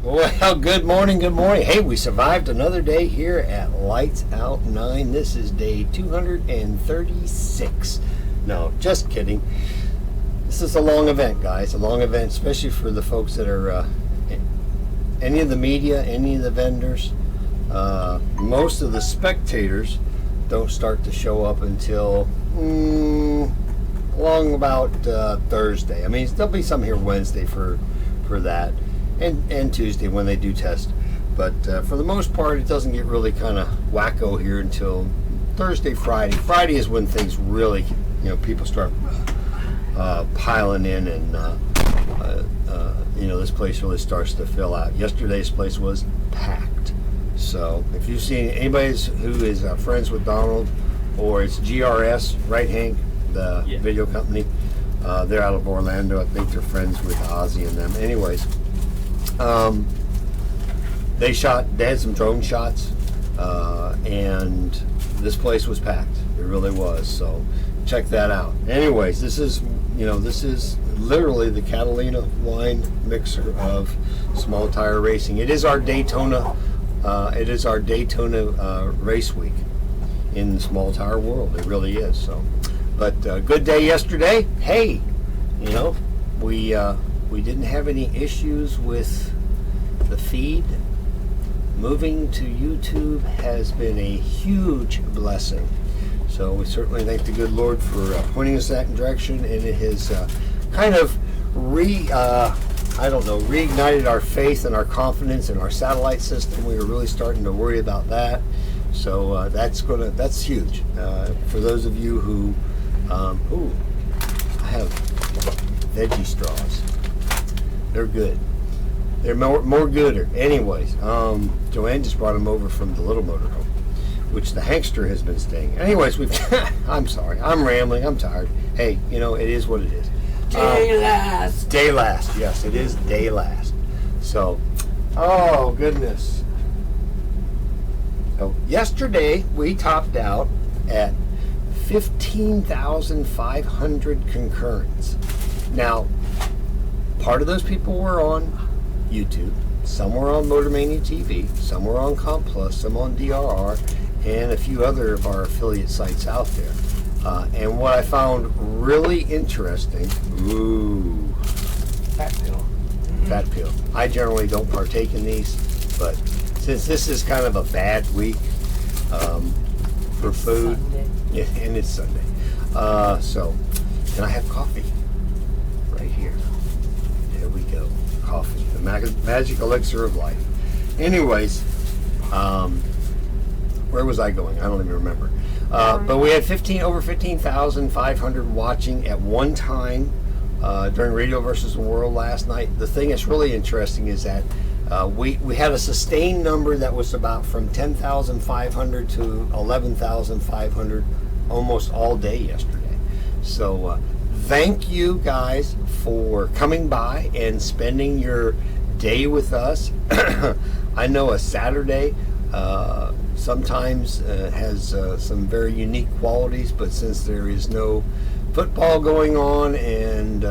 Well, good morning, good morning. Hey, we survived another day here at Lights Out 9. This is day 236. No, just kidding. This is a long event, guys. A long event, especially for the folks that are any of the media, any of the vendors. Most of the spectators don't start to show up until long about Thursday. I mean, there'll be some here Wednesday for that. And Tuesday when they do test, but for the most part it doesn't get really kind of wacko here until Thursday, Friday. Friday is when things really, people start piling in, and this place really starts to fill out. Yesterday's place was packed. So if you've seen anybody who is friends with Donald, or it's GRS, right, Hank, the video company, they're out of Orlando. I think they're friends with Ozzy and them. Anyways, they had some drone shots, and this place was packed. It really was. So check that out. Anyways, this is literally the Catalina Wine Mixer of small tire racing. It is our Daytona. Race week in the small tire world. It really is. So, but good day yesterday. Hey, we didn't have any issues with the feed. Moving to YouTube has been a huge blessing. So we certainly thank the good Lord for pointing us that direction, and it has kind of reignited our faith and our confidence in our satellite system. We were really starting to worry about that. So that's huge. For those of you who, I have veggie straws. They're good. They're more gooder. Anyways, Joanne just brought them over from the little motorhome, which the Hankster has been staying. Anyways, I'm sorry. I'm rambling. I'm tired. Hey, it is what it is. Day last. Day last. Yes, it is day last. So, oh goodness. So yesterday we topped out at 15,500 concurrents. Now, part of those people were on YouTube, some were on Motor Mania TV, some were on Comp Plus, some on DRR, and a few other of our affiliate sites out there. And what I found really interesting, Fat pill. Fat pill. I generally don't partake in these, but since this is kind of a bad week for food, yeah, and it's Sunday, so, and I have coffee right here. There we go, coffee, the magic elixir of life. Anyways, where was I going? I don't even remember. But we had over 15,500 watching at one time during Radio versus the World last night. The thing that's really interesting is that we had a sustained number that was about from 10,500 to 11,500 almost all day yesterday. So thank you guys for coming by and spending your day with us. I know a Saturday sometimes has some very unique qualities, but since there is no football going on and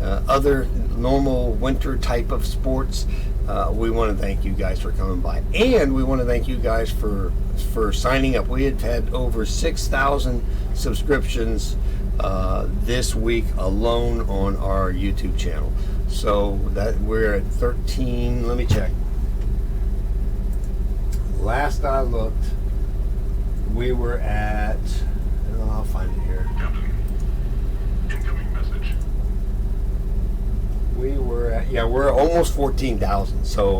other normal winter type of sports, we want to thank you guys for coming by, and we want to thank you guys for signing up. We had over 6,000 subscriptions this week alone on our YouTube channel. So that we're at 13. Let me check. Last I looked, we were at, I'll find it here. Incoming message. We were at, we're almost 14,000, so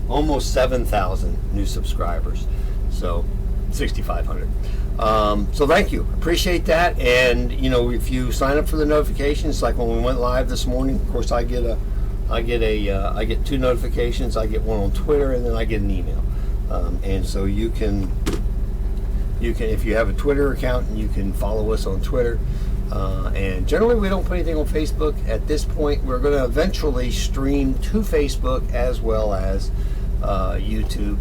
almost 7,000 new subscribers. So 6,500. So thank you, appreciate that. And if you sign up for the notifications, like when we went live this morning, of course I get two notifications. I get one on Twitter, and then I get an email. And so you can, if you have a Twitter account, and you can follow us on Twitter. And generally we don't put anything on Facebook at this point. We're going to eventually stream to Facebook as well as YouTube,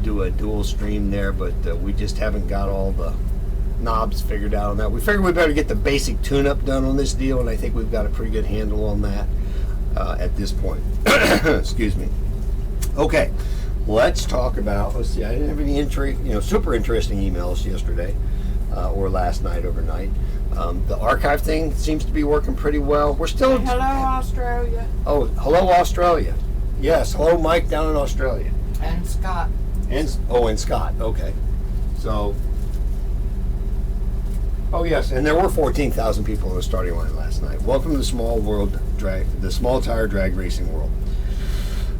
do a dual stream there, but we just haven't got all the knobs figured out on that. We figured we better get the basic tune-up done on this deal, and I think we've got a pretty good handle on that. at this point. Excuse me. Okay, let's talk about. Let's see. I didn't have any super interesting emails yesterday or last night overnight. The archive thing seems to be working pretty well. We're still. Hello, Australia. Oh, hello, Australia. Yes, hello, Mike down in Australia. And Scott. And Scott. Okay, so. Oh yes, and there were 14,000 people in the starting line last night. Welcome to the small tire drag racing world.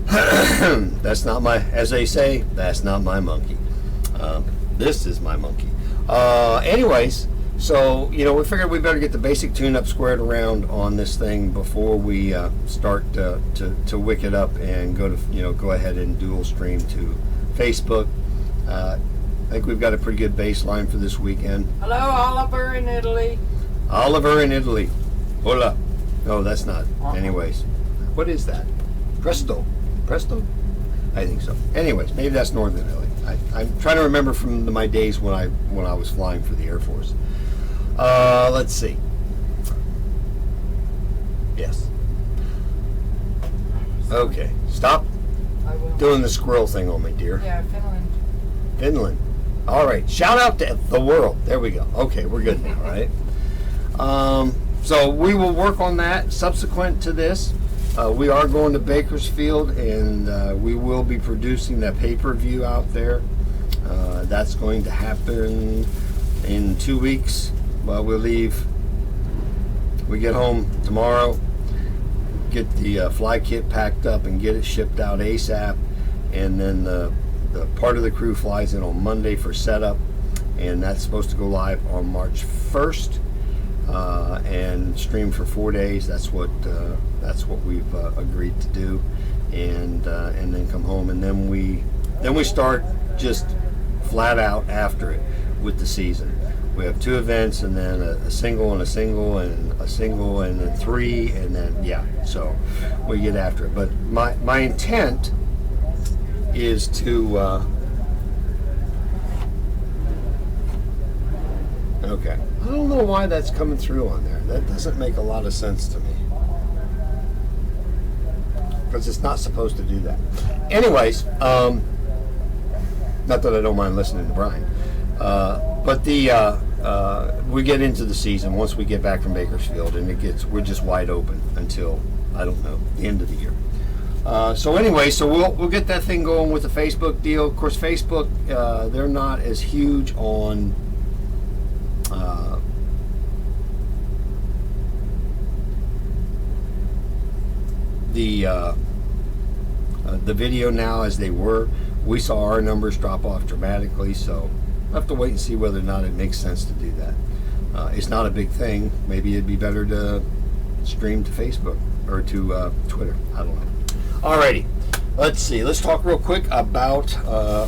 That's not my, as they say, that's not my monkey. This is my monkey. Anyways, so we figured we better get the basic tune-up squared around on this thing before we start to wick it up and go ahead and dual stream to Facebook. I think we've got a pretty good baseline for this weekend. Hello, Oliver in Italy. Oliver in Italy. Hola. No, that's not. Anyways, what is that? Presto? I think so. Anyways, maybe that's Northern Italy. I'm trying to remember from my days when I was flying for the Air Force. Let's see. Yes. Okay. Stop I will. doing the squirrel thing on me, dear. Yeah, Finland. All right. Shout out to the world. There we go. Okay, we're good now, right? So we will work on that subsequent to this. We are going to Bakersfield, and we will be producing that pay-per-view out there. That's going to happen in 2 weeks. Well, we'll leave. We get home tomorrow, get the fly kit packed up and get it shipped out ASAP, and then the part of the crew flies in on Monday for setup, and that's supposed to go live on March 1st and stream for 4 days. That's what we've agreed to do, and then come home, and then we start just flat out after it with the season. We have 2 events, and then a single and a single and a single and then 3, and then so we get after it. But my intent is to okay. I don't know why that's coming through on there. That doesn't make a lot of sense to me, because it's not supposed to do that. Anyways, not that I don't mind listening to Brian, but we get into the season once we get back from Bakersfield, and we're just wide open until, I don't know, the end of the year. So anyway, we'll get that thing going with the Facebook deal. Of course, Facebook, they're not as huge on the video now as they were. We saw our numbers drop off dramatically, so we'll have to wait and see whether or not it makes sense to do that. It's not a big thing. Maybe it'd be better to stream to Facebook or to Twitter. I don't know. Alrighty, let's see. Let's talk real quick about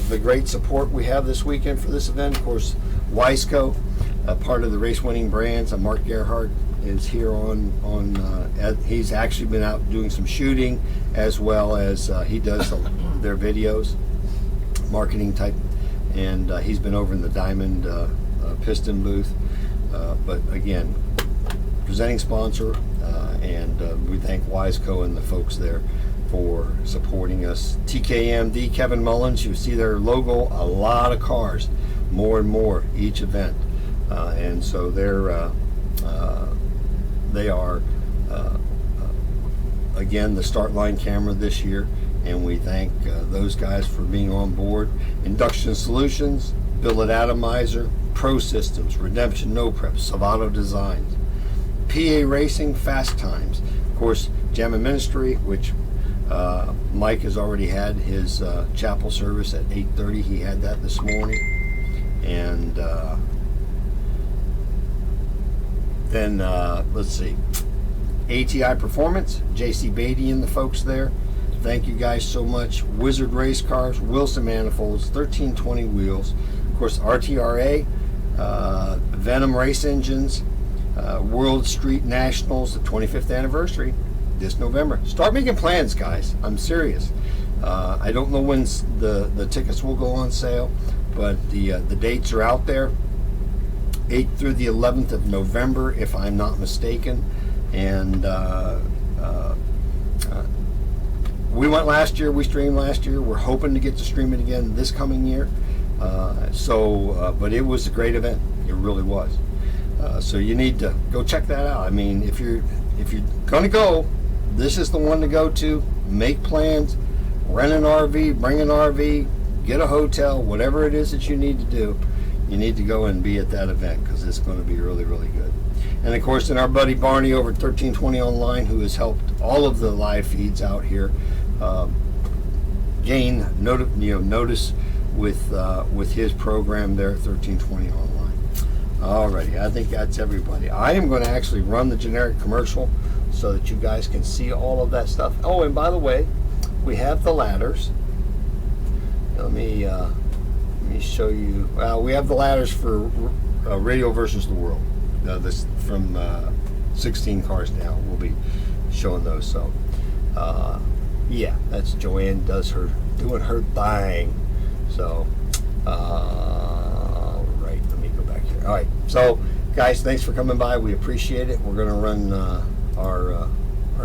the great support we have this weekend for this event. Of course, Wiseco, part of the Race Winning Brands. Mark Gerhardt is here he's actually been out doing some shooting, as well as he does their videos, marketing type, and he's been over in the Diamond Piston booth. But again, presenting sponsor, and we thank Wiseco and the folks there for supporting us. TKMD, Kevin Mullins, you see their logo, a lot of cars, more and more each event, and so they are again the start line camera this year, and we thank those guys for being on board. Induction Solutions, Billet Atomizer, Pro Systems, Redemption No Prep, Savato Designs, PA Racing, Fast Times, of course, Gemma Ministry, which Mike has already had his chapel service at 8:30. He had that this morning, and then let's see, ATI Performance, JC Beatty and the folks there. Thank you guys so much. Wizard Race Cars, Wilson Manifolds, 1320 Wheels, of course RTRA, Venom Race Engines, World Street Nationals, the 25th anniversary this November. Start making plans, guys. I'm serious. I don't know when the tickets will go on sale, but the dates are out there. 8th through the 11th of November, if I'm not mistaken, and We went last year. We streamed last year. We're hoping to get to stream it again this coming year. But it was a great event. It really was. So you need to go check that out. I mean, if you're gonna go, this is the one to go to. Make plans, rent an RV, bring an RV, get a hotel, whatever it is that you need to do. You need to go and be at that event because it's going to be really, really good. And of course, then our buddy Barney over at 1320 Online, who has helped all of the live feeds out here, gain notice with his program there at 1320 Online. Alrighty, I think that's everybody. I am going to actually run the generic commercial so that you guys can see all of that stuff. Oh, and by the way, we have the ladders. Let me show you. We have the ladders for Radio versus the World. This from 16 cars down. We'll be showing those. So, yeah, that's Joanne doing her thing. So, right. Let me go back here. All right. So, guys, thanks for coming by. We appreciate it. We're going to run our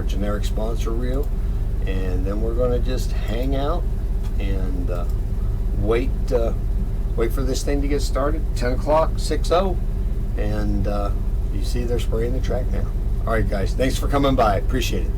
generic sponsor reel, and then we're going to just hang out and wait for this thing to get started. 10 o'clock, 6:0, and you see they're spraying the track now. All right, guys, thanks for coming by. Appreciate it.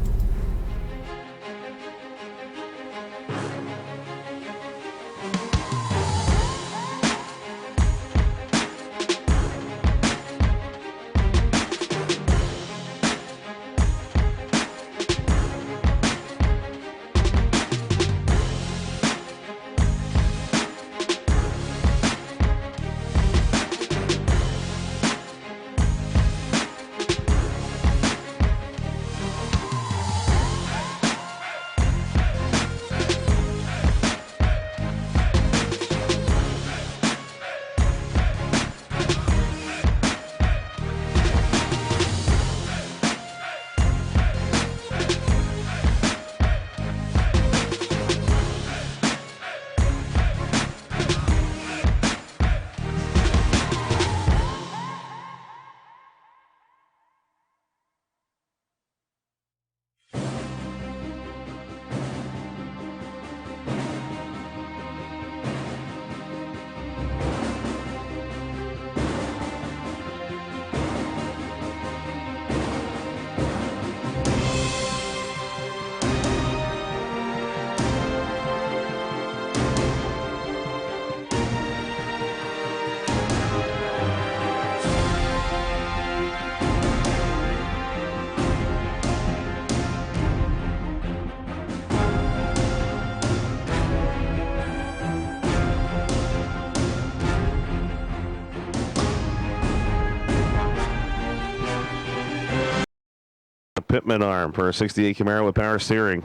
Pitman arm for a 68 Camaro with power steering.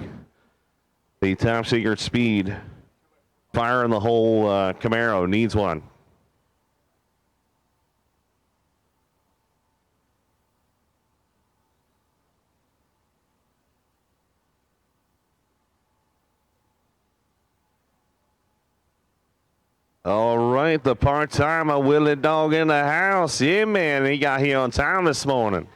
The top secret speed. Fire in the whole Camaro needs one. All right, the part-time Willie Dog in the house. Yeah, man, he got here on time this morning.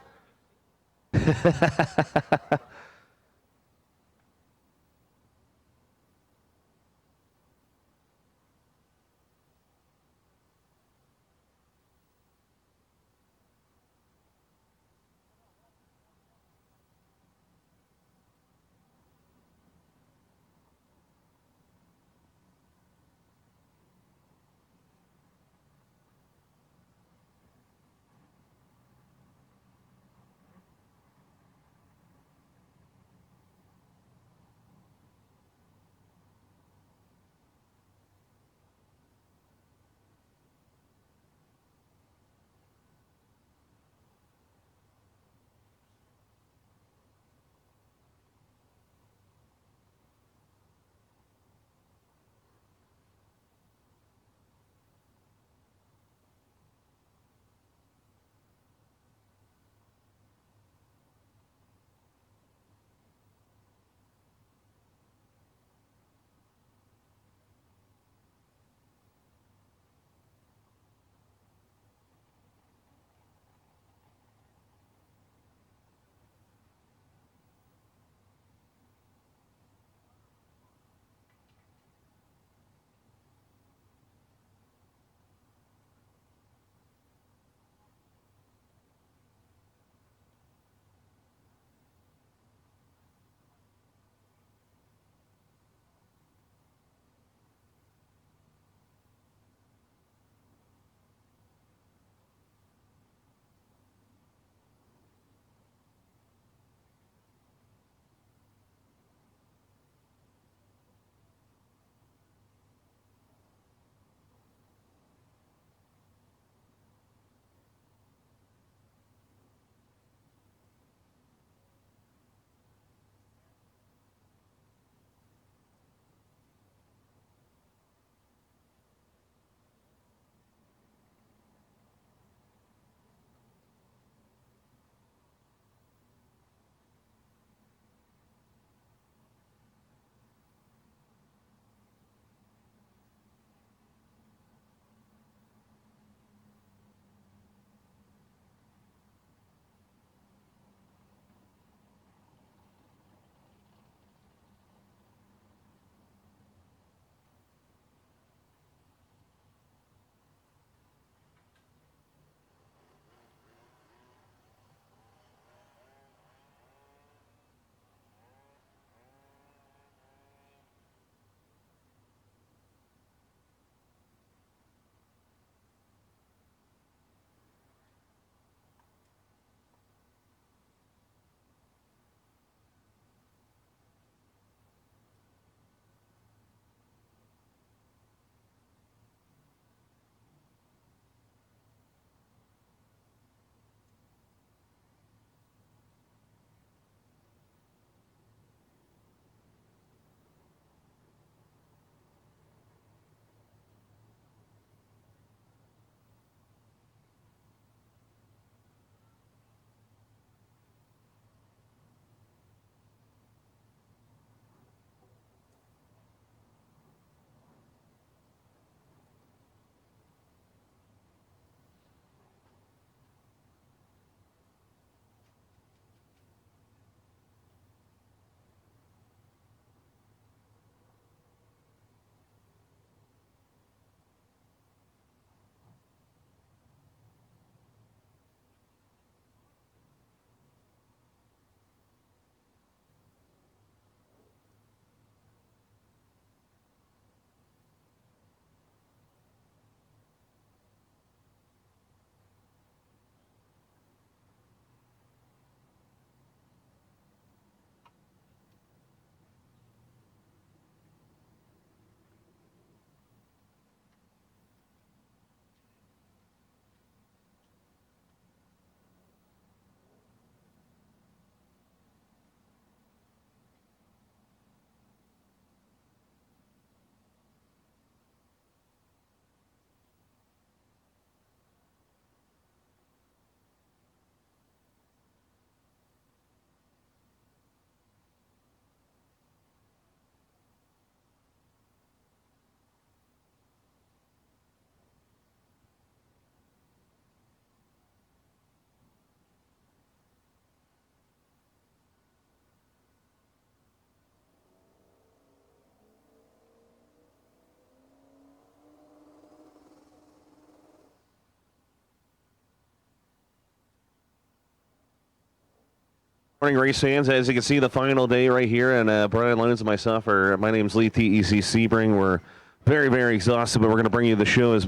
Morning, race fans. As you can see, the final day right here, and Brian Loans and myself my name's Lee TEC Sebring. We're very, very exhausted, but we're going to bring you the show as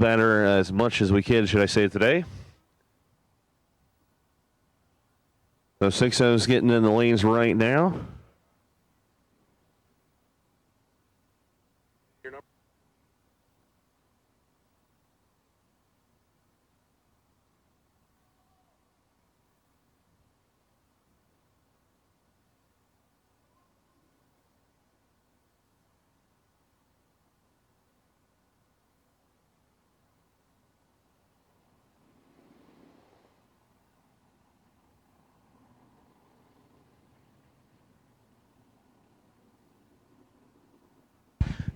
much as we can, should I say, today. So 6-0's getting in the lanes right now.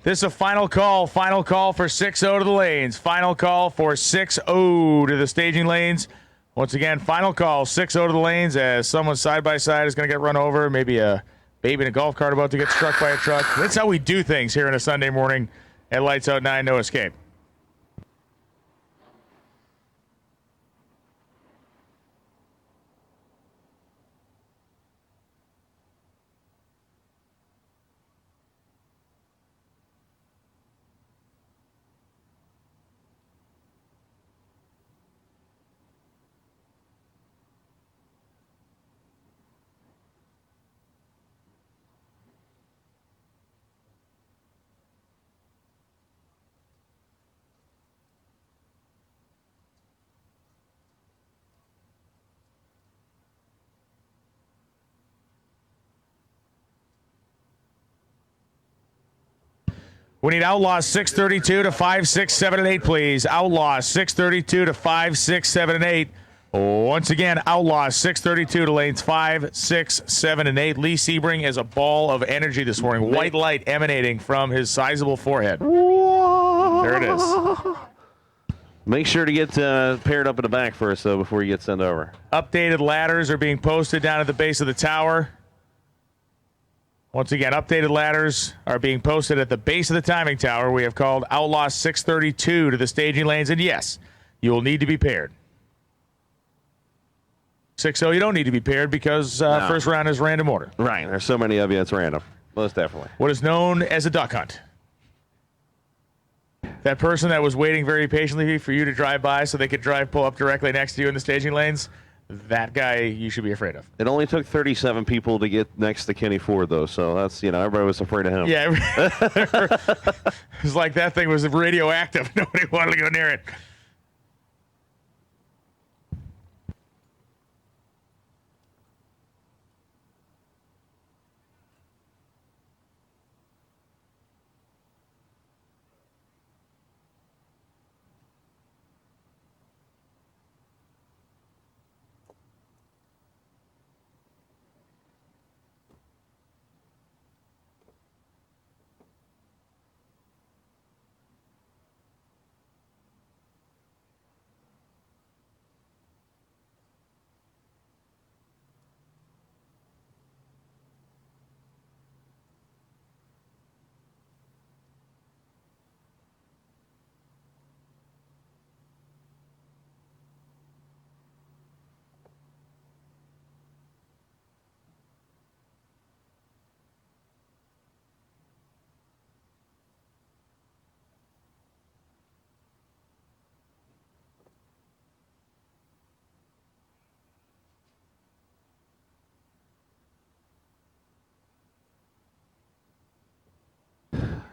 This is a final call for 6-0 to the lanes. Final call for 6-0 to the staging lanes. Once again, final call, 6-0 to the lanes as someone side by side is going to get run over. Maybe a baby in a golf cart about to get struck by a truck. That's how we do things here on a Sunday morning at Lights Out 9, No Escape. We need Outlaws 632 to 5, 6, 7, and 8, please. Outlaws 632 to 5, 6, 7, and 8. Once again, Outlaws 632 to lanes 5, 6, 7, and 8. Lee Sebring is a ball of energy this morning. White light emanating from his sizable forehead. There it is. Make sure to get paired up in the back first, though, before you get sent over. Updated ladders are being posted down at the base of the tower. Once again, updated ladders are being posted at the base of the timing tower. We have called Outlaw 632 to the staging lanes, and yes, you will need to be paired. 6-0, you don't need to be paired because first round is random order. Right. There's so many of you, it's random. Most definitely. What is known as a duck hunt. That person that was waiting very patiently for you to drive by so they could pull up directly next to you in the staging lanes, that guy you should be afraid of. It only took 37 people to get next to Kenny Ford, though, so that's, everybody was afraid of him. Yeah. It was like that thing was radioactive. Nobody wanted to go near it.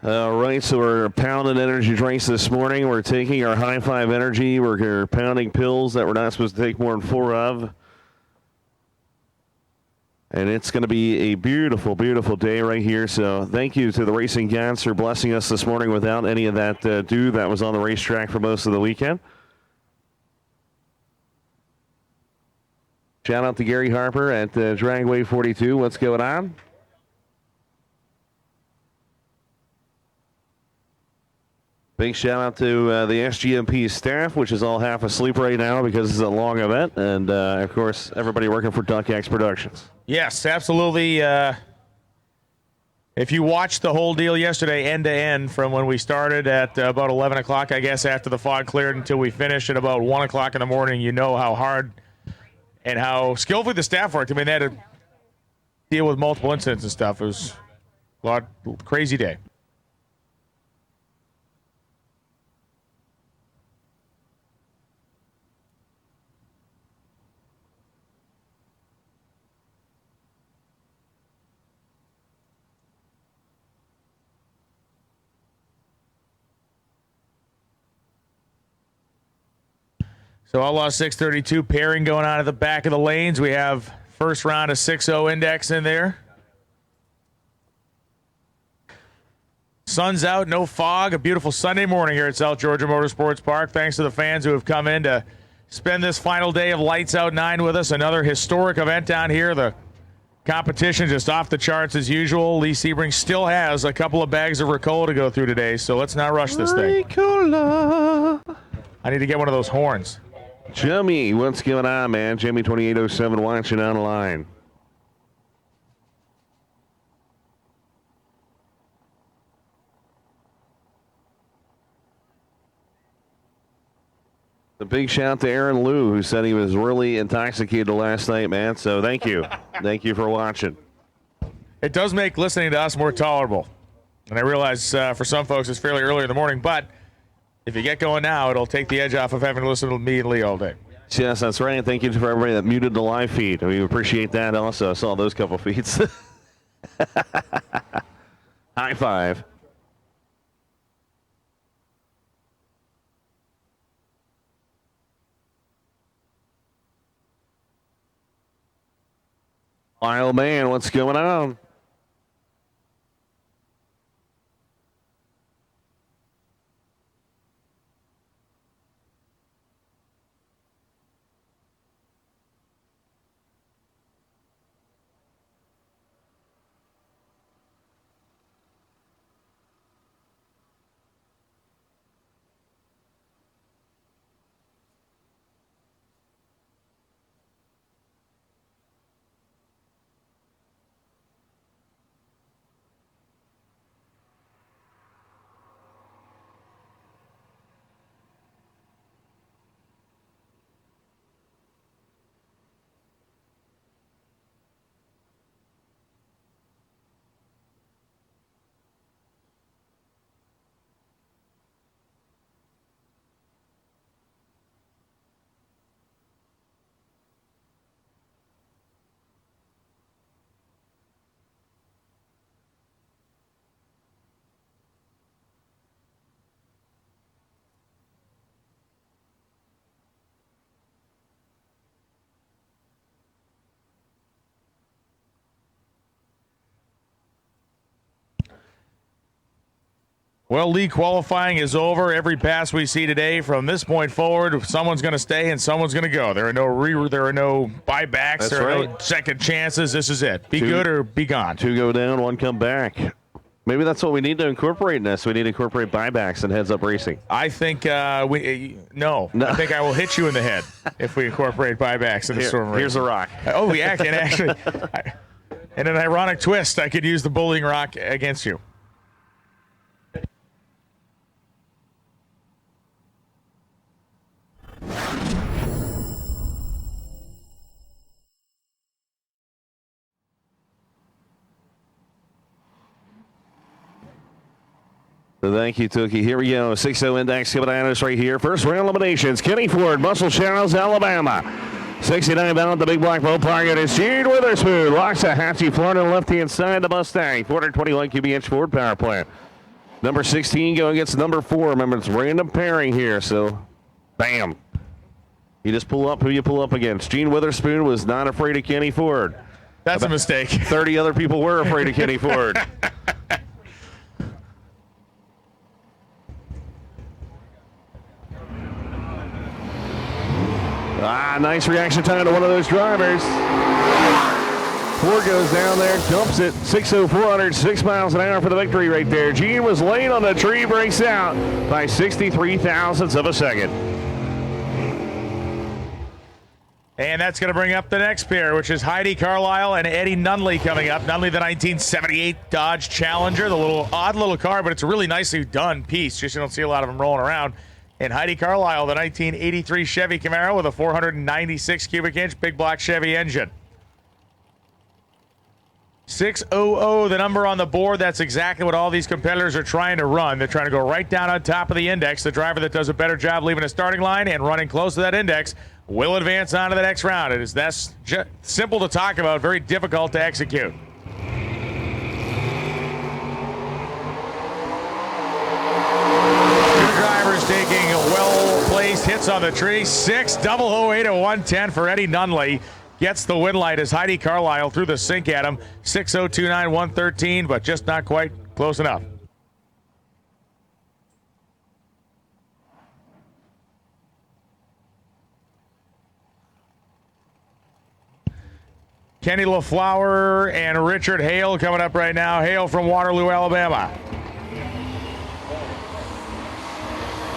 All right, so we're pounding energy drinks this morning. We're taking our High Five Energy. We're pounding pills that we're not supposed to take more than 4 of. And it's going to be a beautiful, beautiful day right here. So thank you to the Racing Gods for blessing us this morning without any of that dew that was on the racetrack for most of the weekend. Shout out to Gary Harper at Dragway 42. What's going on? Big shout out to the SGMP staff, which is all half asleep right now because it's a long event. And, of course, everybody working for Duck X Productions. Yes, absolutely. If you watched the whole deal yesterday, end to end, from when we started at about 11 o'clock, I guess, after the fog cleared until we finished at about 1 o'clock in the morning, you know how hard and how skillfully the staff worked. I mean, they had deal with multiple incidents and stuff. It was crazy day. So Outlaw 632 pairing going on at the back of the lanes. We have first round of 6-0 index in there. Sun's out, no fog. A beautiful Sunday morning here at South Georgia Motorsports Park. Thanks to the fans who have come in to spend this final day of Lights Out 9 with us. Another historic event down here. The competition just off the charts as usual. Lee Sebring still has a couple of bags of Ricola to go through today, so let's not rush this thing. Ricola. I need to get one of those horns. Jimmy, what's going on, man? Jimmy 2807 watching online. A big shout to Aaron Liu, who said he was really intoxicated last night, man. So thank you. Thank you for watching. It does make listening to us more tolerable. And I realize for some folks it's fairly early in the morning, but if you get going now, it'll take the edge off of having to listen to me and Lee all day. Yes, that's right. Thank you for everybody that muted the live feed. We appreciate that also. I saw those couple feeds. High five. Wild man, what's going on? Well, league qualifying is over. Every pass we see today from this point forward, someone's going to stay and someone's going to go. There are no buybacks. That's there are right. no second chances. This is it. Be good or be gone. 2 go down, 1 come back. Maybe that's what we need to incorporate in this. We need to incorporate buybacks and heads-up racing. I think no. I think I will hit you in the head if we incorporate buybacks in the storm race. Here's a rock. Oh, yeah, and actually, in an ironic twist, I could use the bullying rock against you. So thank you, Tookie. Here we go. 6-0 index coming at us right here. First round eliminations. Kenny Ford, Muscle Shoals, Alabama. 69 bound, the big black ballpark. It is Gene Witherspoon. Locks a Hatchie, Florida, left-hand side, the Mustang. 421 QBH Ford power plant. Number 16 going against number 4. Remember, it's random pairing here, so bam. You just pull up who you pull up against. Gene Witherspoon was not afraid of Kenny Ford. That's a mistake. 30 other people were afraid of Kenny Ford. Nice reaction time to one of those drivers. Ford goes down there, dumps it. 604, 6 miles an hour for the victory right there. Gene was late on the tree, breaks out by 63 thousandths of a second. And that's going to bring up the next pair, which is Heidi Carlisle and Eddie Nunley coming up. Nunley, the 1978 Dodge Challenger, the odd little car, but it's a really nicely done piece. Just you don't see a lot of them rolling around. And Heidi Carlisle, the 1983 Chevy Camaro with a 496 cubic inch big block Chevy engine. 600, the number on the board. That's exactly what all these competitors are trying to run. They're trying to go right down on top of the index. The driver that does a better job leaving a starting line and running close to that index will advance on to the next round. That's simple to talk about, very difficult to execute. Two drivers taking well-placed hits on the tree. 600 to 110 for Eddie Nunley. Gets the win light as Heidi Carlisle threw the sink at him. 6:029, 113, but just not quite close enough. Kenny LaFleur and Richard Hale coming up right now. Hale from Waterloo, Alabama.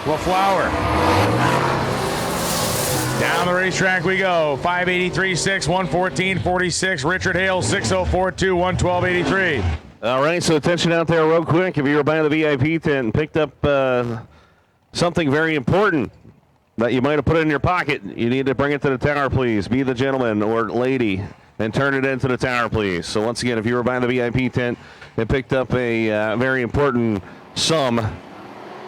LaFleur. Down the racetrack we go. 583.6, 114.46. Richard Hale, 604.2, 112.83. All right, so attention out there real quick. If you were buying the VIP tent and picked up something very important that you might have put in your pocket, you need to bring it to the tower, please. Be the gentleman or lady and turn it into the tower, please. So once again, if you were buying the VIP tent and picked up a very important sum,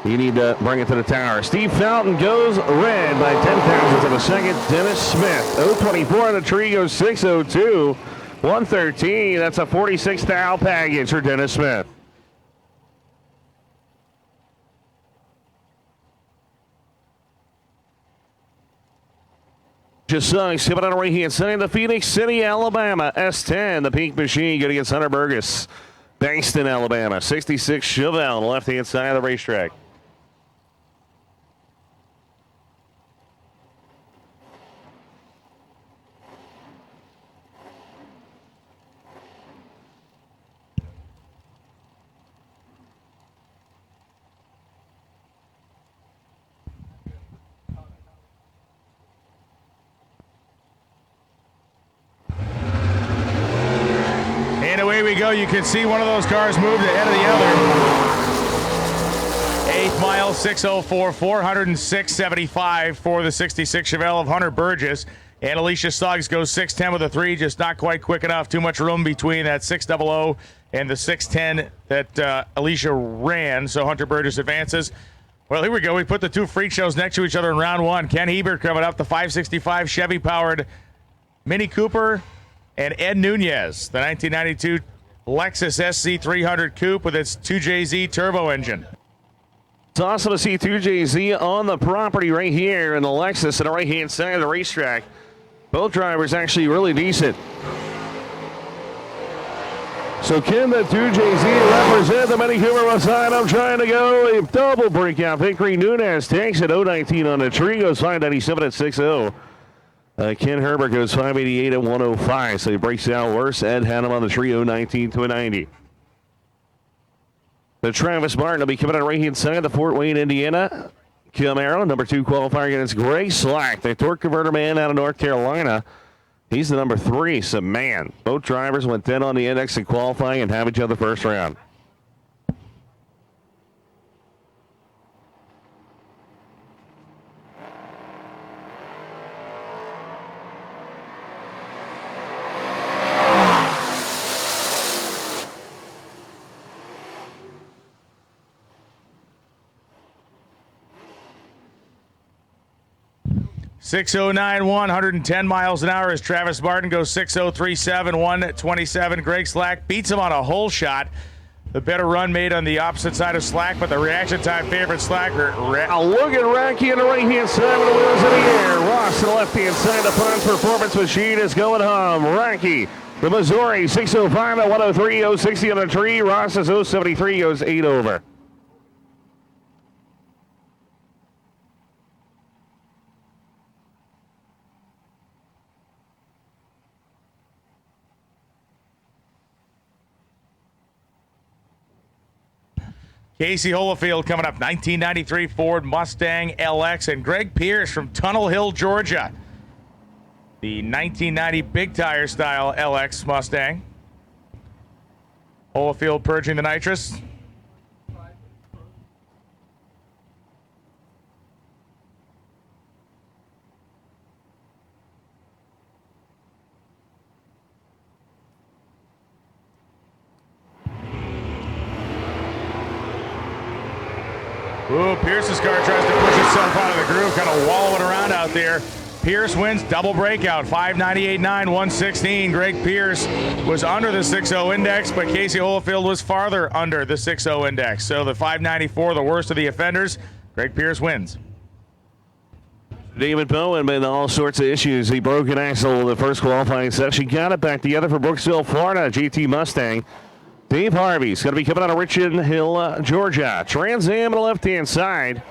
you need to bring it to the tower. Steve Fountain goes red by 10 thousandths of a second. Dennis Smith, 024 on the tree, goes 602. 113. That's a 46 thou package for Dennis Smith. Just skipping on the right hand side, the Phoenix City, Alabama, S10, the Pink Machine, going against Hunter Burgess. Bankston, Alabama, 66 Chevelle on the left hand side of the racetrack. And away we go. You can see one of those cars moved ahead of the other. Eighth mile, 6:04, 406.75 for the 66 Chevelle of Hunter Burgess. And Alicia Suggs goes 6:10 with a 3, just not quite quick enough. Too much room between that 6:00 and the 6:10 that Alicia ran. So Hunter Burgess advances. Well, here we go. We put the two freak shows next to each other in round one. Ken Hebert coming up, the 565 Chevy-powered Mini Cooper, and Ed Nunez, the 1992 Lexus SC300 Coupe with its 2JZ turbo engine. It's awesome to see 2JZ on the property right here in the Lexus on the right-hand side of the racetrack. Both drivers actually really decent. So can the 2JZ represent the Mini Cooper beside him, trying to go a double breakout victory. Nunez takes it 019 on the tree, goes 597 at 6-0. Ken Herbert goes 588 at 105, so he breaks out worse. Ed had him on the tree 019 to a 90. The Travis Martin will be coming on the right-hand side, the Fort Wayne, Indiana Camaro, number 2 qualifier against Gray Slack, the torque converter man out of North Carolina. He's the number 3, so man, both drivers went dead on the index in qualifying and have each other first round. .609, 110 miles an hour as Travis Martin goes 6:037, 127. Greg Slack beats him on a hole shot. The better run made on the opposite side of Slack, but the reaction time favorite Slacker. Now look at Racky on the right-hand side with the wheels in the air. Ross on the left-hand side. The Pons Performance Machine is going home. Racky, the Missouri, 6:05 at 103, 060 on the tree. Ross is 073, goes 8 over. Casey Holofield coming up, 1993 Ford Mustang LX, and Greg Pierce from Tunnel Hill, Georgia. The 1990 big tire style LX Mustang. Holofield purging the nitrous. Ooh, Pierce's car tries to push itself out of the groove, kind of wallowing around out there. Pierce wins double breakout, 598.9, 116. Greg Pierce was under the 6.0 index, but Casey Holofield was farther under the 6.0 index. So the 594, the worst of the offenders, Greg Pierce wins. David Bowen had all sorts of issues. He broke an axle in the first qualifying session. Got it back together for Brooksville, Florida, GT Mustang. Dave Harvey's going to be coming out of Richmond Hill, Georgia. Trans Am on the left-hand side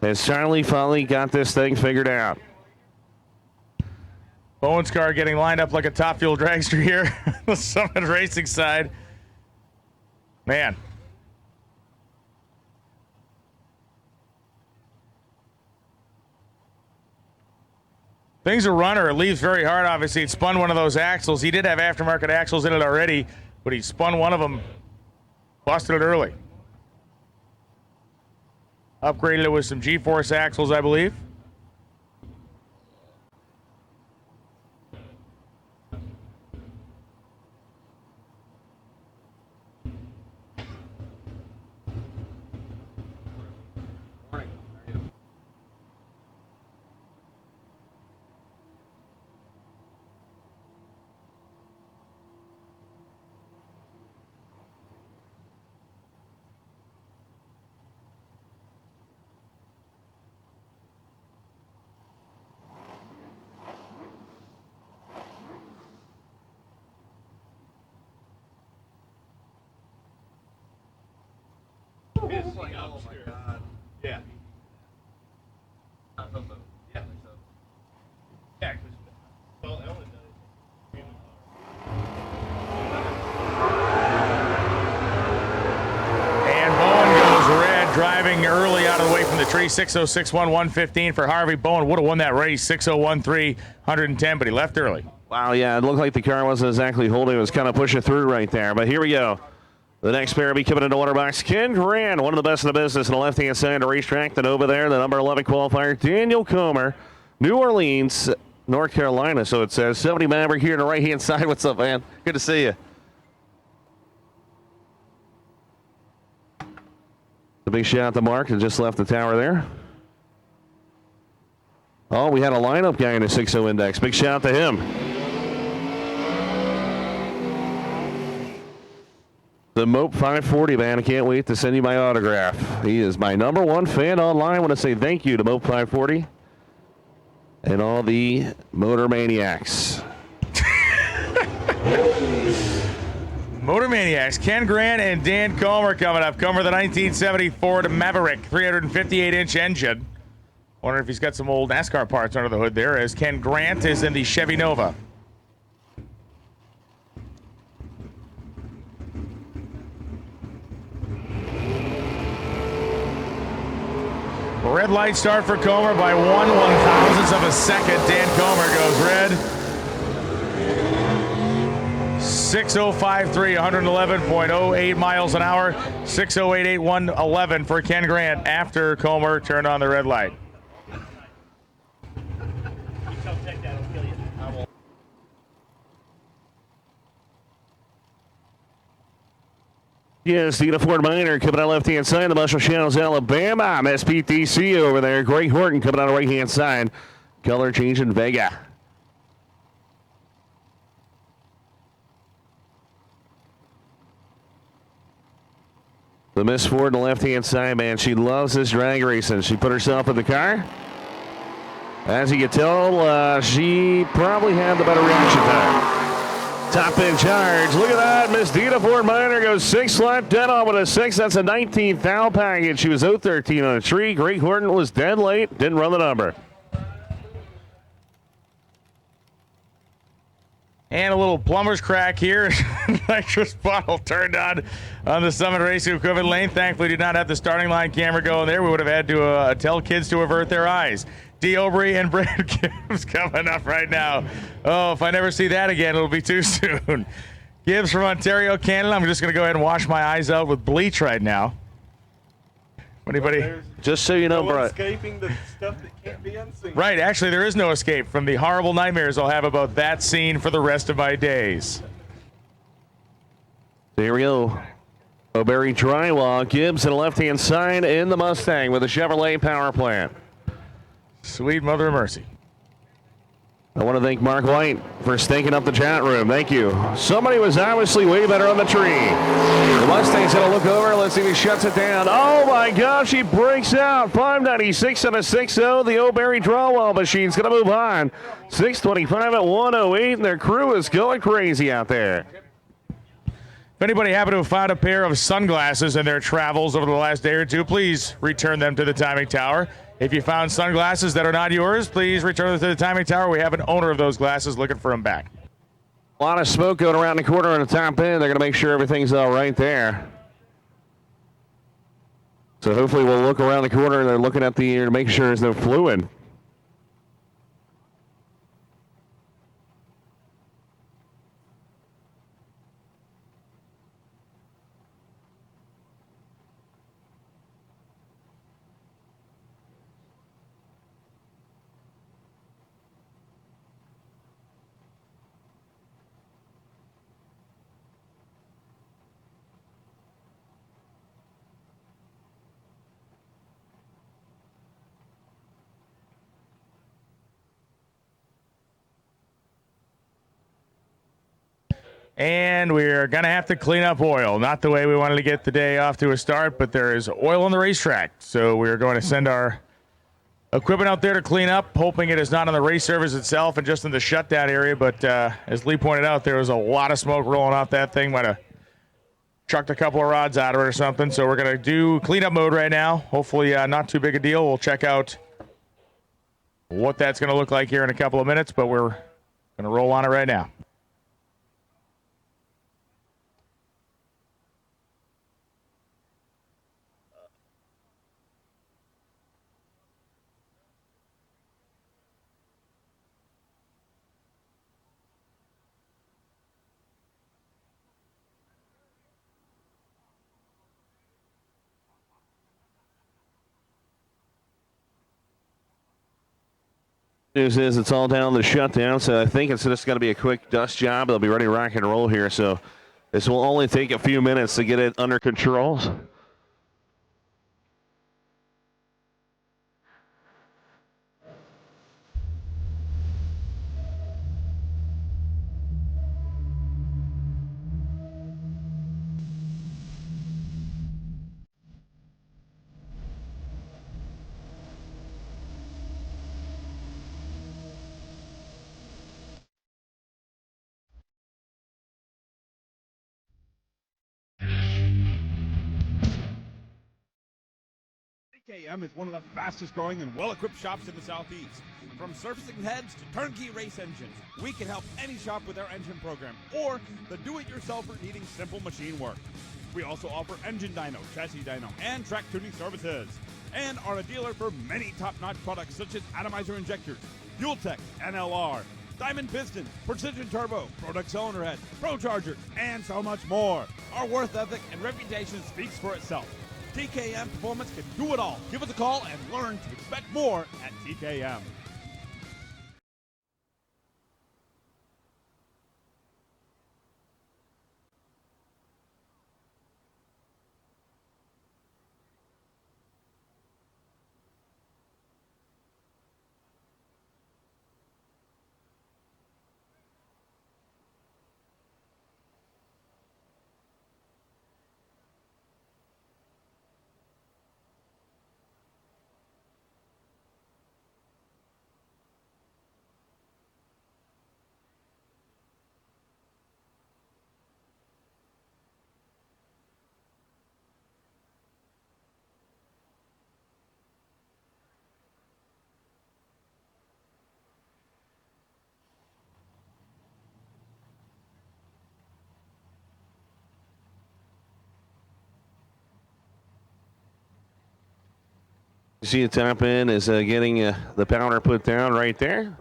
has finally got this thing figured out. Bowen's car getting lined up like a Top Fuel dragster here. The Summit Racing side. Man. Thing's a runner. It leaves very hard, obviously. It spun one of those axles. He did have aftermarket axles in it already, but he spun one of them, busted it early. Upgraded it with some G-Force axles, I believe. It's like, oh my God. Yeah. Yeah. Yeah, well, Ellen does. And Bowen goes red, driving early out of the way from the tree. 6:06.1, 115 for Harvey. Bowen would have won that race. 6:01.3, 110, but he left early. Wow, yeah, it looked like the car wasn't exactly holding. It was kind of pushing through right there. But here we go. The next pair will be coming into Waterbox. Ken Grant, one of the best in the business on the left-hand side of the racetrack. Then over there, the number 11 qualifier, Daniel Comer, New Orleans, North Carolina. So it says 70 Maverick here on the right-hand side. What's up, man? Good to see you. The big shout out to Mark that just left the tower there. Oh, we had a lineup guy in the 6.0 index. Big shout out to him. The Mope 540, man. I can't wait to send you my autograph. He is my number one fan online. I want to say thank you to Mope 540 and all the Motor Maniacs. Motor Maniacs, Ken Grant and Dan Comer coming up. Comer, the 1970 Ford Maverick, 358-inch engine. Wonder if he's got some old NASCAR parts under the hood there, as Ken Grant is in the Chevy Nova. Red light start for Comer by 1/1000th of a second. Dan Comer goes red. 6:05.3, 111.08 miles an hour. 6:08.8, 111 for Ken Grant after Comer turned on the red light. Yes, the Ford Minor coming out left-hand side. The Muscle Shells, Alabama. SPTC over there. Greg Horton coming out right-hand side. Color change in Vega. The Miss Ford on the left-hand side, man. She loves this drag racing. She put herself in the car. As you can tell, she probably had the better reaction time. Top in charge. Look at that. Miss Dina Ford Minor goes 6 lap dead on with a 6. That's a 19th thou package. She was 013 on a tree. Greg Horton was dead late. Didn't run the number. And a little plumber's crack here. Nitrous bottle turned on the Summit Racing Equipment lane. Thankfully, did not have the starting line camera going there. We would have had to tell kids to avert their eyes. D. Obrey and Brad Gibbs coming up right now. Oh, if I never see that again, it'll be too soon. Gibbs from Ontario, Canada. I'm just going to go ahead and wash my eyes out with bleach right now. Anybody? Just so you know, no Brad. escaping the stuff that can't be unseen. Right, actually, there is no escape from the horrible nightmares I'll have about that scene for the rest of my days. There we go. O'Berry drywall. Gibbs on the left-hand side in the Mustang with the Chevrolet power plant. Sweet mother of mercy. I want to thank Mark White for stinking up the chat room. Thank you. Somebody was obviously way better on the tree. The Mustang's going to look over. Let's see if he shuts it down. Oh, my gosh. He breaks out. 596 and a 6.0. The O'Berry drawwall machine's going to move on. 625 at 108, and their crew is going crazy out there. If anybody happened to have found a pair of sunglasses in their travels over the last day or two, please return them to the timing tower. If you found sunglasses that are not yours, please return them to the timing tower. We have an owner of those glasses looking for them back. A lot of smoke going around the corner on the top end. They're going to make sure everything's all right there. So hopefully we'll look around the corner and they're looking at the air to make sure there's no fluid. And we're going to have to clean up oil. Not the way we wanted to get the day off to a start, but there is oil on the racetrack. So we're going to send our equipment out there to clean up, hoping it is not on the race surface itself and just in the shutdown area. But as Lee pointed out, there was a lot of smoke rolling off that thing. Might have chucked a couple of rods out of it or something. So we're going to do cleanup mode right now. Hopefully not too big a deal. We'll check out what that's going to look like here in a couple of minutes, but we're going to roll on it right now. News is it's all down the shutdown, so I think it's just going to be a quick dust job. They'll be ready to rock and roll here, so this will only take a few minutes to get it under control. TKM is one of the fastest growing and well-equipped shops in the Southeast. From surfacing heads to turnkey race engines, we can help any shop with our engine program or the do-it-yourselfer needing simple machine work. We also offer engine dyno, chassis dyno, and track tuning services, and are a dealer for many top-notch products such as atomizer injectors, fuel tech, NLR, diamond pistons, precision turbo, product cylinder head, pro chargers, and so much more. Our worth ethic and reputation speaks for itself. TKM Performance can do it all. Give us a call and learn to expect more at TKM. You see the top end is getting the powder put down right there.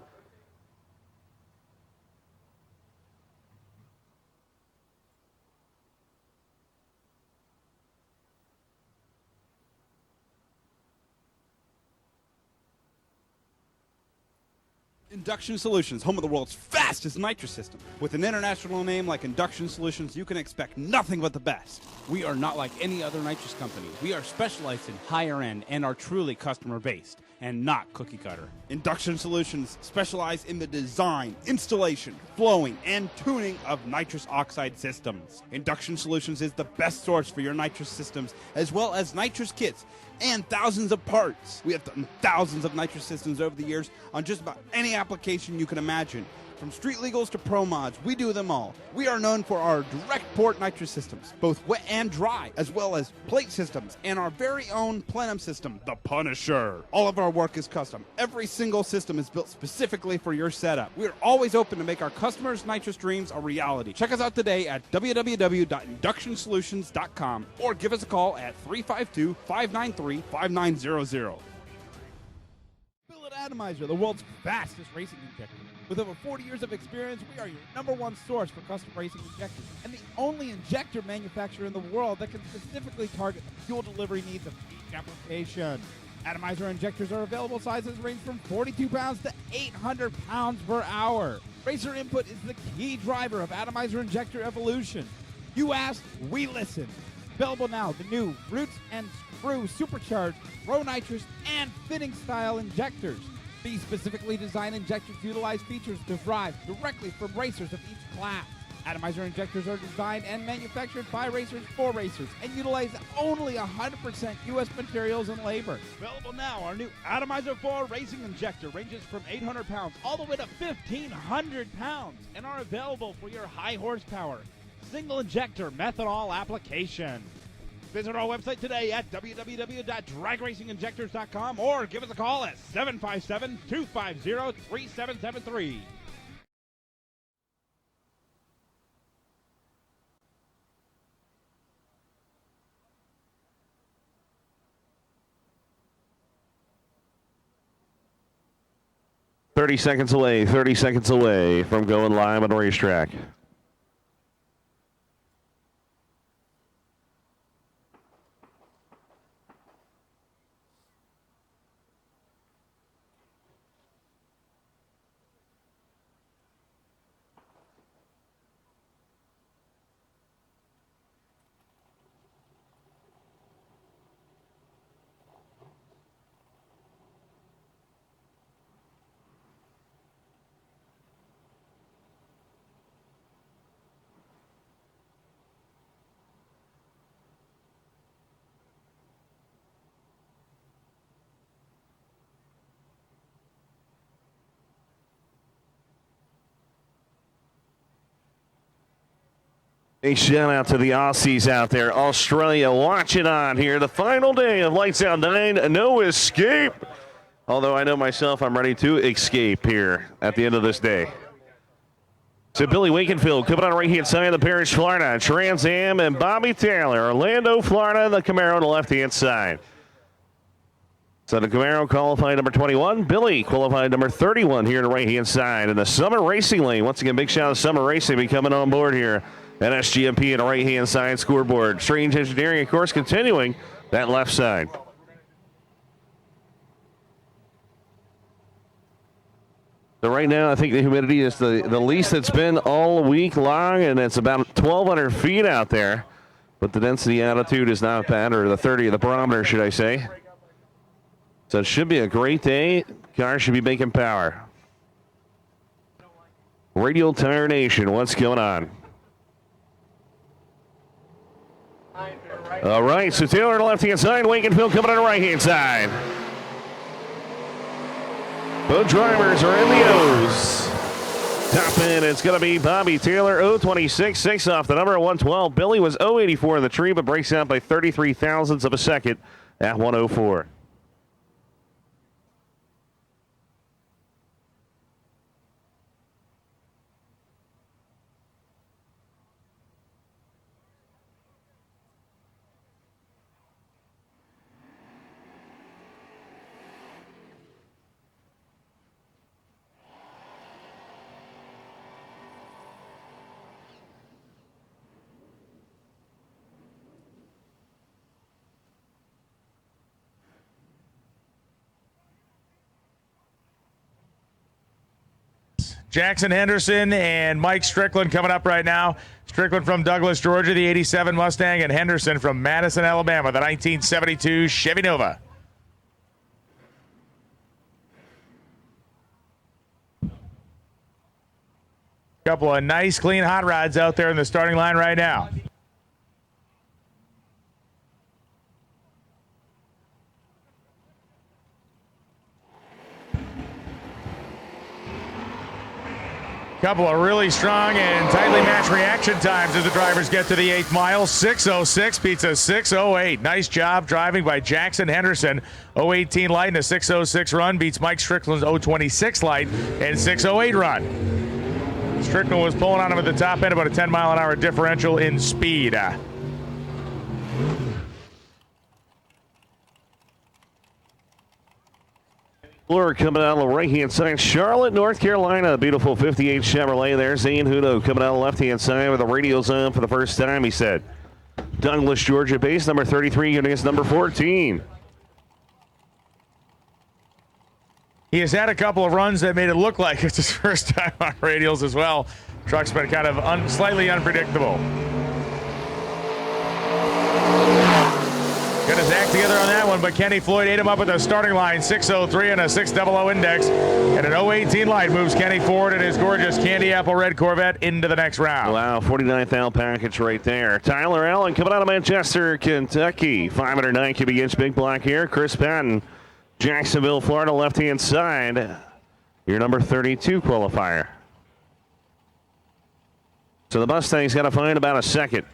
Induction Solutions, home of the world's fastest nitrous system. With an international name like Induction Solutions, you can expect nothing but the best. We are not like any other nitrous company. We are specialized in higher end and are truly customer based and not cookie cutter. Induction Solutions specialize in the design, installation, flowing, and tuning of nitrous oxide systems. Induction Solutions is the best source for your nitrous systems, as well as nitrous kits and thousands of parts. We have done thousands of nitrous systems over the years on just about any application you can imagine. From street legals to pro mods, we do them all. We are known for our direct port nitrous systems, both wet and dry, as well as plate systems, and our very own plenum system, the Punisher. All of our work is custom. Every single system is built specifically for your setup. We are always open to make our customers' nitrous dreams a reality. Check us out today at www.inductionsolutions.com or give us a call at 352-593-5900. Billet Atomizer, the world's fastest racing injector. With over 40 years of experience, we are your #1 source for custom racing injectors and the only injector manufacturer in the world that can specifically target the fuel delivery needs of each application. Atomizer injectors are available. Sizes range from 42 pounds to 800 pounds per hour. Racer input is the key driver of Atomizer injector evolution. You asked, we listen. Available now, the new Roots and Screw Supercharged Pro Nitrous and Fitting Style injectors. These specifically designed injectors utilize features derived directly from racers of each class. Atomizer injectors are designed and manufactured by racers for racers and utilize only 100% U.S. materials and labor. Available now, our new Atomizer 4 racing injector ranges from 800 pounds all the way to 1,500 pounds and are available for your high horsepower single injector methanol application. Visit our website today at www.dragracinginjectors.com or give us a call at 757-250-3773. Thirty seconds away from going live on the racetrack. A shout out to the Aussies out there. Australia watching on here. The final day of Lights Out 9. No escape. Although I know myself, I'm ready to escape here at the end of this day. So Billy Wakenfield coming on the right-hand side of the Parrish, Florida. Trans Am and Bobby Taylor. Orlando, Florida, the Camaro on the left-hand side. So the Camaro qualified number 21. Billy qualified number 31 here on the right-hand side. And the Summer Racing Lane. Once again, big shout out to Summer Racing be coming on board here at SGMP on the right-hand side scoreboard. Strange Engineering, of course, continuing that left side. So right now, I think the humidity is the least it's been all week long, and it's about 1,200 feet out there. But the density altitude is not bad, or the barometer, should I say. So it should be a great day. Cars should be making power. Radial Tire Nation, what's going on? All right, so Taylor on the left-hand side, Wakenfield coming on the right-hand side. Both drivers are in the O's. Top end, it's going to be Bobby Taylor, 0.26.6 off the number 112. Billy was 0.84 in the tree, but breaks out by 33 thousandths of a second at 104. Jackson Henderson and Mike Strickland coming up right now. Strickland from Douglas, Georgia, the 87 Mustang, and Henderson from Madison, Alabama, the 1972 Chevy Nova. Couple of nice, clean hot rods out there in the starting line right now. Couple of really strong and tightly matched reaction times as the drivers get to the 8th mile. 6:06 beats a 6:08. Nice job driving by Jackson Henderson. 0:18 light and a 6:06 run beats Mike Strickland's 0:26 light and 6:08 run. Strickland was pulling on him at the top end, about a 10-mile-an-hour differential in speed. Fleur coming out on the right-hand side. Charlotte, North Carolina. Beautiful 58 Chevrolet there. Zane Hudo coming out on the left-hand side with the radios on for the first time, he said. Douglas, Georgia base, number 33 against number 14. He has had a couple of runs that made it look like it's his first time on radials as well. Truck's been kind of slightly unpredictable. Got his act together on that one, but Kenny Floyd ate him up at the starting line. 6:03 and a 6:00 index. And an 0:18 light moves Kenny forward in his gorgeous candy apple red Corvette into the next round. Wow, 49th out package right there. Tyler Allen coming out of Manchester, Kentucky. 509 cubic inch big block here. Chris Patton, Jacksonville, Florida, left-hand side. Your number 32 qualifier. So the Mustang's got to find about a second.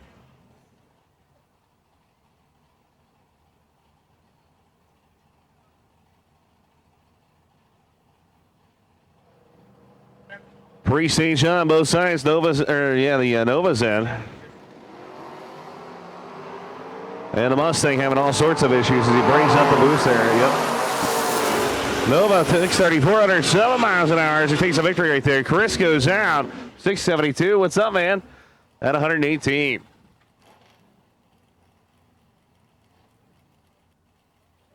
Pre-stage on both sides. Nova's in. And the Mustang having all sorts of issues as he brings up the boost there. Yep. Nova 634, 7 miles an hour as he takes a victory right there. Chris goes out. 672. What's up, man? At 118.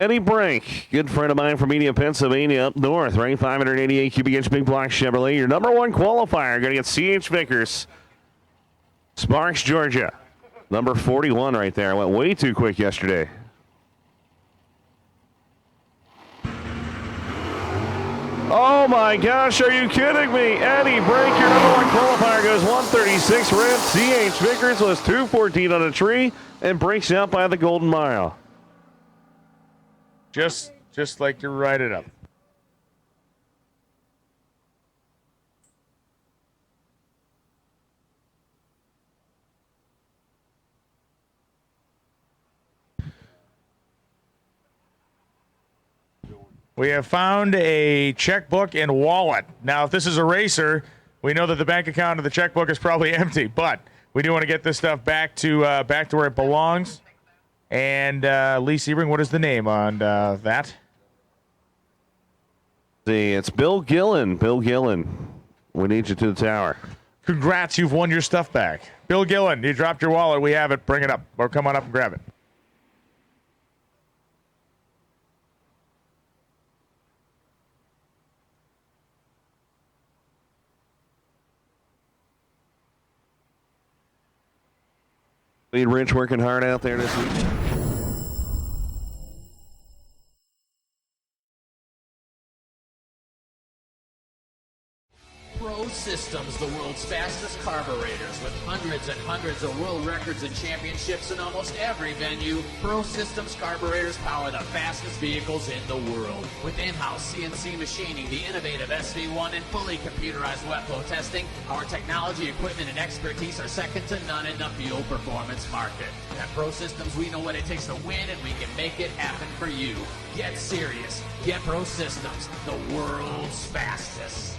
Eddie Brink, good friend of mine from Media, Pennsylvania, up north, right? 588 cubic inch big block Chevrolet. Your number 1 qualifier. Going to get C.H. Vickers, Sparks, Georgia. Number 41 right there. Went way too quick yesterday. Oh my gosh, are you kidding me? Eddie Brink, your number 1 qualifier goes 136 red. C.H. Vickers was 214 on a tree and breaks out by the Golden Mile. Just like you write it up. We have found a checkbook and wallet. Now, if this is a racer, we know that the bank account of the checkbook is probably empty, but we do want to get this stuff back to where it belongs. And Lee Sebring, what is the name on that? See, it's Bill Gillen. Bill Gillen. We need you to the tower. Congrats, you've won your stuff back. Bill Gillen, you dropped your wallet. We have it. Bring it up. Or come on up and grab it. Lead Rich working hard out there this week. Pro Systems, the world's fastest carburetors, with hundreds and hundreds of world records and championships in almost every venue. Pro Systems carburetors power the fastest vehicles in the world. With in-house CNC machining, the innovative SV1, and fully computerized wet flow testing, our technology, equipment, and expertise are second to none in the fuel performance market. At Pro Systems, we know what it takes to win, and we can make it happen for you. Get serious. Get Pro Systems, the world's fastest.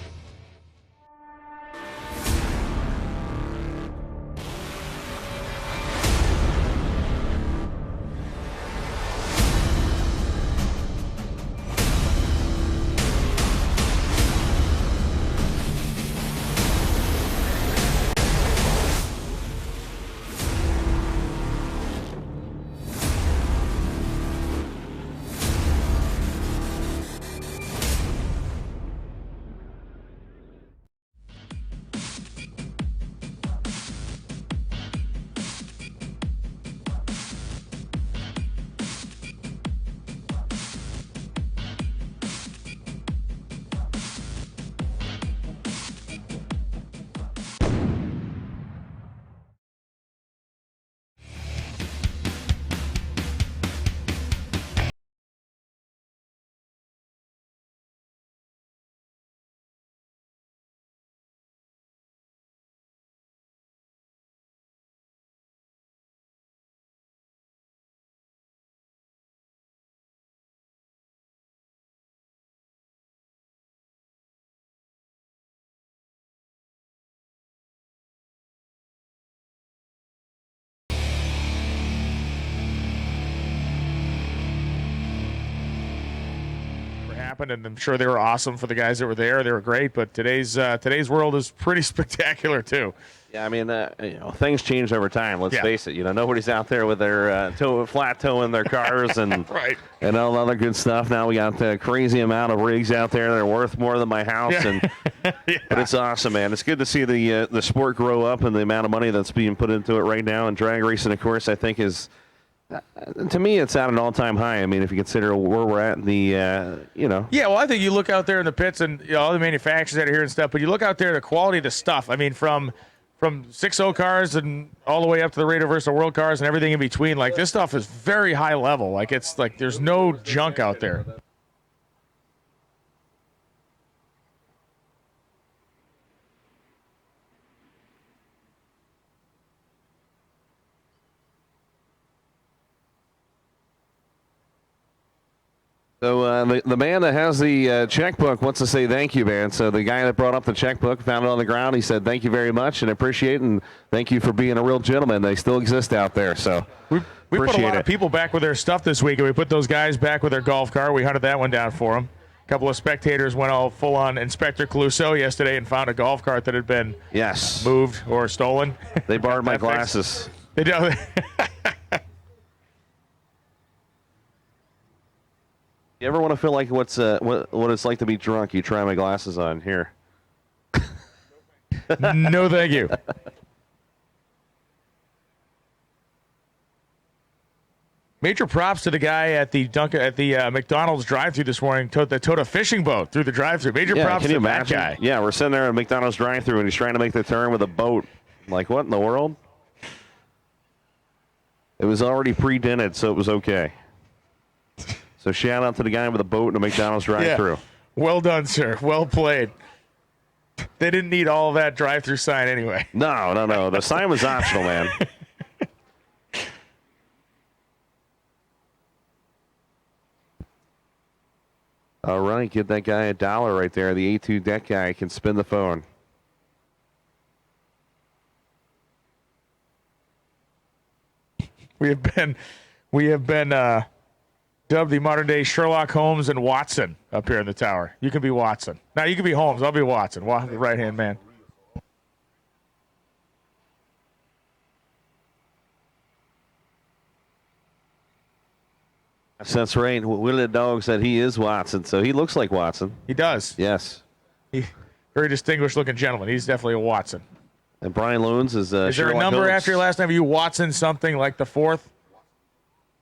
happened, and I'm sure they were awesome for the guys that were there. They were great, but today's world is pretty spectacular too. Yeah, I mean, things change over time. Let's face it. Nobody's out there with their flat towing their cars and Right. and all the other good stuff. Now we got a crazy amount of rigs out there that are worth more than my house. Yeah. But it's awesome, man. It's good to see the sport grow up and the amount of money that's being put into it right now. And drag racing, of course, I think is, to me, it's at an all-time high. I mean, if you consider where we're at in the, Yeah, well, I think you look out there in the pits and all the manufacturers that are here and stuff, but you look out there, the quality of the stuff. I mean, from 6.0 cars and all the way up to the Rate Reversal World cars and everything in between. Like, this stuff is very high level. Like, it's like there's no junk out there. So the man that has the checkbook wants to say thank you, man. So the guy that brought up the checkbook, found it on the ground, he said thank you very much and appreciate it, and thank you for being a real gentleman. They still exist out there. So We put a lot of people back with their stuff this week, and we put those guys back with their golf cart. We hunted that one down for them. A couple of spectators went all full-on Inspector Clouseau yesterday and found a golf cart that had been moved or stolen. They borrowed my glasses. They do. You ever want to feel like what it's like to be drunk? You try my glasses on here. No, thank you. Major props to the guy at the McDonald's drive-thru this morning. Towed a fishing boat through the drive-thru. Major props to that guy. Yeah, we're sitting there at McDonald's drive-thru and he's trying to make the turn with a boat. Like, what in the world? It was already pre-dinted, so it was okay. So shout out to the guy with a boat and a McDonald's drive-thru. Yeah. Well done, sir. Well played. They didn't need all of that drive-thru sign anyway. No. The sign was optional, man. All right, give that guy $1 right there. The A2 deck guy can spin the phone. We have been dubbed the modern day Sherlock Holmes and Watson up here in the tower. You can be Watson. Now you can be Holmes. I'll be Watson. Right hand man. That's right. Willie the dog said he is Watson, so he looks like Watson. He does. Yes. Very distinguished looking gentleman. He's definitely a Watson. And Brian Loons is there Sherlock a number Holmes. after your last name? Are you Watson something like the fourth?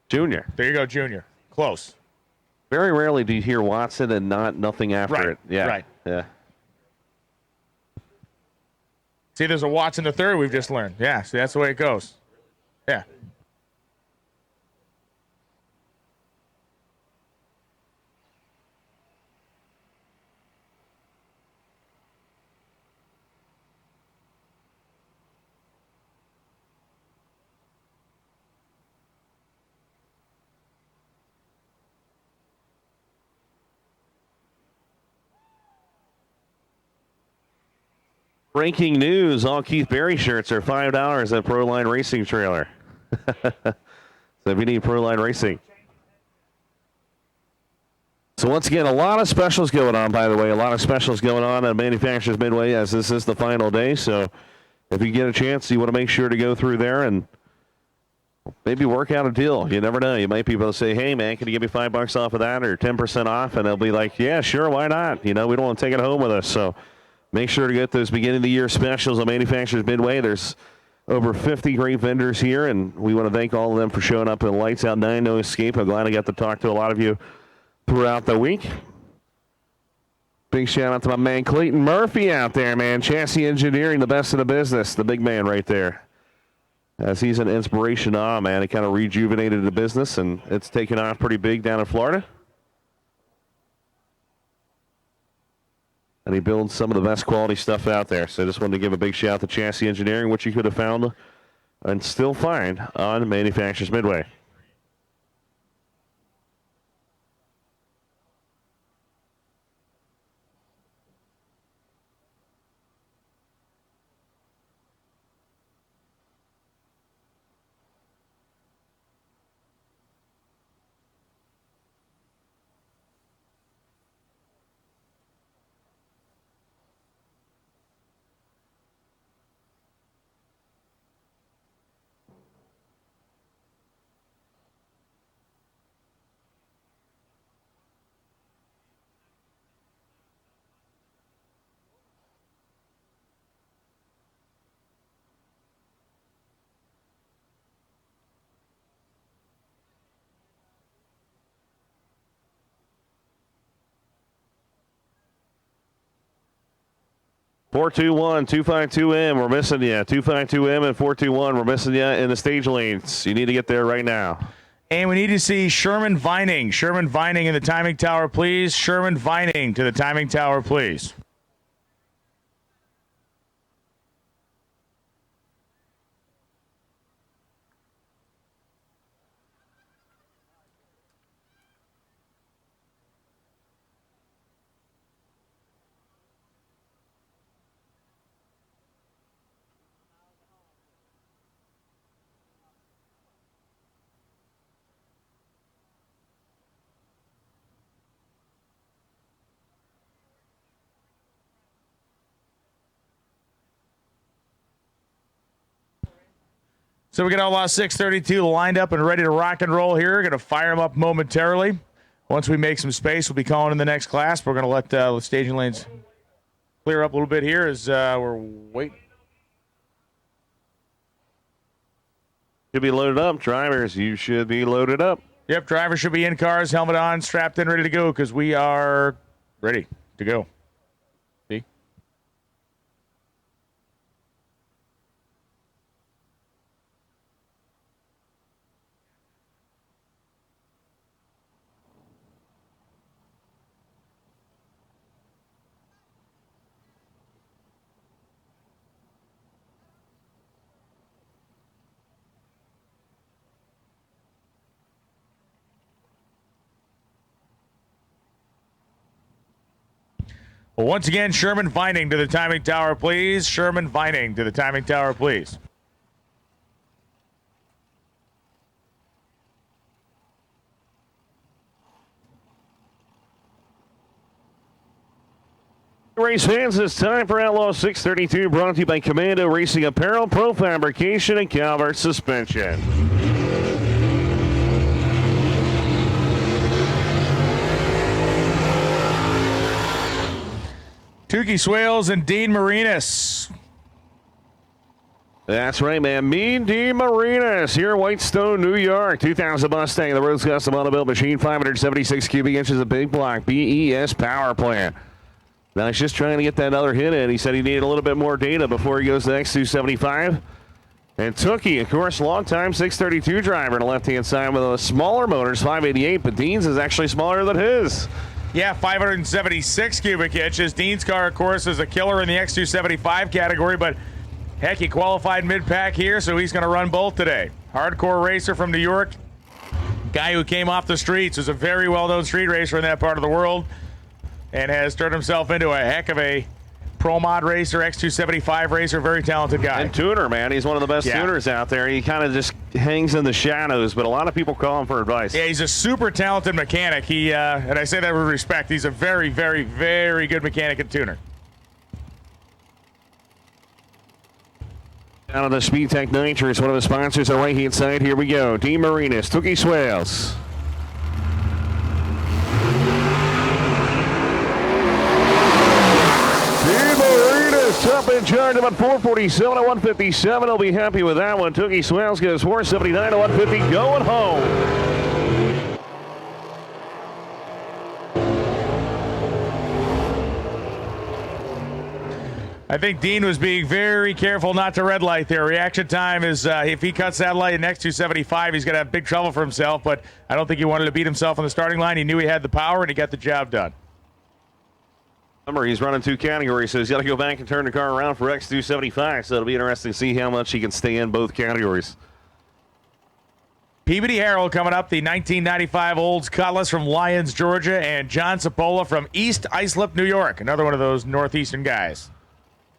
Junior. There you go, Junior. Close. Very rarely do you hear Watson and nothing after it. Yeah. Right. Yeah. See, there's a Watson the third we've just learned. Yeah, see, that's the way it goes. Yeah. Breaking news, all Keith Berry shirts are $5 at Proline Racing Trailer. So if you need Proline Racing. So once again, a lot of specials going on, by the way. A lot of specials going on at Manufacturers Midway as this is the final day. So if you get a chance, you want to make sure to go through there and maybe work out a deal. You never know. You might be able to say, hey, man, can you give me $5 off of that or 10% off? And they'll be like, yeah, sure, why not? We don't want to take it home with us. So make sure to get those beginning of the year specials on Manufacturers Midway. There's over 50 great vendors here, and we want to thank all of them for showing up in Lights Out 9 No Escape. I'm glad I got to talk to a lot of you throughout the week. Big shout out to my man Clayton Murphy out there, man. Chassis Engineering, the best in the business. The big man right there. As he's an inspiration man. It kind of rejuvenated the business, and it's taken off pretty big down in Florida. And he builds some of the best quality stuff out there. So I just wanted to give a big shout out to Chassis Engineering, which you could have found and still find on Manufacturers Midway. 421-252M, we're missing you. 252M and 421, we're missing you in the stage lanes. You need to get there right now. And we need to see Sherman Vining. Sherman Vining in the timing tower, please. Sherman Vining to the timing tower, please. So we got Outlaw 632 lined up and ready to rock and roll here. Going to fire them up momentarily. Once we make some space, we'll be calling in the next class. We're going to let the staging lanes clear up a little bit here as we're waiting. Should be loaded up. Drivers, you should be loaded up. Yep, drivers should be in cars, helmet on, strapped in, ready to go because we are ready to go. See? Well, once again, Sherman Vining to the timing tower, please. Sherman Vining to the timing tower, please. Race fans, it's time for Outlaw 632, brought to you by Commando Racing Apparel, Pro Fabrication, and Calvert Suspension. Tukey Swales and Dean Marinas. That's right, man. Mean Dean Marinas here in Whitestone, New York. 2000 Mustang, the world's custom auto-built machine, 576 cubic inches of big block, BES power plant. Now he's just trying to get that other hit in. He said he needed a little bit more data before he goes to the X275. And Tukey, of course, longtime 632 driver on the left-hand side with a smaller motors, 588, but Dean's is actually smaller than his. Yeah, 576 cubic inches. Dean's car, of course, is a killer in the X275 category, but heck, he qualified mid-pack here, so he's going to run both today. Hardcore racer from New York, guy who came off the streets, is a very well-known street racer in that part of the world, and has turned himself into a heck of a pro mod racer, X275 racer, very talented guy. And tuner, man. He's one of the best tuners out there. He kind of just hangs in the shadows, but a lot of people call him for advice. Yeah, he's a super talented mechanic. He and I say that with respect. He's a very, very, very good mechanic and tuner. Out of the Speed Tech Nitrous, one of the sponsors on the right-hand side. Here we go. Dean Marinas, Tukey Swales. Up in charge, about 447 to 157. He'll be happy with that one. Tukey Swales goes 479 to 150, going home. I think Dean was being very careful not to red light there. Reaction time is, if he cuts that light in X275, he's going to have big trouble for himself, but I don't think he wanted to beat himself on the starting line. He knew he had the power, and he got the job done. Remember, he's running two categories, so he's got to go back and turn the car around for X275, so it'll be interesting to see how much he can stay in both categories. Peabody Harold coming up, the 1995 Olds Cutlass from Lyons, Georgia, and John Cipolla from East Islip, New York. Another one of those northeastern guys.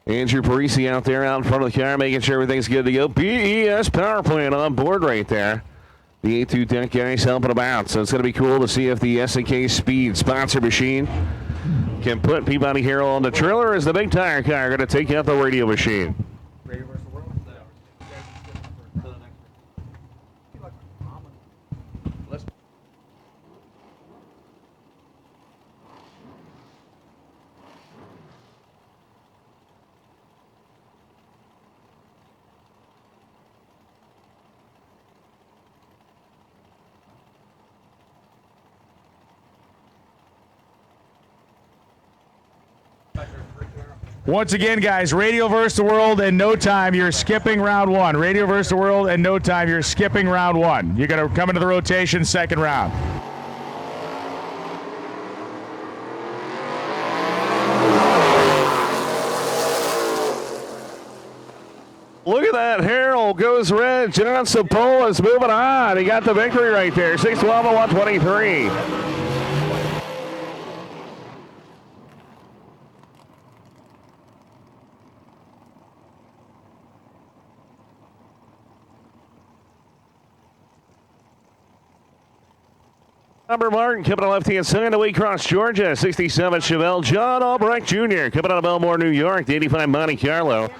Andrew Parisi out there out in front of the car, making sure everything's good to go. BES power plant on board right there. The A2 deck guys helping him out, so it's going to be cool to see if the S&K Speed sponsor machine can put Peabody Harold on the trailer as the big tire car going to take out the radio machine. Once again, guys, Radio versus the World in no time. You're skipping round one. Radio versus the World in no time. You're skipping round one. You're going to come into the rotation second round. Look at that. Harold goes red. John Sapola is moving on. He got the victory right there. 612 and 123. Robert Martin coming on left-hand side of Waycross, Georgia. 67 Chevelle. John Albrecht Jr. coming out of Belmore, New York. The 85 Monte Carlo.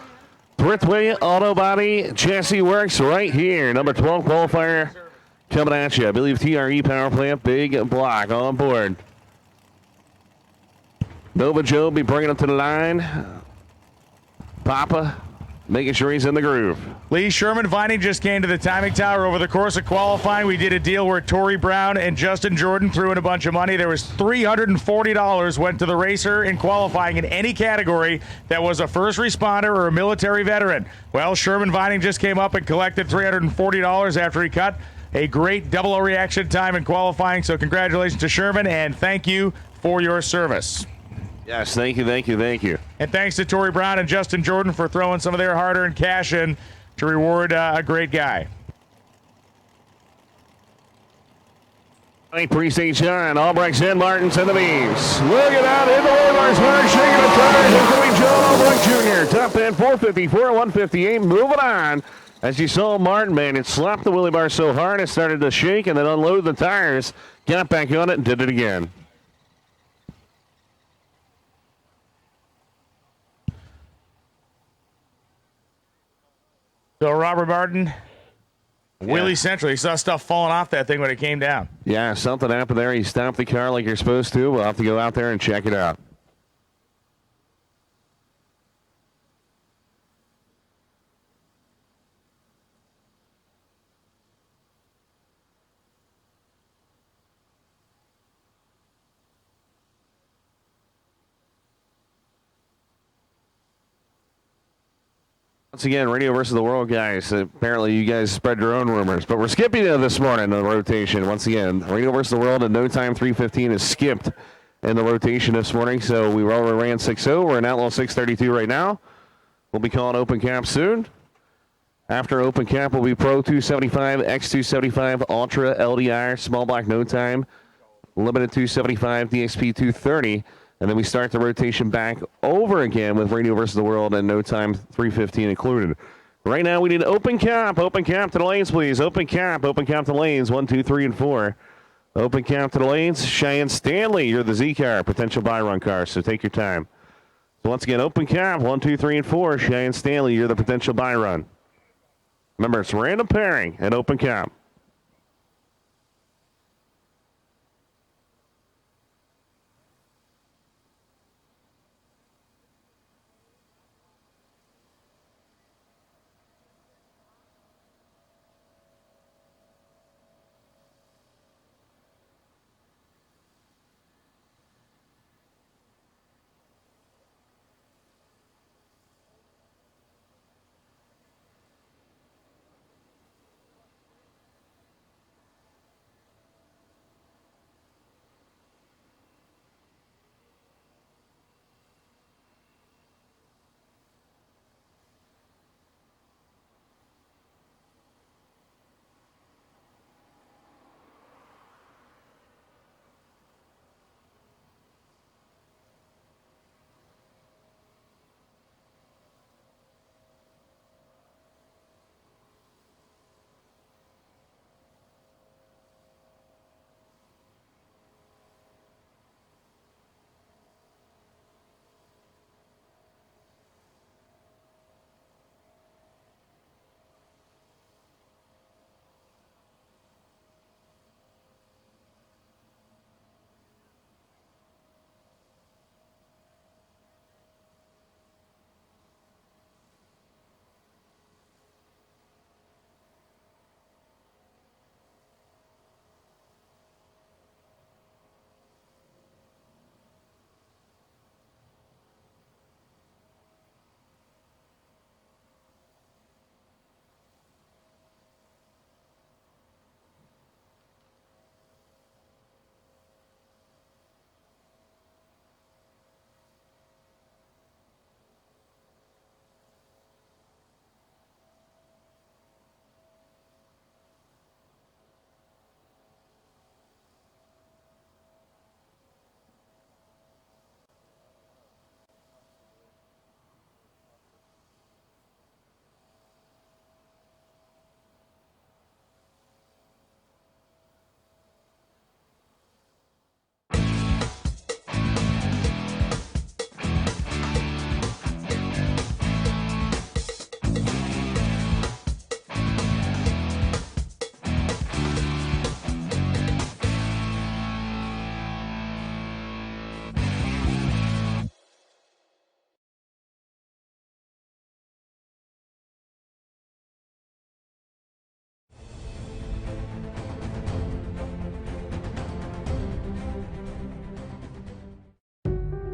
Brithway Auto Body Chassis Works right here. Number 12 qualifier coming at you. I believe TRE Power Plant, big block on board. Nova Joe will be bringing it to the line. Papa making sure he's in the groove. Lee Sherman Vining just came to the timing tower over the course of qualifying. We did a deal where Tory Brown and Justin Jordan threw in a bunch of money. There was $340 went to the racer in qualifying in any category that was a first responder or a military veteran. Well, Sherman Vining just came up and collected $340 after he cut a great double O reaction time in qualifying. So congratulations to Sherman, and thank you for your service. Yes, thank you, thank you, thank you. And thanks to Tory Brown and Justin Jordan for throwing some of their hard-earned cash in to reward a great guy. Pre-stage John, Albrecht's in, Martin's in the beams. Look at that, in the Waymar's mark, shaking the tires, including John Albrecht Jr. Top 10, 454, 158, moving on. As you saw, Martin, man, it slapped the wheelie bar so hard it started to shake and then unload the tires, got back on it and did it again. So Robert Martin, Wheelie Central, he saw stuff falling off that thing when it came down. Yeah, something happened there. You stopped the car like you're supposed to. We'll have to go out there and check it out. Once again, Radio versus the World, guys. Apparently, you guys spread your own rumors, but we're skipping it this morning in the rotation. Once again, Radio versus the World in no time 3:15 is skipped in the rotation this morning. So we already ran 6:0. We're in Outlaw 632 right now. We'll be calling Open Cap soon. After Open Cap will be Pro 275, X 275, Ultra LDR, Small Block No Time, Limited 275, DXP 230. And then we start the rotation back over again with Radio versus the World and no time 3:15 included. Right now we need Open Cap. Open Cap to the lanes, please. Open Cap to the lanes. 1, 2, 3, and 4. Open Cap to the lanes. Cheyenne Stanley, you're the Z car, potential buy run car, so take your time. So once again, Open Cap, 1, 2, 3, and 4. Cheyenne Stanley, you're the potential buy run. Remember, it's random pairing at Open Cap.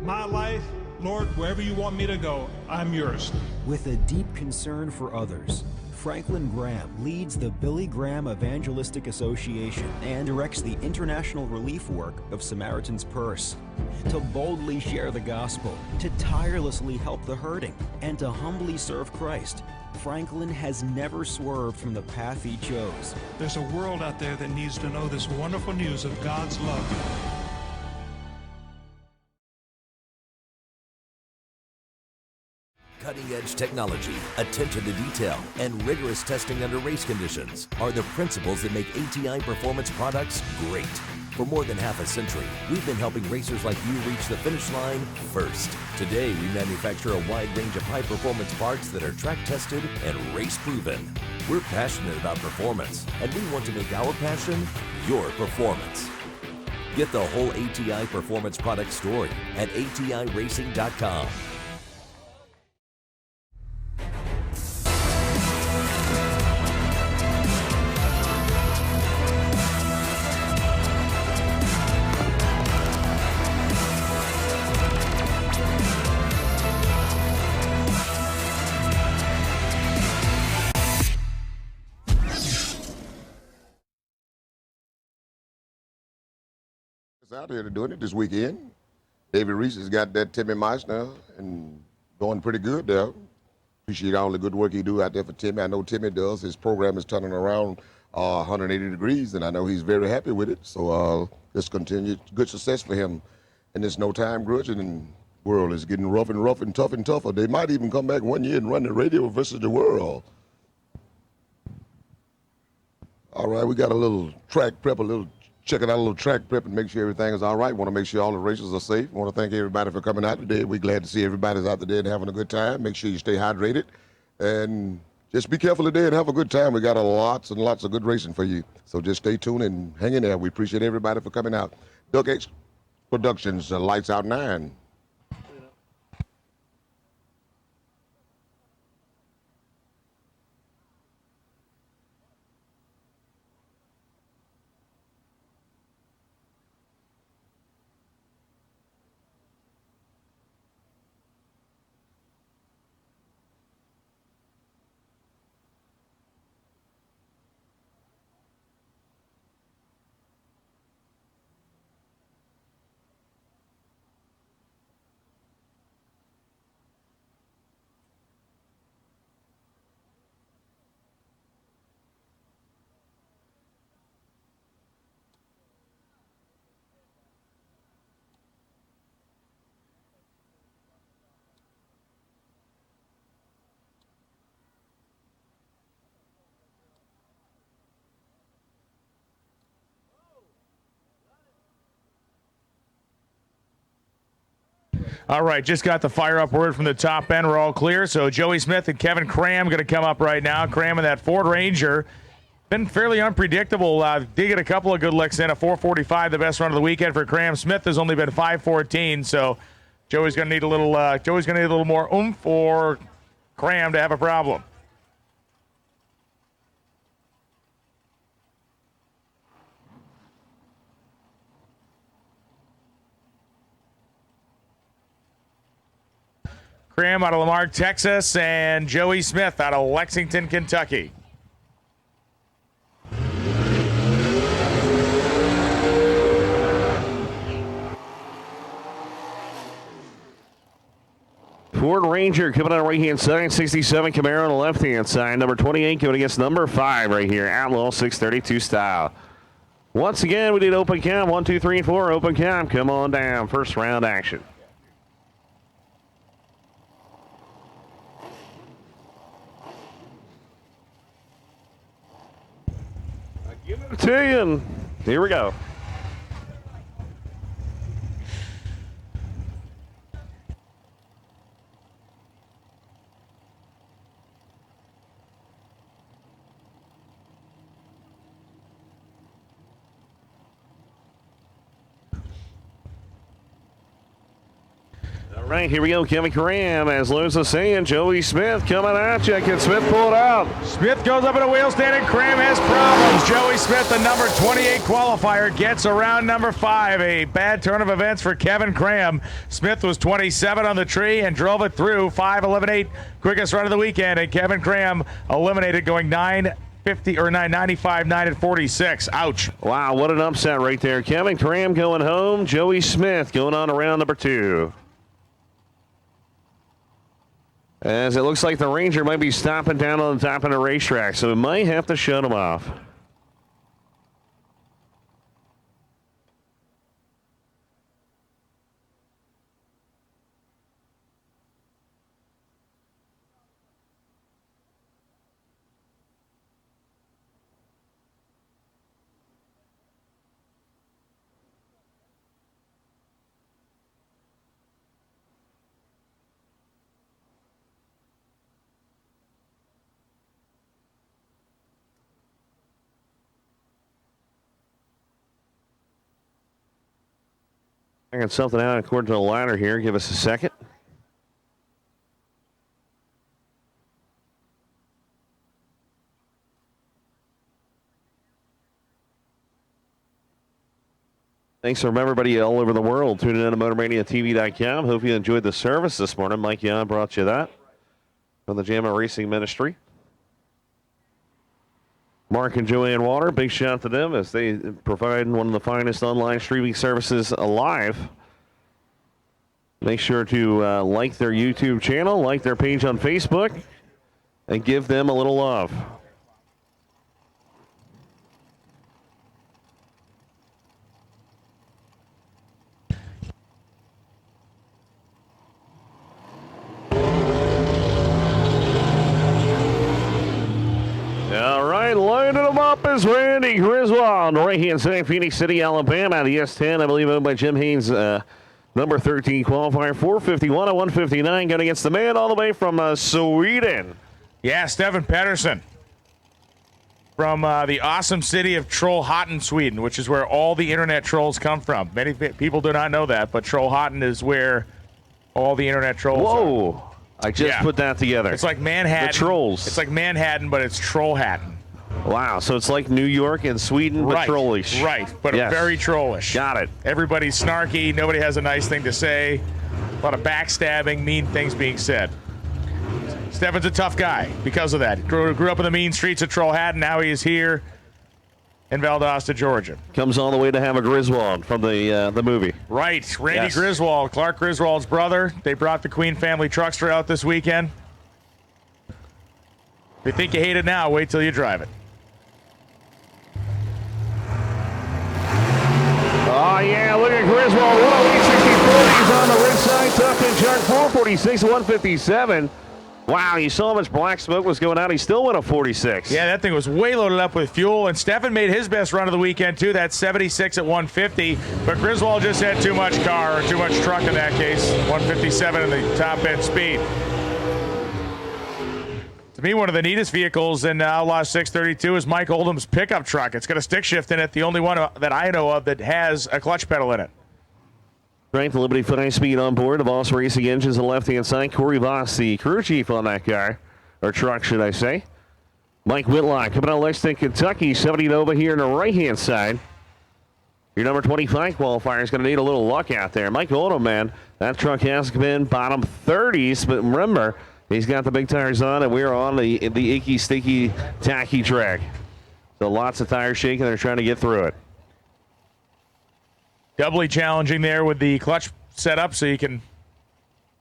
my life, Lord, wherever you want me to go, I'm yours. With a deep concern for others, Franklin Graham leads the Billy Graham Evangelistic Association and directs the international relief work of Samaritan's Purse. To boldly share the gospel, to tirelessly help the hurting, and to humbly serve Christ, Franklin has never swerved from the path he chose. There's a world out there that needs to know this wonderful news of God's love. Cutting-edge technology, attention to detail, and rigorous testing under race conditions are the principles that make ATI Performance products great. For more than half a century, we've been helping racers like you reach the finish line first. Today, we manufacture a wide range of high-performance parts that are track-tested and race-proven. We're passionate about performance, and we want to make our passion your performance. Get the whole ATI Performance product story at ATIRacing.com. Out here to doing it this weekend. David Reese has got that Timmy Mice now and going pretty good there. Appreciate all the good work he do out there for Timmy. I know Timmy does. His program is turning around 180 degrees, and I know he's very happy with it. So just continue good success for him. And it's no time grudging, and the world is getting rough and tougher. They might even come back one year and run the radio versus the world. All right, we got a little track prep, checking out a little track prep and make sure everything is all right. Want to make sure all the racers are safe. Want to thank everybody for coming out today. We're glad to see everybody's out there and having a good time. Make sure you stay hydrated and just be careful today and have a good time. We got lots and lots of good racing for you. So just stay tuned and hang in there. We appreciate everybody for coming out. Duck X Productions, Lights Out 9. All right, just got the fire up word from the top end. We're all clear. So Joey Smith and Kevin Cram going to come up right now. Cram in that Ford Ranger. Been fairly unpredictable. Did get a couple of good licks in. A 445, the best run of the weekend for Cram. Smith has only been 514, so Joey's going to need a little more oomph for Cram to have a problem. Cram out of Lamar, Texas, and Joey Smith out of Lexington, Kentucky. Ford Ranger coming on the right-hand side, 67 Camaro on the left-hand side, number 28 coming against number 5 right here, Outlaw 632 style. Once again, we did open cam, 1, 2, 3, and 4, open cam, come on down, first round action. To you, and here we go. Right, here we go. Kevin Graham, as Lewis is saying, Joey Smith coming at you. Can Smith pull it out? Smith goes up in a wheel stand and Graham has problems. Joey Smith, the number 28 qualifier, gets around number 5. A bad turn of events for Kevin Graham. Smith was 27 on the tree and drove it through. 5:11.8, quickest run of the weekend. And Kevin Graham eliminated going 9:50 or 9:95, 9:46. Ouch. Wow, what an upset right there. Kevin Graham going home. Joey Smith going on around number 2. As it looks like the Ranger might be stopping down on the top of the racetrack, so we might have to shut him off. I got something out according to the ladder here. Give us a second. Thanks from everybody all over the world tuning in to MotorManiaTV.com. Hope you enjoyed the service this morning. Mike Yon brought you that from the JAMA Racing Ministry. Mark and Joanne Water, big shout out to them as they provide one of the finest online streaming services alive. Make sure to like their YouTube channel, like their page on Facebook, and give them a little love. All right, lining them up is Randy Griswold, right-hand side, Phoenix City, Alabama. The S10, I believe, owned by Jim Haynes, number 13 qualifier, 451 and 159, going against the man all the way from Sweden. Yeah, Stefan Pettersson from the awesome city of Trollhättan, Sweden, which is where all the internet trolls come from. Many people do not know that, but Trollhättan is where all the internet trolls are. I just put that together. It's like Manhattan. The trolls. It's like Manhattan, but it's Trollhättan. Wow, so it's like New York and Sweden, but trollish. Right, but very trollish. Got it. Everybody's snarky. Nobody has a nice thing to say. A lot of backstabbing, mean things being said. Stefan's a tough guy because of that. Grew up in the mean streets of Trollhättan. Now he is here in Valdosta, Georgia. Comes all the way to have a Griswold from the movie. Right, Randy Griswold, Clark Griswold's brother. They brought the Queen family truckster out this weekend. If you think you hate it now, wait till you drive it. Oh, yeah, look at Griswold. 108.64. He's on the red side. Tough and Chuck 446, 157. Wow, you saw how much black smoke was going out. He still went a 46. Yeah, that thing was way loaded up with fuel. And Stefan made his best run of the weekend, too. That's 76 at 150. But Griswold just had too much car, or too much truck in that case. 157 in the top end speed. To me, one of the neatest vehicles in Outlaw 632 is Mike Oldham's pickup truck. It's got a stick shift in it, the only one that I know of that has a clutch pedal in it. Strength, Liberty 5-speed on board. The Voss Racing engines on the left-hand side. Corey Voss, the crew chief on that car, or truck, should I say. Mike Whitlock coming out of Lexington, Kentucky, 70 Nova here on the right-hand side. Your number 25 qualifier is going to need a little luck out there. Mike Oldham, man, that truck has been bottom 30s, but remember, he's got the big tires on, and we're on the icky, sticky, tacky track. So lots of tires shaking. They're trying to get through it. Doubly challenging there with the clutch setup, so you can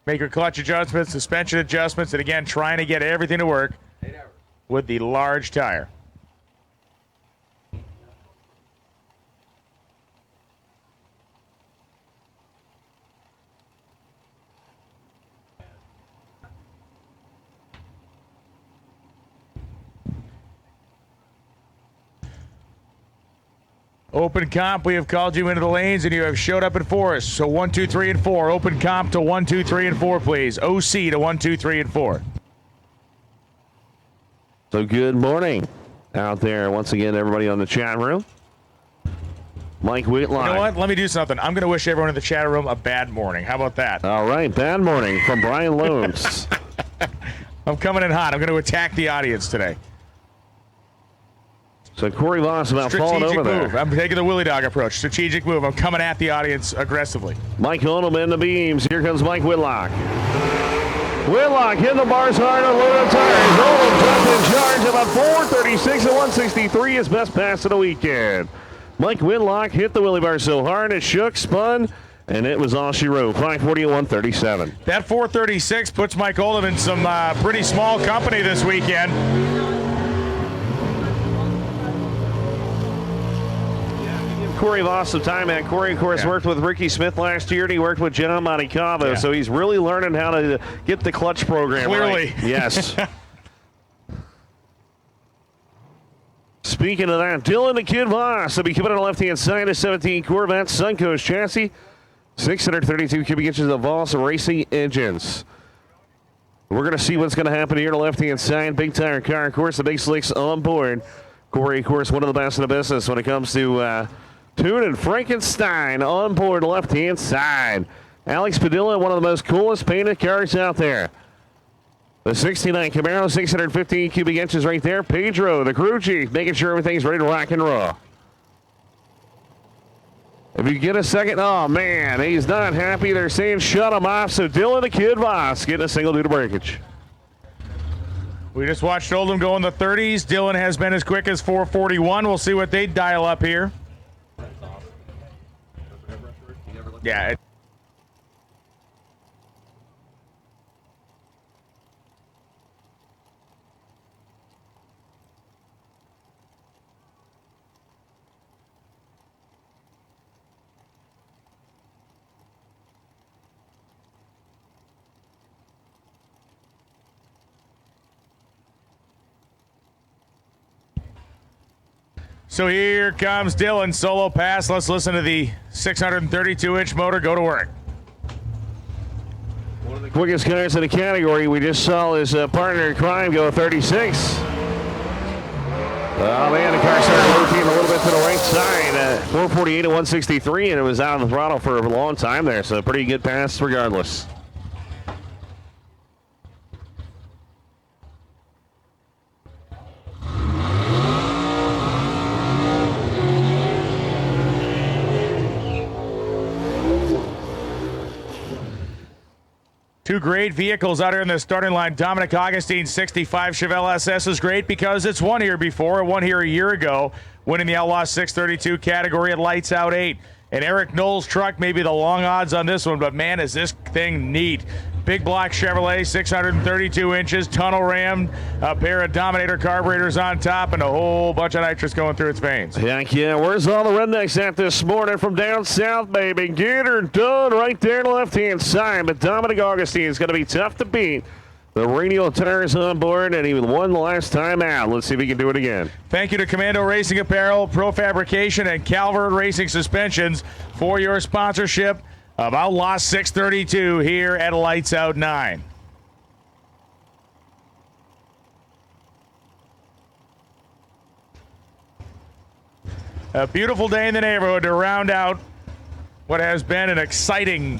make your clutch adjustments, suspension adjustments, and again, trying to get everything to work with the large tire. Open comp, we have called you into the lanes and you have showed up in forest. So 1, 2, 3, and 4. Open comp to 1, 2, 3, and 4, please. OC to 1, 2, 3, and 4. So good morning out there once again, everybody on the chat room. Mike Whitlock. You know what? Let me do something. I'm going to wish everyone in the chat room a bad morning. How about that? All right, bad morning from Brian Loans. I'm coming in hot. I'm going to attack the audience today. So Corey Voss about falling over move. there. I'm taking the Willie Dog approach. Strategic move. I'm coming at the audience aggressively. Mike Onum in the beams. Here comes Mike Whitlock. Whitlock hitting the bars hard on low tires. Onum jumped in charge about 436 and 163. His best pass of the weekend. Mike Whitlock hit the Willie bar so hard it shook, spun, and it was all she wrote. 540 and 137. That 436 puts Mike Oldham in some pretty small company this weekend. Corey lost some time at Corey, of course, worked with Ricky Smith last year, and he worked with John Montecavo, so he's really learning how to get the clutch program Clearly. right. Yes. Speaking of that, Dylan the Kid Voss will be coming on the left-hand side of 17 Corvette Suncoast chassis, 632 cubic inches of Voss racing engines. We're going to see what's going to happen here on the left-hand side. Big tire car, of course, the big slicks on board. Corey, of course, one of the best in the business when it comes to Toon and Frankenstein on board left-hand side. Alex Padilla, one of the most coolest painted cars out there. The 69 Camaro, 615 cubic inches right there. Pedro, the crew chief, making sure everything's ready to rock and roll. If you get a second, oh man, he's not happy. They're saying shut him off. So Dylan the Kid Voss getting a single due to breakage. We just watched Oldham go in the 30s. Dylan has been as quick as 441. We'll see what they dial up here. Yeah. So here comes Dylan, solo pass. Let's listen to the 632-inch motor go to work. One of the quickest cars in the category. We just saw his partner in crime go 36. Oh man, the car started rotating a little bit to the right side. 448 and 163, and it was out of the throttle for a long time there. So pretty good pass regardless. Two great vehicles out here in the starting line. Dominic Augustine's 65 Chevelle SS is great because it's won here before. It won here a year ago, winning the Outlaw 632 category at Lights Out 8. And Eric Knowles' truck may be the long odds on this one, but man, is this thing neat. Big block Chevrolet, 632 inches, tunnel ram, a pair of Dominator carburetors on top, and a whole bunch of nitrous going through its veins. Heck yeah, where's all the rednecks at this morning from down south, baby? Get her done right there on the left-hand side, but Dominic Augustine is going to be tough to beat. The radial tires on board, and he won the last time out. Let's see if he can do it again. Thank you to Commando Racing Apparel, Pro Fabrication, and Calvert Racing Suspensions for your sponsorship of Outlaw 632 here at Lights Out 9. A beautiful day in the neighborhood to round out what has been an exciting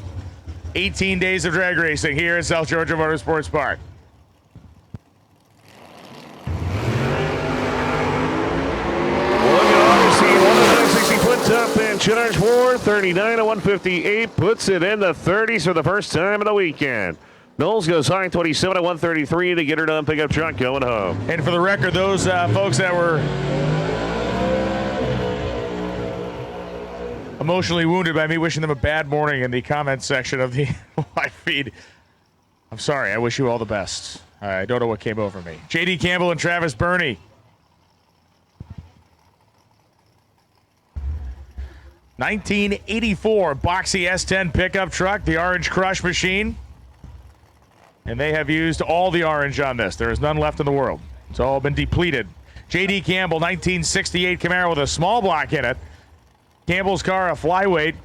18 days of drag racing here at South Georgia Motorsports Park. Top end, Challenge 439 to 158, puts it in the 30s for the first time of the weekend. Knowles goes high 27 to 133 to get her done pickup truck going home. And for the record, those folks that were emotionally wounded by me wishing them a bad morning in the comments section of the live feed, I'm sorry. I wish you all the best. I don't know what came over me. J.D. Campbell and Travis Burney. 1984 Boxy S10 pickup truck, the Orange Crush machine. And they have used all the orange on this. There is none left in the world. It's all been depleted. J.D. Campbell, 1968 Camaro with a small block in it. Campbell's car, a flyweight.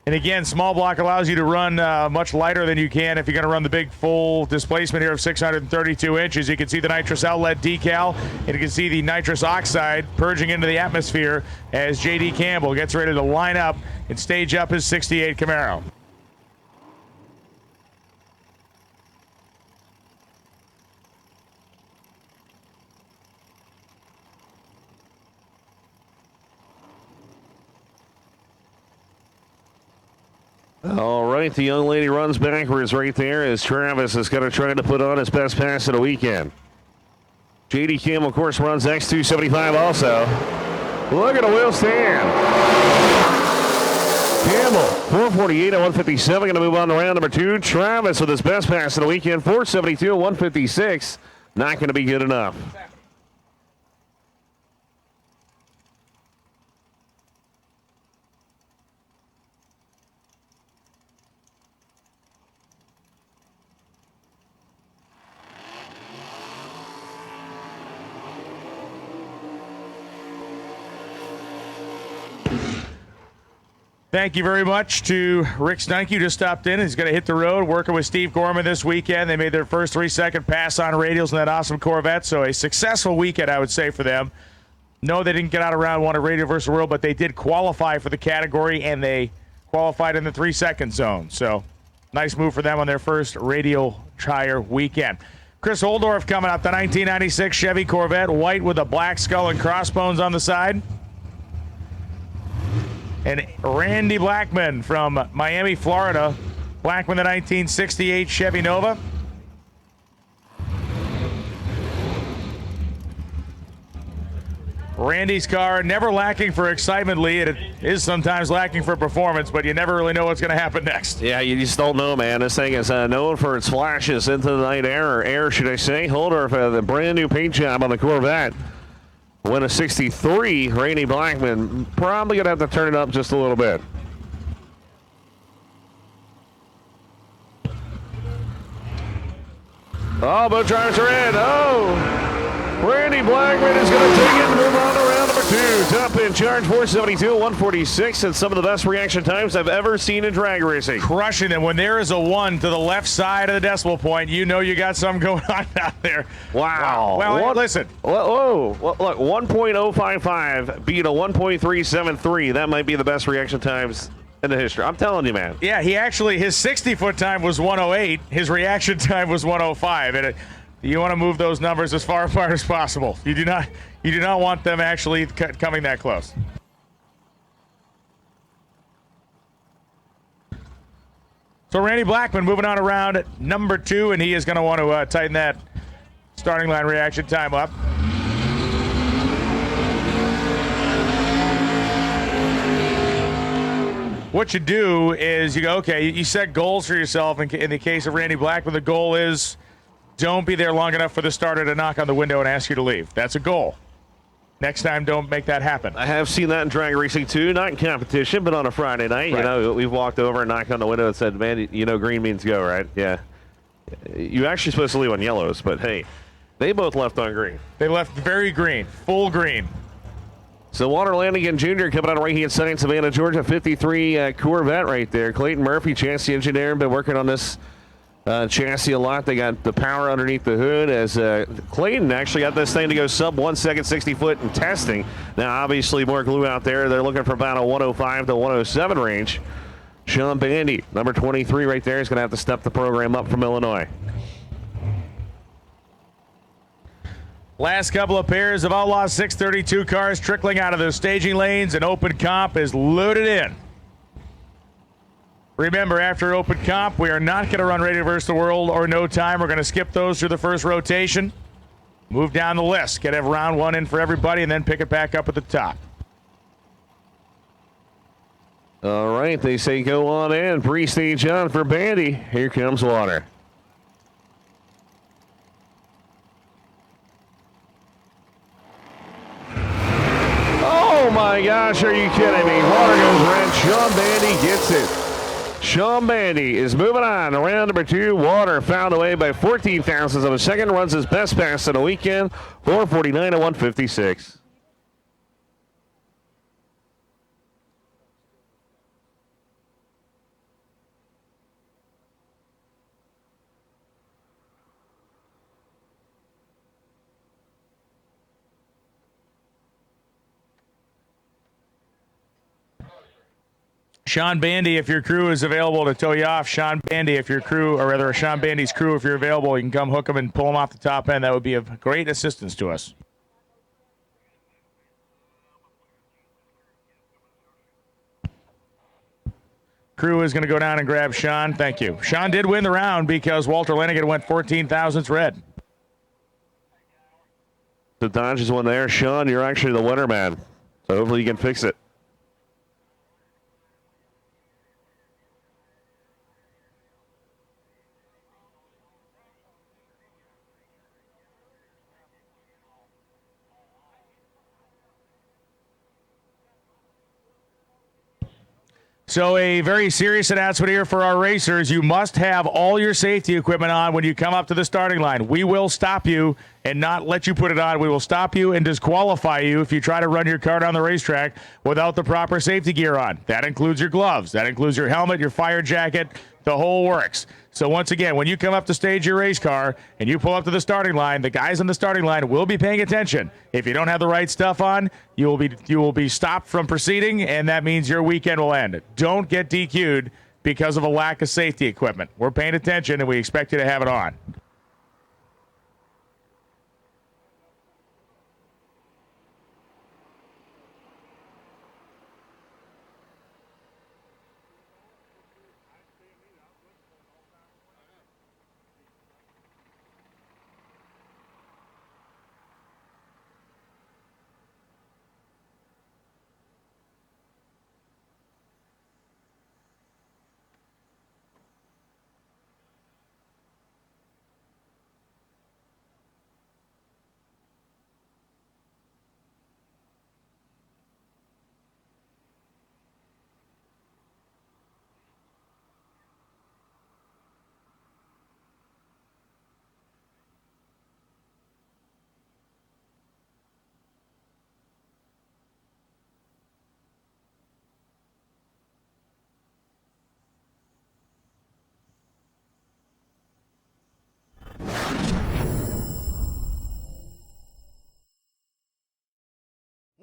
And again, small block allows you to run much lighter than you can if you're going to run the big full displacement here of 632 inches. You can see the nitrous outlet decal, and you can see the nitrous oxide purging into the atmosphere as J.D. Campbell gets ready to line up and stage up his 68 Camaro. All right, the young lady runs backwards right there as Travis is going to try to put on his best pass of the weekend. J.D. Campbell, of course, runs X275 also. Look at the wheel stand. Campbell, 448 at 157, going to move on to round number 2. Travis with his best pass of the weekend, 472 at 156. Not going to be good enough. Thank you very much to Rick Steinke, who just stopped in. He's going to hit the road working with Steve Gorman this weekend. They made their first 3-second pass on radials in that awesome Corvette, so a successful weekend, I would say, for them. No, they didn't get out of round 1 of Radio vs. World, but they did qualify for the category, and they qualified in the 3-second zone. So nice move for them on their first radial tire weekend. Chris Holdorf coming up, the 1996 Chevy Corvette, white with a black skull and crossbones on the side. And Randy Blackman from Miami, Florida. Blackman, the 1968 Chevy Nova. Randy's car, never lacking for excitement, Lee. It is sometimes lacking for performance, but you never really know what's going to happen next. Yeah, you just don't know, man. This thing is known for its flashes into the night air, or air, should I say. Holder for the brand new paint job on the Corvette. Win a 63, Randy Blackman probably going to have to turn it up just a little bit. Oh, both drivers are in. Oh, Randy Blackman is going to take it and move on to round number 2. Top in charge, 472, 146, and some of the best reaction times I've ever seen in drag racing. Crushing them. When there is a 1 to the left side of the decimal point, you know you got something going on out there. Wow. Well, listen. Whoa. Look, 1.055 beat a 1.373. That might be the best reaction times in the history. I'm telling you, man. Yeah, his 60-foot time was 108. His reaction time was 105. And you want to move those numbers as far apart as possible. You do not want them actually coming that close. So Randy Blackman moving on around number 2, and he is going to want to tighten that starting line reaction time up. What you do is you go, okay, you set goals for yourself. In the case of Randy Blackman, the goal is don't be there long enough for the starter to knock on the window and ask you to leave. That's a goal. Next time, don't make that happen. I have seen that in drag racing too, not in competition, but on a Friday night. Right. You know, we've walked over and knocked on the window and said, man, you know green means go, right? Yeah. You're actually supposed to leave on yellows, but hey, they both left on green. They left very green, full green. So Walter Lanigan Jr. coming out of right-hand side, Savannah, Georgia, 53 Corvette right there. Clayton Murphy, chassis engineer, been working on this chassis a lot. They got the power underneath the hood as Clayton actually got this thing to go sub 1 second, 60 foot in testing. Now, obviously, more glue out there. They're looking for about a 105 to 107 range. Sean Bandy, number 23 right there, is going to have to step the program up from Illinois. Last couple of pairs of Outlaw 632 cars trickling out of the staging lanes, and open comp is loaded in. Remember, after open comp, we are not going to run Radio vs. the World or No Time. We're going to skip those through the first rotation, move down the list, get a round 1 in for everybody, and then pick it back up at the top. All right, they say go on in. Pre-stage on for Bandy. Here comes Water. Oh my gosh, are you kidding me? Water goes red. Sean Bandy gets it. Sean Bandy is moving on to round number 2. Water found away by 14 thousandths of a second. Runs his best pass in the weekend. 449 to 156. Sean Bandy, if your crew is available to tow you off, Sean Bandy, if your crew, or rather Sean Bandy's crew, if you're available, you can come hook them and pull them off the top end. That would be of great assistance to us. Crew is going to go down and grab Sean. Thank you. Sean did win the round because Walter Lanigan went 14 thousandths red. The Dodgers won there. Sean, you're actually the winner, man. So hopefully you can fix it. So a very serious announcement here for our racers. You must have all your safety equipment on when you come up to the starting line. We will stop you and not let you put it on. We will stop you and disqualify you if you try to run your car down the racetrack without the proper safety gear on. That includes your gloves. That includes your helmet, your fire jacket, the whole works. So once again, when you come up to stage your race car and you pull up to the starting line, the guys on the starting line will be paying attention. If you don't have the right stuff on, you will be stopped from proceeding, and that means your weekend will end. Don't get DQ'd because of a lack of safety equipment. We're paying attention, and we expect you to have it on.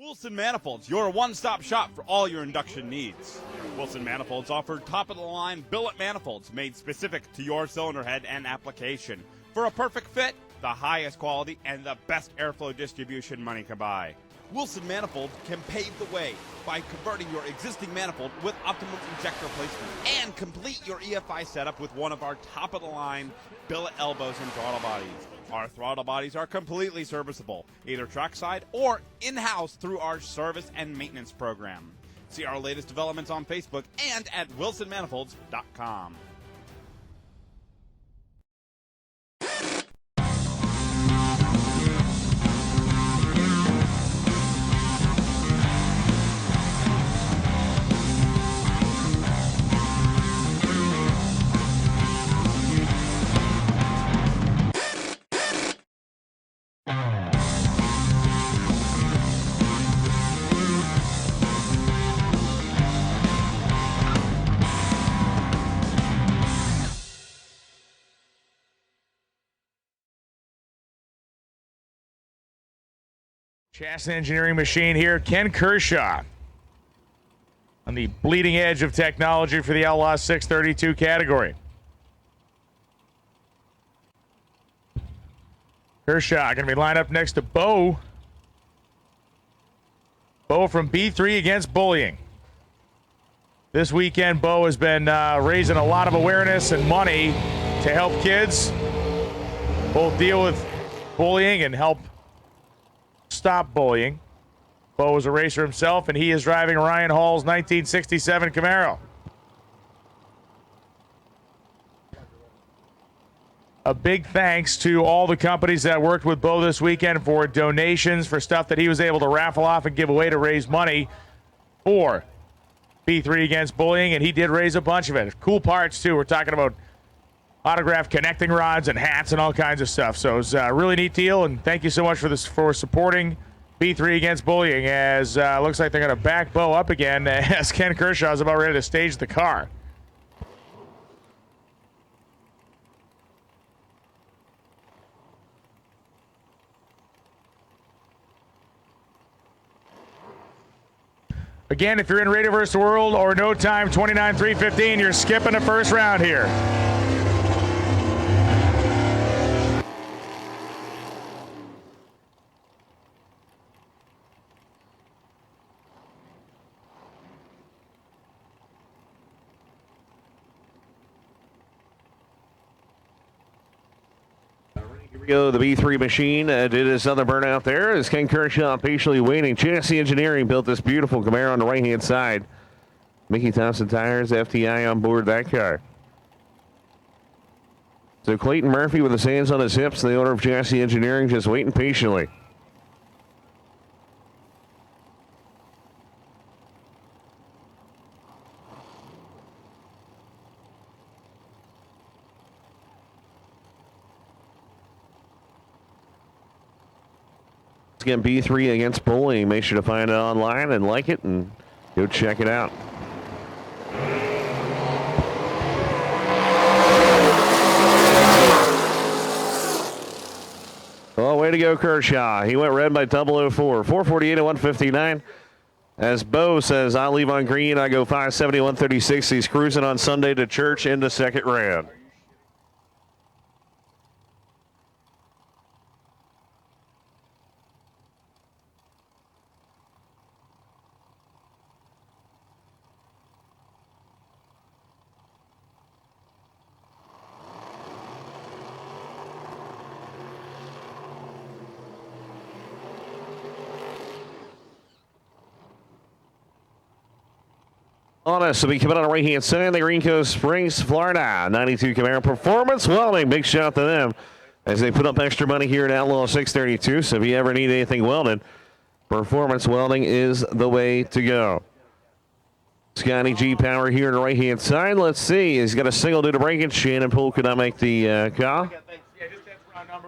Wilson Manifolds, your one-stop shop for all your induction needs. Wilson Manifolds offer top-of-the-line billet manifolds made specific to your cylinder head and application. For a perfect fit, the highest quality, and the best airflow distribution money can buy. Wilson Manifold can pave the way by converting your existing manifold with optimum injector placement and complete your EFI setup with one of our top-of-the-line billet elbows and throttle bodies. Our throttle bodies are completely serviceable, either trackside or in-house through our service and maintenance program. See our latest developments on Facebook and at wilsonmanifolds.com. Chassis engineering machine here, Ken Kershaw, on the bleeding edge of technology for the Outlaw 632 category. Kershaw going to be lined up next to Bo. Bo from B3 against bullying. This weekend, Bo has been raising a lot of awareness and money to help kids both deal with bullying and help stop bullying. Bo is a racer himself, and he is driving Ryan Hall's 1967 Camaro. A big thanks to all the companies that worked with Bo this weekend for donations for stuff that he was able to raffle off and give away to raise money for B3 against bullying, and he did raise a bunch of it. Cool parts, too. We're talking about autographed connecting rods and hats and all kinds of stuff. So it's a really neat deal, and thank you so much for supporting B3 against bullying, as looks like they're going to back Bo up again as Ken Kershaw is about ready to stage the car. Again, if you're in Radio vs. World or No Time 29-315, you're skipping the first round here. Here we go. The B3 machine did his other burnout there as Ken Kershaw patiently waiting. Chassis Engineering built this beautiful Camaro on the right-hand side. Mickey Thompson Tires, FTI on board that car. So Clayton Murphy with his hands on his hips, the owner of Chassis Engineering, just waiting patiently. Again, B3 against bowling. Make sure to find it online and like it and go check it out. Oh, way to go, Kershaw. He went red by 004. 448 and 159. As Bo says, I'll leave on green. I go 570, 136. He's cruising on Sunday to church in the second round. On us, will be coming on the right-hand side, the Green Coast Springs, Florida. 92 Camaro Performance Welding. Big shout out to them as they put up extra money here at Outlaw 632. So if you ever need anything welded, Performance Welding is the way to go. Scotty G Power here on the right-hand side. Let's see. He's got a single due to breakage. Shannon Poole could not make the call.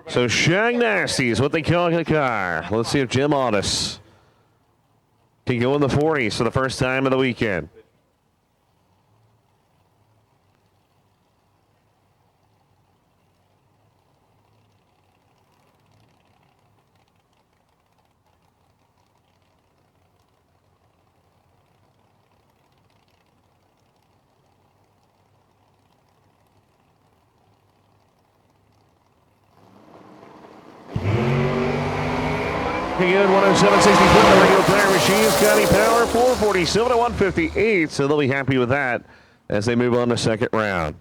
So Shag Nasty is what they call the car. Let's see if Jim Audis can go in the 40s for the first time of the weekend. Good 107.64 the regular tire machine. Scotty Power 447 to 158. So they'll be happy with that as they move on to second round.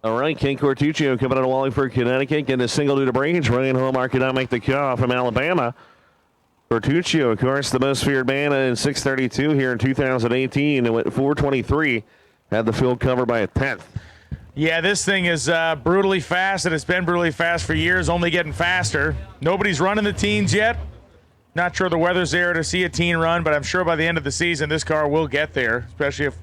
All right, Ken Cortuccio coming out of Wallingford, Connecticut, getting a single due to breakage. Ryan Hallmark could not make the call from Alabama. Cortuccio, of course, the most feared man in 632 here in 2018, and went 423. Had the field covered by a 10th. Yeah, this thing is brutally fast, and it's been brutally fast for years, only getting faster. Nobody's running the teens yet. Not sure the weather's there to see a teen run, but I'm sure by the end of the season, this car will get there, especially if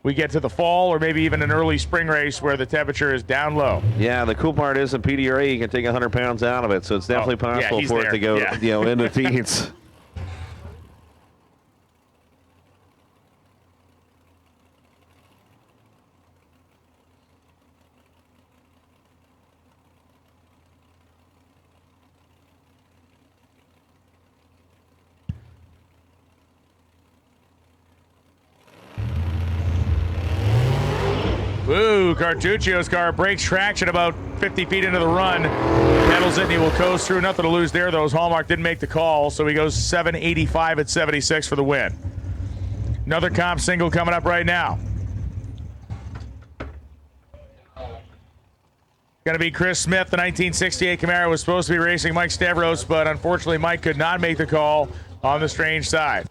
we get to the fall or maybe even an early spring race where the temperature is down low. Yeah, the cool part is in PDRA, you can take 100 pounds out of it, so it's definitely possible for it to go into teens. Ooh, Cartuccio's car breaks traction about 50 feet into the run. Pedals it and he will coast through. Nothing to lose there, though. Hallmark didn't make the call, so he goes 785 at 76 for the win. Another comp single coming up right now. Going to be Chris Smith. The 1968 Camaro was supposed to be racing Mike Stavros, but unfortunately Mike could not make the call on the strange side.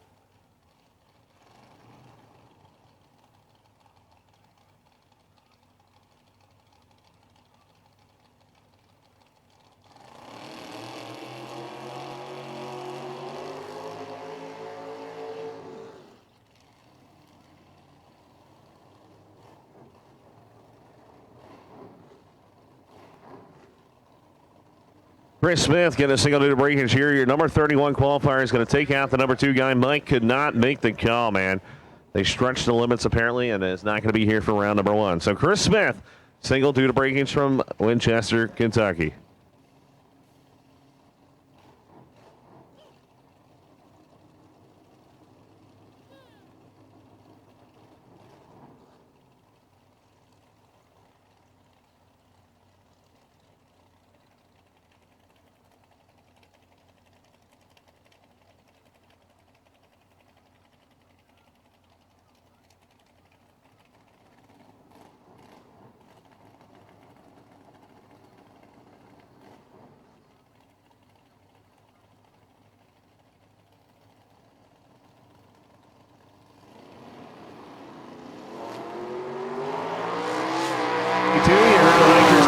Chris Smith getting a single due to breakage here. Your number 31 qualifier is going to take out the number 2 guy. Mike could not make the call, man. They stretched the limits apparently, and is not going to be here for round number 1. So Chris Smith, single due to breakage from Winchester, Kentucky.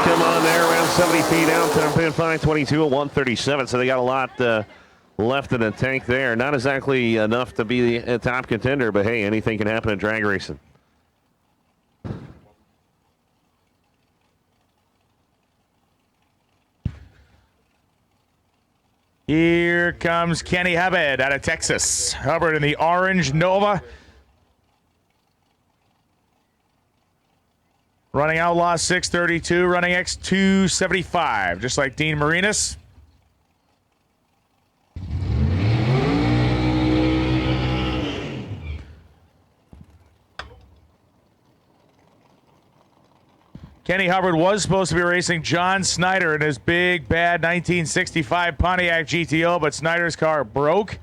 Come on there, around 70 feet out. Top end 522 at 137. So they got a lot left in the tank there. Not exactly enough to be a top contender, but hey, anything can happen in drag racing. Here comes Kenny Hubbard out of Texas. Hubbard in the orange Nova. Running Outlaw 632, running X275, just like Dean Marinas. Kenny Hubbard was supposed to be racing John Snyder in his big, bad 1965 Pontiac GTO, but Snyder's car broke.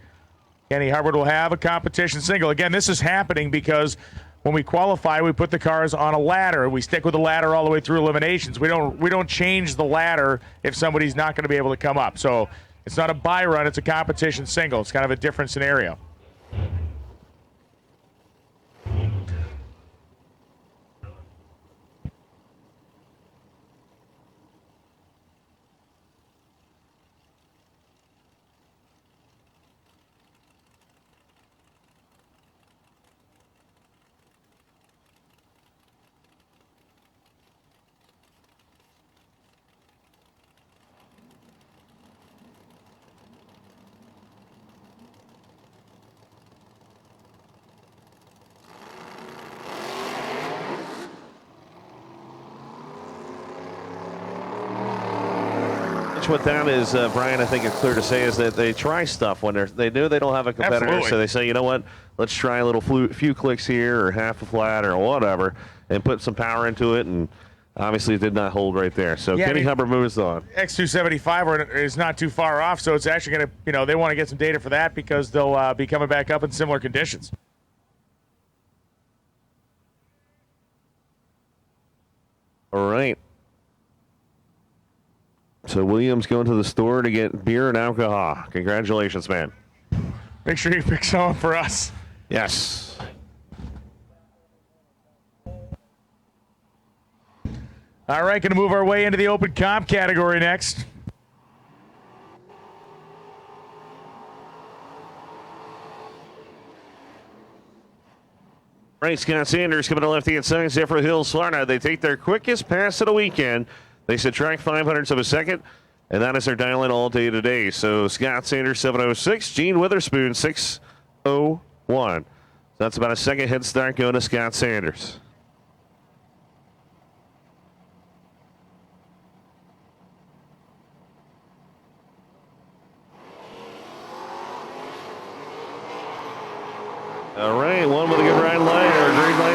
Kenny Hubbard will have a competition single. Again, this is happening because when we qualify, we put the cars on a ladder. We stick with the ladder all the way through eliminations. We don't change the ladder if somebody's not going to be able to come up. So it's not a buy run, it's a competition single. It's kind of a different scenario. What that is, Brian, I think it's clear to say, is that they try stuff when they know they don't have a competitor. Absolutely. So they say, you know what, let's try a little few clicks here or half a flat or whatever and put some power into it, and obviously it did not hold right there. So Yeah, Kenny Hubbard moves on. X275 is not too far off, so it's actually going to, they want to get some data for that because they'll be coming back up in similar conditions. All right. So Williams going to the store to get beer and alcohol. Congratulations, man. Make sure you pick some up for us. Yes. All right, going to move our way into the open comp category next. Right, Scott Sanders coming to left-hand side. Zephyr Hills, Florida. They take their quickest pass of the weekend. They subtract 500ths of a second, and that is their dial-in all day today. So Scott Sanders, 706. Gene Witherspoon, 601. So that's about a second head start going to Scott Sanders. All right, one with a good green light,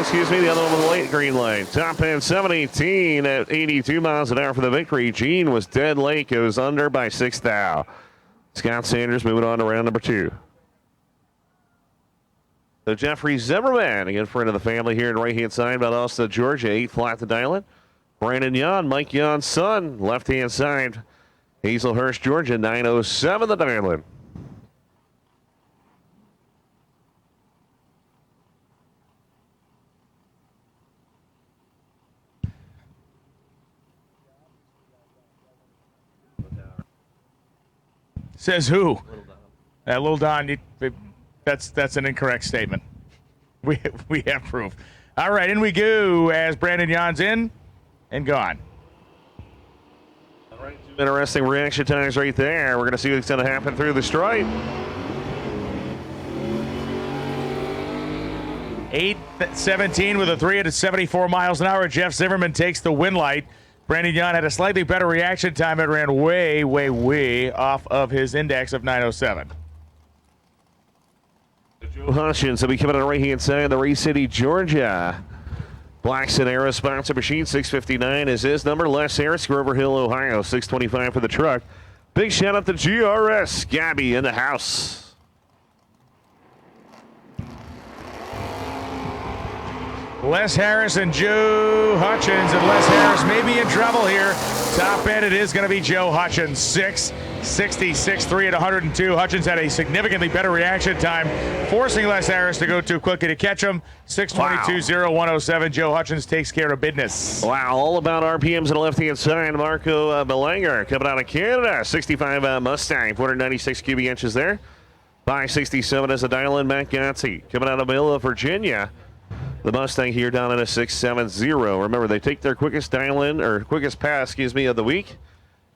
the other one with a late green light. Top end 718 at 82 miles an hour for the victory. Gene was dead late, goes under by 6 thou. Scott Sanders moving on to round number 2. So Jeffrey Zimmerman again, friend of the family here in right-hand side, Valdosta, Georgia, 8 flat to dial it. Brandon Yon, Mike Yon's son, left-hand side, Hazelhurst, Georgia, 907 the dial in. Says who? Little Don. That's an incorrect statement. We have proof. All right, in we go as Brandon Yon's in and gone. All Interesting reaction times right there. We're going to see what's going to happen through the stripe. 8:17 with a 374 miles an hour. Jeff Zimmerman takes the win light. Brandon Young had a slightly better reaction time. It ran way, way, way off of his index of 907. Joe Hutchins will be coming on the right-hand side of the Race City, Georgia. Blackson Aero sponsor machine, 659 is his number. Les Harris, Grover Hill, Ohio, 625 for the truck. Big shout out to GRS, Gabby in the house. Les Harris and Joe Hutchins, and Les Harris may be in trouble here. Top end, it is going to be Joe Hutchins, 6:66.3 at 102. Hutchins had a significantly better reaction time, forcing Les Harris to go too quickly to catch him. 6:22.0107. Joe Hutchins takes care of business. Wow, all about RPMs on the left-hand side. Marco Belanger coming out of Canada, 65 Mustang, 496 cubic inches there. 567 as a dial-in. Matt Gotze coming out of Milla, Virginia. The Mustang here down at a 670. Remember, they take their quickest dial-in, or quickest pass, of the week,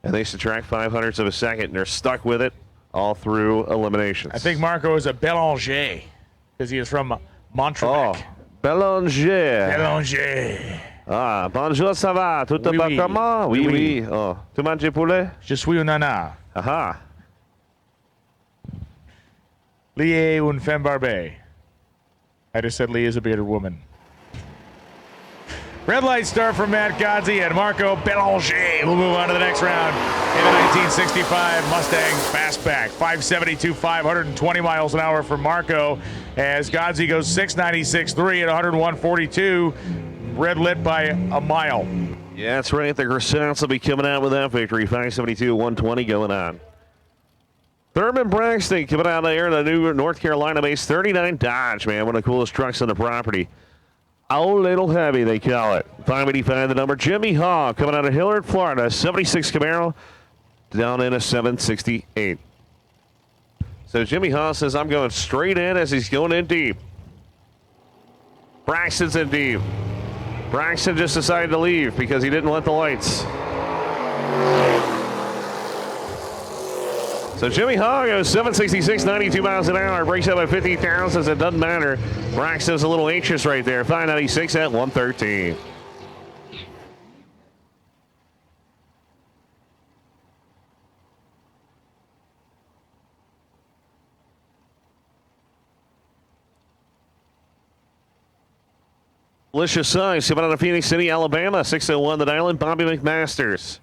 and they subtract 500ths of a second, and they're stuck with it all through eliminations. I think Marco is a Belanger because he is from Montreal. Oh, Belanger. Belanger. Ah, bonjour, ça va? Tout Oui, va oui. comment? Oui, oui. Oh, tu manges poulet? Je suis un nana. Aha. Lié une femme barbée. I just said Lee is a bearded woman. Red light start for Matt Gotze and Marco Belanger. We'll move on to the next round in the 1965 Mustang Fastback. 572, 520 miles an hour for Marco as Gotze goes 696.3 at 101.42. Red lit by a mile. Yeah, that's right. The Croissants will be coming out with that victory. 572, 120 going on. Thurman Braxton coming out there in a new North Carolina-based 39 Dodge, man. One of the coolest trucks on the property. Oh, little heavy, they call it. 585 the number. Jimmy Haw coming out of Hillard, Florida. 76 Camaro down in a 768. So Jimmy Haw says, I'm going straight in as he's going in deep. Braxton's in deep. Braxton just decided to leave because he didn't want the lights. So Jimmy Haw goes 766, 92 miles an hour, breaks up at 50,000. It doesn't matter. Braxton's a little anxious right there. 596 at 113. Alicia Suggs coming out of Phoenix City, Alabama. 601 the dial-in. Bobby McMasters.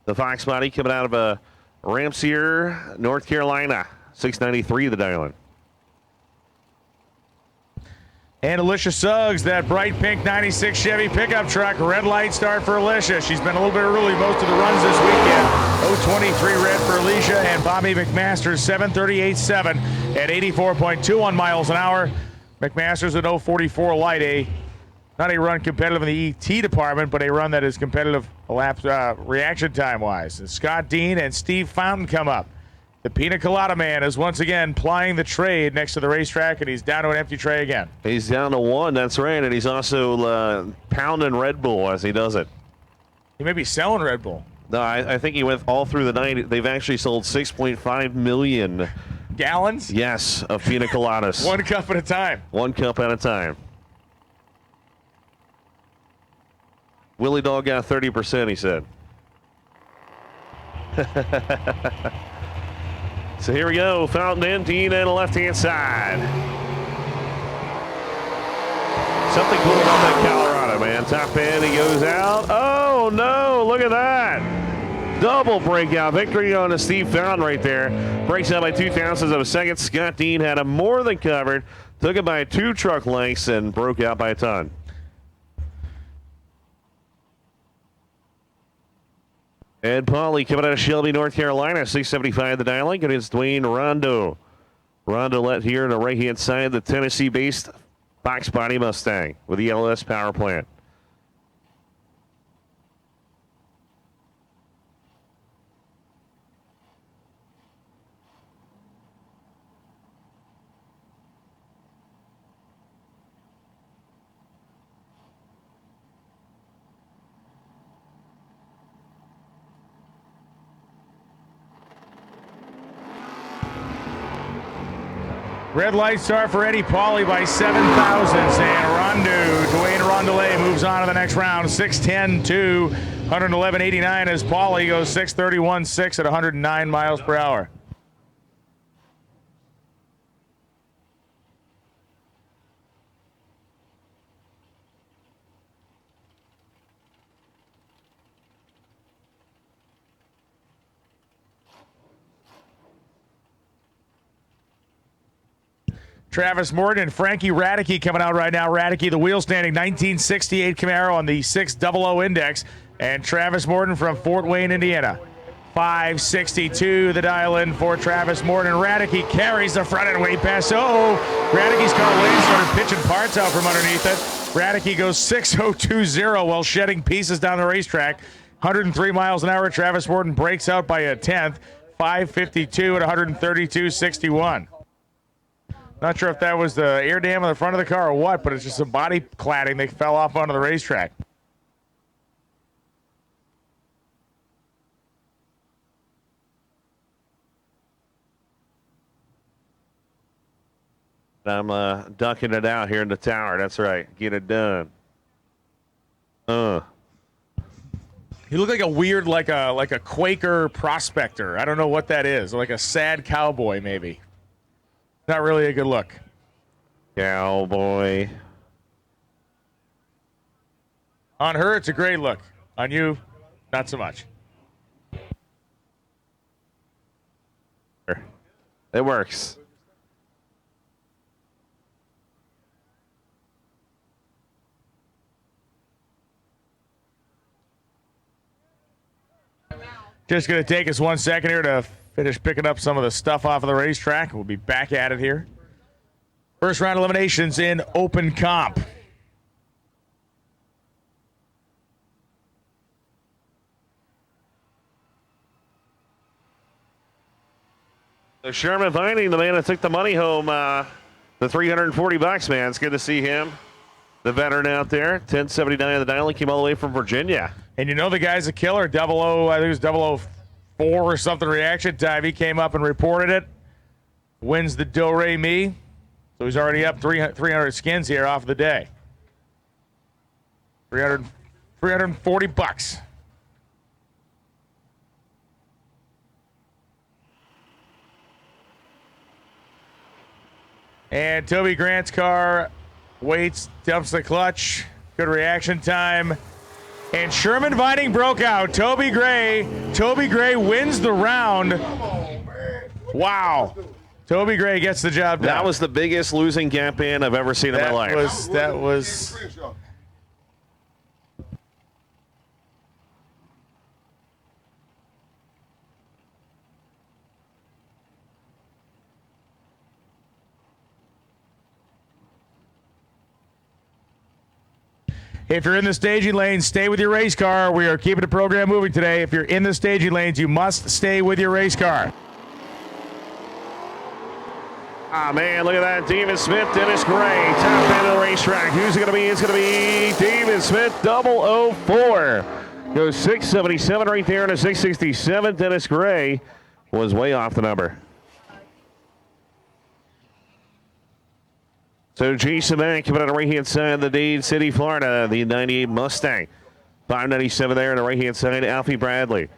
The Fox body coming out of Ramsier, North Carolina. 693 the dial-in. And Alicia Suggs, that bright pink 96 Chevy pickup truck. Red light start for Alicia. She's been a little bit early most of the runs this weekend. 023 red for Alicia and Bobby McMasters, 738.7 at 84.21 miles an hour. McMasters at 044 light, not a run competitive in the ET department, but a run that is competitive reaction time-wise. And Scott Dean and Steve Fountain come up. The Pina Colada Man is once again plying the trade next to the racetrack, and he's down to an empty tray again. He's down to one, that's right, and he's also pounding Red Bull as he does it. He may be selling Red Bull. No, I think he went all through the night. They've actually sold 6.5 million gallons? Yes, of Pina Coladas. One cup at a time. One cup at a time. Willie Dog got 30%, he said. So here we go. Fountain in, Dean in the left-hand side. Something cool about that Colorado, man. Top end, he goes out. Oh, no, look at that. Double breakout victory on the Steve Fountain right there. Breaks out by 0.02 of a second. Scott Dean had him more than covered. Took it by 2 truck lengths and broke out by a ton. Ed Pauley coming out of Shelby, North Carolina, 675 the dial-in against Dwayne Rondo. Rondo let here on the right-hand side, the Tennessee-based box body Mustang with the LS power plant. Red light start for Eddie Pauly by 7 thousandths, and Dwayne Rondelet moves on to the next round, 6:10-2, 111.89 as Pauly goes 6:31.6 at 109 miles per hour. Travis Morton and Frankie Radicke coming out right now. Radicke, the wheel standing 1968 Camaro on the 600 index. And Travis Morton from Fort Wayne, Indiana. 562 the dial in for Travis Morton. Radicke carries the front end way pass. Radicke's car lane started pitching parts out from underneath it. Radicke goes 6020 while shedding pieces down the racetrack. 103 miles an hour. Travis Morton breaks out by a tenth. 552 at 132.61. Not sure if that was the air dam on the front of the car or what, but it's just a body cladding. They fell off onto the racetrack. I'm ducking it out here in the tower. That's right. Get it done. He looked like a weird, like a Quaker prospector. I don't know what that is. Like a sad cowboy, maybe. Not really a good look. Cowboy. On her, it's a great look. On you, not so much. It works. Just going to take us 1 second here to finish picking up some of the stuff off of the racetrack. We'll be back at it here. First round eliminations in open comp. So Sherman Vining, the man that took the money home, the $340, man. It's good to see him. The veteran out there, 1079 the dial. He came all the way from Virginia. And you know the guy's a killer. 00, I think it was 004 or something reaction time. He came up and reported it. Wins the Do-Re-Mi. So he's already up 300 skins here off the day. 340 bucks. And Toby Grant's car waits, dumps the clutch. Good reaction time. And Sherman Vining broke out. Toby Gray wins the round. Wow. Toby Gray gets the job done. That was the biggest losing gap in I've ever seen in my life. That was. If you're in the staging lanes, stay with your race car. We are keeping the program moving today. If you're in the staging lanes, you must stay with your race car. Ah, man, look at that. David Smith, Dennis Gray, top end of the racetrack. Who's it going to be? It's going to be David Smith, 004. Goes 677 right there and a 667. Dennis Gray was way off the number. So Jason Mack coming out of the right-hand side of the Dade City, Florida, the 98 Mustang. 597 there on the right-hand side, Alfie Bradley.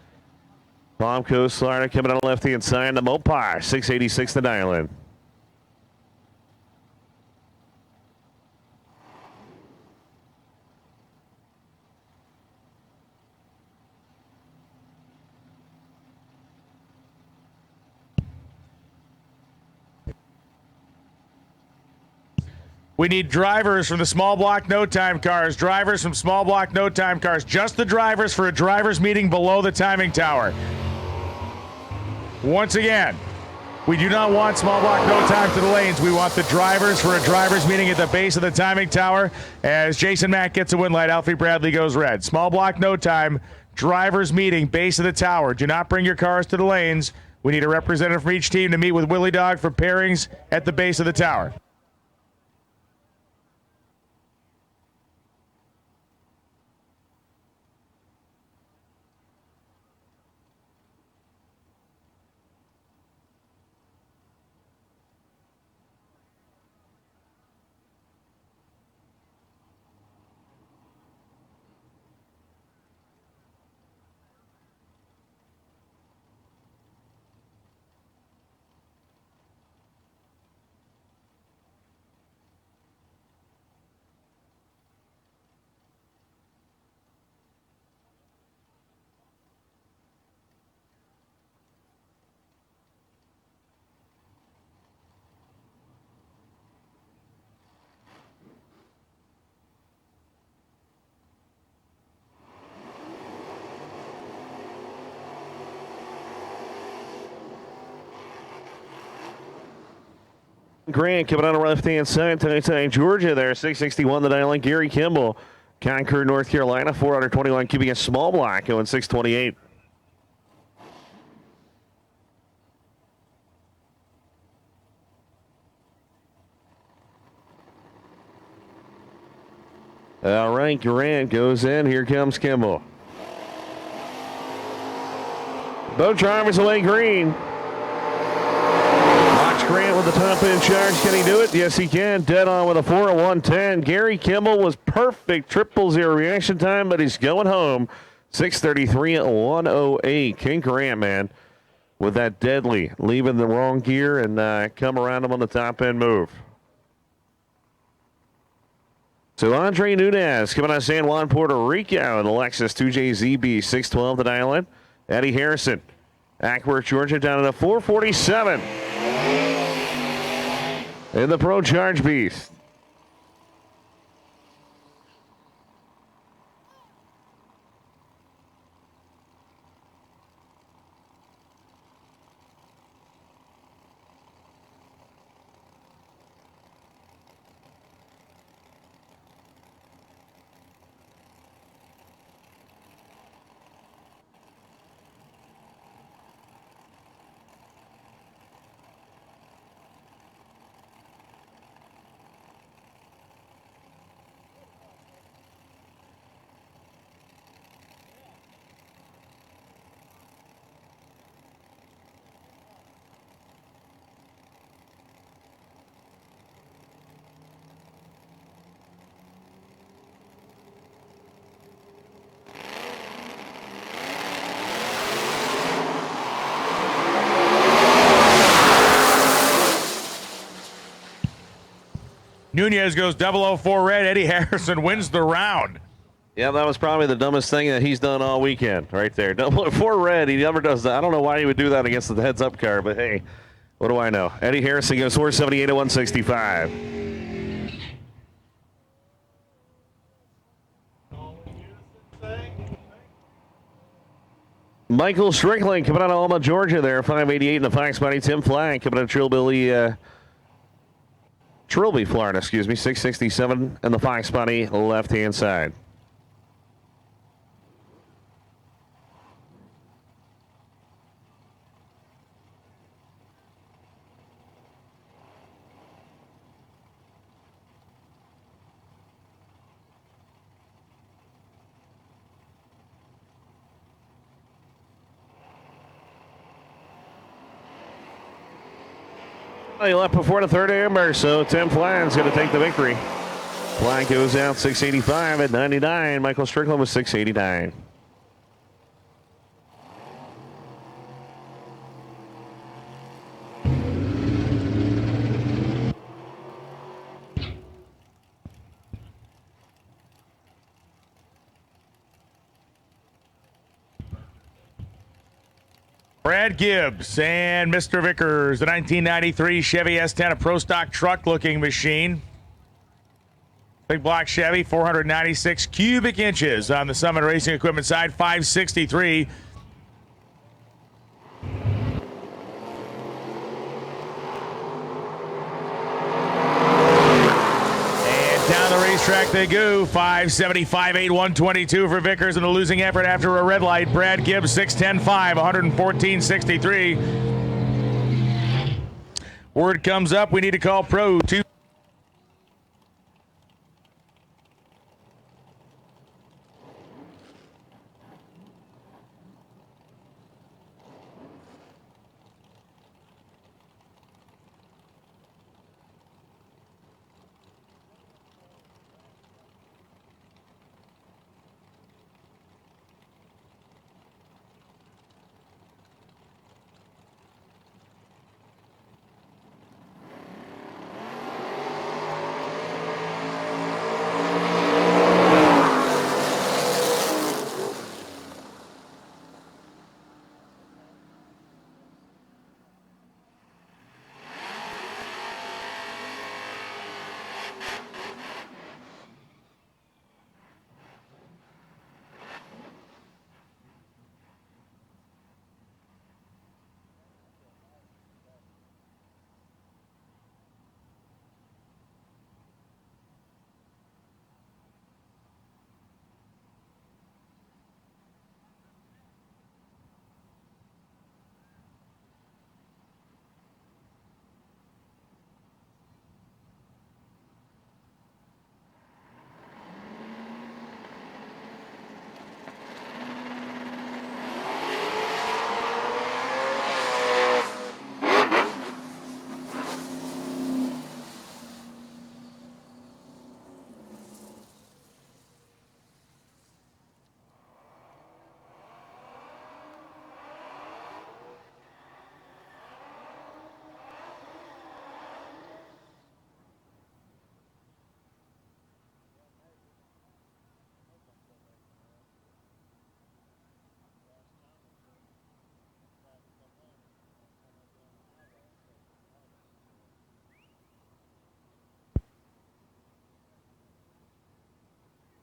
Palm Coast, Florida coming on the left-hand side, the Mopar, 686 the dial-in. We need drivers from the small block no time cars. Drivers from small block no time cars. Just the drivers for a drivers meeting below the timing tower. Once again, we do not want small block no time to the lanes. We want the drivers for a drivers meeting at the base of the timing tower. As Jason Mack gets a win light, Alfie Bradley goes red. Small block no time, drivers meeting, base of the tower. Do not bring your cars to the lanes. We need a representative from each team to meet with Willie Dog for pairings at the base of the tower. Grant coming on the left-hand side, Titan, Georgia there, 661 the dial. Gary Kimball, Concord, North Carolina, 421 keeping a small block, going 628. All right, Grant goes in. Here comes Kimball. Both drivers away green. Watch Grant with the top end charge. Can he do it? Yes, he can. Dead on with a 4 at 110. Gary Kimball was perfect. 000 reaction time, but he's going home. 6:33 at 108. King Grant, man, with that deadly, leaving the wrong gear and come around him on the top end move. So Andre Nunez coming out of San Juan, Puerto Rico in the Lexus 2JZB 612 the dial in. Eddie Harrison, Ackworth, Georgia, down to 447 in the Pro Charge Beast. Nunez goes 004 red. Eddie Harrison wins the round. Yeah, that was probably the dumbest thing that he's done all weekend right there. 004 red. He never does that. I don't know why he would do that against the heads-up car, but hey, what do I know? Eddie Harrison goes 478 at 165. Michael Strickland coming out of Alma, Georgia there, 588 in the Fox Body. Tim Flagg coming out of Trilby, Florida, 667 in the Fox Body, left-hand side. He left before the third amber, so Tim Flagg's going to take the victory. Flagg goes out 685 at 99. Michael Strickland was 689. Brad Gibbs and Mr. Vickers, the 1993 Chevy S10, a pro stock truck looking machine. Big block Chevy, 496 cubic inches on the Summit Racing Equipment side, 563. Down the racetrack they go. 575, 8, 122 for Vickers in a losing effort after a red light. Brad Gibbs, 610.5, 114.63. Word comes up. We need to call Pro 2.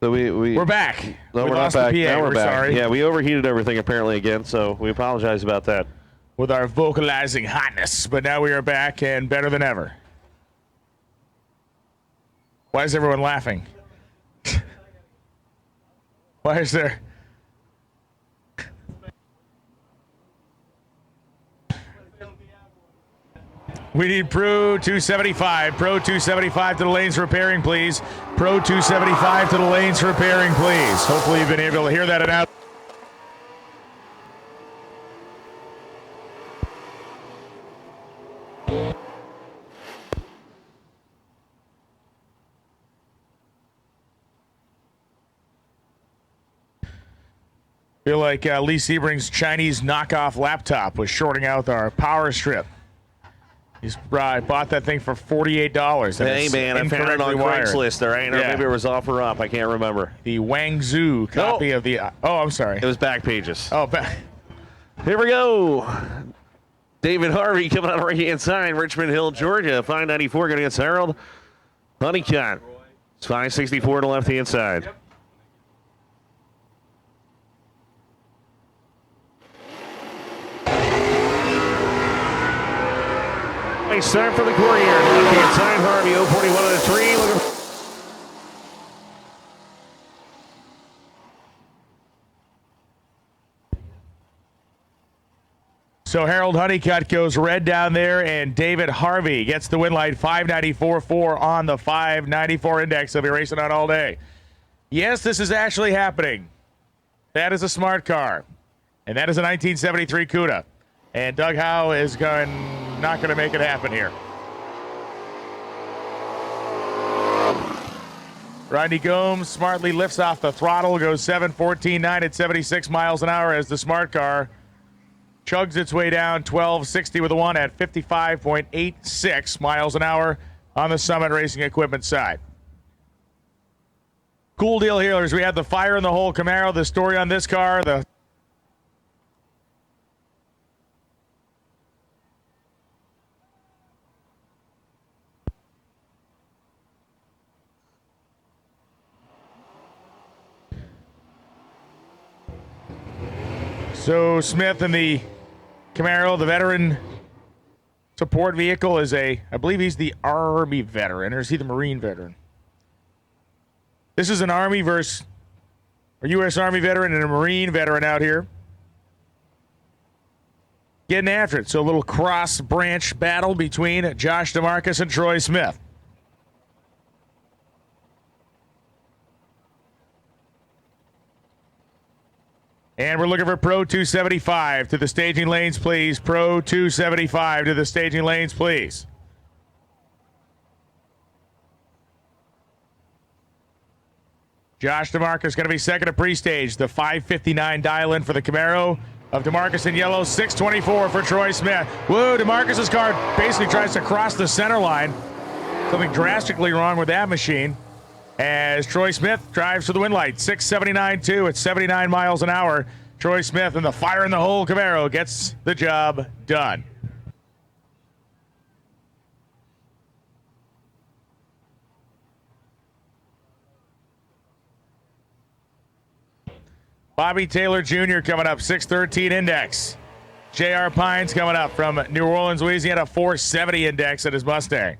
So we're back. No, we we're lost not back. the PA. Now we're back. Sorry. Yeah, we overheated everything apparently again, so we apologize about that. With our vocalizing hotness, but now we are back and better than ever. Why is everyone laughing? Why is there... We need Pro 275. Pro 275 to the lanes for repairing, please. Pro 275 to the lanes for repairing, please. Hopefully you've been able to hear that announcement. Feel like Lee Sebring's Chinese knockoff laptop was shorting out our power strip. He's bought that thing for $48. Hey, man, I found it on Craigslist, all right? Or Yeah. maybe it was offer up. I can't remember. The Wangzhou copy of the... Oh, I'm sorry. It was back pages. Oh, back... Here we go. David Harvey coming out right-hand side. Richmond Hill, Georgia. 594 going against Harold Honeycutt. It's 564 to left-hand side. Yep. Nice start for the Courier. Left-hand side, Harvey, 041 on the tree. Looking. So Harold Honeycutt goes red down there, and David Harvey gets the win light. 594.4 on the 594 index. They'll be racing on all day. Yes, this is actually happening. That is a smart car, and that is a 1973 Cuda. And Doug Howe is not going to make it happen here. Rodney Gomes smartly lifts off the throttle, goes 7.14.9 at 76 miles an hour as the smart car chugs its way down 12.60 with a 1 at 55.86 miles an hour on the Summit Racing Equipment side. Cool deal here is we have the fire in the hole Camaro. The story on this car, So Smith in the Camaro, the veteran support vehicle, is I believe he's the Army veteran, or is he the Marine veteran? This is an Army versus a U.S. Army veteran and a Marine veteran out here getting after it. So a little cross-branch battle between Josh DeMarcus and Troy Smith. And we're looking for Pro 275 to the staging lanes, please. Pro 275 to the staging lanes, please. Josh DeMarcus going to be second at pre-stage. The 559 dial-in for the Camaro of DeMarcus in yellow. 624 for Troy Smith. Whoa, DeMarcus's car basically tries to cross the center line. Something drastically wrong with that machine. As Troy Smith drives to the win light. 679.2 at 79 miles an hour. Troy Smith in the fire in the hole Camaro gets the job done. Bobby Taylor Jr. coming up, 613 index. J.R. Pines coming up from New Orleans, Louisiana, 470 index at his Mustang.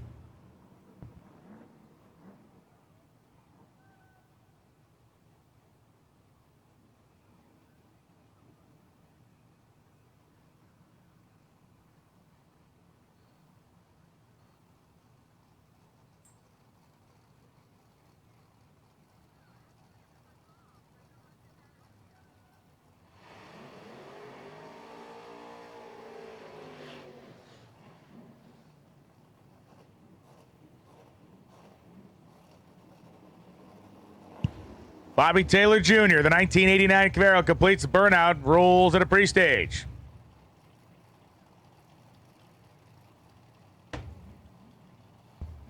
Bobby Taylor Jr., the 1989 Camaro, completes the burnout, rolls at a pre-stage.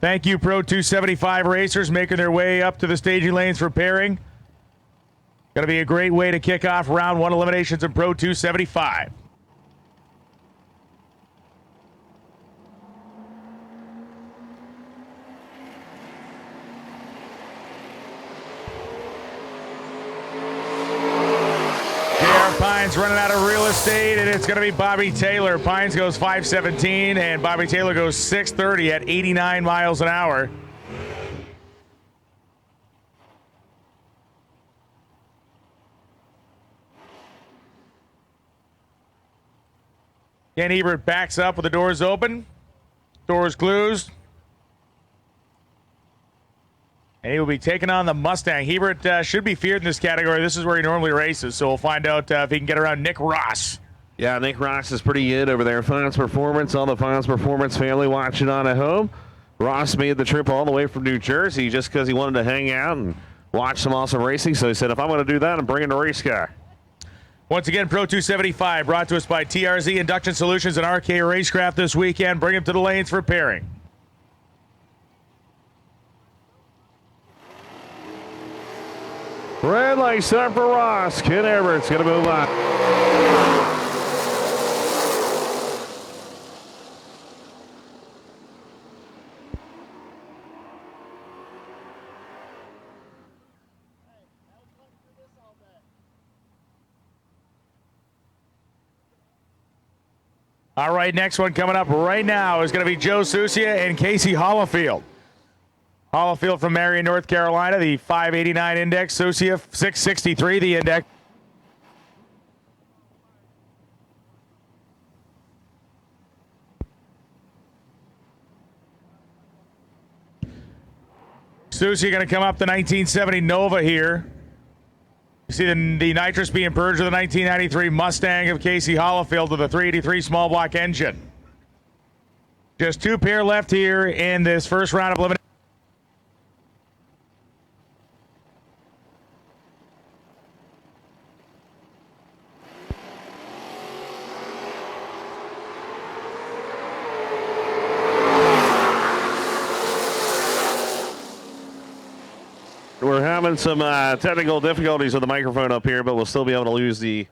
Thank you, Pro 275 racers, making their way up to the staging lanes for pairing. Going to be a great way to kick off round one eliminations in Pro 275. Pines running out of real estate, and it's going to be Bobby Taylor. Pines goes 517, and Bobby Taylor goes 630 at 89 miles an hour. Ken Ebert backs up with the doors open. Doors closed. And he will be taking on the Mustang. Hebert should be feared in this category. This is where he normally races, so we'll find out if he can get around Nick Ross. Yeah, Nick Ross is pretty good over there. Fonz Performance, all the Fonz Performance family watching on at home. Ross made the trip all the way from New Jersey just because he wanted to hang out and watch some awesome racing. So he said, if I'm going to do that, I'm bringing a race car. Once again, Pro 275 brought to us by TRZ Induction Solutions and RK Racecraft this weekend. Bring him to the lanes for pairing. Red light start for Ross. Ken Everett's going to move on. All right, next one coming up right now is going to be Joe Susia and Casey Hollifield. Hollifield from Marion, North Carolina, the 589 index. Susia 663, the index. Susia going to come up the 1970 Nova here. You see the nitrous being purged with the 1993 Mustang of Casey Hollifield with a 383 small block engine. Just two pair left here in this first round of elimination. We're having some technical difficulties with the microphone up here, but we'll still be able to use the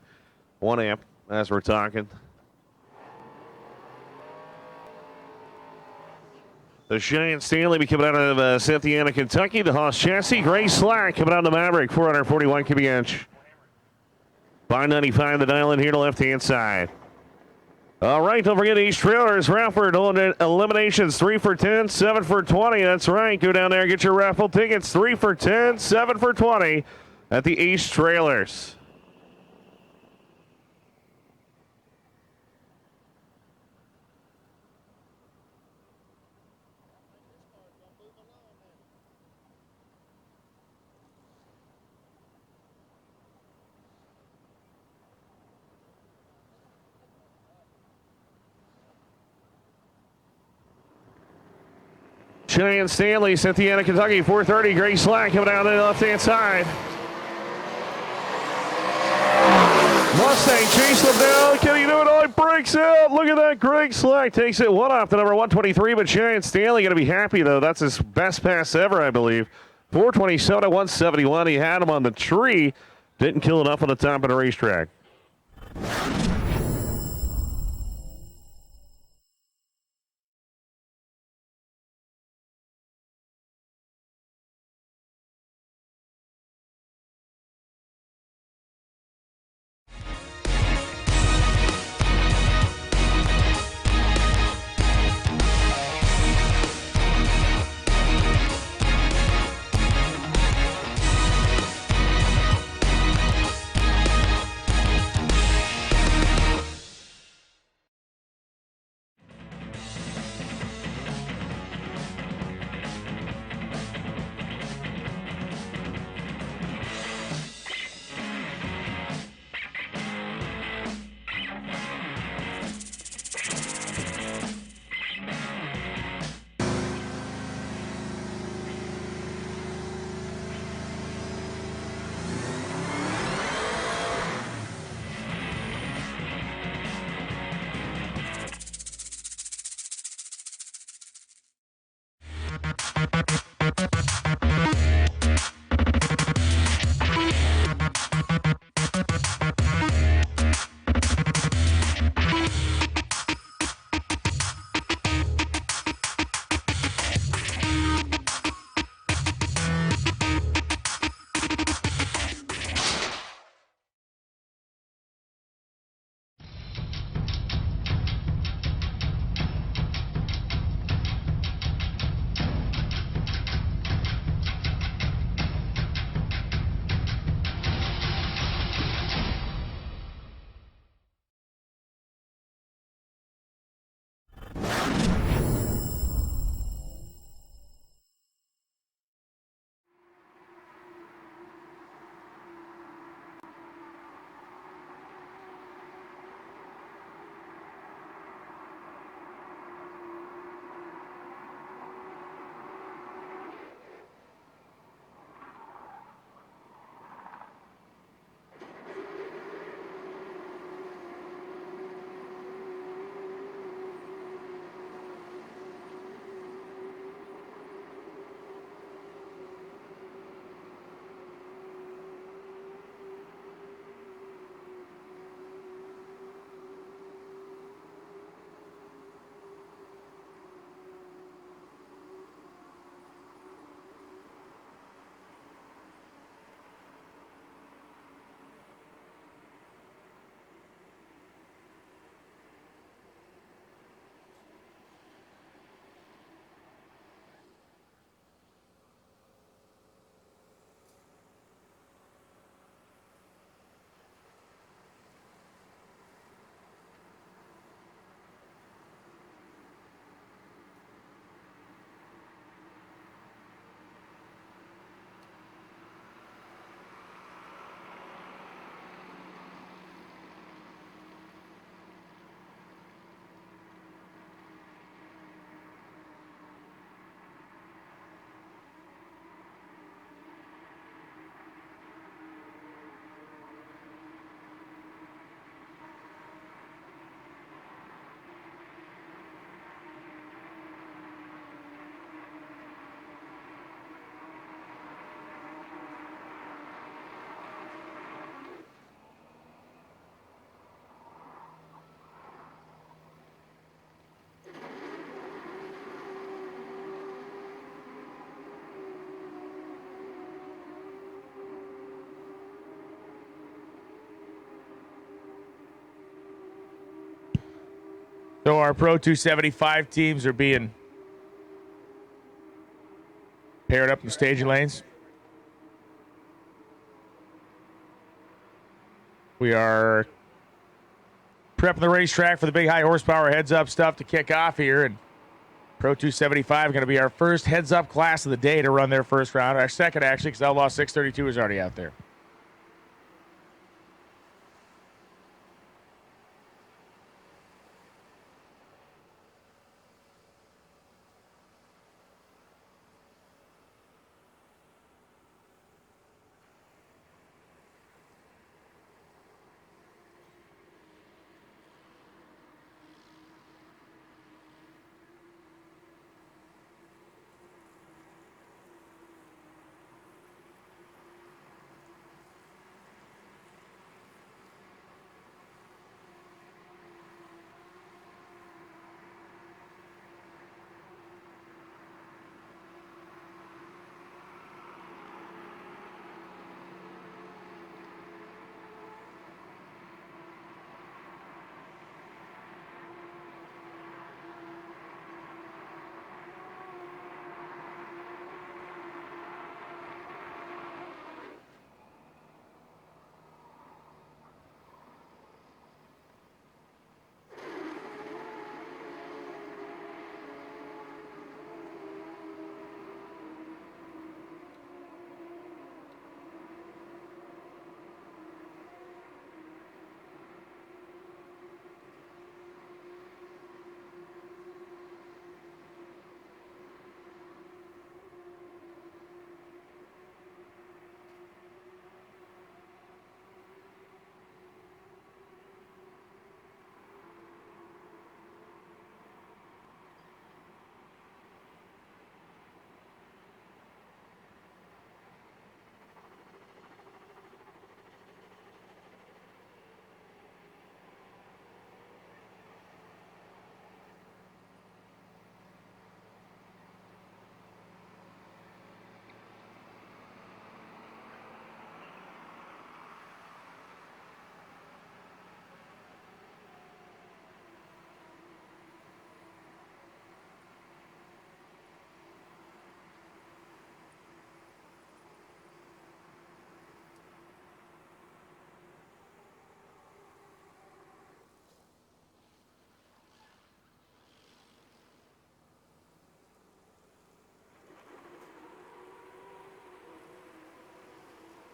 1 amp as we're talking. The Giant Stanley be coming out of Cynthiana, Kentucky. The Haas chassis. Gray Slack coming out of the Maverick, 441 cubic inch. 595 the dial in here to left-hand side. All right, don't forget East Trailers, Rafford, eliminations, 3 for 10, 7 for 20. That's right, go down there, get your raffle tickets, 3 for 10, 7 for 20 at the East Trailers. Giant Stanley, Cynthiana, Kentucky, 430. Gray Slack coming down to the left-hand side. Mustang chase them down. Can he do it? Oh, he breaks out. Look at that. Greg Slack takes it one off the number 123, but Giant Stanley going to be happy, though. That's his best pass ever, I believe. 427 to 171. He had him on the tree. Didn't kill enough on the top of the racetrack. So our Pro 275 teams are being paired up in the staging lanes. We are prepping the racetrack for the big high horsepower heads-up stuff to kick off here. And Pro 275 going to be our first heads-up class of the day to run their first round. Our second, actually, because Outlaw 632 is already out there.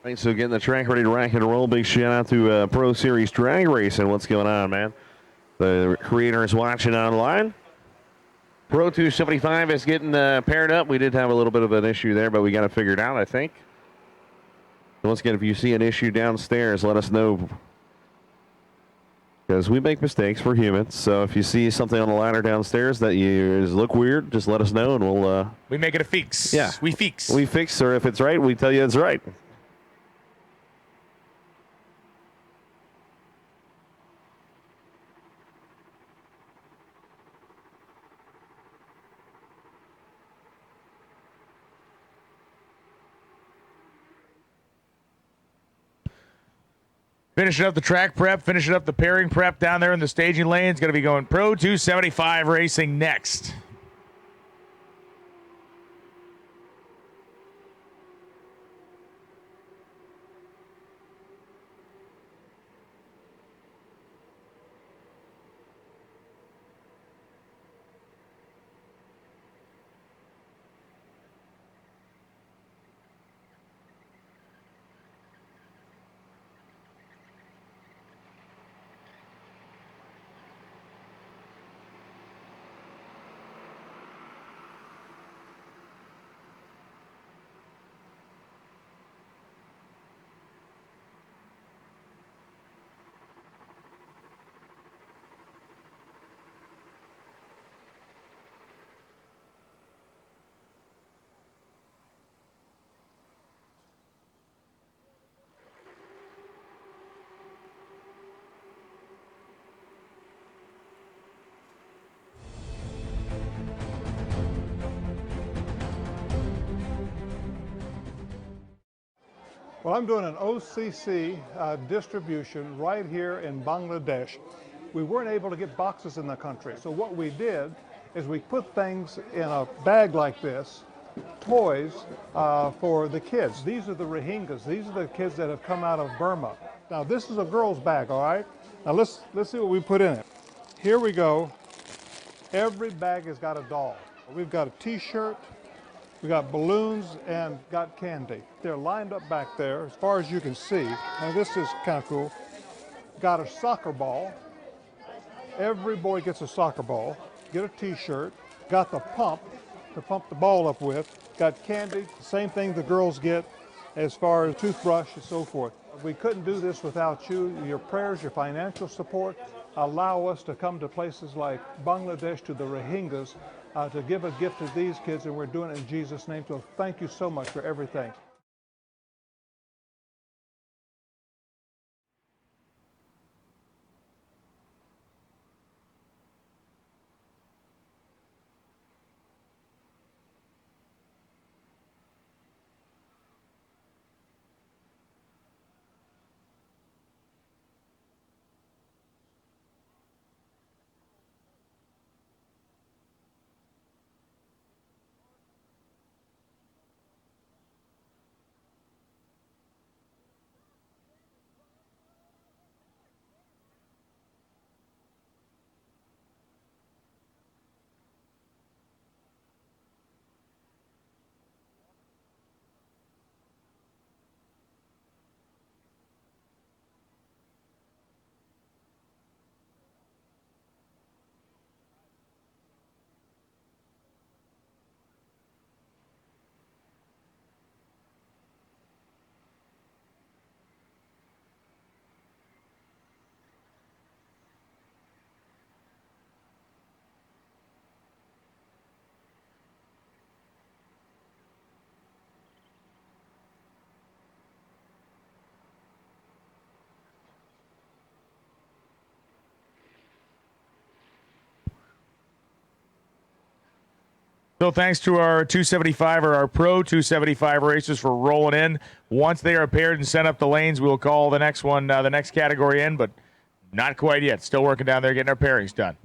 Right, so getting the track ready to rack and roll. Big shout out to Pro Series Drag Racing. What's going on, man? The creators watching online. Pro 275 is getting paired up. We did have a little bit of an issue there, but we got it figured out, I think. So once again, if you see an issue downstairs, let us know. Because we make mistakes, we're humans. So if you see something on the ladder downstairs that you look weird, just let us know and we'll... we make it a fix. Yeah. We fix. We fix, or if it's right, we tell you it's right. Finishing up the track prep, finishing up the pairing prep down there in the staging lanes. Going to be going Pro 275 racing next. Well, I'm doing an OCC distribution right here in Bangladesh. we weren't able to get boxes in the country. So what we did is we put things in a bag like this, toys for the kids. These are the Rohingyas. These are the kids that have come out of Burma. Now this is a girl's bag, all right? Now let's see what we put in it. Here we go. Every bag has got a doll. We've got a t-shirt, we got balloons, and got candy. They're lined up back there as far as you can see. Now this is kind of cool. Got a soccer ball. Every boy gets a soccer ball. Get a t-shirt. Got the pump to pump the ball up with. Got candy, same thing the girls get as far as toothbrush and so forth. We couldn't do this without you. Your prayers, your financial support allow us to come to places like Bangladesh, to the Rohingyas, to give a gift to these kids, and we're doing it in Jesus' name. So thank you so much for everything. So thanks to our 275 or our pro 275 racers for rolling in. Once they are paired and sent up the lanes, we'll call the next one, the next category in, but not quite yet. Still working down there getting our pairings done.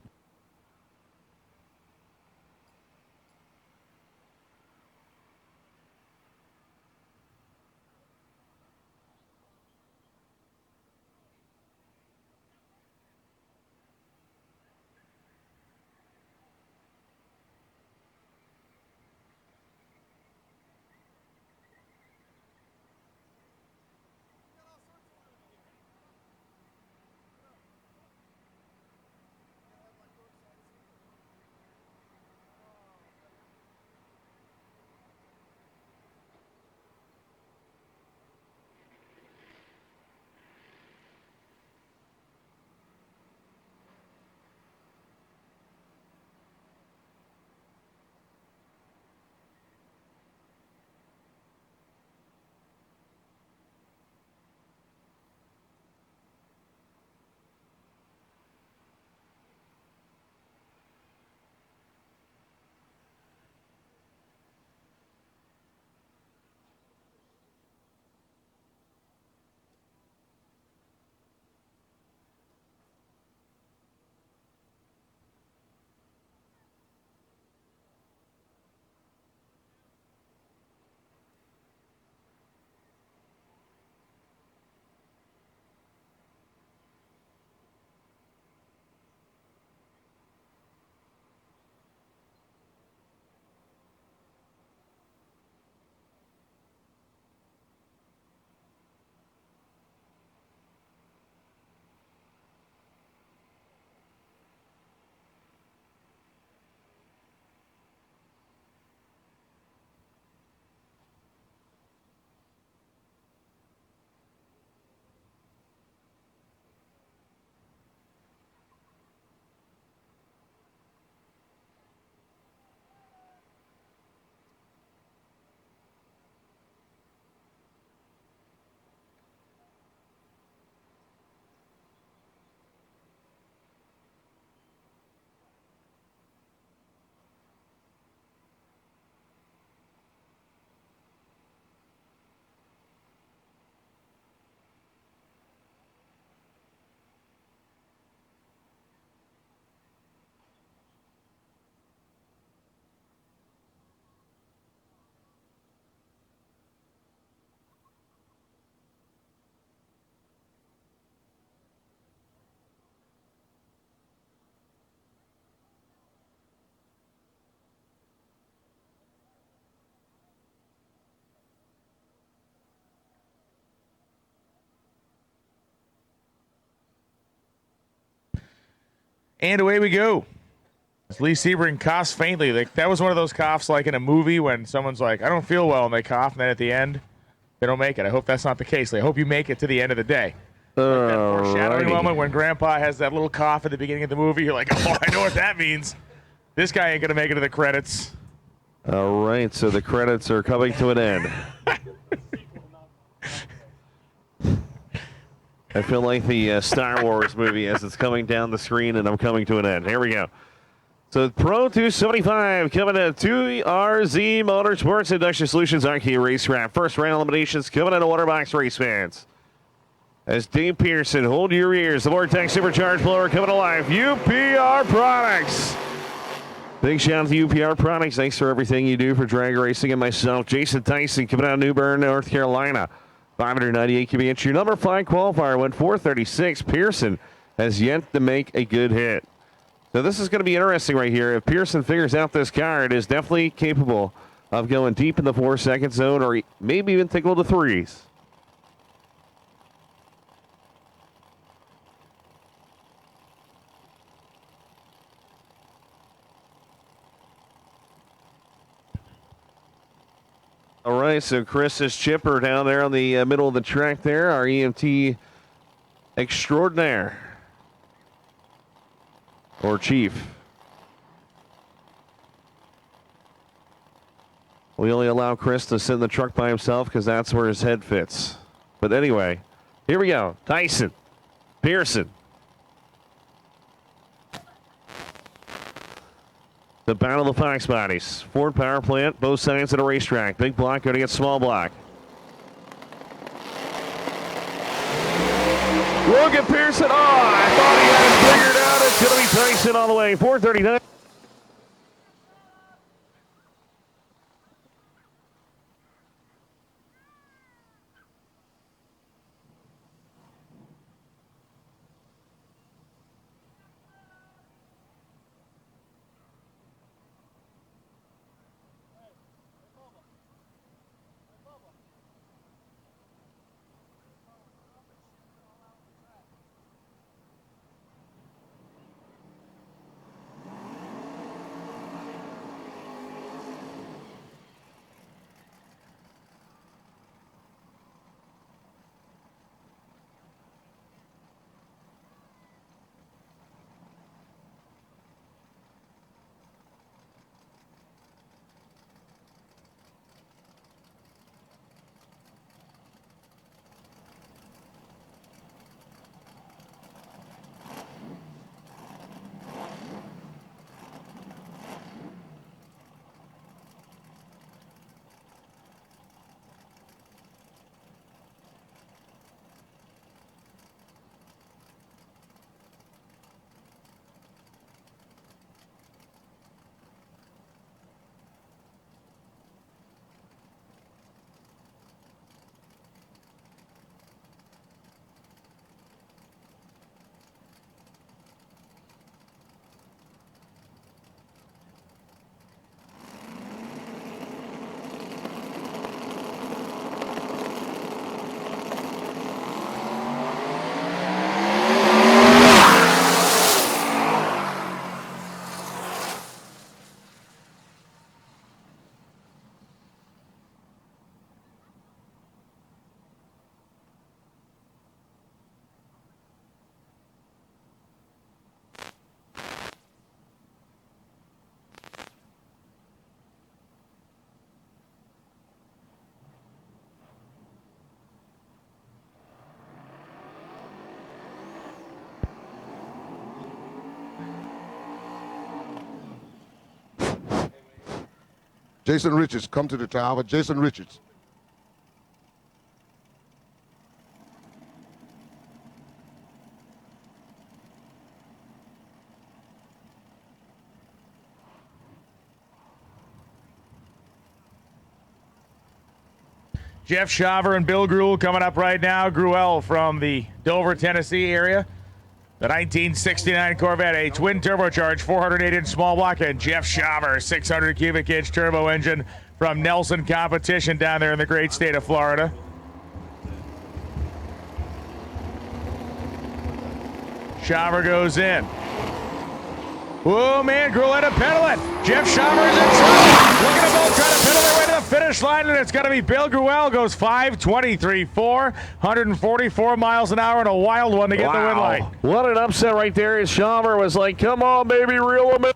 And away we go. As Lee Sebring coughs faintly. That was one of those coughs like in a movie when someone's like, I don't feel well, and they cough, and then at the end, they don't make it. I hope that's not the case. I hope you make it to the end of the day. Like that foreshadowing moment when Grandpa has that little cough at the beginning of the movie. You're like, oh, I know what that means. This guy ain't going to make it to the credits. All right, so the credits are coming to an end. I feel like the Star Wars movie as it's coming down the screen and I'm coming to an end. Here we go. So Pro 275 coming to 2RZ Motorsports Induction Solutions Arcade Race Wrap. First round eliminations coming into Waterbox Race fans. As Dave Pearson, hold your ears. The Vortex Supercharged Blower coming to life. UPR Products. Big shout out to UPR Products. Thanks for everything you do for drag racing and myself. Jason Tyson coming out of New Bern, North Carolina. 598 cubic inch. Your number 5 qualifier went 436. Pearson has yet to make a good hit. So this is going to be interesting right here. If Pearson figures out this car, it is definitely capable of going deep in the 4-second zone or maybe even tickle the threes. All right, so Chris's chipper down there on the middle of the track there, our EMT extraordinaire. Or chief. We only allow Chris to sit in the truck by himself because that's where his head fits. But anyway, here we go. Tyson, Pearson. The battle of the Fox Bodies. Ford power plant, both sides of the racetrack. Big block going against small block. Look at Pearson. Oh, I thought he had it figured out. It's going to be Tyson all the way. 439. Jason Richards, come to the tower. Jason Richards. Jeff Shaver and Bill Gruel coming up right now. Gruel from the Dover, Tennessee area. The 1969 Corvette, a twin turbocharged 408-inch small block, and Jeff Shaver, 600 cubic inch turbo engine from Nelson Competition down there in the great state of Florida. Shaver goes in. Whoa, man, Gruletta pedaling. Jeff Schauber is in trouble. Look at them both trying to pedal their way to the finish line, and it's going to be Bill Gruelle. Goes 5:23.4, 144 miles an hour, and a wild one to get the win line. What an upset right there. As Schauber was like, come on, baby, reel him in.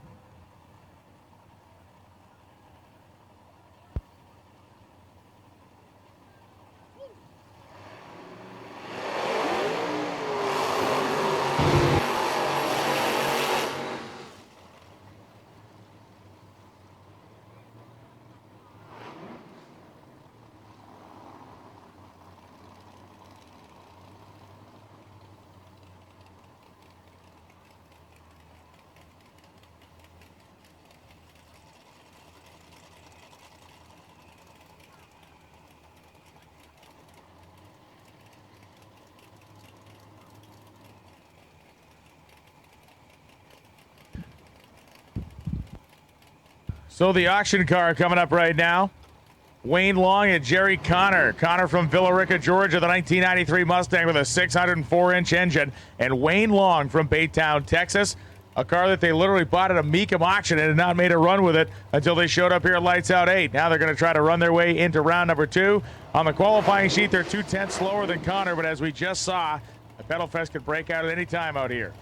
So the auction car coming up right now. Wayne Long and Jerry Connor. Connor from Villa Rica, Georgia, the 1993 Mustang with a 604-inch engine. And Wayne Long from Baytown, Texas. A car that they literally bought at a Mecum auction and had not made a run with it until they showed up here at Lights Out 8. Now they're going to try to run their way into round number 2. On the qualifying sheet, they're 2/10 slower than Connor, but as we just saw, the Pedal Fest could break out at any time out here.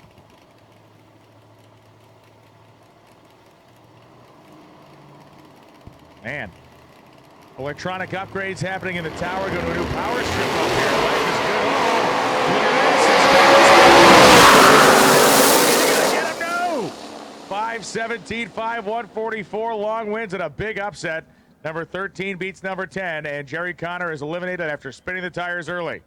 Man, electronic upgrades happening in the tower. Go to a new power strip up here. Life is good. Oh, look at this. Get him, no! 5:17, 144. Long wins and a big upset. Number 13 beats number 10, and Jerry Connor is eliminated after spinning the tires early.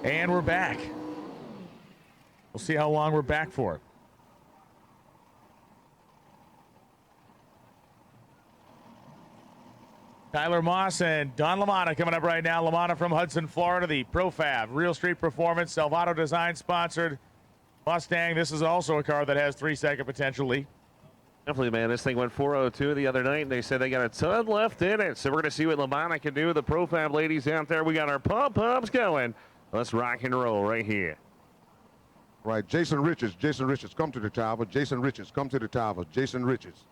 And we're back. We'll see how long we're back for. Tyler Moss and Don LaManna coming up right now. LaManna from Hudson, Florida, the Profab, Real Street Performance, Salvato Design sponsored Mustang. This is also a car that has 3-second potential lead. Definitely, man. This thing went 402 the other night, and they said they got a ton left in it. So we're going to see what LaManna can do. The Profab ladies out there, we got our pom-poms going. Let's rock and roll right here. Right, Jason Richards, come to the tower. Jason Richards, come to the tower. Jason Richards.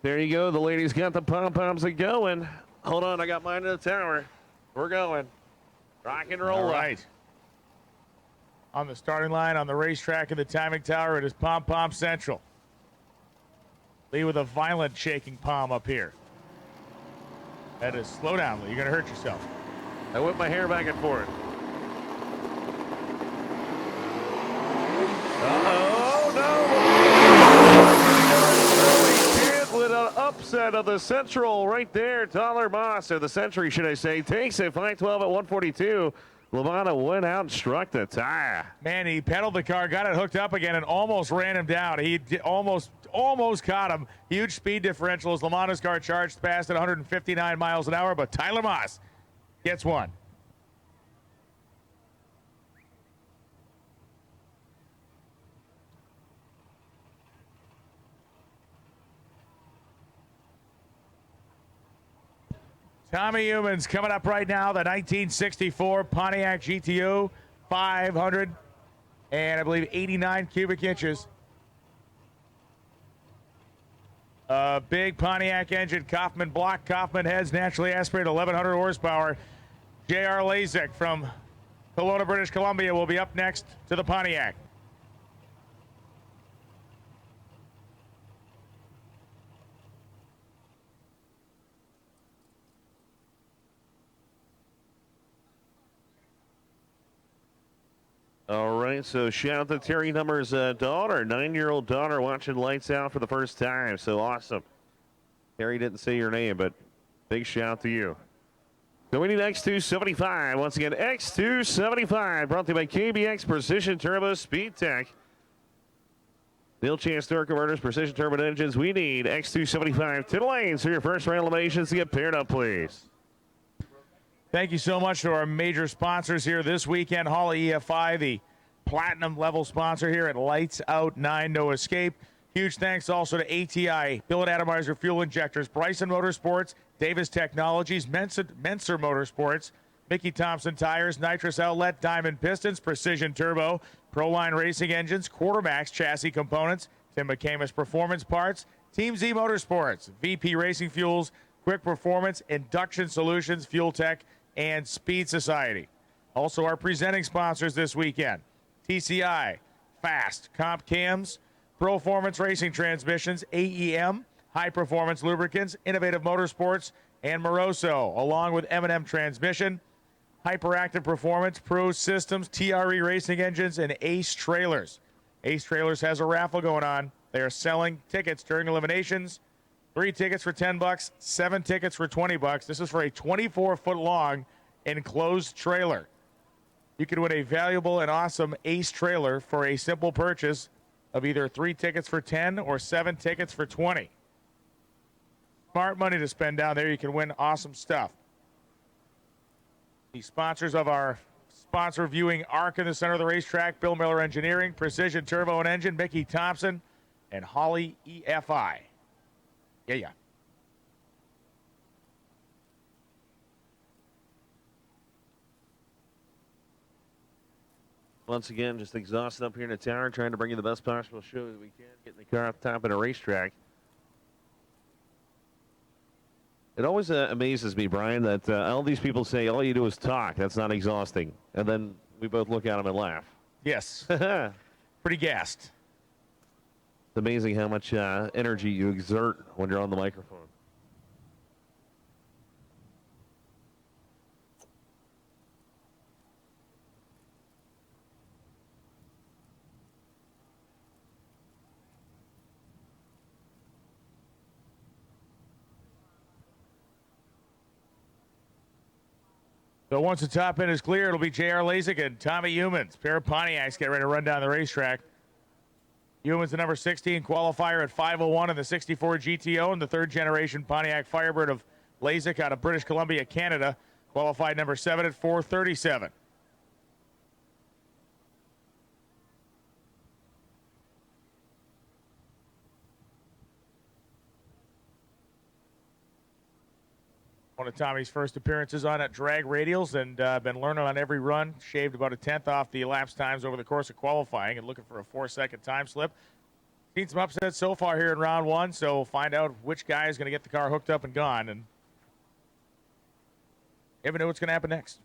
There you go. The ladies got the pom-poms going. Hold on, I got mine in the tower. We're going. Rock and roll. All right. On the starting line, on the racetrack in the timing tower, it is Pom-Pom Central. Lee with a violent shaking palm up here. That is, slow down, Lee. You're going to hurt yourself. I whip my hair back and forth. Oh, no. With an upset of the Central right there. Tyler Moss, or the Century, should I say, takes it 5-12 at 142. LaManna went out and struck the tire. Man, he pedaled the car, got it hooked up again, and almost ran him down. He almost caught him. Huge speed differential as LaManna's car charged past at 159 miles an hour, but Tyler Moss gets one. Tommy Humans coming up right now, the 1964 Pontiac GTO 500 and I believe 89 cubic inches. Big Pontiac engine, Kaufman block, Kaufman heads, naturally aspirated, 1,100 horsepower. J.R. Lasik from Kelowna, British Columbia will be up next to the Pontiac. All right, so shout out to Terry Nummer's daughter, 9-year-old daughter, watching Lights Out for the first time. So awesome. Terry didn't say your name, but big shout out to you. So we need X275. Once again, X275 brought to you by KBX Precision Turbo Speed Tech. Neil Chance Torque Converters, Precision Turbo Engines. We need X275 to the lanes for your first round eliminations to get paired up, please. Thank you so much to our major sponsors here this weekend. Holly EFI, the platinum level sponsor here at Lights Out 9 No Escape. Huge thanks also to ATI, Billet Atomizer Fuel Injectors, Bryson Motorsports, Davis Technologies, Menser Motorsports, Mickey Thompson Tires, Nitrous Outlet, Diamond Pistons, Precision Turbo, Proline Racing Engines, Quartermax Chassis Components, Tim McCamus Performance Parts, Team Z Motorsports, VP Racing Fuels, Quick Performance, Induction Solutions, Fuel Tech, and Speed Society. Also our presenting sponsors this weekend, TCI, Fast, Comp Cams, Performance Racing Transmissions, AEM, High Performance Lubricants, Innovative Motorsports, and Moroso, along with M&M Transmission, Hyperactive Performance, Pro Systems, TRE Racing Engines, and Ace Trailers. Ace Trailers has a raffle going on. They are selling tickets during eliminations. 3 tickets for $10, 7 tickets for $20. This is for a 24-foot long enclosed trailer. You can win a valuable and awesome Ace trailer for a simple purchase of either 3 tickets for 10 or 7 tickets for 20. Smart money to spend down there. You can win awesome stuff. The sponsors of our sponsor viewing arc in the center of the racetrack, Bill Miller Engineering, Precision Turbo and Engine, Mickey Thompson, and Holly EFI. Yeah. Once again, just exhausted up here in the tower, trying to bring you the best possible show that we can, getting the car off the top of the racetrack. It always amazes me, Brian, that all these people say all you do is talk. That's not exhausting. And then we both look at them and laugh. Yes. Pretty gassed. It's amazing how much energy you exert when you're on the microphone. So once the top end is clear, it'll be J.R. Lasik and Tommy Humans. Pair of Pontiacs get ready to run down the racetrack. Humans, the number 16 qualifier at 5:01 in the 64 GTO, and the third generation Pontiac Firebird of Lasik out of British Columbia, Canada, qualified number 7 at 4:37. One of Tommy's first appearances on at drag radials, and been learning on every run. Shaved about a 10th off the elapsed times over the course of qualifying and looking for a 4-second time slip. Seen some upsets so far here in round one, so we'll find out which guy is going to get the car hooked up and gone, and never know what's going to happen next.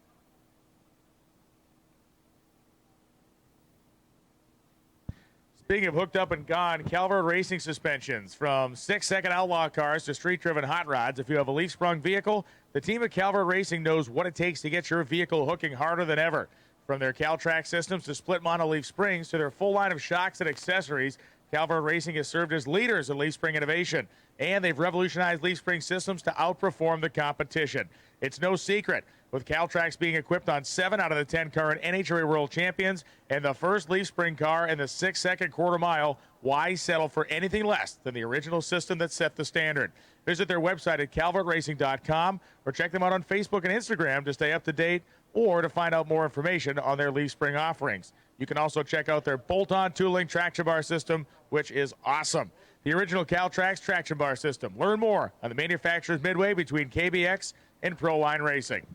Speaking of hooked up and gone, Calvert Racing suspensions. From 6-second outlaw cars to street-driven hot rods, if you have a leaf-sprung vehicle, the team at Calvert Racing knows what it takes to get your vehicle hooking harder than ever. From their CalTrack systems to split monoleaf springs to their full line of shocks and accessories, Calvert Racing has served as leaders in leaf spring innovation, and they've revolutionized leaf spring systems to outperform the competition. It's no secret, with CalTrax being equipped on 7 out of the 10 current NHRA World Champions and the first leaf spring car in the 6-second quarter mile, why settle for anything less than the original system that set the standard? Visit their website at calvertracing.com or check them out on Facebook and Instagram to stay up to date or to find out more information on their leaf spring offerings. You can also check out their bolt-on tooling traction bar system, which is awesome. The original CalTrax traction bar system. Learn more on the manufacturer's midway between KBX and Proline Racing.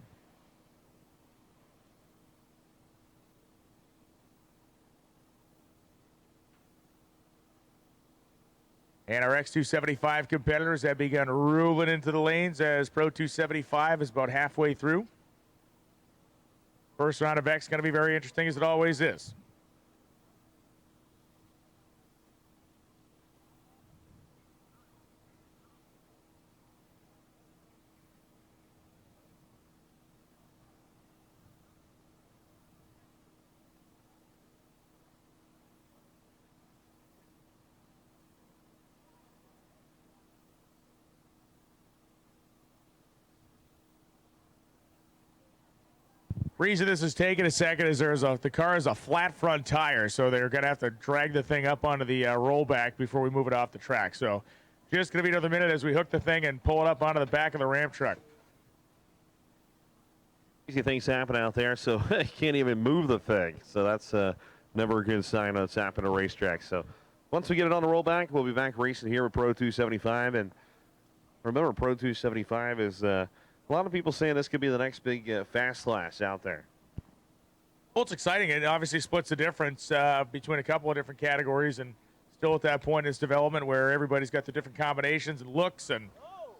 And our X275 competitors have begun ruling into the lanes as Pro 275 is about halfway through. First round of X is going to be very interesting, as it always is. Reason this is taking a second is the car is a flat front tire, so they're going to have to drag the thing up onto the rollback before we move it off the track. So just going to be another minute as we hook the thing and pull it up onto the back of the ramp truck. Crazy things happen out there, so you can't even move the thing. So that's never a good sign that's happened at a racetrack. So once we get it on the rollback, we'll be back racing here with Pro 275. And remember, Pro 275 is a lot of people saying this could be the next big fast class out there. Well, it's exciting. It obviously splits the difference between a couple of different categories, and still at that point in its development where everybody's got the different combinations and looks, and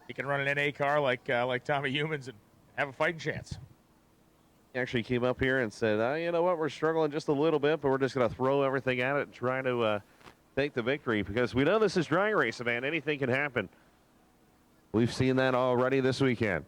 you can run an NA car like Tommy Humans and have a fighting chance. He actually came up here and said, you know what, we're struggling just a little bit, but we're just going to throw everything at it and try to take the victory because we know this is drag racing, man. Anything can happen. We've seen that already this weekend.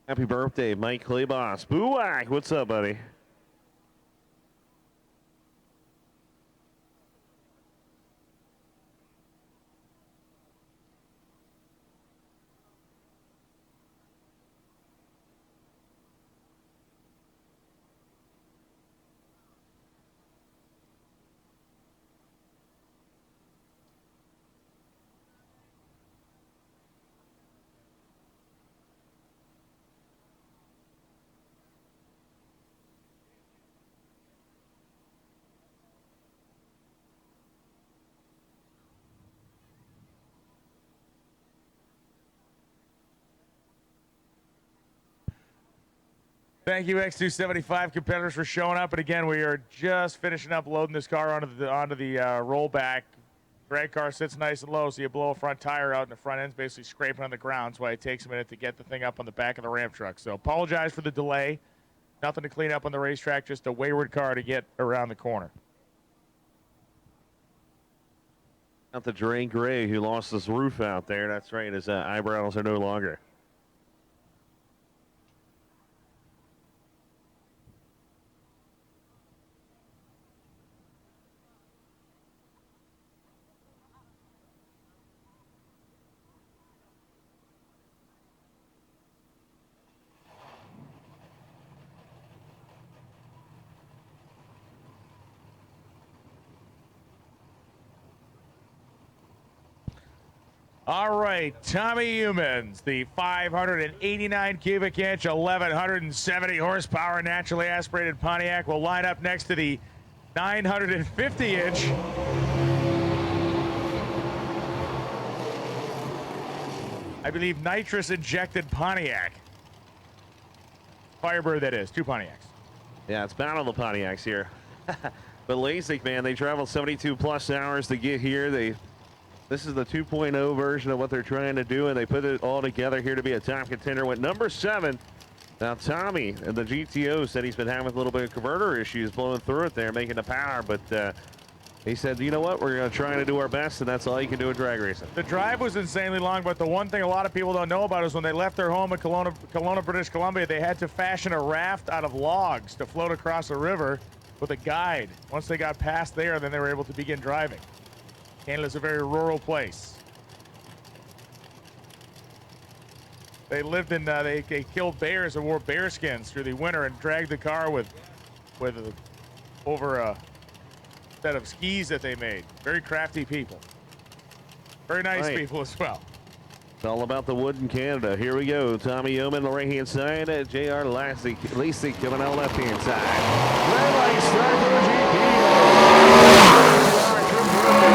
Happy birthday, Mike Claybos. Boo-wack. What's up, buddy? Thank you, X275 competitors, for showing up. And again, we are just finishing up loading this car onto the rollback. Drag car sits nice and low, so you blow a front tire out, and the front end's basically scraping on the ground. That's why it takes a minute to get the thing up on the back of the ramp truck. So apologize for the delay. Nothing to clean up on the racetrack, just a wayward car to get around the corner. Not the Drain Gray who lost his roof out there. That's right. His eyebrows are no longer. All right, Tommy Humans, the 589 cubic inch, 1,170 horsepower naturally aspirated Pontiac will line up next to the 950 inch. I believe nitrous injected Pontiac. Firebird, that is. 2 Pontiacs. Yeah, it's Battle of the Pontiacs here. But LASIK, man, they traveled 72 plus hours to get here. This is the 2.0 version of what they're trying to do, and they put it all together here to be a top contender. Went number 7. Now, Tommy and the GTO said he's been having a little bit of converter issues blowing through it there, making the power, but he said, you know what, we're going to try to do our best, and that's all you can do in drag racing. The drive was insanely long, but the one thing a lot of people don't know about is when they left their home in Kelowna, British Columbia, they had to fashion a raft out of logs to float across a river with a guide. Once they got past there, then they were able to begin driving. Canada's a very rural place. They lived in, they killed bears and wore bear skins through the winter and dragged the car with over a set of skis that they made. Very crafty people. Very nice people as well. It's all about the wood in Canada. Here we go. Tommy Yeoman on the right-hand side. JR Lacey coming out left-hand side. Red light start for the GP.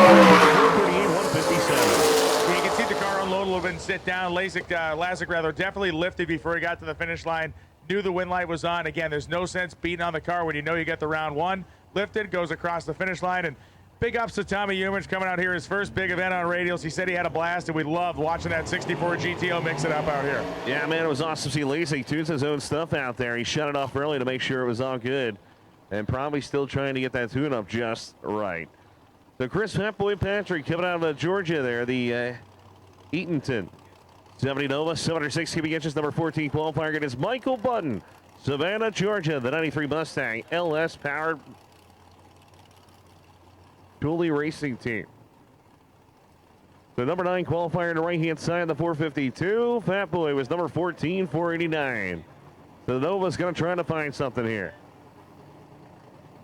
157. You can see the car unload a little bit and sit down. Lazick rather definitely lifted before he got to the finish line. Knew the wind light was on. Again, there's no sense beating on the car when you know you get the round 1. Lifted, goes across the finish line, and big ups to Tommy Humans coming out here, his first big event on radials. He said he had a blast, and we loved watching that 64 GTO mix it up out here. Yeah, man, it was awesome to see Lacey tunes his own stuff out there. He shut it off early to make sure it was all good, and probably still trying to get that tune up just right. So Chris Fatboy Patrick coming out of Georgia there, the Eatonton 70 Nova, 706 cubic inches, number 14 qualifier. It is Michael Button, Savannah, Georgia, the 93 Mustang LS powered Cooley Racing Team. The number 9 qualifier on the right-hand side, the 452. Fatboy was number 14, 489. The Nova's going to try to find something here.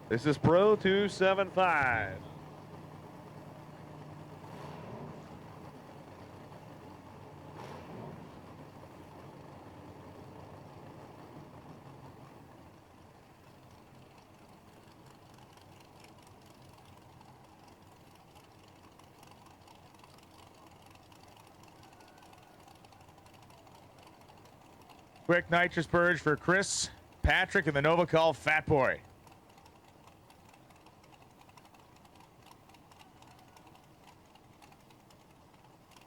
This is Pro 275. Quick nitrous purge for Chris Patrick and the Nova call Fat Boy.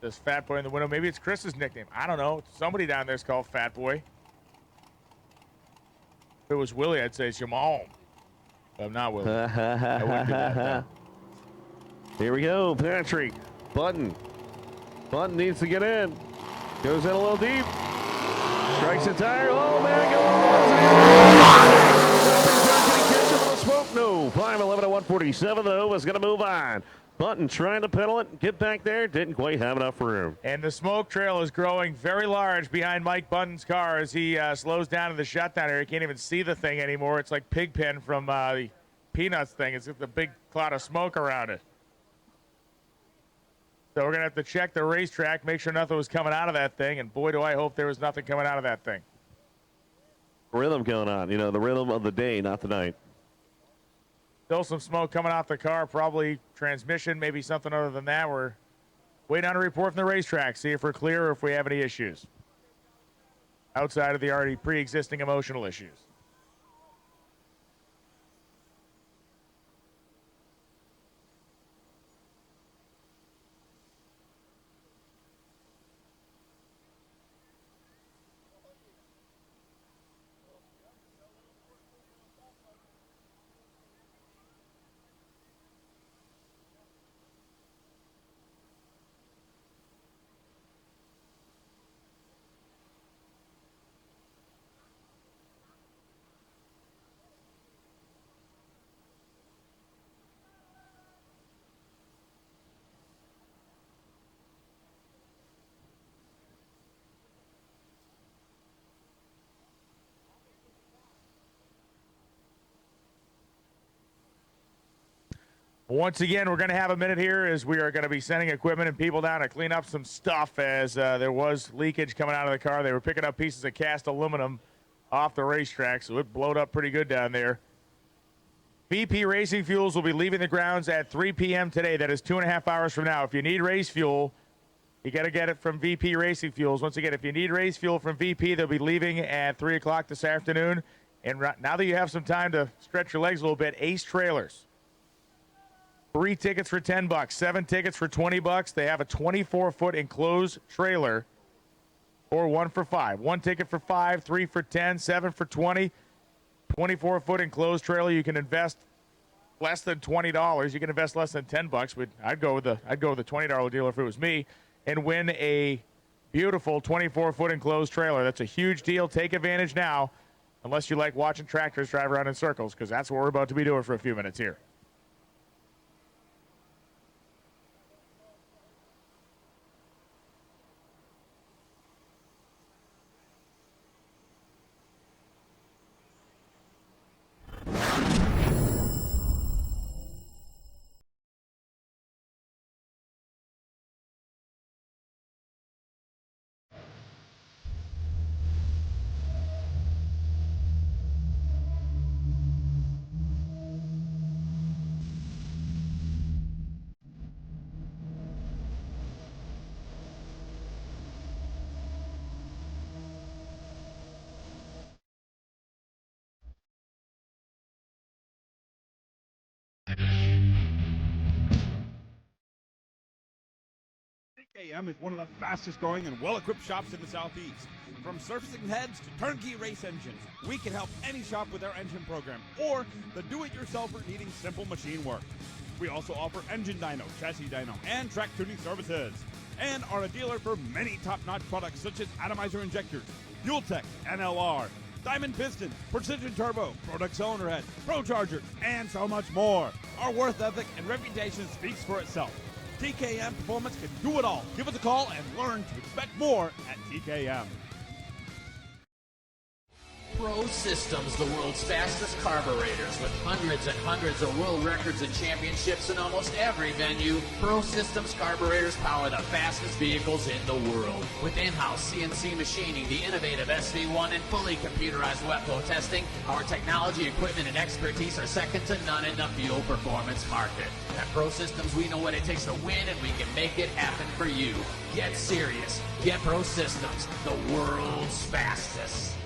This Fat Boy in the window. Maybe it's Chris's nickname. I don't know. Somebody down there's called Fat Boy. If it was Willie, I'd say it's your mom. But I'm not Willie. I wouldn't do that. No. Here we go, Patrick. Button needs to get in. Goes in a little deep. Strikes the tire. Oh, man, go. Smoke. No. 5'11 at 147. The Nova's going to move on. Button trying to pedal it. Get back there. Didn't quite have enough room. And the smoke trail is growing very large behind Mike Button's car as he slows down to the shutdown area. You can't even see the thing anymore. It's like Pigpen from the Peanuts thing. It's just a big cloud of smoke around it. So we're going to have to check the racetrack, make sure nothing was coming out of that thing. And boy, do I hope there was nothing coming out of that thing. Rhythm going on. You know, the rhythm of the day, not the night. Still some smoke coming off the car, probably transmission, maybe something other than that. We're waiting on a report from the racetrack, see if we're clear or if we have any issues outside of the already pre-existing emotional issues. Once again, we're going to have a minute here as we are going to be sending equipment and people down to clean up some stuff as there was leakage coming out of the car. They were picking up pieces of cast aluminum off the racetrack, so it blowed up pretty good down there. VP Racing Fuels will be leaving the grounds at 3 p.m. today. That is 2.5 hours from now. If you need race fuel, you got to get it from VP Racing Fuels. Once again, if you need race fuel from VP, they'll be leaving at 3 o'clock this afternoon. And now that you have some time to stretch your legs a little bit, Ace Trailers. 3 tickets for $10, 7 tickets for $20. They have a 24-foot enclosed trailer or 1 for $5. 1 ticket for $5, 3 for $10, 7 for $20. 24-foot enclosed trailer. You can invest less than $20. You can invest less than $10. But I'd go with the $20 deal if it was me, and win a beautiful 24-foot enclosed trailer. That's a huge deal. Take advantage now, unless you like watching tractors drive around in circles, because that's what we're about to be doing for a few minutes here. TKM is one of the fastest growing and well-equipped shops in the Southeast. From surfacing heads to turnkey race engines, we can help any shop with their engine program or the do-it-yourselfer needing simple machine work. We also offer engine dyno, chassis dyno, and track tuning services, and are a dealer for many top-notch products such as atomizer injectors, Fuel Tech, NLR, Diamond Piston, Precision Turbo, Product Cylinder Head, Pro Chargers, and so much more. Our worth ethic and reputation speaks for itself. TKM Performance can do it all. Give us a call and learn to expect more at TKM. Pro Systems, the world's fastest carburetors, with hundreds and hundreds of world records and championships in almost every venue. Pro Systems carburetors power the fastest vehicles in the world. With in-house CNC machining, the innovative SV1, and fully computerized wet flow testing, our technology, equipment, and expertise are second to none in the fuel performance market. At Pro Systems, we know what it takes to win, and we can make it happen for you. Get serious. Get Pro Systems, the world's fastest.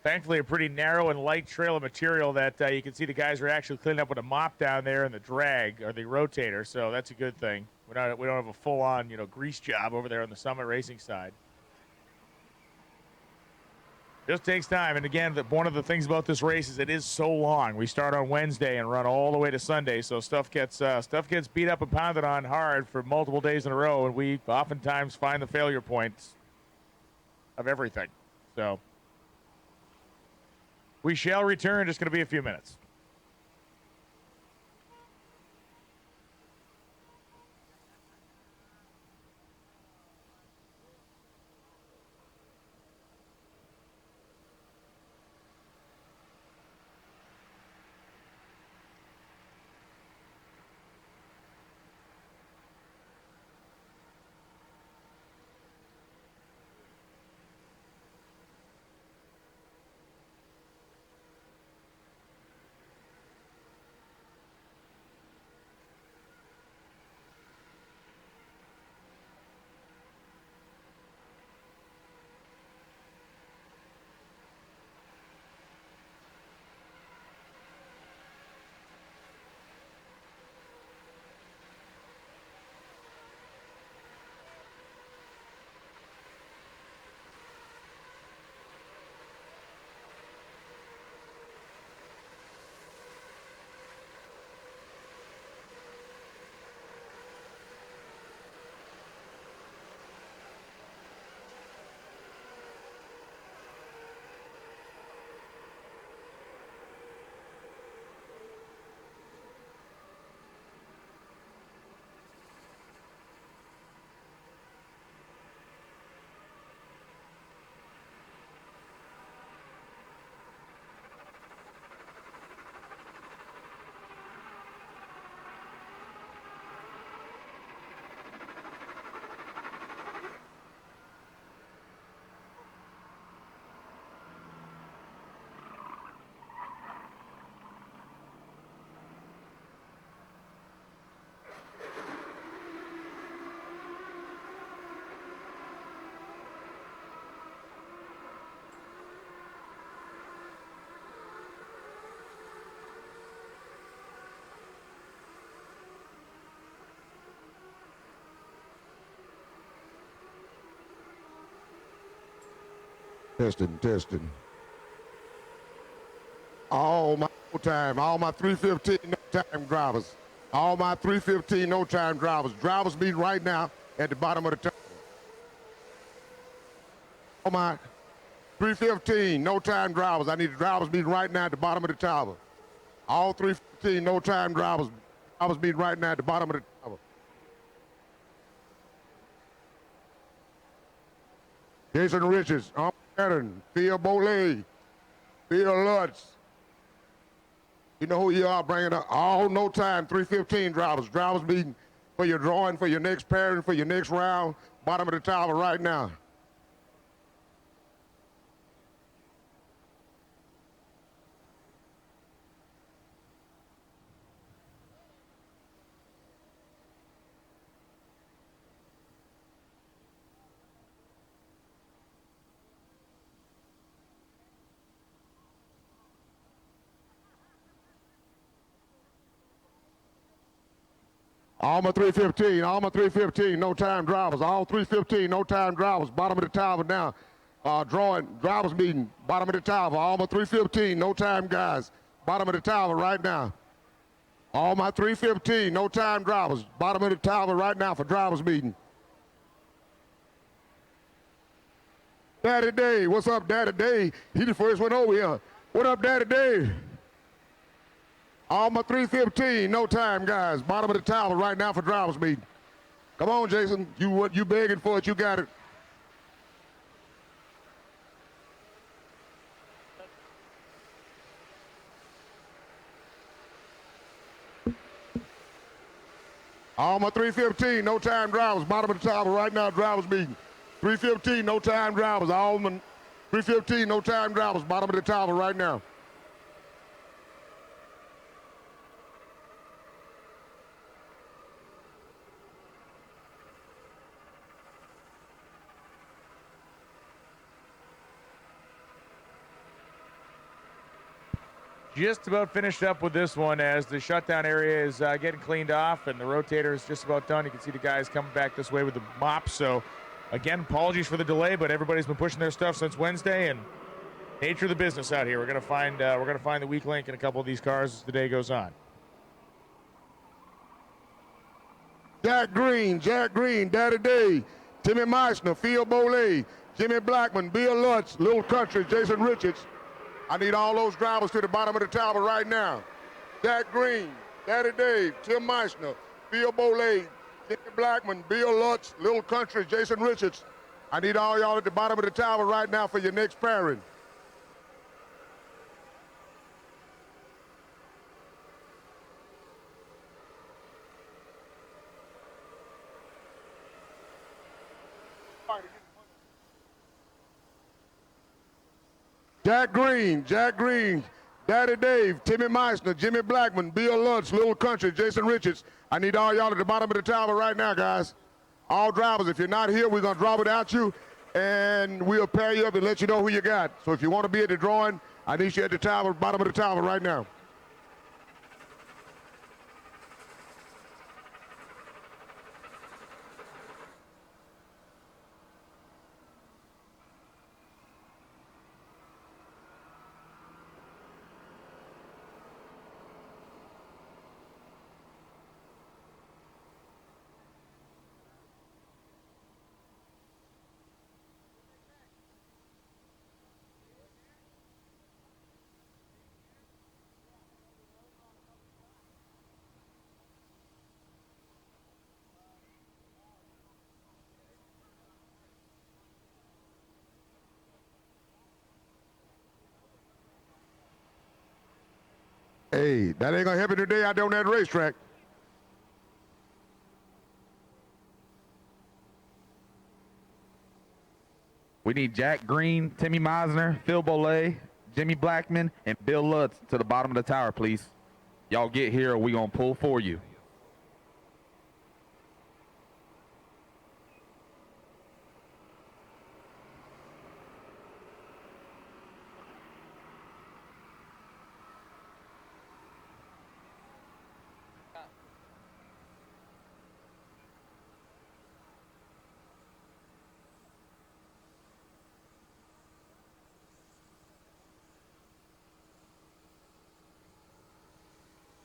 thankfully a pretty narrow and light trail of material that you can see the guys are actually cleaning up with a mop down there in the drag or the rotator, so that's a good thing. We don't have a full-on grease job over there on the Summit Racing side. Just takes time, and again, one of the things about this race is it is so long. We start on Wednesday and run all the way to Sunday, so stuff gets beat up and pounded on hard for multiple days in a row, and we oftentimes find the failure points of everything. So we shall return. Just going to be a few minutes. Testing. All my 315 no-time drivers. All my 315 no-time drivers. Drivers meeting right now at the bottom of the tower. All my 315 no-time drivers. I need the drivers meeting right now at the bottom of the tower. All 315 no-time drivers. Drivers meeting right now at the bottom of the tower. Jason Richards, Aaron, Phil Boley, Phil Lutz. You know who you are, bringing up all no-time 315 drivers. Drivers meeting for your drawing, for your next pairing, for your next round. Bottom of the tower right now. All my 315 no-time drivers, all 315 no-time drivers, bottom of the tower now. Drawing, drivers meeting, bottom of the tower. All my 315 no-time guys, bottom of the tower right now. All my 315 no-time drivers, bottom of the tower right now for drivers meeting. Daddy Dave, what's up, Daddy Dave? He the first one over here. What up, Daddy Dave? All my 315 no-time guys, bottom of the tower right now for drivers meeting. Come on, Jason, you begging for it, you got it. All my 315 no-time drivers, bottom of the tower right now, drivers meeting. 315 no-time drivers, all my 315 no-time drivers, bottom of the tower right now. just about finished up with this one as the shutdown area is getting cleaned off and the rotator is just about done. You can see the guys coming back this way with the mop. So, again, apologies for the delay, but everybody's been pushing their stuff since Wednesday, and nature of the business out here. We're gonna find the weak link in a couple of these cars as the day goes on. Jack Green, Daddy Dave, Timmy Meissner, Phil Boley, Jimmy Blackman, Bill Lutz, Little Country, Jason Richards. I need all those drivers to the bottom of the tower right now. Jack Green, Daddy Dave, Tim Meissner, Phil Boley, Jimmy Blackman, Bill Lutz, Little Country, Jason Richards. I need all y'all at the bottom of the tower right now for your next pairing. Jack Green, Daddy Dave, Timmy Meissner, Jimmy Blackman, Bill Lutz, Little Country, Jason Richards. I need all y'all at the bottom of the tower right now, guys. All drivers, if you're not here, we're going to draw without you, and we'll pair you up and let you know who you got. So if you want to be at the drawing, I need you at the tower, bottom of the tower right now. Hey, that ain't gonna help you today out there on that racetrack. We need Jack Green, Timmy Meissner, Phil Boley, Jimmy Blackman, and Bill Lutz to the bottom of the tower, please. Y'all get here or we gonna pull for you.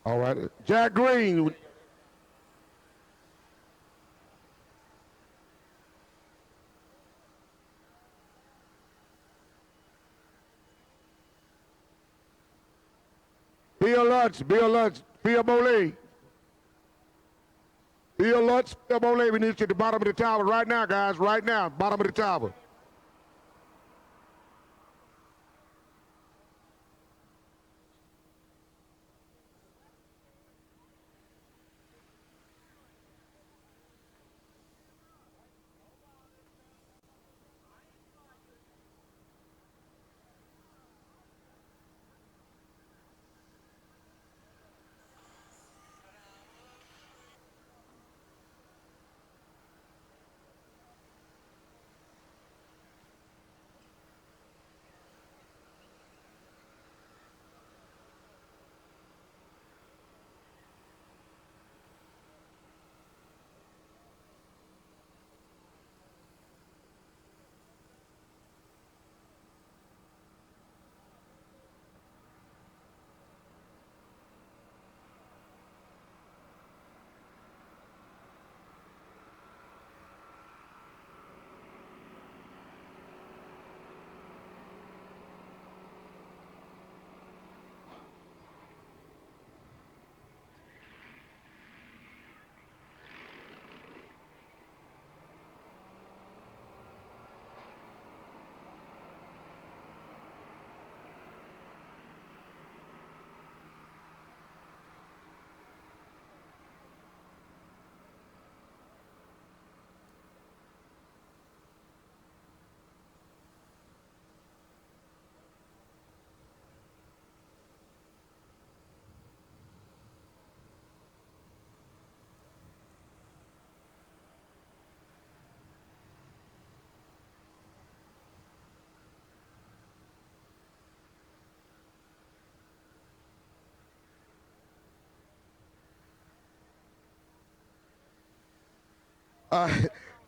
All right, Jack Green. Bill Lutz, Phil Boley. Bill Lutz, Phil Boley, we need you at the bottom of the tower right now, guys, right now, bottom of the tower.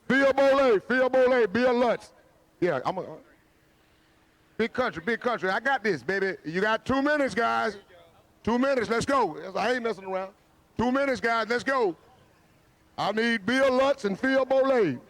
Phil Boley, Bill Lutz. Yeah, I'm a big country. I got this, baby. You got 2 minutes, guys. 2 minutes, let's go. I ain't messing around. 2 minutes, guys, let's go. I need Bill Lutz and Phil Boley.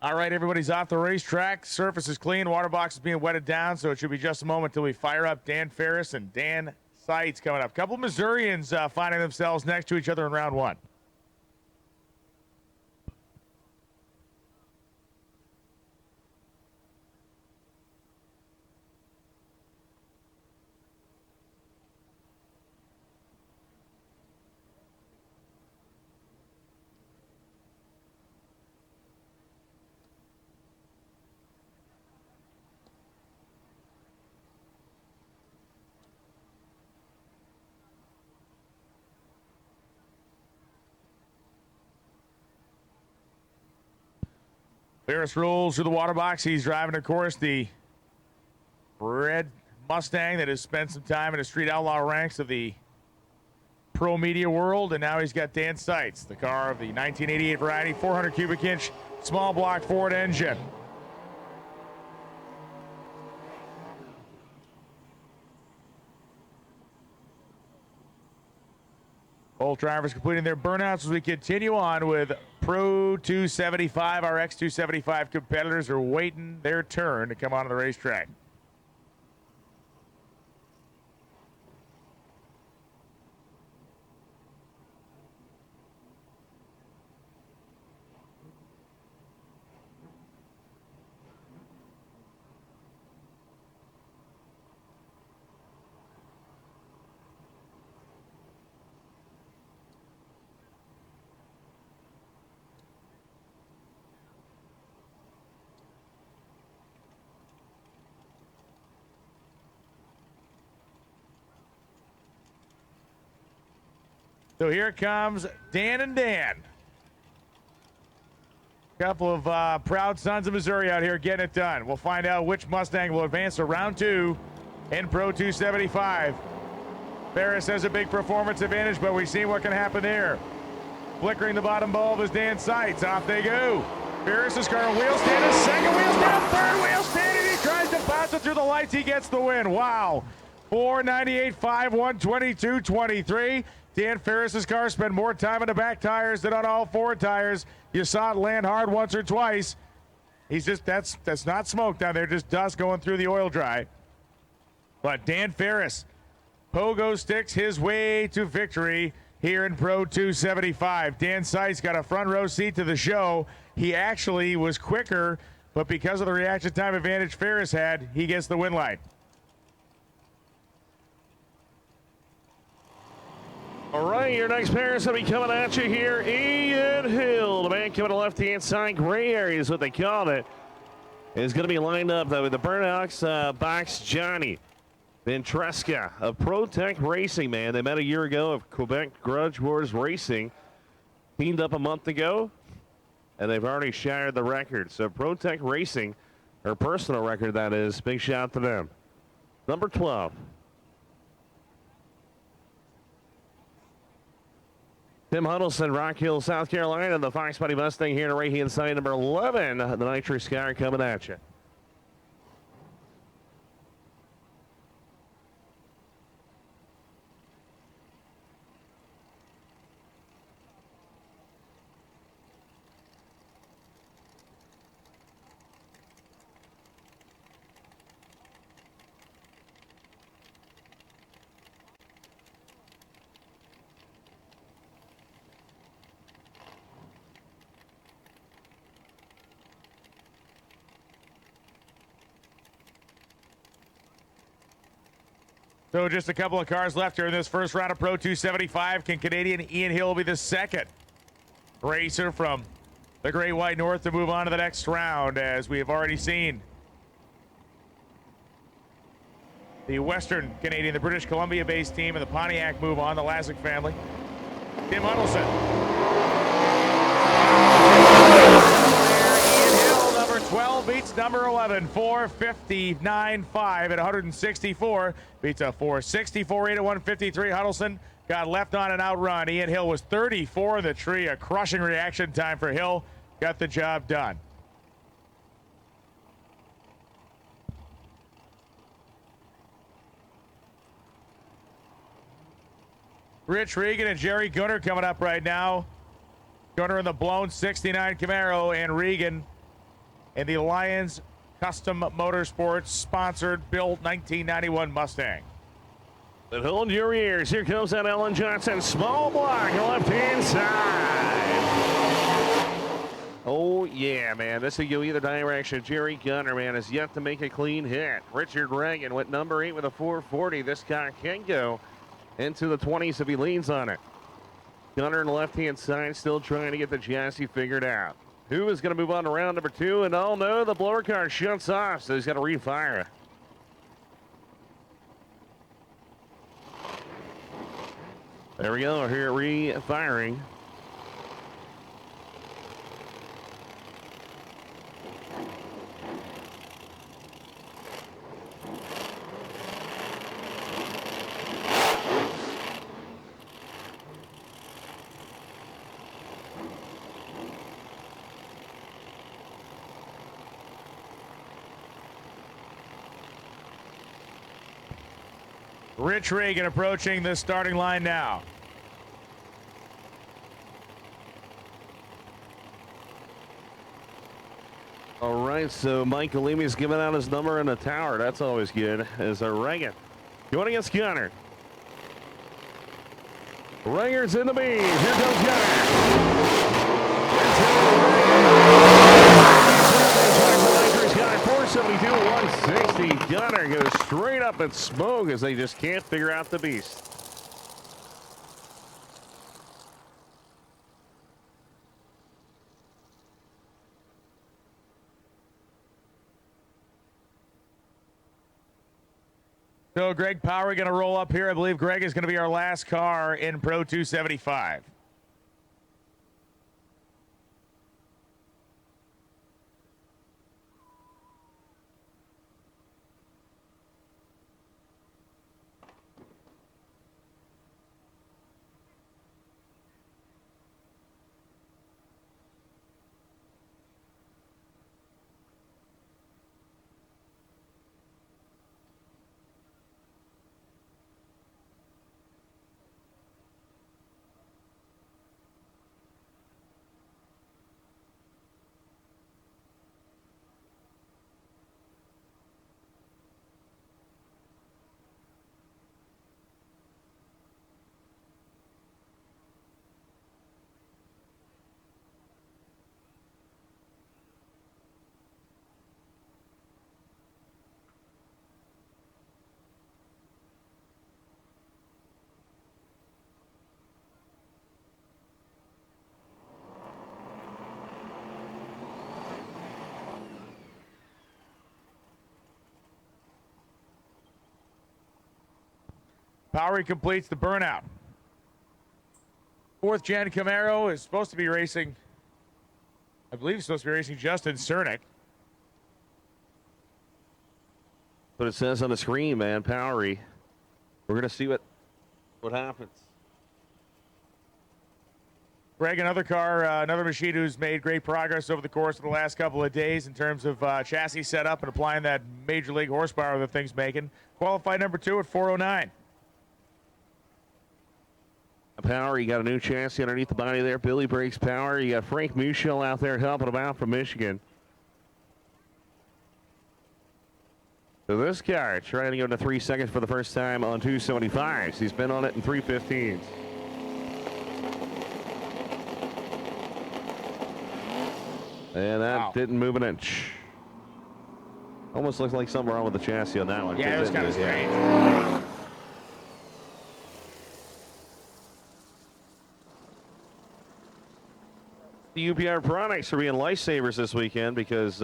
All right, everybody's off the racetrack. Surface is clean. Water box is being wetted down, so it should be just a moment until we fire up Dan Ferris and Dan Seitz coming up. Couple Missourians finding themselves next to each other in round one. Ferris rolls through the water box. He's driving, of course, the red Mustang that has spent some time in the street outlaw ranks of the pro media world, and now he's got Dan Seitz, the car of the 1988 variety, 400 cubic inch small block Ford engine. Both drivers completing their burnouts as we continue on with Pro 275. Our X275 competitors are waiting their turn to come onto the racetrack. So here comes Dan and Dan. Couple of proud sons of Missouri out here getting it done. We'll find out which Mustang will advance to round 2 in Pro 275. Ferris has a big performance advantage, but we've seen what can happen there. Flickering the bottom bulb is Dan's sights. Off they go. Ferris's car wheel stand is second wheel stand, third wheel stand, and he tries to bounce it through the lights. He gets the win. Wow. 498.5, 122.23. Dan Ferris's car spent more time on the back tires than on all 4 tires. You saw it land hard once or twice. He's just, that's not smoke down there, just dust going through the oil dry. But Dan Ferris pogo sticks his way to victory here in Pro 275. Dan Seitz got a front row seat to the show. He actually was quicker, but because of the reaction time advantage Ferris had, he gets the win line. All right, your next pair is going to be coming at you here. Ian Hill, the man coming to left-hand side, gray area is what they called it, is going to be lined up with the Burnox box Johnny Ventresca of ProTech Racing, man. They met a year ago of Quebec Grudge Wars Racing. Teamed up a month ago, and they've already shattered the record. So ProTech Racing, their personal record, that is. Big shout out to them. Number 12. Tim Huddleston, Rock Hill, South Carolina. The Fox Body Mustang here to right-hand side, number 11. The Nitro Sky coming at you. So just a couple of cars left here in this first round of Pro 275. Can Canadian Ian Hill be the second racer from the Great White North to move on to the next round? As we have already seen, the Western Canadian, the British Columbia-based team, and the Pontiac move on, the Lazick family. Tim Huddleston. 12 beats number 11, 459.5 at 164. Beats a 464.8 at 153. Huddleston got left on an outrun. Ian Hill was 34 in the tree. A crushing reaction time for Hill. Got the job done. Rich Regan and Jerry Gunner coming up right now. Gunner in the blown 69 Camaro, and Regan in the Lions Custom Motorsports sponsored built 1991 Mustang. But hold your ears. Here comes that Ellen Johnson small block left-hand side. Oh, yeah, man. This will go either direction. Jerry Gunner, man, has yet to make a clean hit. Richard Reagan went number 8 with a 440. This guy can go into the 20s if he leans on it. Gunner on the left-hand side still trying to get the chassis figured out. Who is going to move on to round number 2? And oh no, the blower car shuts off, so he's got to refire. There we go, here refiring. Rich Regan approaching the starting line now. All right, so Mike Galimi's giving out his number in the tower. That's always good. Is a Reagan going against Gunner. Reagan's in the beam. Here comes Gunner. Gunner 472, 160. Gunner goes straight up in smoke as they just can't figure out the beast. So Greg Power going to roll up here. I believe Greg is going to be our last car in Pro 275. Powery completes the burnout. 4th gen Camaro is supposed to be racing, I believe he's supposed to be racing Justin Cernick. But it says on the screen, man, Powery. We're going to see what happens. Greg, another car, another machine who's made great progress over the course of the last couple of days in terms of chassis setup and applying that major league horsepower the thing's making. Qualified number 2 at 409. Power, you got a new chassis underneath the body there. Billy Brakes Power. You got Frank Michel out there helping him out from Michigan. So this car trying to go into 3 seconds for the first time on 275s. He's been on it in 315s. And that didn't move an inch. Almost looks like something wrong with the chassis on that one. Yeah, it was kind of strange. The UPR products are being lifesavers this weekend because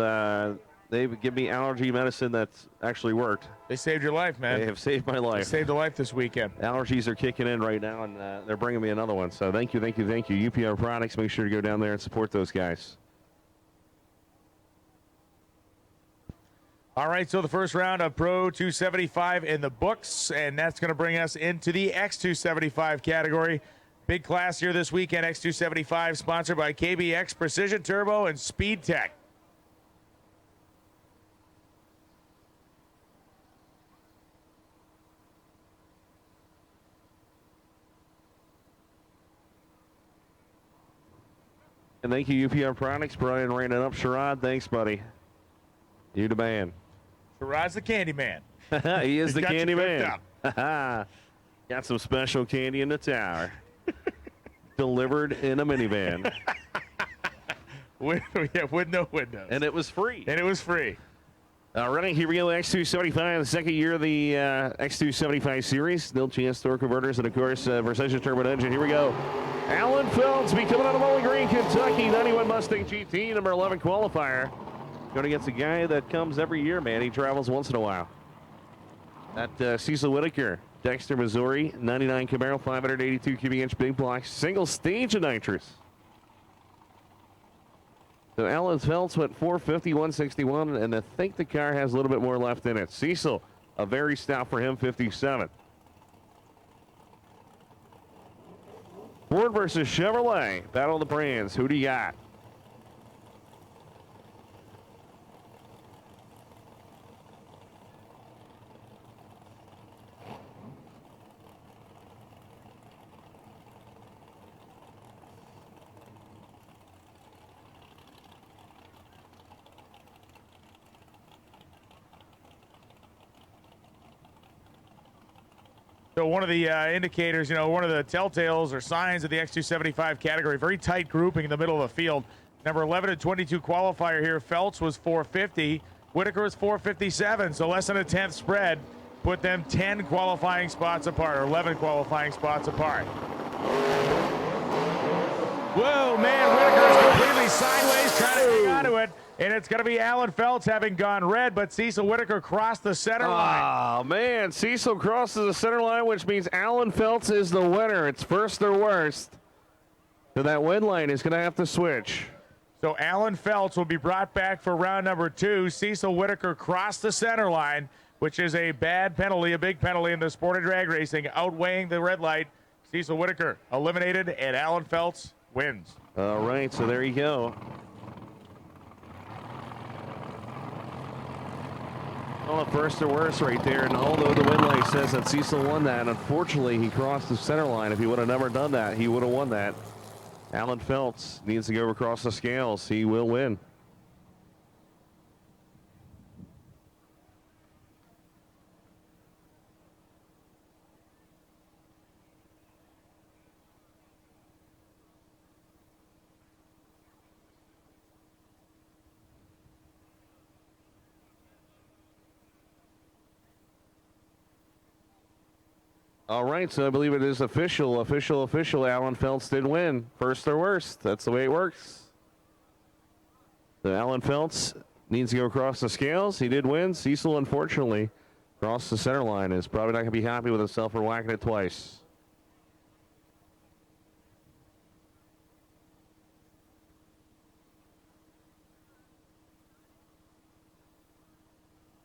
they give me allergy medicine that's actually worked. They saved your life, man. They have saved my life. They saved a life this weekend. Allergies are kicking in right now, and they're bringing me another one. So thank you, thank you, thank you. UPR products, make sure to go down there and support those guys. All right, so the first round of Pro 275 in the books, and that's going to bring us into the X275 category. Big class here this weekend, X275, sponsored by KBX, Precision Turbo, and Speed Tech. And thank you, UPR Products. Brian ran it up. Sherrod, thanks, buddy. You the man. Sherrod's the candy man. He is the got you candy cooked man. Got some special candy in the tower. Delivered in a minivan. with no windows. And it was free. And it was free. All right, here we go. X275, the second year of the X275 series. Still chance torque converters and, of course, Precision Turbo engine. Here we go. Alan Phelps be coming out of Bowling Green, Kentucky. 91 Mustang GT, number 11 qualifier. Going against a guy that comes every year, man. He travels once in a while. At Cecil Whitaker, Dexter, Missouri. 99 Camaro, 582 cubic inch big block. Single stage of nitrous. So Alan Phelps went 450, 161, and I think the car has a little bit more left in it. Cecil, a very stout for him, 57. Ford versus Chevrolet. Battle of the brands. Who do you got? So one of the indicators, you know, one of the telltales or signs of the X275 category, very tight grouping in the middle of the field. Number 11 and 22 qualifier here, Phelps was 450. Whitaker was 457, so less than a 10th spread. Put them 10 qualifying spots apart, or 11 qualifying spots apart. Whoa, man, Whitaker is completely sideways, trying to hang on to it. And it's going to be Alan Felts having gone red, but Cecil Whitaker crossed the center line. Oh, man. Cecil crosses the center line, which means Alan Felts is the winner. It's first or worst. So that win line is going to have to switch. So Alan Felts will be brought back for round number 2. Cecil Whitaker crossed the center line, which is a bad penalty, a big penalty in the sport of drag racing, outweighing the red light. Cecil Whitaker eliminated, and Alan Felts wins. All right, so there you go. Well, first or worse right there, and although the win light says that Cecil won that, unfortunately he crossed the center line. If he would have never done that, he would have won that. Alan Felts needs to go across the scales. He will win. All right, so I believe it is official. Alan Felts did win. First or worst. That's the way it works. So Alan Felts needs to go across the scales. He did win. Cecil, unfortunately, crossed the center line. Is probably not going to be happy with himself for whacking it twice.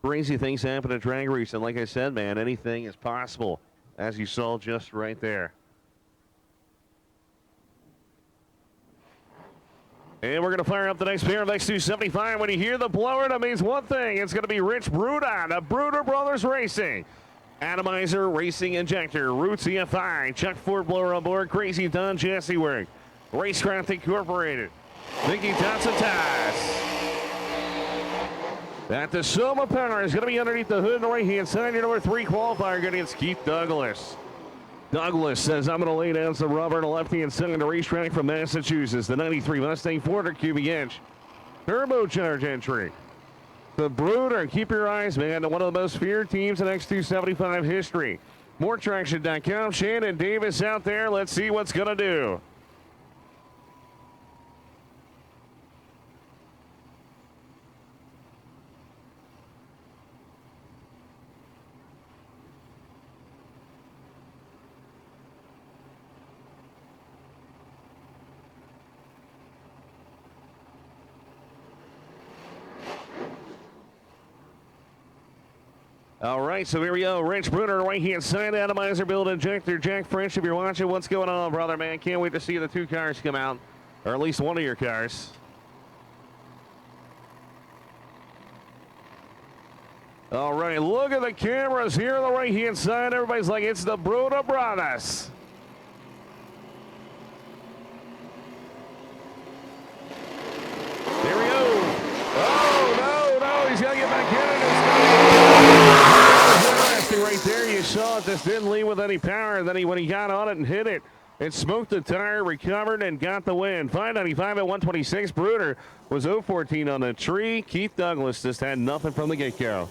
Crazy things happen at drag racing. Like I said, man, anything is possible, as you saw just right there. And we're going to fire up the next pair of X275. When you hear the blower, that means one thing. It's going to be Rich Bruder of Bruder Brothers Racing. Atomizer Racing Injector, Roots EFI, Chuck Ford blower on board, Crazy Don Jesse Work, Racecraft Incorporated, Mickey Johnson Ties. At the Soma Power is going to be underneath the hood on the right-hand side. Your number 3 qualifier going against Keith Douglas. Douglas says, I'm going to lay down some rubber on the left-hand side of the racetrack from Massachusetts. The 93 Mustang 400 cubic inch turbocharged entry. The Bruder, keep your eyes, man, to one of the most feared teams in X275 history. MoreTraction.com, Shannon Davis out there. Let's see what's going to do. All right, so here we go. Rich Bruder, right-hand side, atomizer, build injector. Jack French, if you're watching, what's going on, brother, man? Can't wait to see the 2 cars come out, or at least one of your cars. All right, look at the cameras here on the right-hand side. Everybody's like, it's the Bruder Brothers. Here we go. Oh, no, he's got to get back in it. Right there, you saw it. This didn't leave with any power. Then when he got on it and hit it, it smoked the tire, recovered, and got the win. 595 at 126. Bruder was 014 on the tree. Keith Douglas just had nothing from the get-go.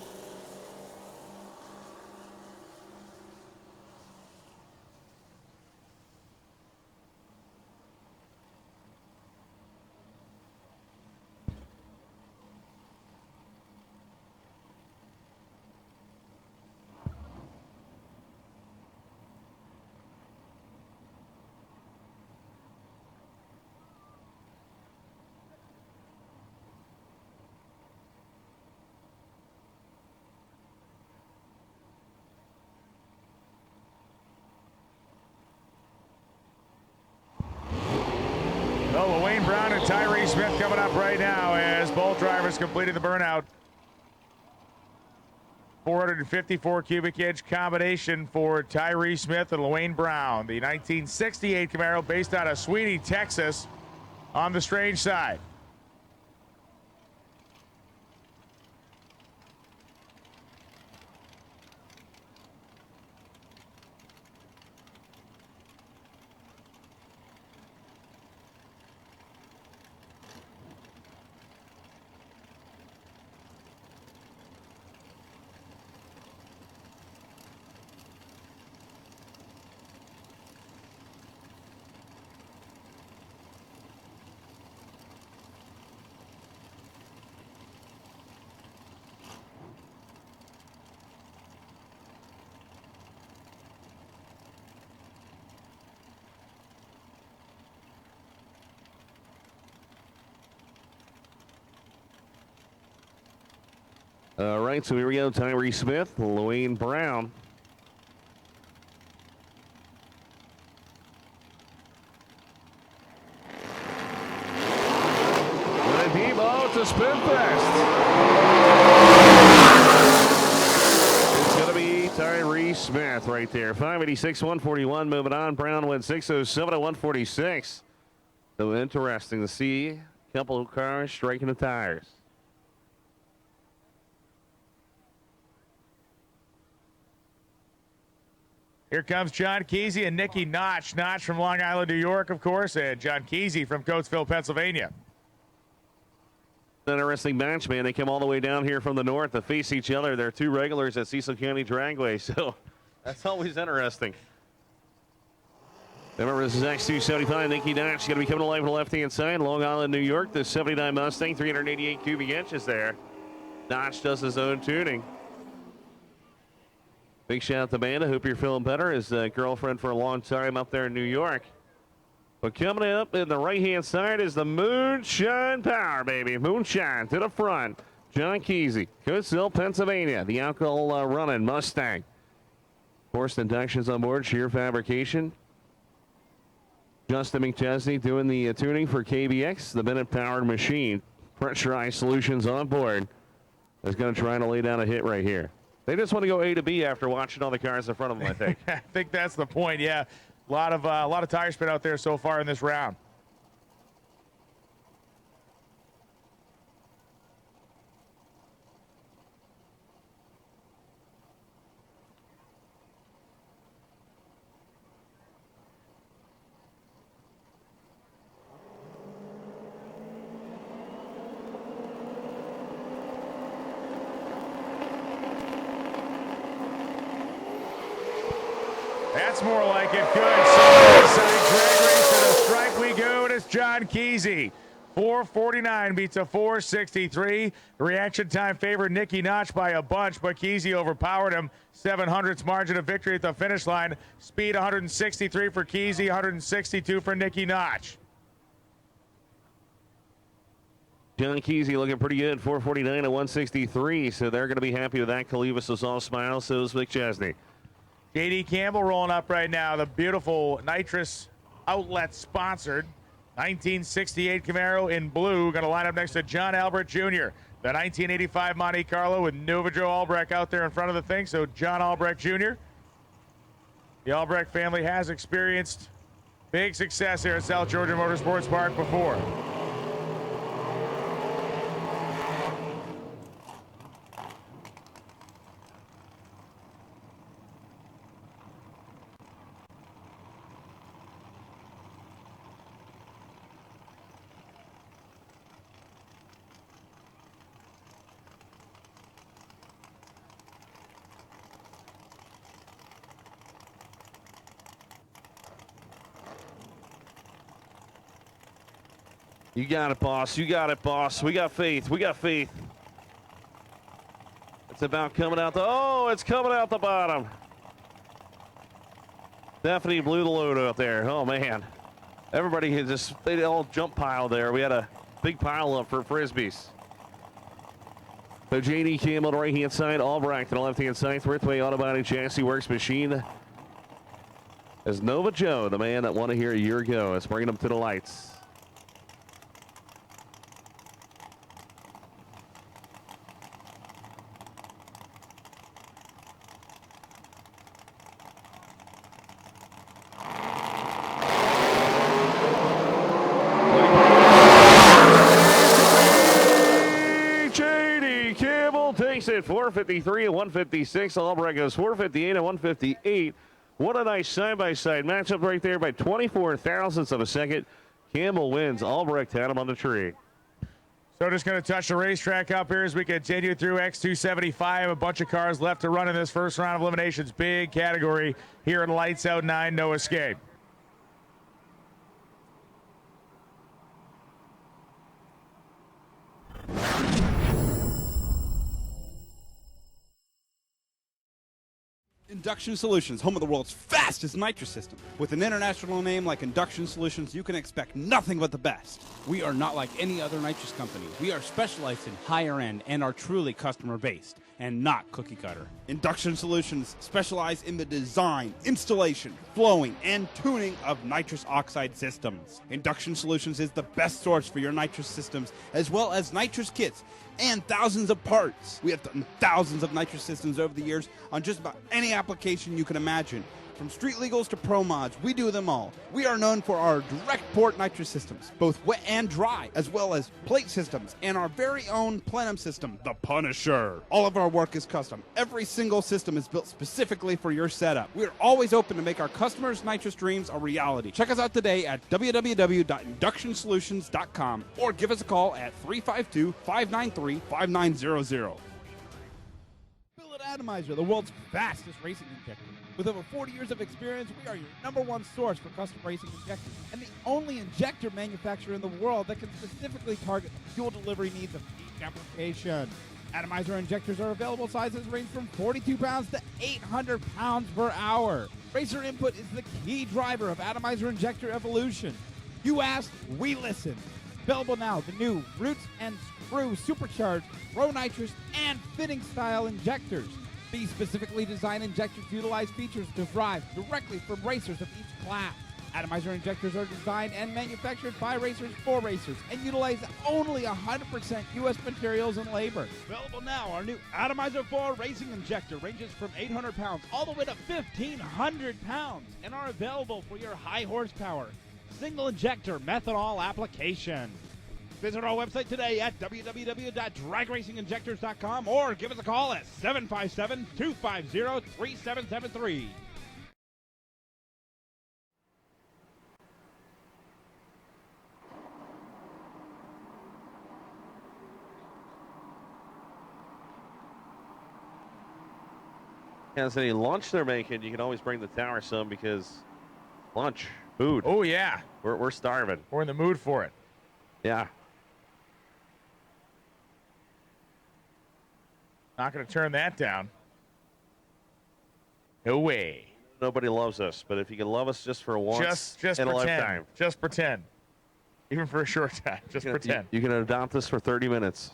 Brown and Tyree Smith coming up right now as both drivers completed the burnout. 454 cubic inch combination for Tyree Smith and Lewayne Brown. The 1968 Camaro based out of Sweetie, Texas on the strange side. All right, so here we go. Tyree Smith, Lewayne Brown. And a deep, oh, it's a spin fest. It's going to be Tyree Smith right there. 586, 141. Moving on. Brown went 607 to 146. So interesting to see a couple of cars striking the tires. Here comes John Kesey and Nicky Notch. Notch from Long Island, New York, of course, and John Kesey from Coatesville, Pennsylvania. Interesting match, man. They come all the way down here from the north to face each other. They're two regulars at Cecil County Dragway, so that's always interesting. Remember, this is X275. Nicky Notch going to be coming alive on the left-hand side. Long Island, New York. The 79 Mustang, 388 cubic inches there. Notch does his own tuning. Big shout out to Amanda. Hope you're feeling better. His girlfriend for a long time up there in New York. But coming up in the right-hand side is the Moonshine Power, baby. Moonshine to the front. John Kesey, Coatesville, Pennsylvania. The alcohol running Mustang. Forced inductions on board. Sheer Fabrication. Justin McChesney doing the tuning for KBX. The Bennett-powered machine. Pressurized Solutions on board. Is going to try to lay down a hit right here. They just want to go A to B after watching all the cars in front of them, I think. I think that's the point, yeah. A lot of tire spin out there so far in this round. That's more like it. Good. Side drag race to the stripe we go, and it's John Kesey. 449 beats a 463. Reaction time favored Nicky Notch by a bunch, but Kesey overpowered him. 700ths margin of victory at the finish line. Speed 163 for Kesey, 162 for Nicky Notch. John Kesey looking pretty good, 449 to 163, so they're going to be happy with that. Calivas is all smiles, so is McChesney. J.D. Campbell rolling up right now. The beautiful nitrous outlet sponsored 1968 Camaro in blue. Going to line up next to John Albrecht Jr. The 1985 Monte Carlo with Nova Joe Albrecht out there in front of the thing. So John Albrecht Jr. The Albrecht family has experienced big success here at South Georgia Motorsports Park before. You got it, boss. You got it, boss. We got faith. We got faith. It's about coming out it's coming out the bottom. Stephanie blew the load out there. Oh, man. Everybody they all jump piled there. We had a big pile up for Frisbees. So J.D. Campbell on the right-hand side, Albrecht on the left-hand side. Thruthway Auto Body Chassis Works machine. As Nova Joe, the man that won it here a year ago, is bringing them to the lights. Takes it 453 and 156. Albrecht goes 458 and 158. What a nice side-by-side matchup right there by 24 thousandths of a second. Campbell wins. Albrecht had him on the tree. So just going to touch the racetrack up here as we continue through X275. A bunch of cars left to run in this first round of eliminations. Big category here in Lights Out 9, no escape. Induction Solutions, home of the world's fastest nitrous system. With an international name like Induction Solutions, you can expect nothing but the best. We are not like any other nitrous company. We are specialized in higher end and are truly customer based and not cookie cutter. Induction Solutions specialize in the design, installation, flowing, and tuning of nitrous oxide systems. Induction Solutions is the best source for your nitrous systems as well as nitrous kits and thousands of parts. We have done thousands of nitrous systems over the years on just about any application you can imagine. From street legals to pro mods, we do them all. We are known for our direct port nitrous systems, both wet and dry, as well as plate systems, and our very own plenum system, the Punisher. All of our work is custom. Every single system is built specifically for your setup. We are always open to make our customers' nitrous dreams a reality. Check us out today at www.inductionsolutions.com or give us a call at 352-593-5900. Billet Atomizer, the world's fastest racing injector. With over 40 years of experience, we are your #1 source for custom racing injectors and the only injector manufacturer in the world that can specifically target the fuel delivery needs of each application. Atomizer injectors are available. Sizes range from 42 pounds to 800 pounds per hour. Racer input is the key driver of Atomizer injector evolution. You asked, we listen. Available now, the new Roots and Screw Supercharged Pro Nitrous and Fitting Style injectors. These specifically designed injectors utilize features derived directly from racers of each class. Atomizer injectors are designed and manufactured by racers for racers and utilize only 100% U.S. materials and labor. Available now, our new Atomizer 4 racing injector ranges from 800 pounds all the way to 1,500 pounds and are available for your high horsepower single injector methanol application. Visit our website today at www.dragracinginjectors.com or give us a call at 757-250-3773. Kansas City lunch they're making, you can always bring the tower some because lunch, food. Oh, yeah. We're starving. We're in the mood for it. Yeah. Not going to turn that down. No way. Nobody loves us, but if you can love us just for once just in a pretend. lifetime. Just pretend. Even for a short time. Just pretend. You can adopt us for 30 minutes.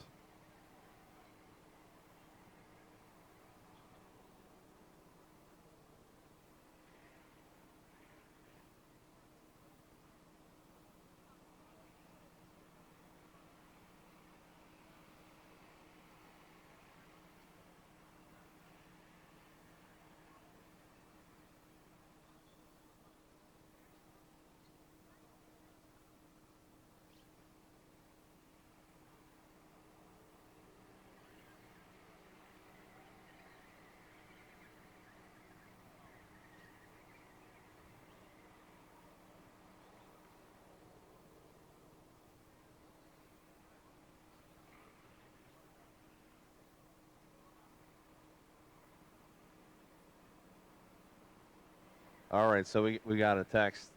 All right, so we got a text,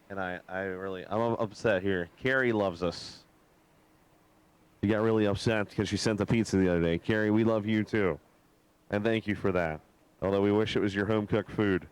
and I'm upset here. Carrie loves us. She got really upset because she sent the pizza the other day. Carrie, we love you too, and thank you for that. Although we wish it was your home cooked food.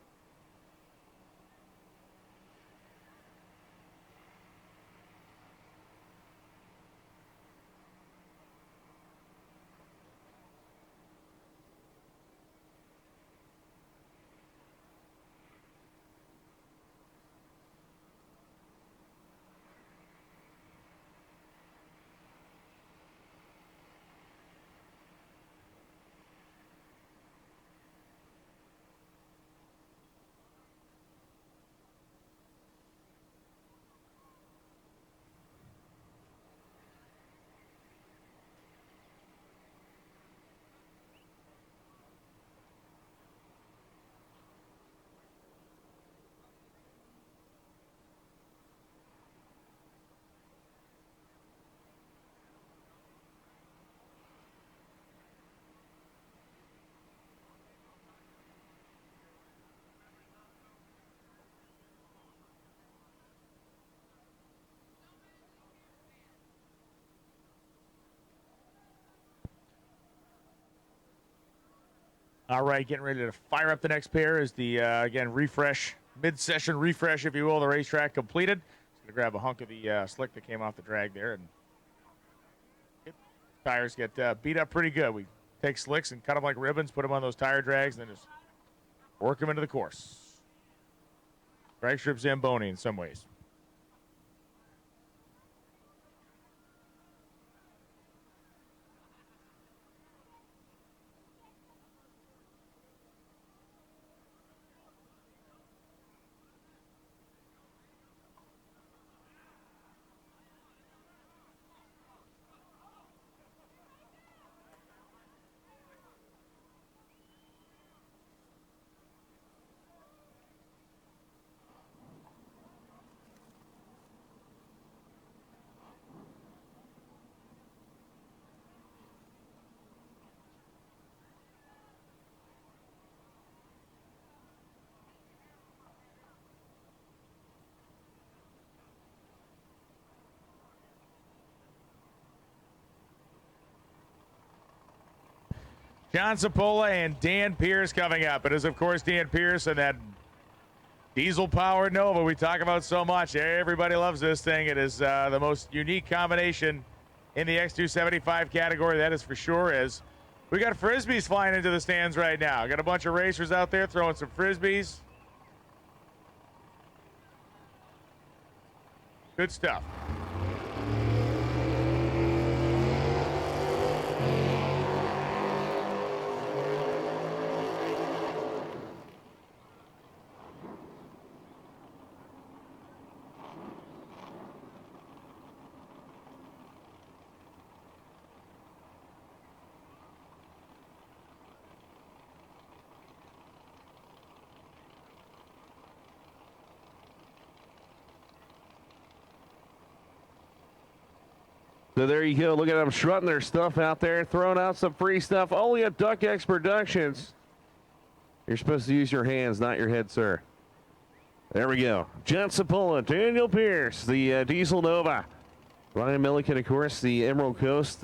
All right, getting ready to fire up the next pair is the, again, refresh, mid-session refresh, if you will, the racetrack completed. Just going to grab a hunk of the slick that came off the drag there. And tires get beat up pretty good. We take slicks and cut them like ribbons, put them on those tire drags, and then just work them into the course. Drag strip Zamboni in some ways. John Cipolla and Dan Pierce coming up. It is, of course, Dan Pierce and that diesel-powered Nova we talk about so much. Everybody loves this thing. It is the most unique combination in the X275 category, that is for sure. Is we got Frisbees flying into the stands right now. Got a bunch of racers out there throwing some Frisbees. Good stuff. So there you go. Look at them strutting their stuff out there, throwing out some free stuff. Only at Duck X Productions. You're supposed to use your hands, not your head, sir. There we go. John Cipolla, Daniel Pierce, the Diesel Nova. Ryan Milliken, of course, the Emerald Coast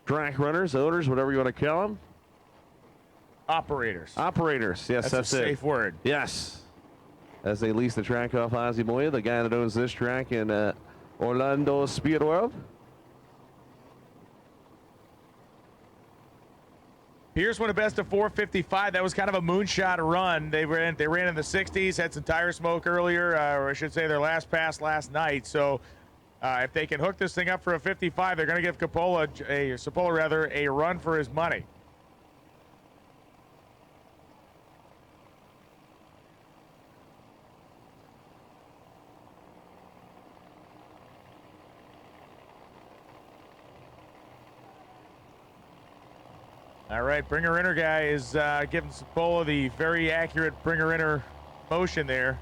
track runners, owners, whatever you want to call them. Operators. Operators. Yes, that's a it. safe word. Yes. As they lease the track off Ozzie Moya, the guy that owns this track in Orlando Speed World. Pierce won a best of 455. That was kind of a moonshot run. They ran in the 60s, had some tire smoke earlier, or I should say their last pass last night. So if they can hook this thing up for a 55, they're going to give Cipolla a run for his money. All right, bringer inner guy is giving Cipolla the very accurate bringer inner motion there.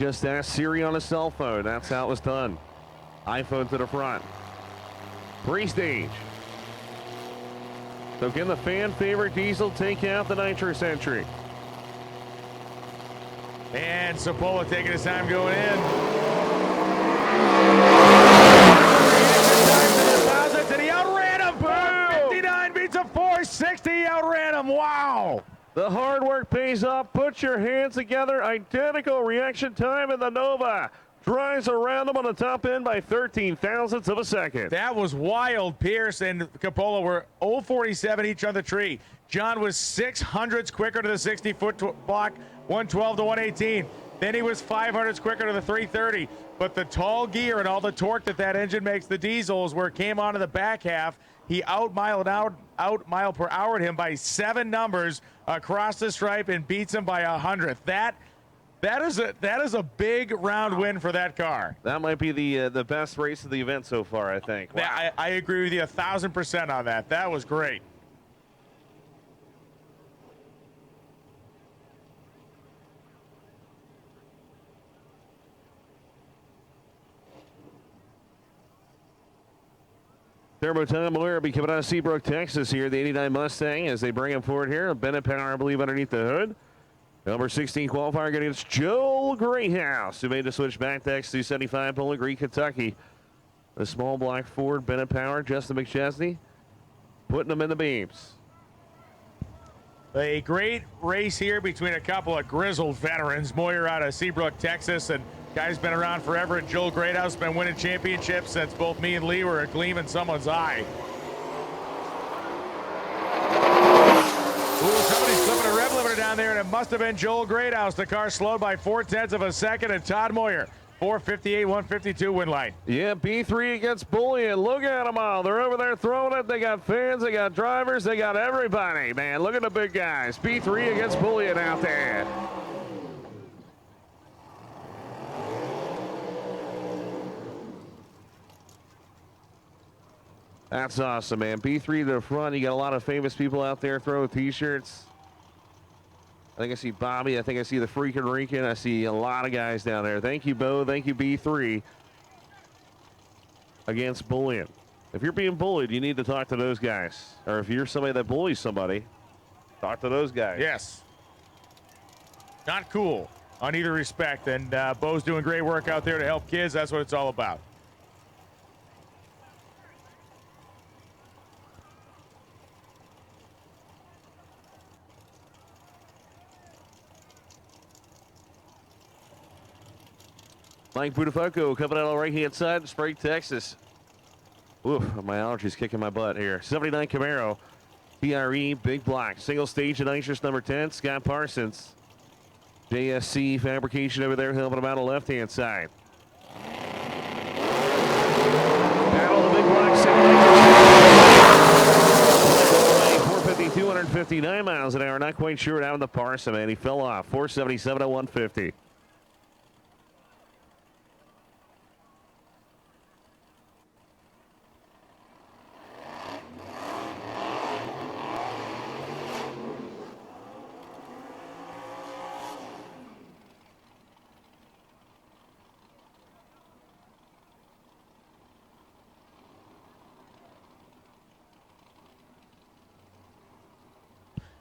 Just ask Siri on a cell phone. That's how it was done. iPhone to the front. Pre-stage. So can the fan favorite Diesel take out the nitrous entry? And Cipolla taking his time going in. And he outran him. 459 beats a 460. Outran him. Wow. The hard work pays off. Put your hands together. Identical reaction time in the Nova. Drives around him on the top end by 13 thousandths of a second. That was wild. Pierce and Cipolla were 0.47 each on the tree. John was 600ths quicker to the 60-foot block, 112 to 118. Then he was 500ths quicker to the 330. But the tall gear and all the torque that engine makes, the diesels, where it came onto the back half, he out mile per hour him by 7 numbers across the stripe and beats him by 100th. That is a big round win for that car. That might be the best race of the event so far, I think. Wow. I agree with you 1,000% on that. That was great. Turbo Tom Moyer will be coming out of Seabrook, Texas here. The 89 Mustang as they bring him forward here. Bennett Power, I believe, underneath the hood. Number 16 qualifier getting it's Joel Greenhouse, who made the switch back to X275 Bowling Green, Kentucky. The small block Ford, Bennett Power, Justin McChesney. putting them in the beams. A great race here between a couple of grizzled veterans. Moyer out of Seabrook, Texas, and guy's been around forever. And Joel Greathouse been winning championships since both me and Lee were a gleam in someone's eye. Ooh, somebody's slipping a rev limiter down there, and it must have been Joel Greathouse. The car slowed by 0.4 of a second, and Todd Moyer, 458, 152 win line. Yeah, B3 against Bullion. Look at them all. They're over there throwing it. They got fans, they got drivers, they got everybody, man. Look at the big guys. B3 against Bullion out there. That's awesome, man. B3 to the front. You got a lot of famous people out there throwing T-shirts. I think I see Bobby. I think I see the Freakin' Rican. I see a lot of guys down there. Thank you, Bo. Thank you, B3. Against Bullion. If you're being bullied, you need to talk to those guys. Or if you're somebody that bullies somebody, talk to those guys. Yes. Not cool on either respect. And Bo's doing great work out there to help kids. That's what it's all about. Mike Budafoco coming out on the right-hand side, Sprague, Texas. Oof, my allergies kicking my butt here. 79 Camaro, TRE, big block. Single stage of nitrous number 10, Scott Parsons. JSC Fabrication over there helping him out on the left-hand side. Battle the big block, 450, 259 miles an hour. Not quite sure down the Parson, man. He fell off. 477 at 150.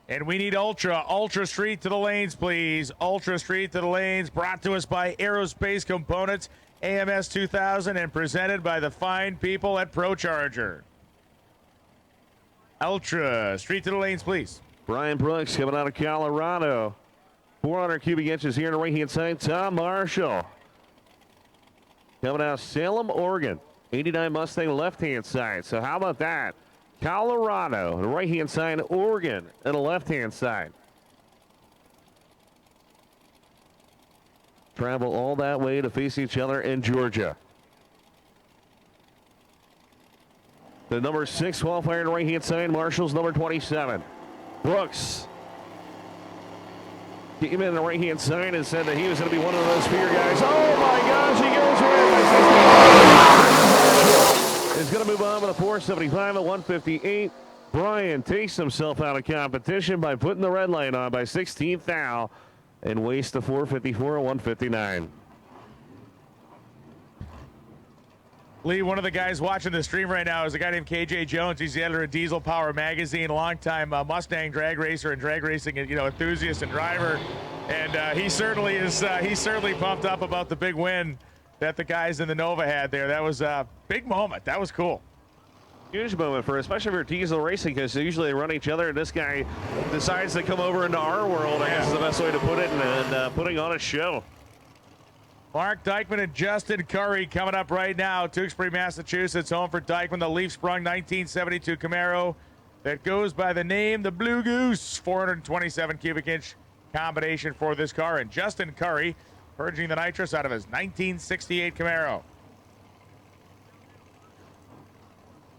And we need Ultra Street to the lanes, please. Ultra Street to the lanes, brought to us by Aerospace Components, AMS 2000, and presented by the fine people at ProCharger. Ultra Street to the lanes, please. Brian Brooks coming out of Colorado. 400 cubic inches here on the right-hand side. Tom Marshall coming out of Salem, Oregon. 89 Mustang left-hand side. So how about that? Colorado, the right-hand side, Oregon, and the left-hand side. Travel all that way to face each other in Georgia. The number 6 qualifier on the right-hand side, Marshall's number 27. Brooks came in the right-hand side and said that he was going to be one of those fear guys. Oh, my gosh, he goes right. Is going to move on with a 475 at 158. Brian takes himself out of competition by putting the red light on by 16th thou and wastes the 454 at 159. Lee, one of the guys watching the stream right now is a guy named KJ Jones. He's the editor of Diesel Power Magazine, longtime Mustang drag racer and drag racing enthusiast and driver. And he certainly is. He's certainly pumped up about the big win that the guys in the Nova had there. That was a big moment. That was cool. Huge moment for, especially for diesel racing, because usually they run each other, and this guy decides to come over into our world, I guess is the best way to put it, and putting on a show. Mark Dykman and Justin Curry coming up right now. Tewksbury, Massachusetts, home for Dykman, the Leaf-sprung 1972 Camaro that goes by the name the Blue Goose. 427 cubic inch combination for this car. And Justin Curry purging the nitrous out of his 1968 Camaro.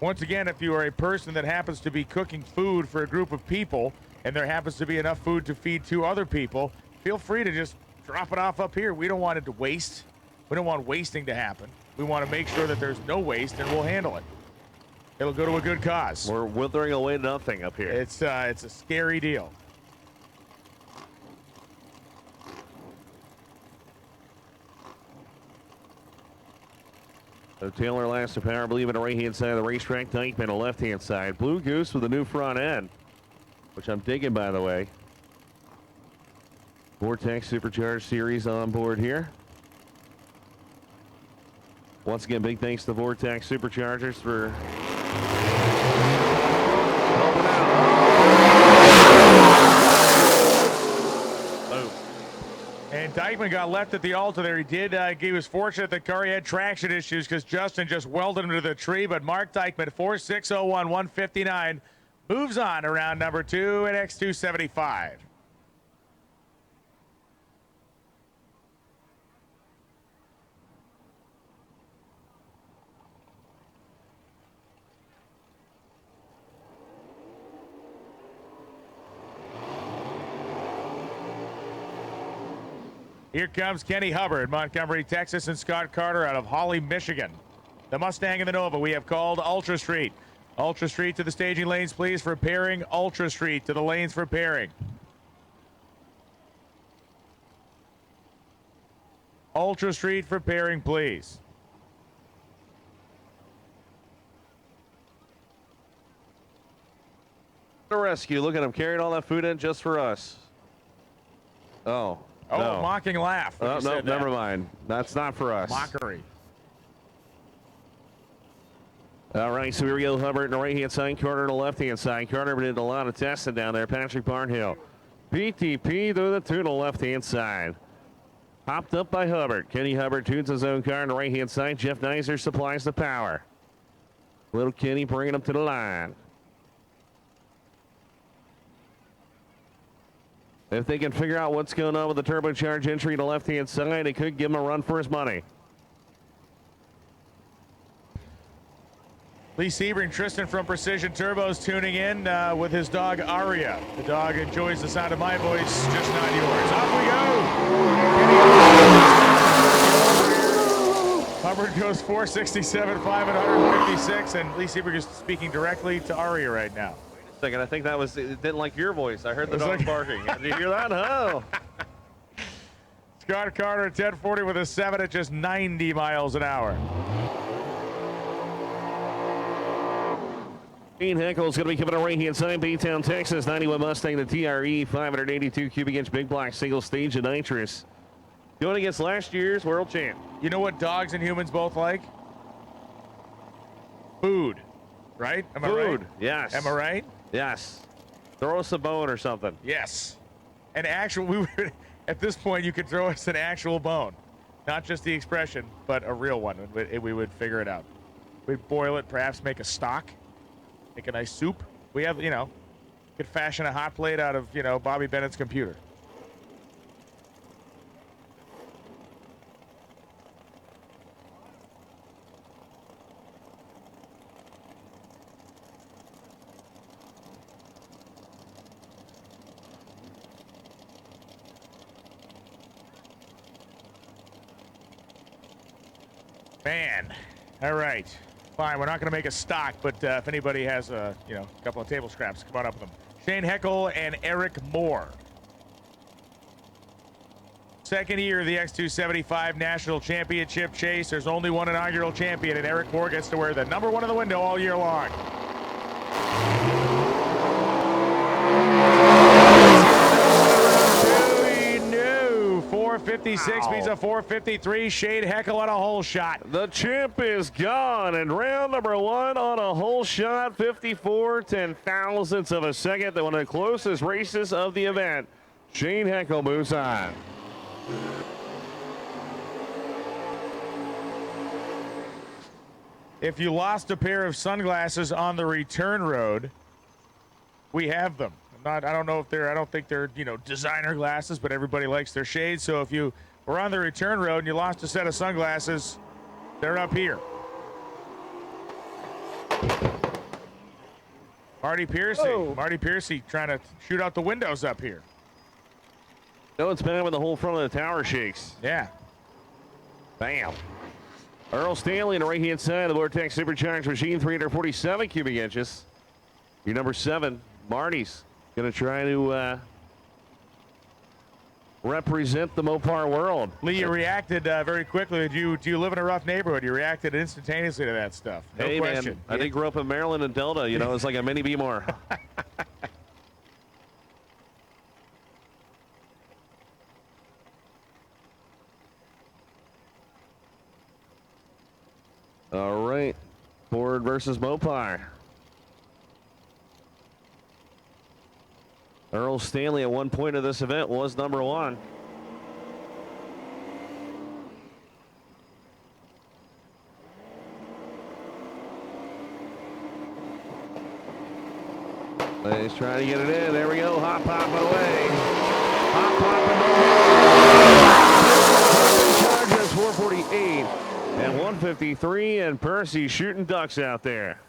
Once again, if you are a person that happens to be cooking food for a group of people and there happens to be enough food to feed 2 other people, feel free to just drop it off up here. We don't want it to waste. We don't want wasting to happen. We want to make sure that there's no waste, and we'll handle it. It'll go to a good cause. We're withering away nothing up here. It's a scary deal. So Taylor last to power, I believe, on the right-hand side of the racetrack. Dykeman on the left-hand side. Blue Goose with a new front end, which I'm digging, by the way. Vortex Supercharged Series on board here. Once again, big thanks to Vortex Superchargers for Dykeman got left at the altar there. He was fortunate that Curry had traction issues because Justin just welded him to the tree. But Mark Dykeman, 4.601, 159, moves on to round number 2 at X275. Here comes Kenny Hubbard, Montgomery, Texas, and Scott Carter out of Holly, Michigan. The Mustang and the Nova we have called Ultra Street. Ultra Street to the staging lanes, please, for pairing. Ultra Street to the lanes for pairing. Ultra Street for pairing, please. The rescue. Look at him carrying all that food in just for us. Oh. Oh, no. mocking laugh. Oh, no, never mind. That's not for us. Mockery. All right, so here we go. Hubbard on the right-hand side, Carter on the left-hand side. Carter did a lot of testing down there. Patrick Barnhill. PTP through the two to the left-hand side. Hopped up by Hubbard. Kenny Hubbard tunes his own car on the right-hand side. Jeff Nizer supplies the power. Little Kenny bringing him to the line. If they can figure out what's going on with the turbocharged entry to the left-hand side, it could give him a run for his money. Lee Sebring, Tristan from Precision Turbos tuning in with his dog Aria. The dog enjoys the sound of my voice, just not yours. Off we go! Hubbard goes 467, 556, and Lee Sebring is speaking directly to Aria right now. Second, I think that was, it didn't like your voice. I heard the dog barking. Did you hear that? Oh. Scott Carter, 1040 with a 7 at just 90 miles an hour. Gene Heckel's going to be coming to right-hand side, Baytown, Texas. 91 Mustang, the TRE, 582 cubic inch big block single stage of nitrous. Going against last year's world champ. You know what dogs and humans both like? Food, right? Am I right? Food, yes. Am I right? Yes. Throw us a bone or something. Yes. An actual, at this point, you could throw us an actual bone. Not just the expression, but a real one. We would figure it out. We'd boil it, perhaps make a stock, make a nice soup. We have, could fashion a hot plate out of, Bobby Bennett's computer. Man, all right, fine. We're not going to make a stock, but if anybody has a couple of table scraps, come on up with them. Shane Heckel and Eric Moore. Second year of the X275 National Championship chase. There's only one inaugural champion, and Eric Moore gets to wear the number 1 in the window all year long. 456 means a 453. Shane Heckel on a hole shot. The champ is gone, and round number 1 on a hole shot, 54 10,000ths of a second. One of the closest races of the event. Shane Heckel moves on. If you lost a pair of sunglasses on the return road, we have them. I don't know if I don't think they're, designer glasses, but everybody likes their shades. So if you were on the return road and you lost a set of sunglasses, they're up here. Marty Piercy. Oh. Marty Piercy trying to shoot out the windows up here. No, it's bad when the whole front of the tower shakes. Yeah. Bam. Earl Stanley on the right-hand side of the Vortex Supercharged Machine, 347 cubic inches. Your number 7, Marty's going to try to represent the Mopar world. Lee, you reacted very quickly. Do you live in a rough neighborhood? You reacted instantaneously to that stuff. No hey, question. Man, I did grow up in Maryland and Delta. It's like a mini B-more. All right. Ford versus Mopar. Earl Stanley at one point of this event was number 1. He's trying to get it in. There we go. Hop popping away. Hop popping. Charges 448 and 153, and Percy shooting ducks out there.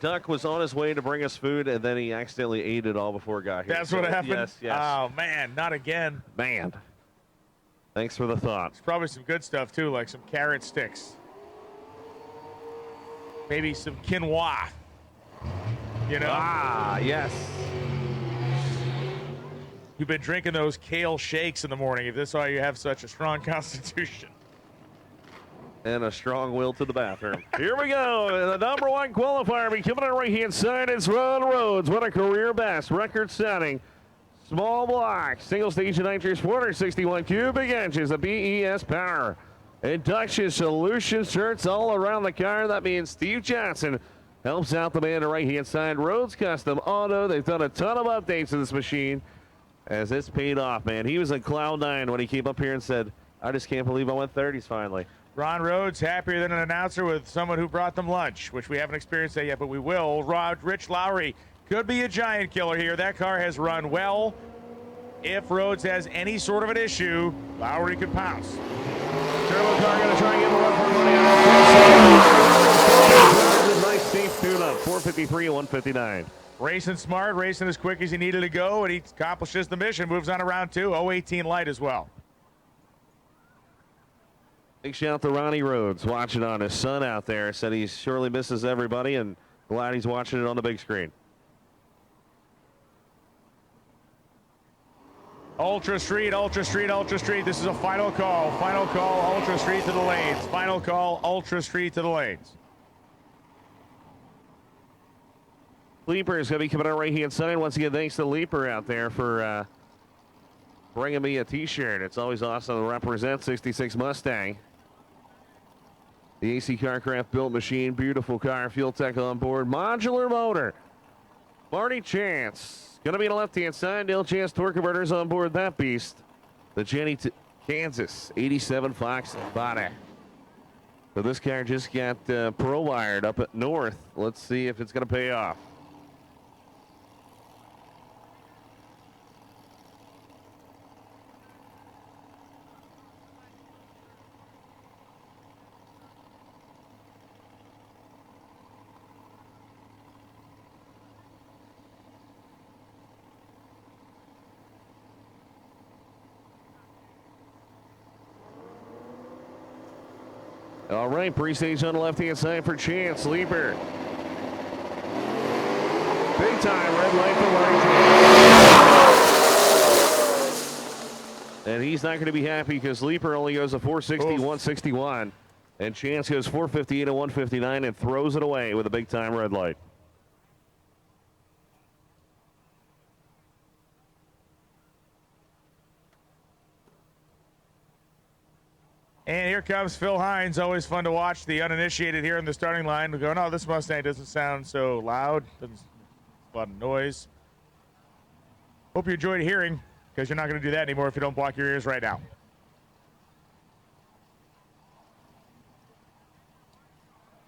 Duck was on his way to bring us food, and then he accidentally ate it all before it got here. That's what happened? Yes, yes. Oh, man, not again. Man. Thanks for the thought. It's probably some good stuff, too, like some carrot sticks. Maybe some quinoa. You know? Ah, yes. You've been drinking those kale shakes in the morning. If this is why you have such a strong constitution. And a strong will to the bathroom. Here we go. The number one qualifier coming on the right-hand side. It's Ron Rhodes. What a career best. Record-setting. Small block. Single-stage nitrous 461 cubic inches of BES power. Induction solution shirts all around the car. That means Steve Johnson helps out the man on the right-hand side. Rhodes Custom Auto. They've done a ton of updates to this machine as it's paid off, man. He was in cloud nine when he came up here and said, I just can't believe I went 30s finally. Ron Rhodes happier than an announcer with someone who brought them lunch, which we haven't experienced that yet, but we will. Rich Lowry could be a giant killer here. That car has run well. If Rhodes has any sort of an issue, Lowry could pounce. Turbo car going to try and get more for money out. Nice safe tune-up, 453 and 159. Racing smart, racing as quick as he needed to go, and he accomplishes the mission. Moves on to round two, 018 light as well. Big shout to Ronnie Rhodes, watching on his son out there. Said he surely misses everybody and glad he's watching it on the big screen. Ultra Street, Ultra Street, Ultra Street. This is a final call. Final call, Ultra Street to the lanes. Final call, Ultra Street to the lanes. Leaper is going to be coming out right-hand side. Once again, thanks to Leaper out there for bringing me a T-shirt. It's always awesome to represent 66 Mustang. The AC Carcraft built machine, beautiful car, Fuel Tech on board, modular motor. Marty Chance, going to be on the left-hand side. Dale Chance torque converters on board that beast. The Jenny Kansas 87 Fox body. So this car just got pro-wired up at North. Let's see if it's going to pay off. All right, pre-stage on the left-hand side for Chance. Leaper. Big time, red light for Chance. And he's not going to be happy because Leaper only goes a 460, 161. And Chance goes 458 and 159 and throws it away with a big-time red light. And here comes Phil Hines. Always fun to watch the uninitiated here in the starting line. We go, no, this Mustang doesn't sound so loud. Doesn't a lot of noise. Hope you enjoyed hearing, because you're not going to do that anymore if you don't block your ears right now.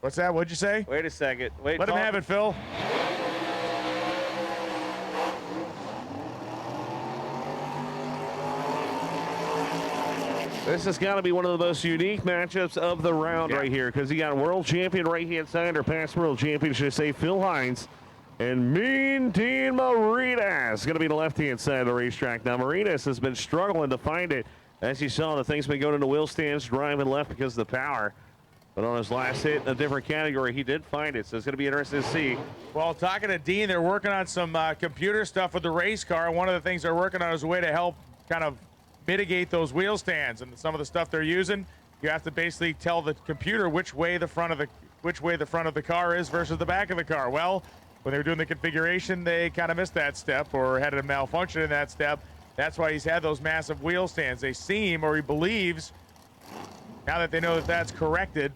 What's that? What'd you say? Wait a second. Wait. Let him have it, Phil. This has got to be one of the most unique matchups of the round right here, because you got world champion right-hand side, or past world champion, should I say, Phil Hines, and Mean Dean Marinas going to be the left-hand side of the racetrack. Now, Marinas has been struggling to find it. As you saw, the thing's been going into wheel stands, driving left because of the power. But on his last hit in a different category, he did find it, so it's going to be interesting to see. Well, talking to Dean, they're working on some computer stuff with the race car. One of the things they're working on is a way to help kind of mitigate those wheel stands, and some of the stuff they're using, you have to basically tell the computer which way the front of the car is versus the back of the car. Well, when they were doing the configuration, they kind of missed that step or had a malfunction in that step. That's why he's had those massive wheel stands. They seem, or he believes, now that they know that that's corrected,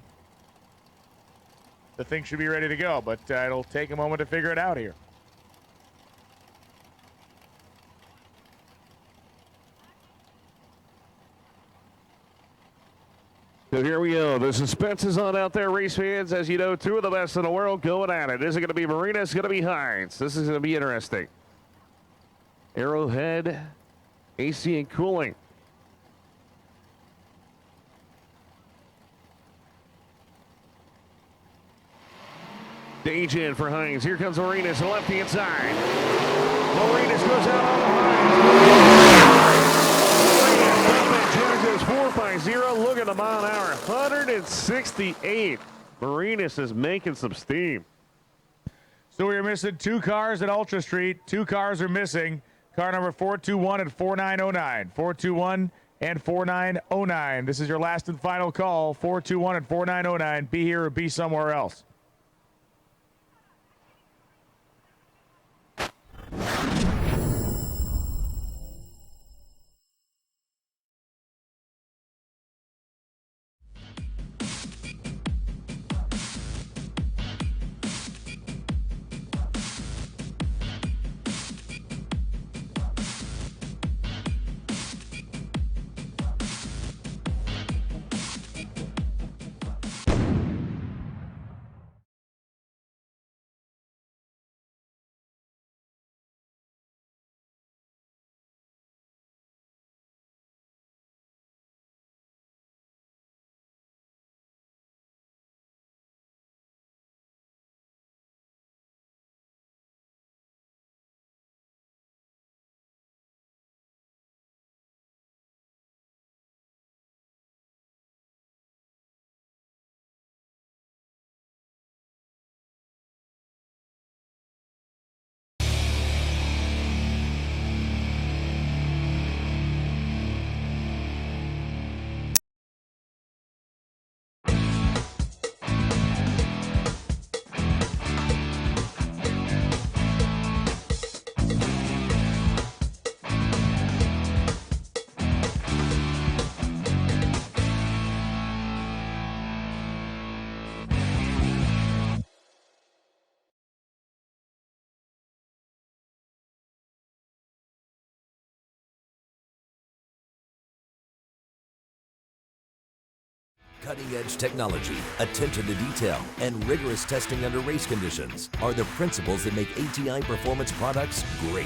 the thing should be ready to go, but it'll take a moment to figure it out here. So here we go. The suspense is on out there, race fans. As you know, two of the best in the world going at it. Is it going to be Marina? It's going to be Hines. This is going to be interesting. Arrowhead, AC and cooling. Stage in for Hines. Here comes Marinas to the left-hand side. Marinas goes out on the Hines. Genesis 450. Look at the mile an hour. 168. Marinas is making some steam. So we are missing two cars at Ultra Street. Two cars are missing. Car number 421 and 4909. 421 and 4909. This is your last and final call. 421 and 4909. Be here or be somewhere else. Cutting-edge technology, attention to detail, and rigorous testing under race conditions are the principles that make ATI Performance products great.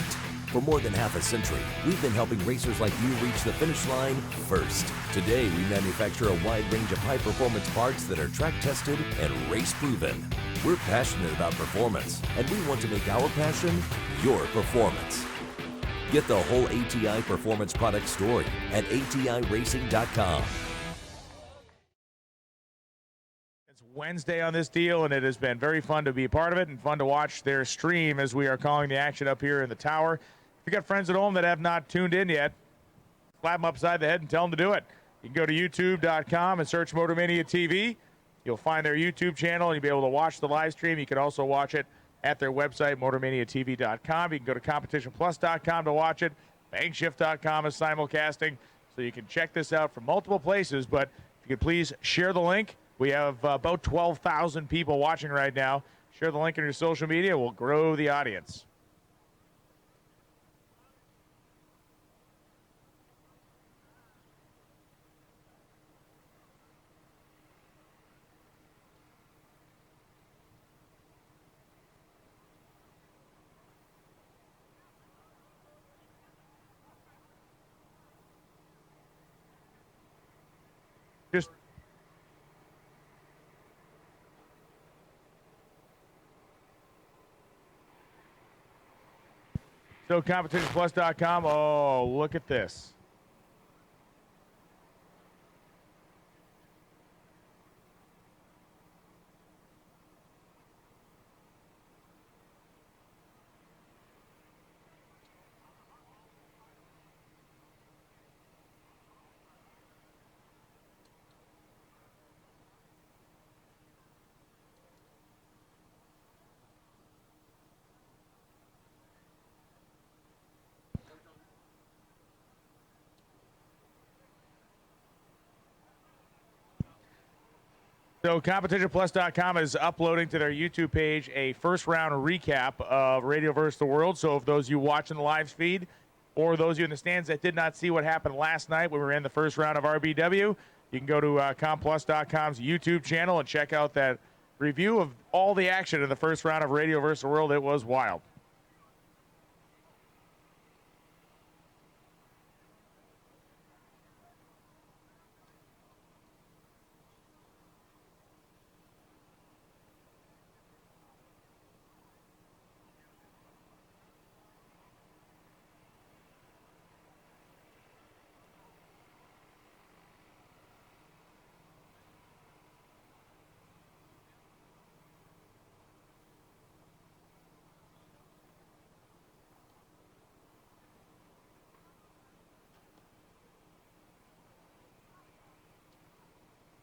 For more than half a century, we've been helping racers like you reach the finish line first. Today, we manufacture a wide range of high-performance parts that are track-tested and race-proven. We're passionate about performance, and we want to make our passion your performance. Get the whole ATI Performance product story at ATIRacing.com. Wednesday on this deal, and it has been very fun to be a part of it and fun to watch their stream as we are calling the action up here in the tower. If you got friends at home that have not tuned in yet, slap them upside the head and tell them to do it. You can go to youtube.com and search MotorMania TV. You'll find their YouTube channel and you'll be able to watch the live stream. You can also watch it at their website, MotorManiaTV.com. You can go to CompetitionPlus.com to watch it. Bankshift.com is simulcasting, so you can check this out from multiple places. But if you could please share the link. We have about 12,000 people watching right now. Share the link in your social media. We'll grow the audience. Just so CompetitionPlus.com. Oh, look at this. So CompetitionPlus.com is uploading to their YouTube page a first-round recap of Radio vs. the World. So if those of you watching the live feed or those of you in the stands that did not see what happened last night when we were in the first round of RBW, you can go to ComPlus.com's YouTube channel and check out that review of all the action in the first round of Radio vs. the World. It was wild.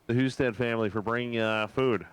The Husted family for bringing food.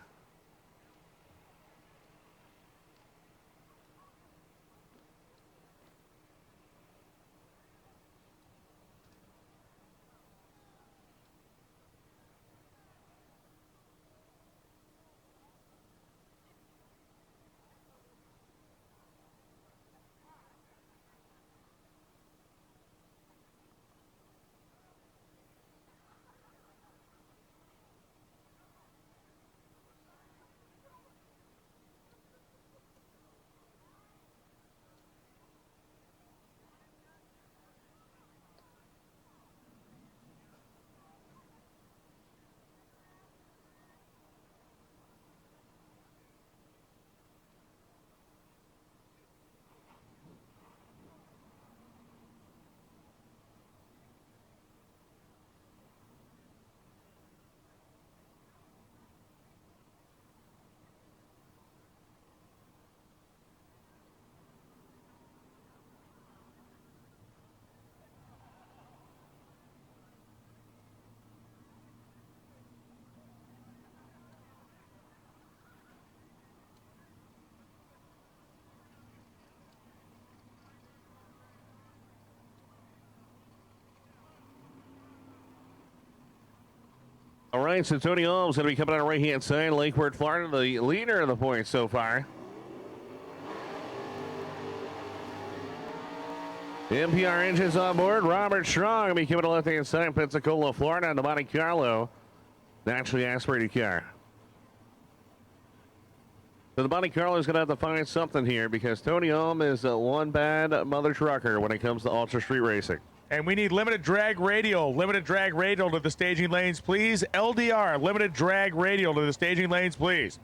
All right, so Tony Holmes going to be coming on the right-hand side. Lakeport, Florida, the leader of the points so far. MPR engines on board. Robert Strong going to be coming to the left-hand side. Pensacola, Florida, and the Monte Carlo naturally aspirated car. So the Monte Carlo is going to have to find something here because Tony Holmes is one bad mother trucker when it comes to ultra street racing. And we need limited drag radial to the staging lanes, please. LDR, limited drag radial to the staging lanes, please.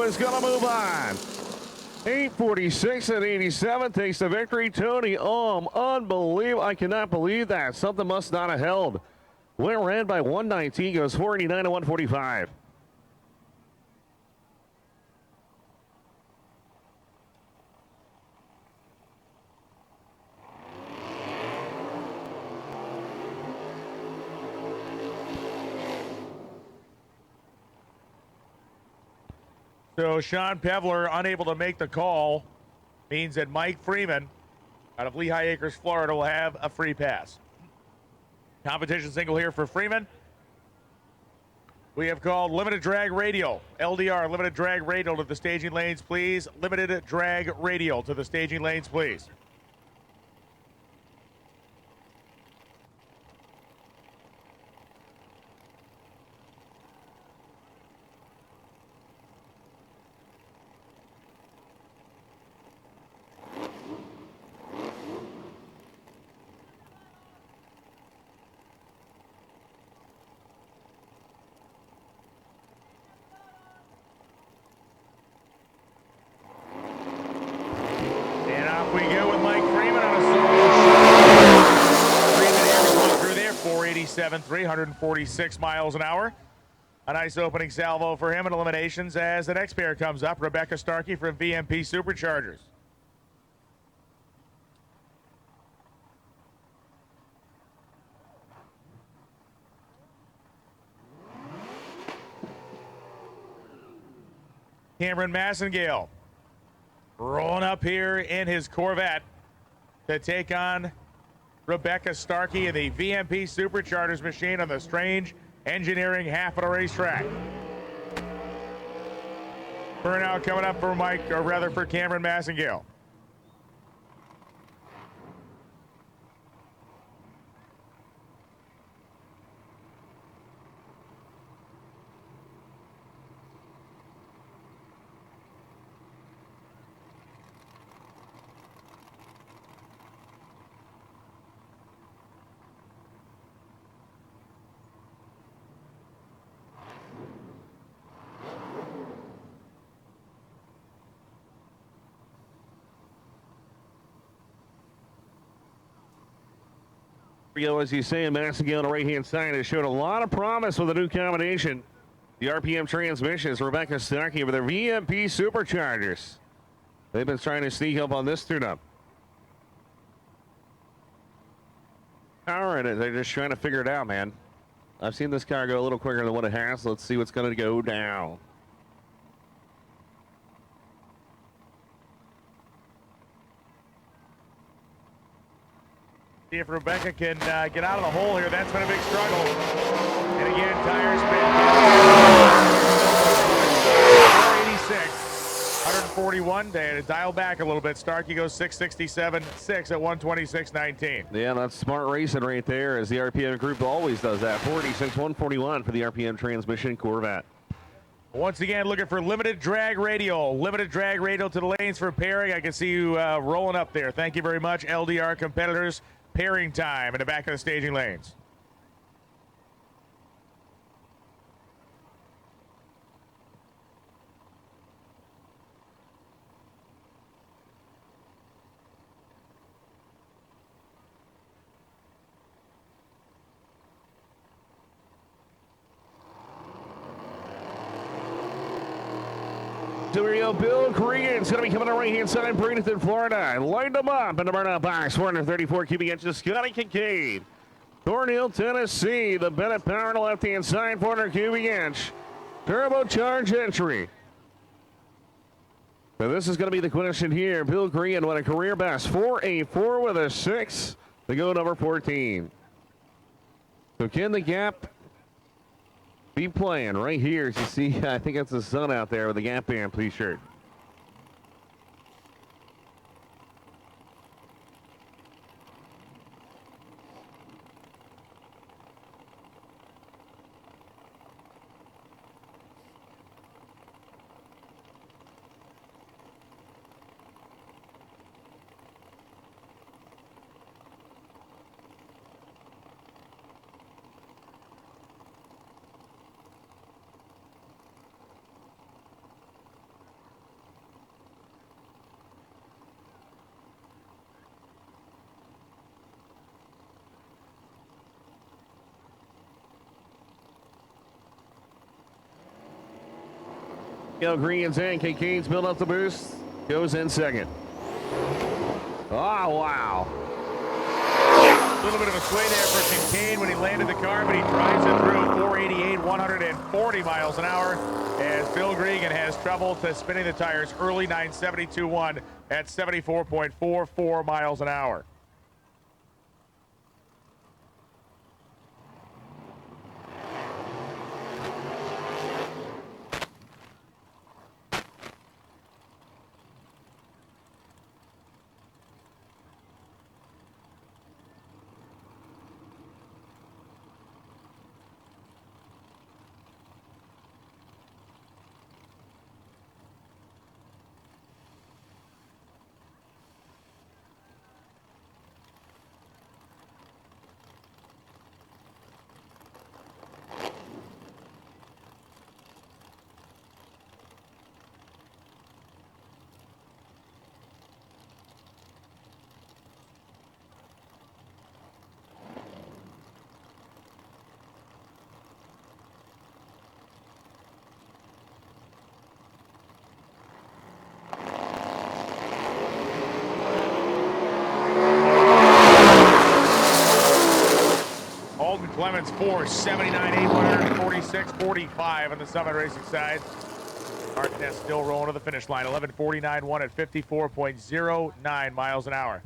Is going to move on. 8:46 and 87 takes the victory. Tony unbelievable. I cannot believe that. Something must not have held. Went ran by 119, goes 489 to 145. So Sean Pevler unable to make the call means that Mike Freeman out of Lehigh Acres, Florida will have a free pass. Competition single here for Freeman. We have called limited drag radial. LDR, limited drag radial to the staging lanes, please. Limited drag radial to the staging lanes, please. We go with Mike Freeman on a solo shot. Freeman here going through there, 487, 346 miles an hour. A nice opening salvo for him in eliminations as the next pair comes up. Rebecca Starkey from VMP Superchargers. Cameron Massengale rolling up here in his Corvette to take on Rebecca Starkey in the VMP Superchargers machine on the Strange Engineering half of the racetrack. Burnout coming up for for Cameron Massengale. As you say, Massengale on the right-hand side has showed a lot of promise with a new combination. The RPM transmissions, Rebecca Starkey with their VMP Superchargers. They've been trying to sneak up on this tune-up. Power in it, they're just trying to figure it out, man. I've seen this car go a little quicker than what it has. Let's see what's going to go down. See if Rebecca can get out of the hole here. That's been a big struggle. And again, tires spin. 486, 141. They had to dial back a little bit. Starkey goes 667.6 at 126.19. Yeah, that's smart racing right there, as the RPM group always does that. 486, 141 for the RPM transmission Corvette. Once again, looking for limited drag radial. Limited drag radial to the lanes for pairing. I can see you rolling up there. Thank you very much, LDR competitors. Pairing time in the back of the staging lanes. So here we go, Bill Cregan's going to be coming on the right-hand side, Bradenton, Florida. Lined them up in the burnout box, 434 cubic inches, Scotty Kincaid. Thornhill, Tennessee, the Bennett Power on the left-hand side, 400 cubic inch. Turbocharged entry. So this is going to be the question here. Bill Cregan won a career best, 484 with a 6 to go number 14. So can the gap be playing right here? As you see, I think it's the sun out there with the Gap Band t-shirt. Green's in. Kincaid's built up the boost. Goes in second. Oh, wow. A little bit of a sway there for Kincaid when he landed the car, but he drives it through 488, 140 miles an hour as Bill Cregan has trouble to spinning the tires early 972.1 at 74.44 miles an hour. Clemens 479, 846, 45 on the Summit Racing side. Martinez still rolling to the finish line. 11:49.1 at 54.09 miles an hour.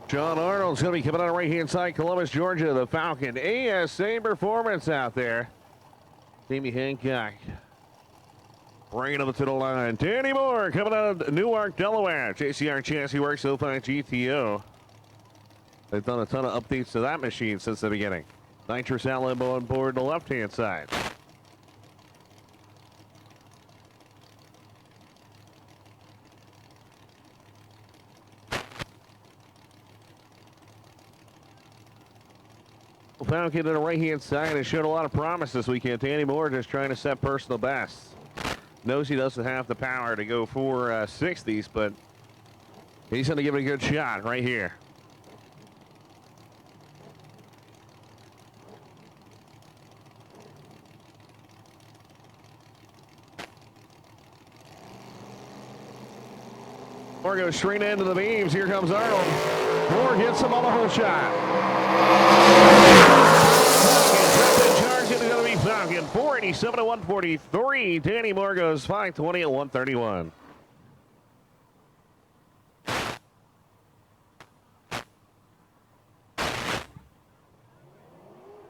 John Arnold's going to be coming out right-hand side, Columbus, Georgia, the Falcon. ASA Performance out there. Jamie Hancock bringing them to the line. Danny Moore coming out of Newark, Delaware. JCR Chassis Works 05 GTO. They've done a ton of updates to that machine since the beginning. Nitrous outlet on board the left-hand side. Falcon to the right-hand side has showed a lot of promise this weekend. Danny Moore just trying to set personal bests. Knows he doesn't have the power to go for 60s, but he's going to give it a good shot right here. Moore goes straight into the beams. Here comes Arnold. Moore gets him on the whole shot. Falcon 487 to 143. Danny Moore goes 520 at 131.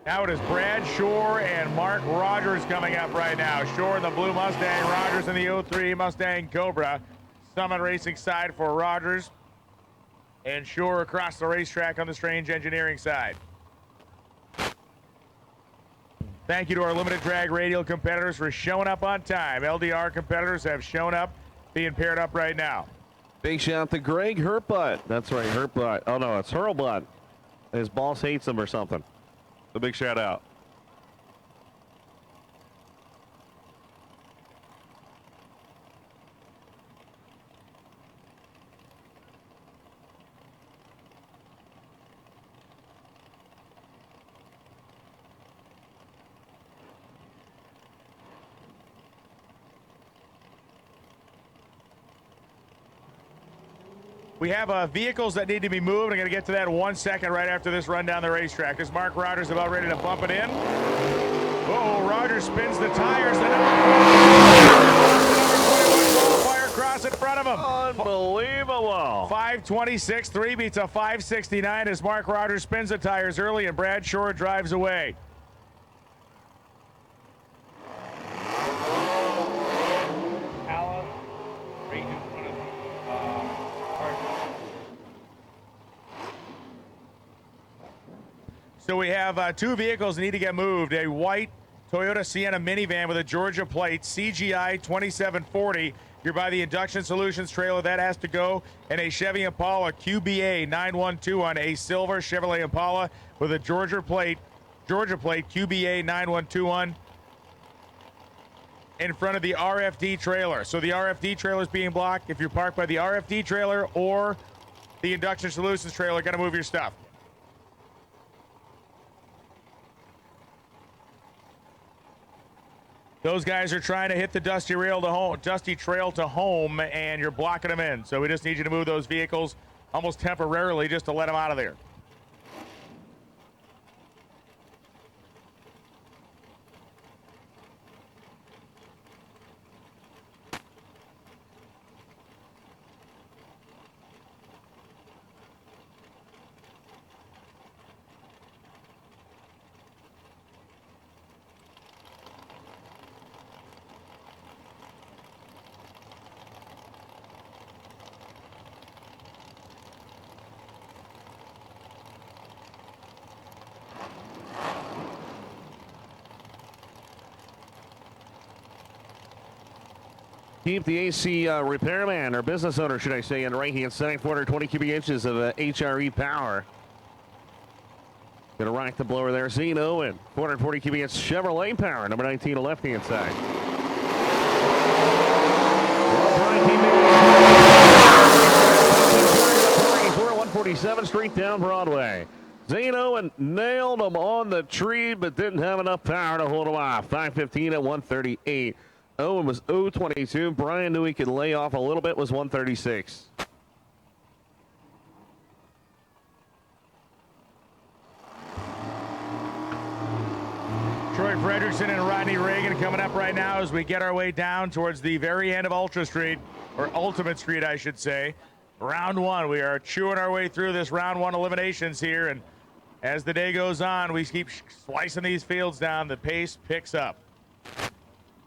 Now it is Brad Shore and Mark Rogers coming up right now. Shore in the blue Mustang, Rogers in the 03 Mustang Cobra. Summit Racing side for Rogers, and Shore across the racetrack on the Strange Engineering side. Thank you to our limited drag radial competitors for showing up on time. LDR competitors have shown up, being paired up right now. Big shout out to Greg Hurtbutt. That's right, Hurtbutt. Oh no, it's Hurlbutt. His boss hates him or something. A big shout out. We have vehicles that need to be moved. I'm going to get to that in 1 second right after this run down the racetrack. As Mark Rogers about ready to bump it in. Oh, Rogers spins the tires. Fire across in front of him. Unbelievable. 526, 3 beats a 569 as Mark Rogers spins the tires early and Brad Shore drives away. So we have two vehicles that need to get moved. A white Toyota Sienna minivan with a Georgia plate, CGI 2740. You're by the Induction Solutions trailer. That has to go. And a Chevy Impala QBA 912 a silver Chevrolet Impala with a Georgia plate QBA 9121 in front of the RFD trailer. So the RFD trailer is being blocked. If you're parked by the RFD trailer or the Induction Solutions trailer, got to move your stuff. Those guys are trying to hit the dusty trail to home, and you're blocking them in. So we just need you to move those vehicles almost temporarily just to let them out of there. Keep the AC repairman, or business owner, should I say, on the right-hand side. 420 cubic inches of HRE power. Gonna rock the blower there. Zeno and 440 cubic inch Chevrolet power, number 19 on the left-hand side. 147th Street down Broadway. Zeno and nailed him on the tree, but didn't have enough power to hold him off. 515 at 138. Owen was 022. Brian knew he could lay off a little bit, was 136. Troy Frederickson and Rodney Reagan coming up right now as we get our way down towards the very end of Ultra Street, or Ultimate Street, I should say. Round one. We are chewing our way through this round one eliminations here, and as the day goes on, we keep slicing these fields down. The pace picks up.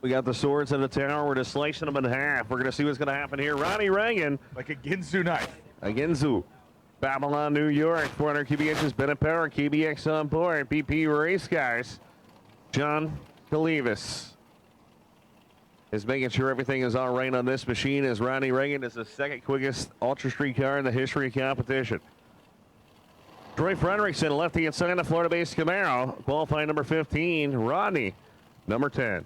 We got the swords in the tower. We're just slicing them in half. We're going to see what's going to happen here. Rodney Reagan. Like a Ginsu knife. A Ginsu. Babylon, New York. 400 cubic inches. Bennett Power. KBX on board. BP Race Guys. John Calevis is making sure everything is all right on this machine, as Rodney Reagan is the second quickest Ultra Street car in the history of competition. Troy Frederickson, left-hand side of Florida-based Camaro. Qualifying number 15. Rodney, number 10.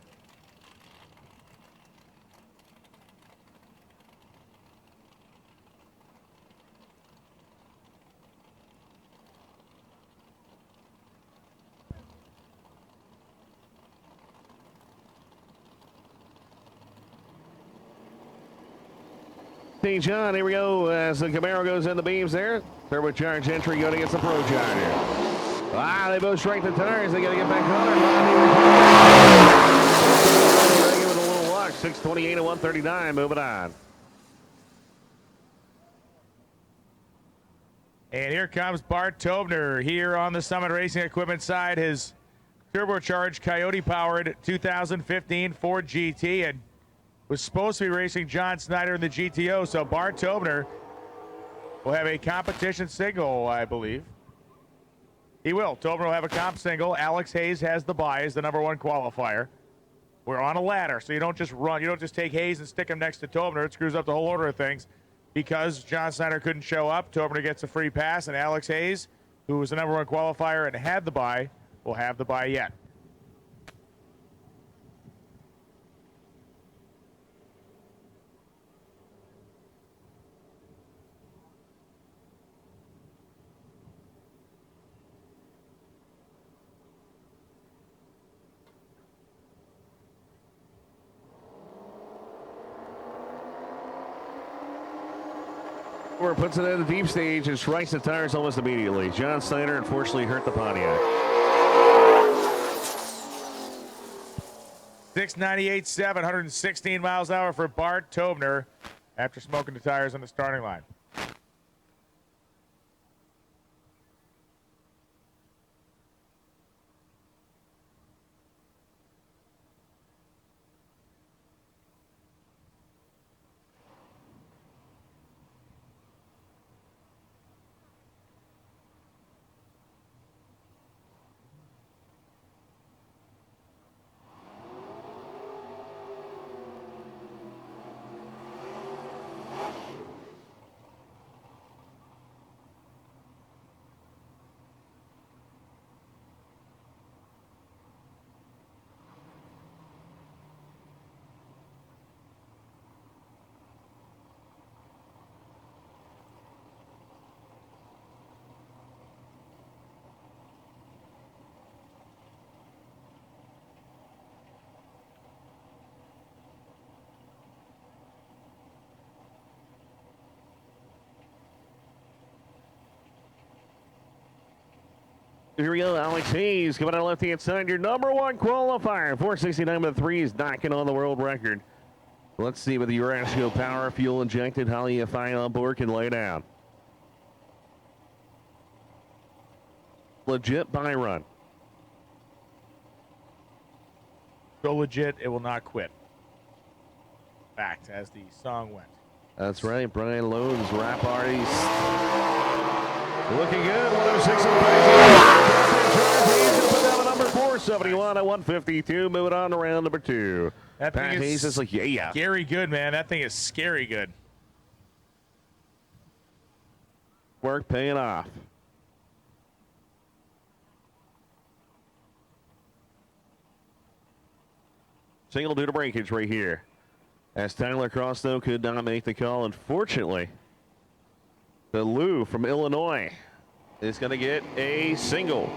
St. John, here we go as the Camaro goes in the beams there. Turbocharged entry going against the Procharger. They both strike the tires. They got to get back on it. With a little luck. 628 and 139. Moving on. And here comes Bart Tobner here on the Summit Racing Equipment side. His turbocharged Coyote-powered 2015 Ford GT, and was supposed to be racing John Snyder in the GTO, so Bart Tobner will have a competition single, I believe. He will. Tobner will have a comp single. Alex Hayes has the bye as the number one qualifier. We're on a ladder, so you don't just run. You don't just take Hayes and stick him next to Tobner. It screws up the whole order of things. Because John Snyder couldn't show up, Tobner gets a free pass, and Alex Hayes, who was the number one qualifier and had the bye, will have the bye yet. Or puts it in the deep stage and strikes the tires almost immediately. John Snyder unfortunately hurt the Pontiac. 698.7, 116 miles an hour for Bart Tobner after smoking the tires on the starting line. Here we go, Alex Hayes coming out left-hand side. Your number one qualifier. 469 with 3 is knocking on the world record. Let's see with the Urasco power, fuel injected, how the EFI on board can lay down. Legit by run. Go legit, it will not quit. Fact, as the song went. That's right, Brian Loans, rap artist. Looking good, 106 and 5. Put down a number 471 at 152. Moving on to round number 2. That Pat thing Hayes is like, yeah. scary good, man. That thing is scary good. Work paying off. Single due to breakage right here. As Tyler Cross, though, could not make the call. Unfortunately, the Lou from Illinois is going to get a single.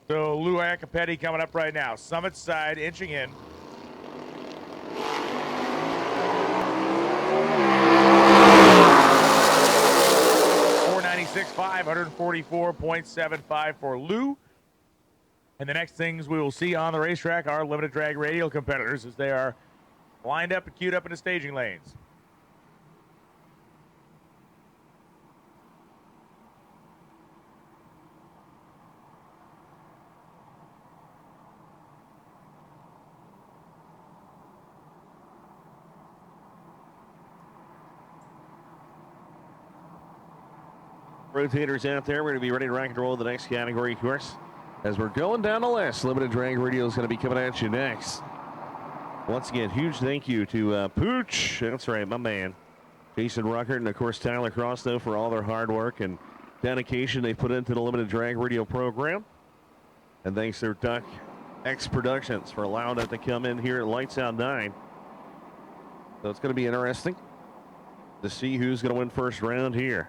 So Lou Iacopetti coming up right now. Summit side inching in. .5, 144.75 for Lou. And the next things we will see on the racetrack are limited drag radial competitors as they are lined up and queued up in the staging lanes. Rotators out there. We're going to be ready to rock and roll the next category, of course. As we're going down the list, limited drag radio is going to be coming at you next. Once again, huge thank you to Pooch. That's right, my man. Jason Ruckert and, of course, Tyler Cross, though, for all their hard work and dedication they put into the limited drag radio program. And thanks to Duck X Productions for allowing it to come in here at Lights Out 9. So it's going to be interesting to see who's going to win first round here.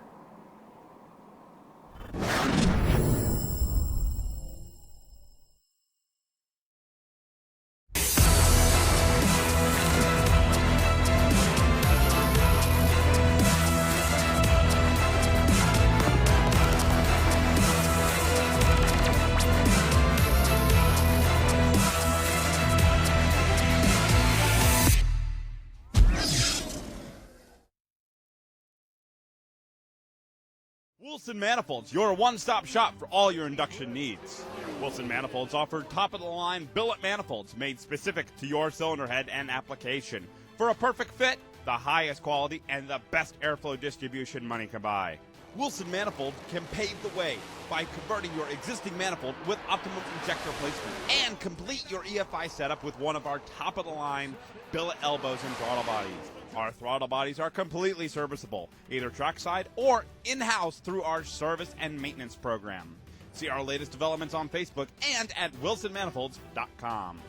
Wilson Manifolds, your one-stop shop for all your induction needs. Wilson Manifolds offer top-of-the-line billet manifolds made specific to your cylinder head and application. For a perfect fit, the highest quality, and the best airflow distribution money can buy. Wilson Manifold can pave the way by converting your existing manifold with optimum injector placement and complete your EFI setup with one of our top-of-the-line billet elbows and throttle bodies. Our throttle bodies are completely serviceable, either trackside or in-house through our service and maintenance program. See our latest developments on Facebook and at wilsonmanifolds.com.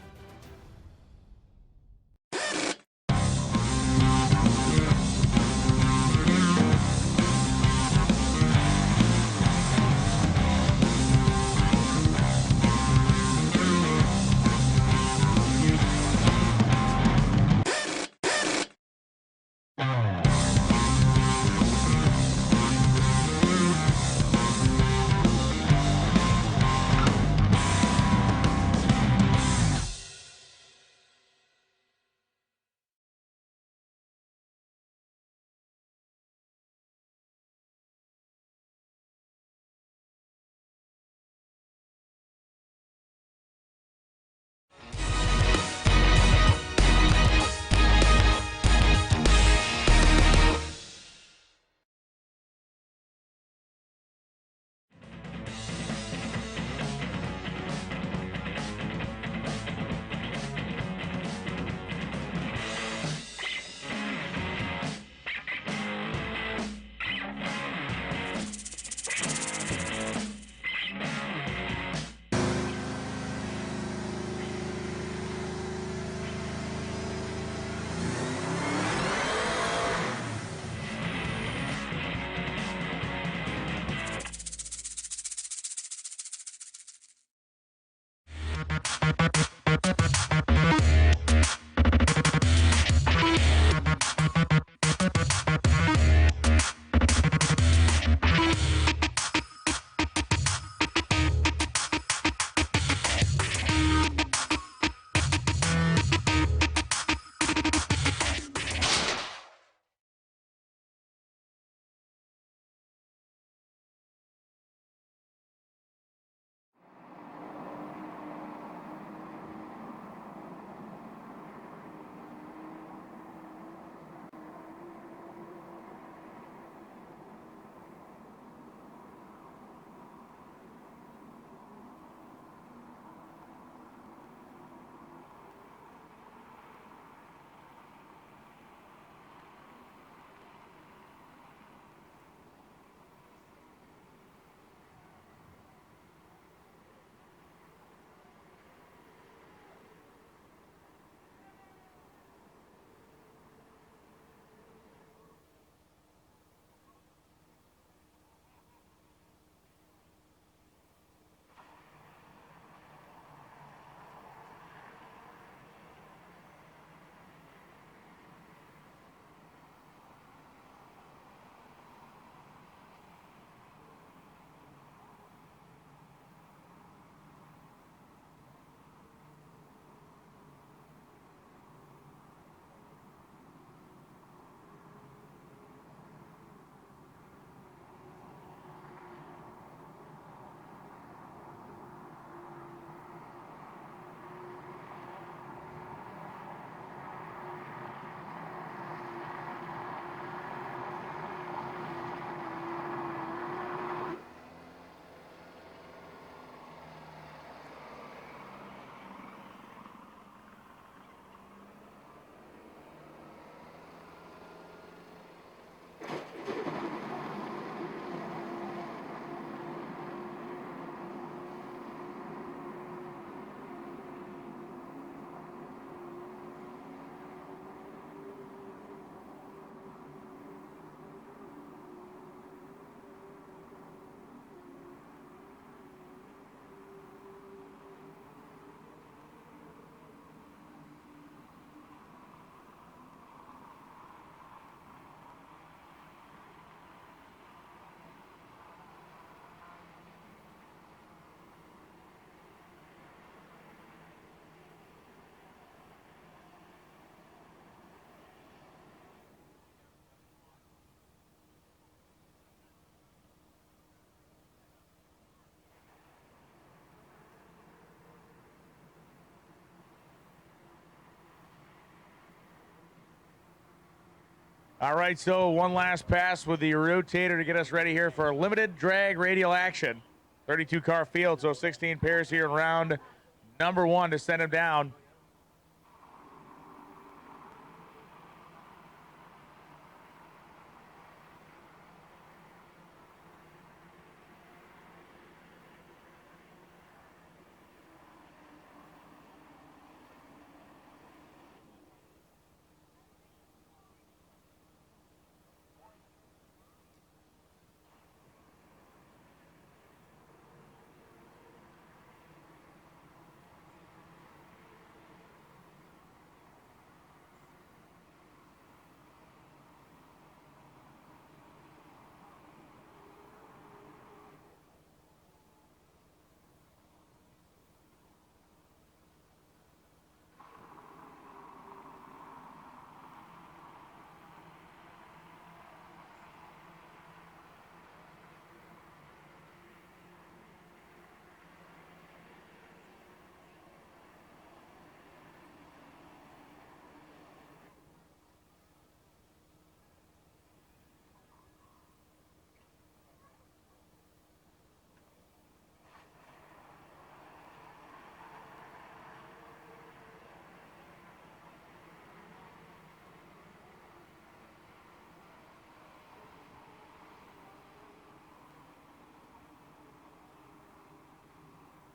All right, so one last pass with the rotator to get us ready here for limited drag radial action. 32 car field, so 16 pairs here in round number one to send him down.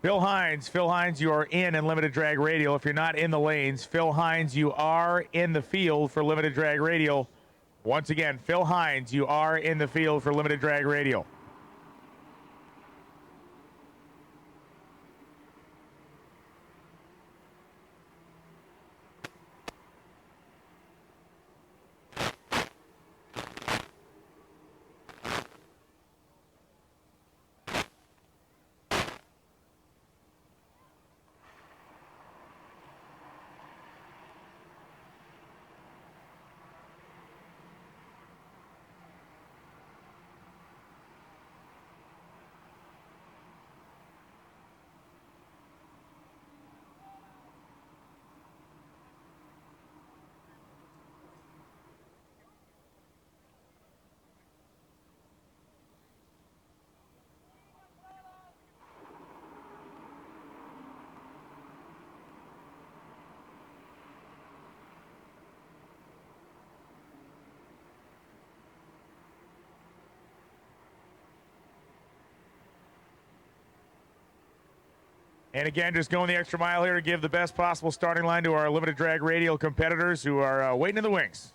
Phil Hines, you are in limited drag radial. If you're not in the lanes, Phil Hines, you are in the field for limited drag radial. Once again, Phil Hines, you are in the field for limited drag radial. And again, just going the extra mile here to give the best possible starting line to our limited drag radial competitors who are waiting in the wings.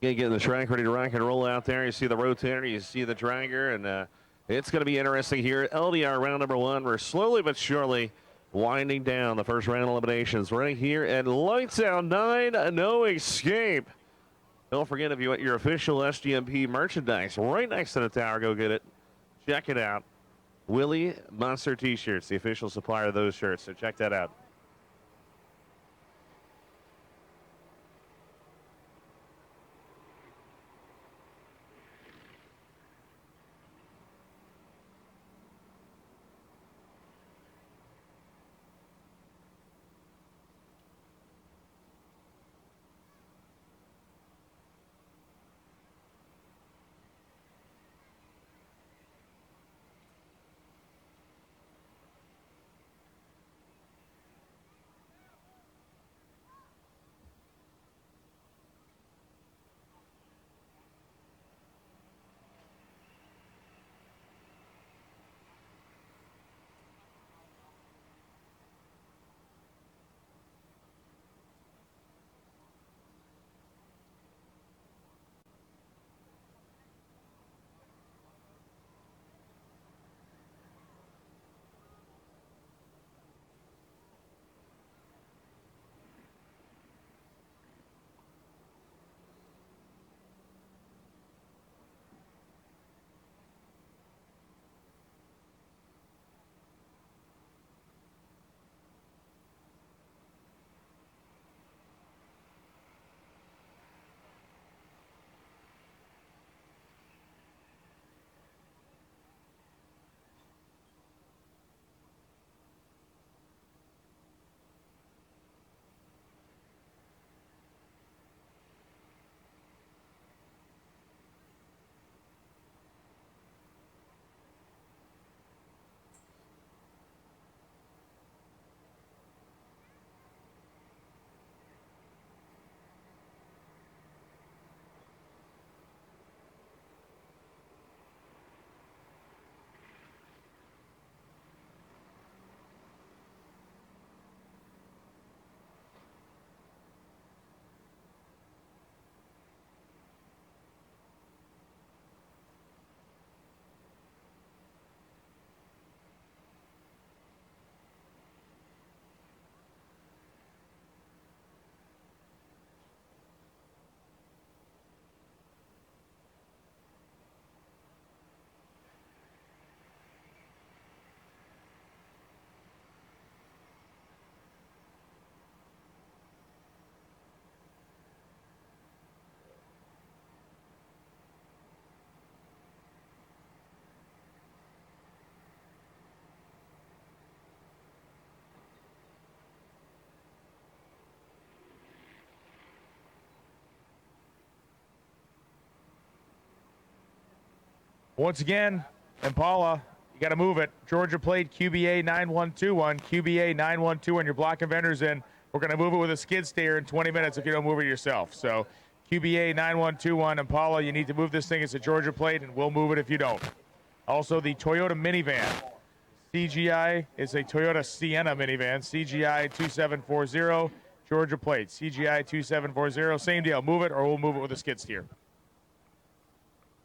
Getting the track ready to rock and roll out there. You see the rotator, you see the dragger, and it's going to be interesting here. LDR round number 1. We're slowly but surely winding down the first round eliminations right here at Lights Out 9, No Escape. Don't forget, if you want your official SGMP merchandise right next to the tower, go get it. Check it out. Willie Monster T-shirts, the official supplier of those shirts, so check that out. Once again, Impala, you got to move it. Georgia plate QBA 9121. QBA 9121. Your block and vendors in. We're going to move it with a skid steer in 20 minutes if you don't move it yourself. So QBA 9121. Impala, you need to move this thing. It's a Georgia plate, and we'll move it if you don't. Also, the Toyota minivan. CGI is a Toyota Sienna minivan. CGI 2740. Georgia plate. CGI 2740. Same deal. Move it, or we'll move it with a skid steer.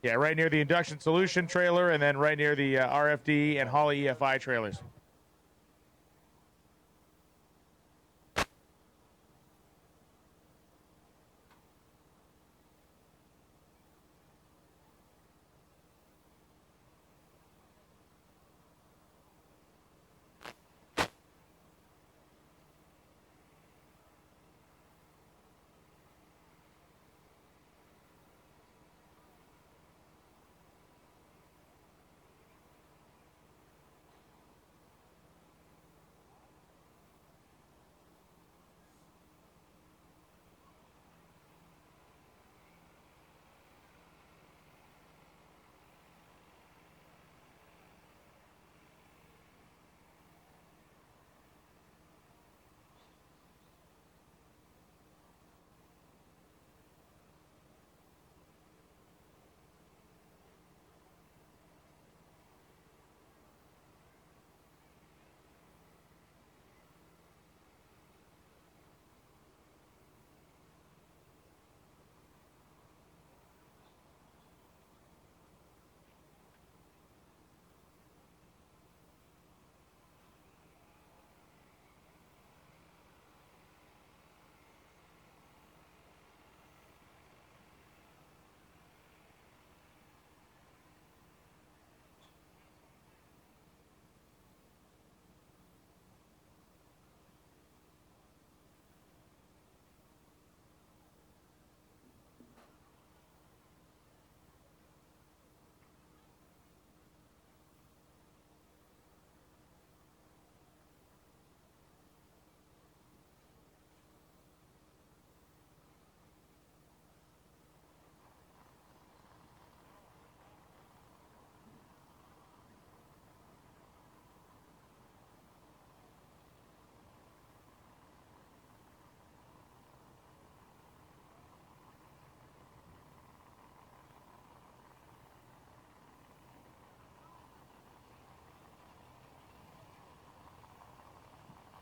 Yeah, right near the induction solution trailer, and then right near the RFD and Holley EFI trailers.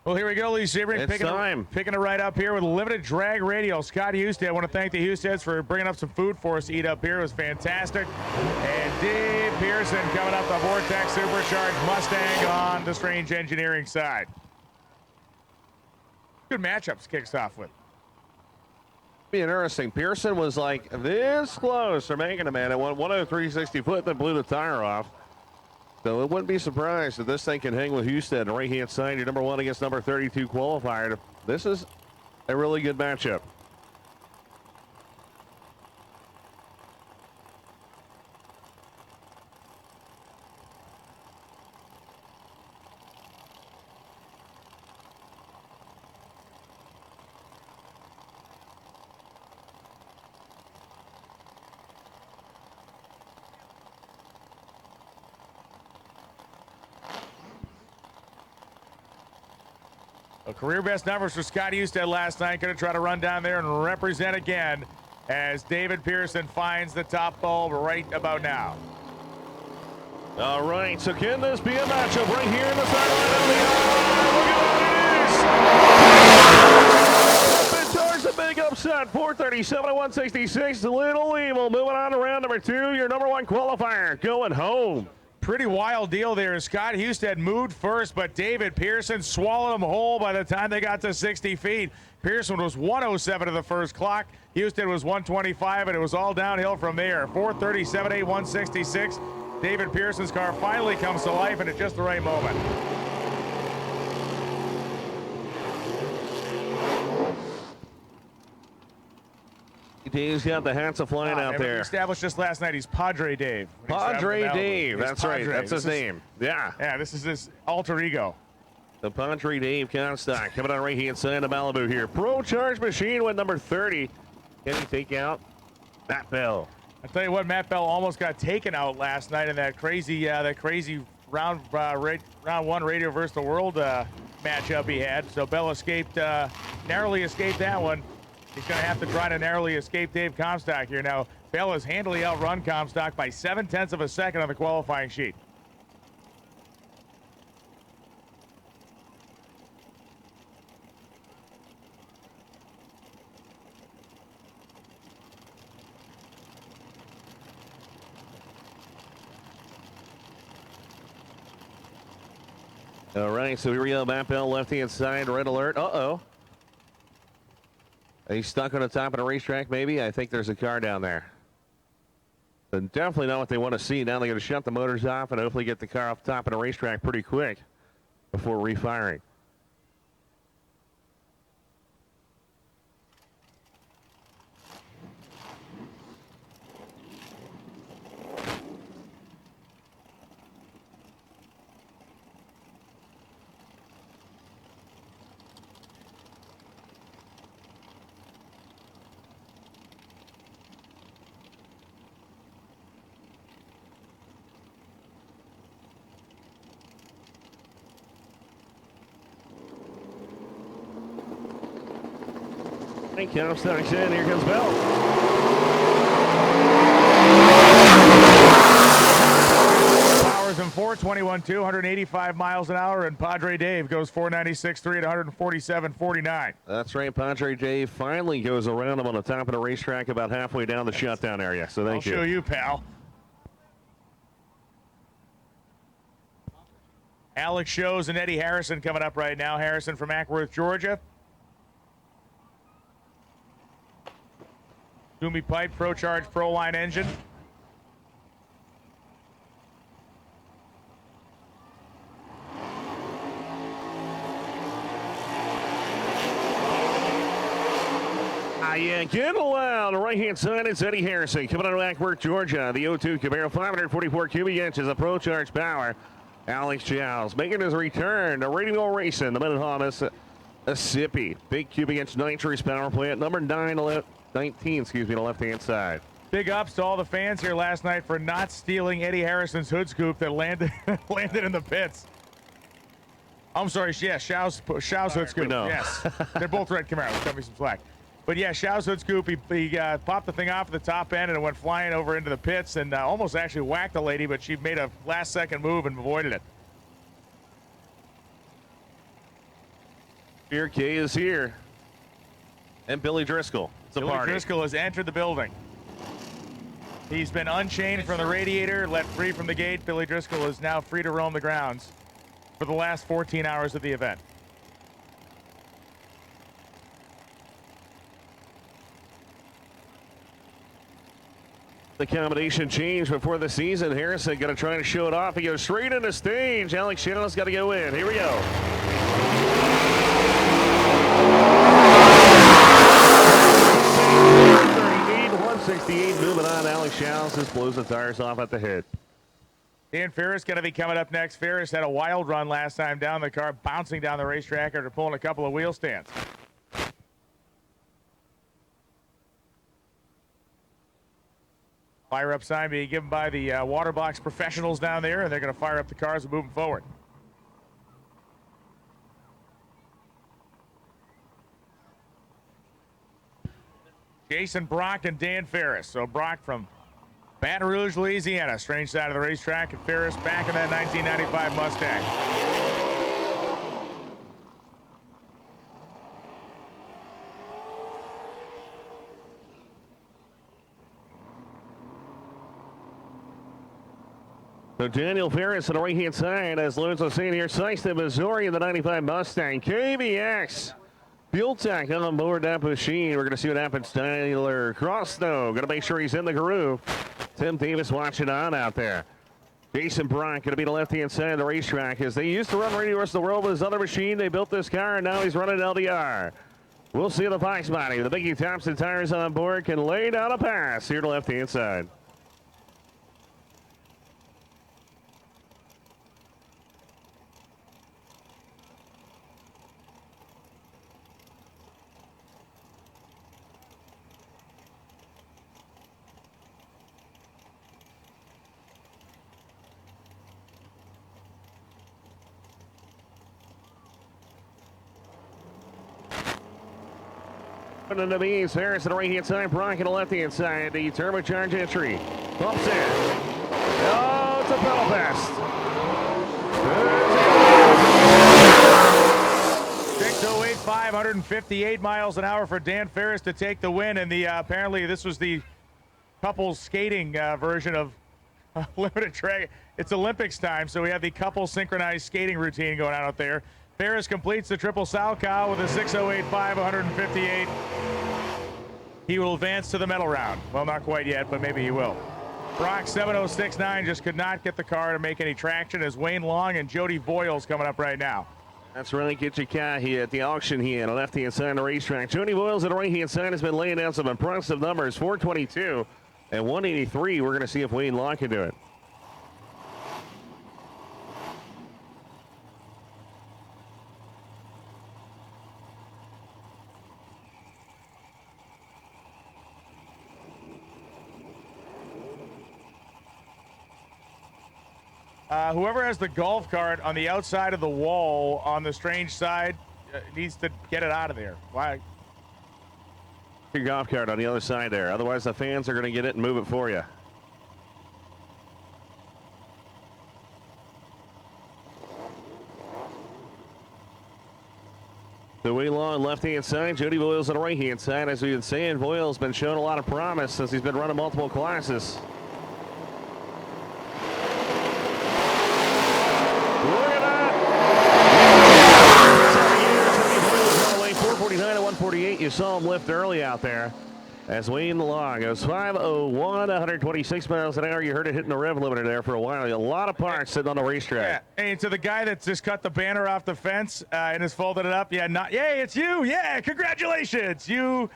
Well, here we go, Lee Sebring. It's time. Picking it right up here with Limited Drag Radio. Scott Husted, I want to thank the Husteds for bringing up some food for us to eat up here. It was fantastic. And Dave Pearson coming up the Vortex Supercharged Mustang on the Strange Engineering side. Good matchups kicks off with. Be interesting. Pearson was like this close to making a man. It went 103.60 foot, then blew the tire off. So it wouldn't be surprised if this thing can hang with Husted. Right-hand side, your number 1 against number 32 qualifier. This is a really good matchup. Career best numbers for Scott Husted last night. Going to try to run down there and represent again as David Pearson finds the top bulb right about now. All right, so can this be a matchup right here in the sideline of the Look at this! Towards the big upset, 437 to 166. Little Evil moving on to round number 2. Your number 1 qualifier going home. Pretty wild deal there. Scott Husted moved first, but David Pearson swallowed him whole by the time they got to 60 feet. Pearson was 107 to the first clock. Husted was 125, and it was all downhill from there. 437, 8, 166. David Pearson's car finally comes to life, and at just the right moment. Dave's got the hats of flying out there. We established just last night. He's Padre Dave. Padre Dave. That's right. That's his name. Yeah. Yeah, this is his alter ego. The Padre Dave Comstock coming on right hand side of Malibu here. Pro Charge Machine with number 30. Can he take out Matt Bell? I tell you what, Matt Bell almost got taken out last night in that crazy round 1 Radio versus the World matchup he had. So Bell escaped, narrowly escaped that one. He's going to have to try to narrowly escape Dave Comstock here. Now, Bell has handily outrun Comstock by 0.7 of a second on the qualifying sheet. All right, so here we go. Matt Bell, left-hand side, red alert. Uh-oh. He's stuck on the top of the racetrack, maybe. I think there's a car down there. But definitely not what they want to see. Now they're going to shut the motors off and hopefully get the car off the top of the racetrack pretty quick before refiring. Comstock's in. Here comes Bell. Powers in 421.2, 185 miles an hour, and Padre Dave goes 496.3 at 147.49. That's right. Padre Dave finally goes around him on the top of the racetrack about halfway down the shutdown area. So thank you. I'll show you, pal. Alex Shows and Eddie Harrison coming up right now. Harrison from Ackworth, Georgia. Gumi Pipe, Pro Charge, Pro Line engine. Yeah, get loud. Right-hand side, it's Eddie Harrison coming out of Ackworth, Georgia. The 02 Camaro, 544 cubic inches of Pro Charge power. Alex Giles making his return to Radio Racing, the Minnehaha, Mississippi. Big cubic inch nitrous power plant, number 19, the left-hand side. Big ups to all the fans here last night for not stealing Eddie Harrison's hood scoop that landed in the pits. I'm sorry, yeah, Shao's hood scoop. No. Yes, they're both red Camaros. Cut me some slack. But yeah, Shao's hood scoop, he popped the thing off at the top end and it went flying over into the pits and almost actually whacked the lady, but she made a last-second move and avoided it. Here, Kay is here. And Billy Driscoll. It's a Billy party. Driscoll has entered the building. He's been unchained from the radiator, let free from the gate. Billy Driscoll is now free to roam the grounds for the last 14 hours of the event. The combination change before the season. Harrison going to try to show it off. He goes straight into stage. Alex Shannon's got to go in. Here we go. 168 moving on. Alex Shannon's just blows the tires off at the head. Dan Ferris going to be coming up next. Ferris had a wild run last time down the car, bouncing down the racetrack after pulling a couple of wheel stands. Fire up sign being given by the Waterbox professionals down there, and they're going to fire up the cars and move them forward. Jason Brock and Dan Ferris. So Brock from Baton Rouge, Louisiana, strange side of the racetrack, and Ferris back in that 1995 Mustang. So Daniel Ferris on the right-hand side, as Lorenzo saying here, Sykeston, Missouri in the 95 Mustang. KBX Fuel Tech on board that machine. We're going to see what happens. Tyler Crossnow going to make sure he's in the groove. Tim Davis watching on out there. Jason Brock going to be the left-hand side of the racetrack as they used to run Radio Rest of the World with his other machine. They built this car, and now he's running LDR. We'll see the Fox body. The Biggie Thompson tires on board can lay down a pass here to left-hand side. And the bees, Harris on the right-hand side, Brock on the left-hand side. The turbocharged entry. Bumps in. Oh, it's a pedal fest. 6:08, 558 miles an hour for Dan Ferris to take the win. And the apparently this was the couples skating version of limited track. It's Olympics time, so we have the couple synchronized skating routine going on out there. Ferris completes the triple Salchow with a 6:08.5, 158. He will advance to the medal round. Well, not quite yet, but maybe he will. Brock 7:06.9 just could not get the car to make any traction as Wayne Long and Jody Voiles coming up right now. That's really Kitchikahi at the auction here on the left-hand side of the racetrack. Jody Voiles at the right-hand side has been laying down some impressive numbers, 422 and 183. We're going to see if Wayne Long can do it. Whoever has the golf cart on the outside of the wall on the strange side needs to get it out of there. Why? Your golf cart on the other side there. Otherwise, the fans are going to get it and move it for you. The way long left-hand side, Jody Voiles on the right-hand side. As we've been saying, Voiles been showing a lot of promise since he's been running multiple classes. Look at that! 449 and 148. You saw him lift early out there. As Wayne Long goes 5:01, 126 miles an hour. You heard it hitting the rev limiter there for a while. A lot of parts sitting on the racetrack. Yeah, and to the guy that just cut the banner off the fence and has folded it up, yay, it's you, yeah, congratulations. You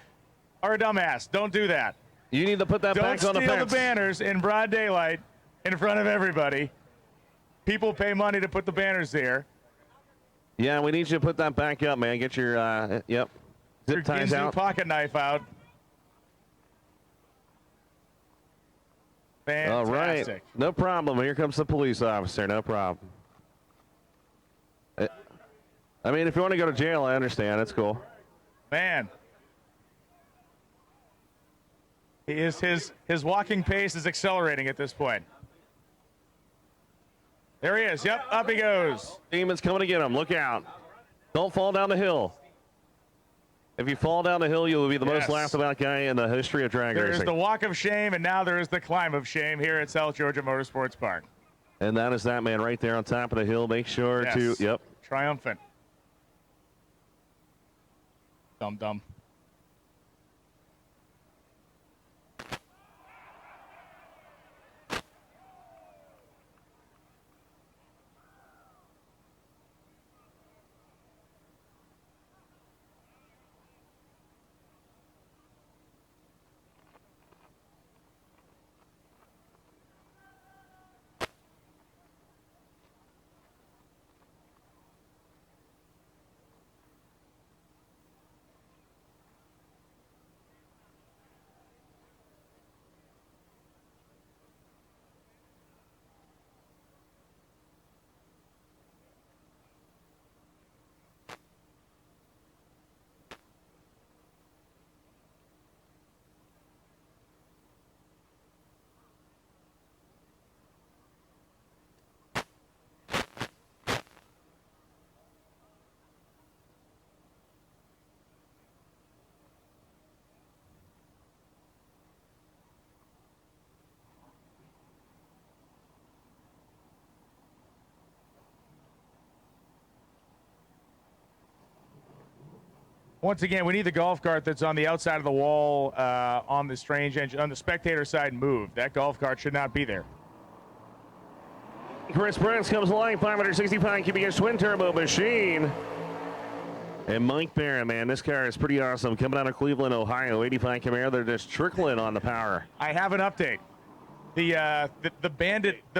are a dumbass. Don't do that. You need to put that back on the fence. Don't steal the banners in broad daylight in front of everybody. People pay money to put the banners there. Yeah, we need you to put that back up, man. Get your, zip ties out. Pocket knife out. Fantastic. All right. No problem. Here comes the police officer. No problem. I mean, if you want to go to jail, I understand. It's cool. Man. His walking pace is accelerating at this point. There he is. Yep, up he goes. Demon's coming to get him. Look out. Don't fall down the hill. If you fall down the hill, you will be the most Yes. laughed about guy in the history of drag There is racing. the walk of shame, and now there is the climb of shame here at South Georgia Motorsports Park. And that is that man right there on top of the hill. Make sure to, Yes. yep. Triumphant. Dum-dum. Once again, we need the golf cart that's on the outside of the wall on the strange engine, on the spectator side moved. That golf cart should not be there. Chris Prince comes along, 565 cubic inch twin turbo machine. And Mike Barron, man, this car is pretty awesome. Coming out of Cleveland, Ohio, 85 Camaro. They're just trickling on the power. I have an update. The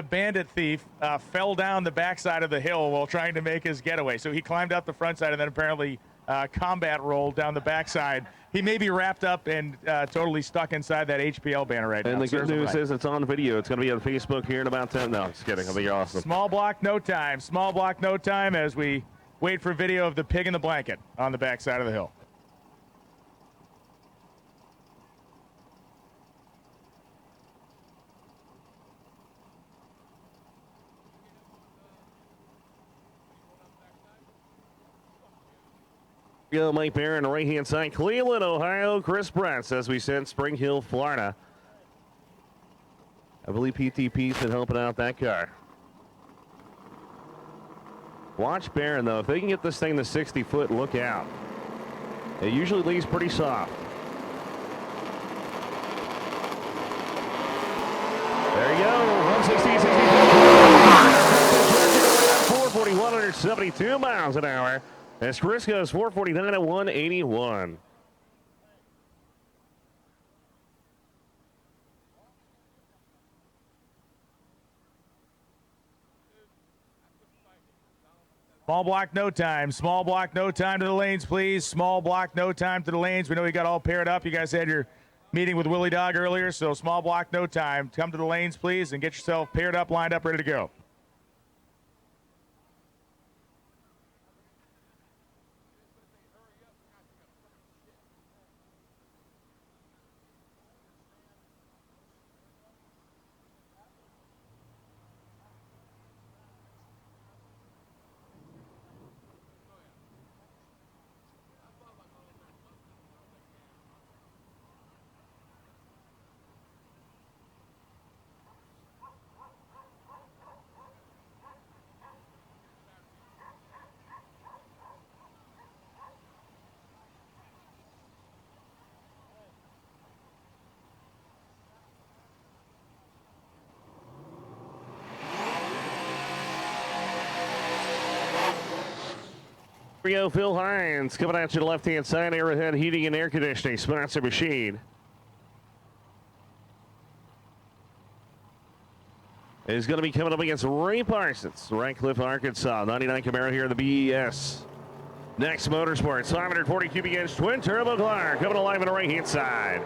bandit thief fell down the backside of the hill while trying to make his getaway. So he climbed out the front side and then apparently combat rolled down the backside. He may be wrapped up and totally stuck inside that HPL banner right now. And the good news is it's on video. It's going to be on Facebook here in about 10. No, just kidding. It'll be awesome. Small block, no time. Small block, no time as we wait for video of the pig in the blanket on the backside of the hill. Go Mike Barron, right hand side, Cleveland, Ohio. Chris Prince, as we said, Spring Hill, Florida. I believe PTP's been helping out that car. Watch Barron, though. If they can get this thing to 60 foot, look out. It usually leaves pretty soft. There you go. 160, 440, 172 miles an hour. As Chris goes 449 at 181. Small block, no time. Small block, no time to the lanes, please. Small block, no time to the lanes. We know you got all paired up. You guys had your meeting with Willie Dog earlier, so small block, no time. Come to the lanes, please, and get yourself paired up, lined up, ready to go. Rio Phil Hines coming out to the left-hand side. Arrowhead Heating and Air Conditioning sponsor machine. Is going to be coming up against Ray Parsons, Radcliffe, Arkansas. 99 Camaro here in the BES. Next Motorsports, 540 cubic inch twin turbo car coming alive on the right-hand side.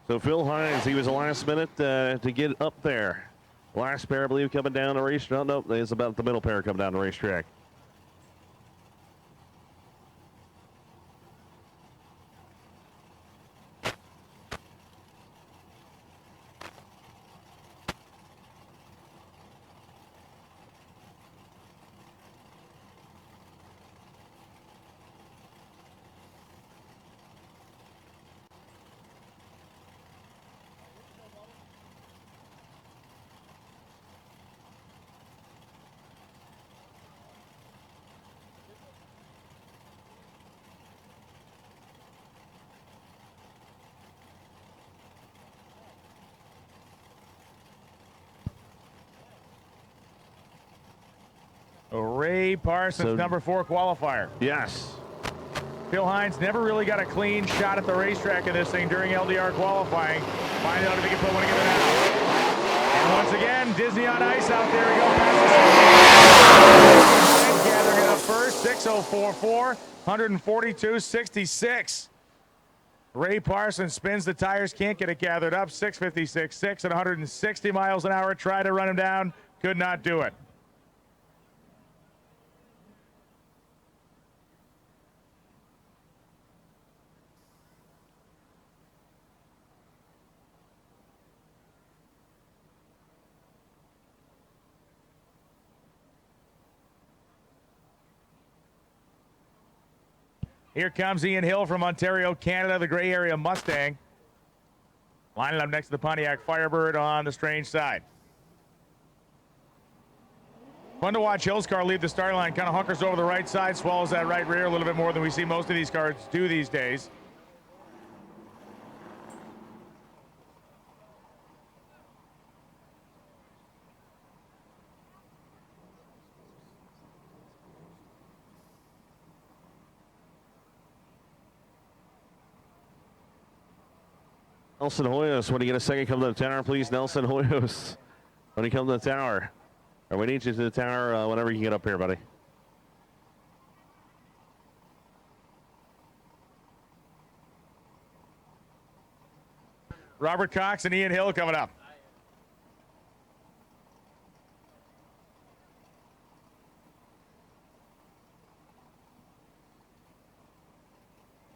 So Phil Hines, he was the last minute to get up there. Last pair, I believe, coming down the racetrack. Nope, it's about the middle pair coming down the racetrack. Ray Parsons, number 4 qualifier. Yes. Phil Hines never really got a clean shot at the racetrack of this thing during LDR qualifying. Find out if he can put one together now. And once again, Disney on ice out there. We go past the gathering it up first. 6:04.4, 142.66. Ray Parsons spins the tires, can't get it gathered up. 6:56.6 at 160 miles an hour. Tried to run him down, could not do it. Here comes Ian Hill from Ontario, Canada, the gray area Mustang. Lining up next to the Pontiac Firebird on the strange side. Fun to watch Hill's car leave the start line. Kind of hunkers over the right side, swallows that right rear a little bit more than we see most of these cars do these days. Nelson Hoyos, when you get a second, come to the tower, please. Nelson Hoyos, when you come to the tower. Or we need you to the tower whenever you get up here, buddy. Robert Cox and Ian Hill coming up.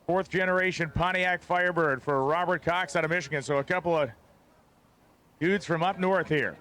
Fourth generation Pontiac Firebird for Robert Cox out of Michigan. So a couple of dudes from up north here.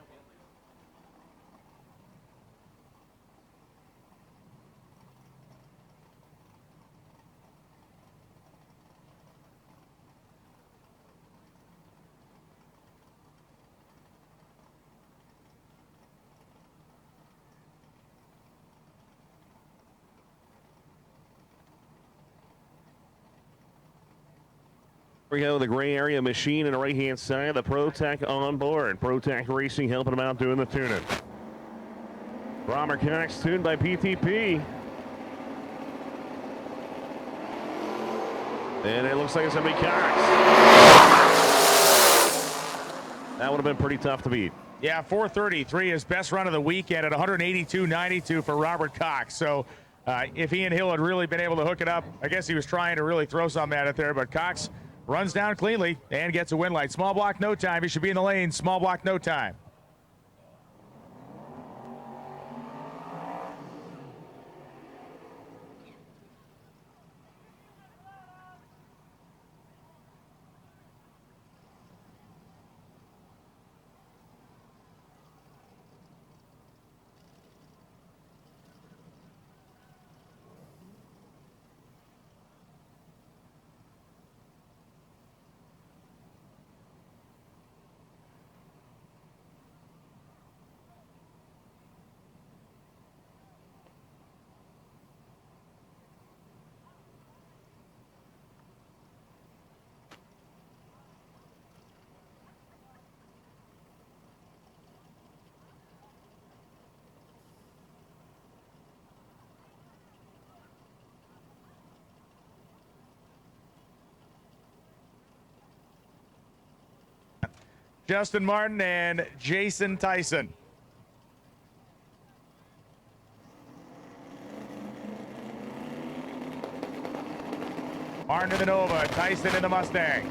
We go the gray area machine in the right-hand side. The ProTech on board. ProTech Racing helping them out doing the tuning. Robert Cox tuned by PTP. And it looks like it's going to be Cox. That would have been pretty tough to beat. Yeah, 4:33, his best run of the weekend at 182.92 for Robert Cox. So if Ian Hill had really been able to hook it up, I guess he was trying to really throw something at it there, but Cox runs down cleanly and gets a win light. Small block, no time. He should be in the lane. Small block, no time. Justin Martin and Jason Tyson. Martin in the Nova, Tyson in the Mustang.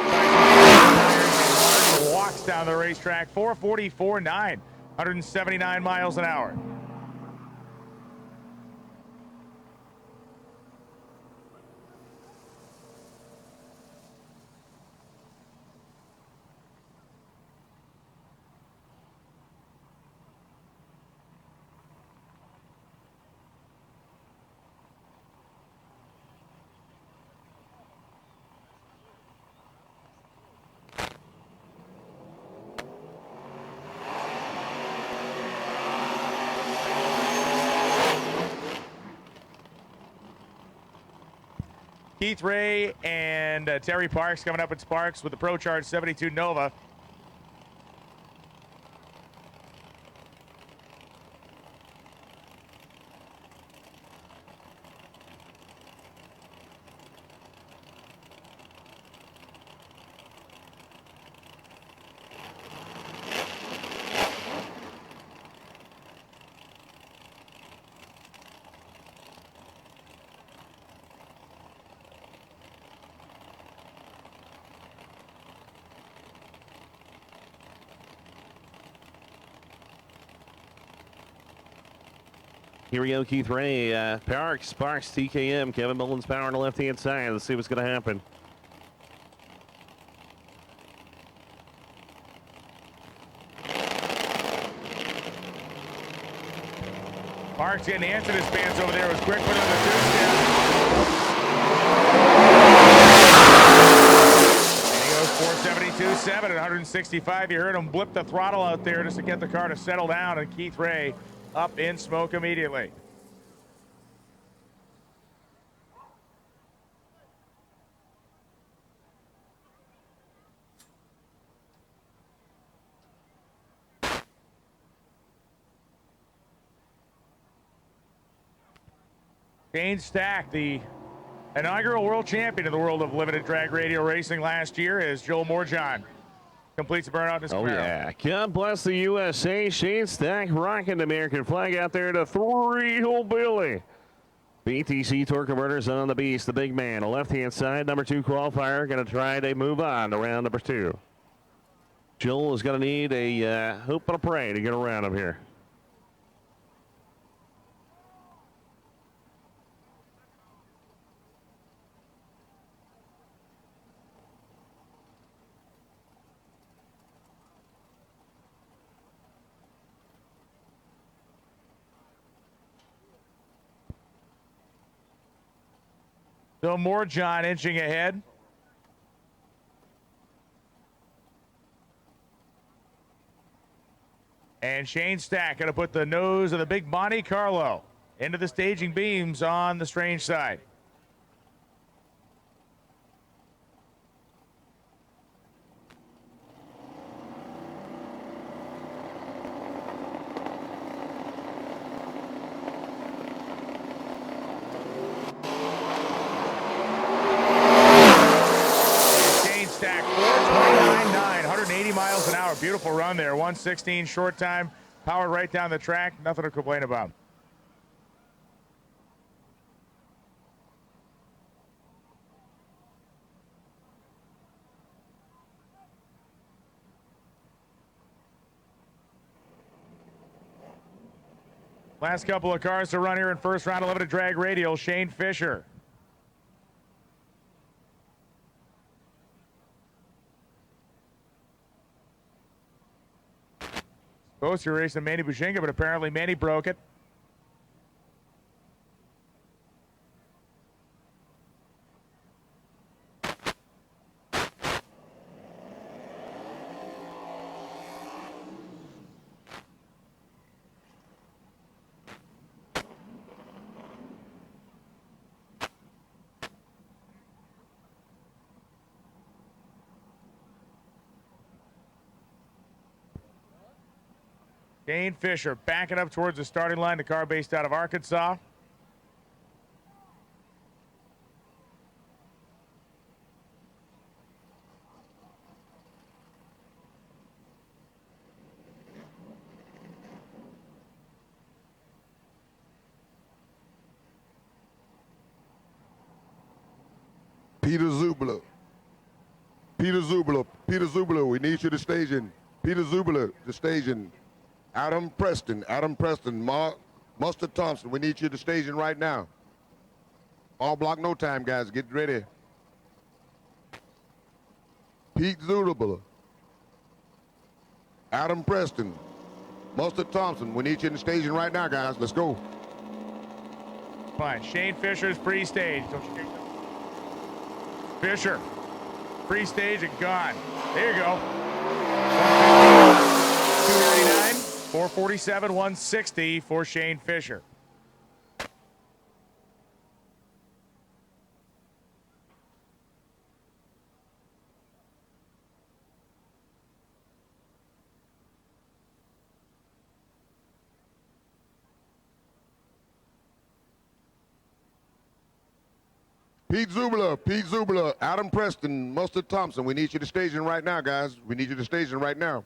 Tyson walks down the racetrack, 4:44.9, 179 miles an hour. Keith Ray and Terry Parks coming up at Sparks with the Pro Charge 72 Nova. Here we go, Keith Ray. Sparks, TKM. Kevin Mullins power on the left-hand side. Let's see what's going to happen. Parks getting the incident spans over there. Was quick put on the two-step. And he goes 472.7 at 165. You heard him blip the throttle out there just to get the car to settle down, and Keith Ray up in smoke immediately. Shane Stack, the inaugural world champion in the world of limited drag radial racing last year, as Joel Morjon completes the burnout in his Camaro. Yeah. God bless the USA. Shane Stack rocking the American flag out there to three-hole Billy. BTC torque converters on the beast, the big man. A left-hand side, number 2 qualifier, going to try to move on to round number 2. Joel is going to need a hope and a pray to get around him here. So Morjon inching ahead. And Shane Stack going to put the nose of the big Monte Carlo into the staging beams on the strange side. Beautiful run there. 116 short time, powered right down the track. Nothing to complain about. Last couple of cars to run here in first round 11 to drag radial. Shane Fisher. Supposed to race Manny Bushinga, but apparently Manny broke it. Shane Fisher backing up towards the starting line, the car based out of Arkansas. Peter Zubler. Peter Zubler. Peter Zubler, we need you to station. Peter Zubler, the station. Adam Preston. Mustard Thompson, we need you to station right now. All block, no time, guys. Get ready. Pete Zubler. Adam Preston. Mustard Thompson, we need you in the station right now, guys. Let's go. Fine. Shane Fisher's pre-stage. Fisher. Pre-stage and gone. There you go. 299, 447, 160 for Shane Fisher. Pete Zubler, Adam Preston, Mustard Thompson. We need you to station right now, guys. We need you to station right now.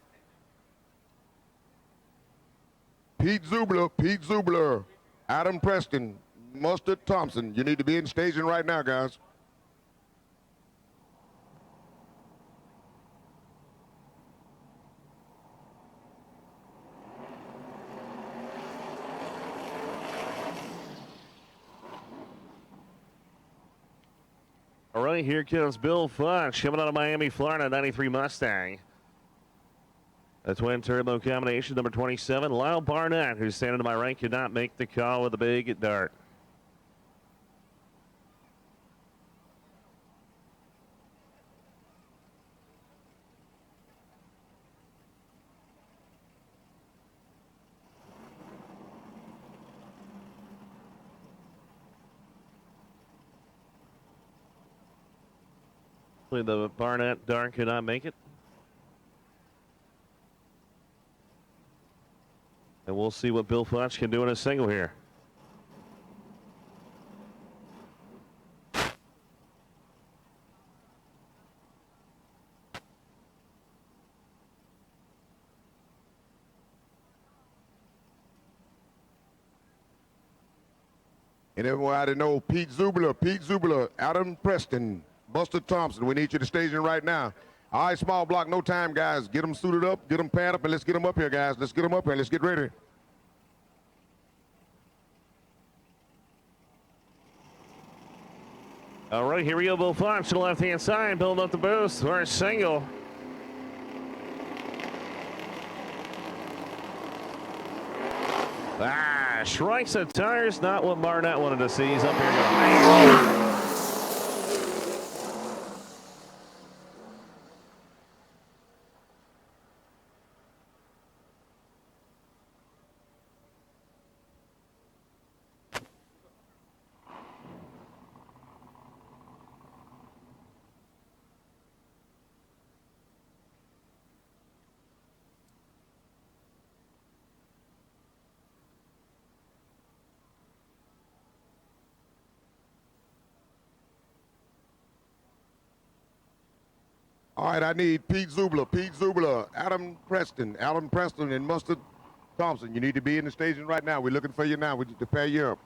Pete Zubler, Adam Preston, Mustard Thompson. You need to be in station right now, guys. right, here comes Bill Funch coming out of Miami, Florida, 93 Mustang. A twin turbo combination, number 27. Lyle Barnett, who's standing to my right, could not make the call with a big dart. The Barnett dart could not make it. And we'll see what Bill Funch can do in a single here. And everybody know Pete Zubler, Adam Preston, Buster Thompson. We need you to station right now. All right, small block, no time, guys. Get them suited up, get them pad up, and let's get them up here, guys. Let's get them up here. Let's get ready. All right, here we go. Bill Funch to the left-hand side, building up the boost for a single. Strikes the tires. Not what Barnett wanted to see. He's up here going. All right, I need Pete Zubler, Adam Preston, and Mustard Thompson. You need to be in the station right now. We're looking for you now. We need to pair you up.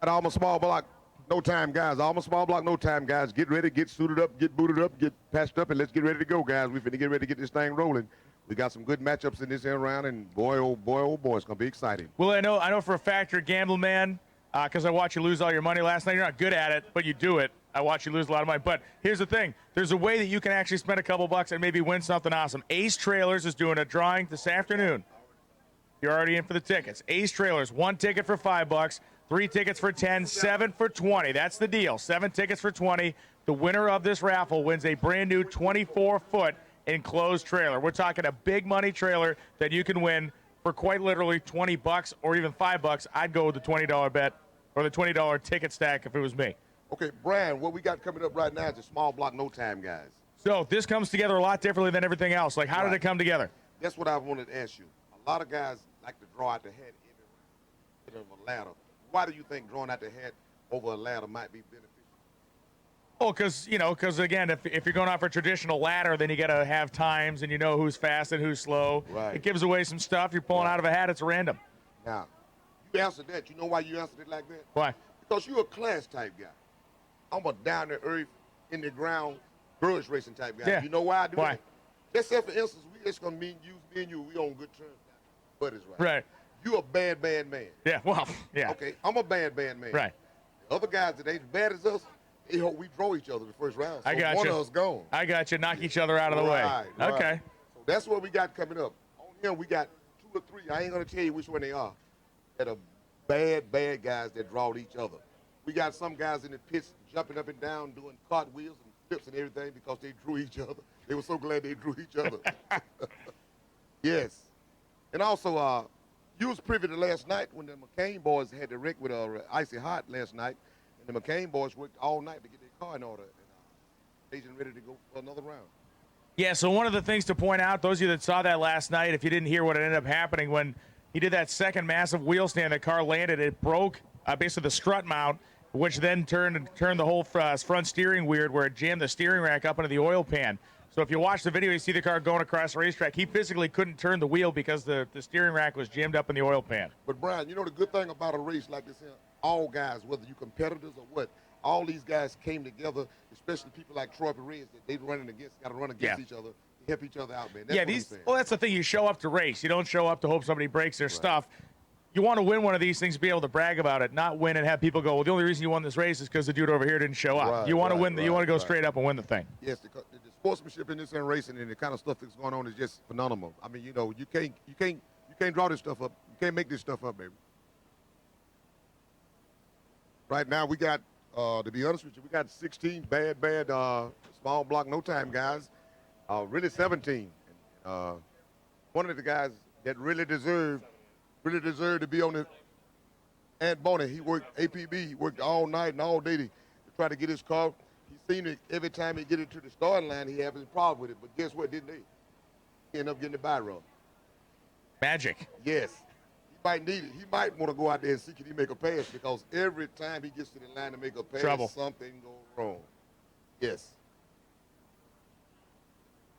Almost small block, no time, guys. Almost small block, no time, guys. Get ready, get suited up, get booted up, get patched up, and let's get ready to go, guys. We're finna get ready to get this thing rolling. We got some good matchups in this end round, and boy, oh boy, it's gonna be exciting. Well, I know for a fact you're a gambling man, because I watched you lose all your money last night. You're not good at it, but you do it. I watched you lose a lot of money. But here's the thing: there's a way that you can actually spend a couple bucks and maybe win something awesome. Ace Trailers is doing a drawing this afternoon. You're already in for the tickets. Ace Trailers, 1 ticket for $5. 3 tickets for 10, 7 for 20. That's the deal. 7 tickets for 20. The winner of this raffle wins a brand new 24-foot enclosed trailer. We're talking a big money trailer that you can win for quite literally $20 or even $5. I'd go with the $20 bet or the $20 ticket stack if it was me. Okay, Brian, what we got coming up right now is a small block, no time, guys. So this comes together a lot differently than everything else. Like, how did it come together? That's what I wanted to ask you. A lot of guys like to draw out the hat every round of a ladder. Why do you think drawing out the hat over a ladder might be beneficial? Oh, because again, if you're going off a traditional ladder, then you got to have times and you know who's fast and who's slow. Right. It gives away some stuff. You're pulling out of a hat, it's random. Now, you answered that. You know why you answered it like that? Why? Because you're a class type guy. I'm a down to earth, in the ground, grudge racing type guy. Yeah. You know why I do Why? that? Just say, for instance, we just gonna me and you, we on good terms now. Buddies, right? Right. You a bad man. Yeah, well, yeah. Okay, I'm a bad man. Right. The other guys that ain't as bad as us, they hope we draw each other the first round. So I got one you. of us gone. I got you. Knock each other out of the way. Right. Okay. So that's what we got coming up. On here, we got 2 or 3. I ain't gonna tell you which one they are. That are bad guys that draw each other. We got some guys in the pits jumping up and down, doing cartwheels and flips and everything because they drew each other. They were so glad they drew each other. Yes. And also, you was privy to last night when the McCain boys had the wreck with Icy Hot last night, and the McCain boys worked all night to get their car in order. And, stage and ready to go for another round. Yeah, so one of the things to point out, those of you that saw that last night, if you didn't hear what ended up happening, when he did that second massive wheel stand, the car landed, it broke basically the strut mount, which then turned the whole front steering weird, where it jammed the steering rack up into the oil pan. So if you watch the video, you see the car going across the racetrack. He physically couldn't turn the wheel because the steering rack was jammed up in the oil pan. But, Brian, you know the good thing about a race like this here, all guys, whether you competitors or what, all these guys came together, especially people like Troy Perez that they running against, got to run against each other, to help each other out, man. That's what I'm saying. Well, that's the thing. You show up to race. You don't show up to hope somebody breaks their stuff. You want to win one of these things, be able to brag about it, not win and have people go, well, the only reason you won this race is because the dude over here didn't show up. Right, you want to right, win. You want to go straight up and win the thing. Yes, the sportsmanship in this and racing and the kind of stuff that's going on is just phenomenal. I mean, you know, you can't draw this stuff up. You can't make this stuff up, baby. Right now, we got, to be honest with you, we got 16 bad, small block, no time guys. Really 17. One of the guys that really deserved to be on the Ant Boney. He worked APB. He worked all night and all day to try to get his car. He seen it every time he get it to the starting line, he have his problem with it. But guess what? Didn't they? He ended up getting the buy run. Magic. Yes. He might need it. He might want to go out there and see can he make a pass, because every time he gets to the line to make a pass, something goes wrong. Yes.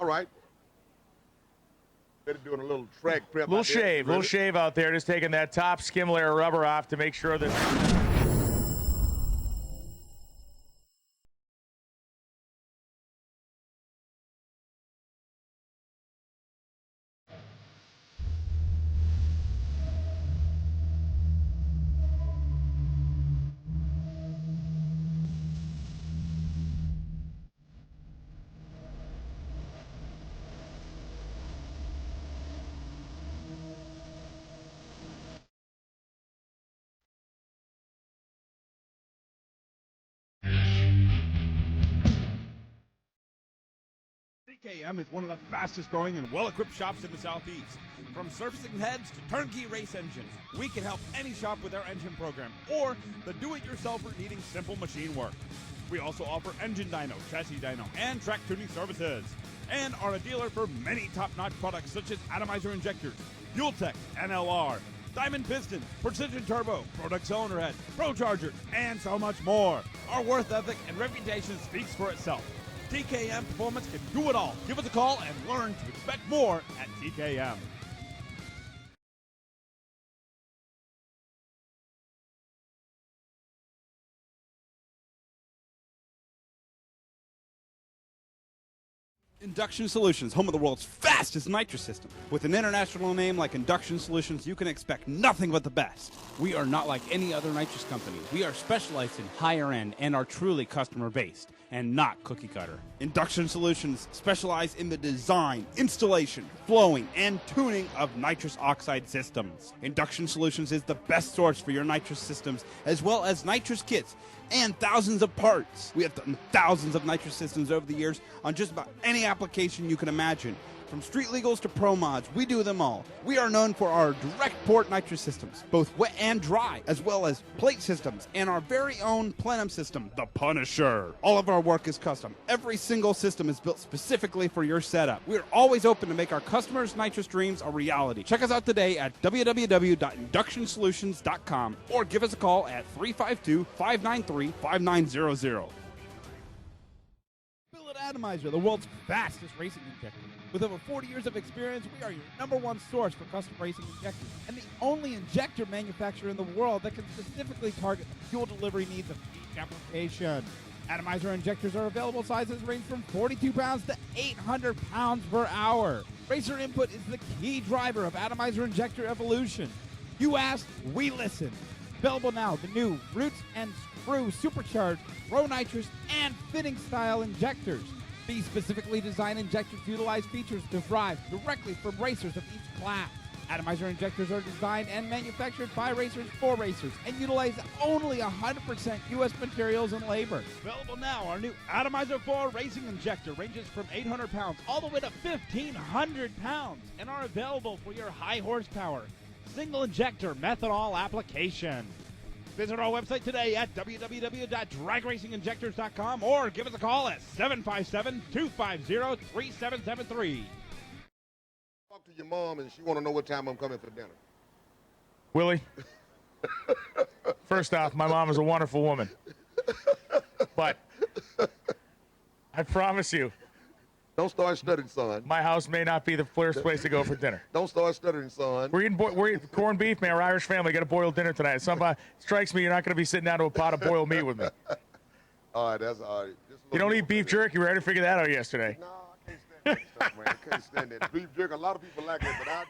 All right. Better doing a little track prep. Little shave out there, just taking that top skim layer rubber off to make sure that. TKM is one of the fastest growing and well-equipped shops in the Southeast. From surfacing heads to turnkey race engines, we can help any shop with their engine program or the do-it-yourselfer needing simple machine work. We also offer engine dyno, chassis dyno, and track tuning services, and are a dealer for many top-notch products such as atomizer injectors, fuel tech, NLR, diamond pistons, precision turbo, product cylinder head, pro chargers, and so much more. Our worth ethic and reputation speaks for itself. TKM Performance can do it all. Give us a call and learn to expect more at TKM. Induction Solutions, home of the world's fastest nitrous system. With an international name like Induction Solutions, you can expect nothing but the best. We are not like any other nitrous company. We are specialized in higher end and are truly customer based and not cookie cutter. Induction Solutions specialize in the design, installation, flowing, and tuning of nitrous oxide systems. Induction Solutions is the best source for your nitrous systems, as well as nitrous kits and thousands of parts. We have done thousands of nitrous systems over the years on just about any application you can imagine. From street legals to pro mods, we do them all. We are known for our direct port nitrous systems, both wet and dry, as well as plate systems, and our very own plenum system, the Punisher. All of our work is custom. Every single system is built specifically for your setup. We are always open to make our customers' nitrous dreams a reality. Check us out today at www.inductionsolutions.com or give us a call at 352-593-5900. Billet Atomizer, the world's fastest racing injector. With over 40 years of experience, we are your #1 source for custom racing injectors, and the only injector manufacturer in the world that can specifically target the fuel delivery needs of each application. Atomizer injectors are available. Sizes range from 42 pounds to 800 pounds per hour. Racer input is the key driver of Atomizer injector evolution. You asked, we listen. Available now, the new Roots and Screw Supercharged Pro Nitrous and Fitting Style injectors. These specifically designed injectors utilize features derived directly from racers of each class. Atomizer injectors are designed and manufactured by racers for racers and utilize only 100% U.S. materials and labor. Available now, our new Atomizer 4 racing injector ranges from 800 pounds all the way to 1,500 pounds and are available for your high horsepower single injector methanol application. Visit our website today at www.dragracinginjectors.com or give us a call at 757-250-3773. Talk to your mom and she want to know what time I'm coming for dinner. Willie, first off, my mom is a wonderful woman. But I promise you, don't start stuttering, son. My house may not be the first place to go for dinner. Don't start stuttering, son. We're eating corned beef, man. We're Irish family. Got a boiled dinner tonight. Somebody strikes me, you're not going to be sitting down to a pot of boiled meat with me. All right, that's all right. You don't eat beef jerky. We already figured that out yesterday. No, I can't stand that stuff, man. I can't stand that. Beef jerky, a lot of people like it, but I...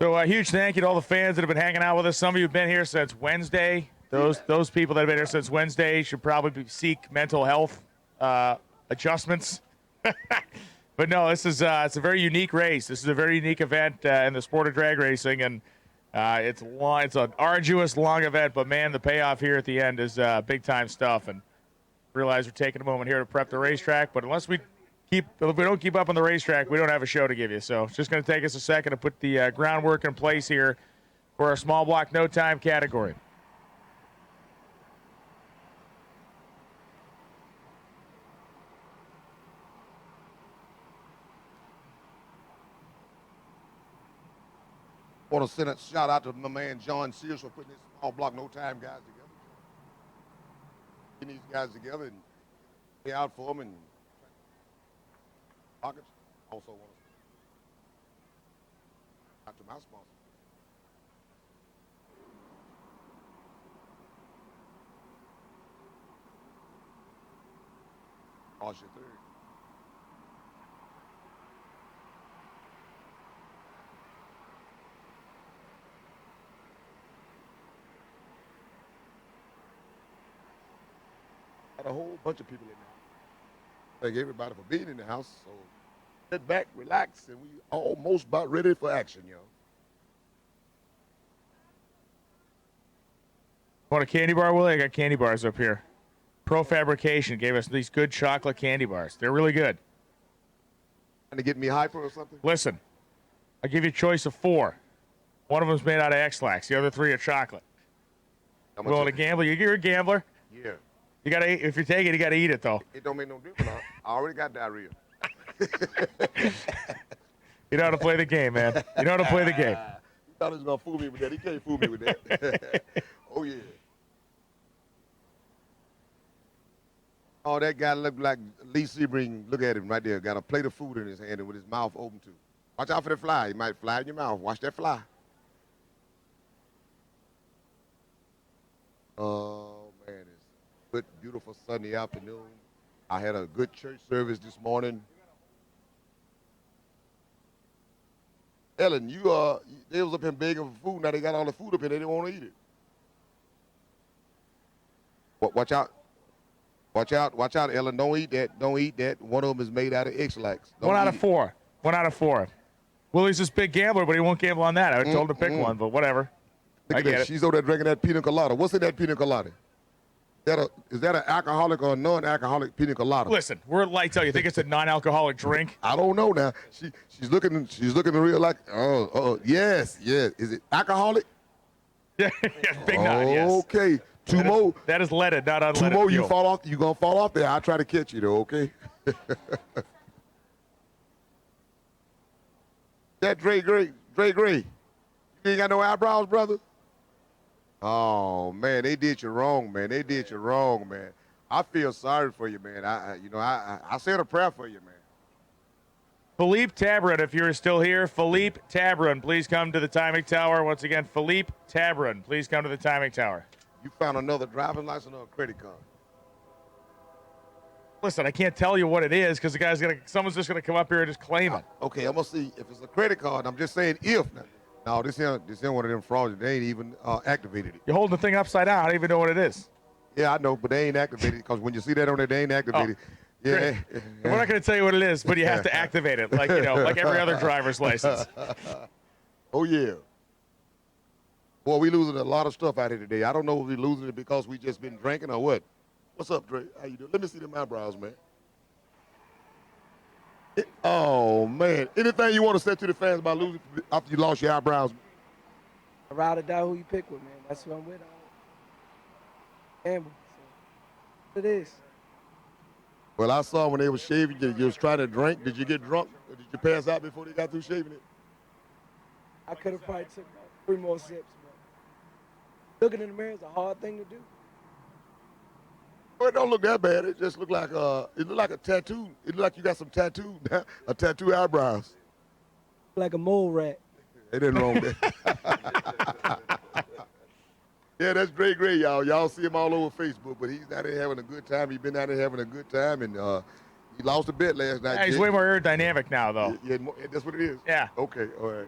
So a huge thank you to all the fans that have been hanging out with us. Some of you have been here since Wednesday. Those people that have been here since Wednesday should probably seek mental health adjustments. But no, this is it's a very unique race. This is a very unique event in the sport of drag racing, and it's long. It's an arduous, long event. But man, the payoff here at the end is big time stuff. And realize we're taking a moment here to prep the racetrack. But if we don't keep up on the racetrack, we don't have a show to give you. So it's just going to take us a second to put the groundwork in place here for our small block no time category. I want to send a shout out to my man John Sears for putting this small block no time guys together. Getting these guys together and pay out for them and pockets. Also want to out to my sponsor. March the 3rd. Got a whole bunch of people in there. Thank everybody for being in the house. So sit back, relax, and we almost about ready for action, y'all. Want a candy bar, Willie? I got candy bars up here. Pro Fabrication gave us these good chocolate candy bars. They're really good. Trying to get me hyper or something? Listen, I'll give you a choice of 4. One of them's made out of X-Lax. The other 3 are chocolate. You willing to gamble? You're a gambler. Yeah. You gotta eat. If you take it, you gotta eat it though. It don't make no difference. I already got diarrhea. You know how to play the game, man. You know how to play the game. He thought he was gonna fool me with that. He can't fool me with that. Oh yeah. Oh, that guy looked like Lee Sebring. Look at him right there. Got a plate of food in his hand and with his mouth open too. Watch out for the fly. He might fly in your mouth. Watch that fly. Oh man, it's a good, beautiful Sunday afternoon. I had a good church service this morning. Ellen, they was up here begging for food. Now they got all the food up here. They didn't want to eat it. Watch out. Watch out, Ellen. Don't eat that. Don't eat that. One of them is made out of X-Lax. 1 out of 4. 1 out of 4. Willie's this big gambler, but he won't gamble on that. I told him to pick one, but whatever. I get it. She's over there drinking that pina colada. What's in that pina colada? Is that an alcoholic or a non-alcoholic pina colada? Listen, we're at lights out. You think it's a non-alcoholic drink? I don't know now. She's looking real like, yes. Is it alcoholic? Yeah, big nod, yes. Okay. Two more. That is leaded, not unleaded. 2 more, fuel. you fall off. You're going to fall off there. I'll try to catch you, though, okay? That Dre Gray. You ain't got no eyebrows, brother? Oh, man, they did you wrong, man. I feel sorry for you, man. I said a prayer for you, man. Philippe Tabron, if you're still here. Philippe Tabron, please come to the timing tower. Once again, Philippe Tabron, please come to the timing tower. You found another driving license or a credit card? Listen, I can't tell you what it is because someone's just gonna come up here and just claim it. Okay, I'm gonna see if it's a credit card. I'm just saying if. No, this ain't one of them frauds. They ain't even activated it. You're holding the thing upside down. I don't even know what it is. Yeah, I know, but they ain't activated because when you see that on there, they ain't activated. Oh, yeah. We're not gonna tell you what it is, but you have to activate it, like every other driver's license. Oh yeah. Boy, we losing a lot of stuff out here today. I don't know if we losing it because we just been drinking or what. What's up, Dre? How you doing? Let me see them eyebrows, man. Oh, man. Anything you want to say to the fans about losing after you lost your eyebrows? I ride or die who you pick with, man. That's who I'm with. Gamble. So, it is. Well, I saw when they were shaving you, you was trying to drink. Did you get drunk? Or did you pass out before they got through shaving it? I could have probably took about 3 more sips, but looking in the mirror is a hard thing to do. Well, it don't look that bad. It just look like a tattoo. It look like you got some tattoo, a tattoo eyebrows. Like a mole rat. They didn't wrong that. Yeah, that's Dre Gray, y'all. Y'all see him all over Facebook, but he's out there having a good time. He's been out there having a good time, and he lost a bet last night. Yeah, he's way more aerodynamic now, though. Yeah, that's what it is? Yeah. Okay, all right.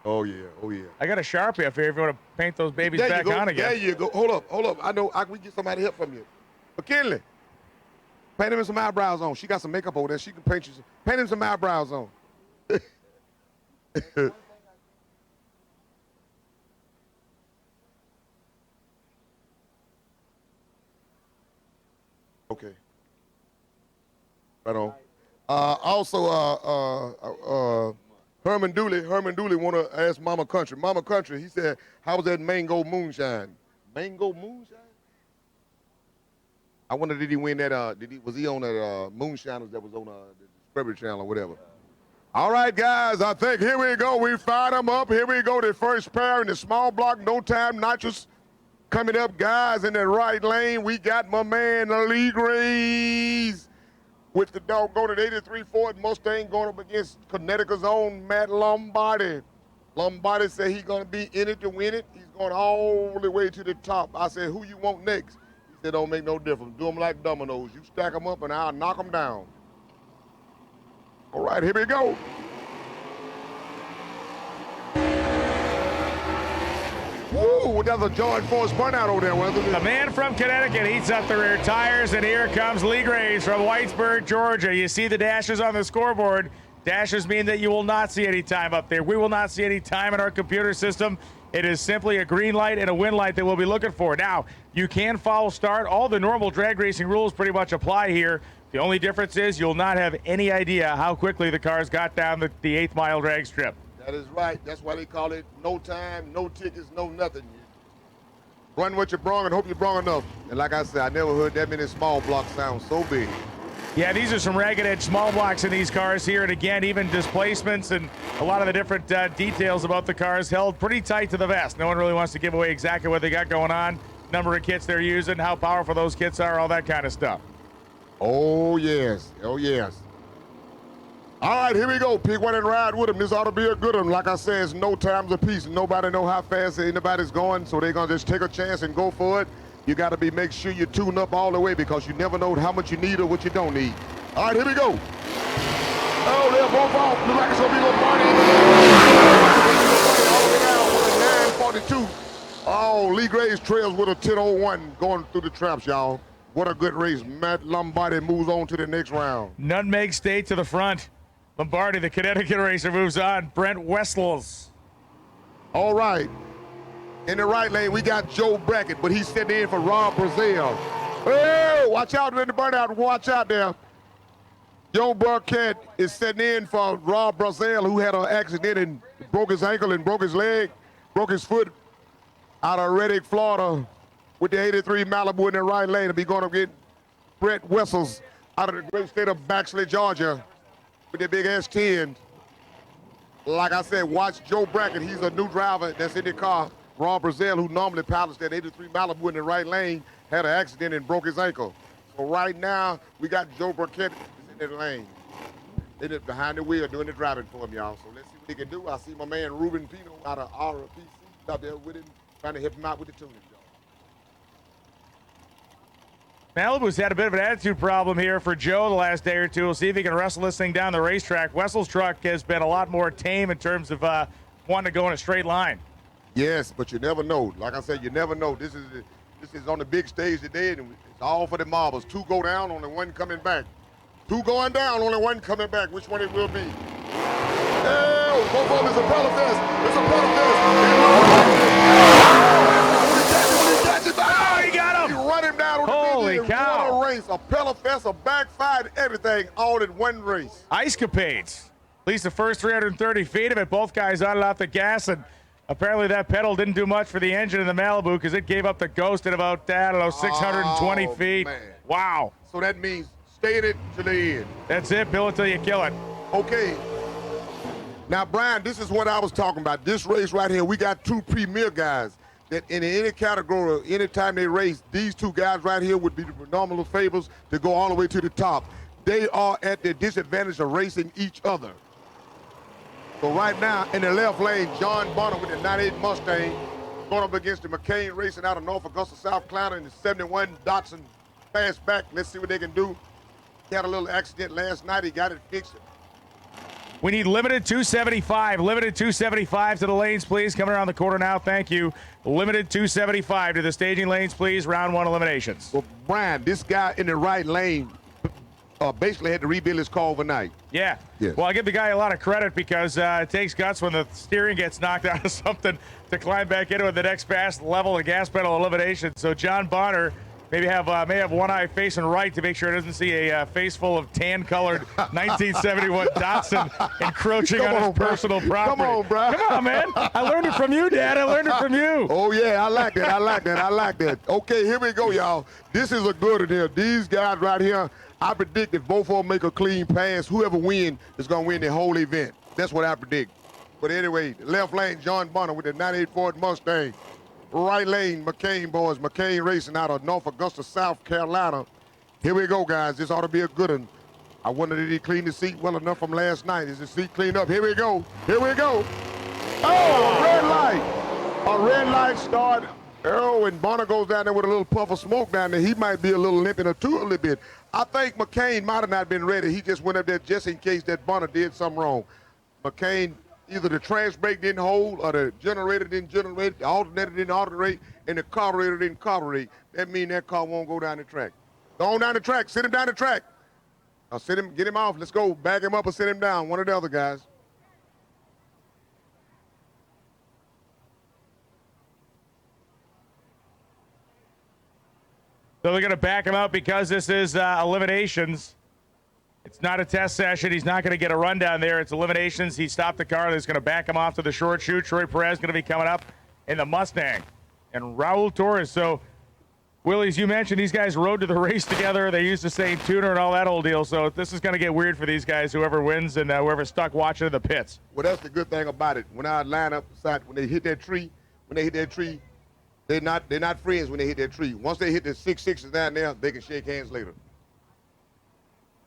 Oh yeah, oh yeah. I got a Sharpie up here if you want to paint those babies There back you go. on again. There you go. Hold up. I know we get somebody help from you. McKinley, paint him some eyebrows on. She got some makeup over there. She can paint you. Paint him some eyebrows on. Okay. Right on. Also, Herman Dooley want to ask Mama Country. Mama Country, he said, how was that mango moonshine? Mango moonshine? I wonder, did he win that? Was he on that moonshiners that was on the Discovery Channel or whatever? All right, guys, I think here we go. We fired them up. Here we go. The first pair in the small block, no time nitrous. Coming up, guys, in the right lane, we got my man Lee Grays with the doggone at 83 Ford Mustang going up against Connecticut's own Matt Lombardi. Lombardi said he's going to be in it to win it. He's going all the way to the top. I said, who you want next? He said, don't make no difference. Do them like dominoes. You stack them up and I'll knock them down. All right, here we go. Woo, that's a George Force burnout over there, wasn't it? The man from Connecticut heats up the rear tires, and here comes Lee Graves from Whitesburg, Georgia. You see the dashes on the scoreboard. Dashes mean that you will not see any time up there. We will not see any time in our computer system. It is simply a green light and a win light that we'll be looking for. Now, you can follow start. All the normal drag racing rules pretty much apply here. The only difference is you'll not have any idea how quickly the cars got down the 8th mile drag strip. That is right. That's why they call it no time, no tickets, no nothing. Run what you brung and hope you brung enough. And like I said, I never heard that many small blocks sound so big. Yeah, these are some ragged edge small blocks in these cars here. And again, even displacements and a lot of the different details about the cars held pretty tight to the vest. No one really wants to give away exactly what they got going on, number of kits they're using, how powerful those kits are, all that kind of stuff. Oh, yes. Oh, yes. All right, here we go. Pick one and ride with him. This ought to be a good one. Like I said, it's no times a piece. Nobody know how fast anybody's going, so they're going to just take a chance and go for it. You got to make sure you tune up all the way because you never know how much you need or what you don't need. All right, here we go. Oh, they're both off. Looks like it's going to be a little party. All the way down with a 942. Oh, Lee Graves trails with a 1001 going through the traps, y'all. What a good race. Matt Lombardi moves on to the next round. Nutmeg State to the front. Lombardi, the Connecticut racer, moves on. Brent Wessels. All right. In the right lane, we got Joe Brackett, but he's sitting in for Rob Brazil. Oh, watch out in the burnout. Watch out there. Joe Brackett is sitting in for Rob Brazil, who had an accident and broke his ankle and broke his leg, broke his foot out of Reddick, Florida, with the 83 Malibu in the right lane. He'll be going to get Brent Wessels out of the great state of Baxley, Georgia, with the big S10. Like I said, watch Joe Brackett. He's a new driver that's in the car. Ron Brazil, who normally pilots that 83 Malibu in the right lane, had an accident and broke his ankle. So right now, we got Joe Brackett in the lane. They're behind the wheel doing the driving for him, y'all. So let's see what he can do. I see my man Ruben Pino out of RPC out there with him, trying to help him out with the tuning, y'all. Malibu's had a bit of an attitude problem here for Joe the last day or two. We'll see if he can wrestle this thing down the racetrack. Wessel's truck has been a lot more tame in terms of wanting to go in a straight line. Yes, but you never know. Like I said, you never know. This is on the big stage today, and it's all for the marbles. 2 go down, only 1 coming back. 2 going down, only 1 coming back. Which one it will be? Oh, both of them is a pedal fest. It's a pedal fest. Oh, he got him! You run him down on Holy the cow! What a race, a pedal fest, a backfire, everything, all in one race. Ice capades. At least the first 330 feet of it, both guys on and off the gas, and apparently that pedal didn't do much for the engine in the Malibu because it gave up the ghost at about, 620 feet. Man. Wow. So that means stay in it to the end. That's it. Bill it till you kill it. Okay. Now, Brian, this is what I was talking about. This race right here, we got 2 premier guys that in any category, anytime they race, these 2 guys right here would be the nominal favorites to go all the way to the top. They are at the disadvantage of racing each other. So right now, in the left lane, John Bonner with the 98 Mustang going up against the McCain Racing out of North Augusta, South Carolina in the 71 Datsun Fastback. Let's see what they can do. He had a little accident last night. He got it fixed. We need limited 275. Limited 275 to the lanes, please. Coming around the corner now. Thank you. Limited 275 to the staging lanes, please. Round 1 eliminations. Well, Brian, this guy in the right lane basically had to rebuild his car overnight. Yeah. Yes. Well, I give the guy a lot of credit because it takes guts when the steering gets knocked out of something to climb back into the next fast level of gas pedal elimination. So John Bonner may have one eye facing right to make sure it doesn't see a face full of tan-colored 1971 Datsun encroaching on his personal property. Come on, bro. Come on, man. I learned it from you, Dad. I learned it from you. Oh, yeah, I like that. I like that. I like that. Okay, here we go, y'all. This is a good one here. These guys right here, I predict if both of them make a clean pass, whoever wins is going to win the whole event. That's what I predict. But anyway, left lane, John Bonner with the 98 Ford Mustang. Right lane, McCain boys. McCain Racing out of North Augusta, South Carolina. Here we go, guys. This ought to be a good one. I wonder did he clean the seat well enough from last night. Is the seat cleaned up? Here we go. Here we go. Oh, a red light. A red light start. Oh, and Bonner goes down there with a little puff of smoke down there. He might be a little limping or two a little bit. I think McCain might have not been ready. He just went up there just in case that Bonner did something wrong. McCain, either the trash brake didn't hold or the generator didn't generate, the alternator didn't alternate, and the carburetor didn't carbureate. That means that car won't go down the track. Go on down the track. Send him down the track. I'll send him, get him off. Let's go. Back him up or send him down. One of the other guys. So they're going to back him up because this is eliminations. It's not a test session. He's not going to get a rundown there. It's eliminations. He stopped the car. That's going to back him off to the short chute. Troy Perez going to be coming up in the Mustang. And Raul Torres. So, Willie, as you mentioned, these guys rode to the race together. They used the same tuner and all that old deal. So this is going to get weird for these guys, whoever wins and whoever's stuck watching in the pits. Well, that's the good thing about it. When I line up, when they hit that tree, they're not friends when they hit that tree. Once they hit the 6.6s down there, they can shake hands later.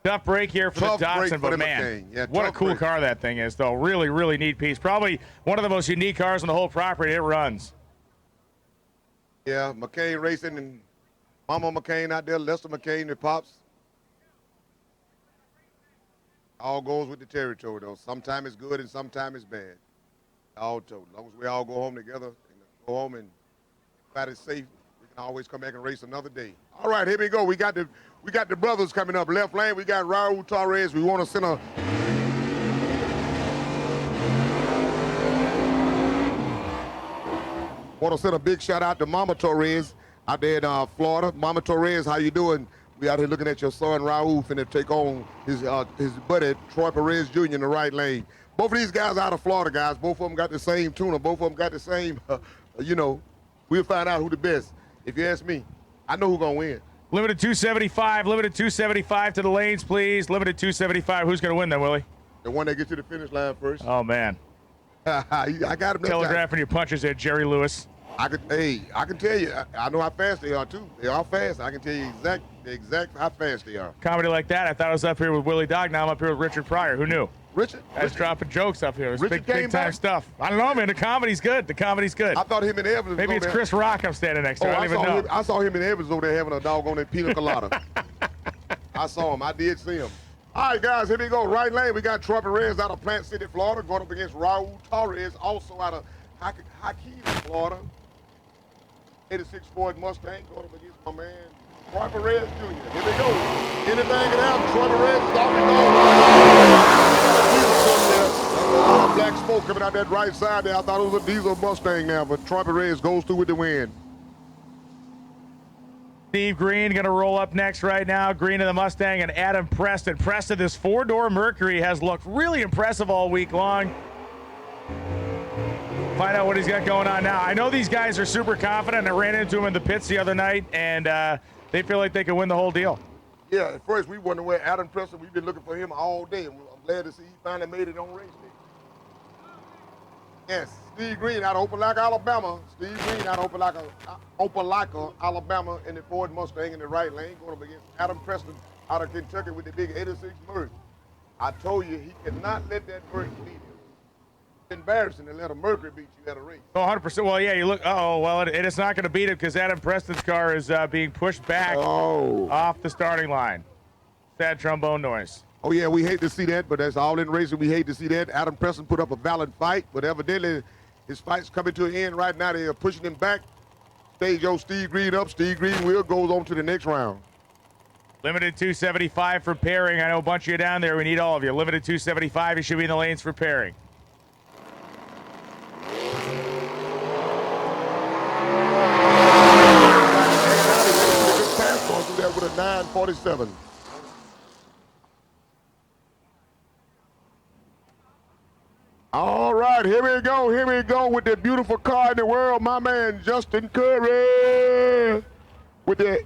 Tough break here for the Datsun, but man, yeah, what a cool car that thing is, though. Really, really neat piece. Probably one of the most unique cars on the whole property. It runs. Yeah, McCain Racing and Mama McCain out there, Lester McCain and Pops. All goes with the territory, though. Sometimes it's good and sometimes it's bad. All told. As long as we all go home together and go home and everybody's safe, we can always come back and race another day. All right, here we go. We got the brothers coming up. Left lane, we got Raul Torres. We want to send a big shout out to Mama Torres out there in Florida. Mama Torres, how you doing? We out here looking at your son Raul finna take on his buddy Troy Perez Jr. in the right lane. Both of these guys out of Florida, guys. Both of them got the same tuner. Both of them got the same, we'll find out who the best. If you ask me, I know who's going to win. Limited 275. Limited 275 to the lanes, please. Limited 275. Who's going to win then, Willie? The one that gets to the finish line first. Oh, man. I got him. Telegraphing your punches there, Jerry Lewis. I can tell you. I know how fast they are, too. They are fast. I can tell you exact how fast they are. Comedy like that. I thought I was up here with Willie Dog. Now I'm up here with Richard Pryor. Who knew? Richard? I was dropping jokes up here. It's Richard big time stuff. I don't know, man. The comedy's good. The comedy's good. I thought him and Evans. Maybe it's Chris Rock I'm standing next to. I don't even know. I saw him and Evans over there having a doggone pina colada. I saw him. I did see him. All right, guys, here we go. Right lane, we got Troy Perez out of Plant City, Florida, going up against Raul Torres, also out of Hakeem, Florida. 86 Ford Mustang, going up against my man, Troy Perez Jr. Here we go. Anything can happen. Troy Perez is off and going. A lot of black smoke coming out that right side there. I thought it was a diesel Mustang now, but Troy Perez goes through with the win. Steve Green going to roll up next right now. Green in the Mustang and Adam Preston. Preston, this four-door Mercury has looked really impressive all week long. Find out what he's got going on now. I know these guys are super confident. I ran into them in the pits the other night, and they feel like they can win the whole deal. Yeah, at first we wondered where Adam Preston, we've been looking for him all day, and I'm glad to see he finally made it on race day. Yes, Steve Green out of Opelika, Alabama. Steve Green out of Opelika, Alabama, in the Ford Mustang in the right lane, going up against Adam Preston out of Kentucky with the big 86 Merc. I told you he cannot let that Merc beat him. It's embarrassing to let a Mercury beat you at a race. Oh, 100%. Well, yeah, you look. It's not going to beat it because Adam Preston's car is being pushed back off the starting line. Sad trombone noise. Oh, yeah, we hate to see that, but that's all in racing. We hate to see that. Adam Preston put up a valiant fight, but evidently his fight's coming to an end right now. They are pushing him back. Stage old Steve Green up. Steve Green goes on to the next round. Limited 275 for pairing. I know a bunch of you down there. We need all of you. Limited 275. You should be in the lanes for pairing. Going through that with a 947. All right, here we go. Here we go with the beautiful car in the world. My man Justin Curry with the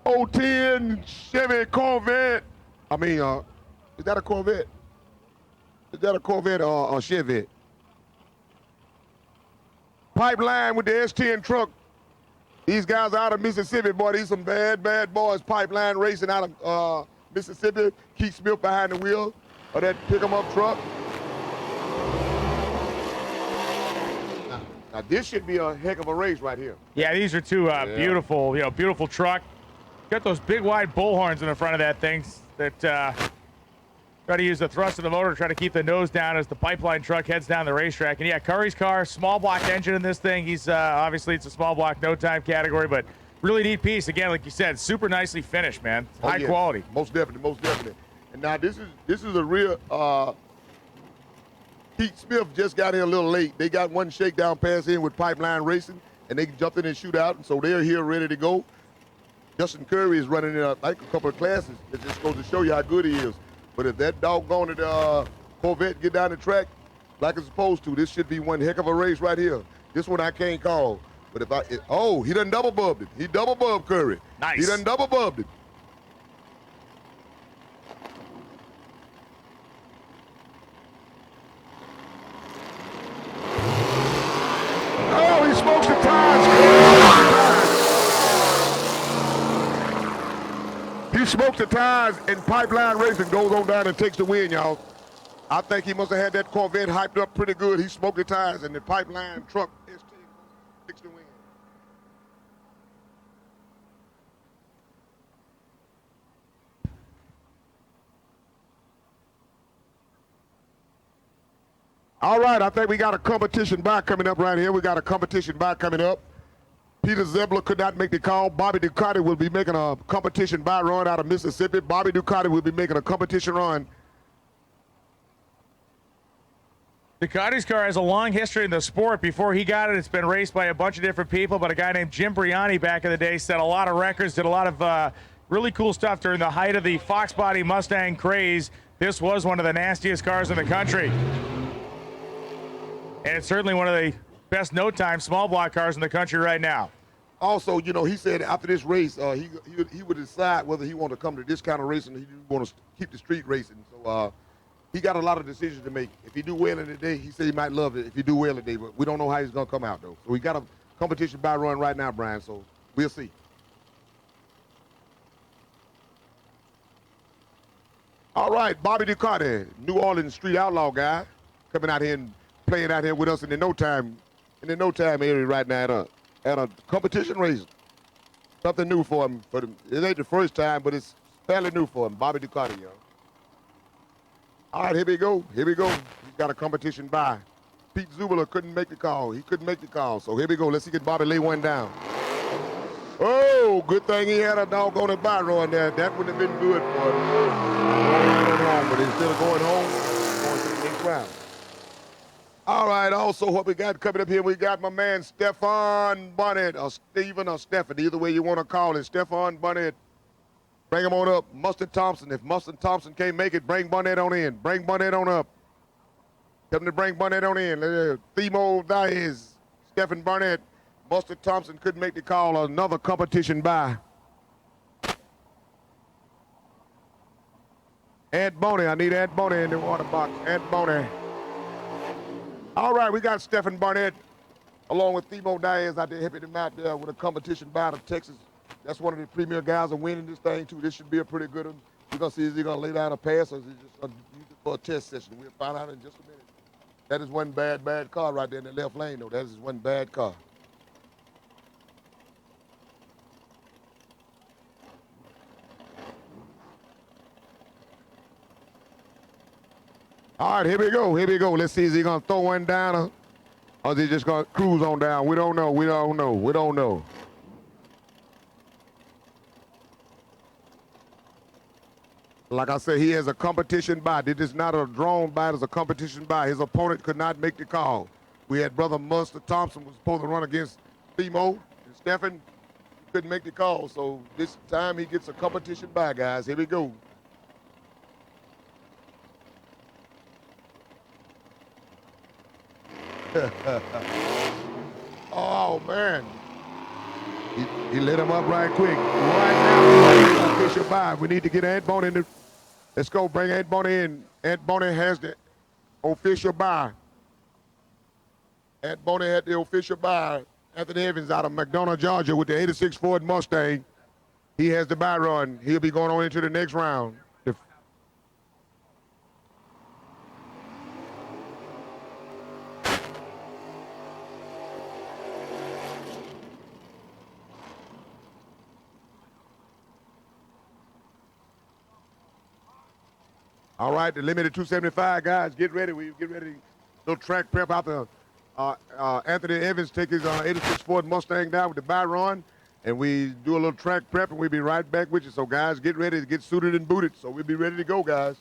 010 Chevy Corvette. I mean, is that a Corvette? Is that a Corvette or a Chevy? Pipeline with the S10 truck. These guys are out of Mississippi, boy. These some bad, bad boys. Pipeline racing out of Mississippi. Keith Smith behind the wheel of that pick-em-up truck. Now, this should be a heck of a race right here. Yeah, these are two beautiful, beautiful truck. Got those big wide bullhorns in the front of that thing that try to use the thrust of the motor to try to keep the nose down as the pipeline truck heads down the racetrack. And yeah, Curry's car, small block engine in this thing. He's obviously it's a small block, no time category, but really neat piece. Again, like you said, super nicely finished, man. High quality. Most definitely, most definitely. And now this is a real. Pete Smith just got here a little late. They got one shakedown pass in with Pipeline Racing, and they jumped in and shoot out, and so they're here ready to go. Justin Curry is running in, I think, a couple of classes. It just goes to show you how good he is. But if that doggone Corvette get down the track like it's supposed to, this should be one heck of a race right here. This one I can't call. But if he done double bubbed it. He double bubbed Curry. Nice. He done double bubbed it. Oh, he smokes the tires. He smokes the tires, and Pipeline Racing goes on down and takes the win, y'all. I think he must have had that Corvette hyped up pretty good. He smoked the tires, and the Pipeline truck takes the win. All right, I think we got a competition by coming up right here. We got a competition by coming up. Peter Zebler could not make the call. Bobby Ducati will be making a competition by run out of Mississippi. Bobby Ducati will be making a competition run. Ducati's car has a long history in the sport. Before he got it, it's been raced by a bunch of different people, but a guy named Jim Briani back in the day set a lot of records, did a lot of really cool stuff during the height of the Fox body Mustang craze. This was one of the nastiest cars in the country. And it's certainly one of the best no-time small block cars in the country right now. Also, you know, he said after this race, he would decide whether he wanted to come to this kind of racing or he want to keep the street racing. So he got a lot of decisions to make. If he do well in the day, he said he might love it. If he do well in the day, but we don't know how he's going to come out, though. So we got a competition by run right now, Brian, so we'll see. All right, Bobby Ducati, New Orleans street outlaw guy, coming out here and playing out here with us in the no time area right now at a competition race. Something new for him. It ain't the first time, but it's fairly new for him. Bobby Ducati, y'all. All right, here we go. Here we go. He's got a competition by. Pete Zubler couldn't make the call. He couldn't make the call. So here we go. Let's see, get Bobby lay one down. Oh, good thing he had a doggone it by run there. That would have been good for him. Going home, but instead of going home, going to the next round. All right, also what we got coming up here, we got my man Stefan Bonnet, or Stephen or Stephan, either way you want to call it. Stefan Bonnet. Bring him on up. Mustard Thompson. If Mustard Thompson can't make it, bring Bonnet on in. Bring Bonnet on up. Tell him to bring Bonnet on in. Themo Diaz, Stephan Barnett. Mustard Thompson couldn't make the call. Another competition by. Ed Boney. I need Ed Boney in the water box. Ed Boney. All right, we got Stephan Barnett along with Themo Diaz out there helping him out there with a competition by the Texas. That's one of the premier guys are winning this thing, too. This should be a pretty good one. We're going to see is he going to lay down a pass or is he just going to use it for a test session. We'll find out in just a minute. That is one bad car right there in the left lane, though. That is one bad car. All right, here we go. Here we go. Let's see, is he going to throw one down or is he just going to cruise on down? We don't know. We don't know. We don't know. Like I said, he has a competition bye. This is not a drawn bye. It's a competition bye. His opponent could not make the call. We had Brother Mustard Thompson was supposed to run against Themo and Stephen. Couldn't make the call. So this time he gets a competition bye, guys. Here we go. Oh, man. He lit him up right quick. Right now, official bye. We need to get Ant Boney in the... Let's go bring Ant Boney in. Ant Boney has the official bye. Ant Boney had the official bye. Anthony Evans out of McDonough, Georgia with the 86 Ford Mustang. He has the bye run. He'll be going on into the next round. All right, the limited 275 guys, get ready. We get ready. Little track prep out there. Anthony Evans take his 86 Ford Mustang down with the bye run, and we do a little track prep, and we'll be right back with you. So, guys, get ready to get suited and booted. So we'll be ready to go, guys.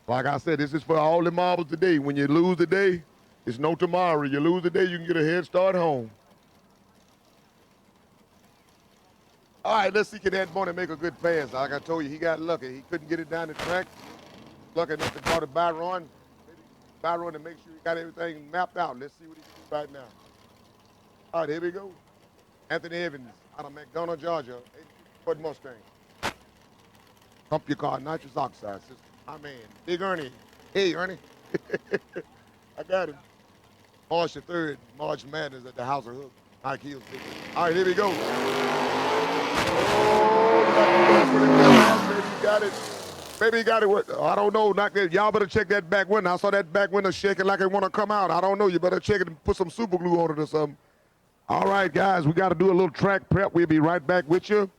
Like I said, this is for all the marbles today. When you lose today, it's no tomorrow. You lose today, you can get a head start home. All right, let's see, can Ant Boney make a good pass? Like I told you, he got lucky. He couldn't get it down the track. Lucky enough to draw the bye run. Bye run to make sure he got everything mapped out. Let's see what he can do right now. All right, here we go. Anthony Evans out of McDonough, Georgia. 86 Ford Mustang. Pump your car, nitrous oxide system. My man, Big Ernie. Hey, Ernie. I got him. March the 3rd, March Madness at the House of Hook. Nike Hills. All right, here we go. Oh, got it. Maybe he got it. I don't know. Y'all better check that back window. I saw that back window shaking like it want to come out. I don't know. You better check it and put some super glue on it or something. All right, guys, we got to do a little track prep. We'll be right back with you.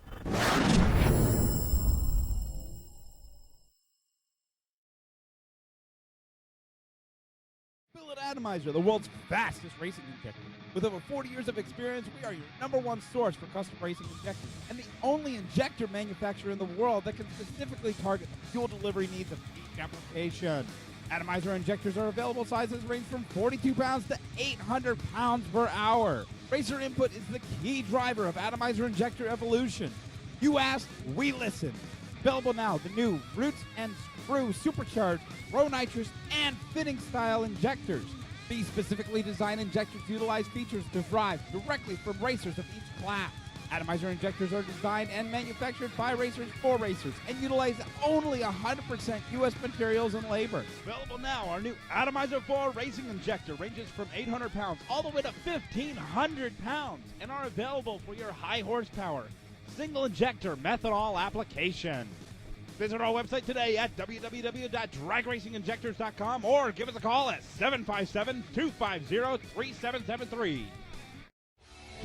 Billet Atomizer, the world's fastest racing injector. With over 40 years of experience, we are your #1 source for custom racing injectors and the only injector manufacturer in the world that can specifically target the fuel delivery needs of each application. Atomizer injectors are available. Sizes range from 42 pounds to 800 pounds per hour. Racer input is the key driver of Atomizer injector evolution. You asked, we listen. Available now, the new Roots and Screw Supercharged Row Nitrous and Fitting Style injectors. These specifically designed injectors utilize features derived directly from racers of each class. Atomizer injectors are designed and manufactured by racers for racers and utilize only 100% U.S. materials and labor. Available now, our new Atomizer 4 racing injector ranges from 800 pounds all the way to 1,500 pounds and are available for your high horsepower single injector methanol application. Visit our website today at www.dragracinginjectors.com or give us a call at 757-250-3773.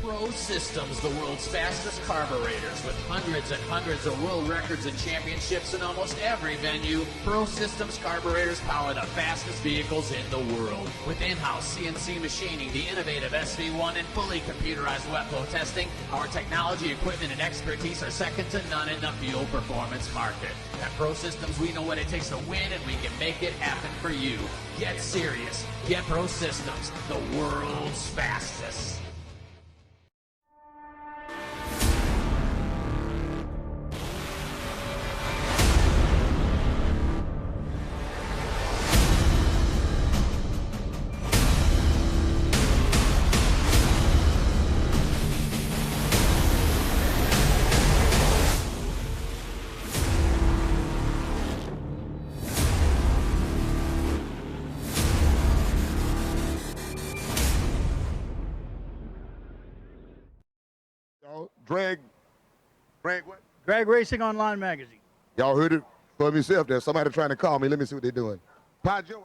Pro Systems, the world's fastest carburetors, with hundreds and hundreds of world records and championships in almost every venue. Pro Systems carburetors power the fastest vehicles in the world. With in-house CNC machining, the innovative SV1, and fully computerized wet flow testing, our technology, equipment, and expertise are second to none in the fuel performance market. At Pro Systems, we know what it takes to win, and we can make it happen for you. Get serious. Get Pro Systems, the world's fastest. Drag what? Drag Racing Online Magazine. Y'all heard it for myself there. Somebody trying to call me. Let me see what they're doing. Pa Joe.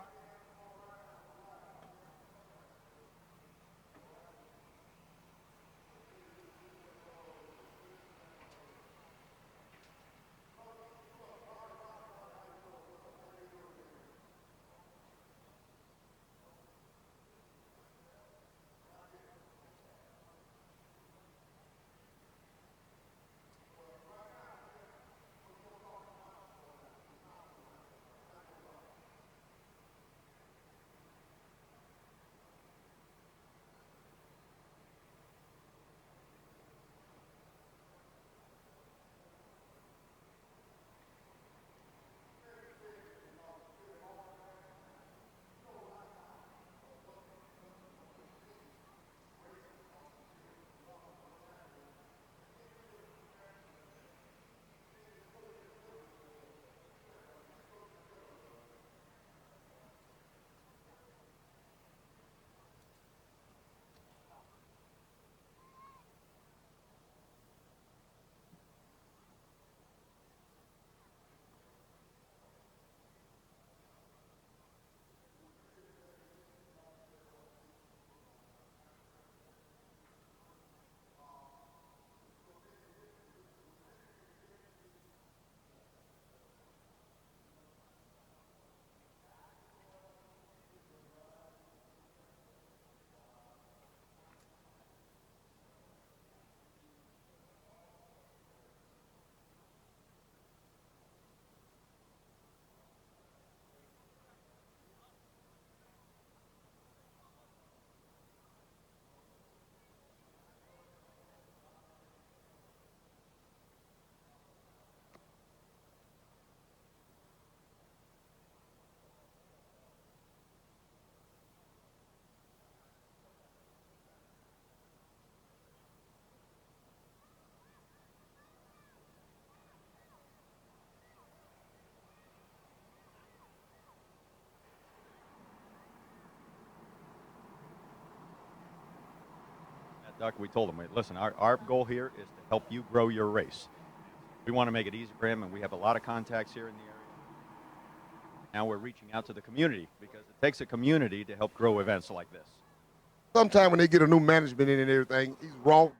Duck, we told them, listen, our goal here is to help you grow your race. We want to make it easy for him, and we have a lot of contacts here in the area. Now we're reaching out to the community because it takes a community to help grow events like this. Sometimes when they get a new management in and everything, he's wrong.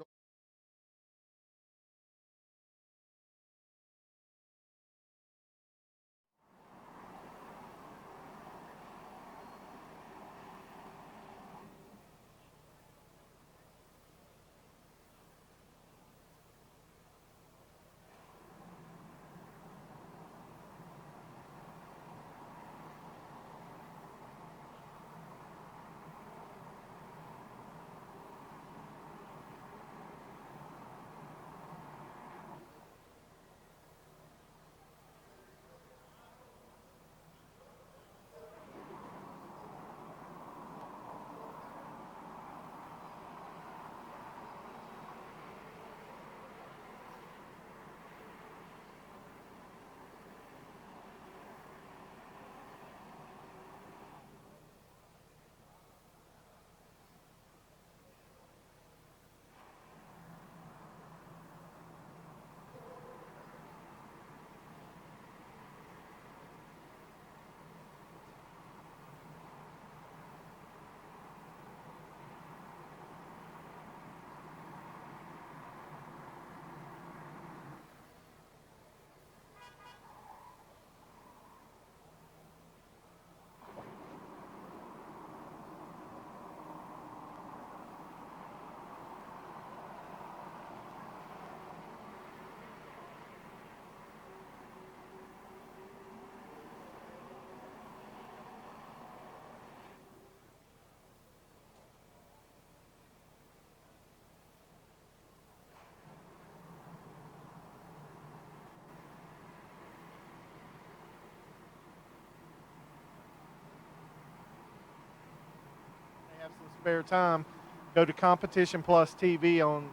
Have some spare time, go to Competition Plus TV on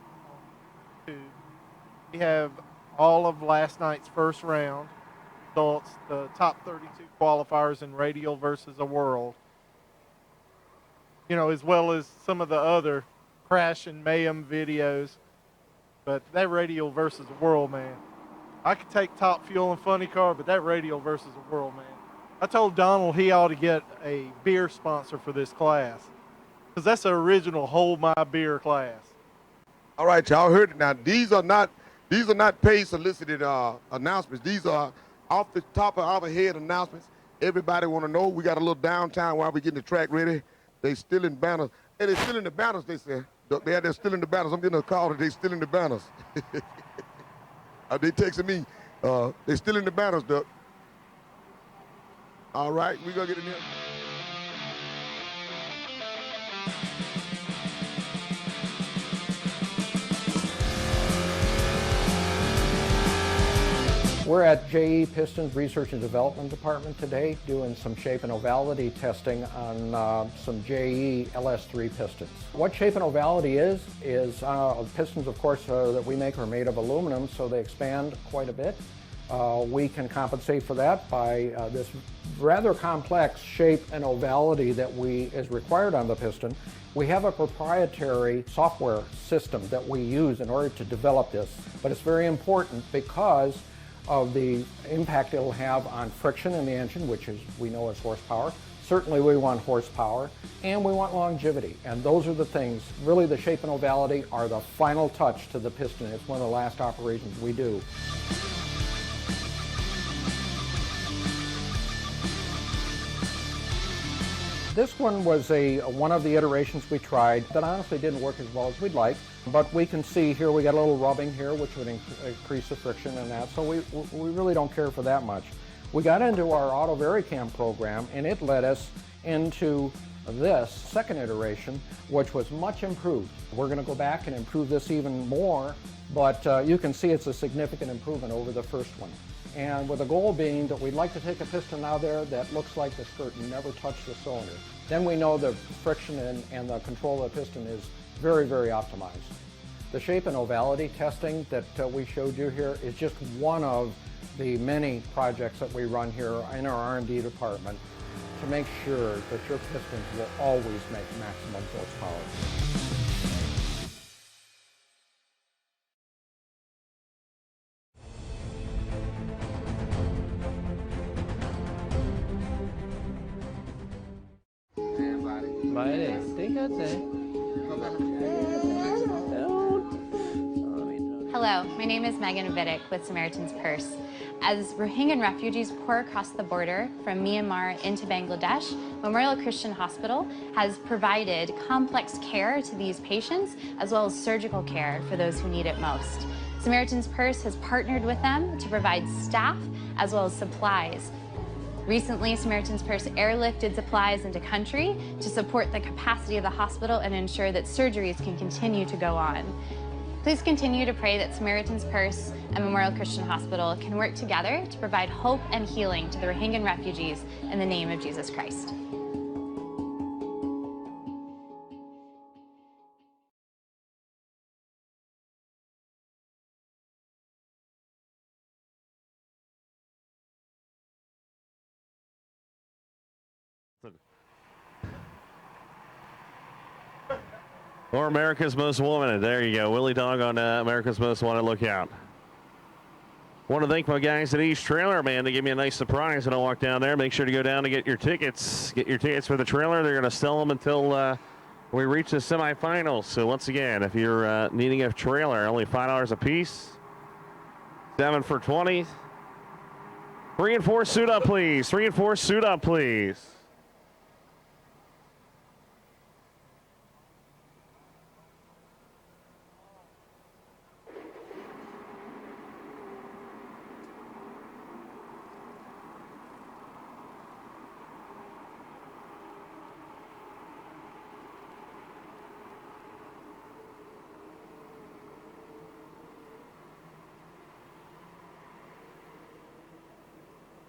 YouTube. We have all of last night's first round, adults, the top 32 qualifiers in Radial versus a World. You know, as well as some of the other crash and mayhem videos. But that Radial versus a World, man. I could take Top Fuel and Funny Car, but that Radial versus a World, man. I told Donald he ought to get a beer sponsor for this class. Because that's the original Hold My Beer class. All right, y'all heard it now. These are not paid solicited announcements. These are off the top of our head announcements. Everybody want to know. We got a little downtime while we getting the track ready. They still in banners. Hey, they still in the banners, they said. They're still in the banners. I'm getting a call that they still in the banners. They texting me. They still in the banners, Duck. All right, we gonna get in there. We're at JE Pistons Research and Development Department today doing some shape and ovality testing on some JE LS3 pistons. What shape and ovality is pistons, of course, that we make are made of aluminum, so they expand quite a bit. We can compensate for that by this rather complex shape and ovality that is required on the piston. We have a proprietary software system that we use in order to develop this, but it's very important because of the impact it'll have on friction in the engine, which we know is horsepower. Certainly we want horsepower, and we want longevity. And those are the things, really the shape and ovality are the final touch to the piston. It's one of the last operations we do. This one was one of the iterations we tried that honestly didn't work as well as we'd like. But we can see here we got a little rubbing here, which would increase the friction and that. So we really don't care for that much. We got into our Auto Varicam program, and it led us into this second iteration, which was much improved. We're going to go back and improve this even more, but you can see it's a significant improvement over the first one. And with the goal being that we'd like to take a piston out there that looks like the skirt and never touch the cylinder. Then we know the friction and the control of the piston is very, very optimized. The shape and ovality testing that we showed you here is just one of the many projects that we run here in our R&D department to make sure that your pistons will always make maximum horsepower. padre. Fíjate. Hello, my name is Megan Vidic with Samaritan's Purse. As Rohingya refugees pour across the border from Myanmar into Bangladesh, Memorial Christian Hospital has provided complex care to these patients as well as surgical care for those who need it most. Samaritan's Purse has partnered with them to provide staff as well as supplies. Recently, Samaritan's Purse airlifted supplies into country to support the capacity of the hospital and ensure that surgeries can continue to go on. Please continue to pray that Samaritan's Purse and Memorial Christian Hospital can work together to provide hope and healing to the Rohingya refugees in the name of Jesus Christ. Or America's Most Wanted. There you go. Willie Dog on America's Most Wanted lookout. Want to thank my guys at East Trailer, man. They gave me a nice surprise when I walked down there. Make sure to go down to get your tickets. Get your tickets for the trailer. They're going to sell them until we reach the semifinals. So once again, if you're needing a trailer, only $5 a piece. 7 for $20. 3 and 4 suit up, please. 3 and 4 suit up, please.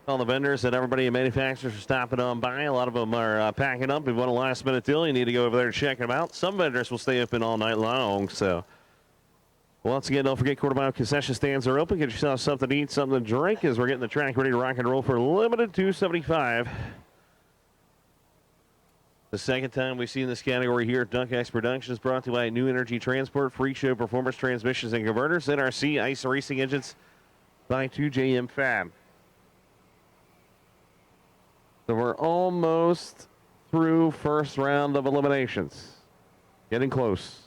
All the vendors and everybody in manufacturers are stopping on by. A lot of them are packing up. If you want a last minute deal, you need to go over there and check them out. Some vendors will stay open all night long. So once again, don't forget quarter mile concession stands are open. Get yourself something to eat, something to drink as we're getting the track ready to rock and roll for limited $275. The second time we've seen this category here at Duck Productions, brought to you by New Energy Transport, Freak Show Performance Transmissions and Converters, NRC Ice Racing Engines by 2JM Fab. So we're almost through first round of eliminations. Getting close.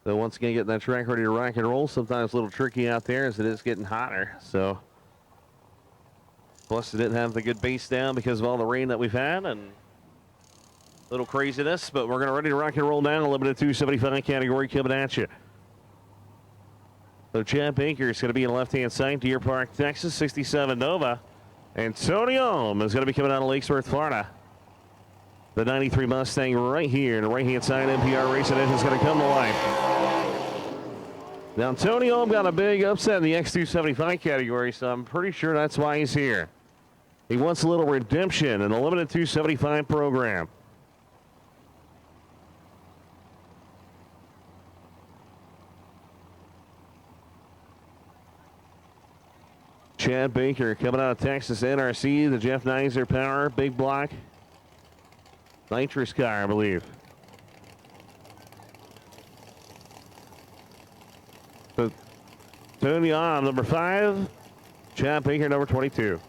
So once again, getting that track ready to rock and roll. Sometimes a little tricky out there as it is getting hotter. So plus it didn't have the good base down because of all the rain that we've had and a little craziness. But we're going to ready to rock and roll down. A limited 275 category coming at you. So Chad Baker is going to be in the left-hand side, Deer Park, Texas, 67 Nova. And Tony Ohm is going to be coming out of Lake Worth, Florida. The 93 Mustang right here. The right-hand side NPR Racing Engine is going to come to life. Now, Tony Ohm got a big upset in the X275 category, so I'm pretty sure that's why he's here. He wants a little redemption in the limited 275 program. Chad Baker coming out of Texas NRC, the Jeff Nizer Power, big block. Nitrous car, I believe. So, Tony Ohm, number 5. Chad Baker, number 22.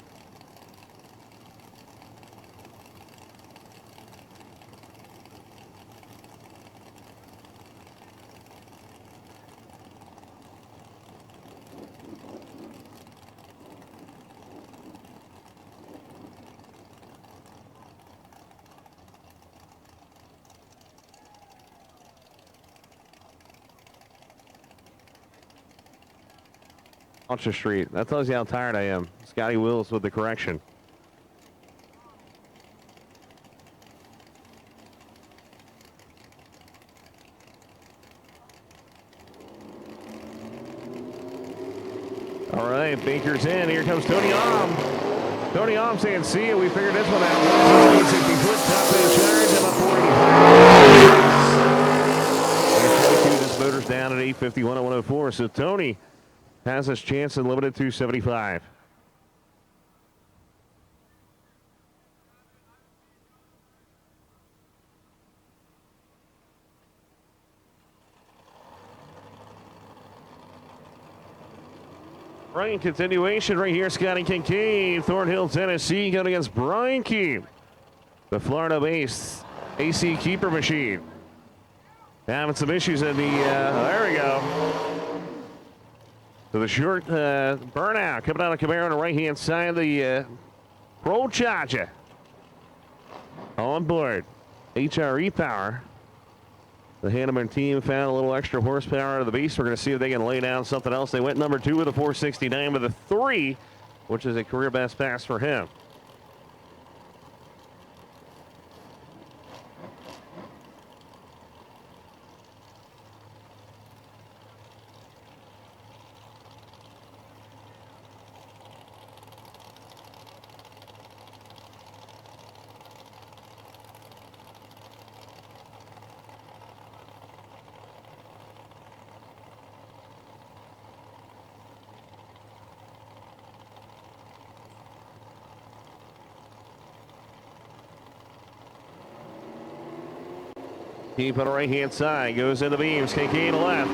Launcher Street. That tells you how tired I am. Scotty Wills with the correction. All right, Baker's in. Here comes Tony Ohm. Tony Ohm saying, see you. We figured this one out. 160 foot top end charge about 45. This motor's down at 851 and 104. So Tony has his chance in limited 275. Right, continuation right here. Scotty Kincaid, Thornhill, Tennessee, going against Brian Keep, the Florida-based AC keeper machine. Having some issues in the, there we go. So the short burnout coming out of Camaro on the right-hand side of the Pro Charger. On board. HRE power. The Hanneman team found a little extra horsepower out of the beast. We're going to see if they can lay down something else. They went number 2 with a 469 with a 3, which is a career best pass for him. Keep on the right-hand side. Goes into beams. Kincaid to left.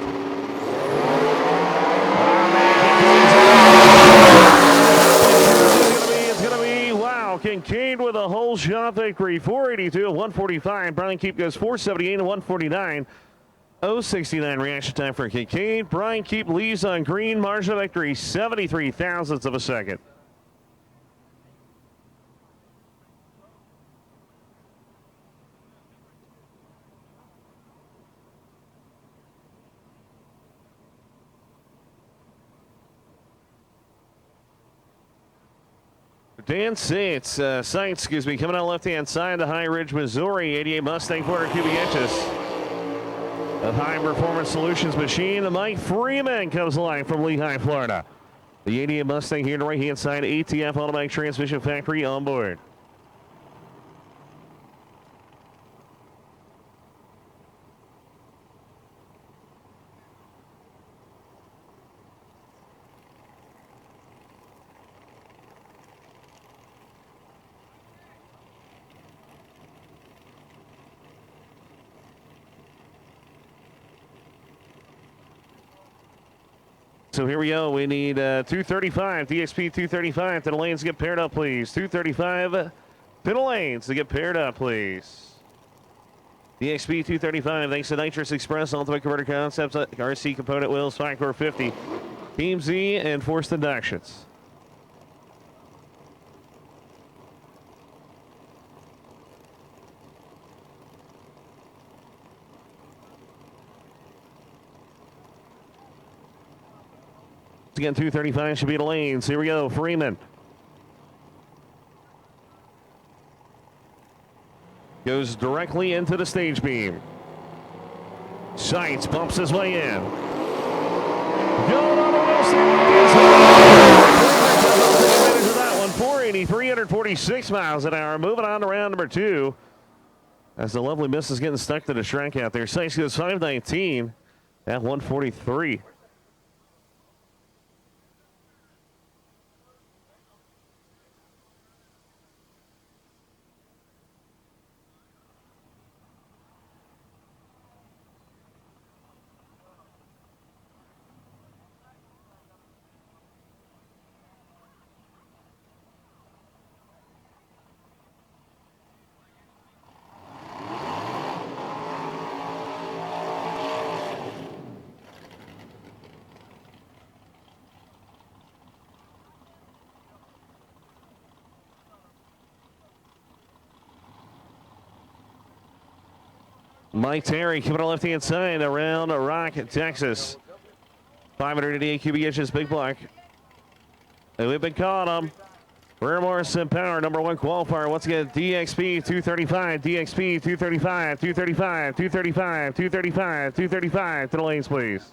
It's going to be, wow, Kincaid with a whole shot victory. 482 and 145. Brian Keep goes 478 and 149. 069 reaction time for Kincaid. Brian Keep leads on green. Margin of victory, 73 thousandths of a second. Dan Saints, coming out left-hand side to High Ridge, Missouri. 88 Mustang, 400 cubic inches of High Performance Solutions machine. The Mike Freeman comes alive from Lehigh, Florida. The 88 Mustang here to the right-hand side, ATF Automatic Transmission Factory on board. So here we go. We need 235, DXP 235 to the lanes to get paired up, please. 235 to the lanes to get paired up, please. DXP 235, thanks to Nitrous Express, Ultimate Converter Concepts, RC Component Wheels, Firecore 50, Team Z, and Forced Inductions. Again, 235 should be the lanes. Here we go, Freeman. Goes directly into the stage beam. Sights bumps his way in. Going on the Wilson. Advantage of that one. 480, 346 miles an hour. Moving on to round number 2. As the lovely miss is getting stuck to the shrink out there. Sights goes 519 at 143. Mike Terry coming on the left-hand side around Rock, Texas. 588 cubic inches, big block. And we've been calling them. Rear Morrison Power, number 1 qualifier. Once again, DXP 235, DXP 235, 235, 235, 235, 235. To the lanes, please.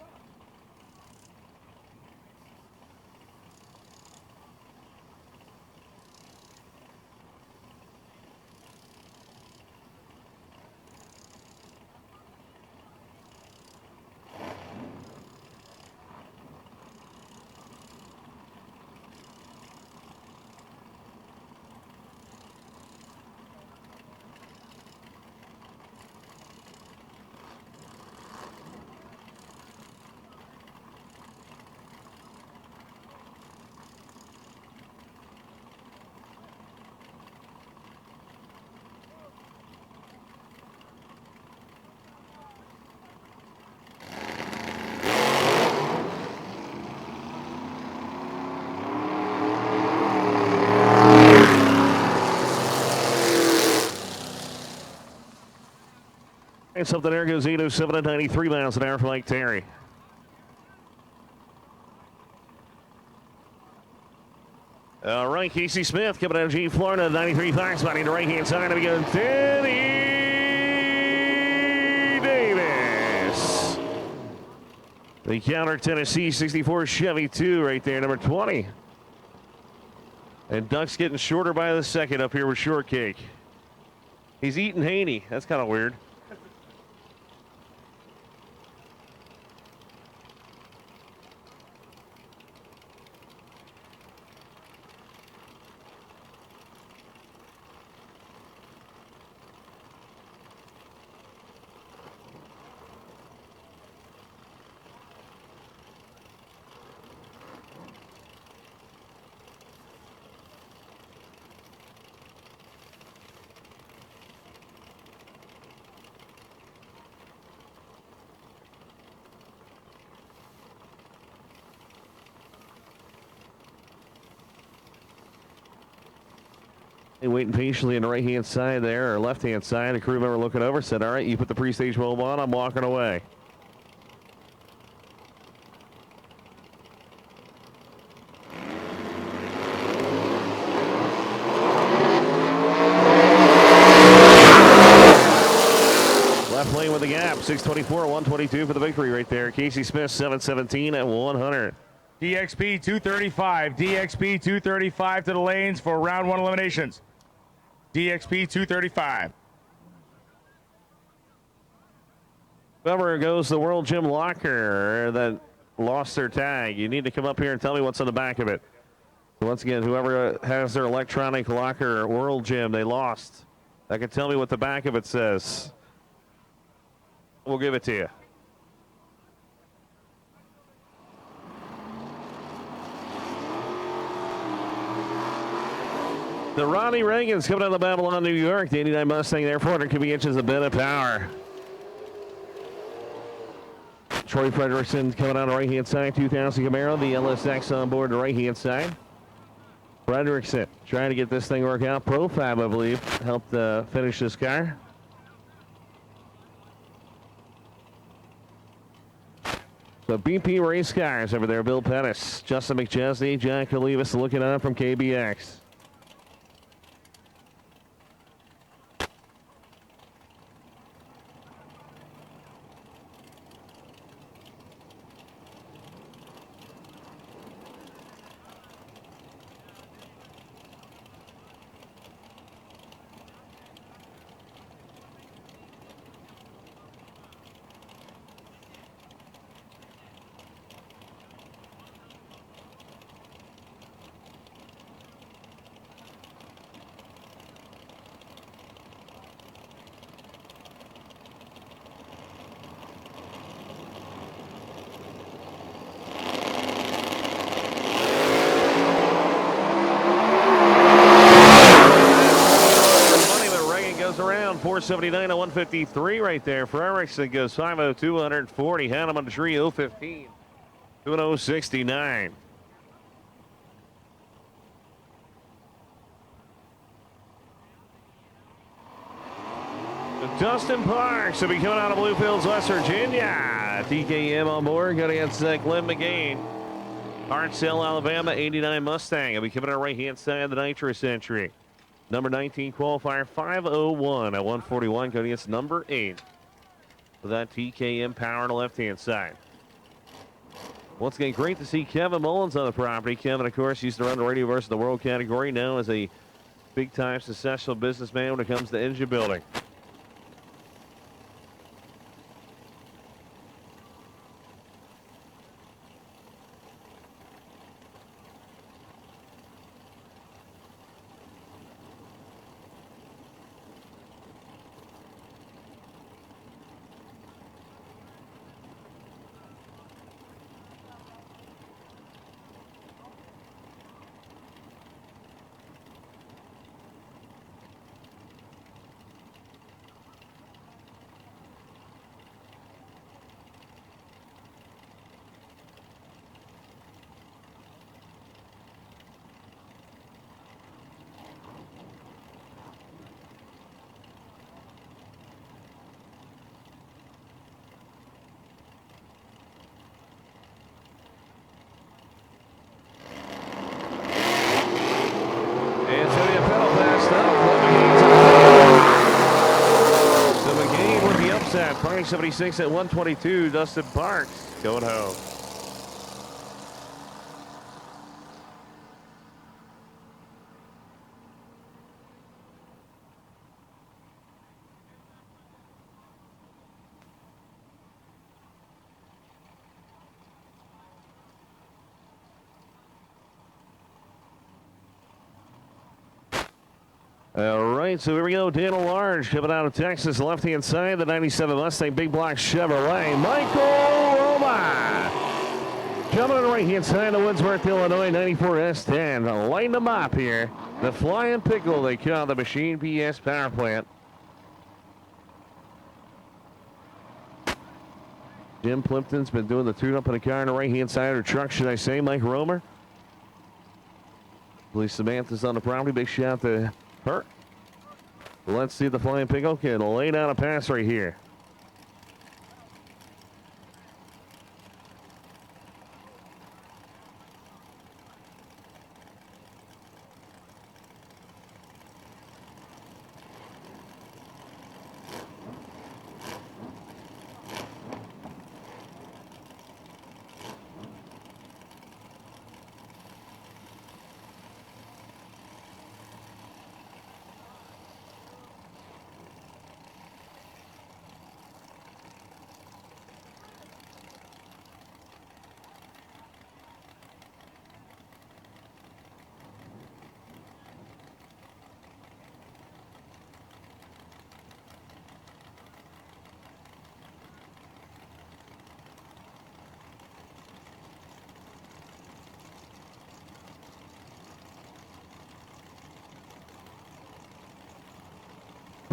And something there goes 807 at 93 miles an hour for Mike Terry. All right, Casey Smith coming out of G, Florida, 93 Fox, spotting the right-hand side. And we go Danny Davis. The counter Tennessee 64 Chevy 2 right there, number 20. And Duck's getting shorter by the second up here with Shortcake. He's eating Haney. That's kind of weird. And waiting patiently on the right-hand side there, or left-hand side. A crew member looking over said, all right, you put the pre-stage robe on, I'm walking away. Left lane with the gap, 624, 122 for the victory right there. Casey Smith, 717 at 100. DXP 235, DXP 235 to the lanes for round 1 eliminations. DXP 235. Whoever goes the World Gym locker that lost their tag, you need to come up here and tell me what's on the back of it. Once again, whoever has their electronic locker World Gym they lost, that can tell me what the back of it says. We'll give it to you. The Ronnie Reagan's coming out of Babylon, New York. The 89 Mustang there, 400 cubic inches of bit of power. Troy Frederickson coming out on the right-hand side, 2000 Camaro. The LSX on board the right-hand side. Frederickson trying to get this thing work out. Pro Fab, I believe, helped finish this car. So BP Race Cars over there. Bill Pettis, Justin McChesney, Jack Olivas looking on from KBX. Around 479 to 153 right there. For Erickson goes 502, 140. Had him on the tree, 015 to 069. Dustin Parks will be coming out of Bluefields, West Virginia. TKM on board, going against Glenn McGain. Hartselle, Alabama, 89 Mustang. Will be coming out right hand side of the nitrous entry. Number 19 qualifier, 501 at 141, going against number 8. With that TKM power on the left-hand side. Once again, great to see Kevin Mullins on the property. Kevin, of course, used to run the Radio versus the World category. Now is a big-time successful businessman when it comes to engine building. At 576 at 122, Dustin Parks going home. All right, so here we go. Daniel Large coming out of Texas, left-hand side, the 97 Mustang Big Block Chevrolet. Michael Roma coming on the right-hand side of Woodsworth, Illinois, 94 S10. Lighting them up here. The Flying Pickle, they call the Machine PS power plant. Jim Plimpton's been doing the tune-up in the car on the right-hand side of the truck, should I say, Mike Romer. Police Samantha's on the property. Big shout out to her. Let's see the Flying Pickle can lay down a pass right here.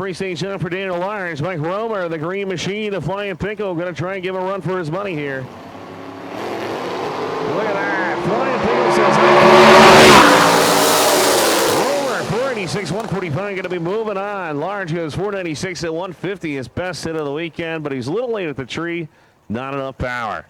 pre-stage up for Daniel Large. Mike Romer, the green machine, the flying pickle, going to try and give a run for his money here. Look at that. Flying pickle says, Romer, 486, 145, going to be moving on. Large goes 496 at 150, his best hit of the weekend, but he's a little late at the tree. Not enough power.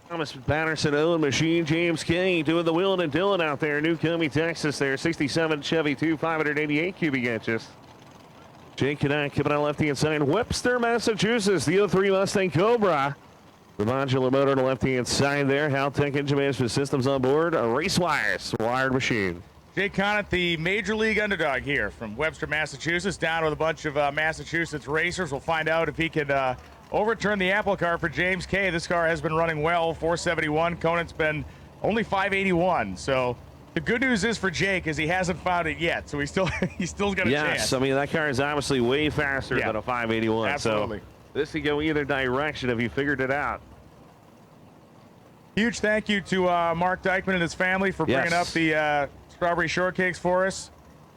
Thomas Patterson, Owen Machine, James King doing the wheeling and dealing out there. New Comey, Texas there. 67 Chevy 2, 588 cubic inches. Jake Cadet keeping on left-hand side. Webster, Massachusetts, the 03 Mustang Cobra. The modular motor on the left-hand side there. Haltech engine management systems on board. A race wires, wired machine. Jake Conant, the major league underdog here from Webster, Massachusetts, down with a bunch of Massachusetts racers. We'll find out if he can overturn the apple cart for James K. This car has been running well, 471. Conant's been only 581. So the good news is for Jake is he hasn't found it yet. So he's still got a chance. Yes, I mean, that car is obviously way faster than a 581. Absolutely. So this could go either direction if you figured it out. Huge thank you to Mark Dykman and his family for bringing up the strawberry shortcakes for us.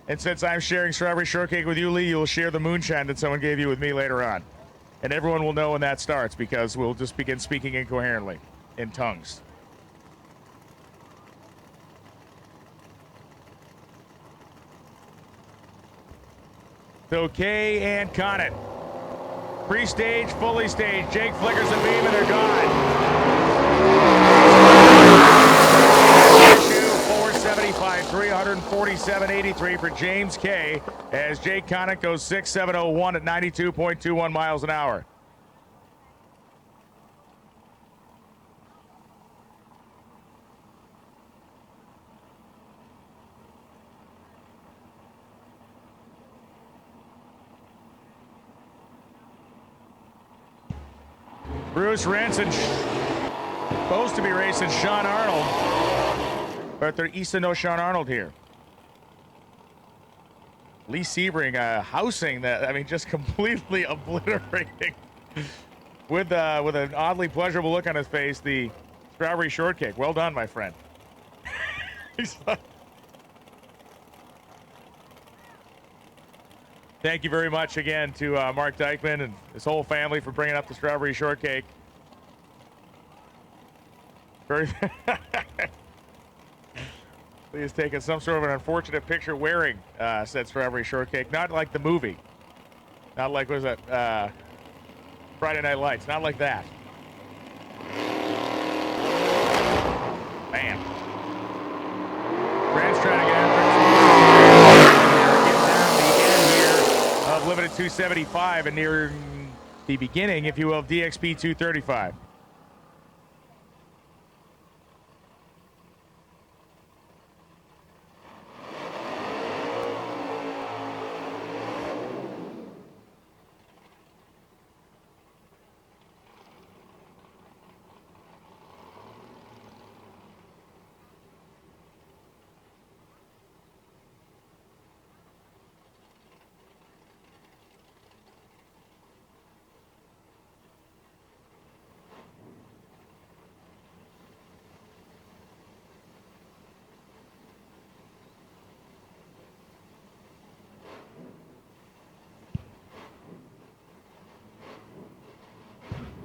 And since I'm sharing strawberry shortcake with you, Lee, you'll share the moonshine that someone gave you with me later on. And everyone will know when that starts because we'll just begin speaking incoherently in tongues. So Kay and Conant. Pre-stage, fully staged. Jake flickers a beam and they're gone. 475, 347.83 for James K. as Jake Conant goes 6.701 at 92.21 miles an hour. Bruce Ranson supposed to be racing Sean Arnold, but they're east of no Sean Arnold here. Lee Sebring housing that, I mean, just completely obliterating with an oddly pleasurable look on his face, the strawberry shortcake. Well done, my friend. Thank you very much again to Mark Dykman and his whole family for bringing up the strawberry shortcake. Very. He's taken some sort of an unfortunate picture wearing said strawberry shortcake. Not like the movie. Not like, what was that? Friday Night Lights. Not like that. Bam. Grant's trying to get of limited 275 and near the beginning, if you will, of DXP 235.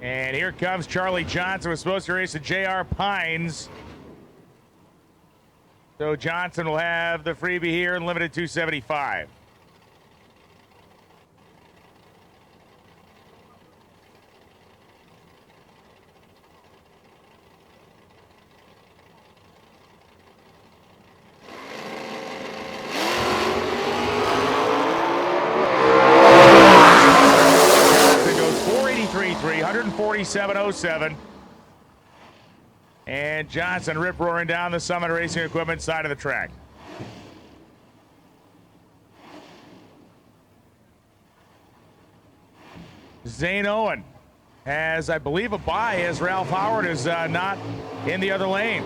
And here comes Charlie Johnson. Was supposed to race at JR Pines. So Johnson will have the freebie here in limited 275. Johnson goes 483.3, 147.07. And Johnson rip-roaring down the Summit Racing Equipment side of the track. Zane Owen has, I believe, a bye as Ralph Howard is not in the other lane.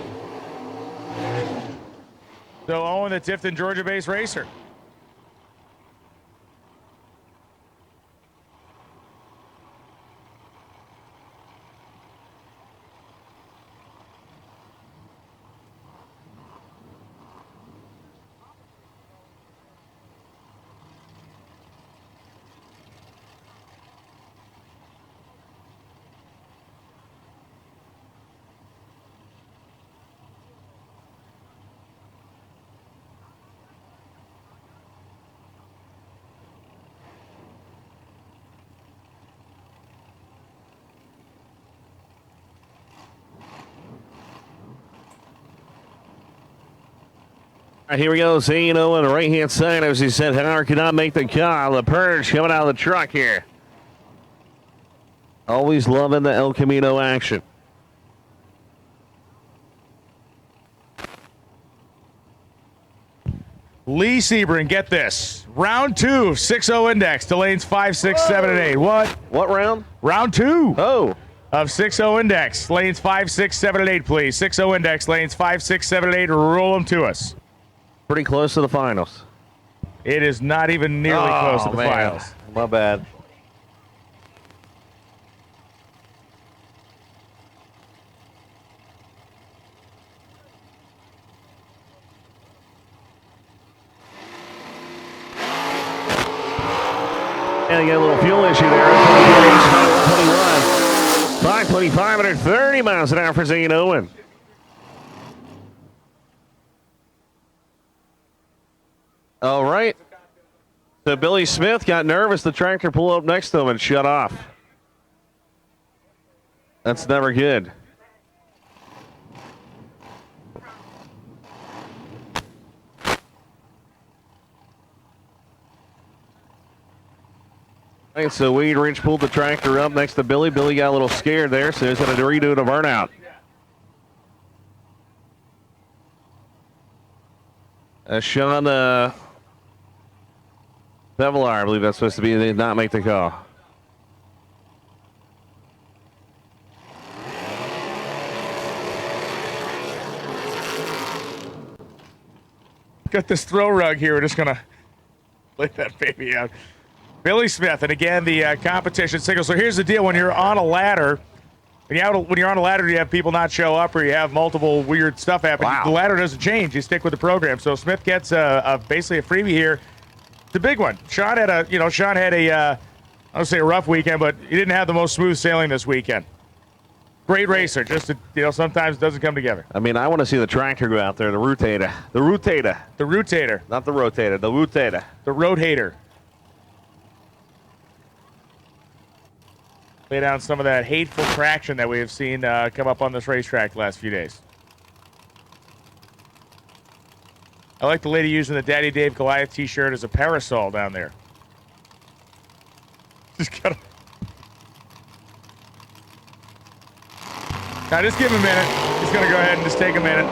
So Owen, the Tifton, Georgia-based racer. All right, here we go. Zeno on the right-hand side. As he said, Howard cannot make the call. The Purge coming out of the truck here. Always loving the El Camino action. Lee Sebring, get this. Round 2, 6-0 index to lanes 5, 6, 7, and 8. What? What round? Round 2. Oh. Of 6-0 index. Lanes 5, 6, 7, and 8, please. 6-0 index, lanes 5, 6, 7, and 8. Roll them to us. Pretty close to the finals. It is not even nearly close to the man. finals. My bad. And you get a little fuel issue there. 525 and 30 miles an hour for Zane Owen. All right. So Billy Smith got nervous. The tractor pulled up next to him and shut off. That's never good. All right, so Weed Ridge pulled the tractor up next to Billy. Billy got a little scared there, so he's going to redo the burnout. Sean Bevelar, I believe that's supposed to be, they did not make the call. Got this throw rug here. We're just going to lay that baby out. Billy Smith, and again, the competition signal. So here's the deal. When you're on a ladder, when you're on a ladder, you have people not show up or you have multiple weird stuff happen. Wow. The ladder doesn't change. You stick with the program. So Smith gets basically a freebie here. It's a big one. Sean had a I don't say a rough weekend, but he didn't have the most smooth sailing this weekend. Great racer, just sometimes doesn't come together. I mean, I want to see the tractor go out there, the rotator. The rotator. The rotator. Not the rotator, the rotator. The rotator. Lay down some of that hateful traction that we have seen come up on this racetrack the last few days. I like the lady using the Daddy Dave Goliath t-shirt as a parasol down there. Just gotta... Now, just give him a minute. He's going to go ahead and just take a minute.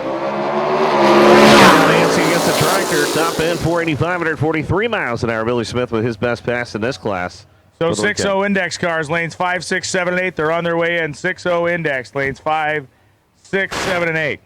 Nancy gets the tractor. Top end, 485, 143 miles an hour. Billy Smith with his best pass in this class. So 6-0 index cars, lanes 5, 6, 7, and 8. They're on their way in. 6-0 index, lanes 5, 6, 7, and 8.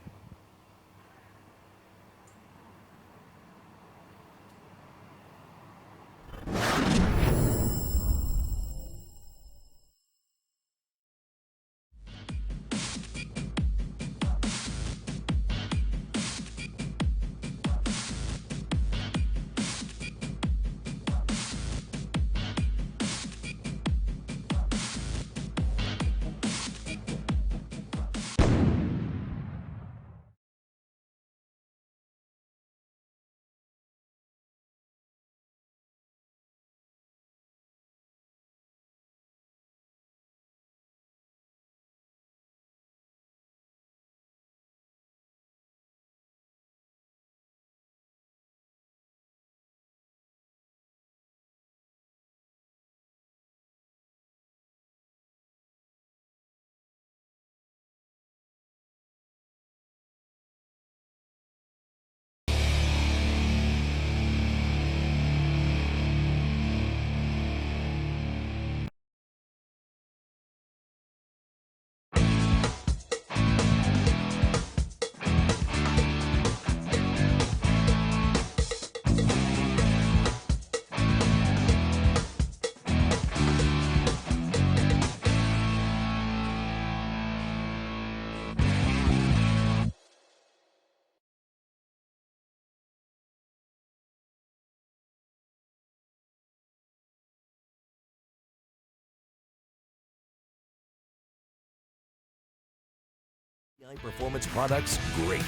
Performance products, great.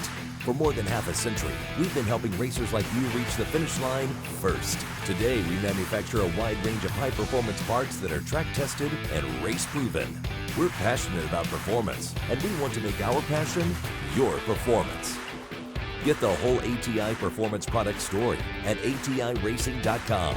For more than half a century, we've been helping racers like you reach the finish line first. Today, we manufacture a wide range of high-performance parts that are track-tested and race-proven. We're passionate about performance, and we want to make our passion your performance. Get the whole ATI performance product story at ATIRacing.com.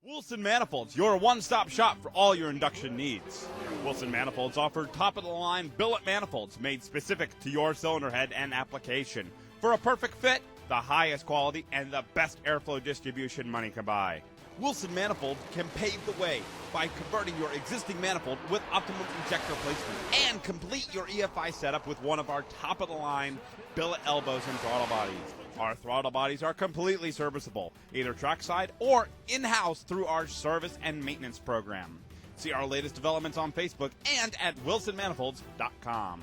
Wilson Manifolds, your one-stop shop for all your induction needs. Wilson Manifolds offer top-of-the-line billet manifolds made specific to your cylinder head and application. For a perfect fit, the highest quality, and the best airflow distribution money can buy. Wilson Manifold can pave the way by converting your existing manifold with optimum injector placement and complete your EFI setup with one of our top-of-the-line billet elbows and throttle bodies. Our throttle bodies are completely serviceable, either trackside or in-house through our service and maintenance program. See our latest developments on Facebook and at wilsonmanifolds.com.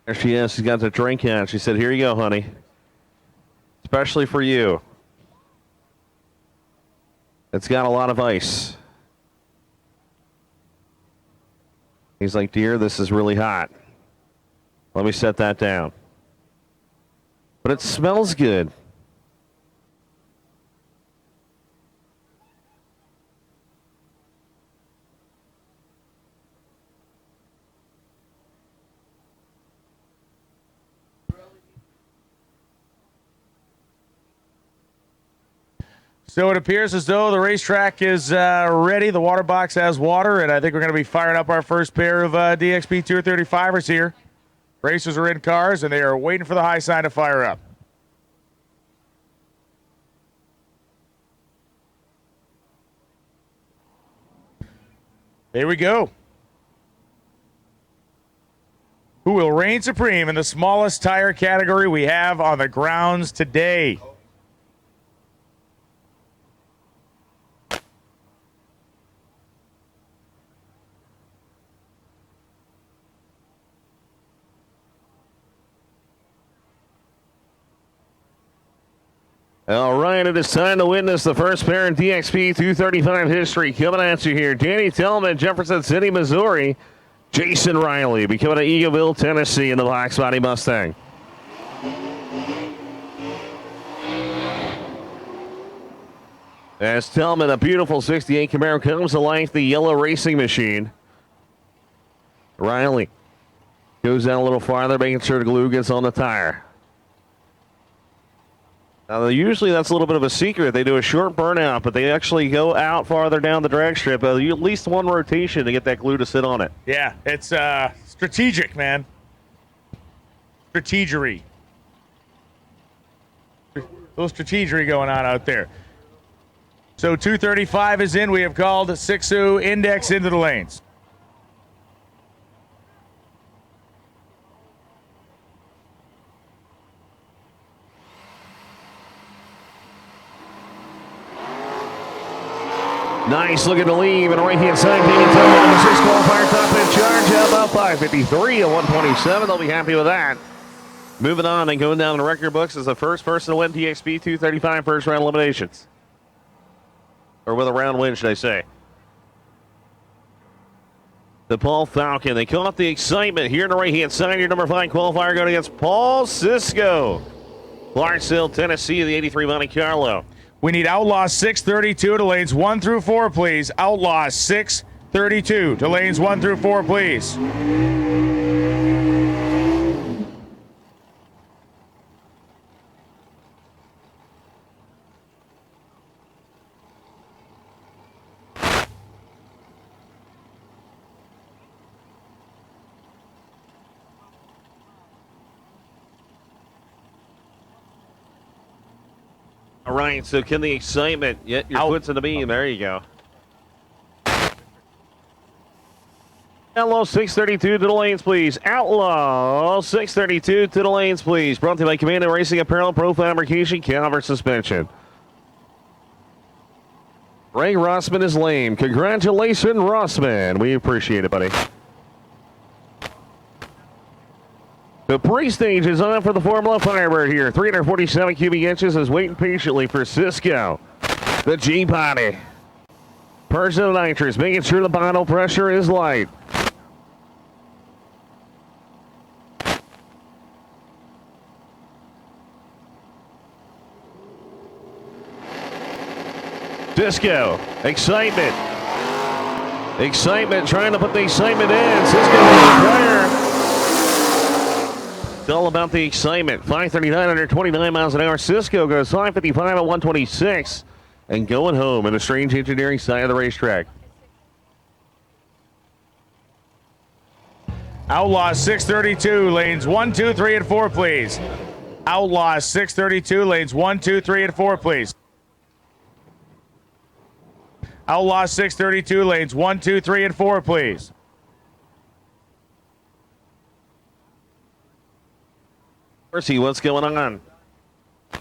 There she is. She's got the drink out. She said, "Here you go, honey. Especially for you. It's got a lot of ice." He's like, "Dear, this is really hot. Let me set that down." But it smells good. So it appears as though the racetrack is ready. The water box has water, and I think we're going to be firing up our first pair of DXP 235ers here. Racers are in cars, and they are waiting for the high sign to fire up. There we go. Who will reign supreme in the smallest tire category we have on the grounds today? All right, it is time to witness the first pair in DXP 235 history. Coming at you here, Danny Tillman, Jefferson City, Missouri. Jason Riley becoming an Eagleville, Tennessee in the Black Spotty Mustang. As Tillman, a beautiful 68 Camaro comes to life, the yellow racing machine. Riley goes down a little farther, making sure the glue gets on the tire. Now, usually that's a little bit of a secret. They do a short burnout, but they actually go out farther down the drag strip, at least one rotation to get that glue to sit on it. Yeah, it's strategic, man. Strategery. A little strategery going on out there. So 235 is in. We have called 6-0 index into the lanes. Nice look at the lead, and right-hand side, David Tillman on the 6 qualifier, top in charge, about 5:53 and 127. They'll be happy with that. Moving on and going down the record books as the first person to win TXP 235 first round eliminations. Or with a round win, should I say. The Paul Falcon. They caught the excitement here on the right-hand side. Your number 5 qualifier going against Paul Cisco. Clarksville, Tennessee, the 83 Monte Carlo. We need Outlaw 632 to lanes 1 through 4, please. Outlaw 632 to lanes 1 through 4, please. All right, so can the excitement get your foot to the beam? There you go. Outlaw 632 to the lanes, please. Outlaw 632 to the lanes, please. Brought to you by Commando Racing Apparel, Pro Fabrication, Calvert Suspension. Ray Rossman is lame. Congratulations, Rossman. We appreciate it, buddy. The pre-stage is on for the Formula Firebird here. 347 cubic inches is waiting patiently for Cisco. The G-body. Personal nitrous, making sure the bottle pressure is light. Cisco, excitement. Excitement, trying to put the excitement in. Cisco on fire. It's all about the excitement. 539 under 29 miles an hour. Cisco goes 555 at 126 and going home in the Strange Engineering side of the racetrack. Outlaw 632, lanes 1, 2, 3, and 4, please. Outlaw 632, lanes 1, 2, 3, and 4, please. Outlaw 632, lanes 1, 2, 3, and 4, please. Percy, what's going on? Yeah,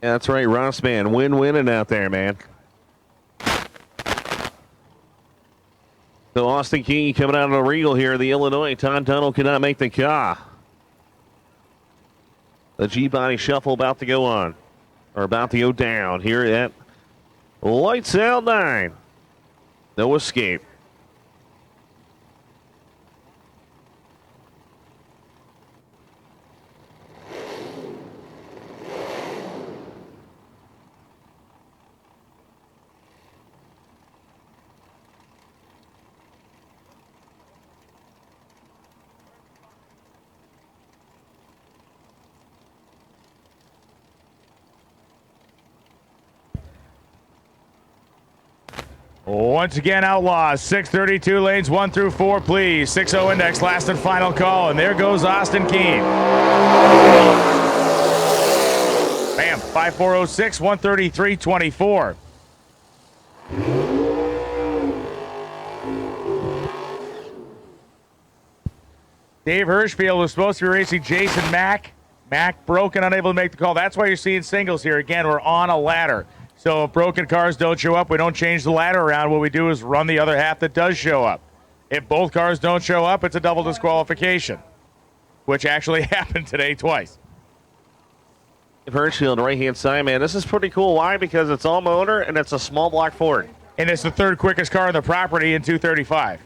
that's right, Rossman. Win-winning out there, man. So Austin King coming out of the Regal here. The Illinois Todd Tunnel cannot make the car. The G-body shuffle about to go on. Or about to go down here at Lights Out 9. No escape. Once again, Outlaws, 632 lanes 1 through 4, please. 6-0 index, last and final call. And there goes Austin Keene. Bam, 5406, 133.24. Dave Hirschfield was supposed to be racing Jason Mack. Mack broken, unable to make the call. That's why you're seeing singles here. Again, we're on a ladder. So if broken cars don't show up, we don't change the ladder around. What we do is run the other half that does show up. If both cars don't show up, it's a double disqualification, which actually happened today twice. Hirschfield, right-hand side, man. This is pretty cool. Why? Because it's all motor and it's a small block Ford. and it's the third quickest car on the property in 2:35.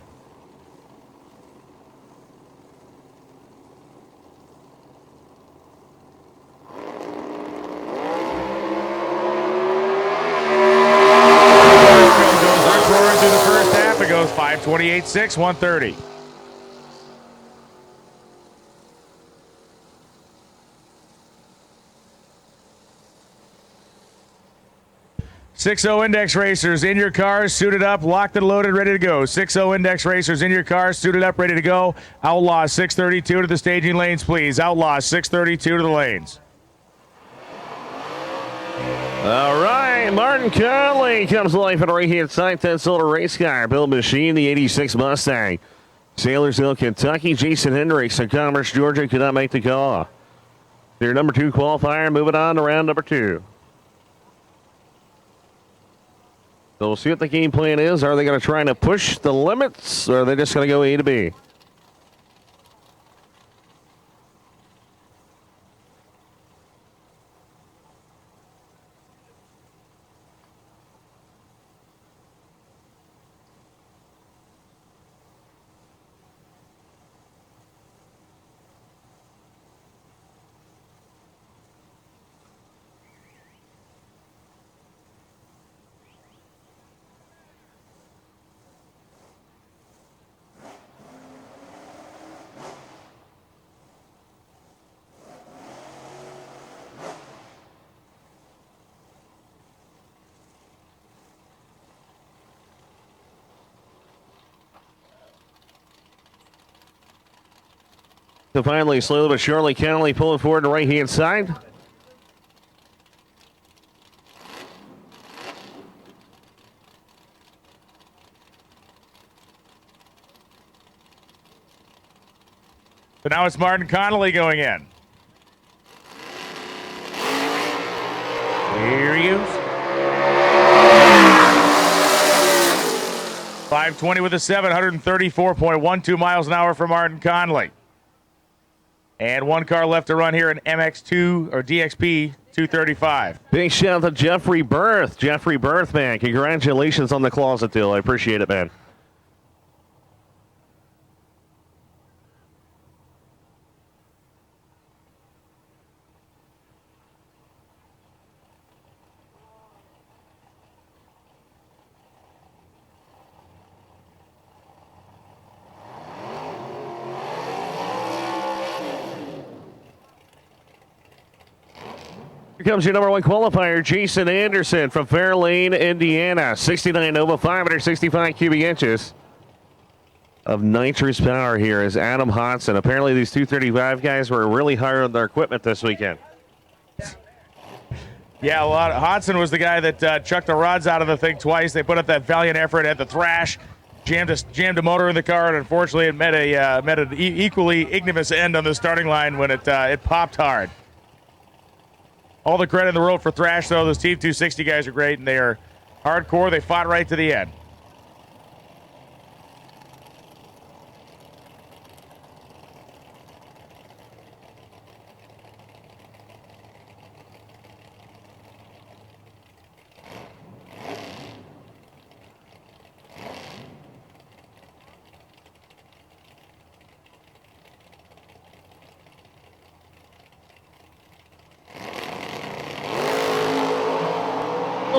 Roaring through the first half, it goes 5:28.6, 130. .60 Index Racers in your cars, suited up, locked and loaded, ready to go. 6-0 Index Racers in your cars, suited up, ready to go. Outlaw 632 to the staging lanes, please. Outlaw 632 to the lanes. All right, Martin Conley comes to life on the right-hand side. 10-cylinder race car, build machine, the 86 Mustang. Sailorsville, Kentucky. Jason Hendricks of Commerce, Georgia, could not make the call. Their number 2 qualifier, moving on to round number 2. So we'll see what the game plan is. Are they going to try to push the limits, or are they just going to go A to B? So finally, slowly but surely, Conley pulling forward to the right-hand side. So now it's Martin Connolly going in. Here he goes. 520 with a 734.12 miles an hour for Martin Conley. And one car left to run here in MX2 or DXP 235. Big shout out to Jeffrey Berth. Jeffrey Berth, man. Congratulations on the closet deal. I appreciate it, man. Here comes your number 1 qualifier, Jason Anderson from Fairlane, Indiana. 69 Nova, 565 cubic inches of nitrous power here is Adam Hodson. Apparently these 235 guys were really high on their equipment this weekend. Yeah, Hodson was the guy that chucked the rods out of the thing twice. They put up that valiant effort at the thrash, jammed a motor in the car, and unfortunately it met an equally ignominious end on the starting line when it popped hard. All the credit in the world for Thrash, though. Those Team 260 guys are great, and they are hardcore. They fought right to the end.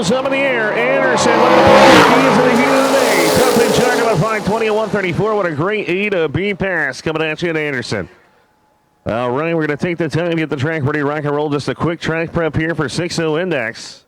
Up in the air, Anderson with the keys of the heat of the day. Tough and chugging about 520 and 134. What a great A to B pass coming at you, Anderson. All right, we're going to take the time to get the track ready to rock and roll. Just a quick track prep here for 6-0 Index.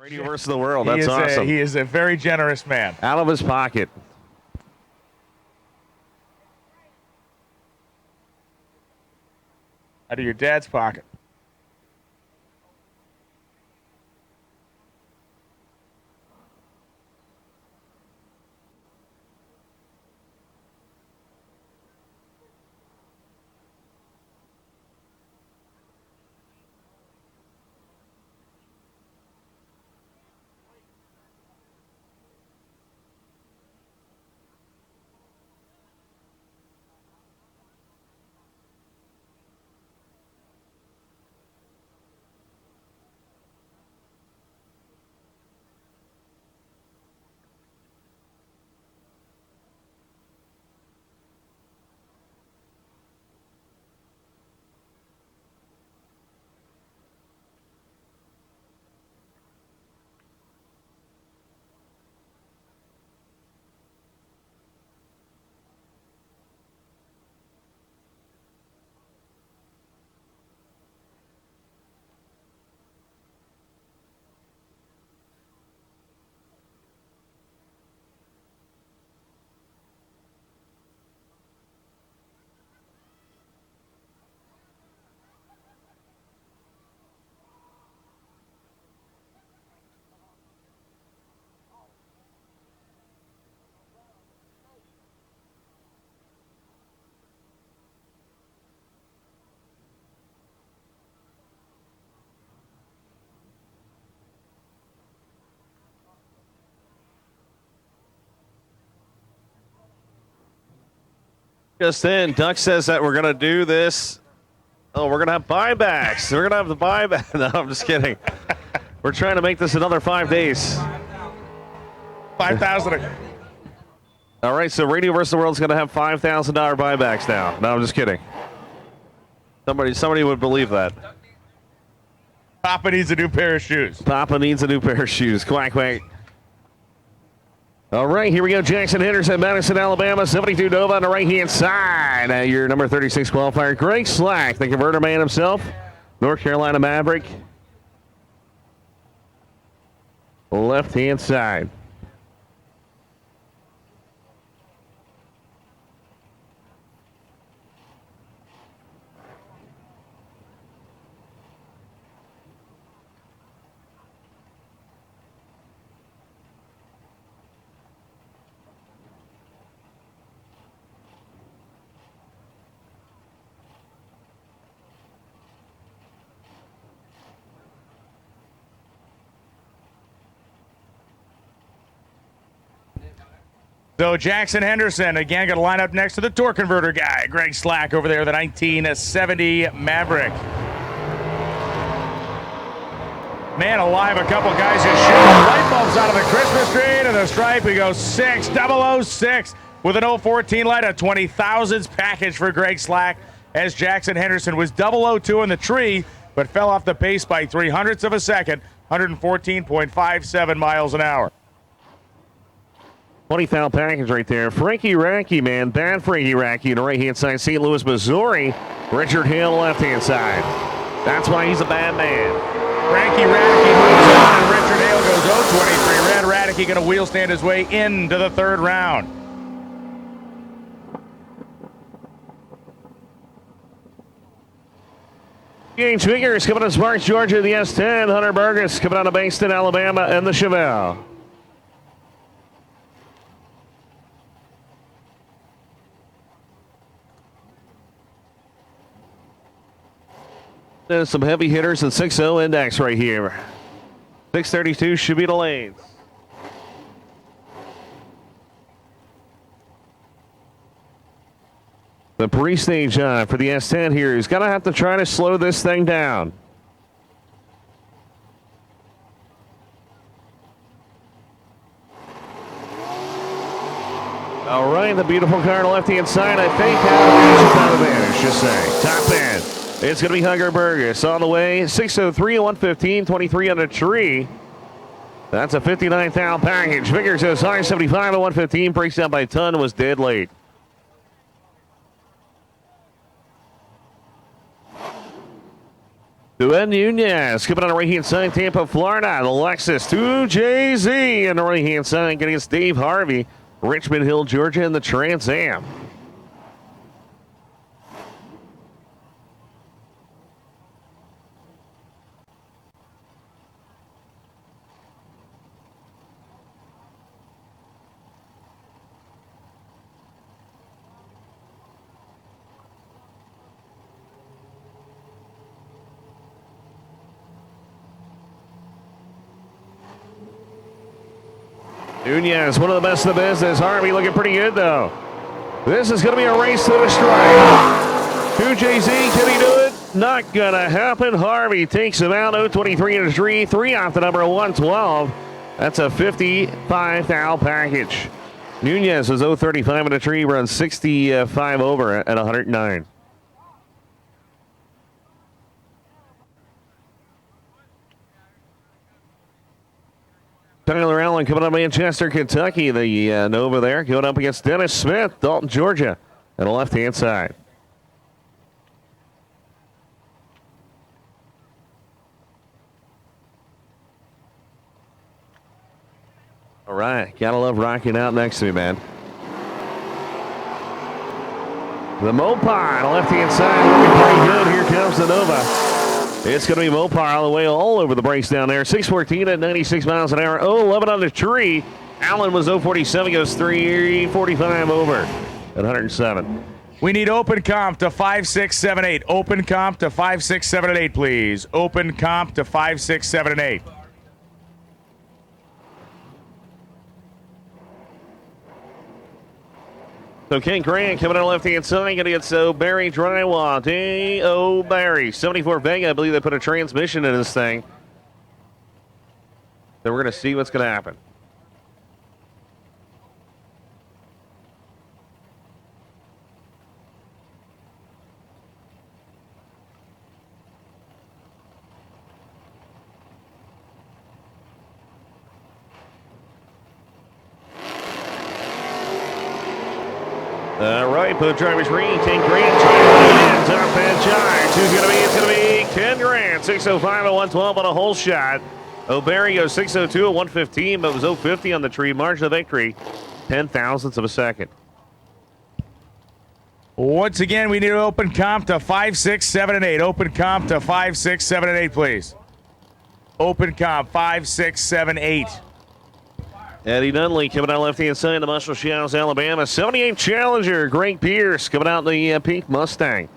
Radio versus the world. He That's is awesome. He is a very generous man. Out of his pocket. Out of your dad's pocket. Just in, Duck says that we're going to do this. Oh, we're going to have buybacks. We're going to have the buyback. No, I'm just kidding. We're trying to make this another 5 days. 5,000. All right, so Radio versus the World is going to have $5,000 buybacks now. No, I'm just kidding. Somebody would believe that. Papa needs a new pair of shoes. Papa needs a new pair of shoes. Quack, quack. All right, here we go. Jackson Henderson, Madison, Alabama. 72 Nova on the right-hand side. Your number 36 qualifier, Greg Slack, the converter man himself. North Carolina Maverick. Left-hand side. So Jackson Henderson, again, going to line up next to the torque converter guy, Greg Slack over there, the 1970 Maverick. Man alive, a couple guys just shooting light bulbs out of the Christmas tree to the stripe. We go 6006 with an 014 light, a 20 thousandths package for Greg Slack as Jackson Henderson was 002 in the tree, but fell off the pace by 300ths of a second, 114.57 miles an hour. 20,000 package right there. Frankie Racky, man. Bad Frankie Racky on the right-hand side. St. Louis, Missouri. Richard Hill, left-hand side. That's why he's a bad man. Frankie Radicke moves on, and Richard Hale goes 0-23. Red Radicke going to wheel stand his way into the third round. Gage Figures coming to Sparks, Georgia, the S10. Hunter Burgess coming out of Bankston, Alabama, and the Chevelle. There's some heavy hitters and 6-0 index right here. 632 should be the lanes. The pre-stage on for the S10 here. He's going to have to try to slow this thing down. All right, the beautiful car on the left-hand side. I think has an advantage, just saying. Top end. It's going to be Hunter Burgess on the way. 603, 115, 23 on the tree. That's a 59,000 package. Figures as high as 75 at 115. Breaks down by a ton. Was dead late. Duet Nunez coming on the right-hand side, Tampa, Florida. The Lexus to JZ on the right-hand side against Dave Harvey, Richmond Hill, Georgia, and the Trans Am. Nunez, one of the best in the business. Harvey looking pretty good, though. This is going to be a race to the stripe. 2JZ, can he do it? Not going to happen. Harvey takes him out. 023 in a tree. 3 off the number 112. That's a 55 thou package. Nunez was 035 in a tree. Runs 65 over at 109. Tyler Allen coming out of Manchester, Kentucky. The Nova there going up against Dennis Smith, Dalton, Georgia, on the left-hand side. All right, gotta love rocking out next to me, man. The Mopar on the left-hand side looking pretty good. Here comes the Nova. It's going to be Mopar all the way all over the brakes down there. 614 at 96 miles an hour. 011 on the tree. Allen was 047, goes 345 over at 107. We need open comp to 5678. Open comp to 5678, please. Open comp to 5678. So Ken Grant coming on the left-hand side, going to get Barry Drywall. D.O. Barry, 74 Vega. I believe they put a transmission in this thing. So we're going to see what's going to happen. All right, put the driver's read. Ken Grant trying to top that charge. Who's going to be? It's going to be Ken Grant. 605 at 112 on a whole shot. O'Barry goes 602 at 115, but was 050 on the tree. Margin of victory, 10 thousandths of a second. Once again, we need an open comp to 5, 6, 7, and 8. Open comp to 5, 6, 7, and 8, please. Open comp 5, 6, 7, 8. Eddie Nunley coming out left-hand side, the Muscle Shoals, Alabama. 78 Challenger, Greg Pierce coming out in the pink Mustang.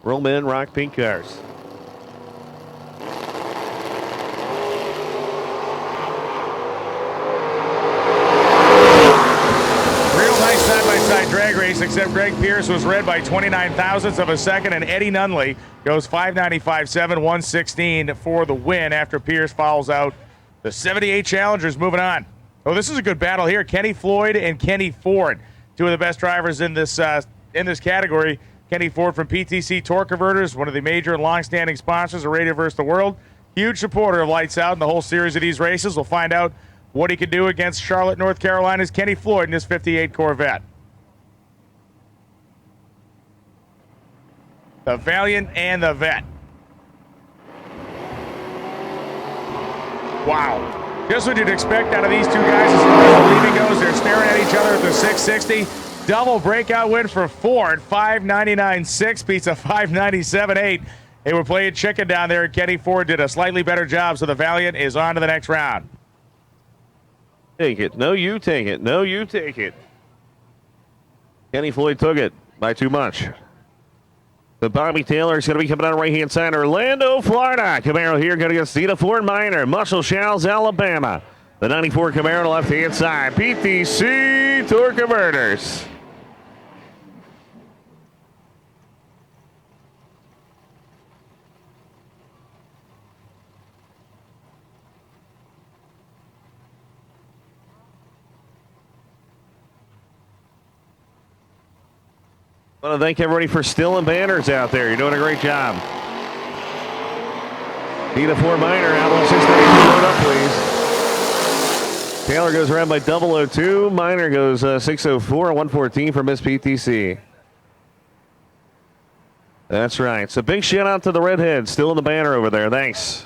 Roman Rock Pink cars. Real nice side-by-side drag race, except Greg Pierce was red by 29 thousandths of a second, and Eddie Nunley goes 595.7, 116 for the win after Pierce fouls out. The 78 Challengers moving on. Oh, this is a good battle here. Kenny Floyd and Kenny Ford, two of the best drivers in this category. Kenny Ford from PTC Torque Converters, one of the major and long-standing sponsors of Radio vs. the World. Huge supporter of Lights Out in the whole series of these races. We'll find out what he can do against Charlotte, North Carolina's Kenny Floyd in his 58 Corvette. The Valiant and the Vet. Wow. Just what you'd expect out of these two guys as far as the leaving goes. They're staring at each other at the 660. Double breakout win for Ford. 599.6 beats a 597.8. They were playing chicken down there. Kenny Ford did a slightly better job, so the Valiant is on to the next round. Take it. No, you take it. No, you take it. Kenny Floyd took it by too much. The Bobby Taylor is going to be coming out right-hand side. Orlando, Florida. Camaro here going to get Cedar Ford Minor. Muscle Shoals, Alabama. The 94 Camaro on the left-hand side. PTC Torque Converters. I want to thank everybody for stealing banners out there. You're doing a great job. Need a 4 minor. Outlaw 632. Load up, please. Taylor goes around by 002. Minor goes 604. 114 for Miss PTC. That's right. So big shout out to the Redheads, still in the banner over there. Thanks.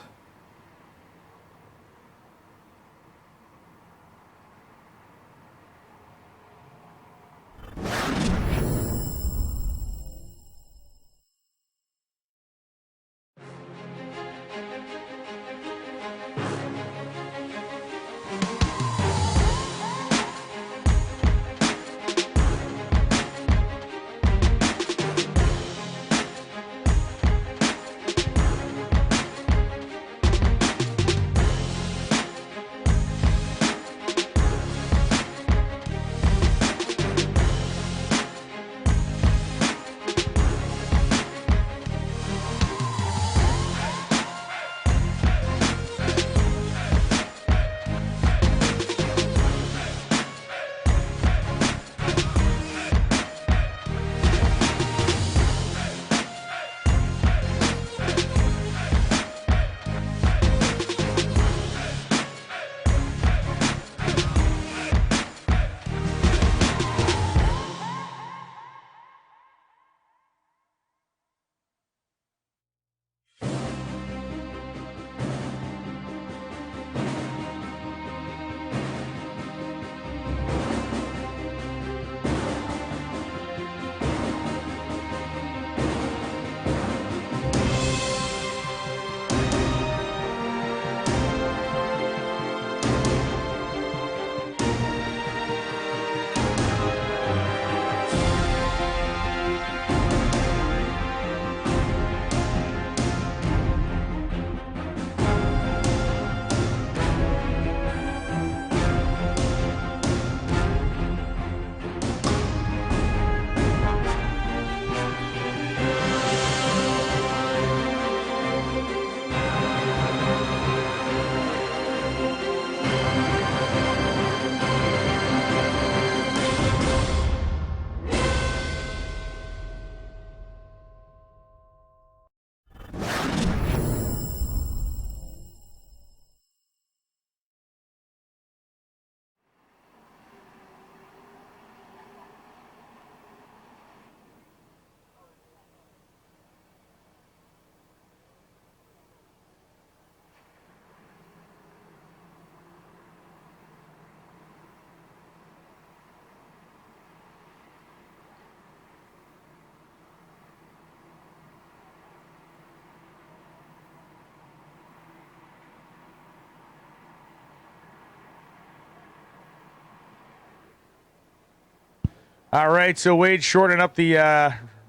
All right, so Wade shortening up the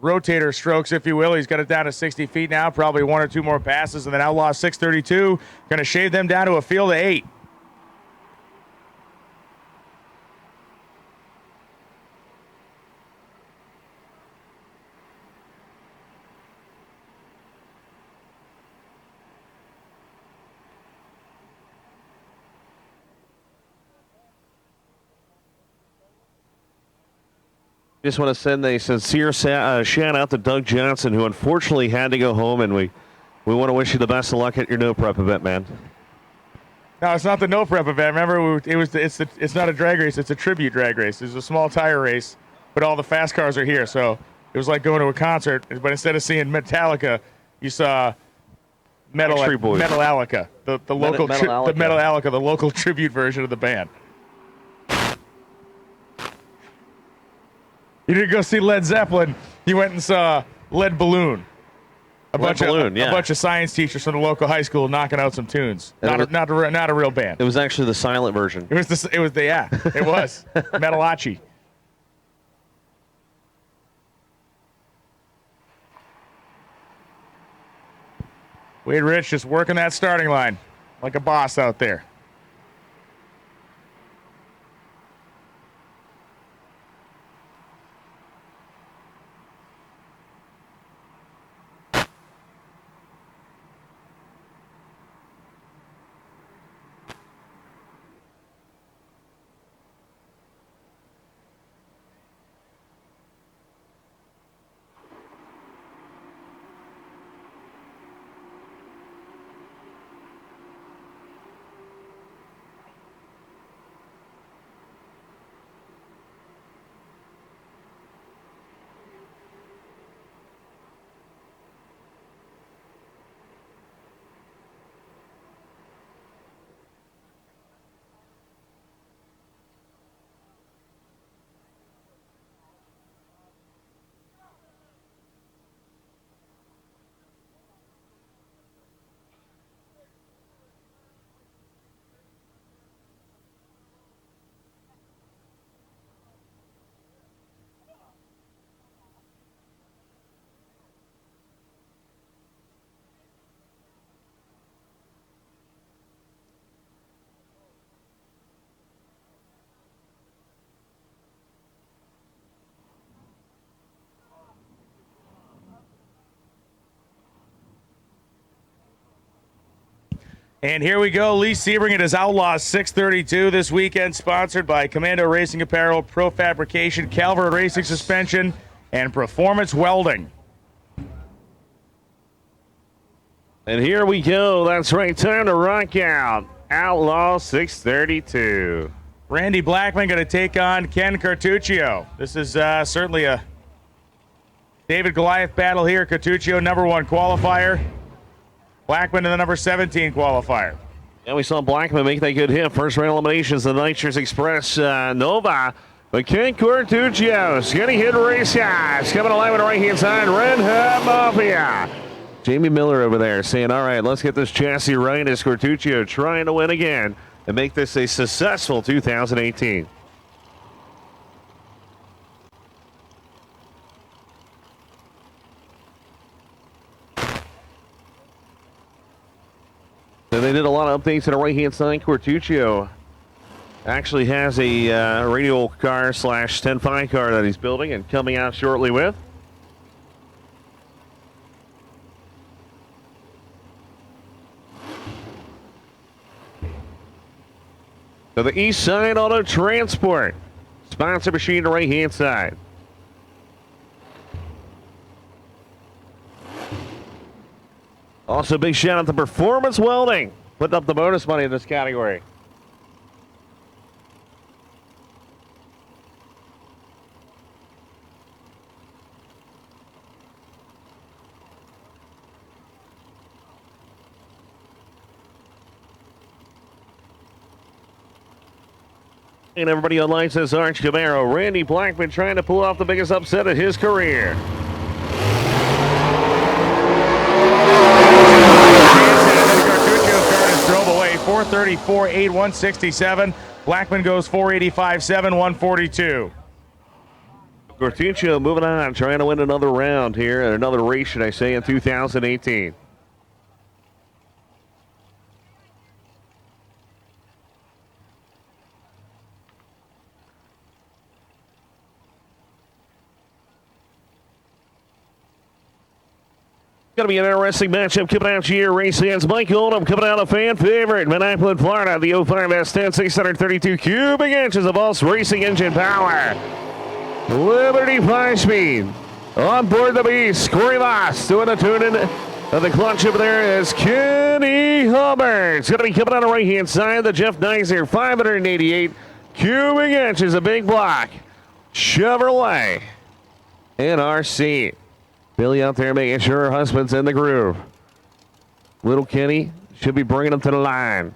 rotator strokes, if you will. He's got it down to 60 feet now, probably one or two more passes, and then Outlaw 632 going to shave them down to a field of 8. Just want to send a sincere shout out to Doug Johnson, who unfortunately had to go home, and we want to wish you the best of luck at your no prep event, man. No, it's not the no prep event. Remember, it's not a drag race; it's a tribute drag race. It's a small tire race, but all the fast cars are here. So it was like going to a concert, but instead of seeing Metallica, you saw Metallica, the local Metallica, the local tribute version of the band. You didn't go see Led Zeppelin. You went and saw Lead Balloon. A bunch of science teachers from the local high school knocking out some tunes. Not a real band. It was actually the silent version. It was Metalachi. Wade Rich just working that starting line like a boss out there. And here we go. Lee Sebring at his Outlaw 632 this weekend, sponsored by Commando Racing Apparel, Pro Fabrication, Calvert Racing Suspension, and Performance Welding. And here we go. That's right. Time to rock out. Outlaw 632. Randy Blackman going to take on Ken Cartuccio. This is certainly a David Goliath battle here. Cartuccio, number 1 qualifier. Blackman in the number 17 qualifier. And we saw Blackman make that good hit. First round eliminations, the Nitrous Express Nova. But Ken Cartuccio, skinny hit race guys. Coming alive on the right-hand side, Red Hat Mafia. Jamie Miller over there saying, all right, let's get this chassis right as Cartuccio trying to win again and make this a successful 2018. So they did a lot of updates to the right-hand side. Cartuccio actually has a radial car / 10.5 car that he's building and coming out shortly with. So the East Side Auto Transport sponsor machine, the right-hand side. Also, big shout out to Performance Welding, putting up the bonus money in this category. And everybody online says Arch Camaro. Randy Blackman trying to pull off the biggest upset of his career. Drove away 434.8, 167. Blackman goes 485.7, 142. Cartuccio moving on, trying to win another round here, and another race, should I say, in 2018. Going to be an interesting matchup coming out here. Race fans, Mike Oldham coming out a fan favorite. Manipulate, Florida, the 05 S10, 632 cubic inches of Pulse racing engine power. Liberty 5-speed. On board the beast, Corey Voss doing the tuning of the clutch over there is Kenny Hubbard. It's going to be coming on the right-hand side. The Jeff Nizer, 588 cubic inches of big block. Chevrolet NRC. Billy out there making sure her husband's in the groove. Little Kenny should be bringing him to the line.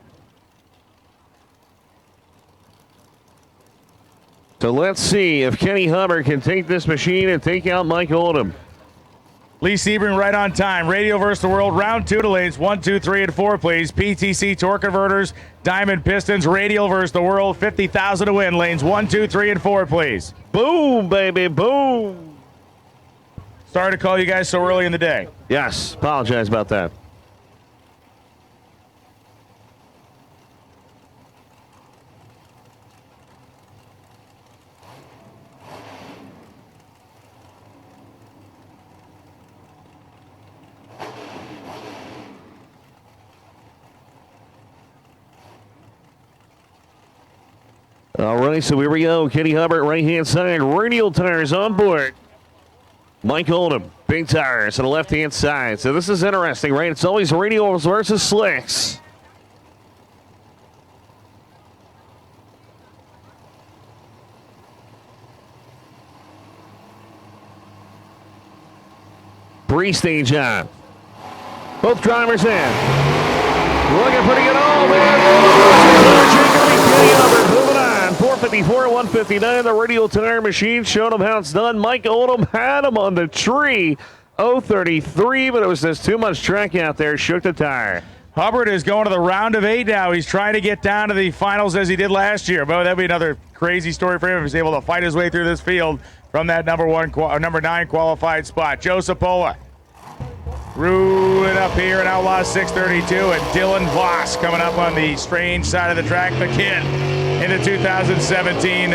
So let's see if Kenny Hubbard can take this machine and take out Mike Oldham. Lee Sebring right on time. Radio versus the world. Round 2 to lanes 1, 2, 3, and 4, please. PTC torque converters, Diamond Pistons, Radial versus the world. 50,000 to win. Lanes 1, 2, 3, and 4, please. Boom, baby, boom. Sorry to call you guys so early in the day. Yes, apologize about that. All right, so here we go. Kenny Hubbard, right-hand side, radial tires on board. Mike Oldham, big tires on the left-hand side. So this is interesting, right? It's always radials versus slicks. Three-stage on. Both drivers in. Looking pretty good. Oh, man. Moving on. 454, 159. The radial tire machine showing them how it's done. Mike Oldham had him on the tree. 033, but it was just too much track out there. Shook the tire. Hubbard is going to the round of 8 now. He's trying to get down to the finals as he did last year. But that'd be another crazy story for him if he's able to fight his way through this field from that number 9 qualified spot. Joe Cipolla ruling up here in Outlaw 632, and Dylan Voss coming up on the strange side of the track, the kid in the 2017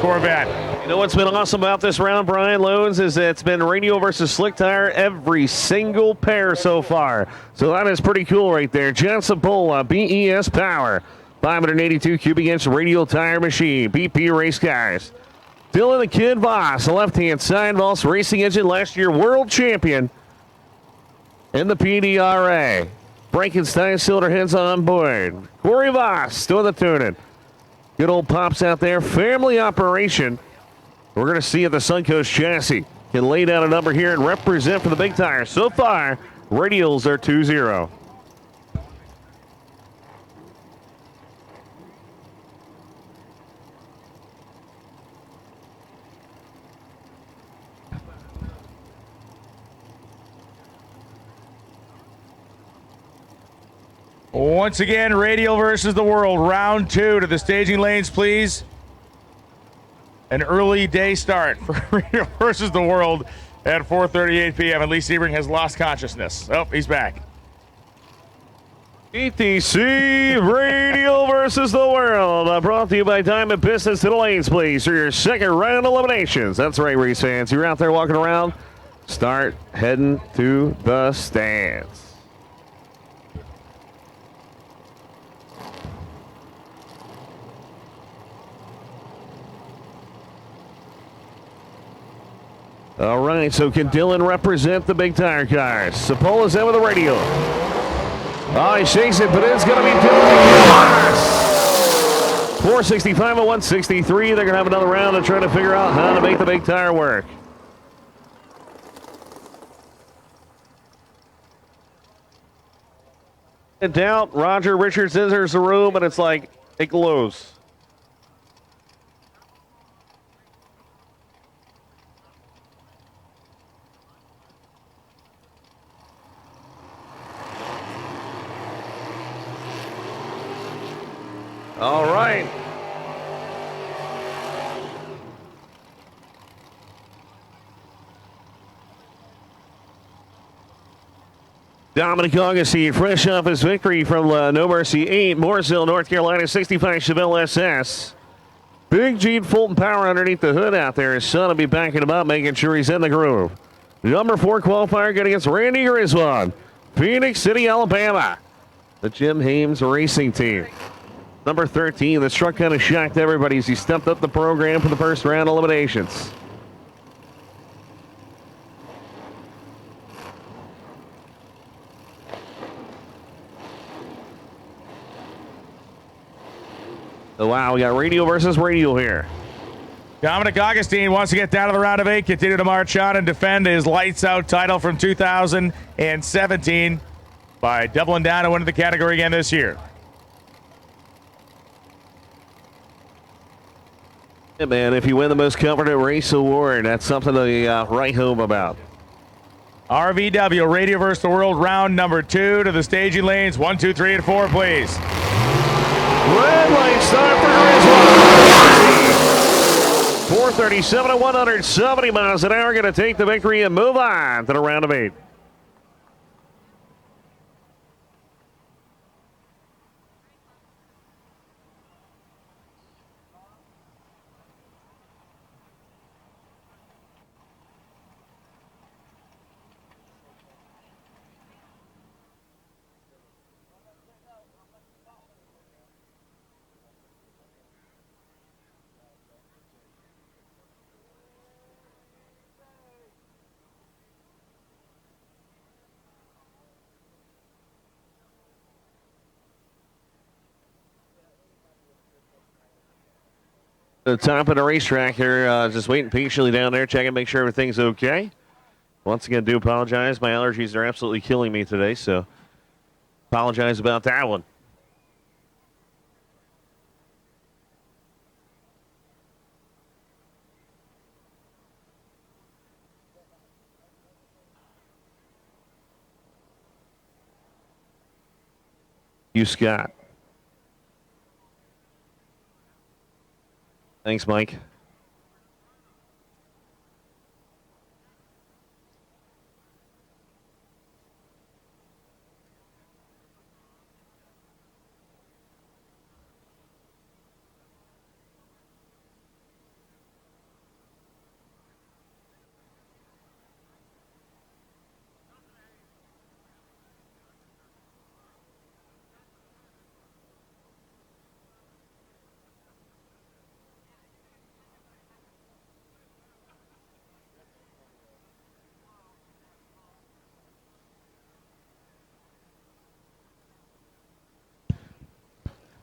Corvette. You know what's been awesome about this round, Brian Loans, is that it's been radio versus slick tire every single pair so far. So that is pretty cool right there. Johnson Pola, BES Power, 582 cubic inch radial tire machine, BP Race Cars. Dylan the Kid Voss, the left-hand side, Voss Racing Engine, last year world champion in the PDRA. Frankenstein cylinder heads on board. Corey Voss doing the tuning. Good old Pops out there. Family operation. We're going to see if the Suncoast chassis can lay down a number here and represent for the big tire. So far, radials are 2-0. Once again, Radial versus the World. Round 2 to the staging lanes, please. An early day start for Radial versus the World at 4:38 p.m. And Lee Sebring has lost consciousness. Oh, he's back. ETC Radial versus the World. Brought to you by Diamond Business to the lanes, please, for your second round eliminations. That's right, race fans. You're out there walking around. Start heading to the stands. All right, so can Dylan represent the big tire cars? Sapola's in with the radio. Oh, he shakes it, but it's going to be Dylan. 465 and 163. They're going to have another round of trying to figure out how to make the big tire work. In doubt, Roger Richards enters the room, and it's like, it glows. All right. Dominic Augustine, fresh off his victory from No Mercy 8, Mooresville, North Carolina, 65 Chevelle SS. Big Gene Fulton power underneath the hood out there. His son will be backing him up, making sure he's in the groove. Number 4 qualifier going against Randy Griswold, Phoenix City, Alabama. The Jim Hames Racing Team. Number 13, this truck kind of shocked everybody as he stepped up the program for the first round eliminations. Oh, wow, we got radial versus radial here. Dominic Augustine wants to get down to the round of 8, continue to march on and defend his lights out title from 2017 by doubling down and winning the category again this year. Yeah, man, if you win the most confident race award, that's something to write home about. RVW, Radio versus the World, round number 2 to the staging lanes. 1, 2, 3, and 4, please. Red light start for Griswold. 437 at 170 miles an hour, going to take the victory and move on to the round of 8. The top of the racetrack here, just waiting patiently down there, checking, make sure everything's okay. Once again, do apologize. My allergies are absolutely killing me today, so apologize about that one. You, Scott. Thanks, Mike.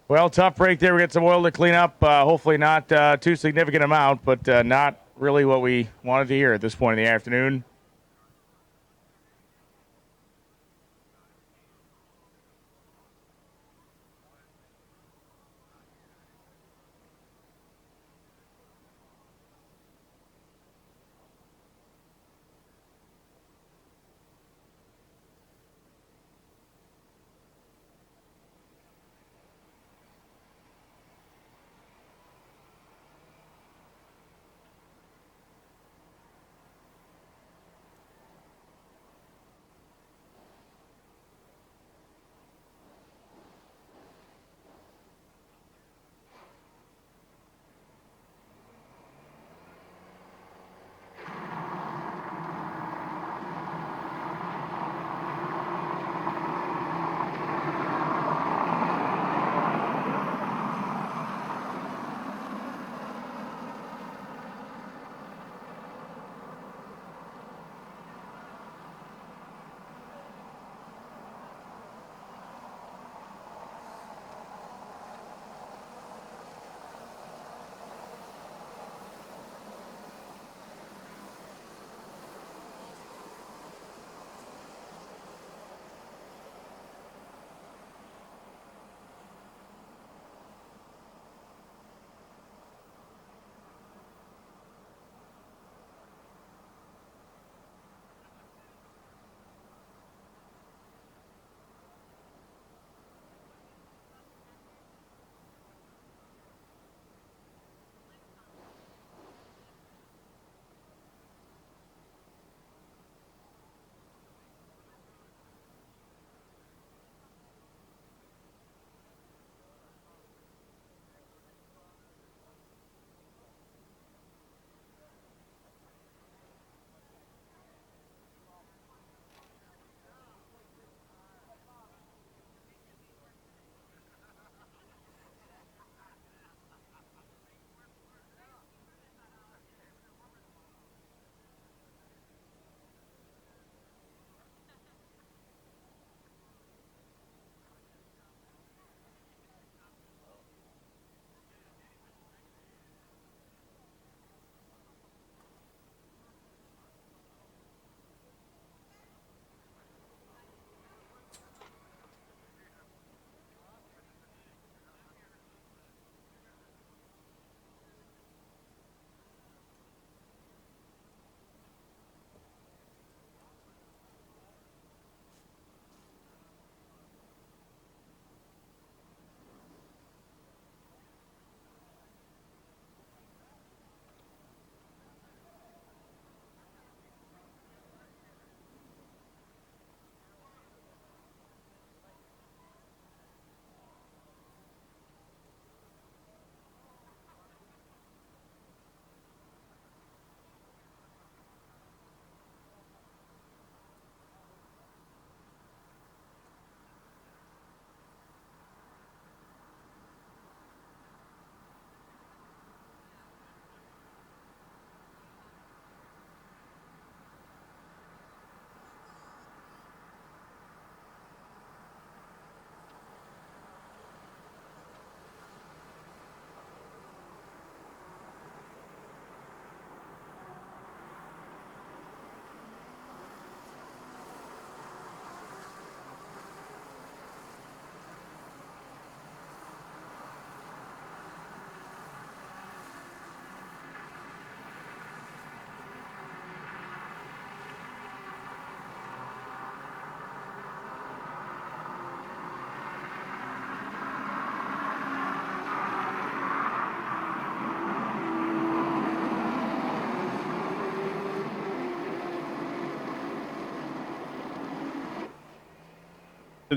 Well, tough break there. We got some oil to clean up. Hopefully not too significant amount, but not really what we wanted to hear at this point in the afternoon.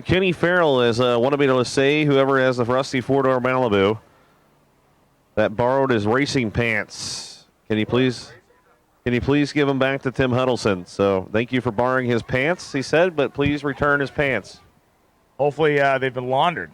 Kenny Farrell is wanted me to say whoever has the rusty four-door Malibu that borrowed his racing pants. Can you please give them back to Tim Huddleston? So thank you for borrowing his pants, he said, but please return his pants. Hopefully they've been laundered.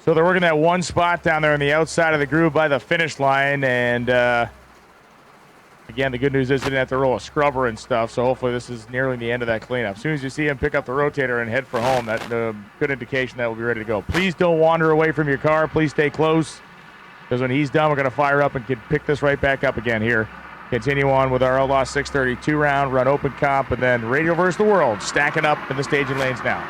So they're working that one spot down there on the outside of the groove by the finish line. And again, the good news is they didn't have to roll a scrubber and stuff. So hopefully this is nearly the end of that cleanup. As soon as you see him pick up the rotator and head for home, that's a good indication that we'll be ready to go. Please don't wander away from your car. Please stay close, because when he's done, we're going to fire up and pick this right back up again here. Continue on with our Outlaw 632 round, run open comp, and then Radio versus the World, stacking up in the staging lanes now.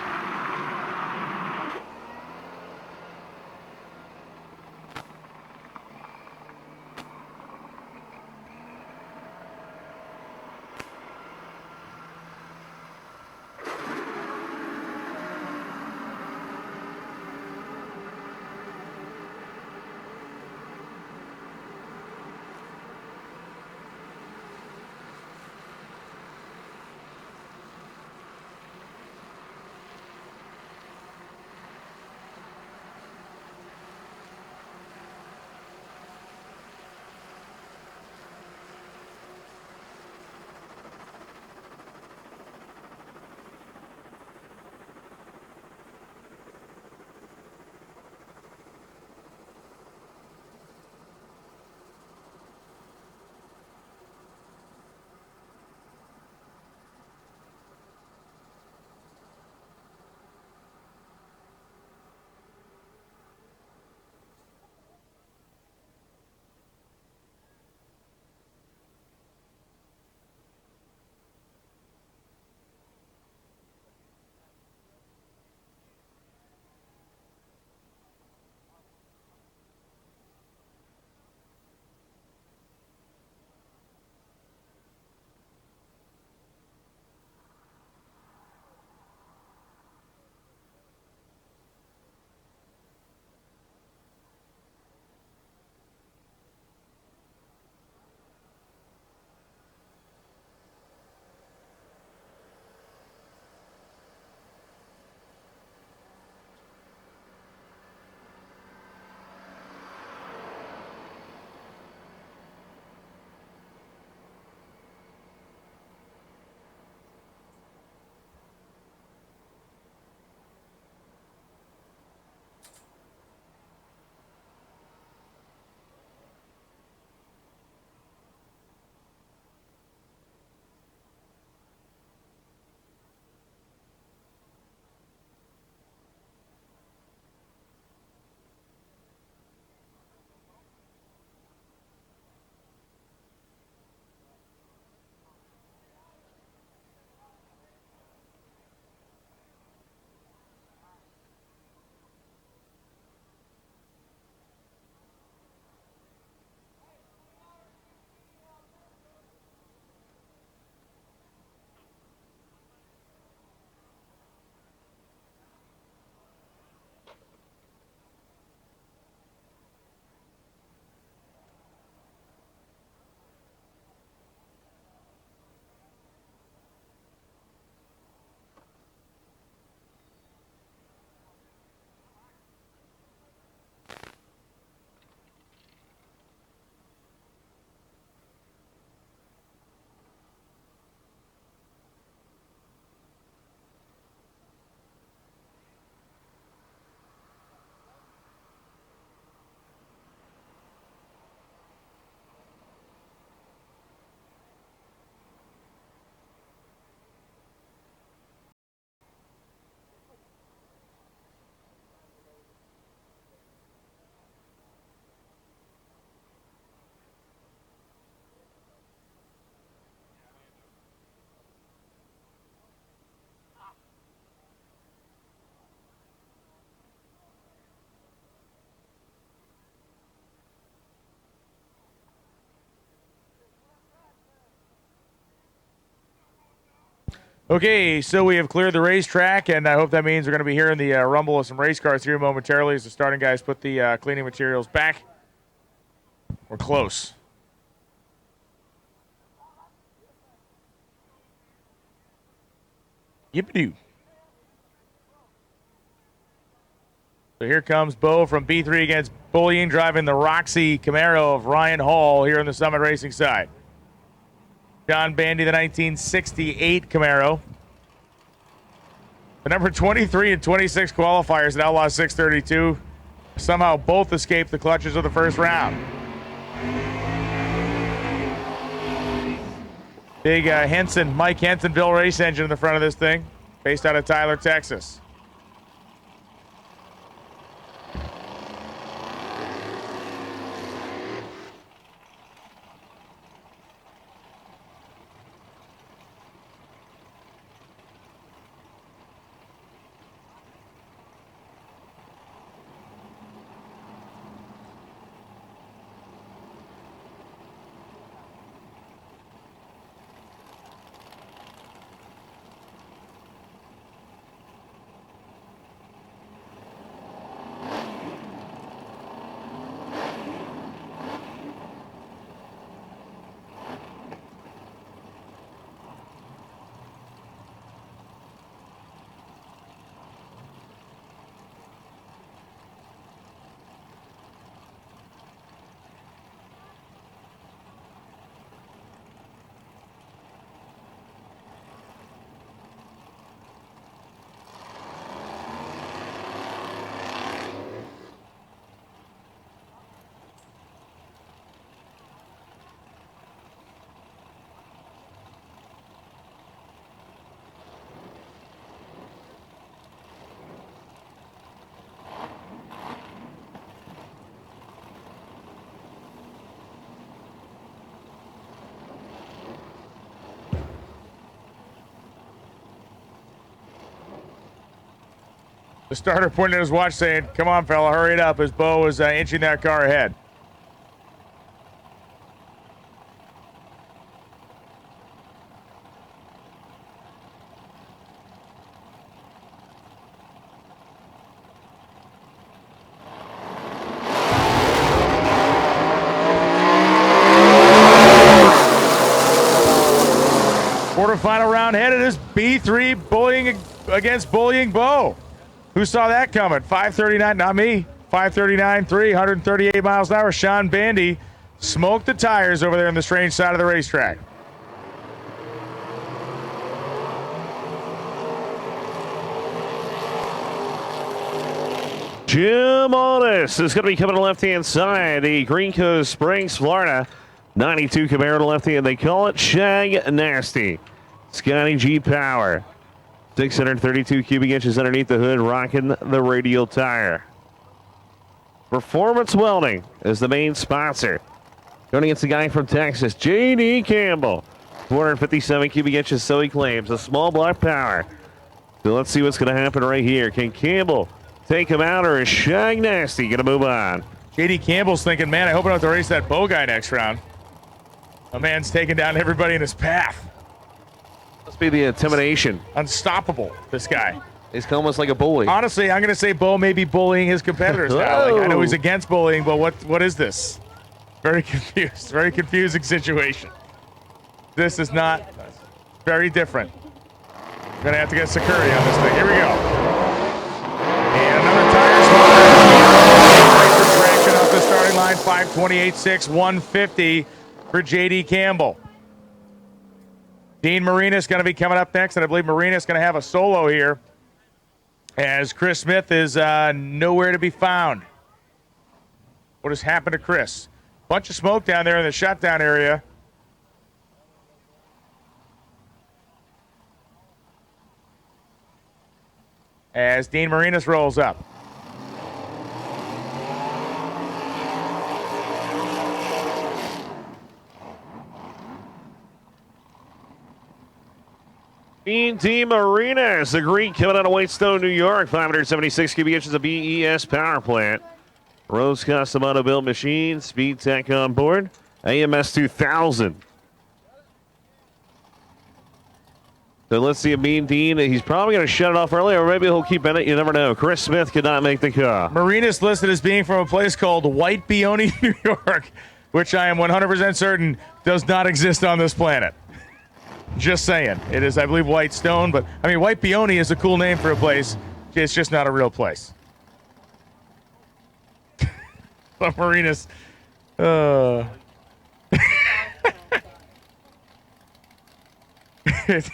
Okay, so we have cleared the racetrack, and I hope that means we're going to be hearing the rumble of some race cars here momentarily as the starting guys put the cleaning materials back. We're close. Yippee-doo. So here comes Bo from B3 against Bullying, driving the Roxy Camaro of Ryan Hall here on the Summit Racing side. John Bandy, the 1968 Camaro. The number 23 and 26 qualifiers at Outlaw 632. Somehow both escaped the clutches of the first round. Big Mike Hensonville race engine in the front of this thing, based out of Tyler, Texas. The starter pointed at his watch saying, "Come on, fella, hurry it up," as Bo was inching that car ahead. Quarterfinal round headed is B3 bullying against bullying Bo. Who saw that coming? 539, not me. 539.3, 138 miles an hour. Sean Bandy smoked the tires over there on the strange side of the racetrack. Jim Otis is going to be coming to the left-hand side. The Green Coast Springs, Florida. 92 Camaro to left-hand. They call it Shag Nasty. Scotty G Power. 632 cubic inches underneath the hood, rocking the radial tire. Performance Welding is the main sponsor. Going against the guy from Texas, J.D. Campbell. 457 cubic inches, so he claims. A small block power. So let's see what's going to happen right here. Can Campbell take him out, or is Shag Nasty going to move on? J.D. Campbell's thinking, man, I hope I don't have to race that Bo guy next round. A man's taking down everybody in his path. Must be the intimidation. Unstoppable, this guy. He's almost like a bully. Honestly, I'm going to say Bo may be bullying his competitors now. Like, I know he's against bullying, but what is this? Very confused. Very confusing situation. This is not very different. We're going to have to get security on this thing. Here we go. And another tire swap. Traction off the starting line. 528.6, 150 for J.D. Campbell. Dean Marinas going to be coming up next, and I believe Marinas going to have a solo here, as Chris Smith is nowhere to be found. What has happened to Chris? Bunch of smoke down there in the shutdown area. As Dean Marinas rolls up. Dean T. Marinas, the Greek, coming out of Whitestone, New York. 576 cubic inches of BES power plant. Rose Custom Auto Build Machine, Speed Tech on board. AMS 2000. So let's see if Mean Dean, he's probably going to shut it off early, or maybe he'll keep in it. You never know. Chris Smith could not make the car. Marinas listed as being from a place called White Peony, New York, which I am 100% certain does not exist on this planet. Just saying. It is, I believe, White Stone, but I mean, White Peony is a cool name for a place. It's just not a real place. But Marinas, it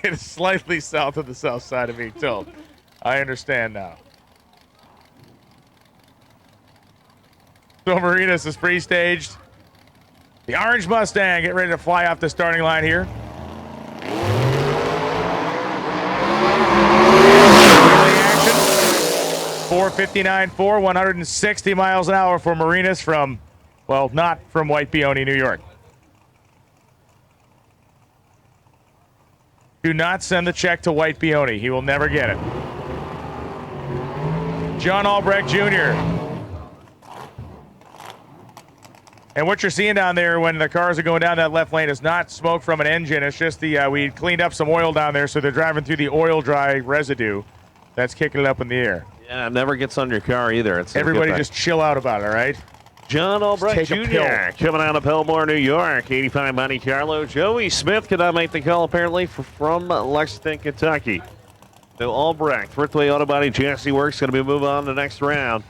is slightly south of the south side of being told. I understand now. So Marinas is pre-staged. The Orange Mustang getting ready to fly off the starting line here. 459.4, 160 miles an hour for Marinas from, well, not from White Peony, New York. Do not send the check to White Peony. He will never get it. John Albrecht Jr. And what you're seeing down there when the cars are going down that left lane is not smoke from an engine. It's just we cleaned up some oil down there, so they're driving through the oil dry residue that's kicking it up in the air. Yeah, it never gets on your car either. It's Everybody just chill out about it, all right? John Albrecht Just take a pill. Jr. coming out of Belmore, New York. 85 Monte Carlo. Joey Smith could not make the call, apparently, from Lexington, Kentucky. So Albrecht, Firthway Auto Body, Chassis Works, going to be moving on to the next round.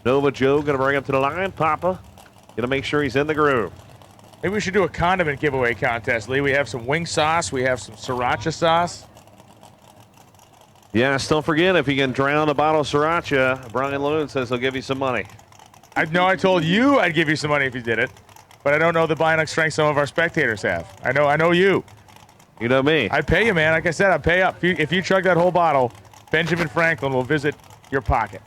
Nova Joe going to bring him to the line. Papa going to make sure he's in the groove. Maybe we should do a condiment giveaway contest, Lee. We have some wing sauce. We have some sriracha sauce. Yes, don't forget, if you can drown a bottle of sriracha, Brian Loon says he'll give you some money. I know I told you I'd give you some money if you did it, but I don't know the Binox strength some of our spectators have. I know you. You know me. I'd pay you, man. Like I said, I'd pay up. If you chug that whole bottle, Benjamin Franklin will visit your pocket.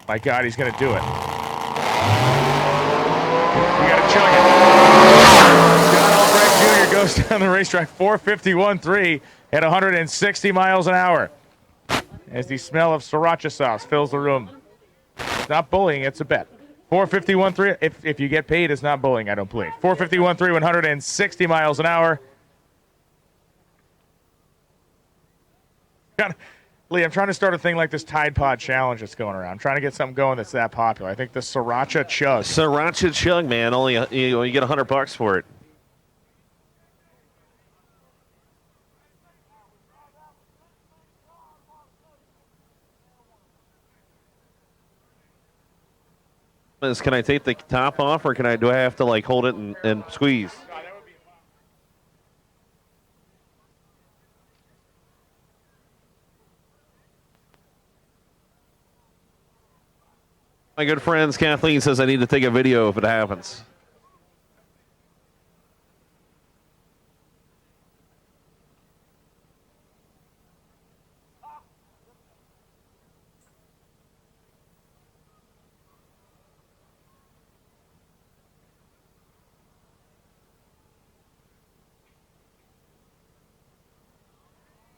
My God, he's going to do it. You got to chug it. John Albrecht Jr. goes down the racetrack 451.3 at 160 miles an hour. As the smell of sriracha sauce fills the room. It's not bullying, it's a bet. 451.3. If you get paid, it's not bullying, I don't believe. 451.3, 160 miles an hour. Lee, I'm trying to start a thing like this Tide Pod challenge that's going around. I'm trying to get something going that's that popular. I think the sriracha chug. Sriracha chug, man. Only you get $100 for it. Can I take the top off, or do I have to like hold it and squeeze? My good friends, Kathleen says I need to take a video if it happens.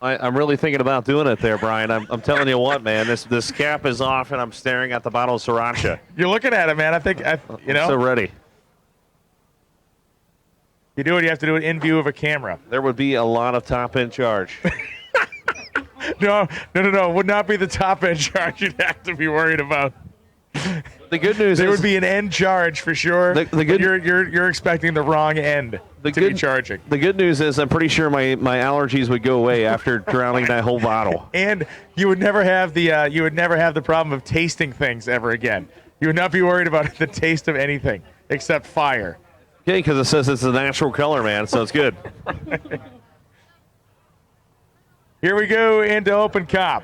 I'm really thinking about doing it there, Brian. I'm telling you what, man. This cap is off, and I'm staring at the bottle of sriracha. You're looking at it, man. I'm so ready. You do it. You have to do it in view of a camera. There would be a lot of top end charge. No. It would not be the top end charge you'd have to be worried about. The good news there is would be an end charge for sure. You're expecting the wrong end to be charging. The good news is I'm pretty sure my allergies would go away after drowning that whole bottle. And you would never have the problem of tasting things ever again. You would not be worried about the taste of anything except fire. Okay, because it says it's a natural color, man, so it's good. Here we go into Open Cop.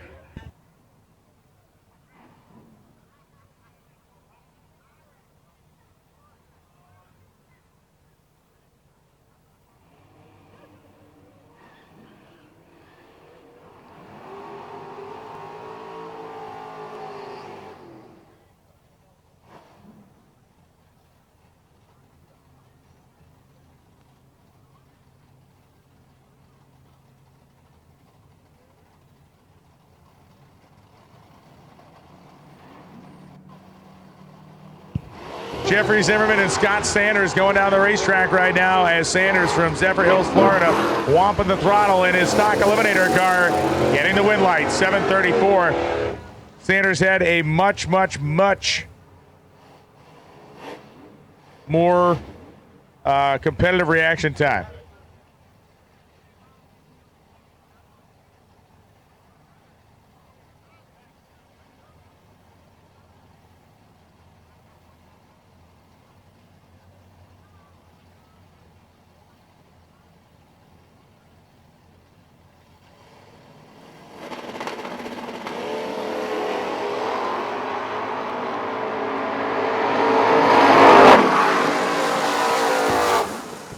Jeffrey Zimmerman and Scott Sanders going down the racetrack right now as Sanders from Zephyr Hills, Florida, whomping the throttle in his stock eliminator car, getting the win light, 7:34. Sanders had a much more competitive reaction time.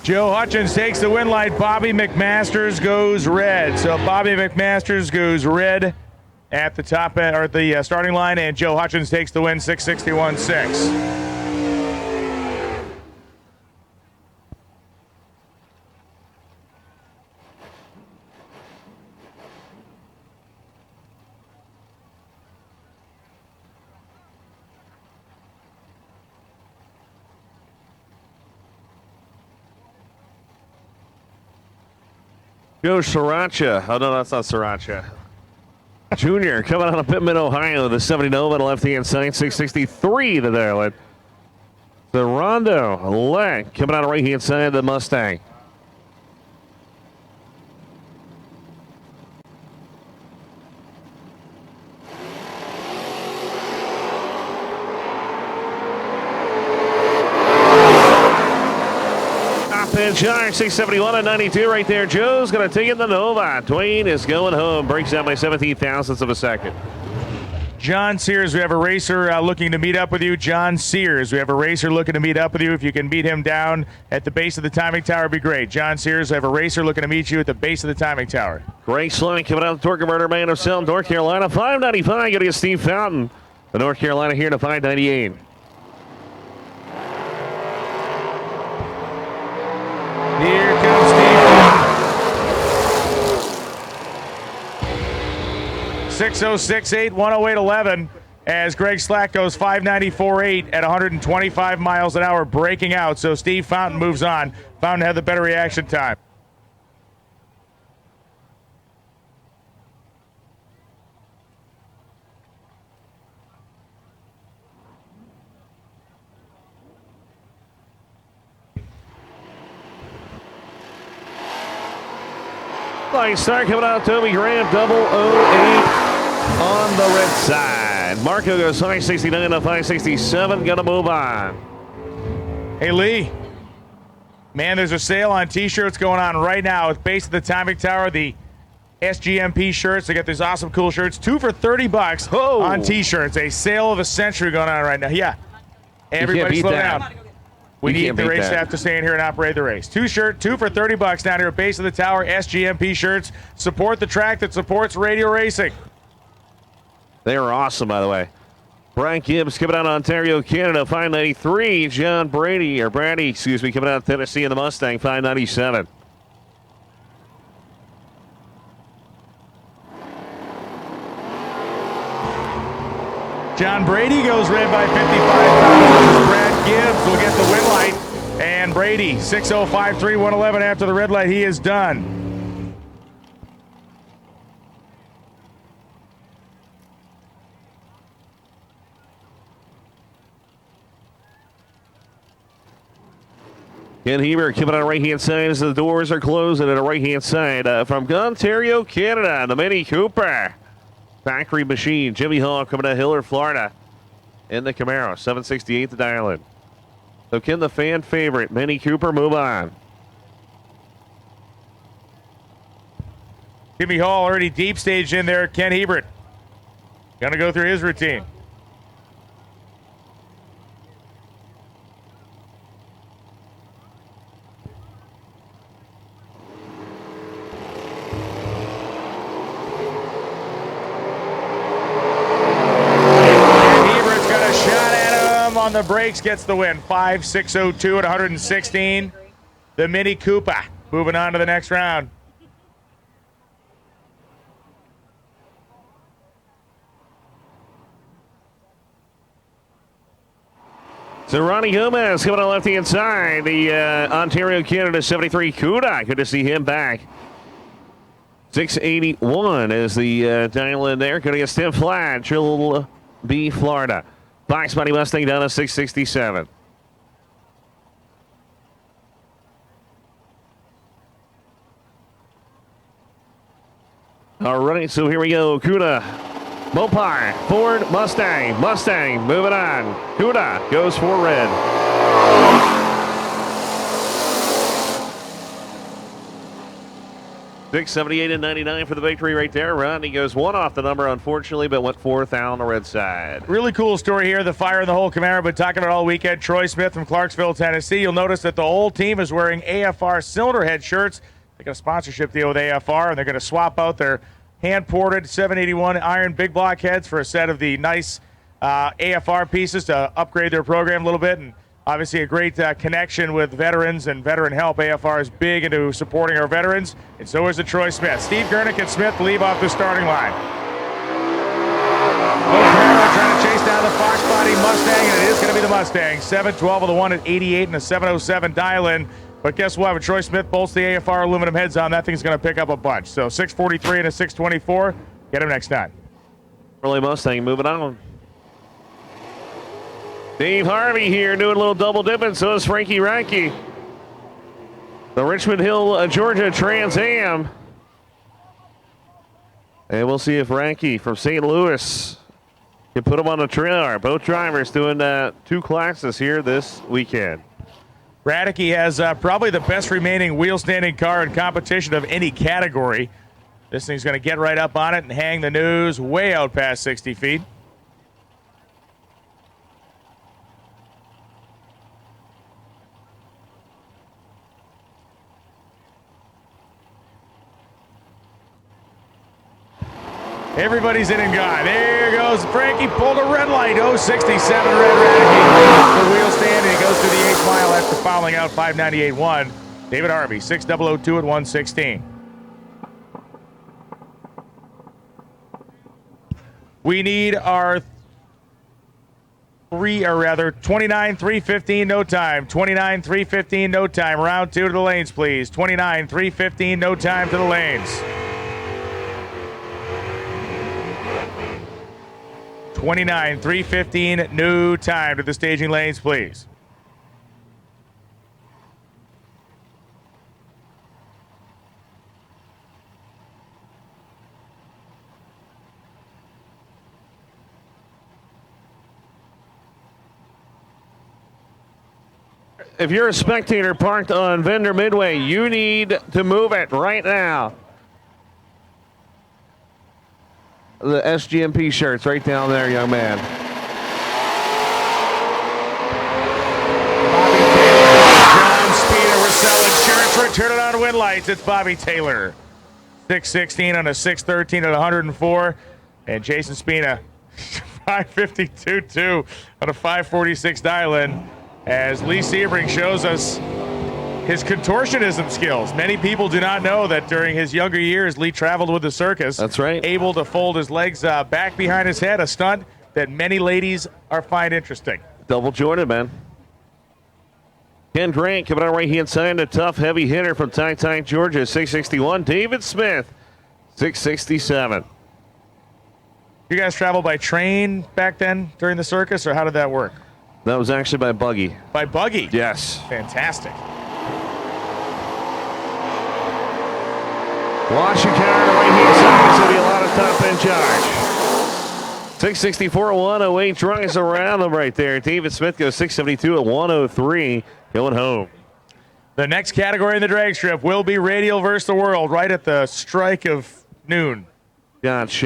Joe Hutchins takes the win light. Bobby McMasters goes red. So Bobby McMasters goes red at the top end, or at the starting line, and Joe Hutchins takes the win 661-6. Joe Sriracha. Oh, no, that's not Sriracha. Junior coming out of Pittman, Ohio. The 70 Nova on the left-hand side. 663 to Darlin. The Rondo Leck coming out of right-hand side. The Mustang. And Shark 671 and 92 right there. Joe's going to take it the Nova. Dwayne is going home. Breaks out by 17 thousandths of a second. John Sears, we have a racer looking to meet up with you. John Sears, we have a racer looking to meet up with you. If you can beat him down at the base of the timing tower, it'd be great. John Sears, we have a racer looking to meet you at the base of the timing tower. Greg Slang coming out of the Torque Converter Man of Selma, North Carolina. 595. Going to get Steve Fountain. The North Carolina here to 598. Here comes Steve. 606.8, 108.11 as Greg Slack goes 594.8 at 125 miles an hour, breaking out. So Steve Fountain moves on. Fountain had the better reaction time. Flying start coming out. Toby Graham, 008 on the red side. Marco goes 569 to 567. Gonna move on. Hey, Lee. Man, there's a sale on T-shirts going on right now at base of the timing tower. The SGMP shirts. They got these awesome, cool shirts. 2 for $30 on T-shirts. A sale of the century going on right now. Yeah. Everybody slow down. We need the race staff to stay in here and operate the race. 2 for $30 down here at base of the tower. SGMP shirts. Support the track that supports radio racing. They are awesome, by the way. Brian Gibbs coming out of Ontario, Canada, 593. John Brady, coming out of Tennessee in the Mustang, 597. John Brady goes red by 55 pounds. Brad Gibbs will get the win light. And Brady, 6:05.3, 111 after the red light. He is done. Ken Heber coming on the right-hand side as the doors are closing at the right-hand side. From Ontario, Canada, the Mini Cooper. Factory machine. Jimmy Hall coming to Hiller, Florida. In the Camaro, 768 to dial in. So can the fan favorite, Mini Cooper, move on? Jimmy Hall already deep staged in there. Ken Hebert going to go through his routine. On the brakes, gets the win. 5.602 at 116. The Mini Cooper moving on to the next round. So Ronnie Gomez coming on the left-hand side. The Ontario, Canada 73 Cuda. Good to see him back. 681 is the dial in there. Going to get Tim Flat, Trill B, Florida. Box Body Mustang down to 667. All right, so here we go. Cuda, Mopar, Ford, Mustang, moving on. Cuda goes for red. 678 and 99 for the victory right there. Rodney goes one off the number, unfortunately, but went fourth out on the red side. Really cool story here. The fire in the whole Camaro. Been talking about all weekend. Troy Smith from Clarksville, Tennessee. You'll notice that the whole team is wearing AFR cylinder head shirts. They got a sponsorship deal with AFR, and they're going to swap out their hand-ported 781 iron big block heads for a set of the nice AFR pieces to upgrade their program a little bit. And obviously a great connection with veterans and veteran help. AFR is big into supporting our veterans, and so is the Troy Smith. Steve Gernick and Smith leave off the starting line. Trying to chase down the Fox Body Mustang, and it is going to be the Mustang. 712 of the one at 88 and a 707 dial-in. But guess what? When Troy Smith bolts the AFR aluminum heads on, that thing's going to pick up a bunch. So 643 and a 624. Get him next time. Early Mustang moving on. Dave Harvey here doing a little double dipping. So is Frankie Ranke. The Richmond Hill, Georgia Trans Am. And we'll see if Ranke from St. Louis can put him on the trailer. Both drivers doing two classes here this weekend. Radicke has probably the best remaining wheel-standing car in competition of any category. This thing's going to get right up on it and hang the news way out past 60 feet. Everybody's in and gone. There goes Frankie, pulled a red light. 067 red Radicke. The wheel stand, and he goes through the 8th mile after fouling out 598.1. David Harvey, 6002 at 116. We need our 29-315 no time. 29-315 no time. Round two to the lanes, please. 29-315 no time to the lanes. 29-315 new time to the staging lanes, please. If you're a spectator parked on Vendor Midway, you need to move it right now. The SGMP shirts right down there, young man. Bobby Taylor, John Speed, we're selling shirts. Return it on win lights. It's Bobby Taylor. 616 on a 613 at 104. And Jason Spina, 552.2 on a 546 dial-in. As Lee Sebring shows us his contortionism skills. Many people do not know that during his younger years, Lee traveled with the circus. That's right. Able to fold his legs back behind his head, a stunt that many ladies find interesting. Double jointed, man. Ken Grant coming out right hand side, a tough, heavy hitter from Tyne, Georgia, 661. David Smith, 667. You guys travel by train back then during the circus, or how did that work? That was actually by buggy. By buggy? Yes. Fantastic. Wash your car on the right hand side. There's going to be a lot of top end charge. 664 at 108 drives around them right there. David Smith goes 672 at 103 going home. The next category in the drag strip will be Radial versus the World right at the strike of noon. Shots.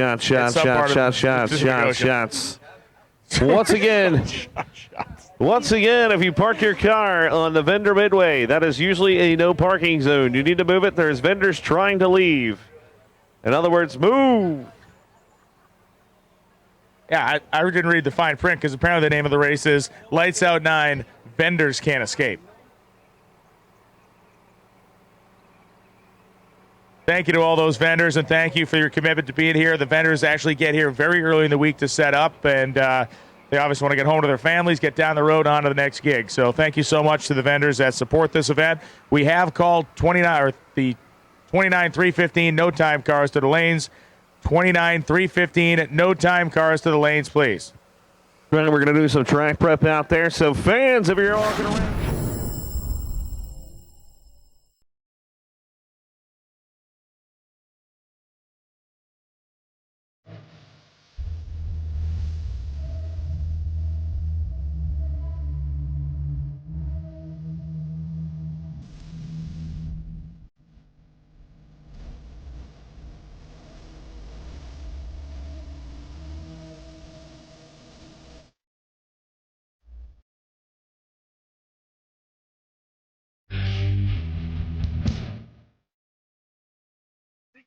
Once again, if you park your car on the Vendor Midway, that is usually a no parking zone. You need to move it. There's vendors trying to leave. In other words, move. Yeah, I didn't read the fine print because apparently the name of the race is Lights Out 9, Vendors Can't Escape. Thank you to all those vendors, and thank you for your commitment to being here. The vendors actually get here very early in the week to set up, and they obviously want to get home to their families, get down the road on to the next gig. So thank you so much to the vendors that support this event. We have called the 29-315 no time cars to the lanes. 29-315 no time cars to the lanes, please. We're going to do some track prep out there. So fans, if you're walking around.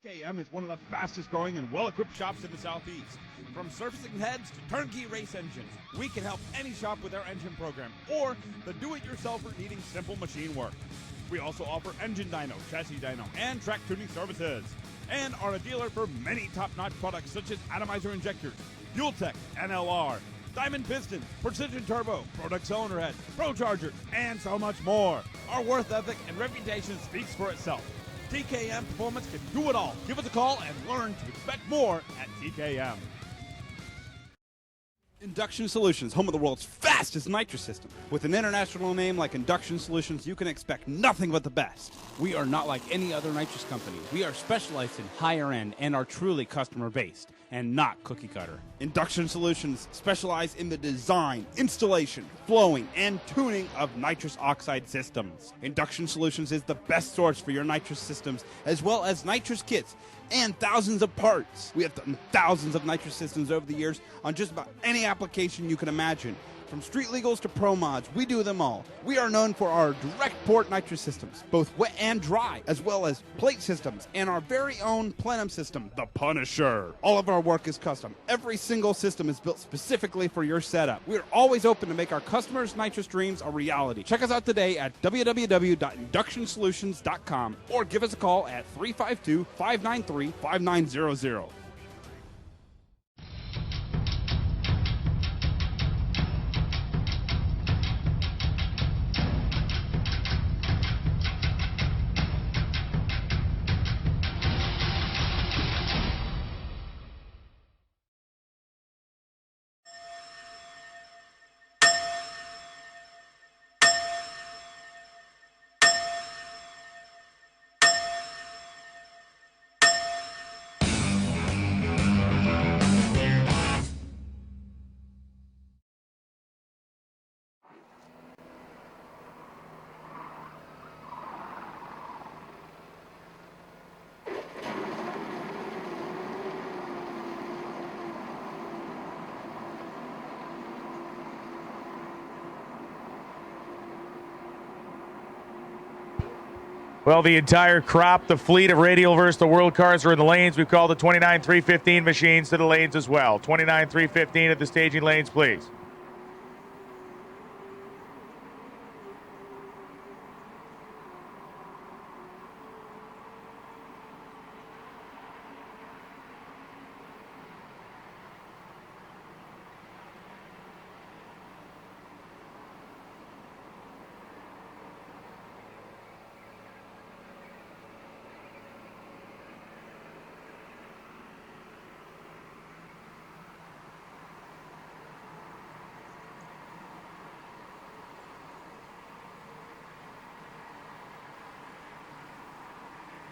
TKM is one of the fastest growing and well-equipped shops in the Southeast. From surfacing heads to turnkey race engines, we can help any shop with their engine program or the do-it-yourselfer needing simple machine work. We also offer engine dyno, chassis dyno, and track tuning services, and are a dealer for many top-notch products such as atomizer injectors, Fuel Tech, NLR, Diamond Pistons, Precision Turbo, Product Cylinder Head, Pro Chargers, and so much more. Our worth ethic and reputation speaks for itself. TKM Performance can do it all. Give us a call and learn to expect more at TKM. Induction Solutions, home of the world's fastest nitrous system. With an international name like Induction Solutions, you can expect nothing but the best. We are not like any other nitrous company. We are specialized in higher end and are truly customer based and not cookie cutter. Induction Solutions specialize in the design, installation, flowing, and tuning of nitrous oxide systems. Induction Solutions is the best source for your nitrous systems as well as nitrous kits and thousands of parts. We have done thousands of nitrous systems over the years on just about any application you can imagine. From street legals to pro mods, we do them all. We are known for our direct port nitrous systems, both wet and dry, as well as plate systems, and our very own plenum system, the Punisher. All of our work is custom. Every single system is built specifically for your setup. We are always open to make our customers' nitrous dreams a reality. Check us out today at www.inductionsolutions.com or give us a call at 352-593-5900. Well, the entire crop, the fleet of Radial versus the World cars are in the lanes. We've called the 29-315 machines to the lanes as well. 29-315 at the staging lanes, please.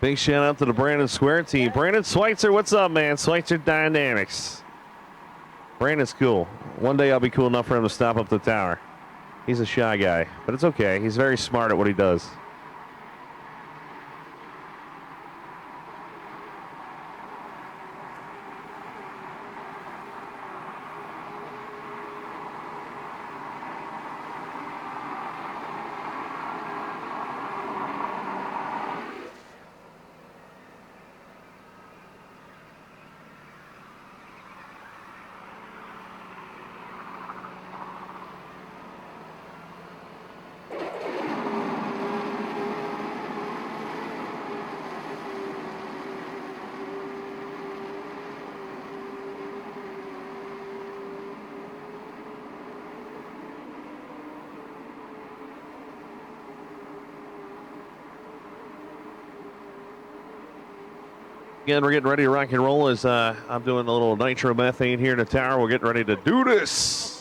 Big shout out to the Brandon Square team. Brandon Schweitzer, what's up, man? Schweitzer Dynamics. Brandon's cool. One day I'll be cool enough for him to stop up the tower. He's a shy guy, but it's okay. He's very smart at what he does. Again, we're getting ready to rock and roll as I'm doing a little nitromethane here in the tower. We're getting ready to do this.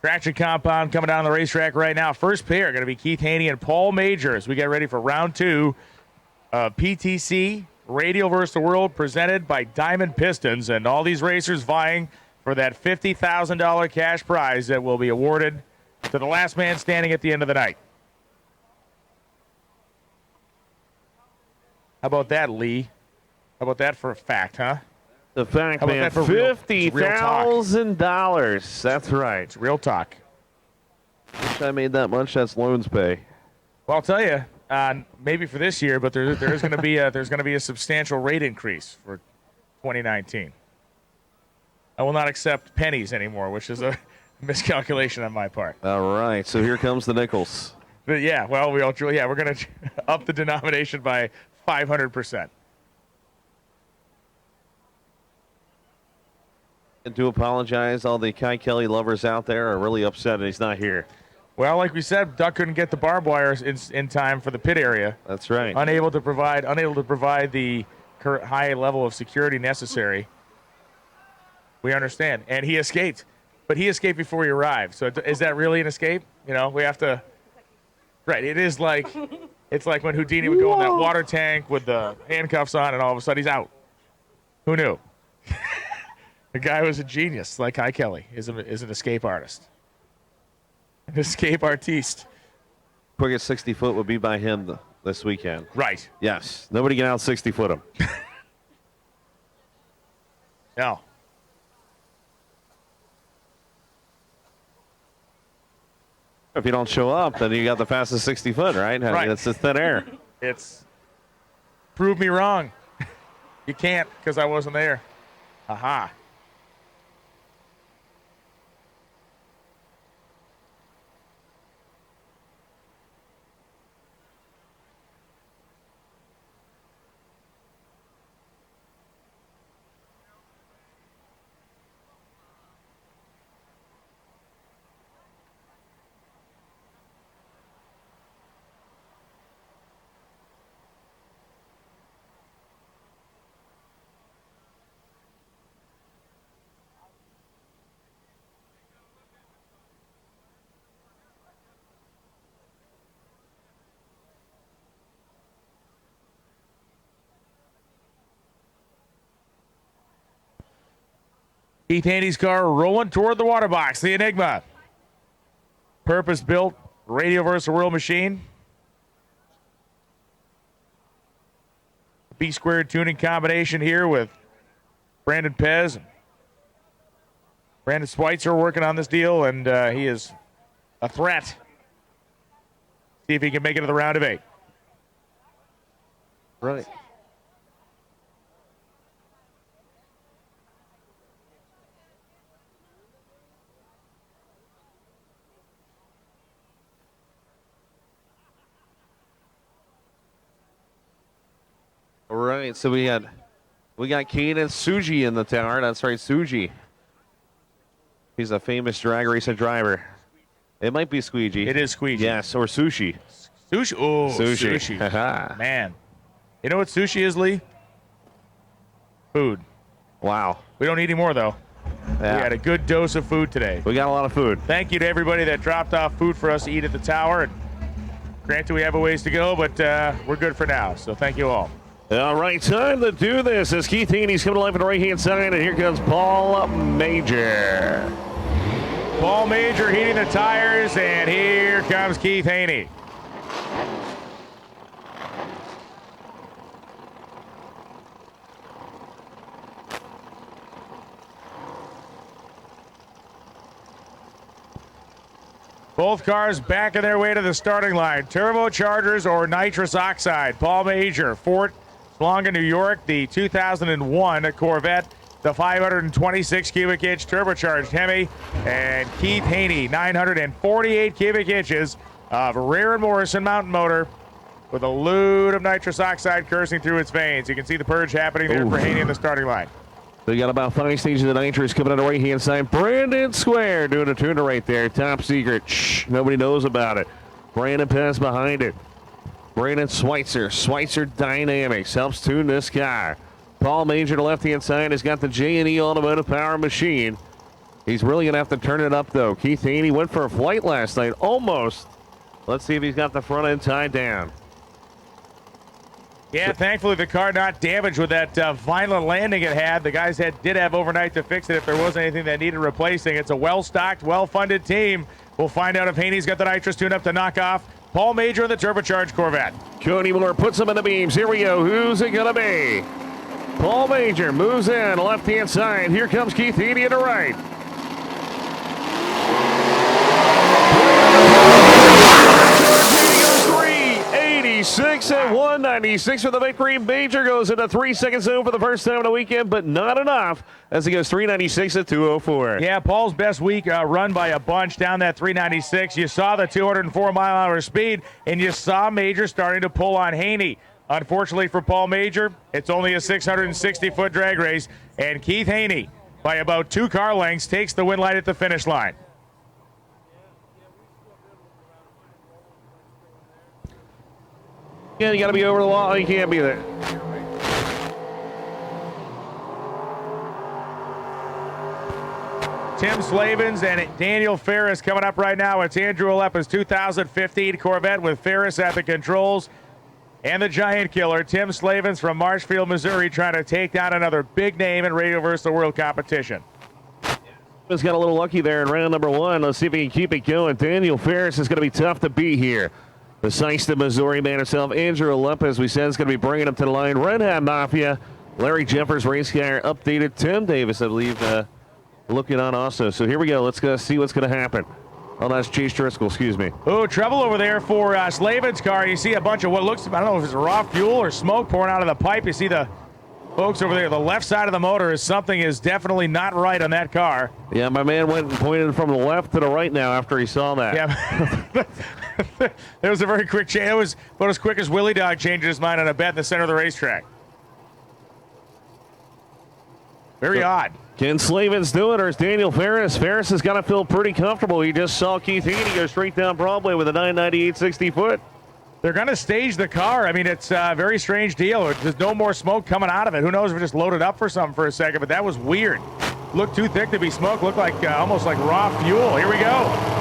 Traction compound coming down the racetrack right now. First pair going to be Keith Haney and Paul Major as we get ready for round 2 of PTC Radio vs. the World presented by Diamond Pistons. And all these racers vying for that $50,000 cash prize that will be awarded to the last man standing at the end of the night. How about that, Lee? How about that for a fact, huh? The fact, How about man, that for real- $50,000. That's right. It's real talk. Wish I made that much. That's loans pay. Well, I'll tell you, maybe for this year, but there is going to be a substantial rate increase for 2019. I will not accept pennies anymore, which is a miscalculation on my part. All right, so here comes the nickels. But yeah, well, we're going to up the denomination by 500%. And to apologize, all the Kai Kelly lovers out there are really upset that he's not here. Well, like we said, Duck couldn't get the barbed wire in time for the pit area. That's right. Unable to provide the high level of security necessary. We understand, and he escaped, but he escaped before he arrived. So is that really an escape? You know, we have to. Right. It is like it's like when Houdini would go in that water tank with the handcuffs on, and all of a sudden he's out. Who knew? The guy was a genius, like Kai Kelly is an escape artist. An escape artiste. Quickest 60 foot would be by him this weekend. Right. Yes. Nobody can out 60 foot him. No. If you don't show up, then you got the fastest 60 foot, right? Right. It's just thin air. It's prove me wrong. You can't because I wasn't there. Aha. Keith Haney's car rolling toward the water box. The Enigma. Purpose-built Radio vs. the World machine. B-squared tuning combination here with Brandon Pez. And Brandon Schweitzer working on this deal, and he is a threat. See if he can make it to the round of 8. Right. All right, so we got Keenan Suji in the tower. That's right, Suji. He's a famous drag racing driver. It might be Squeegee. It is Squeegee. Yes, or Sushi. Sushi. Oh, Sushi. sushi. Man. You know what sushi is, Lee? Food. Wow. We don't need any more, though. Yeah. We had a good dose of food today. We got a lot of food. Thank you to everybody that dropped off food for us to eat at the tower. And granted, we have a ways to go, but we're good for now. So thank you all. All right, time to do this as Keith Haney's coming to life on the right-hand side, and here comes Paul Major. Paul Major heating the tires, and here comes Keith Haney. Both cars backing their way to the starting line. Turbochargers or nitrous oxide. Paul Major, Fort Longin, New York, the 2001 Corvette, the 526 cubic inch turbocharged Hemi, and Keith Haney, 948 cubic inches of Rare & Morrison mountain motor with a load of nitrous oxide coursing through its veins. You can see the purge happening there for Haney in the starting line. So you got about 5 stages of nitrous coming on the right-hand side. Brandon Square doing a tuner right there. Top secret. Shh, nobody knows about it. Brandon Pez behind it. Brandon Schweitzer Dynamics helps tune this car. Paul Major to left-hand side has got the J&E Automotive Power machine. He's really going to have to turn it up, though. Keith Haney went for a flight last night, almost. Let's see if he's got the front end tied down. Yeah, thankfully the car not damaged with that violent landing it had. The guys did have overnight to fix it if there was anything that needed replacing. It's a well-stocked, well-funded team. We'll find out if Haney's got the nitrous tune-up to knock off Paul Major in the turbocharged Corvette. Cody Moore puts him in the beams. Here we go. Who's it going to be? Paul Major moves in, left-hand side. Here comes Keith Haney to the right. 86 at 196 for the victory. Major goes into 3 second zone for the first time in the weekend, but not enough as he goes 396 at 204. Yeah, Paul's best week run by a bunch down that 396. You saw the 204-mile-an-hour speed, and you saw Major starting to pull on Haney. Unfortunately for Paul Major, it's only a 660-foot drag race, and Keith Haney, by about 2 car lengths, takes the win light at the finish line. Yeah, you got to be over the wall. You can't be there. Tim Slavens and Daniel Ferris coming up right now. It's Andrew Alepa's 2015 Corvette with Ferris at the controls. And the giant killer, Tim Slavens from Marshfield, Missouri, trying to take down another big name in Radio vs. the World competition. Just got a little lucky there in round number 1. Let's see if he can keep it going. Daniel Ferris is going to be tough to beat here. Besides the Missouri man himself, Andrew Alepa, as we said, is going to be bringing him to the line. Red Hat Mafia, Larry Jeffers, race car updated. Tim Davis, I believe, looking on also. So here we go. Let's go see what's going to happen. Oh, that's Chase Driscoll, excuse me. Oh, trouble over there for Slavin's car. You see a bunch of what looks, I don't know if it's raw fuel or smoke pouring out of the pipe. You see the folks over there. The left side of the motor is something is definitely not right on that car. Yeah, my man went and pointed from the left to the right now after he saw that. Yeah. It was a very quick change. It was about as quick as Willie Dog changed his mind on a bet in the center of the racetrack. Very odd. Can Slavens do it, or is Daniel Ferris? Ferris has got to feel pretty comfortable. He just saw Keith Haney go straight down Broadway with a 998 60-foot. They're going to stage the car. I mean, it's a very strange deal. There's no more smoke coming out of it. Who knows if it just loaded up for something for a second, but that was weird. Looked too thick to be smoke. Looked like almost like raw fuel. Here we go.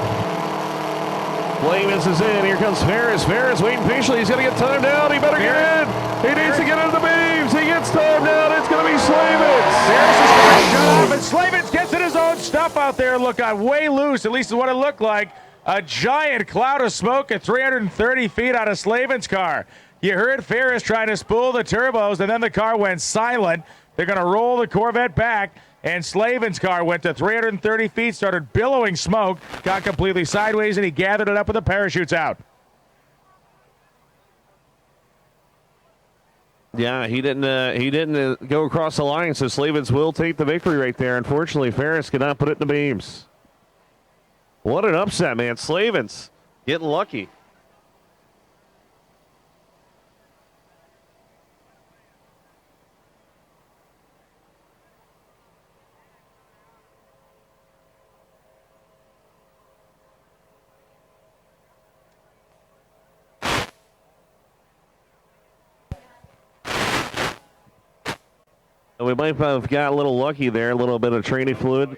Slavens is in. Here comes Ferris. Ferris waiting patiently. He's going to get timed out. He better get in. He needs to get into the beams. He gets timed out. It's going to be Slavens. Ferris is going to shut off, and Slavens gets in his own stuff out there. Look, way loose, at least is what it looked like. A giant cloud of smoke at 330 feet out of Slavin's car. You heard Ferris trying to spool the turbos, and then the car went silent. They're going to roll the Corvette back, and Slavin's car went to 330 feet, started billowing smoke, got completely sideways, and he gathered it up with the parachutes out. Yeah, he didn't go across the line, so Slavens will take the victory right there. Unfortunately, Ferris could not put it in the beams. What an upset, man. Slavens getting lucky. We might have got a little lucky there, a little bit of training fluid.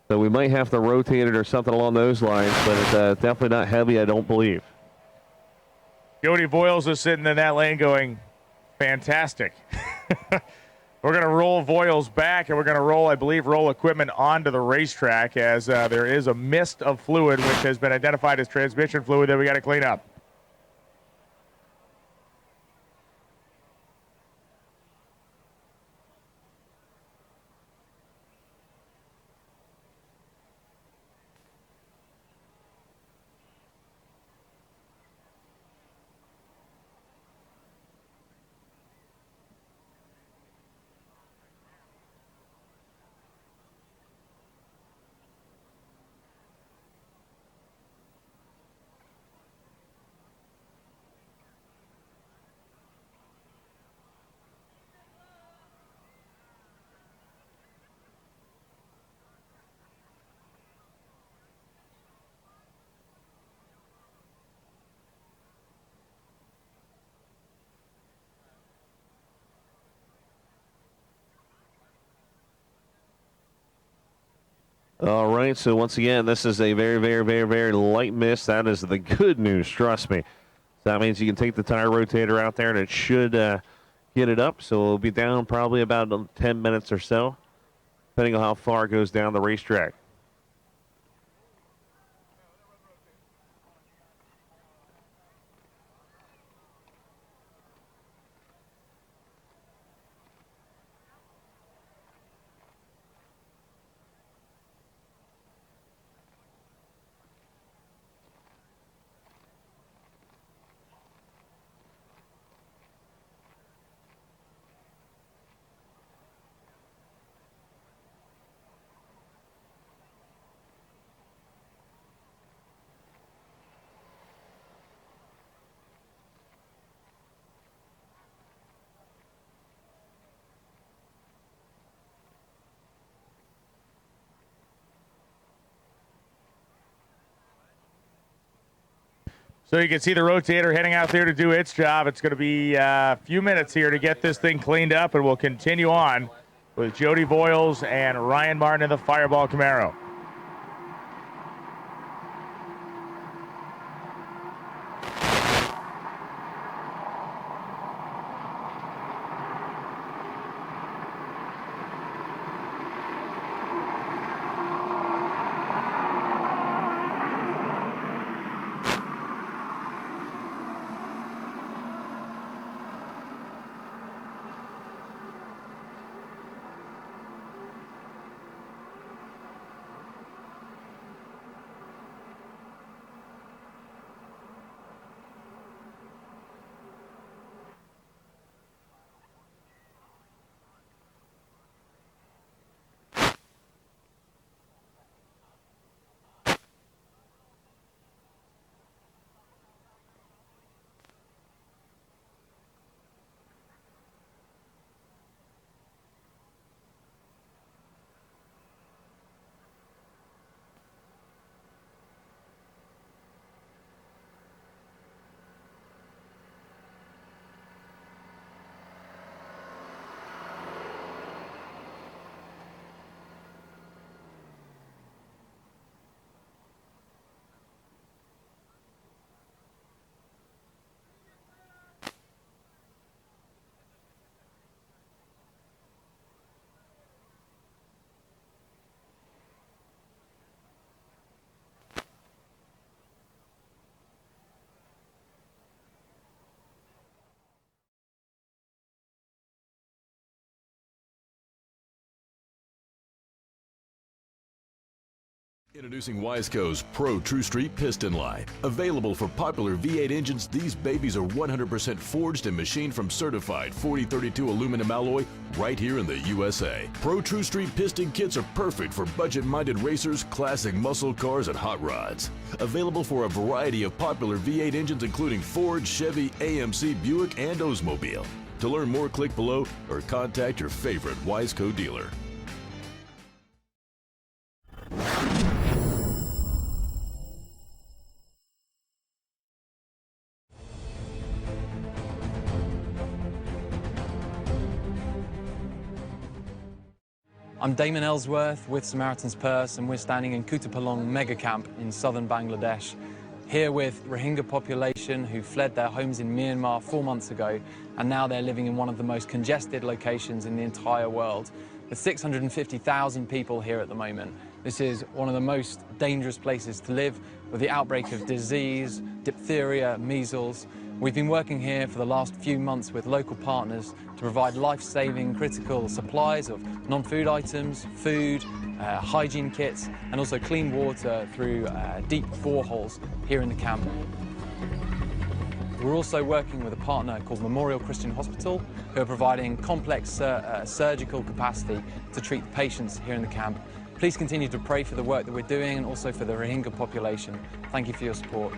So we might have to rotate it or something along those lines, but it's definitely not heavy, I don't believe. Jody Voiles is sitting in that lane going, fantastic. We're going to roll Voiles back, and we're going to roll equipment onto the racetrack as there is a mist of fluid, which has been identified as transmission fluid that we got to clean up. All right, so once again, this is a very, very, very, very light miss. That is the good news, trust me. So that means you can take the tire rotator out there, and it should get it up. So it'll be down probably about 10 minutes or so, depending on how far it goes down the racetrack. So you can see the rotator heading out there to do its job. It's going to be a few minutes here to get this thing cleaned up, and we'll continue on with Jody Boyles and Ryan Martin in the Fireball Camaro. Introducing Wiseco's Pro True Street Piston Line. Available for popular V8 engines, these babies are 100% forged and machined from certified 4032 aluminum alloy right here in the USA. Pro True Street piston kits are perfect for budget-minded racers, classic muscle cars, and hot rods. Available for a variety of popular V8 engines including Ford, Chevy, AMC, Buick, and Oldsmobile. To learn more, click below or contact your favorite Wiseco dealer. I'm Damon Ellsworth with Samaritan's Purse, and we're standing in Kutupalong Mega Camp in southern Bangladesh, here with Rohingya population who fled their homes in Myanmar 4 months ago, and now they're living in one of the most congested locations in the entire world. With 650,000 people here at the moment, this is one of the most dangerous places to live, with the outbreak of disease, diphtheria, measles. We've been working here for the last few months with local partners to provide life-saving critical supplies of non-food items, food, hygiene kits, and also clean water through deep boreholes here in the camp. We're also working with a partner called Memorial Christian Hospital, who are providing complex surgical capacity to treat patients here in the camp. Please continue to pray for the work that we're doing and also for the Rohingya population. Thank you for your support.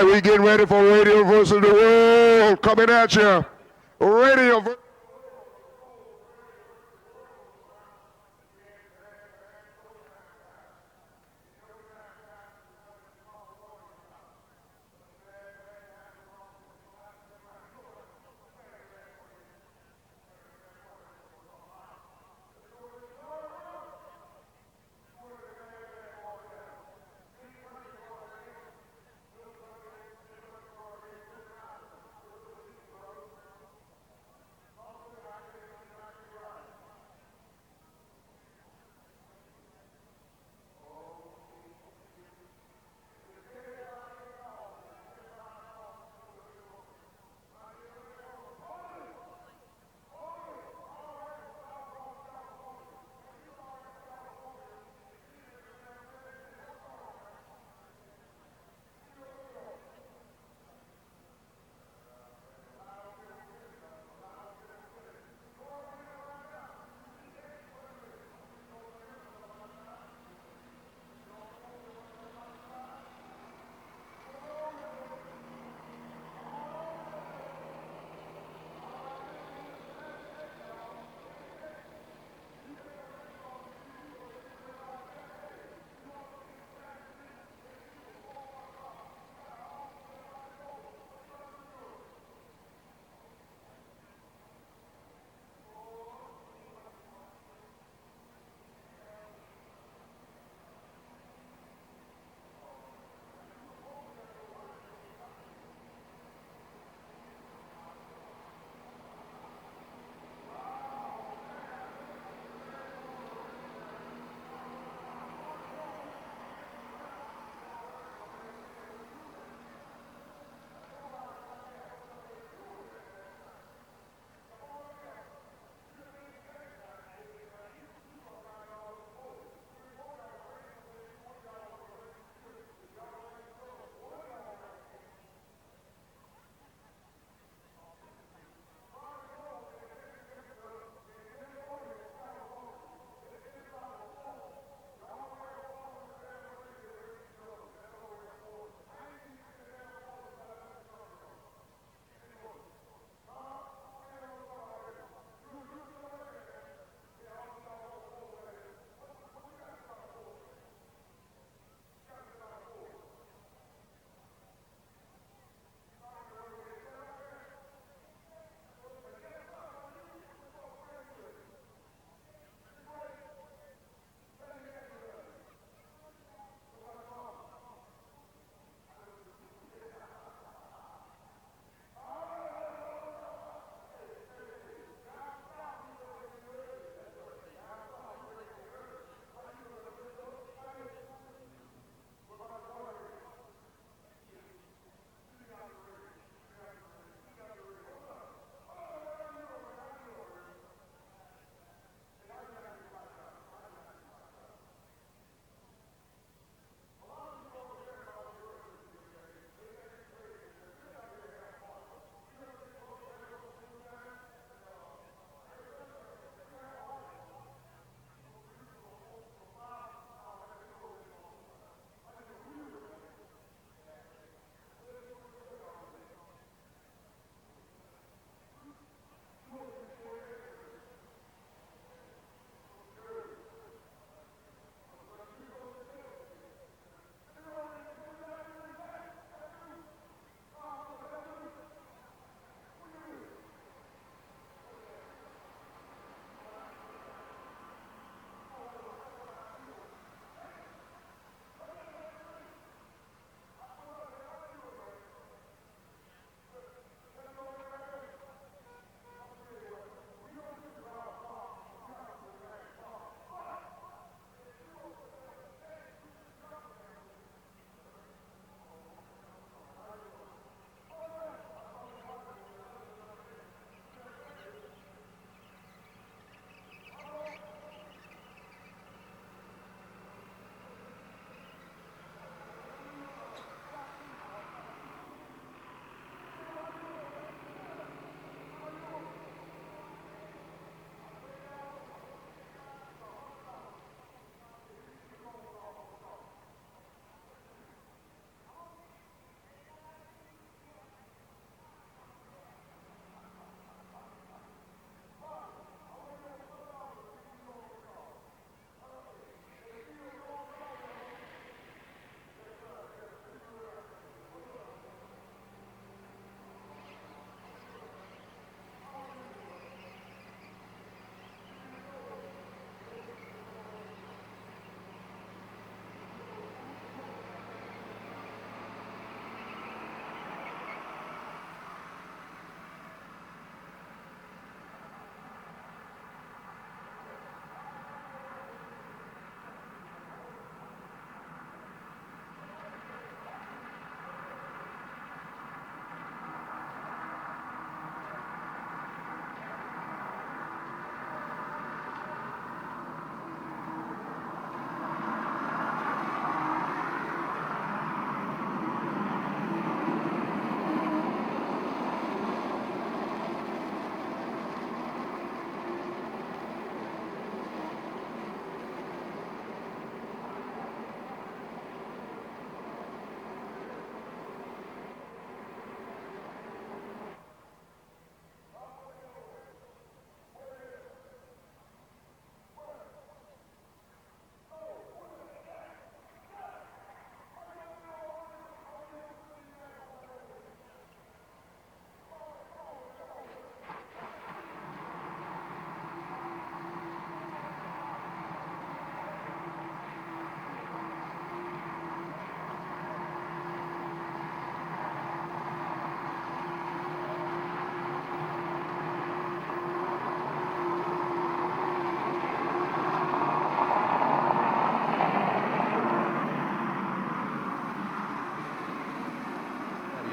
right, we getting ready for Radio versus the World. Coming at you. Radio.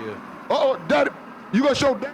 Yeah. Uh-oh, Daddy. You gonna show Daddy?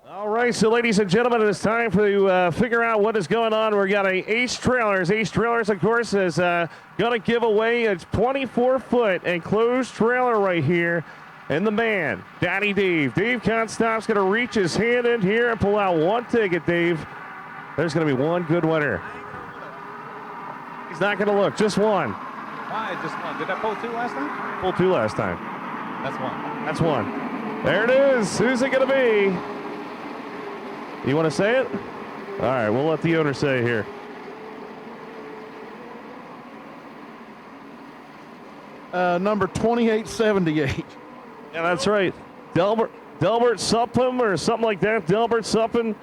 All right, so ladies and gentlemen, it is time to figure out what is going on. We've got a Ace Trailers. Ace Trailers, of course, is going to give away a 24-foot enclosed trailer right here. And the man, Daddy Dave. Dave Constop's going to reach his hand in here and pull out one ticket, Dave. There's going to be one good winner. He's not going to look, just one. Why just one? Did I pull two last time? Pulled two last time. That's one. That's one. There it is. Who's it going to be? You want to say it? All right, we'll let the owner say it here. Number 2878. Yeah, that's right. Delbert Suppin or something like that. Delbert Suppin,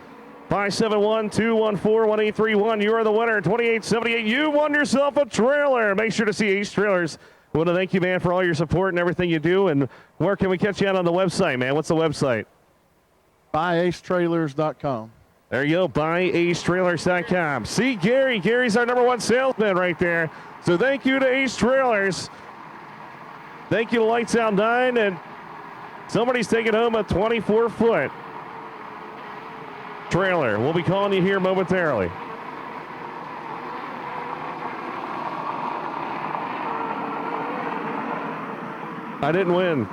571-214-1831. You are the winner, 2878. You won yourself a trailer. Make sure to see Ace Trailers. We want to thank you, man, for all your support and everything you do. And where can we catch you out on the website, man? What's the website? BuyAceTrailers.com. There you go, BuyAceTrailers.com. See Gary. Gary's our #1 salesman right there. So thank you to Ace Trailers. Thank you to Lights Out 9. And somebody's taking home a 24-foot trailer. We'll be calling you here momentarily. I didn't win.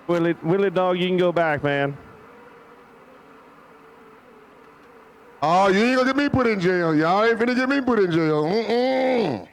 Willie Dog, you can go back, man. Oh, you ain't gonna get me put in jail. Y'all ain't finna get me put in jail. Mm-mm.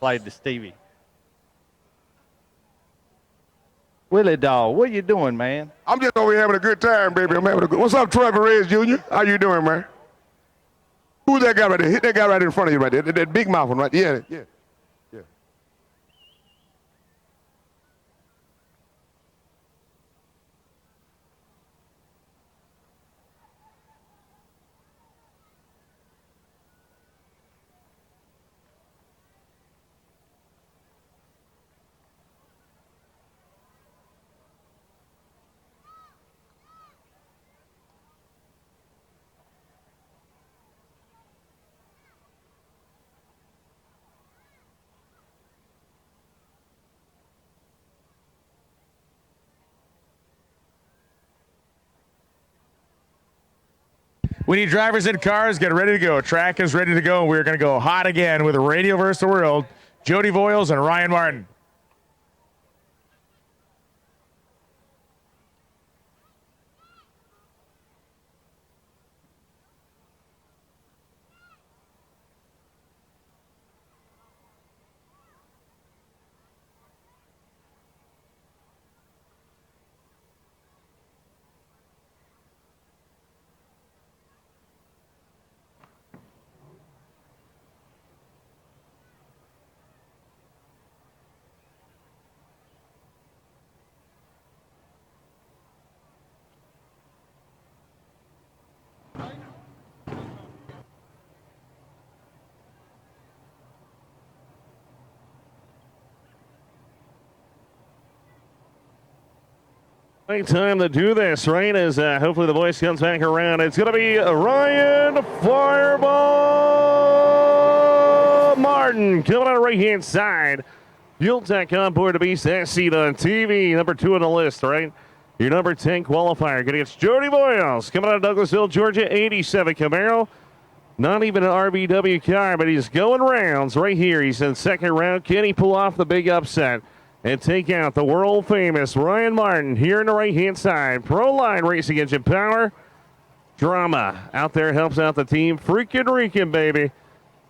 played to Stevie. Willie Dog, what you doing, man? I'm just over here having a good time, baby. I'm having a good. What's up, Trevor Reyes Jr.? How you doing, man? Who's that guy right there? Hit that guy right in front of you right there. That big mouth one right there. Yeah. We need drivers in cars. Get ready to go. Track is ready to go. We're going to go hot again with Radio vs. the World. Jody Voiles and Ryan Martin. Right time to do this, right? As hopefully the voice comes back around. It's going to be Ryan Fireball Martin coming out right-hand side. Fuel Tech on board to beast that seat on TV. Number 2 on the list, right? Your number 10 qualifier. Going against Jody Voiles coming out of Douglasville, Georgia. 87 Camaro. Not even an RVW car, but he's going rounds right here. He's in second round. Can he pull off the big upset and take out the world-famous Ryan Martin here on the right-hand side? Pro Line Racing Engine Power. Drama out there helps out the team. Freaking Rican, baby.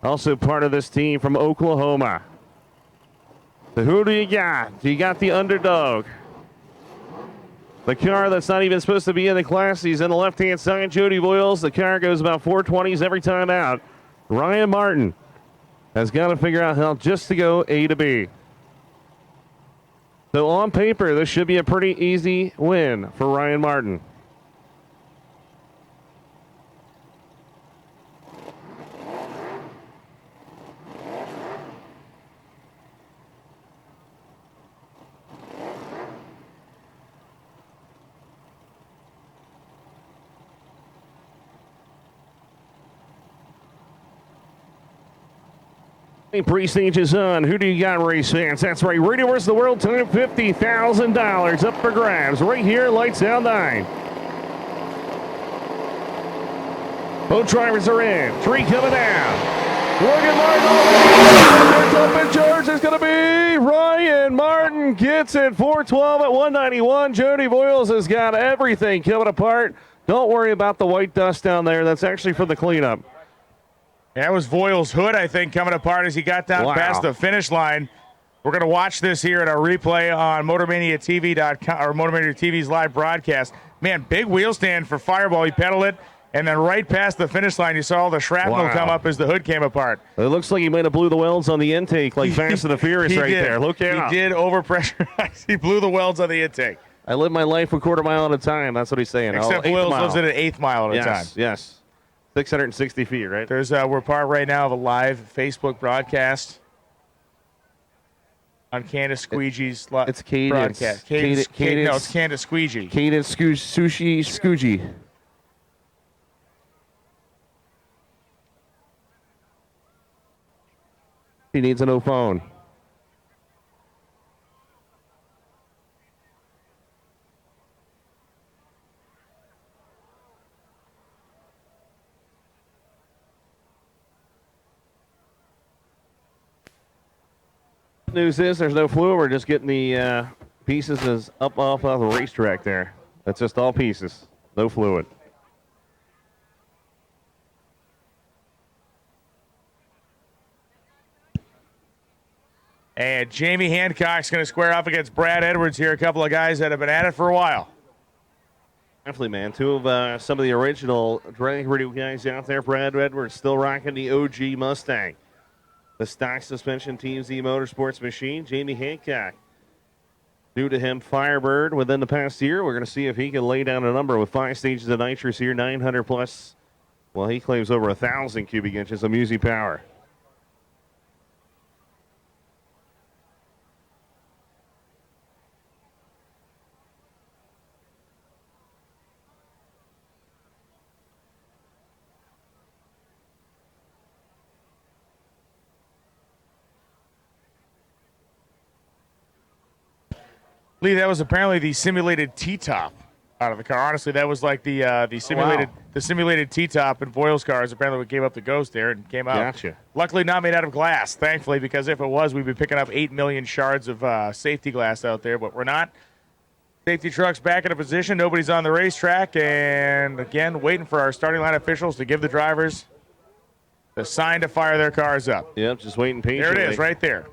Also part of this team from Oklahoma. So who do you got? Do you got the underdog? The car that's not even supposed to be in the class. He's in the left-hand side, Jody Voiles. The car goes about 420s every time out. Ryan Martin has got to figure out how just to go A to B. So on paper, this should be a pretty easy win for Ryan Martin. Pre-stage is on. Who do you got, race fans? That's right. Radio vs. the World time, $50,000 up for grabs. Right here, lights out 9. Both drivers are in. 3 coming down. Look at Martin. Up in charge is going to be Ryan Martin. Gets it 412 at 191. Jody Voiles has got everything coming apart. Don't worry about the white dust down there. That's actually for the cleanup. That was Voiles' hood, I think, coming apart as he got down past the finish line. We're going to watch this here at our replay on MotorManiaTV.com or MotorMania TV's live broadcast. Man, big wheel stand for Fireball. He pedaled it, and then right past the finish line, you saw all the shrapnel come up as the hood came apart. It looks like he might have blew the welds on the intake like Fast and the Furious right there. Look out. He did overpressurize. He blew the welds on the intake. I live my life a quarter mile at a time. That's what he's saying. Except Voiles lives it an eighth mile at a time. Yes. 660 feet, right? There's we're part right now of a live Facebook broadcast on Candace Squeegee's it's Cadence. broadcast. Cadence. No, it's Candace Squeegee. Cadence Sushi Squeegee. He needs a new phone. News is there's no fluid. We're just getting the pieces as up off of the racetrack there. That's just all pieces. No fluid. And Jamie Hancock's going to square up against Brad Edwards here, a couple of guys that have been at it for a while. Definitely, man. Two of some of the original drag radio guys out there. Brad Edwards still rocking the OG Mustang. The stock suspension TMZ Motorsports machine. Jamie Hancock. New to him, Firebird within the past year. We're going to see if he can lay down a number with 5 stages of nitrous here, 900 plus. Well, he claims over 1,000 cubic inches of music power. Lee, that was apparently the simulated T-top out of the car. Honestly, that was like the simulated T-top in Boyle's cars. Apparently, we gave up the ghost there and came out. Gotcha. Luckily, not made out of glass, thankfully, because if it was, we'd be picking up 8 million shards of safety glass out there, but we're not. Safety truck's back in a position. Nobody's on the racetrack, and again, waiting for our starting line officials to give the drivers the sign to fire their cars up. Yep, just waiting patiently. There it is, right there.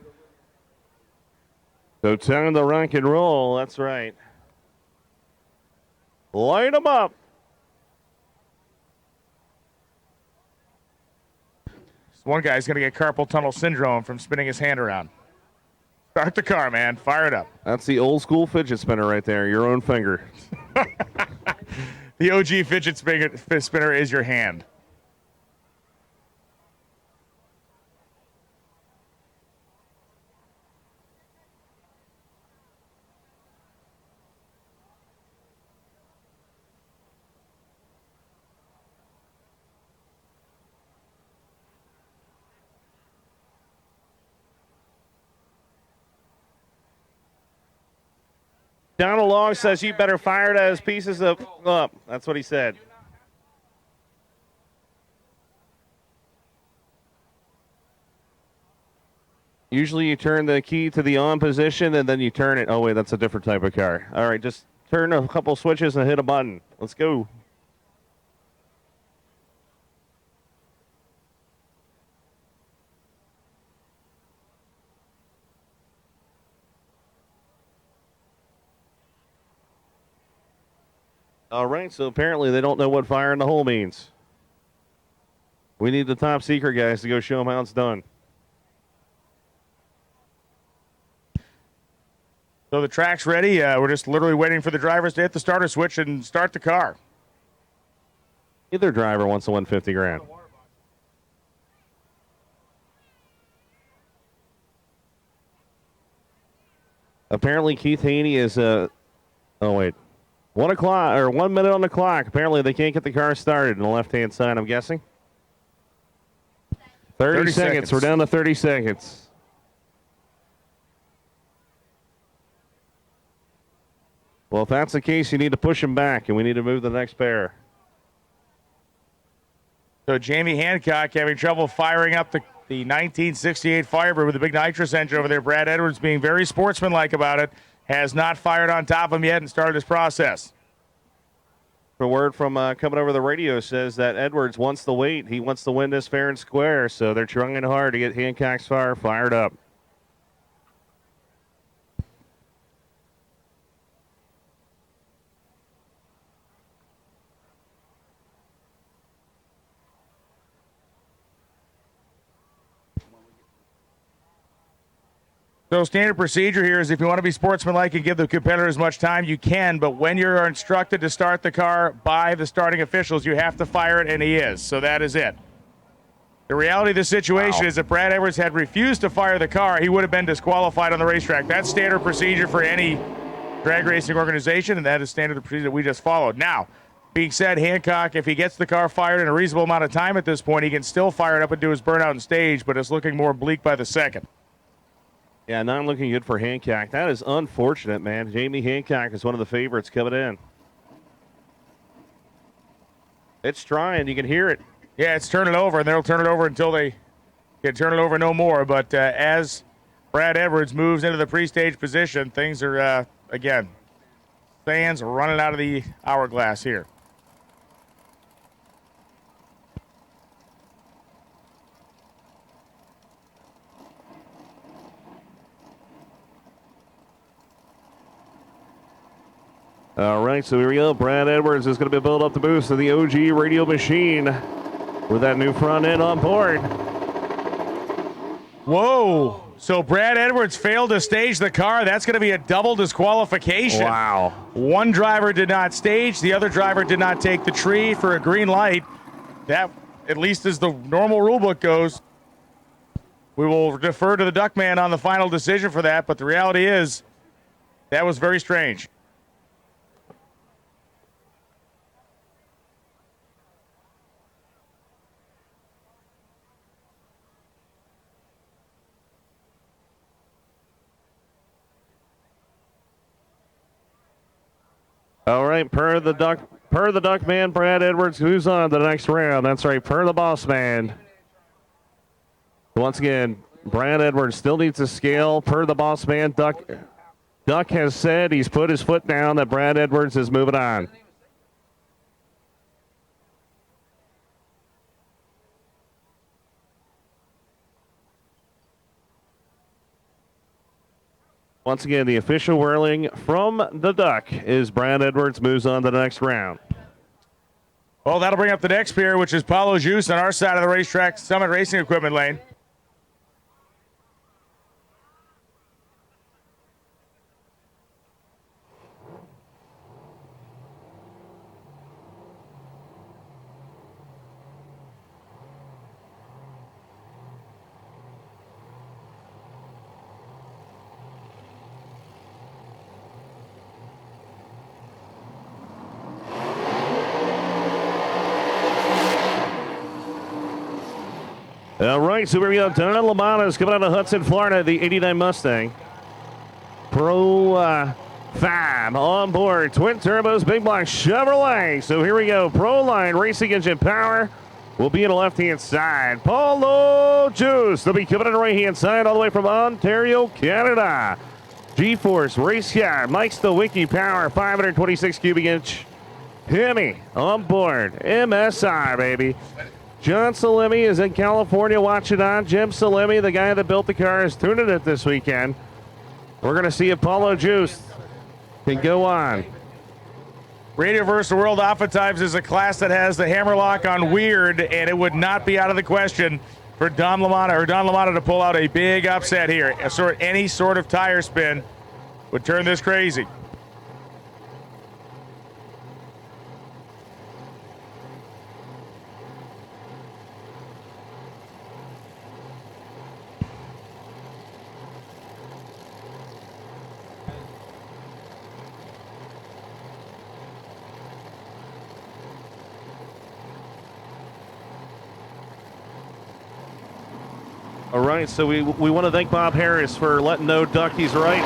So time to rock and roll. That's right. Light them up. One guy's going to get carpal tunnel syndrome from spinning his hand around. Start the car, man. Fire it up. That's the old school fidget spinner right there. Your own finger. The OG fidget spinner is your hand. Donald Long says you better fire it as pieces of up. That's what he said. Usually you turn the key to the on position and then you turn it. Oh, wait, that's a different type of car. All right, just turn a couple switches and hit a button. Let's go. All right, so apparently they don't know what fire in the hole means. We need the top secret guys to go show them how it's done. So the track's ready. We're just literally waiting for the drivers to hit the starter switch and start the car. Either driver wants to win 50 grand. Apparently Keith Haney is oh wait. 1 o'clock or 1 minute on the clock. Apparently they can't get the car started on the left-hand side, I'm guessing. 30 seconds. We're down to 30 seconds. Well, if that's the case, you need to push him back, and we need to move the next pair. So Jamie Hancock having trouble firing up the 1968 Firebird with the big nitrous engine over there. Brad Edwards being very sportsmanlike about it. Has not fired on top of him yet and started his process. The word from coming over the radio says that Edwards wants the wait. He wants to win this fair and square, so they're trying hard to get Hancock's fire fired up. So standard procedure here is if you want to be sportsmanlike and give the competitor as much time, you can. But when you're instructed to start the car by the starting officials, you have to fire it, and he is. So that is it. The reality of the situation is if Brad Edwards had refused to fire the car, he would have been disqualified on the racetrack. That's standard procedure for any drag racing organization, and that is standard procedure that we just followed. Now, being said, Hancock, if he gets the car fired in a reasonable amount of time at this point, he can still fire it up and do his burnout and stage, but it's looking more bleak by the second. Yeah, not looking good for Hancock. That is unfortunate, man. Jamie Hancock is one of the favorites coming in. It's trying. You can hear it. Yeah, it's turning over, and they'll turn it over until they can turn it over no more. But as Brad Edwards moves into the pre-stage position, things are, again, fans running out of the hourglass here. All right, so here we go. Brad Edwards is going to be built up the boost of the OG radio machine with that new front end on board. Whoa. So Brad Edwards failed to stage the car. That's going to be a double disqualification. Wow. One driver did not stage. The other driver did not take the tree for a green light. That, at least as the normal rule book goes, we will defer to the duck man on the final decision for that. But the reality is that was very strange. All right, per the duck man, Brad Edwards, who's on the next round. That's right, per the boss man. Once again, Brad Edwards still needs to scale per the boss man. Duck has said he's put his foot down that Brad Edwards is moving on. Once again, the official whirling from the duck is Brad Edwards moves on to the next round. Well, that'll bring up the next pair, which is Paulo Juice on our side of the racetrack, Summit Racing Equipment lane. All right, so here we go. Don LaMotta is coming out of Hudson, Florida, the 89 Mustang. Pro 5 on board. Twin turbos, big block Chevrolet. So here we go. Pro line racing engine power will be on the left-hand side. Paulo Juice. They'll be coming on the right-hand side all the way from Ontario, Canada. G-Force Race Car. Mike's the Wiki Power, 526 cubic inch. Hemi on board. MSR, baby. John Salemi is in California watching on. Jim Salemi, the guy that built the car, is tuning it this weekend. We're going to see if Paulo Juice can go on. Radio vs. World oftentimes is a class that has the hammerlock on weird, and it would not be out of the question for Don LaMotta to pull out a big upset here. Any sort of tire spin would turn this crazy. All right, so we want to thank Bob Harris for letting know Duck he's right.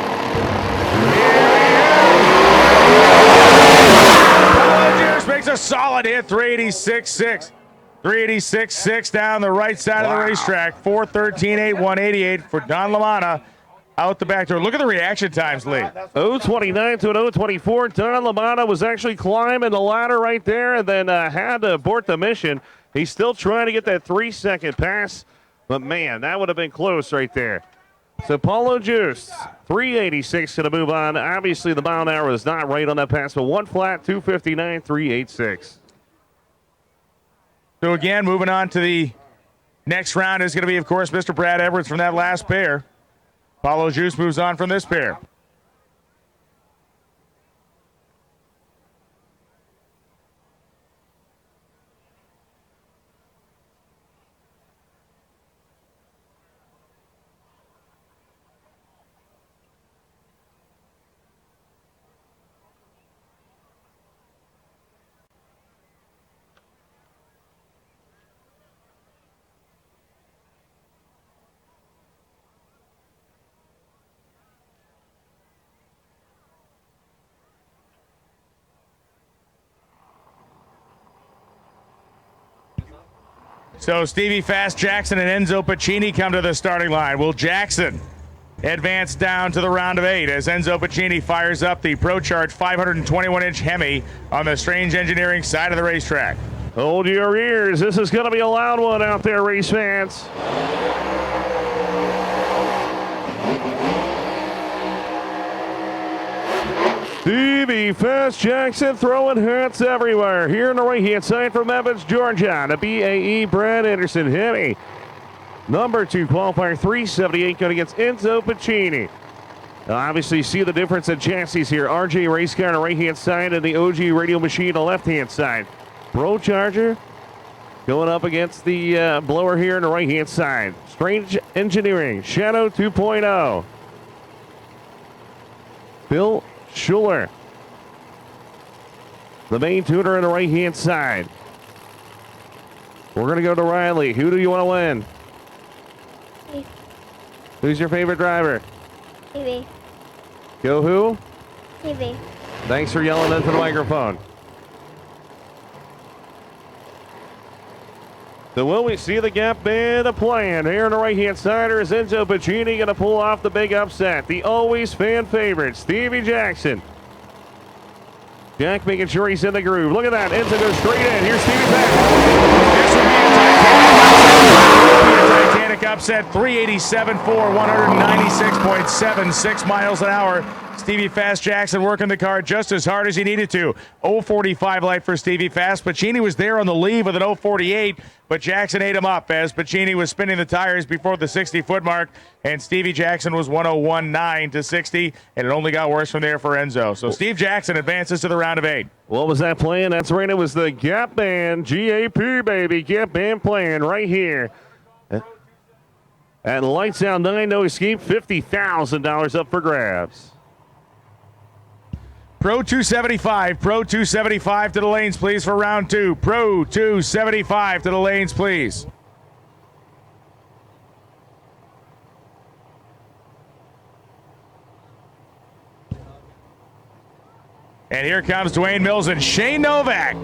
Makes a solid hit, 386.6. 386.6 down the right side of the racetrack. 413.8, 188 for Don LaMotta out the back door. Look at the reaction times, Lee. 0.29 to an 0.24. Don LaMotta was actually climbing the ladder right there and then had to abort the mission. He's still trying to get that 3-second pass. But, man, that would have been close right there. So, Paulo Juice, 386 going to move on. Obviously, the mile an hour is not right on that pass, but one flat, 259, 386. So, again, moving on to the next round is going to be, of course, Mr. Brad Edwards from that last pair. Paulo Juice moves on from this pair. So Stevie Fast Jackson and Enzo Pacini come to the starting line. Will Jackson advance down to the round of 8 as Enzo Pacini fires up the ProCharge 521-inch Hemi on the Strange Engineering side of the racetrack? Hold your ears. This is going to be a loud one out there, race fans. Stevie Stevie Fast Jackson throwing hats everywhere. Here on the right-hand side from Evans, Georgia, the BAE Brad Anderson Hemi. Number 2 qualifier 378 going against Enzo Pacini. Obviously, see the difference in chassis here. RJ race car on the right-hand side and the OG radio machine on the left-hand side. Pro Charger going up against the blower here on the right-hand side. Strange Engineering, Shadow 2.0. Bill Schuler, the main tuner on the right-hand side. We're going to go to Riley. Who do you want to win? Me. Who's your favorite driver? TV. Go who? TV. Thanks for yelling into the microphone. So will we see the gap band playing? Here on the right-hand side is Enzo Pacini going to pull off the big upset. The always fan favorite, Stevie Jackson. Jack making sure he's in the groove. Look at that. Enzo goes straight in. Here's Stevie back. Titanic upset, 387.4, 196.76 miles an hour. Stevie Fast Jackson working the car just as hard as he needed to. 0.45 light for Stevie Fast. Pacini was there on the lead with an 0.48, but Jackson ate him up as Pacini was spinning the tires before the 60-foot mark, and Stevie Jackson was 101.9 to 60, and it only got worse from there for Enzo. So Steve Jackson advances to the round of 8. What was that playing? That's right. It was the Gap Band, GAP, baby. Gap Band playing right here. And lights out 9, no escape, $50,000 up for grabs. Pro 275, Pro 275 to the lanes, please, for round 2. Pro 275 to the lanes, please. And here comes Dwayne Mills and Shane Novak.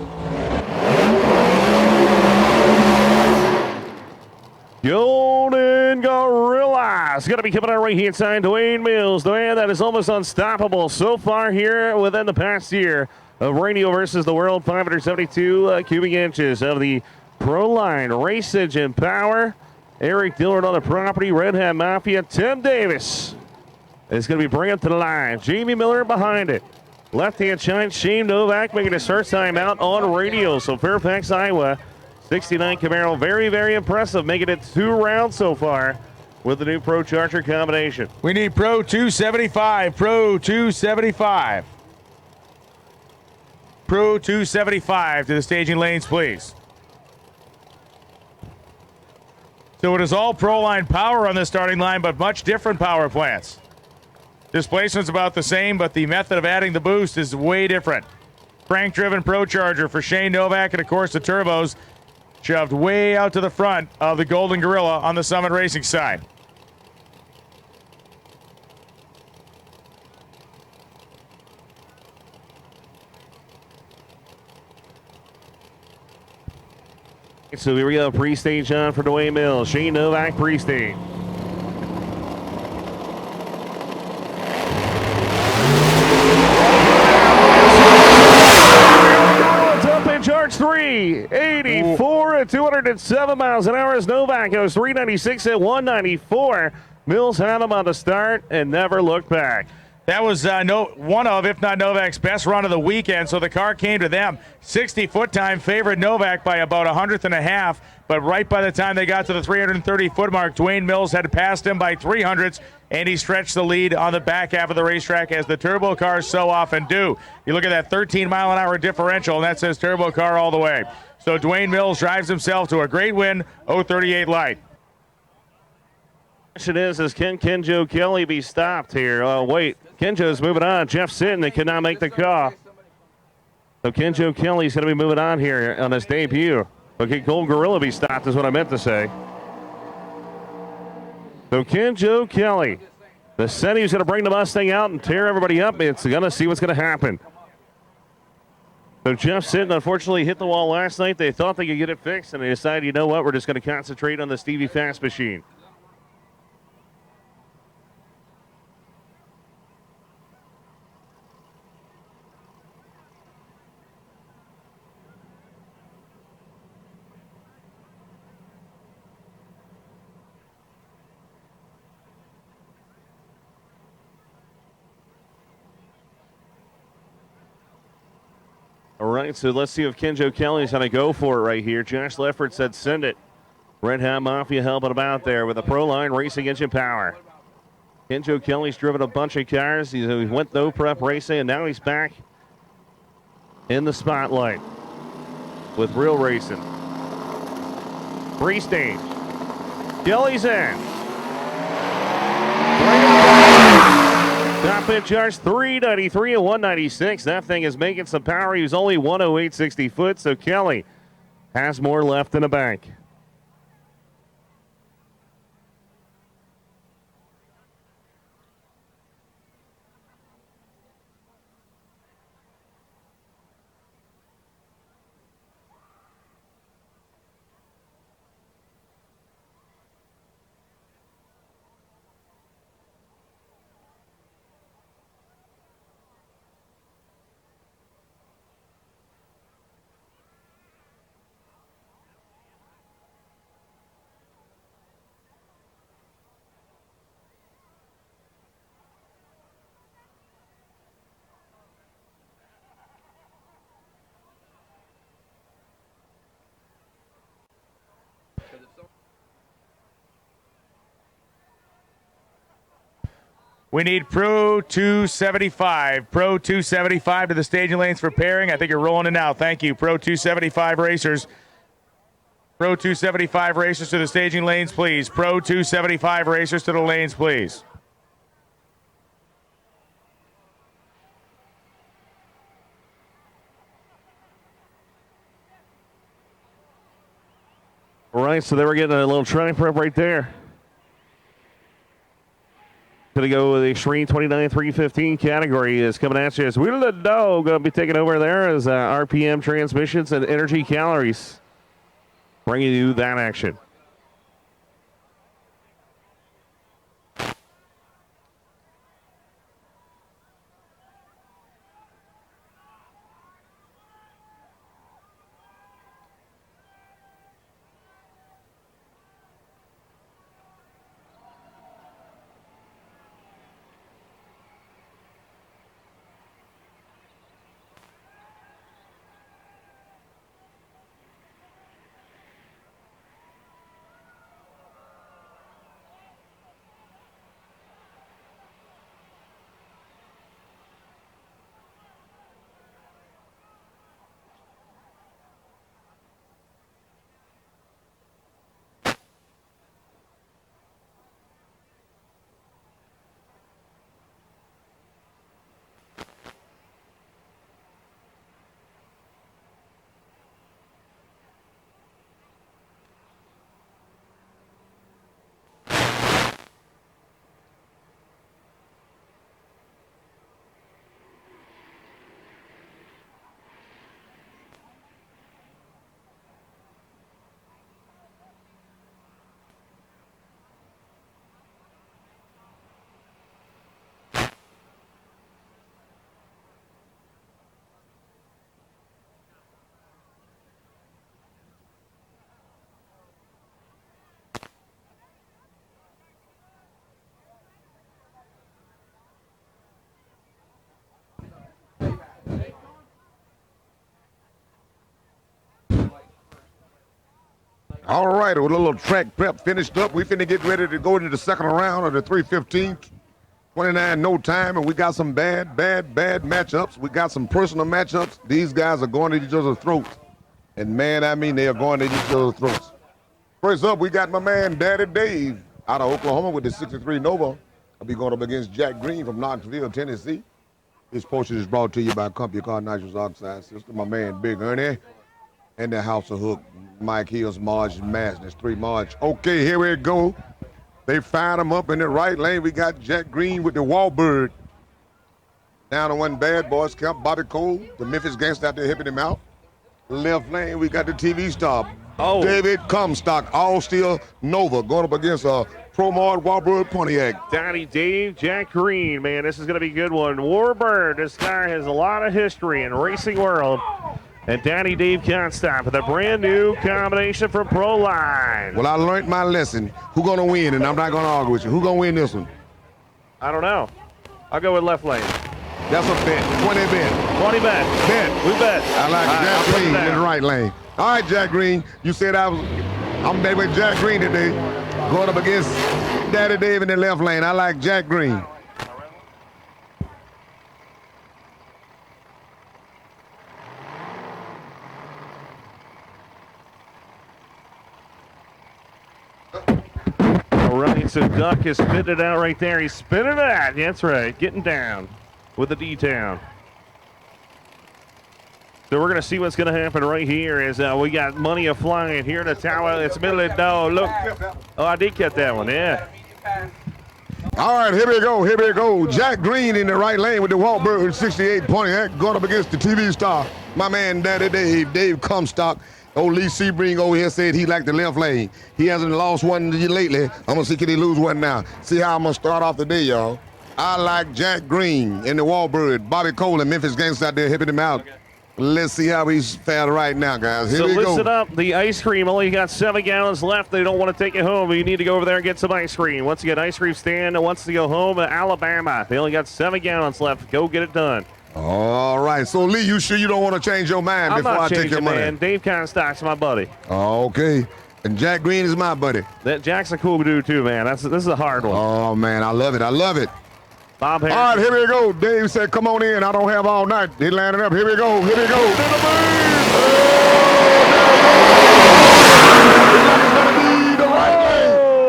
Golden Gorilla is going to be coming out right-hand side. Dwayne Mills, the man that is almost unstoppable so far here within the past year of radio versus the world. 572 cubic inches of the Pro Line race engine power. Eric Dillard on the property. Red Hat Mafia. Tim Davis is going to be bringing it to the line. Jamie Miller behind it. Left-hand side, Shane Novak making his first time out on radio. So Fairfax, Iowa. 69 Camaro, very, very impressive, making it 2 rounds so far with the new Pro Charger combination. We need Pro 275, Pro 275. Pro 275 to the staging lanes, please. So it is all Pro Line power on the starting line, but much different power plants. Displacement's about the same, but the method of adding the boost is way different. Crank-driven Pro Charger for Shane Novak, and of course the turbos shoved way out to the front of the Golden Gorilla on the Summit Racing side. So here we go, pre-stage on for Dwayne Mills. Shane Novak, pre-stage. Charge 3, 84 at 207 miles an hour as Novak goes 396 at 194. Mills had him on the start and never looked back. That was one of, if not Novak's best run of the weekend, so the car came to them. 60-foot time favored Novak by about 100th and a half, but right by the time they got to the 330-foot mark, Dwayne Mills had passed him by 300ths, and he stretched the lead on the back half of the racetrack, as the turbo cars so often do. You look at that 13-mile-an-hour differential, and that says turbo car all the way. So Dwayne Mills drives himself to a great win, 038 light. Question is can Kenjo Kelly be stopped here? Oh, wait. Kenjo's moving on. Jeff Sitton could not make the call. So Kenjo Kelly's going to be moving on here on his debut. Okay, Gold Gorilla be stopped is what I meant to say. So Kenjo Kelly, the set he's going to bring the Mustang out and tear everybody up. It's going to see what's going to happen. So Jeff Sitton unfortunately hit the wall last night. They thought they could get it fixed, and they decided, you know what, we're just going to concentrate on the Stevie Fast machine. All right, so let's see if Kenjo Kelly's going to go for it right here. Josh Leffert said send it. Red Hat Mafia helping him out there with a Pro Line Racing engine power. Kenjo Kelly's driven a bunch of cars. He went no prep racing, and now he's back in the spotlight with real racing. Free stage. Kelly's in. Top end charge 393 and 196. That thing is making some power. He was only 108.60 foot, so Kelly has more left in the bank. We need Pro 275. Pro 275 to the staging lanes for pairing. I think you're rolling it now. Thank you, Pro 275 racers. Pro 275 racers to the staging lanes, please. Pro 275 racers to the lanes, please. All right, so they were getting a little training prep right there. Going to go with the Extreme 29-315 category is coming at you as Wheel the Dog. Going to be taking over there as RPM transmissions and energy calories. Bringing you that action. All right, with a little track prep finished up, we finna get ready to go into the second round of the 315. 29 no time, and we got some bad matchups. We got some personal matchups. These guys are going at each other's throats. And man, I mean, they are going at each other's throats. First up, we got my man, Daddy Dave, out of Oklahoma with the 63 Nova. I'll be going up against Jack Green from Knoxville, Tennessee. This portion is brought to you by Company Car Nitrous Oxide System, my man, Big Ernie, and the House of Hook, Mike Hills, Marge, and Madness, 3 Marge. Okay, here we go. They fired him up in the right lane. We got Jack Green with the Wallbird. Down to one bad boys camp, Bobby Cole, the Memphis Gangster out there helping him out. Left lane, we got the TV star, David Comstock, all steel Nova, going up against a Promart Wallbird Pontiac. Daddy Dave, Jack Green, man, this is going to be a good one. Warbird, this guy has a lot of history in racing world. And Daddy Dave can't stop with a brand new combination from Pro Line. Well, I learned my lesson. Who gonna win? And I'm not gonna argue with you. Who gonna win this one? I don't know. I'll go with left lane. That's a bet. 20 bet. 20 bet. Bet. We bet. I like All right, Jack I'll put it Green in down. the right lane. All right, Jack Green. You said I'm bet with Jack Green today. Going up against Daddy Dave in the left lane. I like Jack Green. All right, so Duck is spitting it out right there. He's spitting it out. That's right. Getting down with the D-Town. So we're going to see what's going to happen right here as we got money flying here in the tower. It's middle of the door. Look. Oh, I did get that one. Yeah. All right, here we go. Here we go. Jack Green in the right lane with the Walbird 68 Pontiac going up against the TV star. My man, Daddy Dave Comstock. Old Lee Sebring over here said he liked the left lane. He hasn't lost one lately. I'm going to see can he lose one now. See how I'm going to start off the day, y'all. I like Jack Green in the Walbird. Bobby Cole and Memphis Gangsta out there hipping him out. Let's see how he's fared right now, guys. Here so we go. listen up. The ice cream only got 7 gallons left. They don't want to take it home. You need to go over there and get some ice cream. Once you get ice cream stand and wants to go home to Alabama. They only got 7 gallons left. Go get it done. All right. So, Lee, you sure you don't want to change your mind before I take your money? Man. Dave Comstock's my buddy. Okay. And Jack Green is my buddy. That Jack's a cool dude, too, man. This is a hard one. Oh, man. I love it. I love it. Bob Harris. All right, here we go. Dave said, come on in. I don't have all night. He landed up. Here we go. Here we go.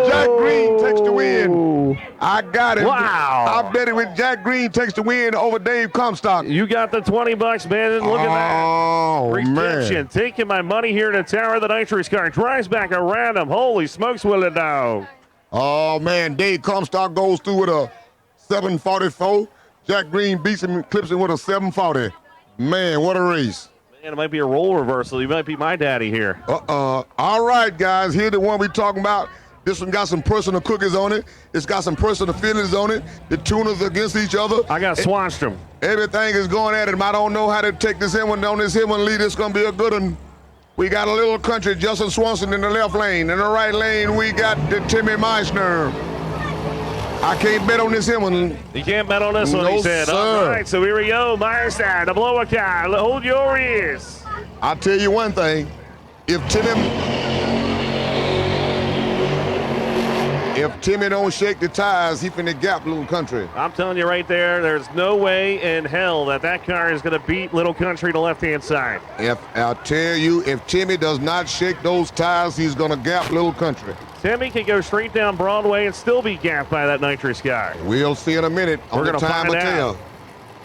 Jack Green takes the win. I got it. Wow. I bet it with Jack Green takes the win over Dave Comstock. You got the $20, man. And look at that. Oh, Redemption. man. Taking my money here to Tower of the Nitrous car. Drives back around him. Holy smokes, Willie Dog. Oh, man. Dave Comstock goes through with a 744. Jack Green beats him and clips him with a 740. Man, what a race. Man, it might be a role reversal. You might be my daddy here. All right, guys. Here's the one we talking about. This one got some personal cookies on it. It's got some personal feelings on it. The tuners against each other. I got swatched them. Everything is going at it. I don't know how to take this in one on this hit one lead. It's going to be a good one. We got a little country, Justin Swanson in the left lane. In the right lane, we got the Timmy Meissner. I can't bet on this hit one. You can't bet on this one, No, he said. sir. All right, so here we go. Meissner, the blower car. Hold your ears. I'll tell you one thing. If Timmy don't shake the tires, he finna gap Little Country. I'm telling you right there, there's no way in hell that car is going to beat Little Country to left-hand side. I'll tell you, if Timmy does not shake those tires, he's gonna gap Little Country. Timmy can go straight down Broadway and still be gapped by that nitrous car. We'll see in a minute. We're on the going to time find will out. tell.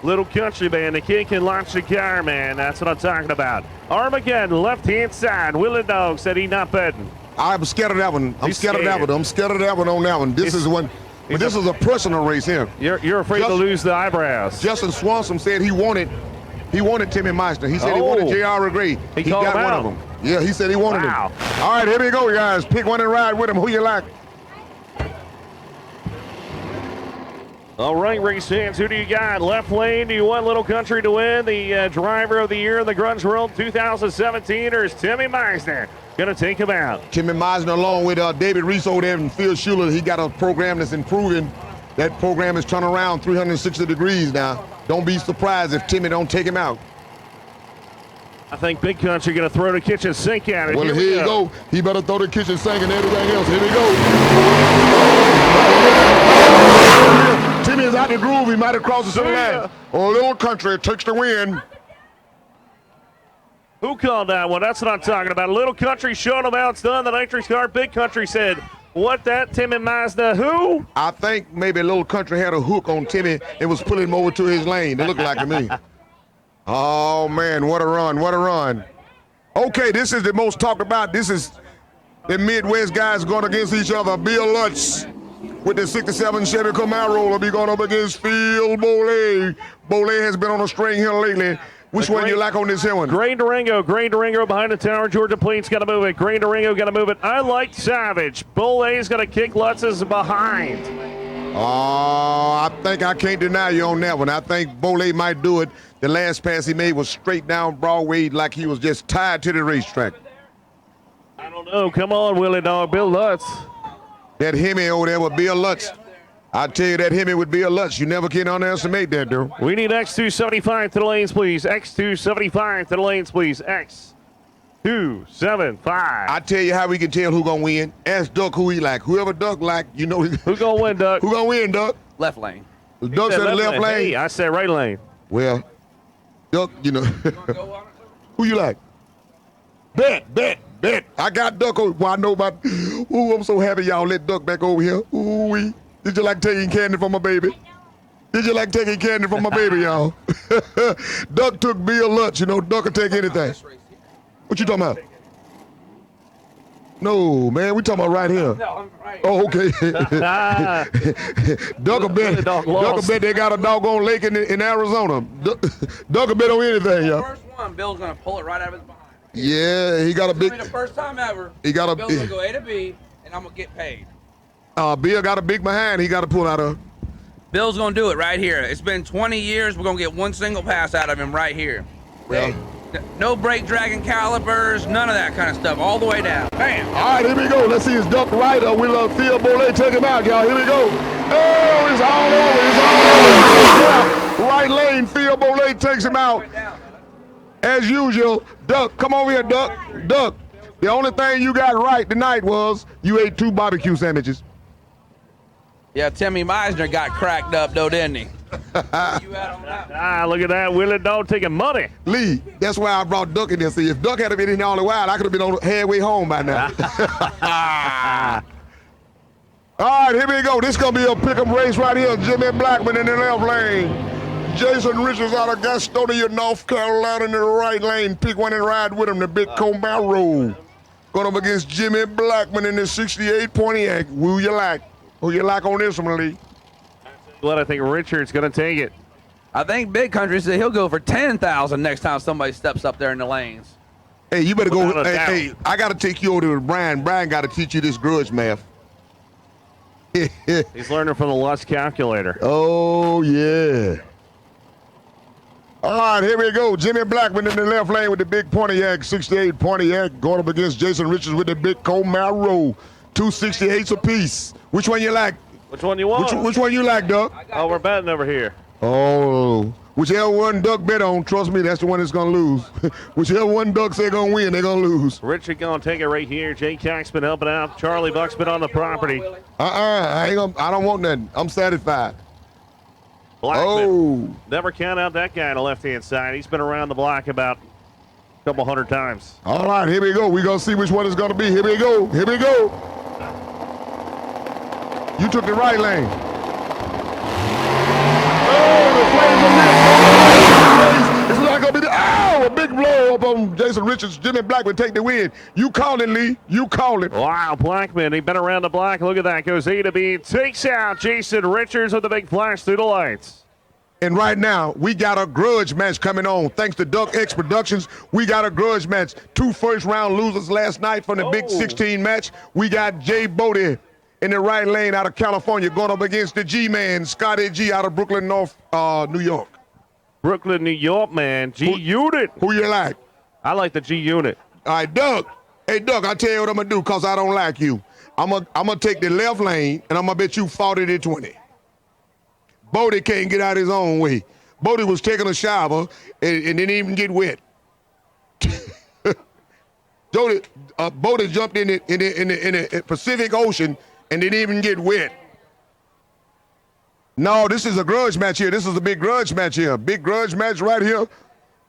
Little Country, man. The kid can launch the car, man. That's what I'm talking about. Armageddon, left-hand side. Willie Dog said he not betting. I'm scared of that one. I'm He's scared of that scared. one. I'm scared of that one on that one. This is one. But this is a personal race here. You're afraid to lose the eyebrows. Justin Swanson said he wanted Timmy Meissner. He said he wanted J.R. Gray. He called got him one out. of them. Yeah, he said he wanted him. All right, here we go, guys. Pick one and ride with him. Who you like? All right, race fans, who do you got? Left lane, do you want Little Country to win the driver of the year in the Grunge World 2017, or is Timmy Meissner going to take him out? Timmy Meissner along with David Reese over there and Phil Schuler. He got a program that's improving. That program is turning around 360 degrees now. Don't be surprised if Timmy don't take him out. I think Big Country going to throw the kitchen sink at it. Well, here you go. He better throw the kitchen sink and everything else. Here we go. Timmy is out the groove. He might have crossed the center line. Oh, Little Country takes the win. Who called that one? That's what I'm talking about. Little Country showing him how it's done. The nitrous car. Big Country said, what that? Timmy Meissner who? I think maybe Little Country had a hook on Timmy and was pulling him over to his lane. It looked like to me. Oh, man, what a run, what a run. Okay, this is the most talked about. This is the Midwest guys going against each other. Bill Lutz with the 67 Chevy Camaro will be going up against Phil Boley. Boley has been on a string here lately. Which one you like on this here one? Gray Durango behind the tower. Georgia Plate's got to move it. Gray Durango got to move it. I like Savage. Boley's going to kick Lutz's behind. Oh, I think I can't deny you on that one. I think Boley might do it. The last pass he made was straight down Broadway like he was just tied to the racetrack. I don't know. Come on, Willie Dog. Bill Lutz. That Hemi over there with Bill Lutz. I tell you that Hemi would be a Lutz. You never can underestimate that, dude. We need X275 to the lanes, please. X275 to the lanes, please. X275. I tell you how we can tell who gonna win. Ask Duck who he like. Whoever Duck like, you know. Who gonna win, Duck? Who gonna win, Duck? Left lane. Duck said left lane. Hey, I said right lane. Well, Duck, you know. Who you like? Bet. I got Duck over. Well, I know about. Ooh, I'm so happy y'all let Duck back over here. Ooh wee. Did you like taking candy from my baby? Did you like taking candy from my baby, y'all? Duck took Bill Lutz. You know, Duck will take anything. What you talking about? No, man, we talking about right here. No, I'm right. Oh, okay. Duck will bet. Duck will bet they got a doggone lake in Arizona. Duck will bet on anything, y'all. First one, Bill's gonna pull it right out of his behind. Yeah, he got a big. It's the first time ever. He got a. Bill's gonna go A to B, and I'm gonna get paid. Bill got a big behind. He got to pull out of. Bill's gonna do it right here. It's been 20 years. We're gonna get one single pass out of him right here. Well. No brake dragging calipers, none of that kind of stuff, all the way down. Bam! All right, here we go. Let's see his Duck right. We'll Theo Bollet take him out, y'all. Here we go. Oh, it's all over. It's all over. Right lane, Theo Bollet takes him out. As usual, Duck, come over here, Duck. Duck, the only thing you got right tonight was you ate 2 barbecue sandwiches. Yeah, Timmy Meisner got cracked up, though, didn't he? Look at that. Willie Dog taking money. Lee, that's why I brought Duck in there. See, if Duck had been in there all the while, I could have been on halfway home by now. All right, here we go. This is going to be a pick'em race right here. Jimmy Blackman in the left lane. Jason Richards out of Gastonia, North Carolina in the right lane. Pick one and ride with him, the big Combat Road. Going up against Jimmy Blackman in the 68 Pontiac. Who you like? Who you like on this one, Lee? What, I think Richard's going to take it. I think Big Country said he'll go for 10,000 next time somebody steps up there in the lanes. Hey, you better go. Hey, I got to take you over to Brian. Brian got to teach you this grudge math. He's learning from the Lutz calculator. Oh, yeah. All right, here we go. Jimmy Blackman in the left lane with the big Pontiac, 68 Pontiac, going up against Jason Richards with the big Combat Road. 268s apiece. Which one you like? Which one you want? Which one you like, Duck? Oh, we're betting over here. Oh, whichever one Duck bet on, trust me, that's the one that's going to lose. Whichever one Duck say going to win, they're going to lose. Richard going to take it right here. Jay Cack's been helping out. Charlie Buck's been on the property. I don't want nothing. I'm satisfied. Blackman. Never count out that guy on the left-hand side. He's been around the block about a couple hundred times. All right, here we go. We're going to see which one it's going to be. Here we go. Here we go. You took the right lane. Oh, the flames are lit. It's not going to be a big blow up on Jason Richards. Jimmy Blackman take the win. You call it, Lee. You call it. Wow, Blackman, he's been around the block. Look at that. Goes A to B. Takes out Jason Richards with the big flash through the lights. And right now, we got a grudge match coming on. Thanks to Duck X Productions, we got a grudge match. 2 first-round losers last night from the Big 16 match. We got Jay Bodie in the right lane out of California going up against the G-Man, Scotty G out of Brooklyn, New York. Brooklyn, New York, man. G-Unit. Who you like? I like the G-Unit. All right, Doug. Hey, Doug, I tell you what I'm going to do because I don't like you. I'm gonna take the left lane, and I'm going to bet you 40-20. Bodie can't get out his own way. Bodie was taking a shower and didn't even get wet. Bodie jumped in the Pacific Ocean and didn't even get wet. No, this is a grudge match here. This is a big grudge match here. Big grudge match right here.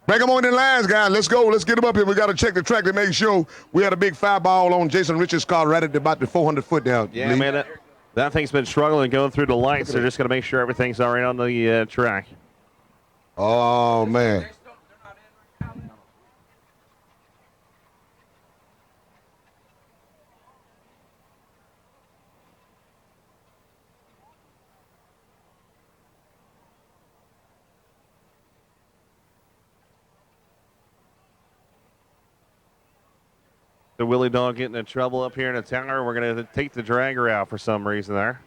Bring them on the lines, guys. Let's go. Let's get them up here. We got to check the track to make sure we had a big fire ball on Jason Richards' car right at about the 400 foot down. Yeah, man, that thing's been struggling going through the lights. They're just going to make sure everything's all right on the track. Oh, man. The Willie Dog getting in trouble up here in the tower. We're going to take the dragger out for some reason there.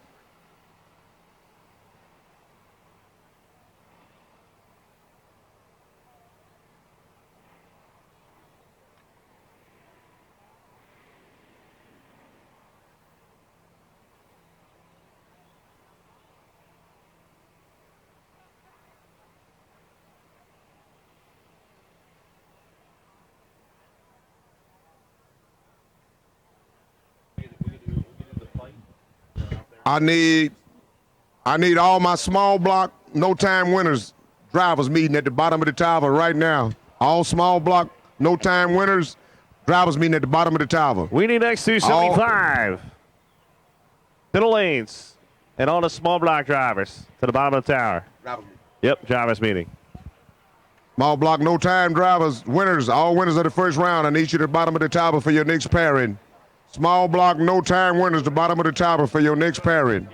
I need all my small block, no time winners drivers meeting at the bottom of the tower right now. All small block, no time winners drivers meeting at the bottom of the tower. We need X275 to the lanes and all the small block drivers to the bottom of the tower. Yep, drivers meeting. Small block, no time drivers, winners, all winners of the first round. I need you at the bottom of the tower for your next pairing. Small block, no time winners, the bottom of the tower for your next pairing.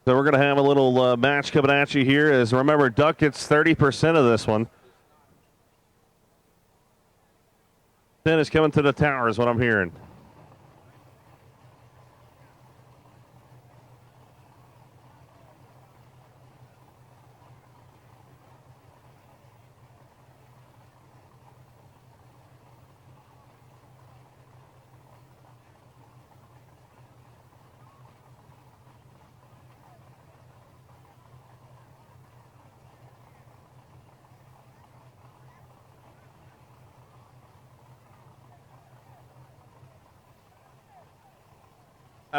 So we're going to have a little match coming at you here. As remember, Duck gets 30% of this one. 10 is coming to the tower is what I'm hearing.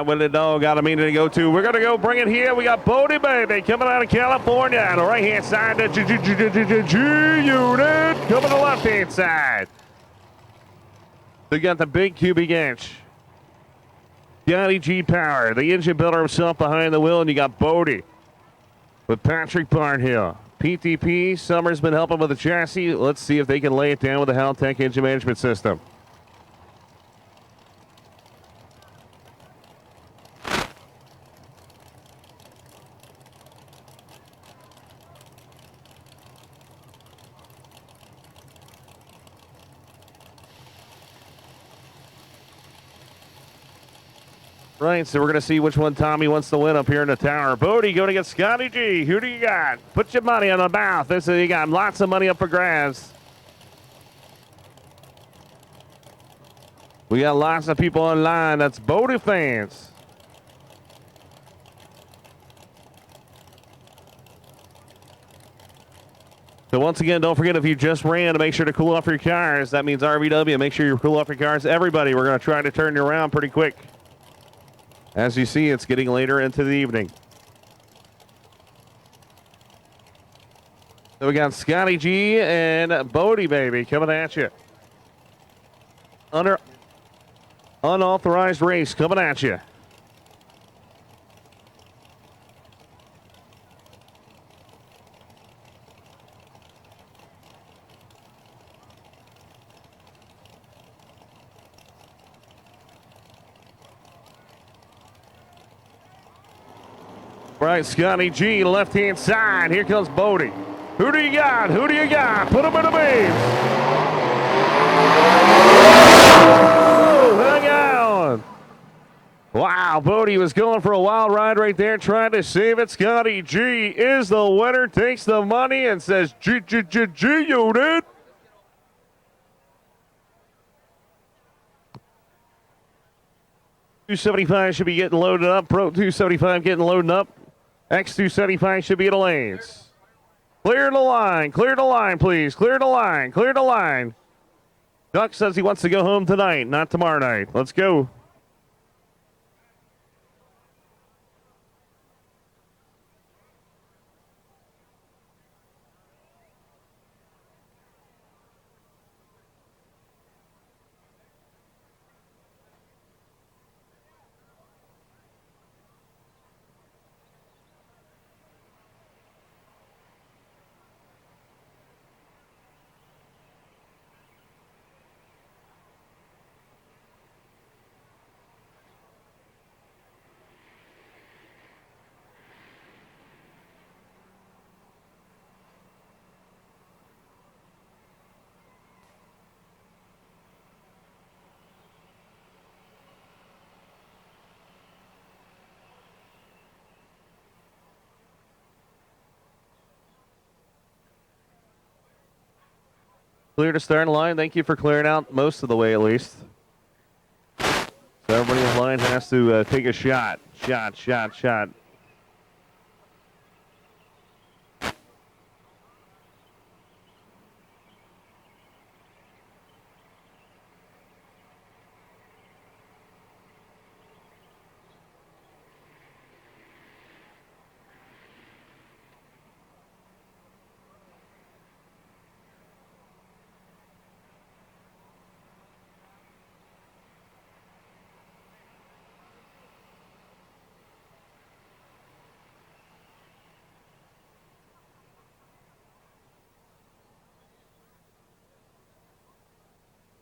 Willie Dog got a meeting to go to. We're going to go bring it here. We got Bodie Baby coming out of California on the right-hand side. The G unit coming to the left-hand side. We got the big cubic inch. Johnny G Power, the engine builder himself behind the wheel, and you got Bodie with Patrick Barnhill. PTP, Summer's been helping with the chassis. Let's see if they can lay it down with the Haltech engine management system. Right, so we're going to see which one Tommy wants to win up here in the tower. Bodie going to get Scotty G. Who do you got? Put your money on the mouth. This is, you got lots of money up for grabs. We got lots of people online. That's Bodie fans. So once again, don't forget if you just ran to make sure to cool off your cars. That means RVW. Make sure you cool off your cars. Everybody, we're going to try to turn you around pretty quick. As you see, it's getting later into the evening. So we got Scotty G and Bodie Baby coming at you. Under unauthorized race coming at you. Right, Scotty G, left-hand side. Here comes Bodie. Who do you got? Who do you got? Put him in the beams. Oh, hang on. Wow, Bodie was going for a wild ride right there, trying to save it. Scotty G is the winner, takes the money, and says, G unit. $275 should be getting loaded up. Pro 275 getting loaded up. X275 should be in the lanes. Clear the line. Clear the line, please. Clear the line. Clear the line. Duck says he wants to go home tonight, not tomorrow night. Let's go. clear to start line. Thank you for clearing out most of the way at least. So everybody in line has to take a shot. Shot.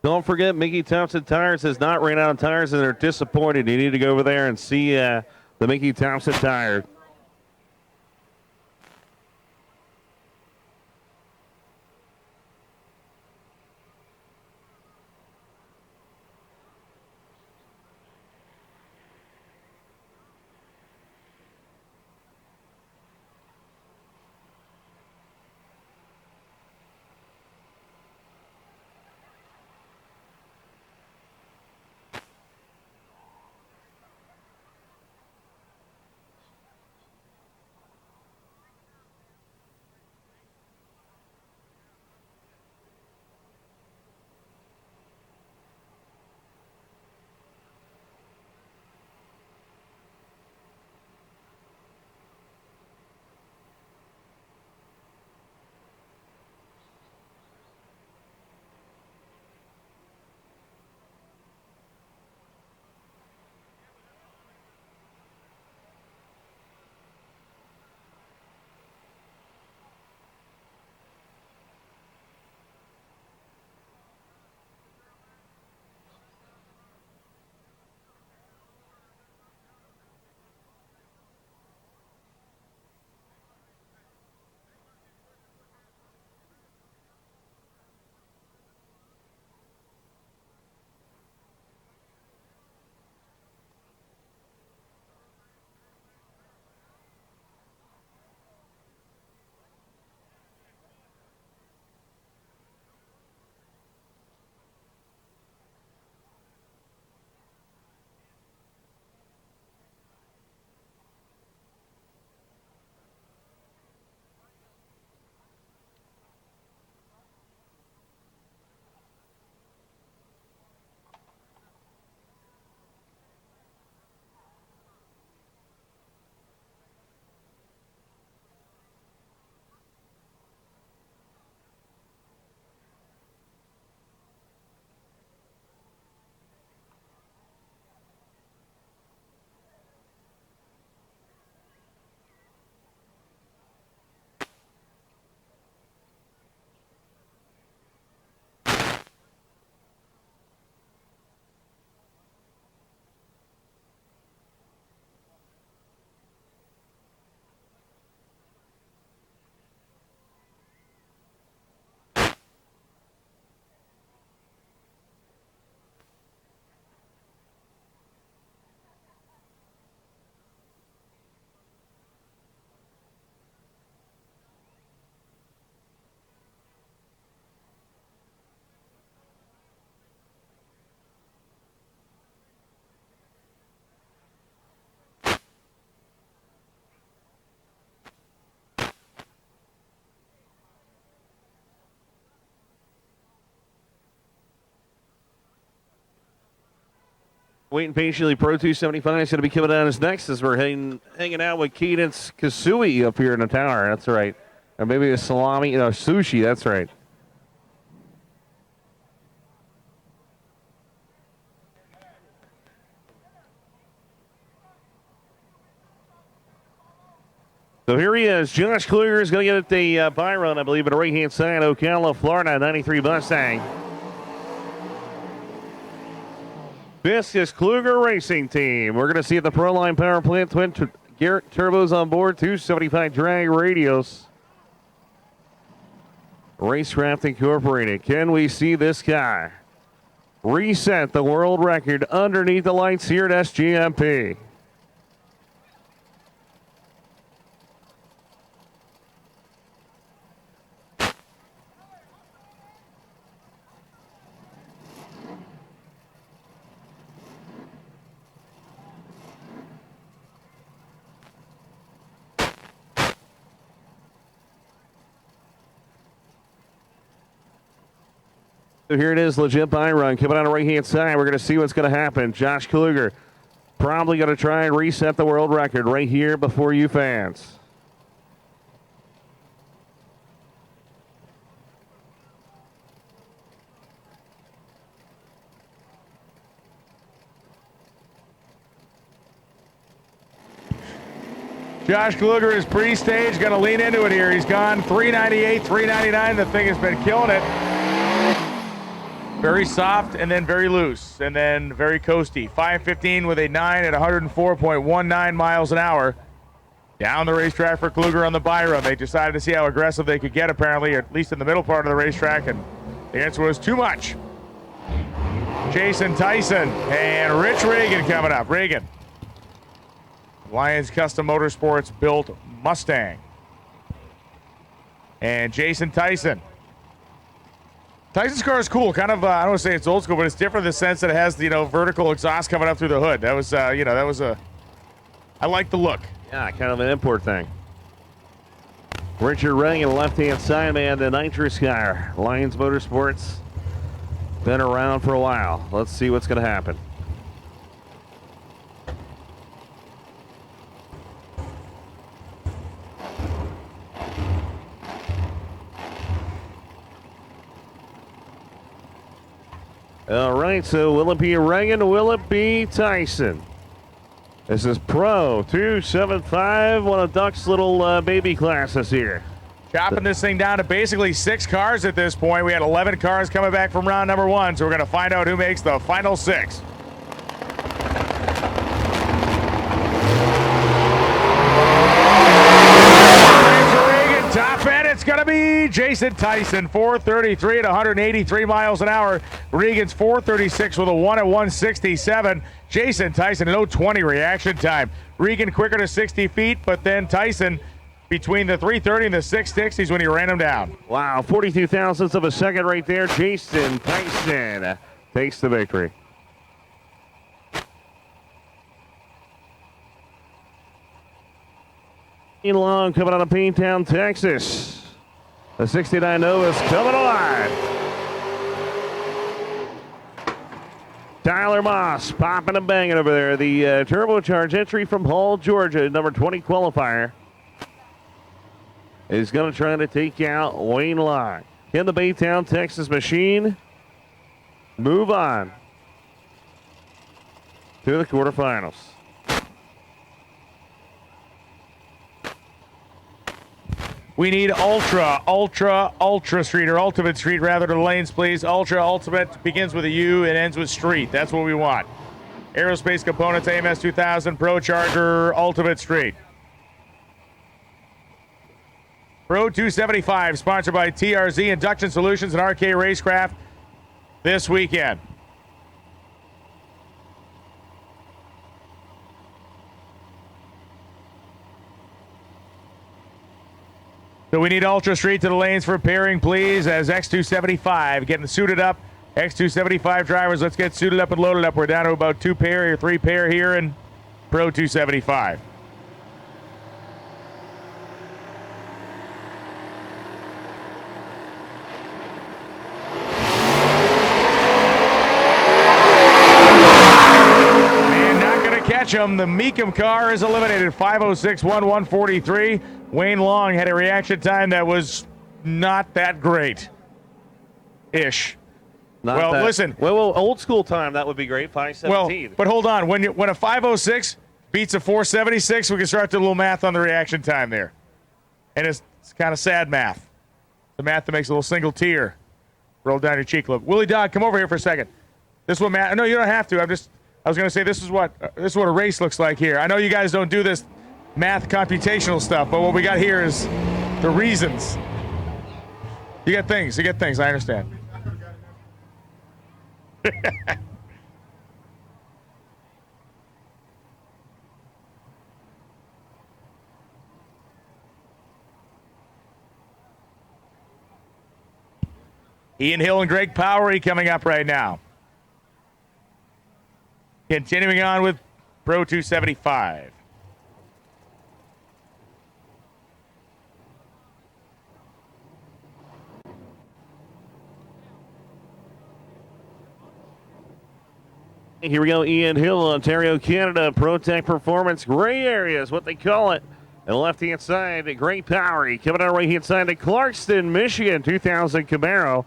Don't forget, Mickey Thompson Tires has not ran out of tires, and they're disappointed. You need to go over there and see the Mickey Thompson Tire. Waiting patiently, Pro 275 is going to be coming down as next as we're hanging out with Cadence Kasui up here in the tower. That's right. Or maybe a salami, sushi. That's right. So here he is. Josh Kluger is going to get at the Byron, I believe, at the right-hand side. Ocala, Florida, 93 Mustang. This is Kluger Racing Team. We're going to see at the Proline Power Plant twin Garrett turbos on board, 275 drag radios. Racecraft Incorporated. Can we see this guy reset the world record underneath the lights here at SGMP? So here it is, legit by run. Coming on the right-hand side, we're going to see what's going to happen. Josh Kluger probably going to try and reset the world record right here before you fans. Josh Kluger is pre-stage, going to lean into it here. He's gone 398, 399. The thing has been killing it. Very soft and then very loose and then very coasty. 5:15 with a 9 at 104.19 miles an hour. Down the racetrack for Kluger on the bye run. They decided to see how aggressive they could get, apparently, at least in the middle part of the racetrack, and the answer was too much. Jason Tyson and Rich Reagan coming up. Reagan. Lions Custom Motorsports built Mustang. And Jason Tyson. Tyson's car is cool. Kind of, I don't want to say it's old school, but it's different in the sense that it has, vertical exhaust coming up through the hood. That was, I like the look. Yeah, kind of an import thing. Richard Reagan, left-hand side man, the nitrous guy. Lions Motorsports, been around for a while. Let's see what's going to happen. All right, so will it be Reagan or will it be Tyson? This is Pro 275, one of Duck's little baby classes here. Chopping this thing down to basically 6 cars at this point. We had 11 cars coming back from round number 1, so we're going to find out who makes the final 6. Top end, it's going to be Jason Tyson, 433 at 183 miles an hour. Regan's 436 with a 1 at 167. Jason Tyson, an 020 reaction time. Regan quicker to 60 feet, but then Tyson between the 330 and the 660s when he ran him down. Wow, 42 thousandths of a second right there. Jason Tyson takes the victory. Long coming out of Paintown, Texas. The 69 Nova's coming alive. Tyler Moss popping and banging over there. The turbocharged entry from Hall, Georgia, number 20 qualifier, is going to try to take out Wayne Locke. Can the Baytown, Texas machine move on to the quarterfinals? We need Ultra Street, or Ultimate Street, rather, to the lanes, please. Ultra Ultimate begins with a U and ends with Street. That's what we want. Aerospace Components, AMS 2000, Pro Charger, Ultimate Street. Pro 275, sponsored by TRZ Induction Solutions and RK Racecraft this weekend. So we need Ultra Street to the lanes for pairing, please, as X275 getting suited up. X275 drivers, let's get suited up and loaded up. We're down to about 2 pair or 3 pair here in Pro 275. And not going to catch him. The Meekum car is eliminated. 5:06.11:43. Wayne Long had a reaction time that was not that great. Ish. Well, listen. Well, old school time, that would be great. 5:17. Well, but hold on. When a 5:06 beats a 4:76, we can start doing a little math on the reaction time there. And it's kind of sad math. The math that makes a little single tear roll down your cheek a little. Willie Dodd, come over here for a second. This is what math. No, you don't have to. I was going to say this is what a race looks like here. I know you guys don't do this math computational stuff, but what we got here is the reasons. You get things. I understand. Ian Hill and Greg Powery coming up right now. Continuing on with Pro 275. Here we go, Ian Hill, Ontario, Canada. ProTech Performance Gray Area is what they call it. And left-hand side, Great Powery. Coming out right-hand side to Clarkston, Michigan, 2000 Camaro.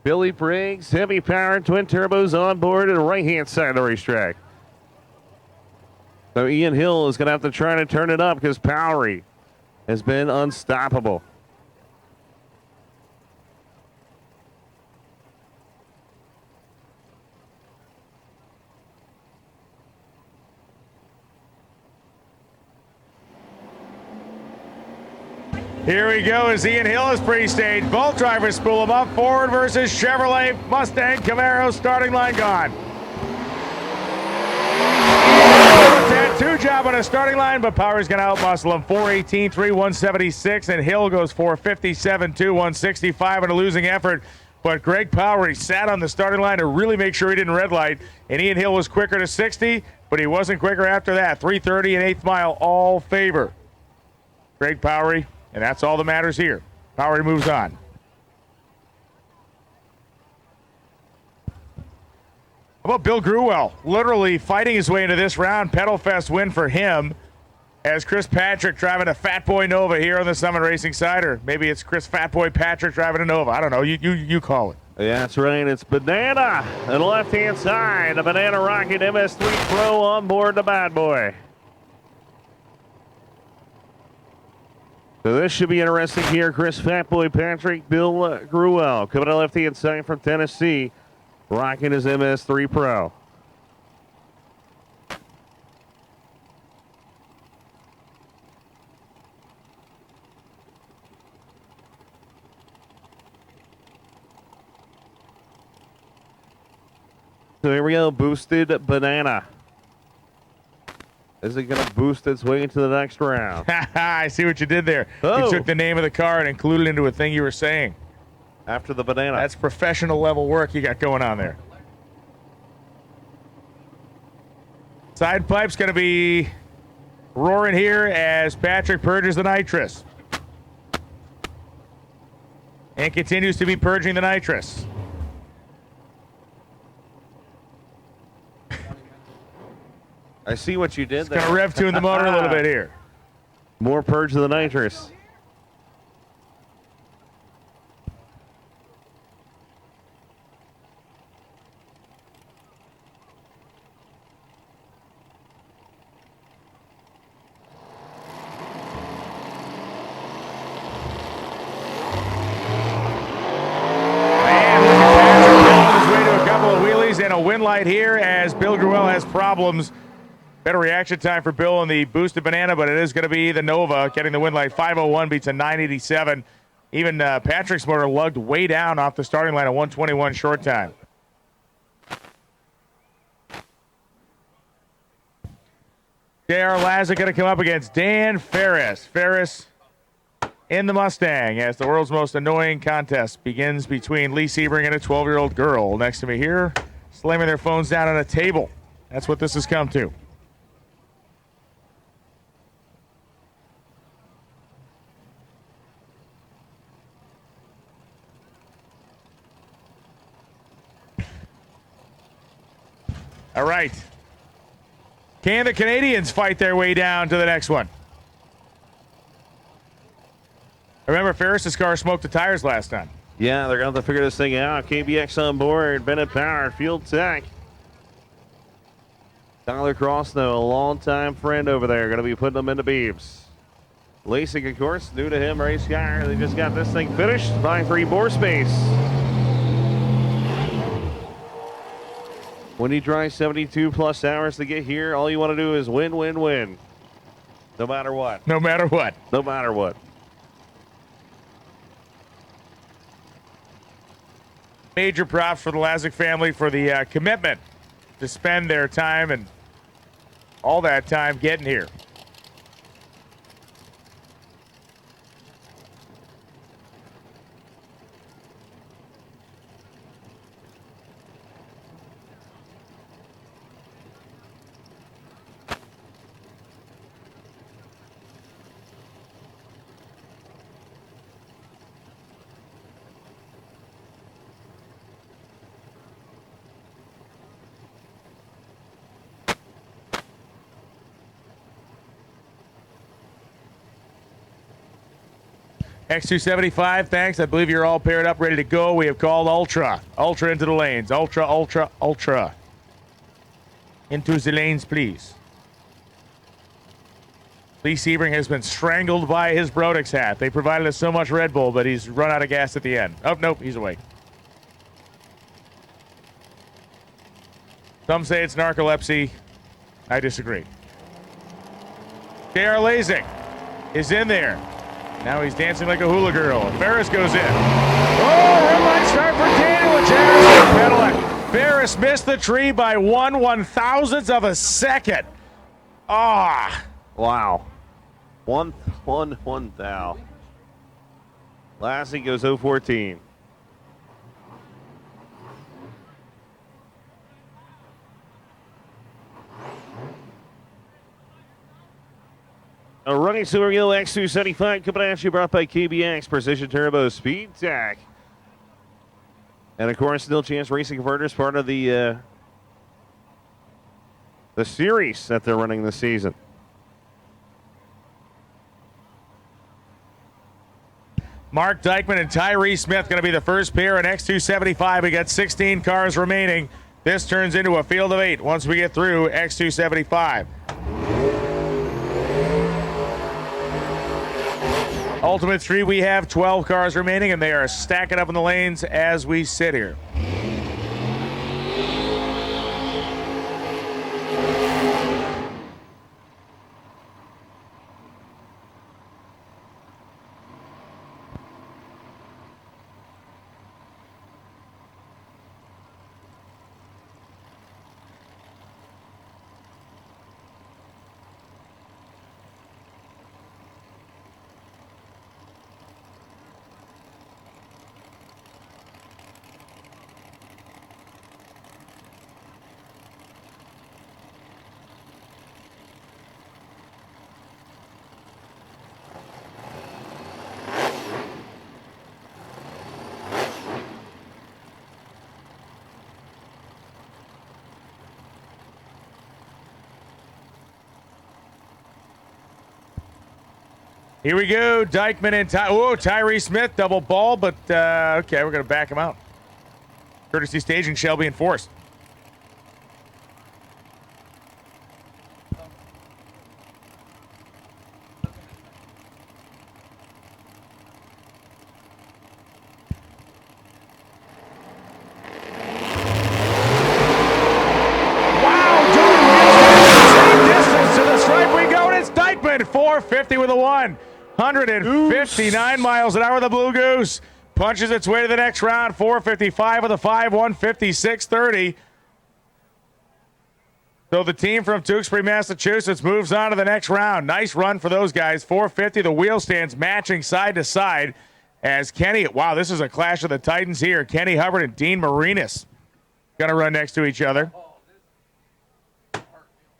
Billy Briggs, heavy power, twin turbos on board, and right-hand side of the racetrack. So Ian Hill is going to have to try to turn it up because Powery has been unstoppable. Here we go as Ian Hill is pre-staged. Both drivers spool him up. Ford versus Chevrolet, Mustang, Camaro, starting line gone. Tattoo job on a starting line, but Power's going to outmuscle him. 418, 176, and Hill goes 457, 165 in a losing effort. But Greg Powery sat on the starting line to really make sure he didn't red light, and Ian Hill was quicker to 60, but he wasn't quicker after that. 330 and 8th mile, all favor Greg Powery. And that's all that matters here. Powery moves on. How about Bill Grewell? Literally fighting his way into this round. Pedal Fest win for him as Chris Patrick driving a Fat Boy Nova here on the Summit Racing side. Or maybe it's Chris Fat Boy Patrick driving a Nova. I don't know. You call it. Yeah, that's right. It's Banana on the left-hand side. The Banana Rocket MS3 Pro on board the bad boy. So this should be interesting here. Chris Fatboy Patrick, Bill Grewell coming out left-hand side from Tennessee, rocking his MS3 Pro. So here we go, boosted Banana. Is it going to boost its way into the next round? I see what you did there. Oh. You took the name of the car and included it into a thing you were saying. After the Banana. That's professional level work you got going on there. Side pipe's going to be roaring here as Patrick purges the nitrous. And continues to be purging the nitrous. I see what you did there. Going to rev tune the motor a little bit here. More purge of the nitrous. And a win light here as Bill Grewell has problems. Better reaction time for Bill on the boosted Banana, but it is going to be the Nova getting the win light. 501 beats a 987. Even Patrick's motor lugged way down off the starting line at 121 short time. J.R. Lazick going to come up against Dan Ferris. Ferris in the Mustang as the world's most annoying contest begins between Lee Sebring and a 12-year-old girl. Next to me here, slamming their phones down on a table. That's what this has come to. All right. Can the Canadians fight their way down to the next one? Remember, Ferris's car smoked the tires last time. Yeah, they're going to have to figure this thing out. KBX on board, Bennett Power, Fuel Tech. Tyler Cross, though, a longtime friend over there, going to be putting them into beeps. Lasik, of course, new to him, race car. They just got this thing finished. 5.3 bore space. When you drive 72 plus hours to get here, all you want to do is win, win, win. No matter what. No matter what. No matter what. Major props for the Lazick family for the commitment to spend their time and all that time getting here. X275, thanks. I believe you're all paired up, ready to go. We have called Ultra. Ultra into the lanes. Ultra, Ultra, Ultra. Into the lanes, please. Lee Sebring has been strangled by his Brodix hat. They provided us so much Red Bull, but he's run out of gas at the end. Oh, nope, he's awake. Some say it's narcolepsy. I disagree. JR Lasik is in there. Now he's dancing like a hula girl. Ferris goes in. Oh, red line start for Daniel with Jackson pedaling. Ferris missed the tree by 1/1000th of a second. Ah. Wow. 1 thou. Lassie goes 0-14. A running Super Gill X275 coming at you, brought by KBX Precision Turbo Speed Tech. And of course, Still Chance Racing Converters, part of the series that they're running this season. Mark Dykman and Tyree Smith going to be the first pair in X275. We got 16 cars remaining. This turns into a field of 8 once we get through X275. Ultimate Street, we have 12 cars remaining, and they are stacking up in the lanes as we sit here. Here we go, Dykman and Tyree Smith, double ball, but okay, we're going to back him out. Courtesy staging shall be enforced. Wow, same distance to the stripe we go, and it's Dykman, 450 with a 1. 159 miles an hour, the Blue Goose punches its way to the next round. 455 with a 5, 156.30. So the team from Tewksbury, Massachusetts moves on to the next round. Nice run for those guys. 450, the wheel stands matching side to side as Kenny, wow, this is a clash of the Titans here. Kenny Hubbard and Dean Marinas gonna run next to each other.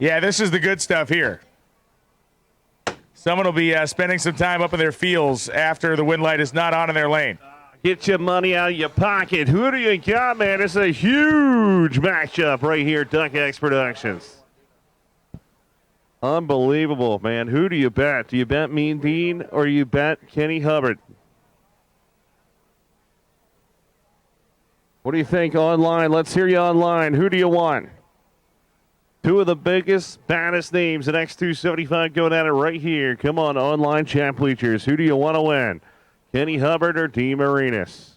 Yeah, this is the good stuff here. Someone will be spending some time up in their fields after the wind light is not on in their lane. Get your money out of your pocket. Who do you got, man? It's a huge matchup right here at Duck X Productions. Unbelievable, man. Who do you bet? Do you bet Mean Dean or you bet Kenny Hubbard? What do you think online? Let's hear you online. Who do you want? Two of the biggest, baddest names in X275 going at it right here. Come on, online chat bleachers. Who do you want to win? Kenny Hubbard or Dean Marinas?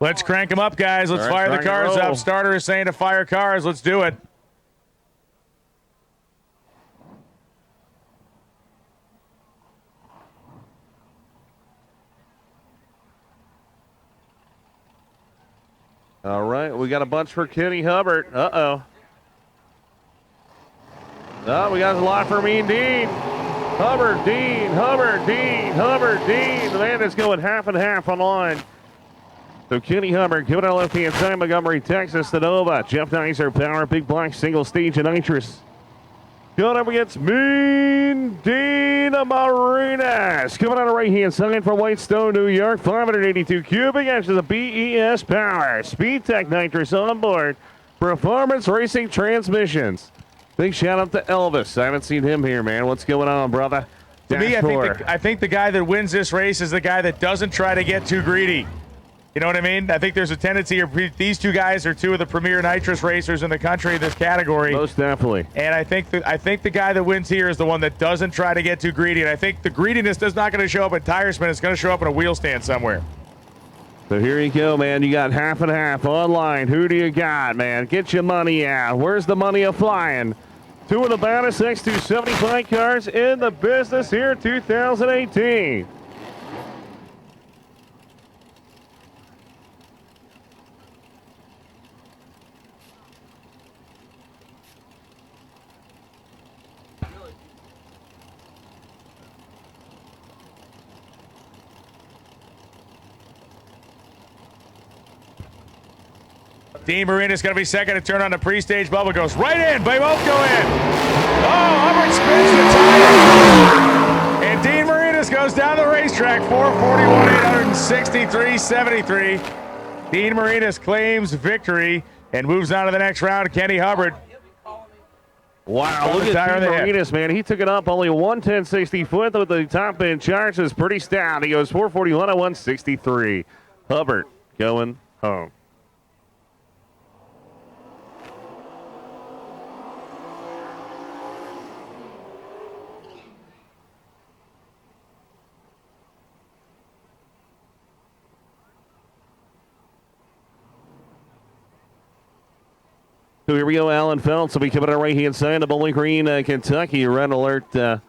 Let's crank them up, guys. Let's fire the cars up. Starter is saying to fire cars. Let's do it. All right, we got a bunch for Kenny Hubbard. Uh-oh. Oh, we got a lot for Mean Dean. Hubbard, Dean, Hubbard, Dean, Hubbard, Dean. The man is going half and half online. So Kenny Hubbard, giving it left-hand side, Montgomery, Texas, the Nova. Jeff Nicer, Power, Big Black, single stage, and nitrous. Going up against Mean Dean Marinas. Coming on the right-hand side from Whitestone, New York. 582 cubic inches of BES power. Speed Tech nitrous on board. Performance Racing Transmissions. Big shout out to Elvis. I haven't seen him here, man. What's going on, brother? To me, I think the guy that wins this race is the guy that doesn't try to get too greedy. You know what I mean? I think there's a tendency here. These two guys are two of the premier nitrous racers in the country in this category. Most definitely. And I think the guy that wins here is the one that doesn't try to get too greedy. And I think the greediness is not going to show up at tire spin. It's going to show up in a wheel stand somewhere. So here you go, man. You got half and half online. Who do you got, man? Get your money out. Where's the money a flying? Two of the baddest X275 cars in the business here 2018. Dean Marinas going to be second to turn on the pre-stage bubble. Goes right in. They both go in. Oh, Hubbard spins the tire. And Dean Marinas goes down the racetrack. 441, 863.73. Dean Marinas claims victory and moves on to the next round. Kenny Hubbard. Wow, look at Dean Marinas, man. He took it up only 110.64 with the top end charge. Is pretty stout. He goes 441 at 163. Hubbard going home. So here we go, Alan Phelps will be coming on the right-hand side of Bowling Green, Kentucky. Red Alert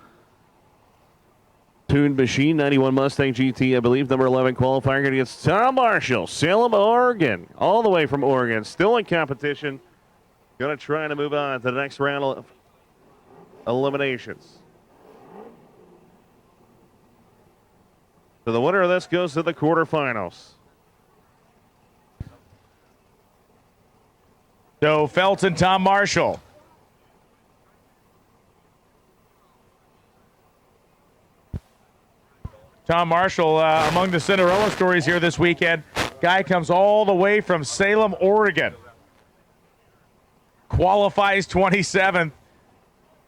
tuned machine, 91 Mustang GT, I believe, number 11 qualifier against Tom Marshall, Salem, Oregon, all the way from Oregon, still in competition. Going to try to move on to the next round of eliminations. So the winner of this goes to the quarterfinals. So Phelps and Tom Marshall. Tom Marshall, among the Cinderella stories here this weekend. Guy comes all the way from Salem, Oregon. Qualifies 27th.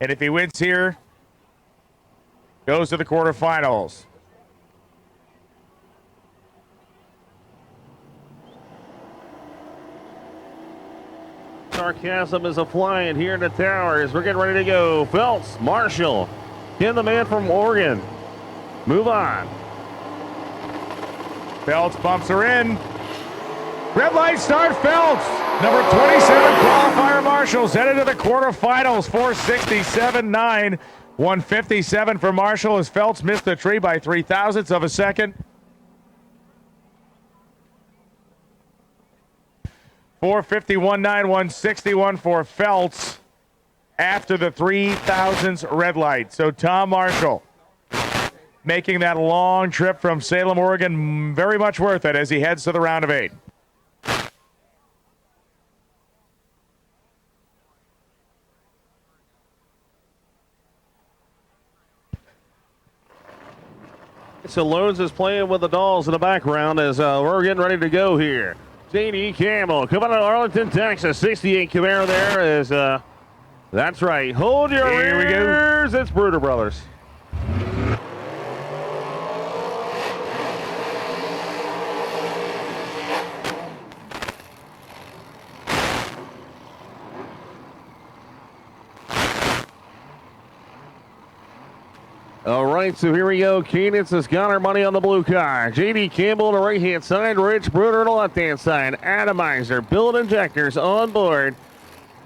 And if he wins here, goes to the quarterfinals. Sarcasm is a-flying here in the towers. We're getting ready to go. Phelps, Marshall, Ken the man from Oregon. Move on. Phelps bumps her in. Red light start, Phelps. Number 27 qualifier Marshall's headed to the quarterfinals. 467.9. 157 for Marshall as Phelps missed the tree by 0.03 of a second. 451.9, 161 for Phelps after the 3,000s red light. So Tom Marshall making that long trip from Salem, Oregon, very much worth it as he heads to the round of 8. So Loans is playing with the dolls in the background as we're getting ready to go here. J.D. Campbell coming out of Arlington, Texas. 68 Camaro there is, that's right. Hold your ears. It's Bruder Brothers. All right, so here we go. Cadence has got her money on the blue car. J.D. Campbell on the right-hand side. Rich Bruder on the left-hand side. Atomizer, billet injectors on board.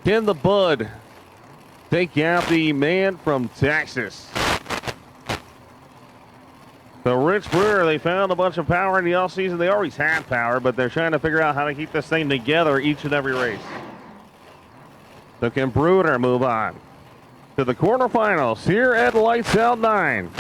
Ken the Bud take out the man from Texas. So Rich Brewer, they found a bunch of power in the offseason. They always had power, but they're trying to figure out how to keep this thing together each and every race. So can Bruder move on to the quarterfinals here at Lights Out 9.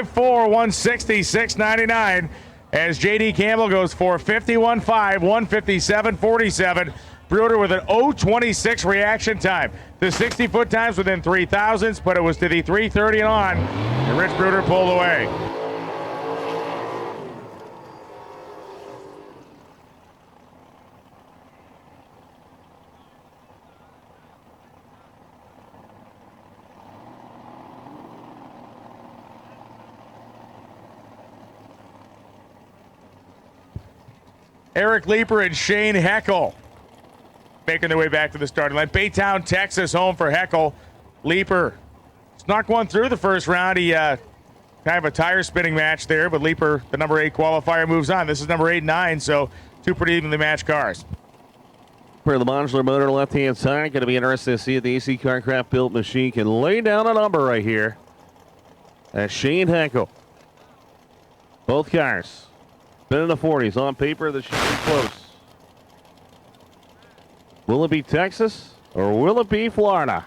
160, 699. As J.D. Campbell goes 450, 1.5, 157, 47. Bruder with an 0.26 reaction time. The 60-foot times within 3 thousandths, but it was to the 330 and on. And Rich Bruder pulled away. Eric Leeper and Shane Heckel making their way back to the starting line. Baytown, Texas, home for Heckel. Leeper snuck one through the first round. He kind of a tire spinning match there, but Leeper, the number 8 qualifier, moves on. This is number 8 and 9, so 2 pretty evenly matched cars. For the modular motor left-hand side, going to be interesting to see if the AC Carcraft built machine can lay down a number right here. As Shane Heckel. Both cars been in the 40s. On paper, this should be close. Will it be Texas or will it be Florida?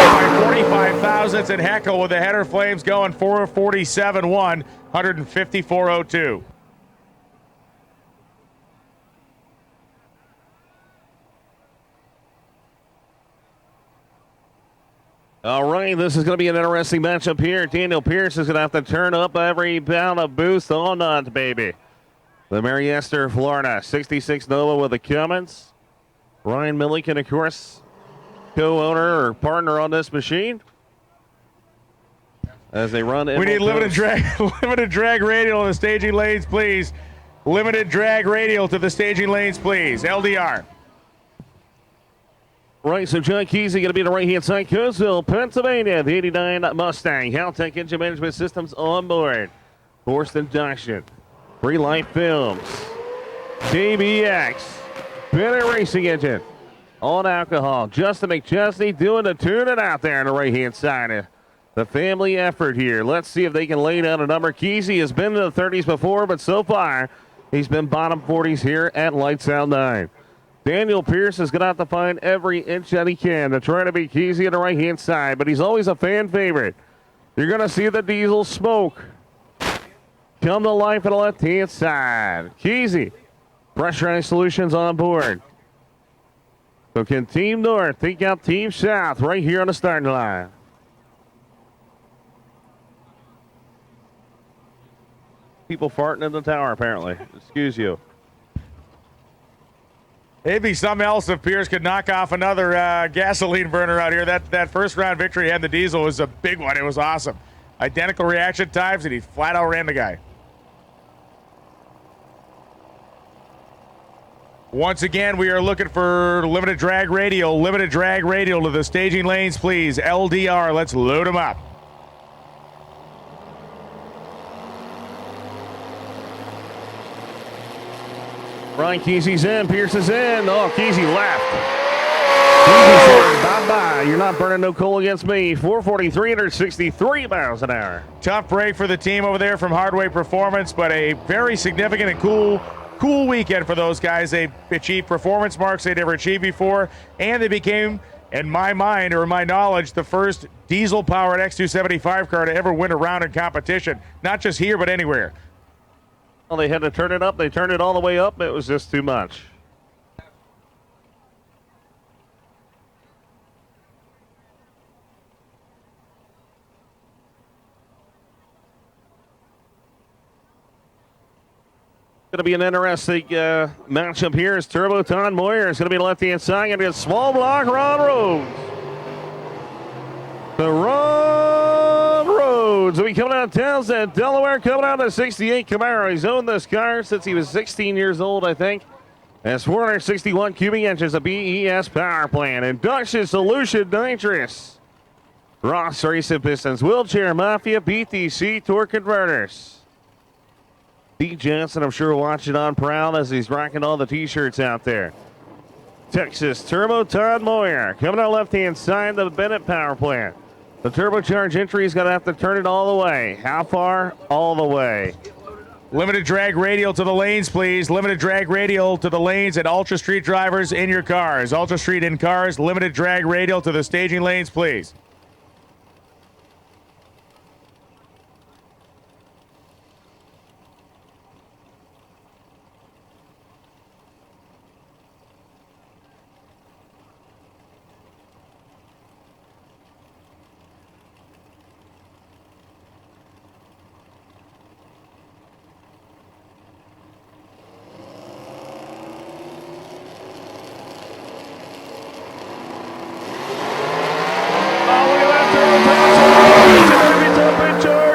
By 45 thousandths, and Heckel with the header flames going 447.1, 154.02. All right, this is going to be an interesting matchup here. Daniel Pierce is going to have to turn up every pound of boost on that, baby. The Mary Esther, Florida, 66 Nova with the Cummins. Ryan Milliken, of course, co-owner or partner on this machine. As they run, we need limited drag radial to the staging lanes, please. Limited drag radial to the staging lanes, please. LDR. Right, so John Kesey going to be on the right-hand side. Coesville, Pennsylvania, the 89 Mustang. Haltech Engine Management Systems on board. Forced induction. Free Life Films. KBX. Bennett Racing Engine. On alcohol. Justin McChesney doing the tuning out there on the right-hand side. The family effort here. Let's see if they can lay down a number. Kesey has been in the 30s before, but so far, he's been bottom 40s here at Lights Out 9. Daniel Pierce is going to have to find every inch that he can to try to beat Kesey on the right-hand side, but he's always a fan favorite. You're going to see the diesel smoke come to life on the left-hand side. Kesey, pressurized solutions on board. So can Team North take out Team South right here on the starting line? People farting in the tower, apparently. Excuse you. It'd be something else if Pierce could knock off another gasoline burner out here. That first round victory he had the diesel was a big one. It was awesome. Identical reaction times, and he flat out ran the guy. Once again, we are looking for limited drag radial to the staging lanes, please. LDR, let's load them up. Ryan Kesey's in. Pierce is in. Oh, Kesey left. Kesey said, bye-bye. You're not burning no coal against me. 440, 363 miles an hour. Tough break for the team over there from Hardway Performance, but a very significant and cool weekend for those guys. They achieved performance marks they'd never achieved before, and they became, in my mind or in my knowledge, the first diesel-powered X275 car to ever win a round in competition. Not just here, but anywhere. Well, they had to turn it up. They turned it all the way up. It was just too much. Going to be an interesting matchup here as Turbo Todd Moyer is going to be left-hand side against small block Ron Rhodes. The Ron Rhodes will be coming out of Townsend, Delaware, coming out of the 68 Camaro. He's owned this car since he was 16 years old, I think. Has 461 cubic inches of BES power plant. Induction solution nitrous. Ross Racing Pistons, Wheelchair Mafia, BTC torque converters. Pete Johnson, I'm sure, watching on proud as he's rocking all the t-shirts out there. Texas Turbo Todd Moyer coming out left-hand side of the Bennett power plant. The turbocharged entry is going to have to turn it all the way. How far? All the way. Limited drag radial to the lanes, please. Limited drag radial to the lanes and Ultra Street drivers in your cars. Ultra Street in cars, limited drag radial to the staging lanes, please.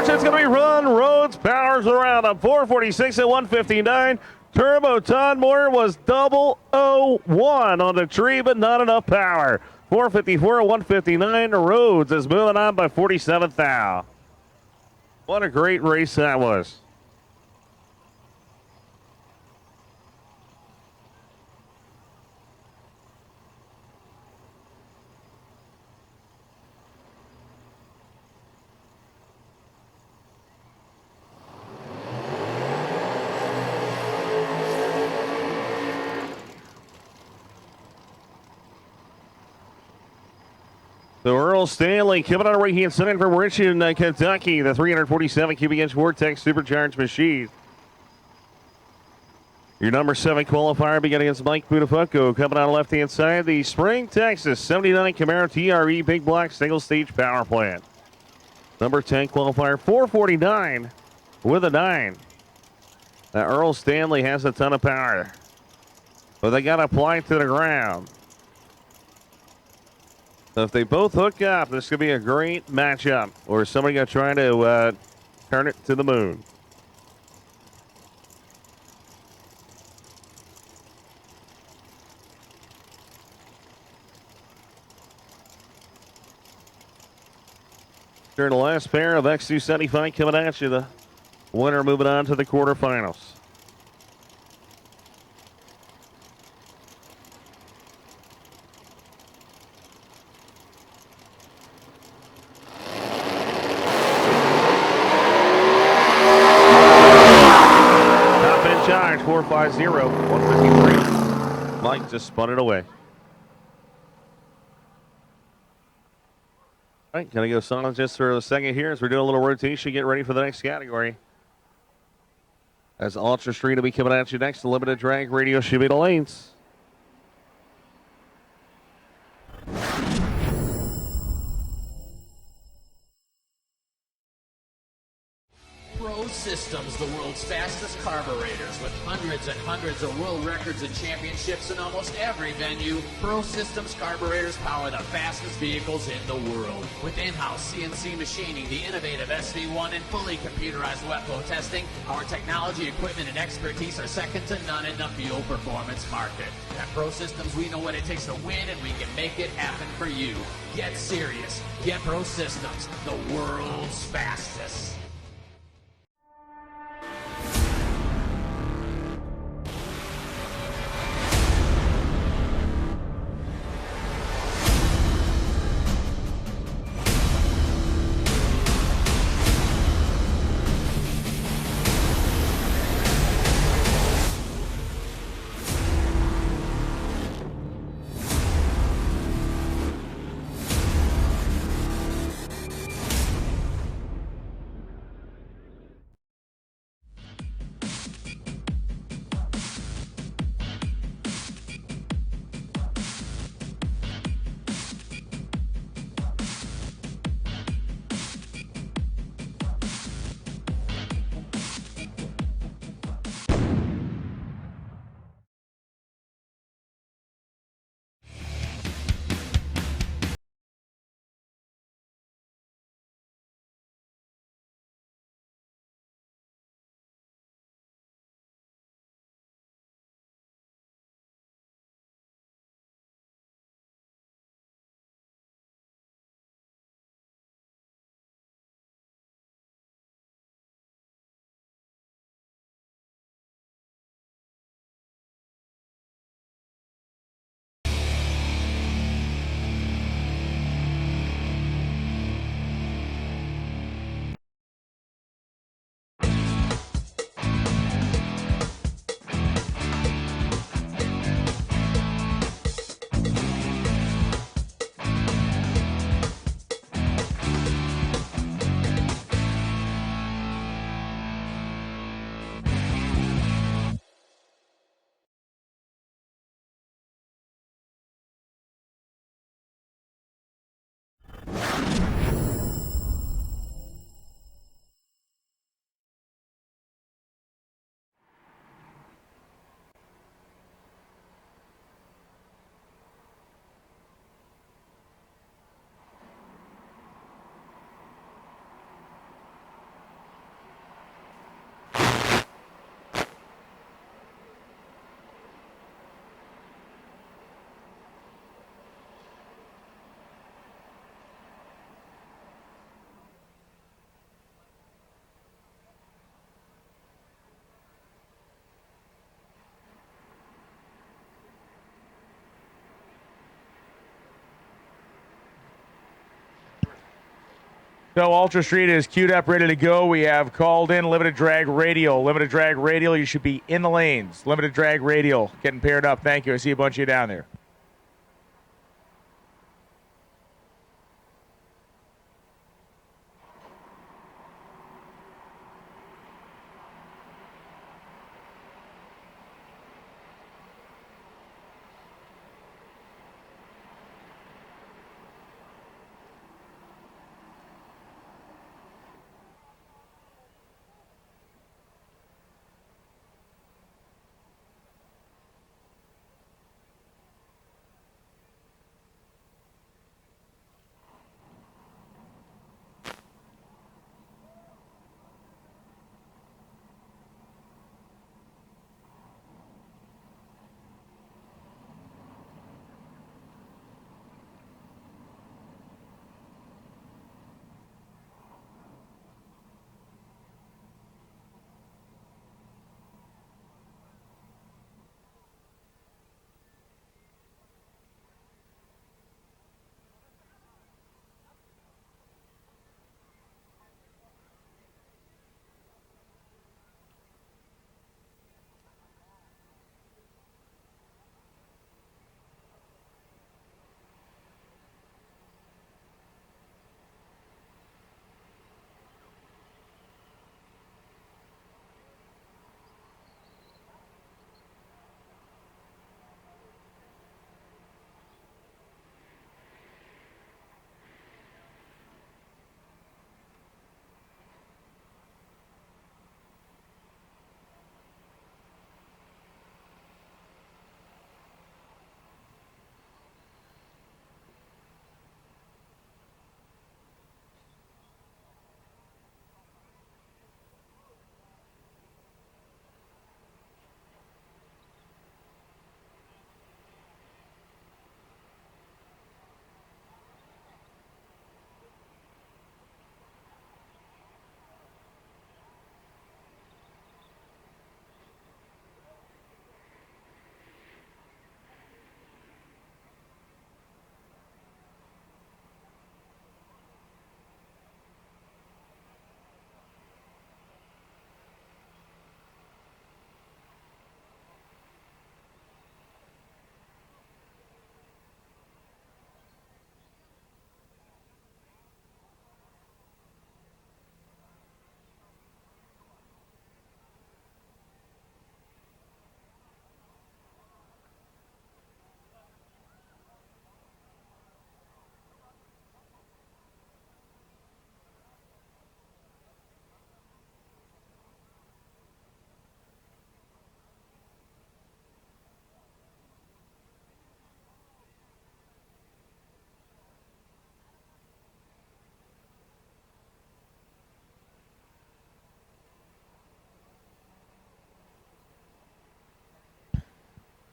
It's going to be Run Roads powers around on 446 at 159. Turbo Todd Moore was 001 on the tree, but not enough power. 454 at 159. Rhodes is moving on by 47th thou. What a great race that was. So Earl Stanley coming on the right-hand side from Richmond, Kentucky, the 347 cubic inch Vortex supercharged machine. Your number 7 qualifier beginning against Mike Budafucco. Coming on the left-hand side, the Spring, Texas 79 Camaro TRE Big Block single stage power plant. Number 10 qualifier 449 with a 9. Now Earl Stanley has a ton of power, but they got to apply it to the ground. So if they both hook up, this could be a great matchup. Or is somebody going to try to turn it to the moon? Here the last pair of X275 coming at you. The winner moving on to the quarterfinals. Charge 450 153. Mike just spun it away. All right, gonna go silent just for a second here as we're doing a little rotation. Get ready for the next category. As Ultra Street will be coming at you next. The limited drag radio should be the lanes. Pro Systems, the world's fastest carburetors, with hundreds and hundreds of world records and championships in almost every venue. Pro Systems carburetors power the fastest vehicles in the world. With in-house CNC machining, the innovative SV1, and fully computerized wet flow testing, our technology, equipment, and expertise are second to none in the fuel performance market. At Pro Systems, we know what it takes to win, and we can make it happen for you. Get serious. Get Pro Systems, the world's fastest. So Ultra Street is queued up, ready to go. We have called in Limited Drag Radial. Limited Drag Radial, you should be in the lanes. Limited Drag Radial, getting paired up. Thank you. I see a bunch of you down there.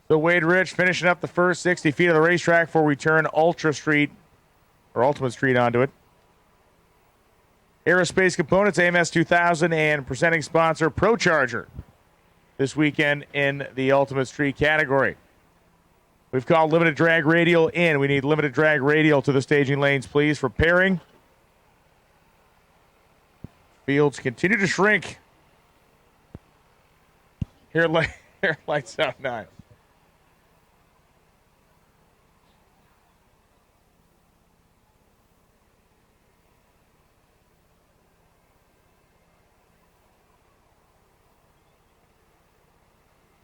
So Wade Rich finishing up the first 60 feet of the racetrack before we turn Ultra Street, or Ultimate Street, onto it. Aerospace Components, AMS 2000, and presenting sponsor ProCharger this weekend in the Ultimate Street category. We've called Limited Drag Radial in. We need Limited Drag Radial to the staging lanes, please, for pairing. Fields continue to shrink. Here lights out 9.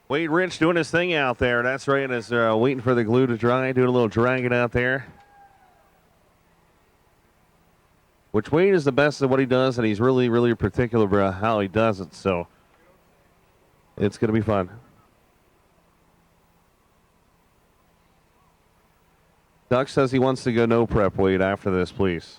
Wade Rich doing his thing out there. That's right, as waiting for the glue to dry, doing a little dragging out there. Which Wade is the best at what he does, and he's really, really particular about how he does it, so it's going to be fun. Duck says he wants to go no prep, Wade, after this, please.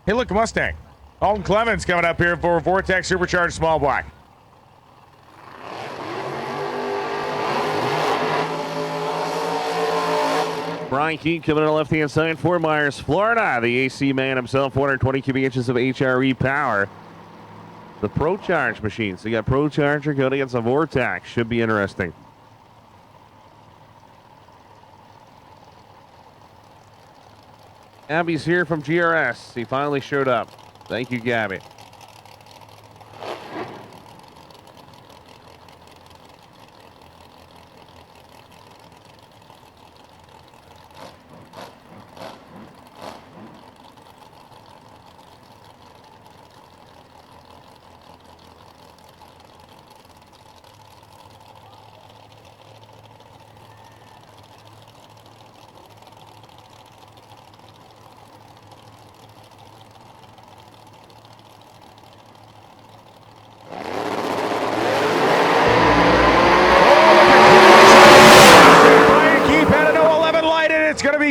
Hey, look, a Mustang. Alton Clemens coming up here for Vortex Supercharged Small Block. Brian Keene coming on the left-hand side, Fort Myers, Florida. The AC man himself, 420 cubic inches of HRE power. The Pro Charge machine. So you got Pro Charger going against a Vortex. Should be interesting. Gabby's here from GRS. He finally showed up. Thank you, Gabby.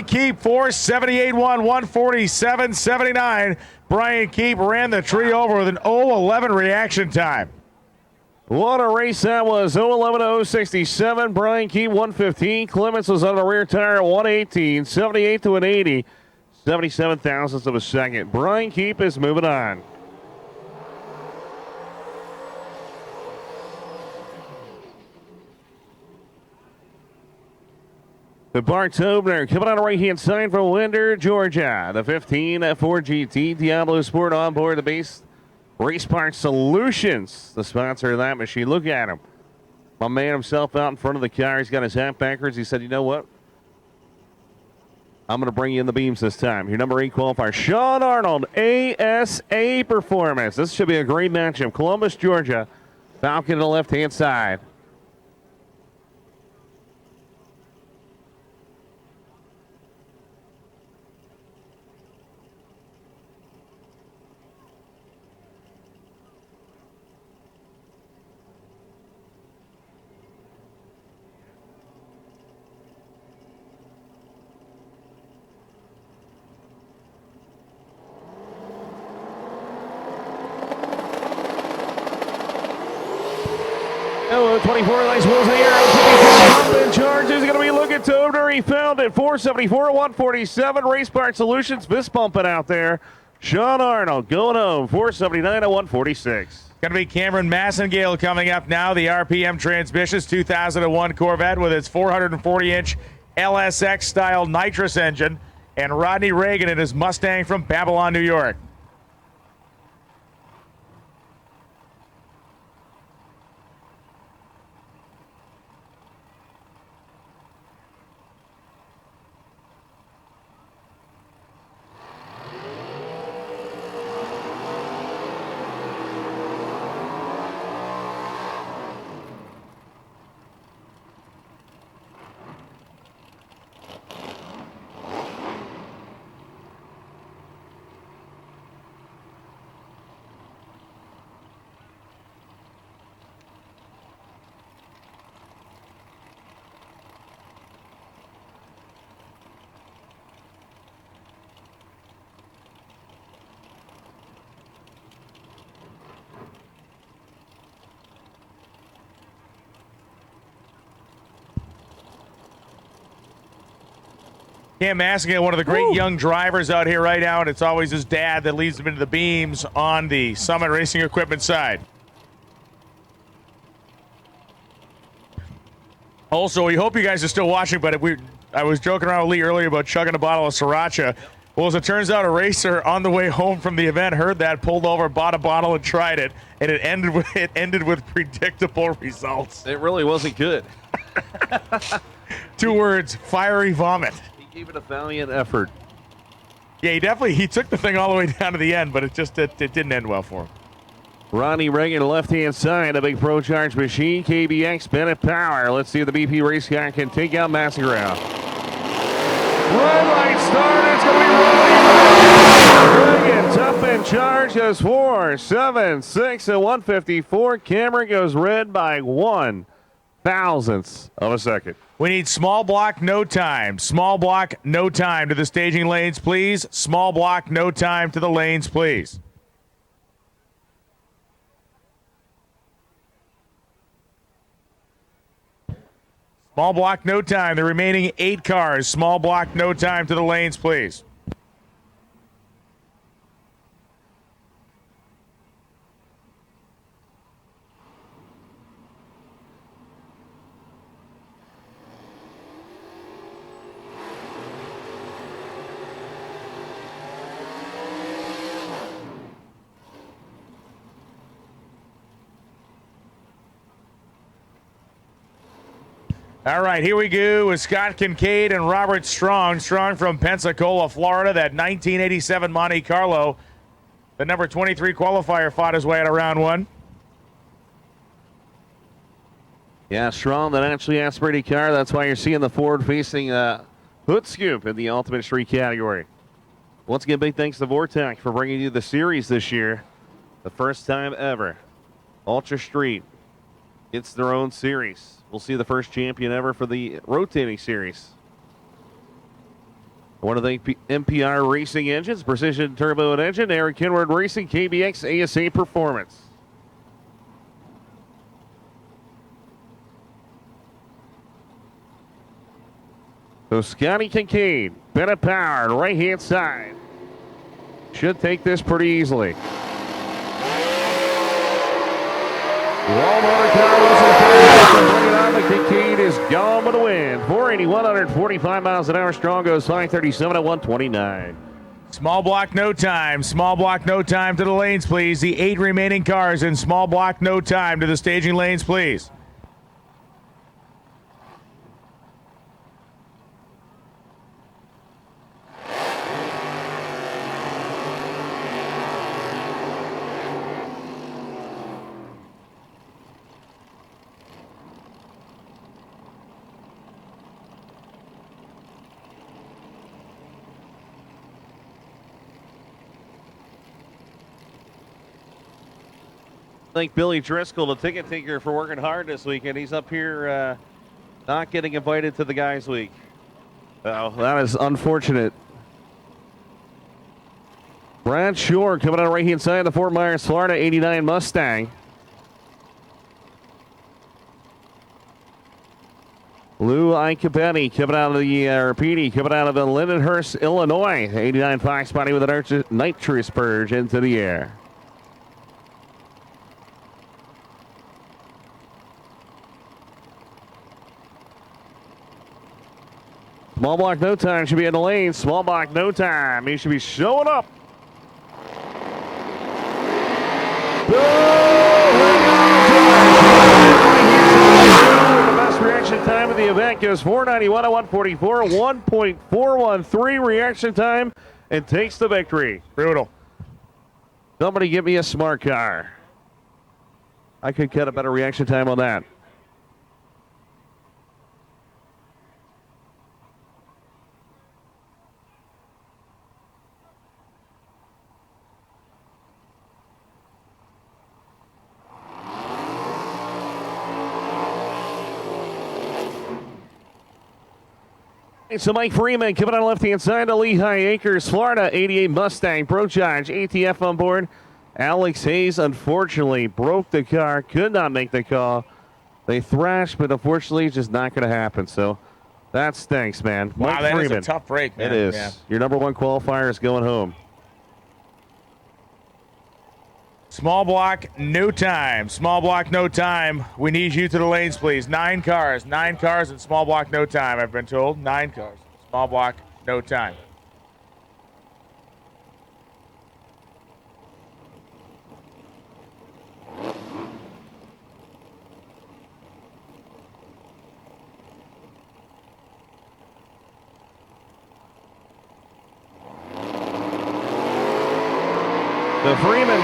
Keep 478-1, 147-79. Brian Keep ran the tree over with an 0-11 reaction time. What a race that was. 0-11 067. Brian Keep 115. Clements was on the rear tire at 118. 78 to an 80. 77 thousandths of a second. Brian Keep is moving on. The Bart Tobner coming on the right-hand side from Winder, Georgia. The 15 Ford GT Diablo Sport on board the base Race Parts Solutions, the sponsor of that machine. Look at him. My man himself out in front of the car. He's got his hat backwards. He said, you know what? I'm going to bring you in the beams this time. Your number 8 qualifier, Sean Arnold, ASA Performance. This should be a great matchup. Columbus, Georgia. Falcon to the left-hand side. Oh, 24, nice wheels in the air. Up in charge is going to be looking to Tobner. He found it. 474, 147. Race Part Solutions. Fist bumping out there. Sean Arnold going home. 479 to 146. Going to be Cameron Massengale coming up now. The RPM Transmissions 2001 Corvette with its 440-inch LSX-style nitrous engine. And Rodney Reagan in his Mustang from Babylon, New York. Cam Massengale, one of the great young drivers out here right now, and it's always his dad that leads him into the beams on the Summit Racing Equipment side. Also, we hope you guys are still watching, but I was joking around with Lee earlier about chugging a bottle of Sriracha. Well, as it turns out, a racer on the way home from the event heard that, pulled over, bought a bottle, and tried it, and it ended with predictable results. It really wasn't good. 2 words: fiery vomit. Gave it a valiant effort. Yeah, he took the thing all the way down to the end, but it didn't end well for him. Ronnie Reagan, left-hand side, a big Pro Charge machine, KBX, Bennett Power. Let's see if the BP race car can take out Massengale. Red light start, it's going to be Reagan, tough in charge, goes 4, 7, 6, and 154. Cameron goes red by 1 thousandth of a second. We need small block, no time. Small block, no time to the staging lanes, please. Small block, no time to the lanes, please. Small block, no time. The remaining 8 cars. Small block, no time to the lanes, please. All right, here we go with Scott Kincaid and Robert Strong. Strong from Pensacola, Florida, that 1987 Monte Carlo. The number 23 qualifier fought his way out of round 1. Yeah, Strong, that actually aspirated car. That's why you're seeing the forward-facing hood scoop in the Ultimate Street category. Once again, big thanks to Vortec for bringing you the series this year. The first time ever. Ultra Street gets their own series. We'll see the first champion ever for the rotating series. One of the MPR Racing engines, Precision Turbo and Engine, Eric Kinward Racing, KBX ASA Performance. So Scotty Kincaid, Bennett Power, right-hand side. Should take this pretty easily. Walmart car the Kincaid is gone with a win. 480, 145 miles an hour. Strong goes 537 at 129. Small block, no time. Small block, no time to the lanes, please. The 8 remaining cars in small block, no time to the staging lanes, please. Thank Billy Driscoll, the ticket taker, for working hard this weekend. He's up here not getting invited to the Guys Week. Oh, that is unfortunate. Brad Shore coming out right-hand side of the Fort Myers, Florida, 89 Mustang. Lou Icabetti coming out of the Rapini, coming out of the Lindenhurst, Illinois. 89 Fox body with an nitrous purge into the air. Small block, no time. Should be in the lane. Small block, no time. He should be showing up. The best reaction time of the event goes 491 at 144. 1.413 reaction time and takes the victory. Brutal. Somebody give me a smart car. I could get a better reaction time on that. So Mike Freeman coming on the left-hand side of Lehigh Acres, Florida, 88 Mustang, Pro Charge, ATF on board. Alex Hayes, unfortunately, broke the car, could not make the call. They thrashed, but unfortunately, it's just not going to happen. So that stinks, man. Wow, Mike that Freeman. is a tough break, man. It is. Yeah. Your number 1 qualifier is going home. Small block, no time. Small block, no time. We need you to the lanes, please. 9 cars. 9 cars in small block, no time, I've been told. 9 cars. Small block, no time. The Freeman,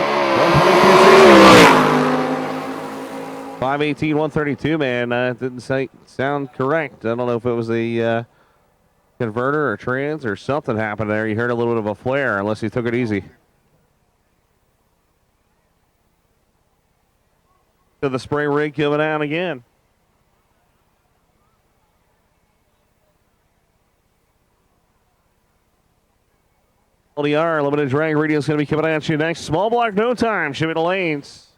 518, 132, man. Didn't sound correct. I don't know if it was a converter or trans or something happened there. You heard a little bit of a flare, unless you took it easy. To the spray rig coming out again. LDR, limited drag radio is going to be coming at you next. Small block, no time. Shipping the lanes.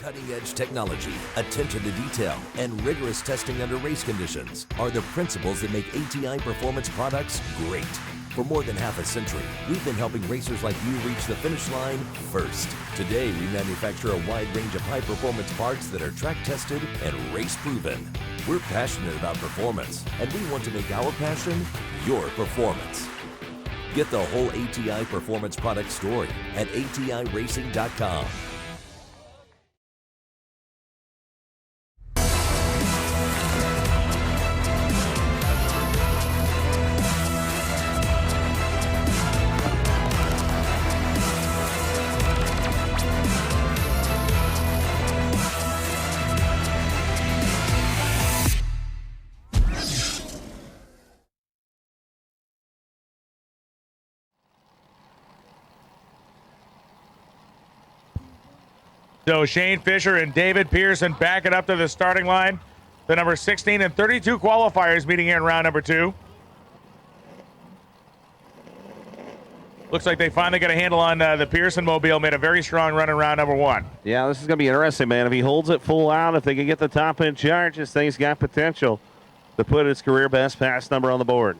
Cutting-edge technology, attention to detail, and rigorous testing under race conditions are the principles that make ATI Performance products great. For more than half a century, we've been helping racers like you reach the finish line first. Today, we manufacture a wide range of high-performance parts that are track-tested and race-proven. We're passionate about performance, and we want to make our passion your performance. Get the whole ATI Performance product story at ATIRacing.com. So Shane Fisher and David Pearson back it up to the starting line. The number 16 and 32 qualifiers meeting here in round number 2. Looks like they finally got a handle on the Pearson mobile. Made a very strong run in round number 1. Yeah, this is going to be interesting, man. If he holds it full out, if they can get the top end charge, this thing's got potential to put its career best pass number on the board.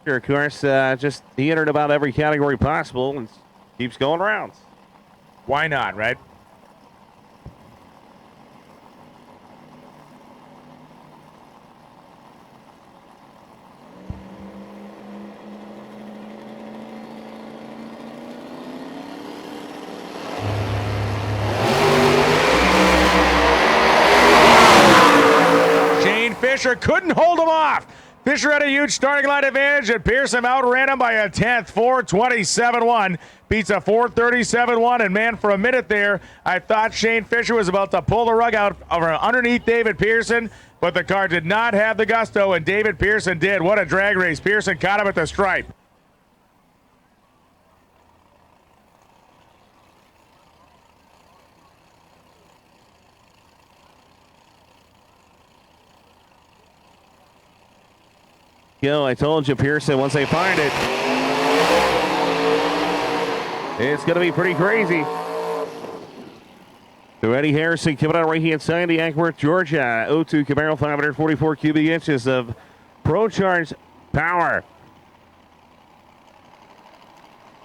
Sure, of course, just he entered about every category possible and keeps going rounds. Why not, right? Shane Fisher couldn't hold him off. Fisher had a huge starting line advantage, and Pearson outran him by a tenth, 4:27.1. Beats a 4:37.1, and man, for a minute there, I thought Shane Fisher was about to pull the rug out of underneath David Pearson, but the car did not have the gusto, and David Pearson did. What a drag race. Pearson caught him at the stripe. I told you, Pearson, once they find it, it's going to be pretty crazy. So Eddie Harrison coming out right here inside the Ackworth, Georgia. O2 Camaro 544 cubic inches of Pro Charge power.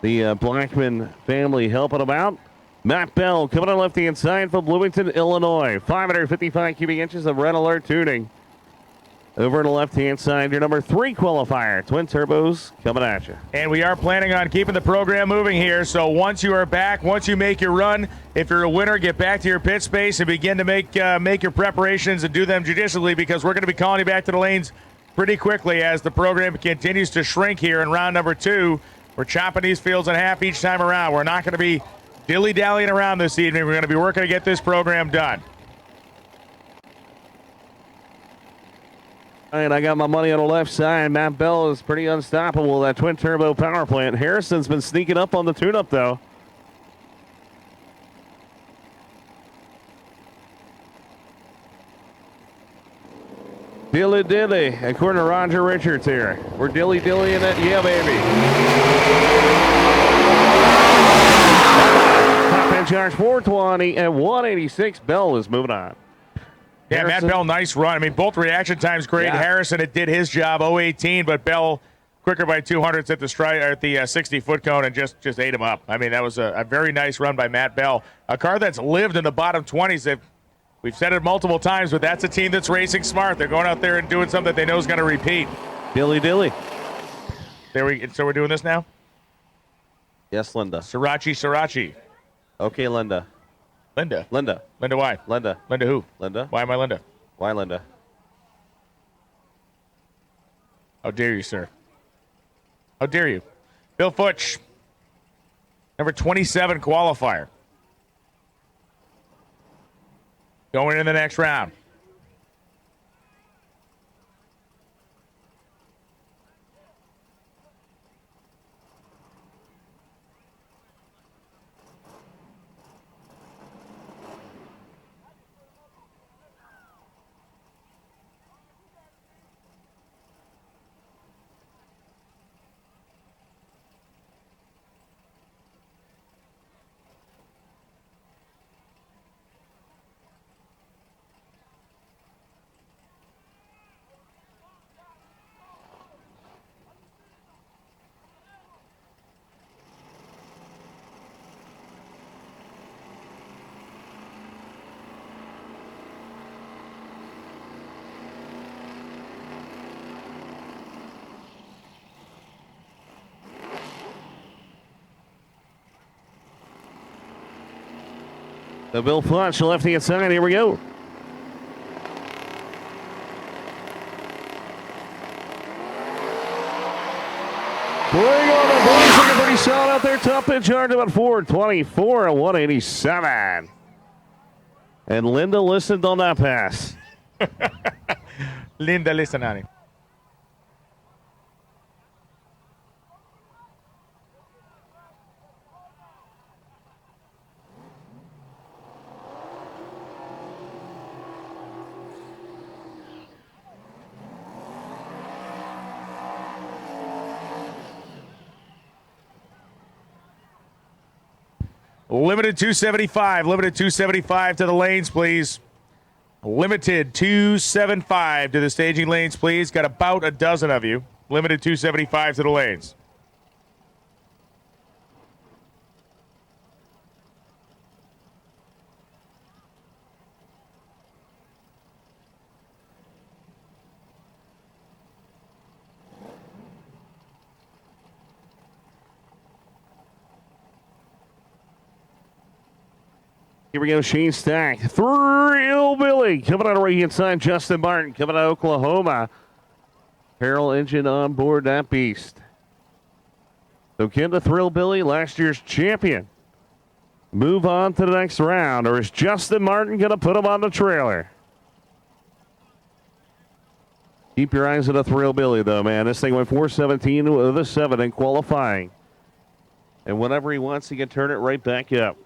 The Blackman family helping them out. Matt Bell coming on left-hand side from Bloomington, Illinois. 555 cubic inches of red alert tuning. Over on the left-hand side, your number 3 qualifier. Twin turbos coming at you. And we are planning on keeping the program moving here. So once you are back, once you make your run, if you're a winner, get back to your pit space and begin to make your preparations and do them judiciously, because we're going to be calling you back to the lanes pretty quickly as the program continues to shrink here in round number 2. We're chopping these fields in half each time around. We're not going to be dilly-dallying around this evening. We're going to be working to get this program done. All right, I got my money on the left side. Matt Bell is pretty unstoppable, that twin-turbo power plant. Harrison's been sneaking up on the tune-up, though. Dilly-dilly, according to Roger Richards here. We're dilly-dillying it. Yeah, baby. Top end charge 420 and 186. Bell is moving on. Yeah, Harrison. Matt Bell, nice run. I mean, both reaction times great. Yeah. Harrison, it did his job, 018, but Bell quicker by 200s at the 60-foot cone and just ate him up. I mean, that was a very nice run by Matt Bell. A car that's lived in the bottom 20s. We've said it multiple times, but that's a team that's racing smart. They're going out there and doing something that they know is going to repeat. Dilly-dilly. So we're doing this now? Yes, Linda. Sriracha. Okay, Linda. Linda why? Linda who? Linda. Why am I Linda? Why Linda? How dare you, sir? How dare you? Bill Futch, number 27 qualifier. Going in the next round. The Bill Futch, left-hand side. Here we go. Bring on the boys. Looking pretty solid out there. Top end charge about 424 and 187. And Linda listened on that pass. Linda, listen, honey. Limited 275. Limited 275 to the lanes, please. Limited 275 to the staging lanes, please. Got about a dozen of you. Limited 275 to the lanes. Here we go, Shane Stack. Thrill Billy coming out of right-hand side. Justin Martin coming out of Oklahoma. Peril engine on board that beast. So can the Thrill Billy, last year's champion, move on to the next round? Or is Justin Martin going to put him on the trailer? Keep your eyes on the Thrill Billy, though, man. This thing went 417 with a 7 in qualifying. And whenever he wants, he can turn it right back up.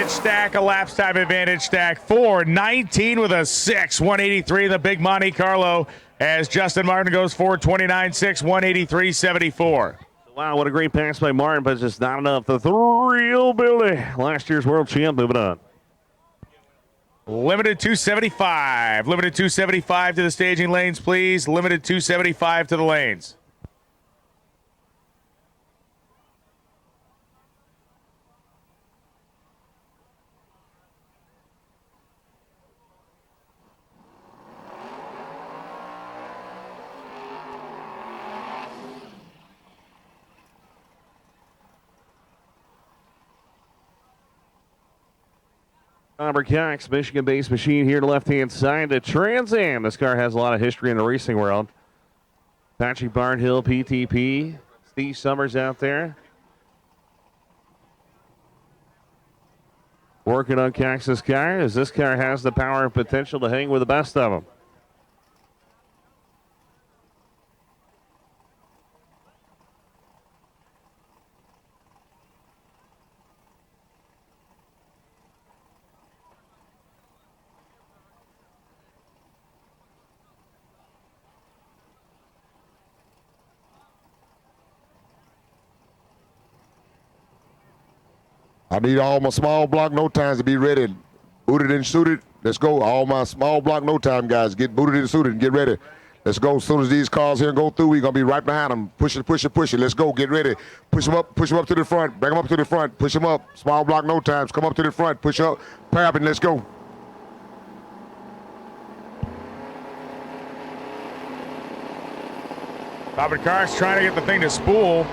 Stack, a laps time advantage stack. 419 with a 6, 183 in the big Monte Carlo as Justin Martin goes 429.6, 183.74. So Wow, what a great pass by Martin, but just not enough. The Thrill Billy, last year's world champ, moving on. Limited 275. Limited 275 to the staging lanes, please. Limited 275 to the lanes. Robert Cox, Michigan-based machine here to left-hand side to Trans Am. This car has a lot of history in the racing world. Patrick Barnhill, PTP. Steve Summers out there. Working on Cox's car, as this car has the power and potential to hang with the best of them. I need all my small block no times to be ready. Booted and suited. Let's go. All my small block no time guys, get booted and suited and get ready. Let's go. As soon as these cars here go through, we're going to be right behind them. Push it, push it, push it. Let's go. Get ready. Push them up to the front. Bring them up to the front. Push them up. Small block no times. Come up to the front. Push up. Parapet. Let's go. Robert Carr's trying to get the thing to spool.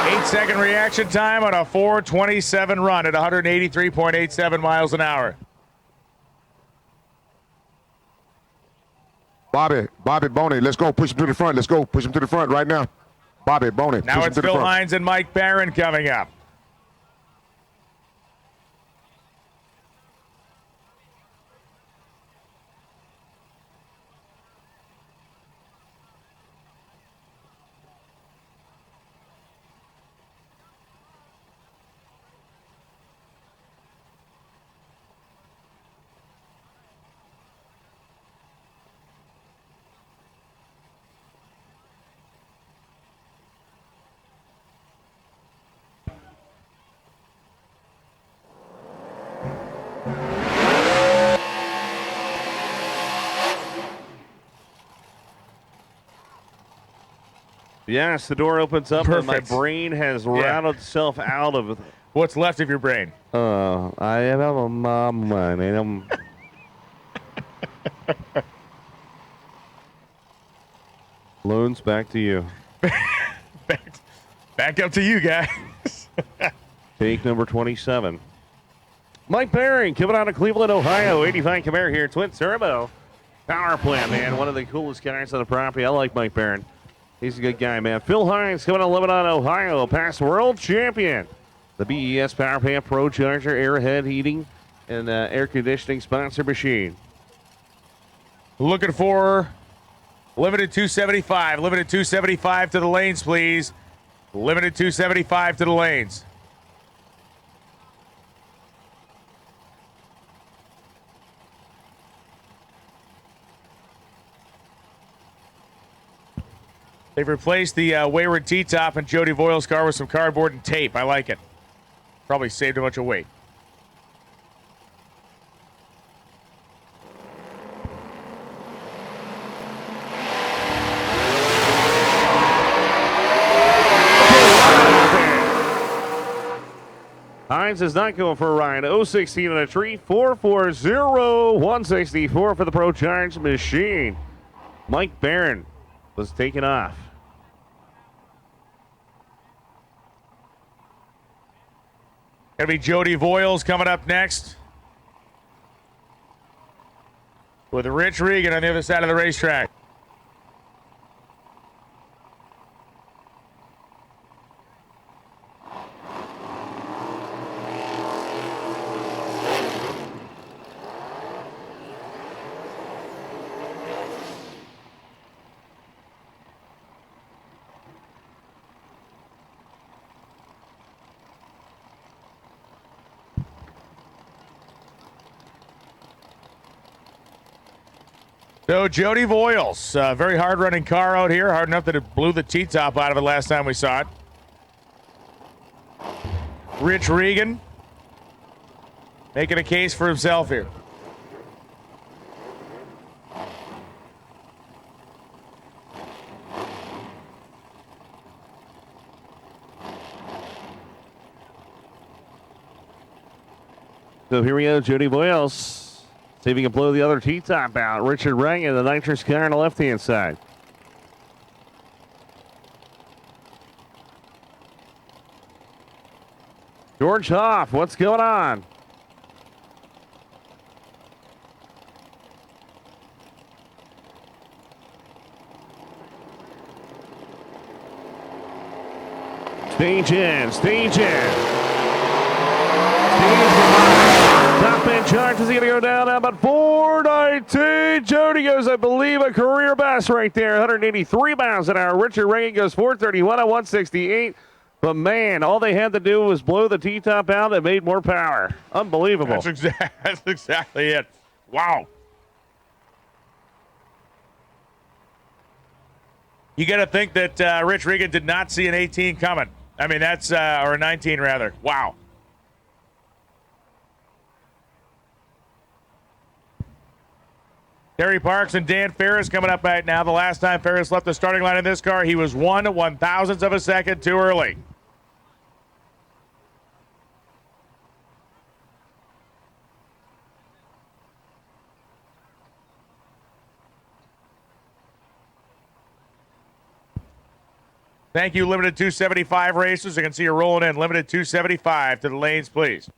8-second reaction time on a 4:27 run at 183.87 miles an hour. Bobby Boney, let's go. Push him to the front. Let's go. Push him to the front right now. Bobby Boney. Now it's Phil Hines and Mike Barron coming up. Yes, the door opens up and my Perfect. brain has routed itself out of. What's left of your brain? I have a mom and I'm. Loans back to you. Back up to you, guys. Take number 27. Mike Barron coming out of Cleveland, Ohio. 85 Camaro here. Twin turbo. Power plant, man. One of the coolest guys on the property. I like Mike Barron. He's a good guy, man. Phil Hines coming out of Lebanon, Ohio. Past world champion. The BES Power Plant Pro Charger, airhead heating, and air conditioning sponsor machine. Looking for limited 275. Limited 275 to the lanes, please. Limited 275 to the lanes. They've replaced the wayward T-top in Jody Voiles' car with some cardboard and tape. I like it. Probably saved a bunch of weight. Hines is not going for a ride. 016 on a tree. 440 164 for the Pro Charge machine. Mike Barron was taken off. Gonna be Jody Voiles coming up next. With Rich Regan on the other side of the racetrack. So Jody Voiles, very hard-running car out here. Hard enough that it blew the T-top out of it last time we saw it. Rich Regan making a case for himself here. So here we go, Jody Voiles. See if he can blow the other T-top out. Richard Regan, the nitrous car on the left-hand side. George Hoff, what's going on? Stage in, stage in. Top end charge is he going to go down now about 419. Jody goes, I believe, a career best right there, 183 miles an hour. Richard Regan goes 431 at 168. But man, all they had to do was blow the T-top out and made more power. Unbelievable. That's exactly it. Wow. You got to think that Rich Regan did not see an 18 coming. I mean, that's, or a 19 rather. Wow. Terry Parks and Dan Ferris coming up right now. The last time Ferris left the starting line in this car, he was 1/1000th of a second too early. Thank you, Limited 275 racers. I can see you rolling in. Limited 275 to the lanes, please.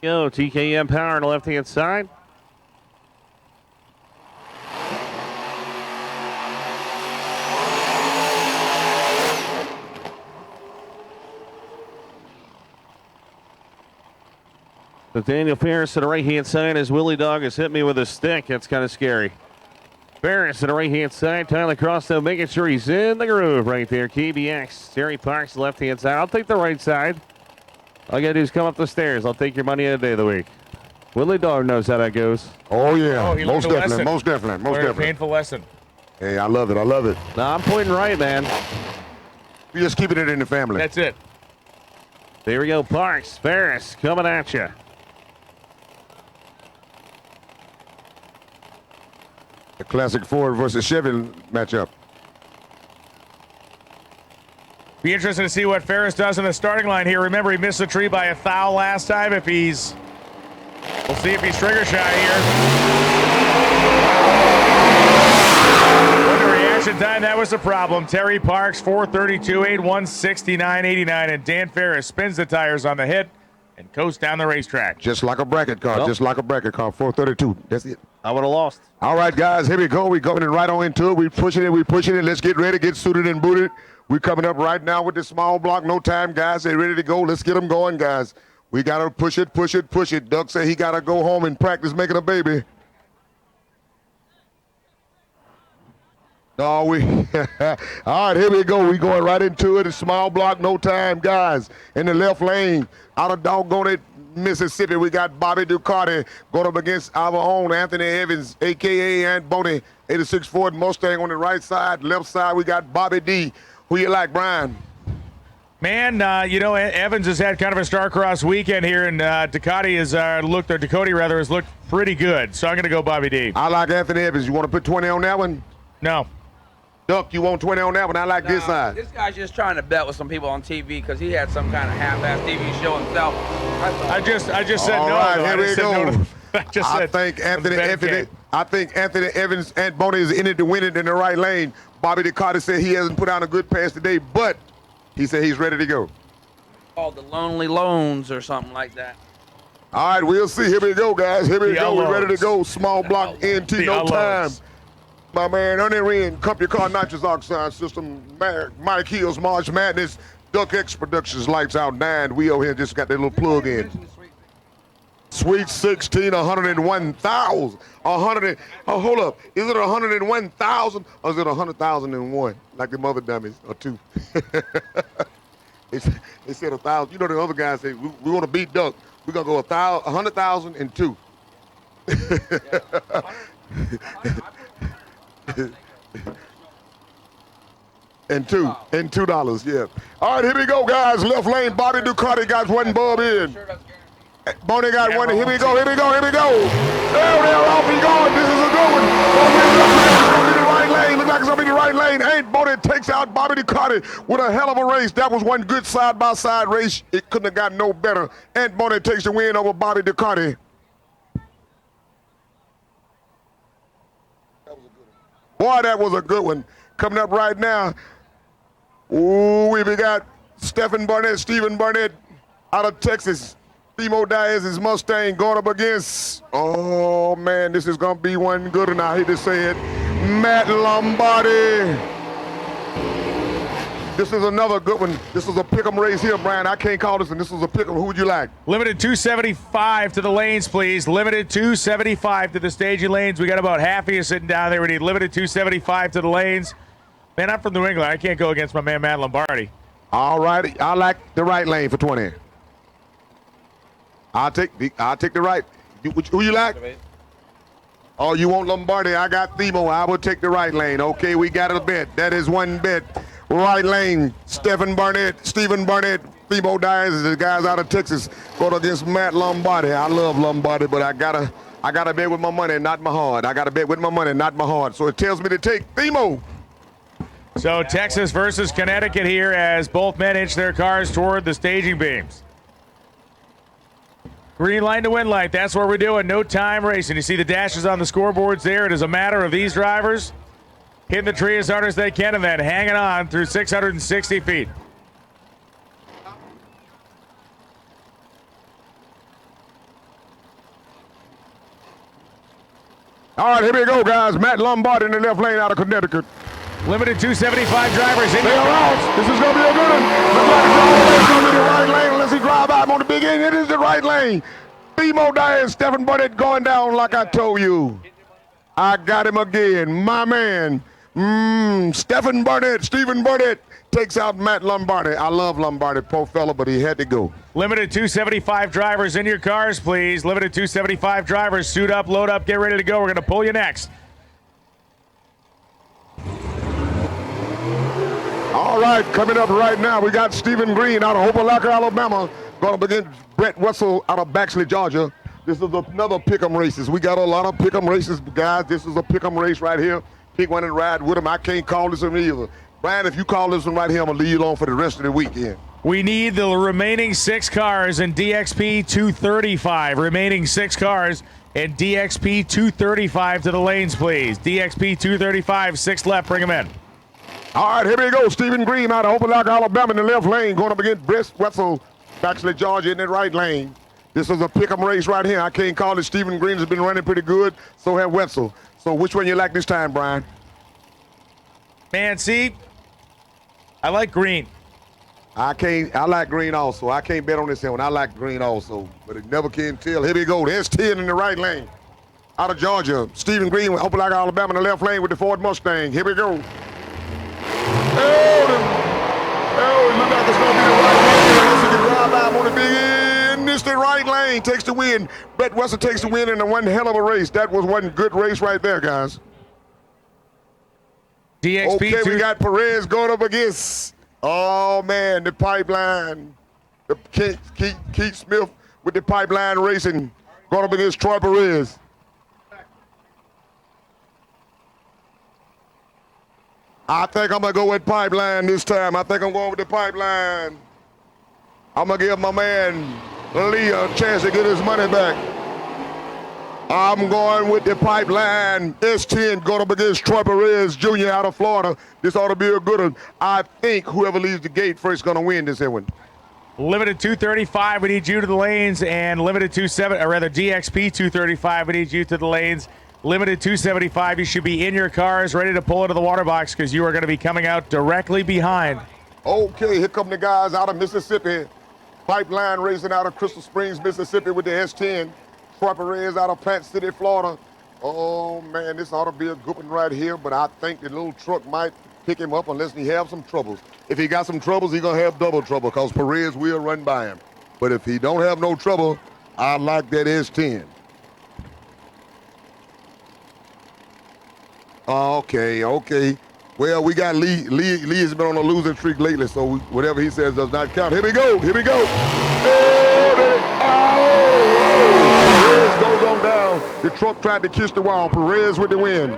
Go, TKM Power on the left-hand side. So Daniel Ferris to the right-hand side as Willie Dog has hit me with a stick. That's kind of scary. Ferris to the right-hand side. Tyler Cross, though, making sure he's in the groove right there. KBX. Terry Parks, left-hand side. I'll take the right side. All you got to do is come up the stairs. I'll take your money any day of the week. Willie Dog knows how that goes. Oh, yeah. He Most learned a definitely. lesson. Most definitely. Most Learned a definitely. painful lesson. Hey, I love it. I love it. No, I'm pointing right, man. You're just keeping it in the family. That's it. There we go. Parks, Ferris coming at you. The classic Ford versus Chevy matchup. Be interesting to see what Ferris does in the starting line here. Remember, he missed the tree by a foul last time. We'll see if he's trigger shy here. Under reaction time, that was the problem. Terry Parks, 432.8, 169.89, and Dan Ferris spins the tires on the hit and coasts down the racetrack. Just like a bracket car. Nope. Just like a bracket car. 432. That's it. I would have lost. All right, guys, here we go. We're going right on into it. We're pushing it. We're pushing it. Let's get ready. Get suited and booted. We're coming up right now with the small block. No time, guys. They're ready to go. Let's get them going, guys. We got to push it, push it, push it. Doug said he got to go home and practice making a baby. No, all right, here we go. We're going right into it. A small block, no time, guys. In the left lane, out of doggone it, Mississippi, we got Bobby Ducati going up against our own Anthony Evans, a.k.a. Aunt Boney, 86 Ford Mustang on the right side. Left side, we got Bobby D. Who you like, Brian? Man, Evans has had kind of a star-crossed weekend here, and Ducati has Duck, you want 20 on that one? I like this side. This guy's just trying to bet with some people on TV because he had some kind of half-ass TV show himself. I just said All no. right, though. here I we just said go. no to- I just I said think Anthony Evans and Boney is in it to win it in the right lane. Bobby DeCarter said he hasn't put out a good pass today, but he said he's ready to go. Called the Lonely Loans or something like that. All right, we'll see. Here we go, guys. Here we The go. We're ready to Allos. go. Small block NT, The no time. Allos. My man, Ren, Cup Your Car Nitrous Oxide System, Mike Hills, March Madness, Duck X Productions, Lights Out 9. We over here just got that little plug in. Sweet 16, 101,000. 100. Oh, hold up. Is it 101,000 or is it 100,001? Like the mother dummies or two. They said 1,000. You know the other guys say we want to beat Duck. We're gonna go 100,002. And $2, yeah. All right, here we go, guys. Left lane, Bobby Ducati got one bulb in. Boney got one. Here we go. There, off he going. This is a good one. Boney, the right lane. Looks like it's gonna be the right lane. Ain't Boney takes out Bobby Ducati with a hell of a race. That was one good side-by-side race. It couldn't have gotten no better. And Boney takes the win over Bobby Ducati. Boy, that was a good one. Coming up right now, ooh, we got Stephen Barnett out of Texas. Timo Diaz's Mustang going up against, oh man, this is going to be one good one. I hate to say it. Matt Lombardi. This is another good one. This is a pick'em race here, Brian. I can't call this one. This is a pick'em. Who would you like? Limited 275 to the lanes, please. Limited 275 to the staging lanes. We got about half of you sitting down there. We need limited 275 to the lanes. Man, I'm from New England. I can't go against my man, Matt Lombardi. All right. I like the right lane for 20. I'll take the right. Who you like? Oh, you want Lombardi? I got Themo. I will take the right lane. Okay, we got a bet. That is one bet. Right lane, Stephen Barnett, Themo Diaz, the guys out of Texas, going against Matt Lombardi. I love Lombardi, but I gotta bet with my money, not my heart. I gotta bet with my money, not my heart. So it tells me to take Themo. So Texas versus Connecticut here as both men inch their cars toward the staging beams. Green line to win light. That's what we're doing. No time racing. You see the dashes on the scoreboards there. It is a matter of these drivers hitting the tree as hard as they can and then hanging on through 660 feet. All right, here we go, guys. Matt Lombardi in the left lane out of Connecticut. Limited 275 drivers in They are out. This is going to be a good one. Looks like it's going to be the right lane unless he drive out on the big end. It is the right lane. Themo Diaz, Stephen Barnett going down like I told you. I got him again. My man, Stephen Barnett takes out Matt Lombardi. I love Lombardi, poor fella, but he had to go. Limited 275 drivers in your cars, please. Limited 275 drivers. Suit up, load up, get ready to go. We're going to pull you next. All right, coming up right now, we got Stephen Green out of Opelika, Alabama, going to begin Brett Wetzel out of Baxley, Georgia. This is another pick'em races. We got a lot of pick'em races, guys. This is a pick'em race right here. Pick one and ride with him. I can't call this one either. Brian, if you call this one right here, I'm going to leave you alone for the rest of the weekend. We need the remaining 6 cars in DXP 235. Remaining 6 cars in DXP 235 to the lanes, please. DXP 235, 6 left. Bring them in. All right, here we go. Stephen Green out of Opelika, Alabama in the left lane, going up against Brett Wetzel, Baxley, Georgia in the right lane. This is a pick'em race right here. I can't call it. Stephen Green has been running pretty good. So have Wetzel. So which one you like this time, Brian? Man, see, I like Green. I like Green also. I can't bet on this one. I like Green also, but it never can tell. Here we go. There's 10 in the right lane. Out of Georgia, Stephen Green with Opelika, Alabama in the left lane with the Ford Mustang. Here we go. Oh, it looks like it's going to be the right lane. This is the drive out on the big end. It's the right lane. Takes the win. Brett Wetzel takes the win in a one hell of a race. That was one good race right there, guys. DXP okay, we got Perez going up against, oh man, the pipeline. Keith Smith with the pipeline racing going up against Troy Perez. I think I'm going to go with Pipeline this time. I think I'm going with the Pipeline. I'm going to give my man Lee a chance to get his money back. I'm going with the Pipeline. S10 going up against Troy Perez Jr. out of Florida. This ought to be a good one. I think whoever leaves the gate first is going to win this one. Limited 235, we need you to the lanes, and limited 27, or rather DXP 235, we need you to the lanes. Limited 275, you should be in your cars ready to pull into the water box because you are going to be coming out directly behind. Okay, here come the guys out of Mississippi. Pipeline racing out of Crystal Springs, Mississippi with the S10. Troy Perez out of Plant City, Florida. Oh, man, this ought to be a good one right here, but I think the little truck might pick him up unless he have some troubles. If he got some troubles, he's going to have double trouble because Perez will run by him. But if he don't have no trouble, I like that S10. Okay. Well, we got Lee. Lee has been on a losing streak lately, so whatever he says does not count. Here we go. Perez goes on down. The truck tried to kiss the wall. Perez with the win.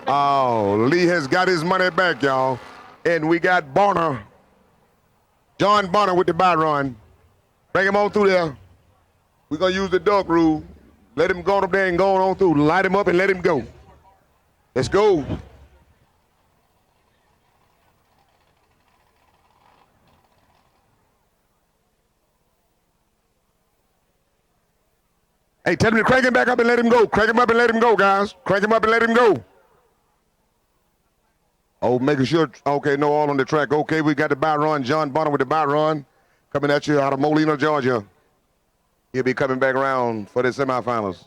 Oh, Lee has got his money back, y'all. And we got Bonner. John Bonner with the bye run. Bring him on through there. We're going to use the duck rule. Let him go up there and go on through. Light him up and let him go. Let's go. Hey, tell him to crank him back up and let him go. Crank him up and let him go, guys. Crank him up and let him go. Oh, making sure. Okay, no, all on the track. Okay, we got the bye run. John Bonner with the bye run. Coming at you out of Molina, Georgia. He'll be coming back around for the semifinals.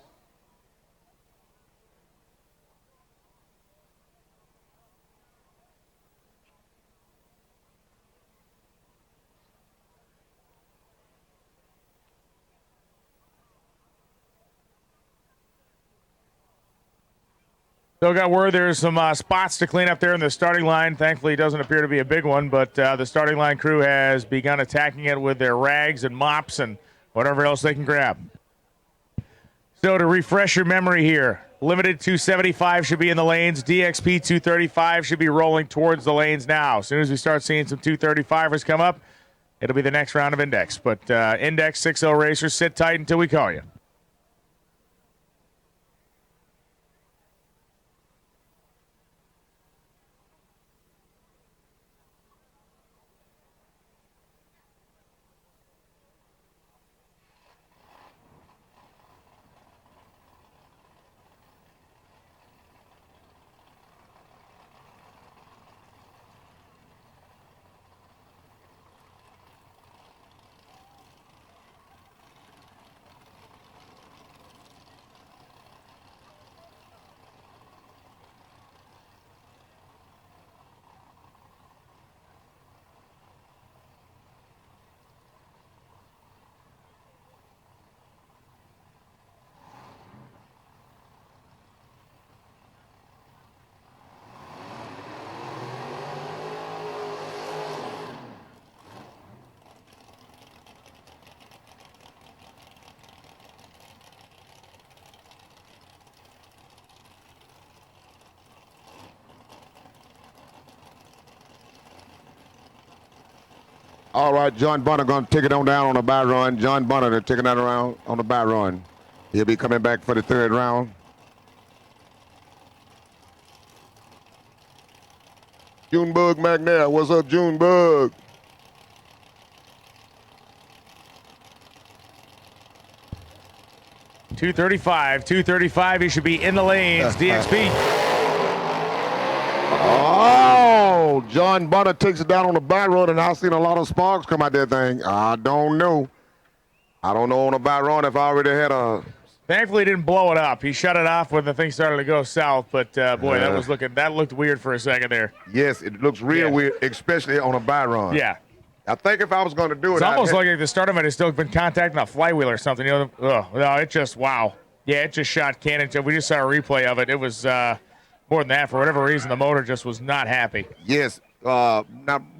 Still got word there's some spots to clean up there in the starting line. Thankfully, it doesn't appear to be a big one, but the starting line crew has begun attacking it with their rags and mops and whatever else they can grab. So to refresh your memory here, limited 275 should be in the lanes. DXP 235 should be rolling towards the lanes now. As soon as we start seeing some 235ers come up, it'll be the next round of Index. But Index 6-0 racers, sit tight until we call you. All right, John Bonner going to take it on down on the bye run. John Bonner, they're taking that around on the bye run. He'll be coming back for the third round. Junebug McNair, what's up, Junebug? $235. He should be in the lanes. DXP. Oh, John Bonner takes it down on the bye run, and I've seen a lot of sparks come out that thing. I don't know on the bye run if I already had a. Thankfully, he didn't blow it up. He shut it off when the thing started to go south. But boy, that looked weird for a second there. Yes, it looks real weird, especially on a bye run. Yeah. I think if I was going to do it, It's almost like the start of it has still been contacting a flywheel or something. No, it just wow. Yeah, it just shot cannon. We just saw a replay of it. It was more than that. For whatever reason, the motor just was not happy. Yes. Now,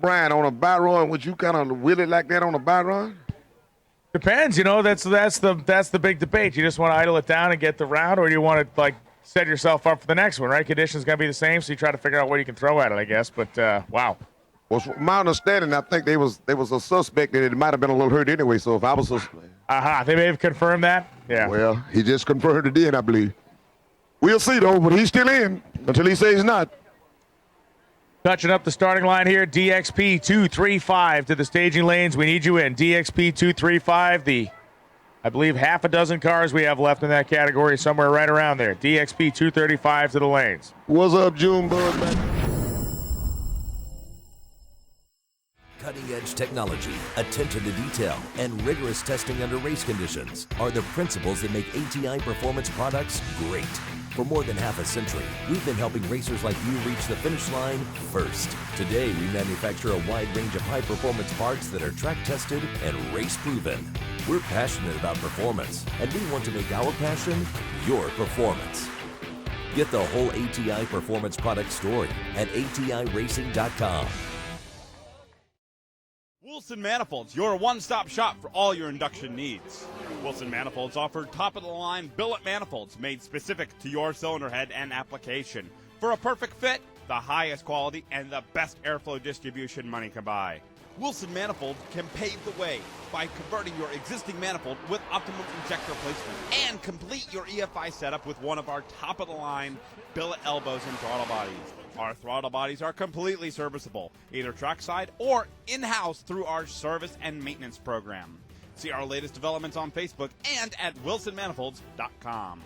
Brian, on a bye run, would you kind of wheel it like that on a bye run? Depends. That's the big debate. You just want to idle it down and get the round, or do you want to set yourself up for the next one, right? Conditions going to be the same, so you try to figure out what you can throw at it, I guess. But, wow. Well, from my understanding, I think there was a suspect that it might have been a little hurt anyway. So if I was they may have confirmed that. Yeah. Well, he just confirmed it in, I believe. We'll see though, but he's still in until he says he's not. Touching up the starting line here, DXP 235 to the staging lanes. We need you in. DXP 235, I believe half a dozen cars we have left in that category, somewhere right around there. DXP 235 to the lanes. What's up, Junebug, man? Cutting-edge technology, attention to detail, and rigorous testing under race conditions are the principles that make ATI Performance products great. For more than half a century, we've been helping racers like you reach the finish line first. Today, we manufacture a wide range of high-performance parts that are track-tested and race-proven. We're passionate about performance, and we want to make our passion your performance. Get the whole ATI Performance product story at ATIRacing.com. Wilson Manifolds, your one-stop shop for all your induction needs. Wilson Manifolds offer top-of-the-line billet manifolds made specific to your cylinder head and application. For a perfect fit, the highest quality, and the best airflow distribution money can buy. Wilson Manifold can pave the way by converting your existing manifold with optimum injector placement and complete your EFI setup with one of our top-of-the-line billet elbows and throttle bodies. Our throttle bodies are completely serviceable, either trackside or in-house through our service and maintenance program. See our latest developments on Facebook and at wilsonmanifolds.com.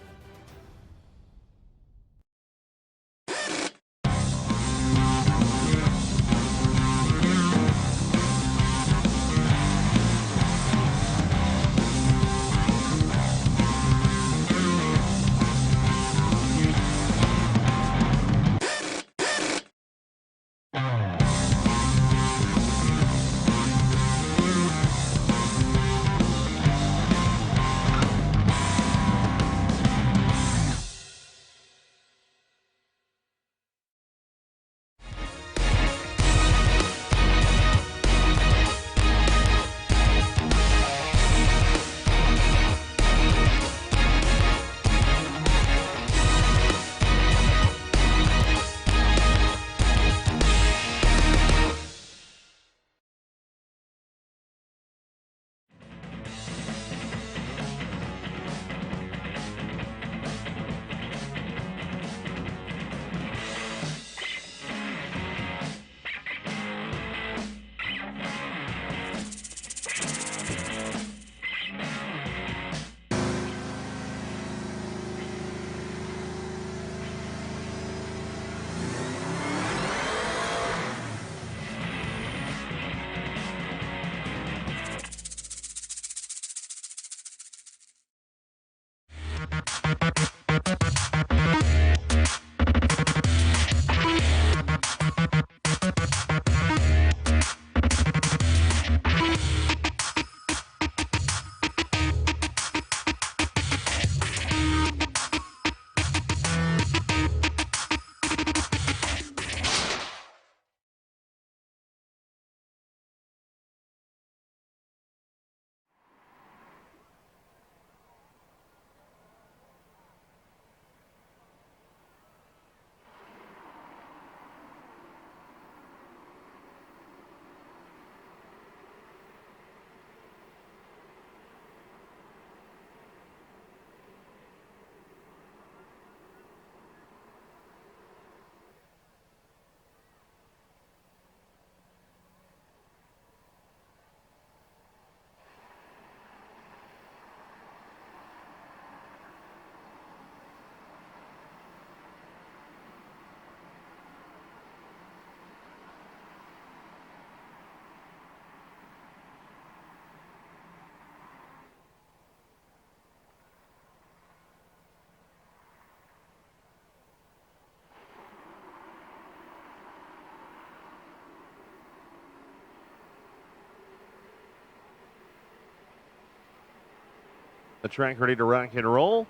The track ready to rock and roll.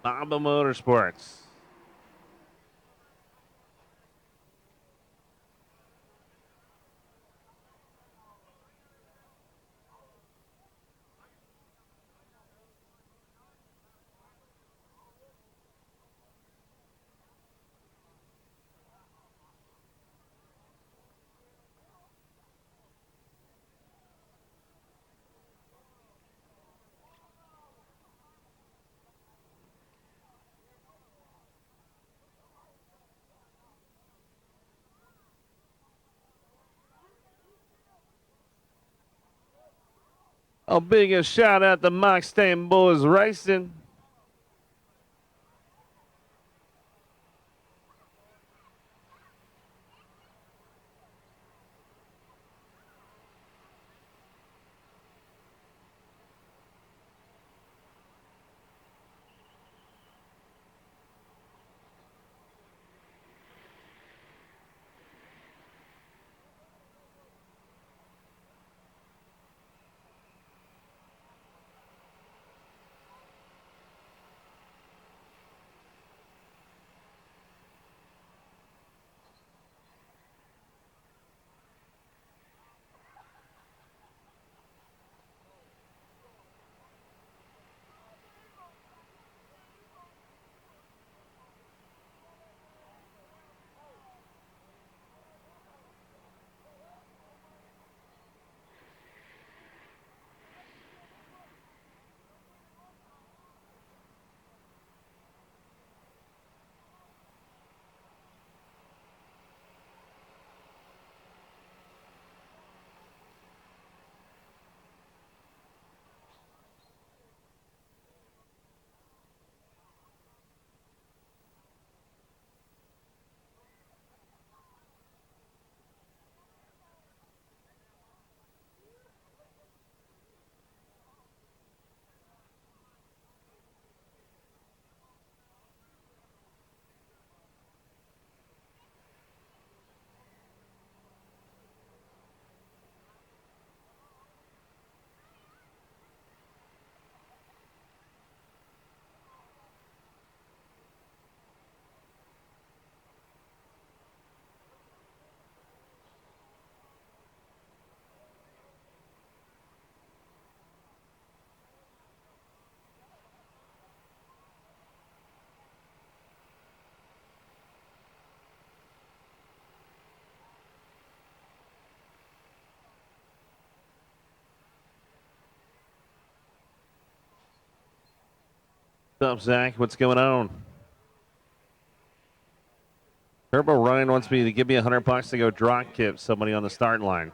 Mamba Motorsports. A big shout out to Mustang Boys Racing. What's up, Zach? What's going on? Turbo Ryan wants me to give me $100 to go drop kick somebody on the start line.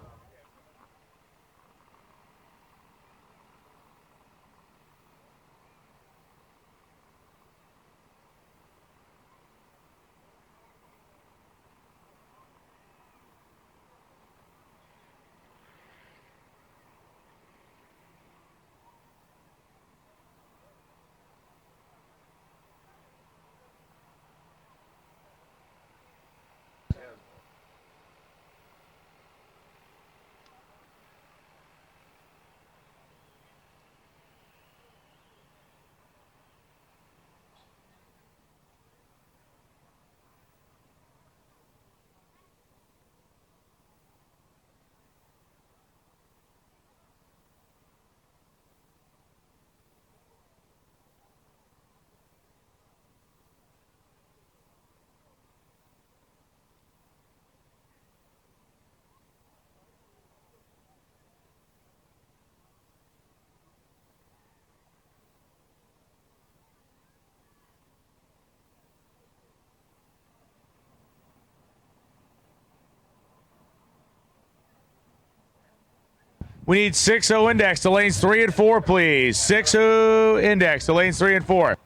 We need 6-0 index to lanes 3 and 4, please. 6-0 index to lanes 3 and 4.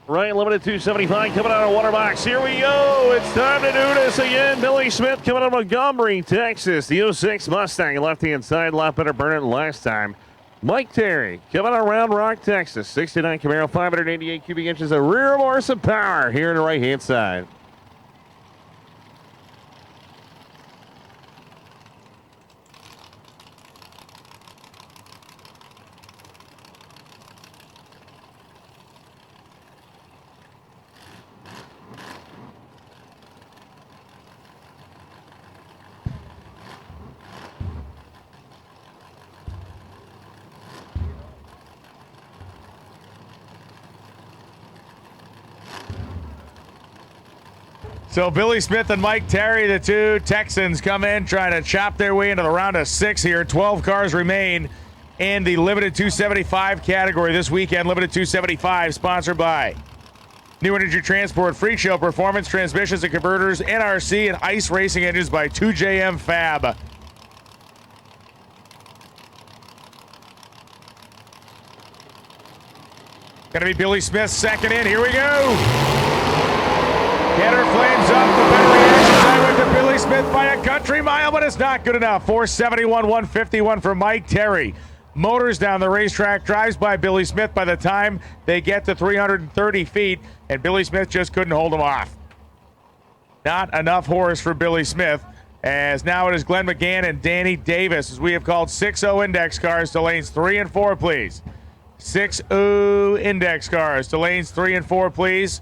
Ryan Limited 275 coming out of Waterbox. Here we go. It's time to do this again. Billy Smith coming out of Montgomery, Texas. The 06 Mustang left-hand side. A lot better burning than last time. Mike Terry coming out of Round Rock, Texas. 69 Camaro, 588 cubic inches of rear horsepower here on the right-hand side. So Billy Smith and Mike Terry, the two Texans, come in trying to chop their way into the round of 6 here. 12 cars remain in the limited 275 category this weekend. Limited 275, sponsored by New Energy Transport, Freak Show Performance, Transmissions and Converters, NRC, and Ice Racing Engines by 2JM Fab. Gonna be Billy Smith second in. Here we go. Header flames up. The better reaction time went to Billy Smith by a country mile, but it's not good enough. 471, 151 for Mike Terry. Motors down the racetrack, drives by Billy Smith by the time they get to 330 feet, and Billy Smith just couldn't hold him off. Not enough horse for Billy Smith, as now it is Glenn McGann and Danny Davis, as we have called 6-0 index cars to lanes 3 and 4, please. 6-0 index cars to lanes 3 and 4, please.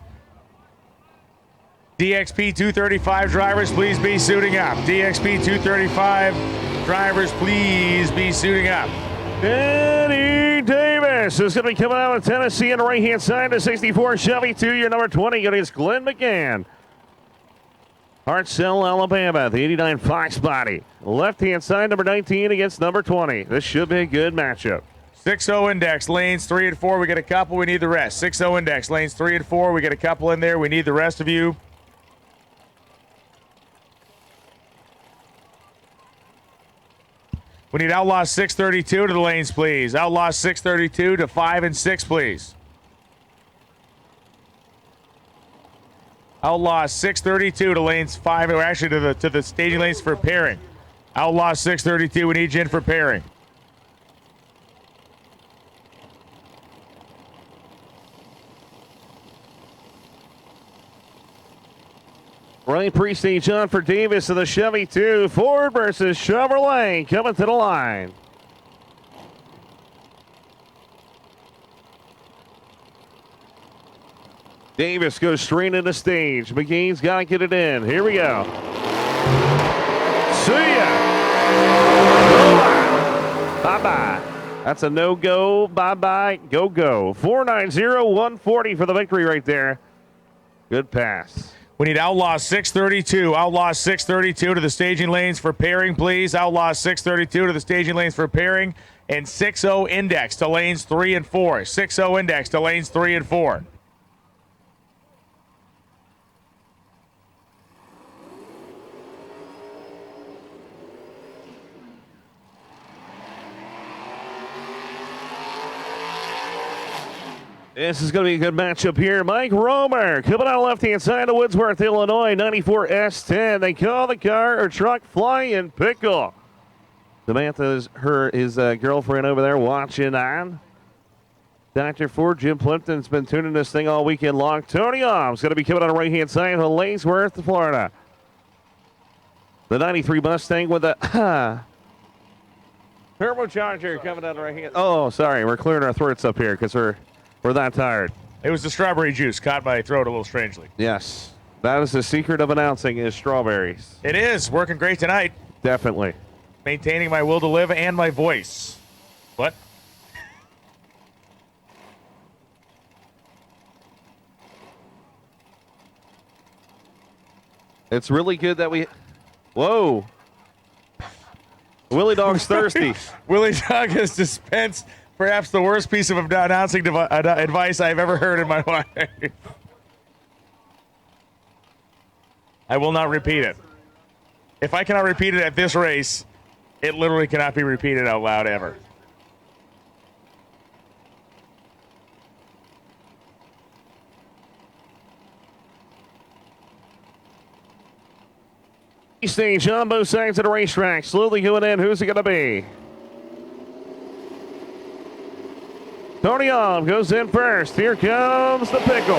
DXP 235 drivers, please be suiting up. DXP 235 drivers, please be suiting up. Danny Davis is going to be coming out of Tennessee on the right-hand side. The 64 Chevy 2, your number 20 against Glenn McGann. Hartselle, Alabama, the 89 Fox body. Left-hand side, number 19 against number 20. This should be a good matchup. 6-0 index, lanes 3 and 4. We get a couple, we need the rest. 6-0 index, lanes 3 and 4. We get a couple in there. We need the rest of you. We need Outlaw 632 to the lanes, please. Outlaw 632 to 5 and 6, please. Outlaw 632 to lanes 5, or actually to the staging lanes for pairing. Outlaw 632, we need you in for pairing. Right pre-stage on for Davis of the Chevy 2. Ford versus Chevrolet coming to the line. Davis goes straight into stage. McGee's got to get it in. Here we go. See ya. Bye-bye. That's a no-go. Bye-bye. Go-go. 490-140 for the victory right there. Good pass. We need Outlaw 632. Outlaw 632 to the staging lanes for pairing, please. Outlaw 632 to the staging lanes for pairing. And 6-0 index to lanes 3 and 4. 6-0 index to lanes 3 and 4. This is going to be a good matchup here. Mike Romer coming out left-hand side of Woodsworth, Illinois, 94 S10. They call the car or truck Flying Pickle. Samantha is his girlfriend over there watching on. Dr. Ford, Jim Plimpton's been tuning this thing all weekend long. Tony Ohm's going to be coming on the right-hand side of Lanesworth, Florida. The 93 Mustang with a turbocharger coming on the right-hand. Oh, sorry. We're clearing our throats up here because we're that tired. It was the strawberry juice. Caught my throat a little strangely. Yes. That is the secret of announcing is strawberries. It is. Working great tonight. Definitely. Maintaining my will to live and my voice. What? It's really good that we... Whoa. Willie Dog's thirsty. Willie Dog has dispensed perhaps the worst piece of announcing advice I've ever heard in my life. I will not repeat it. If I cannot repeat it at this race, it literally cannot be repeated out loud ever. Stage on both sides of the racetrack. Slowly going in. Who's it going to be? Tony Ohm goes in first. Here comes the pickle.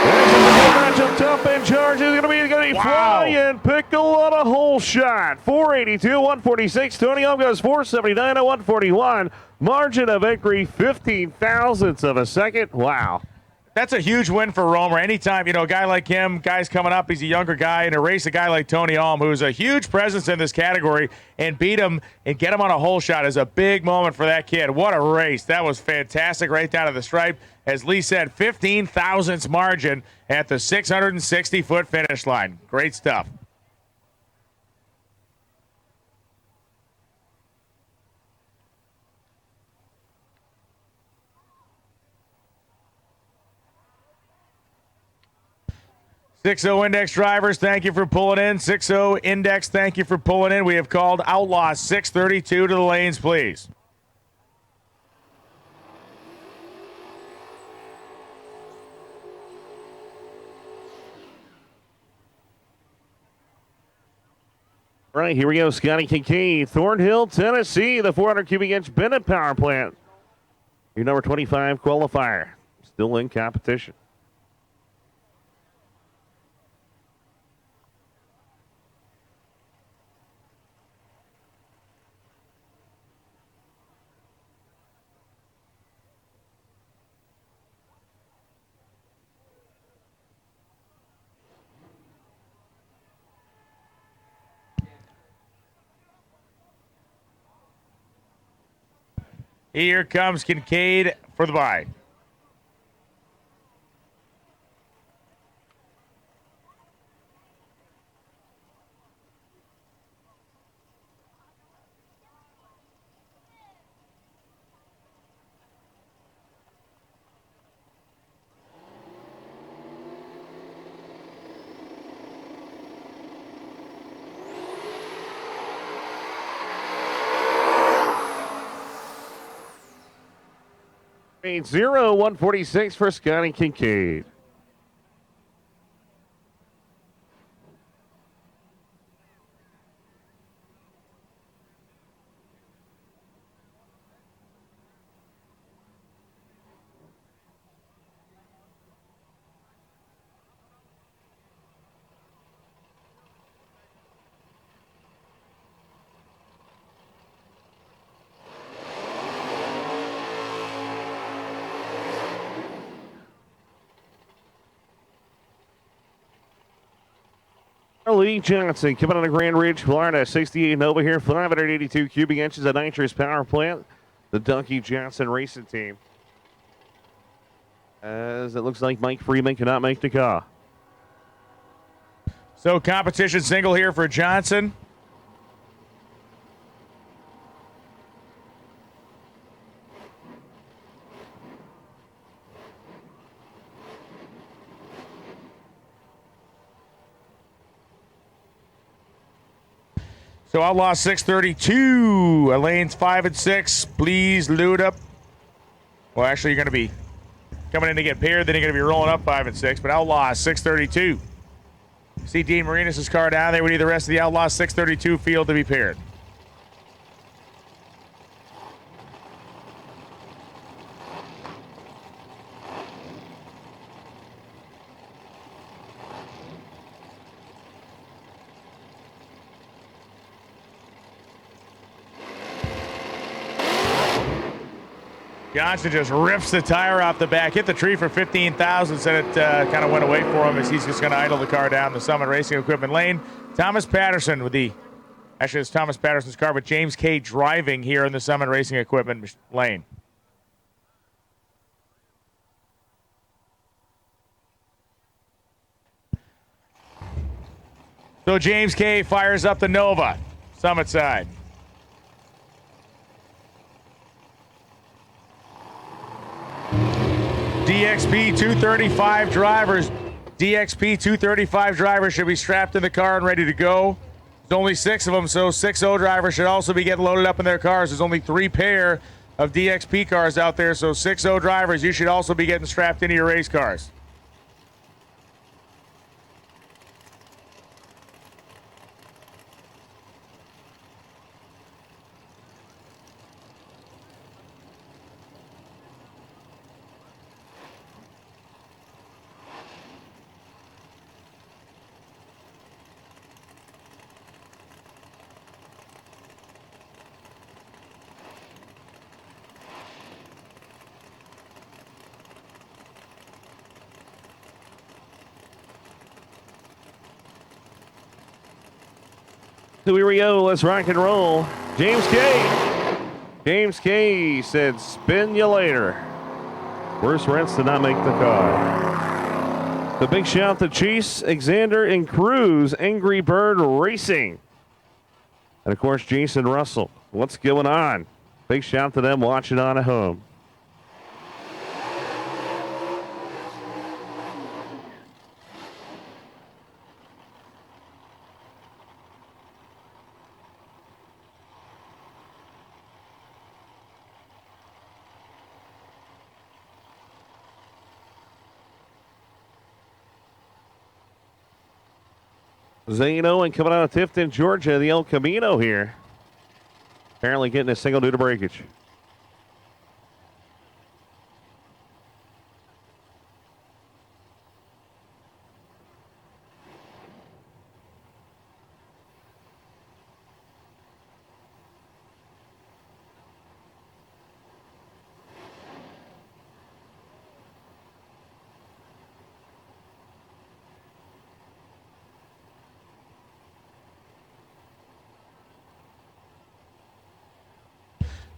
This is a good matchup. Tough and charge is going to be Flying Pickle on a hole shot. 482, 146. Tony Ohm goes 479 to 141. Margin of victory, 15 thousandths of a second. Wow. That's a huge win for Romer. Anytime, a guy like him, guys coming up, he's a younger guy, and to race a guy like Tony Alm, who's a huge presence in this category, and beat him and get him on a hole shot is a big moment for that kid. What a race. That was fantastic right down to the stripe. As Lee said, 15 thousandths margin at the 660-foot finish line. Great stuff. .60 Index drivers, thank you for pulling in. 60 Index, thank you for pulling in. We have called Outlaw 632 to the lanes, please. All right, here we go. Scotty Kincaid, Thornhill, Tennessee, the 400 cubic inch Bennett power plant. Your number 25 qualifier, still in competition. Here comes Kincaid for the bye. Grade 0, 146 for Scotty Kincaid. Lee Johnson coming out of Grand Ridge, Florida, 68 Nova here, 582 cubic inches of nitrous power plant. The Donkey Johnson racing team. As it looks like Mike Freeman cannot make the car. So competition single here for Johnson. So Outlaw 632, lanes 5 and 6. Please load up. Well, actually, you're going to be coming in to get paired. Then you're going to be rolling up 5 and 6. But Outlaw 632. See Dean Marinas' car down there. We need the rest of the Outlaw 632 field to be paired. Johnson just rips the tire off the back, hit the tree for 15 thousandths, and it kind of went away for him as he's just going to idle the car down the Summit Racing Equipment lane. Thomas Patterson with actually it's Thomas Patterson's car, but James K driving here in the Summit Racing Equipment lane. So James K fires up the Nova, Summit side. DXP 235 drivers. DXP 235 drivers should be strapped in the car and ready to go. There's only 6 of them, so 6-0 drivers should also be getting loaded up in their cars. There's only 3 pair of DXP cars out there, so 6-0 drivers, you should also be getting strapped into your race cars. Here we go. Let's rock and roll. James K. James K said, spin you later. Worst rents did not make the car. The big shout to Chase, Alexander, and Cruz, Angry Bird Racing. And of course, Jason Russell. What's going on? Big shout to them watching on at home. Zano and coming out of Tifton, Georgia, the El Camino here. Apparently getting a single due to breakage.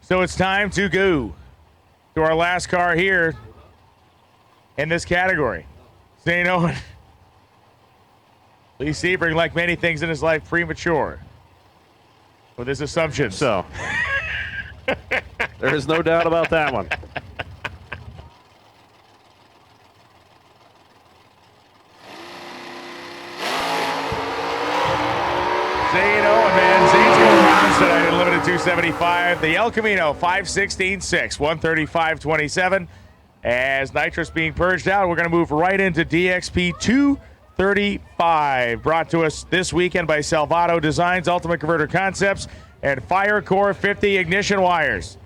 So it's time to go to our last car here in this category. St. Owen. Lee Sebring, like many things in his life, premature with his assumptions. So there is no doubt about that one. St. Owen, man. Zane's going around tonight at limited 275. The El Camino 5:16.6, 135.27. As nitrous being purged out, we're going to move right into DXP 235. Brought to us this weekend by Salvato Designs, Ultimate Converter Concepts, and Firecore 50 Ignition Wires.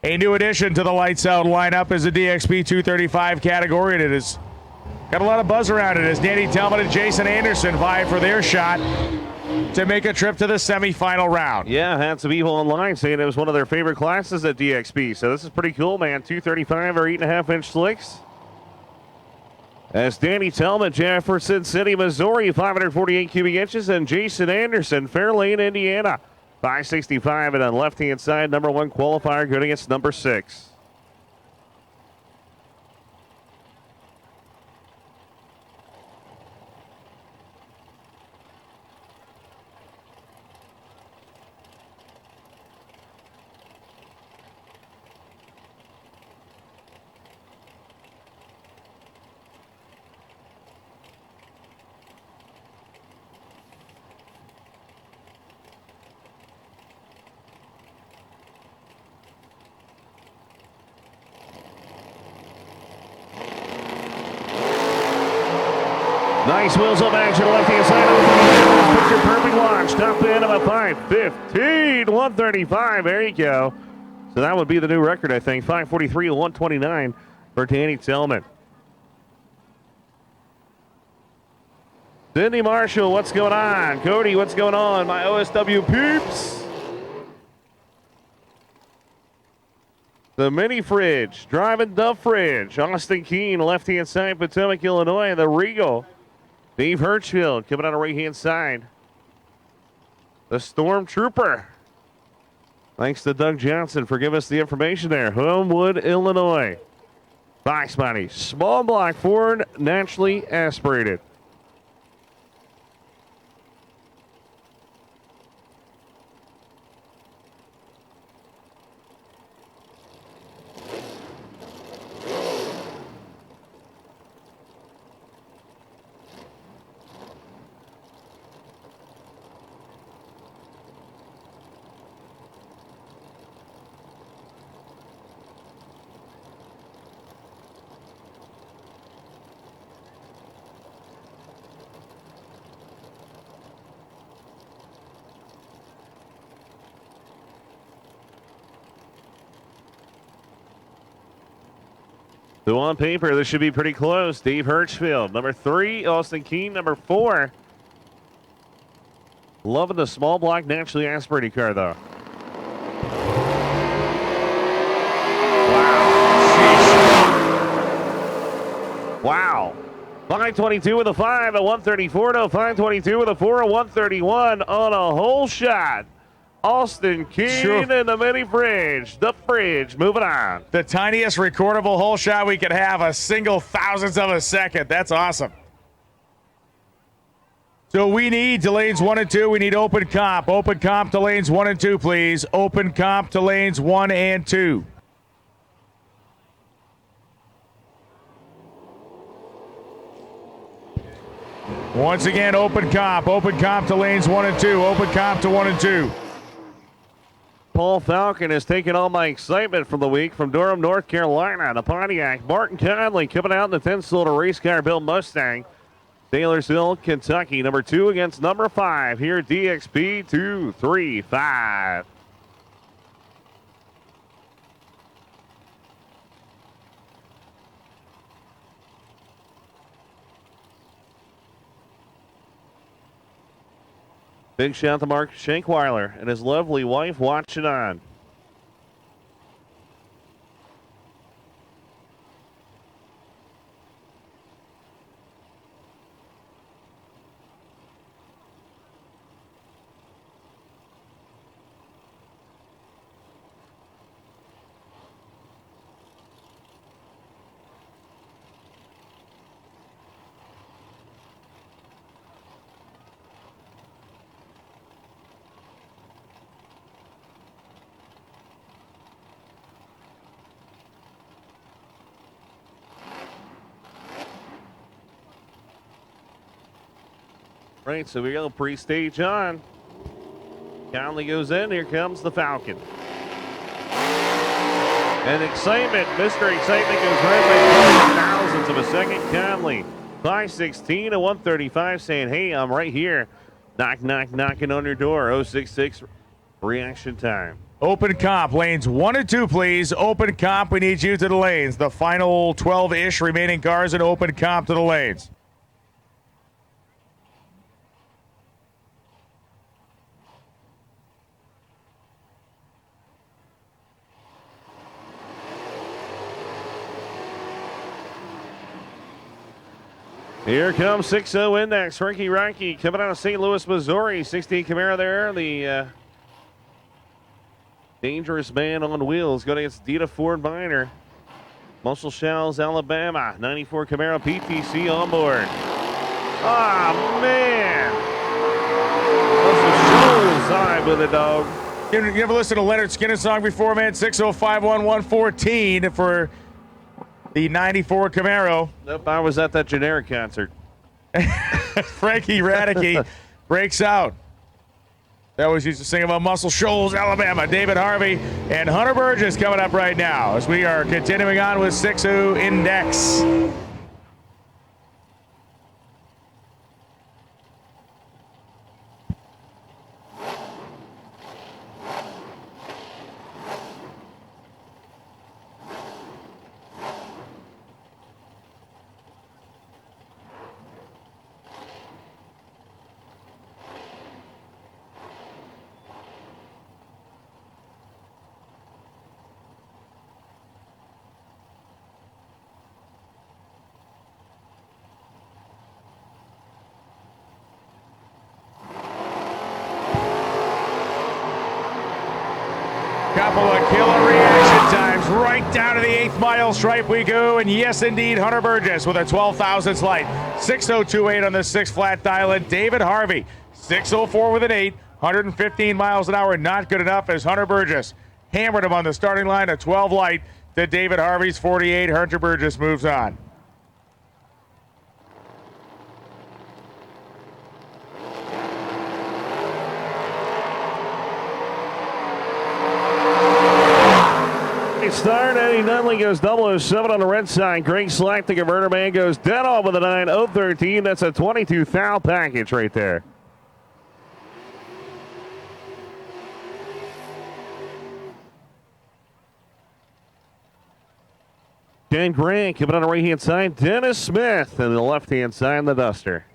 A new addition to the Lights Out lineup is the DXP 235 category, and it has got a lot of buzz around it as Danny Tellman and Jason Anderson vie for their shot to make a trip to the semifinal round. Yeah, had some people online saying it was one of their favorite classes at DXP. So this is pretty cool, man. 235 or 8.5-inch slicks. As Danny Tellman, Jefferson City, Missouri, 548 cubic inches, and Jason Anderson, Fairlane, Indiana, 565. And on left-hand side, number 1 qualifier going against number 6. Nice wheels up action, left-hand side. Picture perfect launch. Top end of a 5:15, 135. There you go. So that would be the new record, I think. 5:43, 129 for Danny Tellman. Cindy Marshall, what's going on? Cody, what's going on? My OSW peeps. The mini fridge, driving the fridge. Austin Keene, left-hand side, Potomac, Illinois. The Regal. Dave Hirschfield coming on the right-hand side. The Stormtrooper. Thanks to Doug Johnson for giving us the information there. Homewood, Illinois. Box body. Small block Ford, naturally aspirated. So on paper, this should be pretty close. Dave Hirschfield, number 3. Austin Keene, number 4. Loving the small block, naturally aspirated car, though. Wow. 522 with a 5 at 134. No, 522 with a 4 at 131 on a hole shot. Austin Keene in the mini fridge. The fridge moving on. The tiniest recordable hole shot we could have, a single thousandth of a second. That's awesome. So we need to lanes 1 and 2. We need open comp. Open comp to lanes 1 and 2, please. Open comp to lanes 1 and 2. Once again, open comp to lanes 1 and 2, open comp to 1 and 2. Paul Falcon has taken all my excitement from the week from Durham, North Carolina to Pontiac. Martin Conley coming out in the 10-cylinder race car built Mustang. Taylorsville, Kentucky, number 2 against number 5 here, DXP 235. Big shout to Mark Shankweiler and his lovely wife watching on. Right, so we go pre-stage on. Conley goes in. Here comes the Falcon. And excitement, Mr. Excitement goes right by thousandths of a second. Conley, 516 to 135, saying, hey, I'm right here. Knock, knock, knocking on your door. 066 reaction time. Open comp, lanes 1 and 2, please. Open comp, we need you to the lanes. The final 12-ish remaining cars in open comp to the lanes. Here comes 6-0 Index. Ricky Rocky coming out of St. Louis, Missouri. 16 Camaro there. The dangerous man on wheels going against Dita Ford Minor. Muscle Shoals, Alabama. 94 Camaro PTC on board. Ah, man. Muscle Shoals side with it, dog. You ever listen to Leonard Skinner's song before, man? 6051114 for the 94 Camaro. Nope, I was at that generic concert. Frankie Radicke breaks out. They always used to sing about Muscle Shoals, Alabama. David Harvey and Hunter Burgess coming up right now as we are continuing on with 6-0 Index. Couple of killer reaction times right down to the 8th mile stripe we go. And yes, indeed, Hunter Burgess with a 12,000ths light. 6:02.8 on the 6 flat dial. And David Harvey, 6:04 with an 8. 115 miles an hour, not good enough as Hunter Burgess hammered him on the starting line. A 12 light to David Harvey's 48. Hunter Burgess moves on. Start. Eddie Dudley goes 007 on the red side. Greg Slack, the converter man, goes dead on with a 9. 013. That's a 22 thou package right there. Ken Grant coming on the right-hand side. Dennis Smith on the left-hand side, the Duster.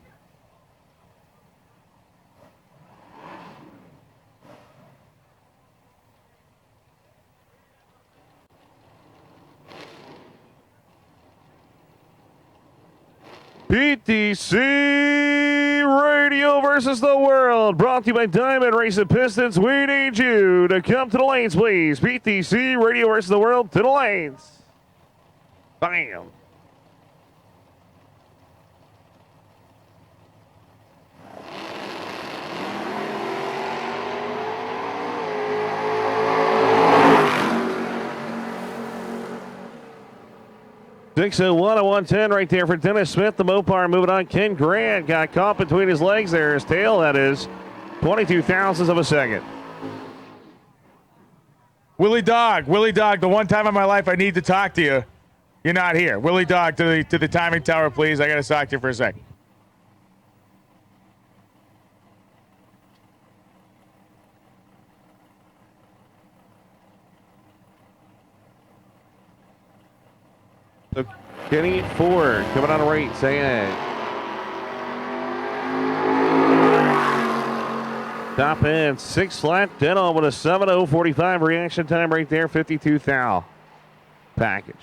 PTC Radio versus the World, brought to you by Diamond Racing Pistons. We need you to come to the lanes, please. PTC Radio versus the World, to the lanes. Bam. 601 and 110 right there for Dennis Smith. The Mopar moving on. Ken Grant got caught between his legs there. His tail, that is. 22 thousandths of a second. Willie Dog, the one time in my life I need to talk to you. You're not here. Willie Dog, to the timing tower, please. I got to talk to you for a second. So Kenny Ford coming on the right, saying top end, 6 flat, dead on with a 7:0:45 reaction time right there, 52 thou package.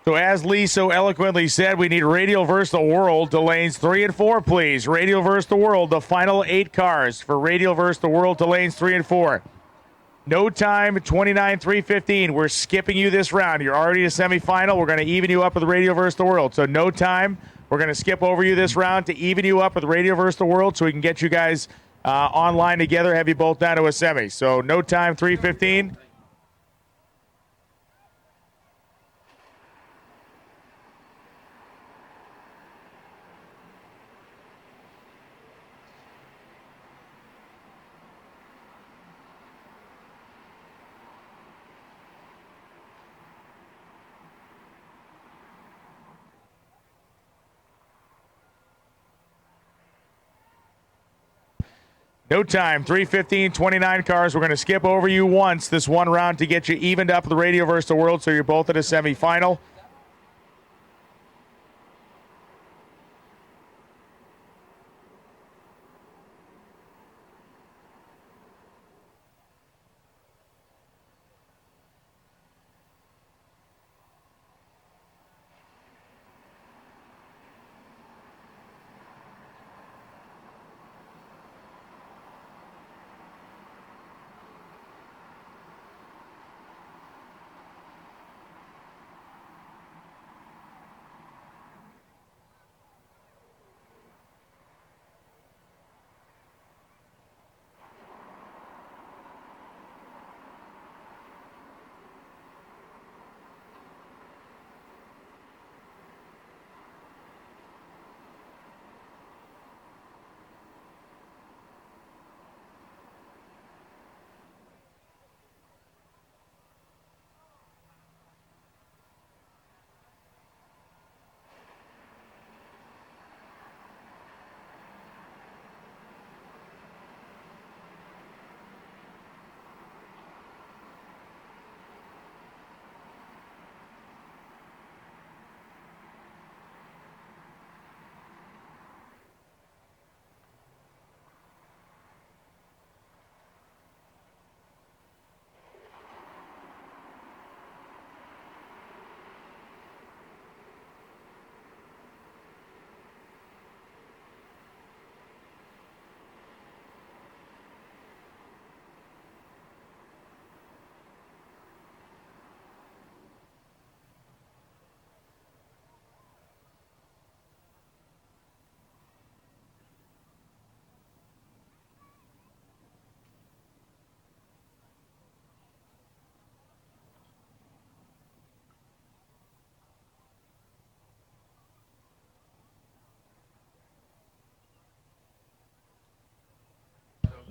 So as Lee so eloquently said, we need Radial versus the World to lanes 3 and 4, please. Radial versus the World, the final 8 cars for Radial versus the World to lanes 3 and 4. No time, 29.315. We're skipping you this round. You're already a semifinal. We're going to even you up with Radio versus the World. So no time. We're going to skip over you this round to even you up with Radio versus the World so we can get you guys online together, have you both down to a semi. So no time, 3:15. No time, 3:15, 29 cars. We're going to skip over you once this one round to get you evened up with the Radio versus the World so you're both at a semifinal.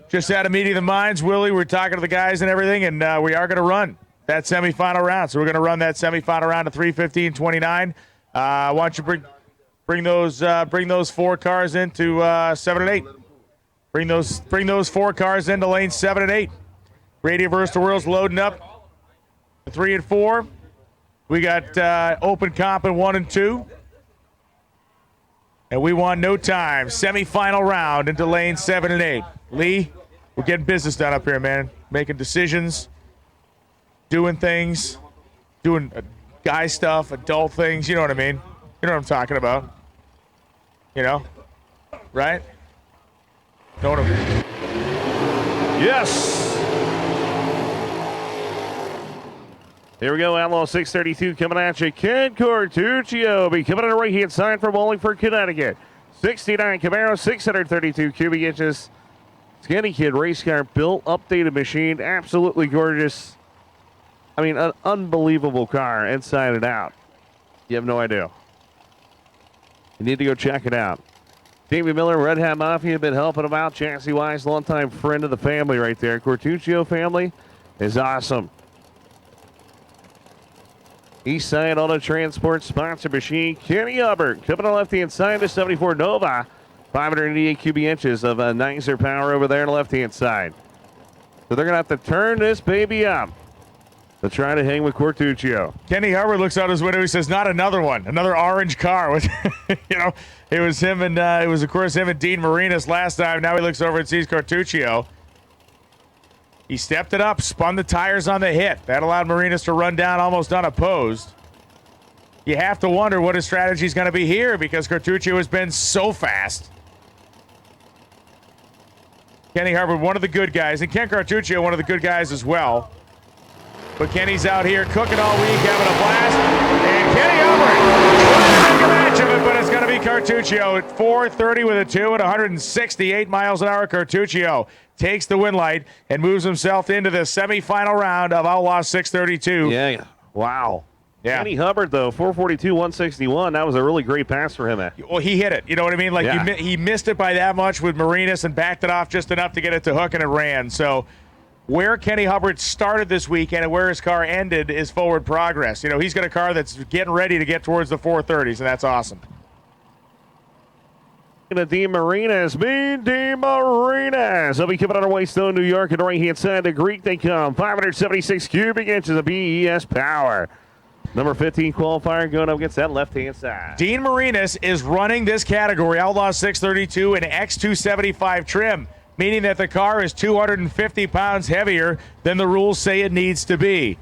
Just out of meeting of the minds, Willie, we're talking to the guys and everything, and we are going to run that semifinal round. So we're going to run that semifinal round at 3:15:29. Why don't you bring those 4 cars into 7 and 8? Bring those 4 cars into lanes 7 and 8. Radio versus the World's loading up. 3 and 4. We got open comp in 1 and 2. And we want no time. Semifinal round into lane 7 and 8. Lee, we're getting business done up here, man. Making decisions, doing things, doing guy stuff, adult things. You know what I mean? You know what I'm talking about. You know? Right? Know what I'm... Yes. Here we go, Outlaw 632 coming at you. Ken Cortuccio be coming on the right-hand side from Wallingford, Connecticut. 69 Camaro, 632 cubic inches. Skinny Kid race car, built, updated machine, absolutely gorgeous. I mean, an unbelievable car inside and out. You have no idea. You need to go check it out. Davey Miller, Red Hat Mafia, been helping him out. Chassis-wise, longtime friend of the family right there. Cortuccio family is awesome. East Side Auto Transport sponsor machine. Kenny Hubbard coming on the left-hand side to 74 Nova. 588 cubic inches of nicer power over there on the left-hand side. So they're going to have to turn this baby up to try to hang with Cortuccio. Kenny Hubbard looks out his window. He says, "Not another one, another orange car." You know, it was him and it was of course him and Dean Marinas last time. Now he looks over and sees Cortuccio. He stepped it up, spun the tires on the hit. That allowed Marinas to run down almost unopposed. You have to wonder what his strategy is going to be here because Cortuccio has been so fast. Kenny Hubbard, one of the good guys, and Ken Cortuccio, one of the good guys as well. But Kenny's out here cooking all week, having a blast. And Kenny Hubbard, trying to make a match of it, but it's going to be Cortuccio at 430 with a 2 at 168 miles an hour. Cortuccio takes the win light and moves himself into the semifinal round of Outlaw 632. Yeah, wow. Yeah. Kenny Hubbard, though, 442, 161. That was a really great pass for him. Well, he hit it. You know what I mean? Like, yeah. he missed it by that much with Marinas and backed it off just enough to get it to hook, and it ran. So where Kenny Hubbard started this weekend and where his car ended is forward progress. You know, he's got a car that's getting ready to get towards the 430s, and that's awesome. Dean Marinas, Dean Marinas. They'll be coming on our way, still in New York, and the right-hand side, the Greek they come. 576 cubic inches of BES power. Number 15 qualifier going up against that left-hand side. Dean Marinas is running this category, Outlaw 632, in X275 trim, meaning that the car is 250 pounds heavier than the rules say it needs to be.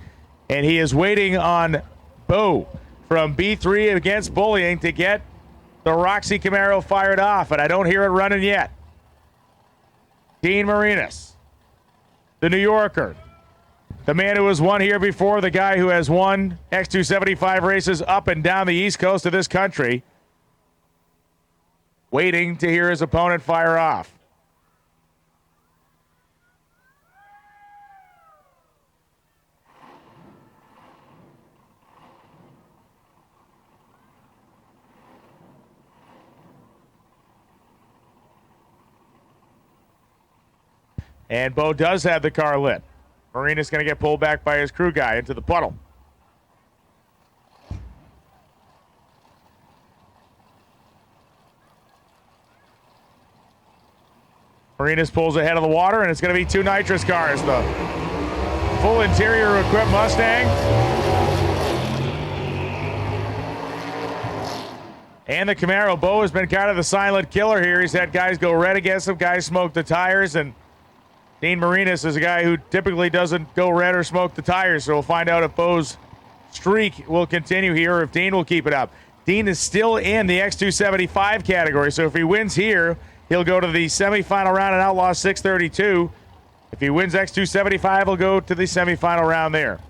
And he is waiting on Bo from B3 against Bullying to get the Roxy Camaro fired off, and I don't hear it running yet. Dean Marinas, the New Yorker, the man who has won here before, the guy who has won X275 races up and down the east coast of this country, waiting to hear his opponent fire off. And Bo does have the car lit. Marinas going to get pulled back by his crew guy into the puddle. Marinas pulls ahead of the water, and it's going to be two nitrous cars. The full interior equipped Mustang and the Camaro. Bo has been kind of the silent killer here. He's had guys go red against him, guys smoke the tires, and Dean Marinas is a guy who typically doesn't go red or smoke the tires, so we'll find out if Bo's streak will continue here or if Dean will keep it up. Dean is still in the X275 category, so if he wins here, he'll go to the semifinal round in Outlaw 632. If he wins X275, he'll go to the semifinal round there.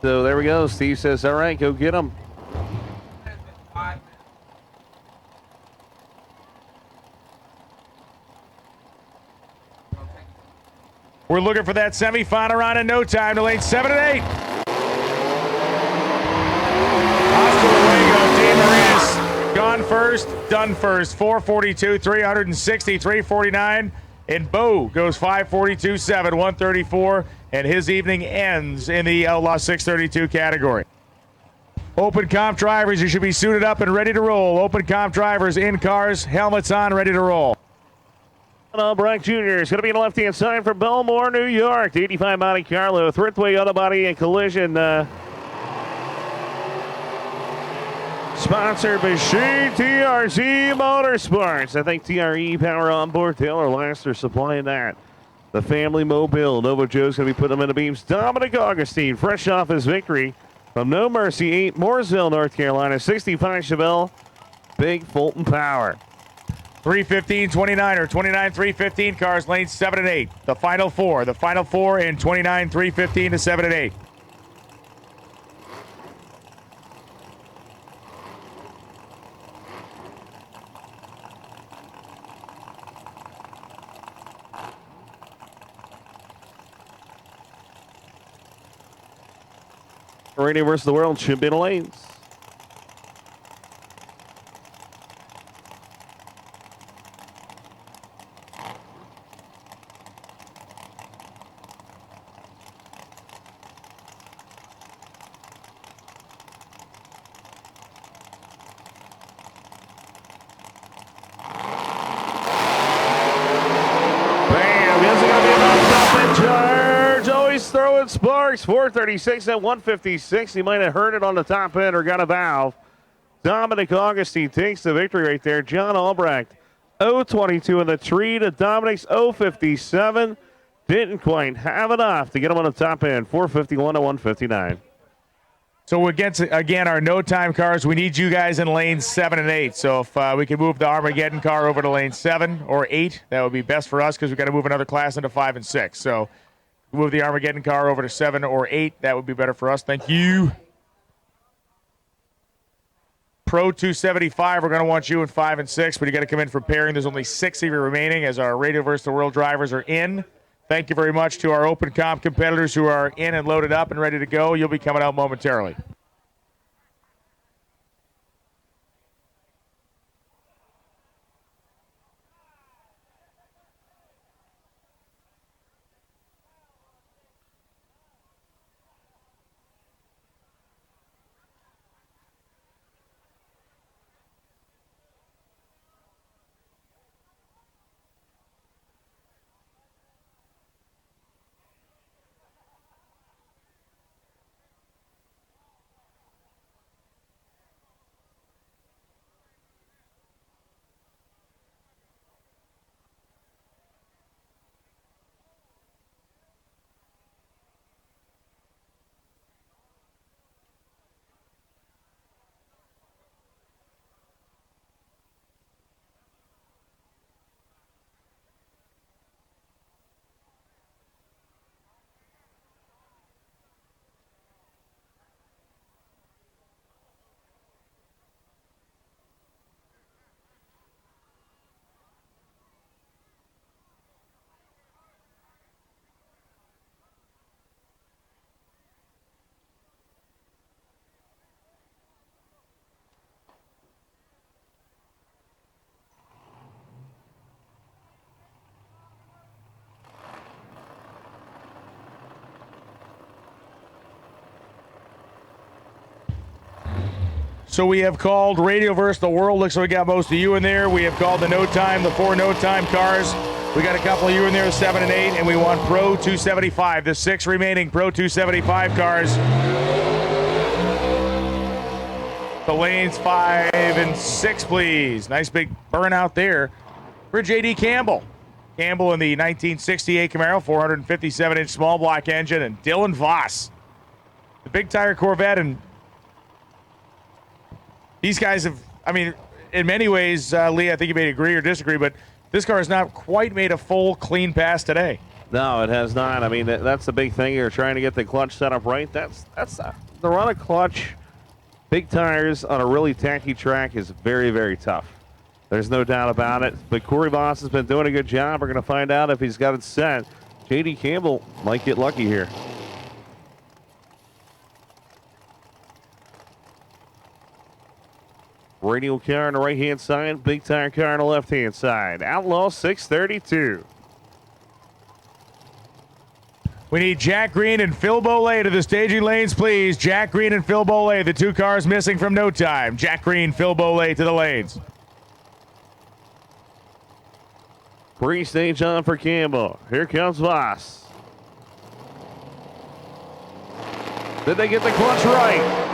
So there we go. Steve says, all right, go get him. We're looking for that semifinal round in no time to lane 7 and 8. Hasta luego, gone first, done first. 442, 360, 349. And Bo goes 542, 7, 134. And his evening ends in the Outlaw 632 category. Open comp drivers, you should be suited up and ready to roll. Open comp drivers in cars, helmets on, ready to roll. Albrecht Jr. is going to be on the left-hand side for Belmore, New York. The 85 Monte Carlo, Thriftway Auto Body and Collision. Sponsored by Shane TRC Motorsports. I think TRE Power on board. Taylor Laster supplying that. The family mobile. Nova Joe's going to be putting them in the beams. Dominic Augustine, fresh off his victory from No Mercy 8, Mooresville, North Carolina. 65 Chevelle, Big Fulton Power. 315, 29 or 29, 315 cars, lanes 7 and 8. The final four in 29, 315 to 7 and 8. Radio versus the world should be in the lanes. Throwing sparks, 436 at 156. He might have heard it on the top end or got a valve. Dominic Augustine takes the victory right there. John Albrecht, 022 in the tree to Dominic's 057. Didn't quite have enough to get him on the top end. 451 to 159. So again, our no time cars, we need you guys in lanes 7 and 8. So if we can move the Armageddon car over to lane 7 or 8, that would be best for us because we've got to move another class into 5 and 6. So move the Armageddon car over to 7 or 8. That would be better for us. Thank you. Pro 275, we're going to want you in 5 and 6, but you got to come in for pairing. There's only 6 of you remaining as our Radio vs. the World drivers are in. Thank you very much to our open comp competitors who are in and loaded up and ready to go. You'll be coming out momentarily. So we have called Radio vs. the World. Looks like we got most of you in there. We have called the no time, the 4 no time cars. We got a couple of you in there, 7 and 8, and we want Pro 275. The 6 remaining Pro 275 cars. The lanes 5 and 6, please. Nice big burnout there for J.D. Campbell. Campbell in the 1968 Camaro, 457-inch small block engine, and Dylan Voss, the big tire Corvette. And these guys have, I mean, in many ways, Lee, I think you may agree or disagree, but this car has not quite made a full, clean pass today. No, it has not. I mean, that's the big thing. You're trying to get the clutch set up right. That's the run of clutch, big tires on a really tacky track is very, very tough. There's no doubt about it. But Corey Voss has been doing a good job. We're going to find out if he's got it set. J.D. Campbell might get lucky here. Radial car on the right-hand side, big tire car on the left-hand side. Outlaw 632. We need Jack Green and Phil Bolay to the staging lanes, please. Jack Green and Phil Bolay, the two cars missing from no time. Jack Green, Phil Bolay to the lanes. Pre-stage on for Campbell. Here comes Voss. Did they get the clutch right?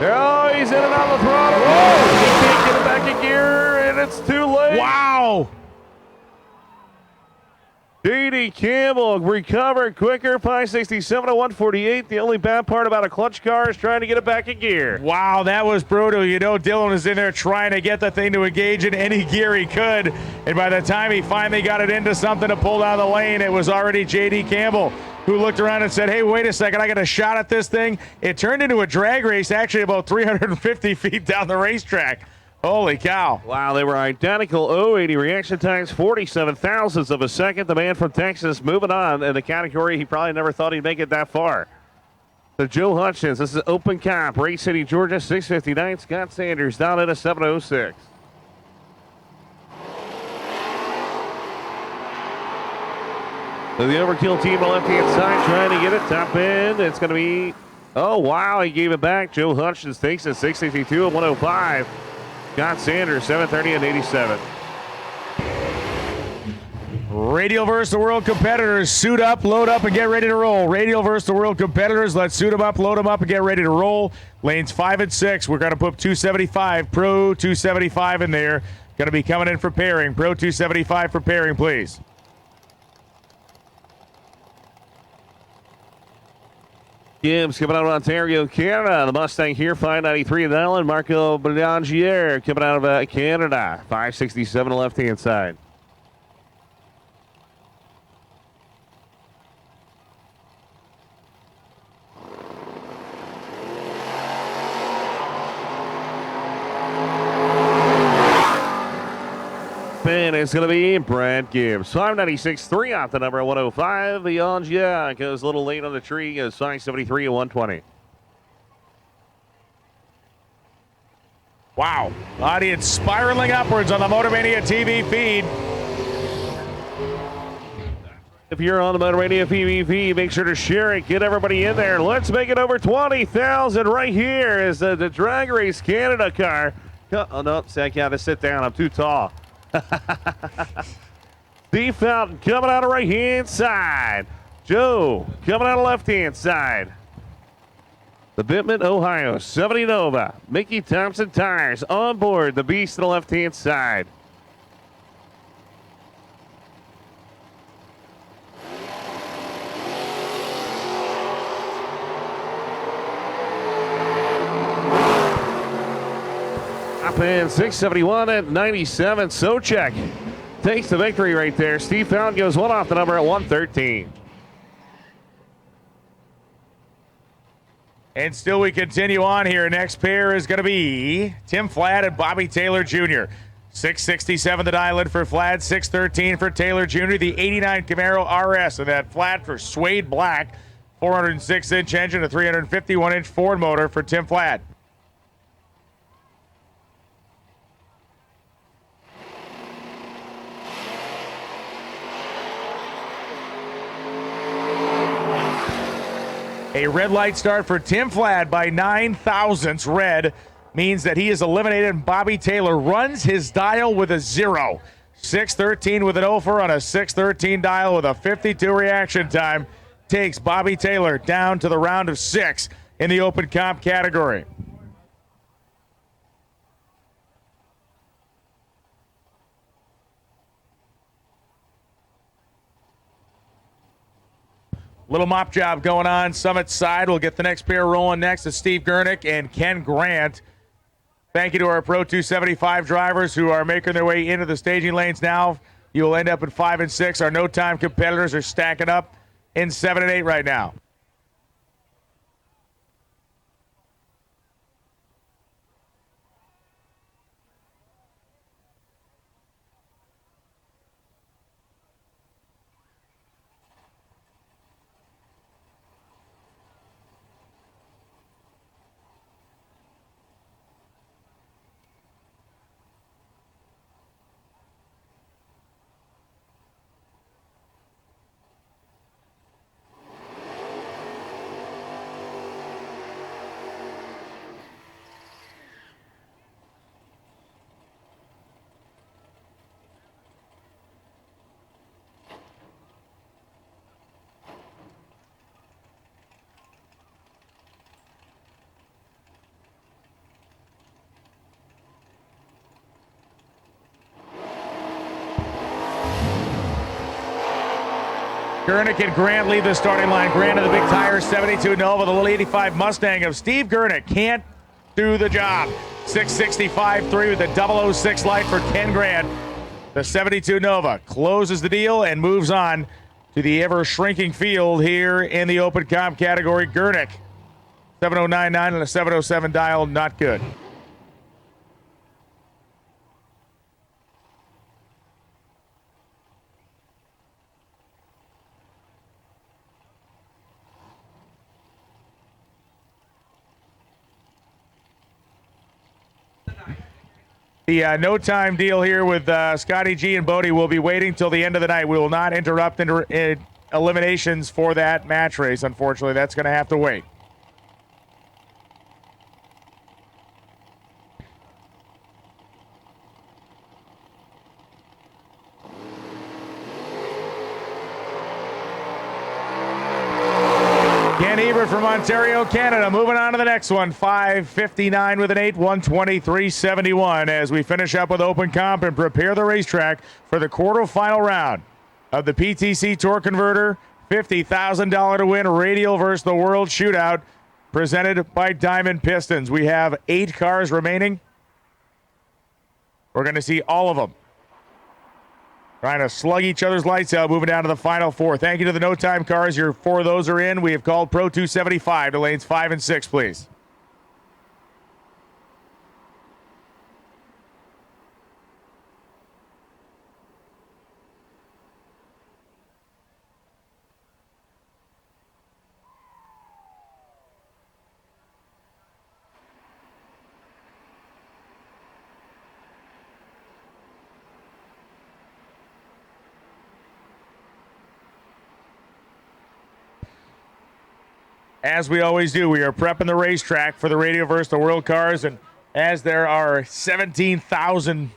Oh, he's in and out of the throttle. Whoa! He can't get it back in gear, and it's too late. Wow! J.D. Campbell recovered quicker, 567 to 148. The only bad part about a clutch car is trying to get it back in gear. Wow, that was brutal. You know, Dylan was in there trying to get the thing to engage in any gear he could. And by the time he finally got it into something to pull down the lane, it was already J.D. Campbell, who looked around and said, hey, wait a second, I got a shot at this thing. It turned into a drag race actually about 350 feet down the racetrack. Holy cow. Wow, they were identical. 080 reaction times, 47 thousandths of a second. The man from Texas moving on in the category he probably never thought he'd make it that far. So Joe Hutchins, this is Open Comp, Race City, Georgia, 659. Scott Sanders down at a 706. So the Overkill team on the left-hand side trying to get it. Top end, it's going to be, oh, wow, he gave it back. Joe Hutchins takes it 662 and 105. Scott Sanders, 730 and 87. Radial versus the World competitors. Suit up, load up, and get ready to roll. Radial versus the World competitors. Let's suit them up, load them up, and get ready to roll. Lanes 5 and 6. We're going to put 275, Pro 275 in there. Going to be coming in for pairing. Pro 275 for pairing, please. Gibbs coming out of Ontario, Canada. The Mustang here, 593 in Allen. Marco Belanger coming out of Canada, 567 left-hand side. And it's going to be Brad Gibbs. 596, 3 off the number 105. The Angia goes a little late on the tree. Goes 573 and 120. Wow. Audience spiraling upwards on the Motormania TV feed. If you're on the Motormania PvP, make sure to share it. Get everybody in there. Let's make it over 20,000 right here is the Drag Race Canada car. Oh, no, I got to sit down. I'm too tall. Steve Fountain coming out of right-hand side. Joe coming out of left-hand side. The Bittman, Ohio, 70 Nova. Mickey Thompson Tires on board. The Beast to the left-hand side. Top end 671 at 97. Socek takes the victory right there. Steve Fountain goes one off the number at 113. And still we continue on here. Next pair is going to be Tim Fladd and Bobby Taylor Jr. 667 the dial in for Fladd, 613 for Taylor Jr. The 89 Camaro RS and that Fladd for suede black. 406-inch engine, a 351-inch Ford motor for Tim Fladd. A red light start for Tim Fladd by 9 thousandths. Red means that he is eliminated, and Bobby Taylor runs his dial with a 0. 613 with an offer on a 613 dial with a 52 reaction time. Takes Bobby Taylor down to the round of 6 in the open comp category. Little mop job going on Summit side. We'll get the next pair rolling next to Steve Gurnick and Ken Grant. Thank you to our Pro 275 drivers who are making their way into the staging lanes now. You will end up in 5 and 6. Our no-time competitors are stacking up in 7 and 8 right now. Gurnick and Grant leave the starting line. Grant of the big tire, 72 Nova, the little 85 Mustang of Steve Gurnick can't do the job. 665.3 with the 006 light for Ken Grant. The 72 Nova closes the deal and moves on to the ever-shrinking field here in the open comp category. Gurnick, 7099 and a 707 dial, not good. The no-time deal here with Scotty G and Bodie will be waiting till the end of the night. We will not interrupt eliminations for that match race, unfortunately. That's going to have to wait. Ken Ebert from Ontario, Canada. Moving on to the next one. 5:59 with an 8, 123.71 as we finish up with open comp and prepare the racetrack for the quarterfinal round of the PTC Tour Converter $50,000 to win Radial versus the World Shootout presented by Diamond Pistons. We have 8 cars remaining. We're going to see all of them trying to slug each other's lights out, moving down to the final 4. Thank you to the no-time cars. Your 4 of those are in. We have called Pro 275 to lanes 5 and 6, please. As we always do, we are prepping the racetrack for the Radio versus the World cars, and as there are 17,000,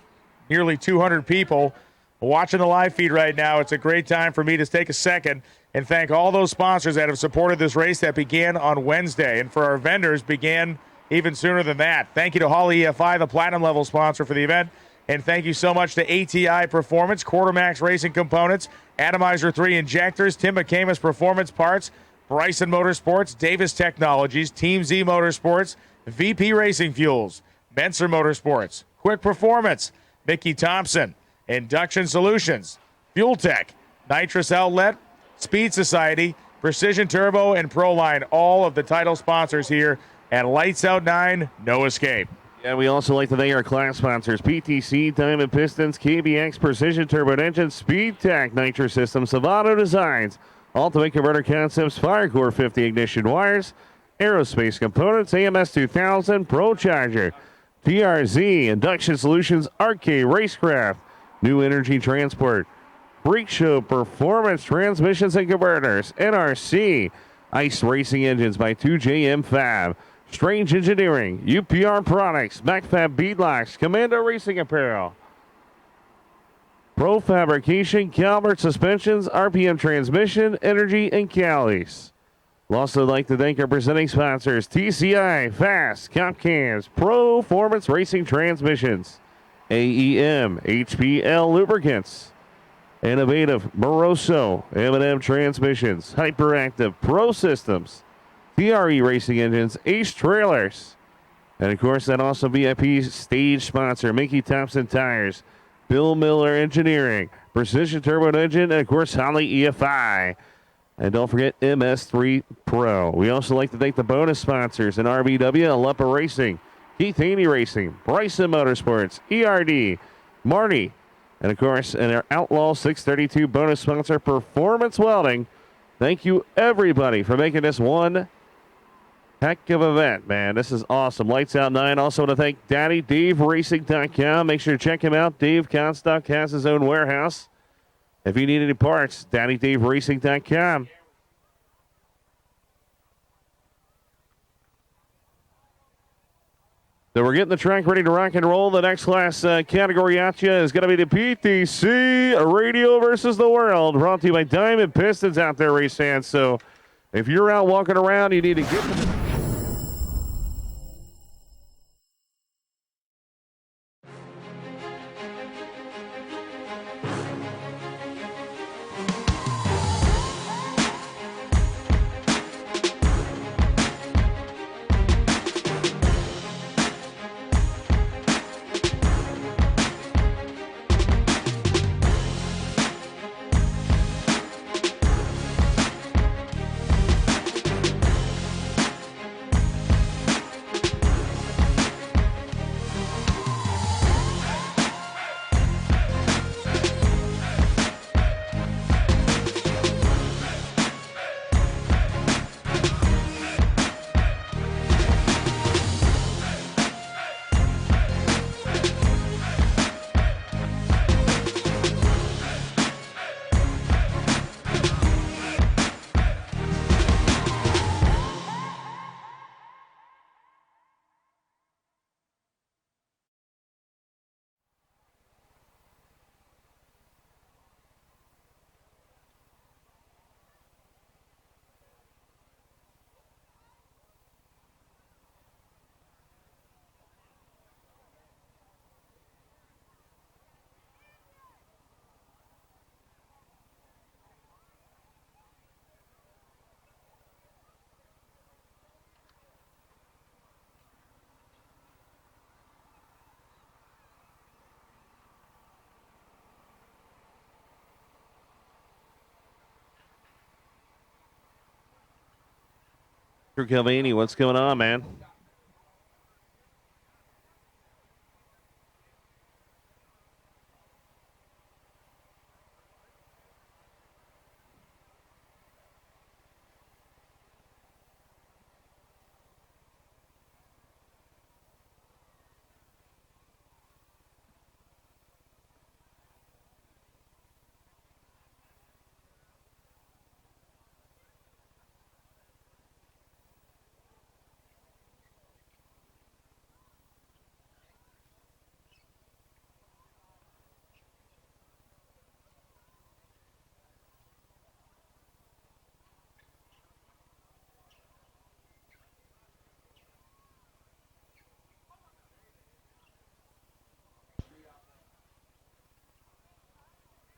nearly 200 people watching the live feed right now, it's a great time for me to take a second and thank all those sponsors that have supported this race that began on Wednesday, and for our vendors began even sooner than that. Thank you to Hall EFI, the platinum level sponsor for the event, and thank you so much to ATI Performance, Quartermax Racing Components, Atomizer 3 Injectors, Tim McCamus Performance Parts, Bryson Motorsports, Davis Technologies, Team Z Motorsports, VP Racing Fuels, Benser Motorsports, Quick Performance, Mickey Thompson, Induction Solutions, Fuel Tech, Nitrous Outlet, Speed Society, Precision Turbo, and Proline, all of the title sponsors here at Lights Out 9, No Escape. And we also like to thank our class sponsors, PTC, Diamond Pistons, KBX, Precision Turbo Engine, Speed Tech, Nitro Systems, Savano Designs, Ultimate Converter Concepts, Firecore 50 Ignition Wires, Aerospace Components, AMS 2000, Pro Charger, TRZ, Induction Solutions, Arcade Racecraft, New Energy Transport, Freak Show Performance Transmissions and Converters, NRC, Ice Racing Engines by 2JM Fab, Strange Engineering, UPR Products, MacFab Beadlocks, Commando Racing Apparel, Pro Fabrication, Calvert Suspensions, RPM Transmission, Energy, and Callies. We'd also like to thank our presenting sponsors, TCI, Fast, Comp Cams, Performance Racing Transmissions, AEM, HPL Lubricants, Innovative, Moroso, M&M Transmissions, Hyperactive, Pro Systems, TRE Racing Engines, Ace Trailers, and of course that also VIP stage sponsor, Mickey Thompson Tires, Bill Miller Engineering, Precision Turbo Engine, and of course Holly EFI. And don't forget MS3 Pro. We also like to thank the bonus sponsors in RBW, Aleppo Racing, Keith Haney Racing, Bryson Motorsports, ERD, Marty, and of course and our Outlaw 632 bonus sponsor, Performance Welding. Thank you everybody for making this one heck of an event, man. This is awesome. Lights Out 9. Also want to thank DaddyDaveRacing.com. Make sure to check him out. Dave Constock has his own warehouse. If you need any parts, DaddyDaveRacing.com. So we're getting the track ready to rock and roll. The next class category at you is going to be the PTC Radio versus the World, brought to you by Diamond Pistons out there, race fans. So if you're out walking around, you need to get Calvini, what's going on, man?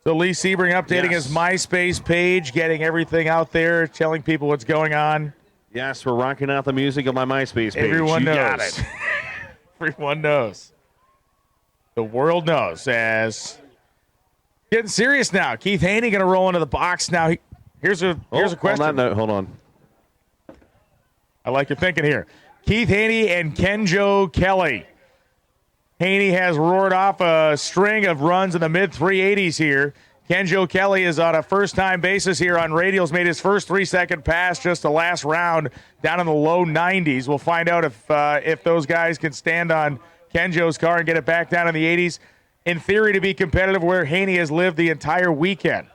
So Lee Sebring updating his MySpace page, getting everything out there, telling people what's going on. Yes, we're rocking out the music on my MySpace page. Everyone you knows. got it. Everyone knows. The world knows. As getting serious now. Keith Haney going to roll into the box now. Here's a question. On that note, hold on. I like your thinking here. Keith Haney and Kenjo Kelly. Haney has roared off a string of runs in the mid-380s here. Kenjo Kelly is on a first-time basis here on radials, made his first 3-second pass just the last round down in the low 90s. We'll find out if those guys can stand on Kenjo's car and get it back down in the 80s. In theory, to be competitive where Haney has lived the entire weekend.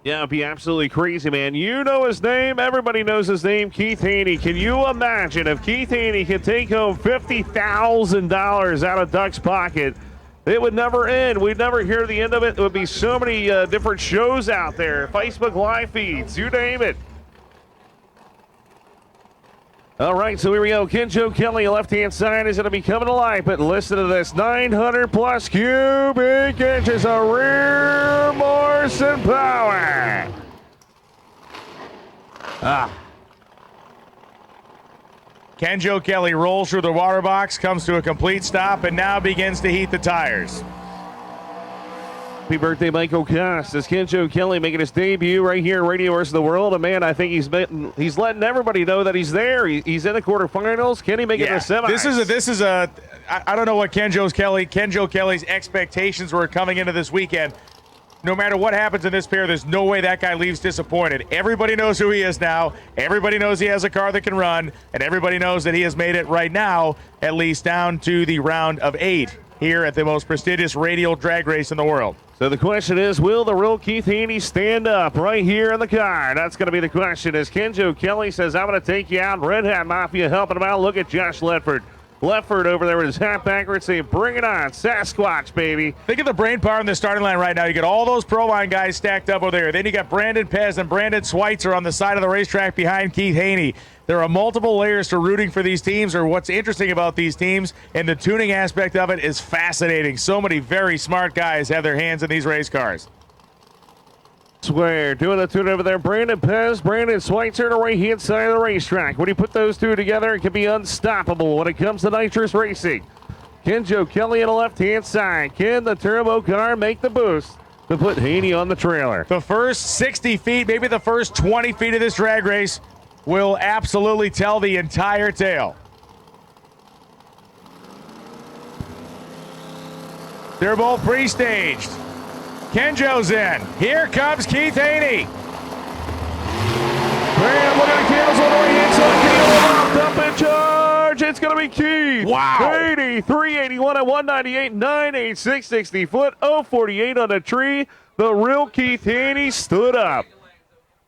Yeah, it'd be absolutely crazy, man. You know his name. Everybody knows his name, Keith Haney. Can you imagine if Keith Haney could take home $50,000 out of Duck's pocket? It would never end. We'd never hear the end of it. There would be so many different shows out there, Facebook Live feeds, you name it. All right, so here we go. Kenjo Kelly, left-hand side, is going to be coming to life, but listen to this. 900-plus cubic inches of rear Morrison power. Kenjo Kelly rolls through the water box, comes to a complete stop, and now begins to heat the tires. Happy birthday, Michael Costas. Kenjo Kelly making his debut right here, Radio Versus the World. And man, I think he's letting everybody know that he's there. He's in the quarterfinals. Can he make it to the semis? This is a. I don't know what Kenjo Kelly's expectations were coming into this weekend. No matter what happens in this pair, there's no way that guy leaves disappointed. Everybody knows who he is now. Everybody knows he has a car that can run, and everybody knows that he has made it right now, at least down to the round of 8 here at the most prestigious radial drag race in the world. So the question is, will the real Keith Haney stand up right here in the car? That's going to be the question. As Kenjo Kelly says, I'm going to take you out. Red Hat Mafia helping him out. Look at Josh Ledford. Ledford over there with his hat backwards saying, bring it on, Sasquatch, baby. Think of the brain power in the starting line right now. You got all those Pro Line guys stacked up over there. Then you got Brandon Pez and Brandon Schweitzer on the side of the racetrack behind Keith Haney. There are multiple layers to rooting for these teams, or what's interesting about these teams, and the tuning aspect of it is fascinating. So many very smart guys have their hands in these race cars. Swear, doing the tune over there. Brandon Pez, Brandon Schweitzer on the right-hand side of the racetrack. When you put those two together, it can be unstoppable when it comes to nitrous racing. Kenjo Kelly on the left-hand side. Can the turbo car make the boost to put Haney on the trailer? The first 60 feet, maybe the first 20 feet of this drag race will absolutely tell the entire tale. They're both pre-staged. Kenjo's in. Here comes Keith Haney. Graham, look at the candles on the right-hand side. Locked up in charge. It's going to be Keith. Wow. Haney, 381 at 198, 986, 60 foot, 048 on the tree. The real Keith Haney stood up.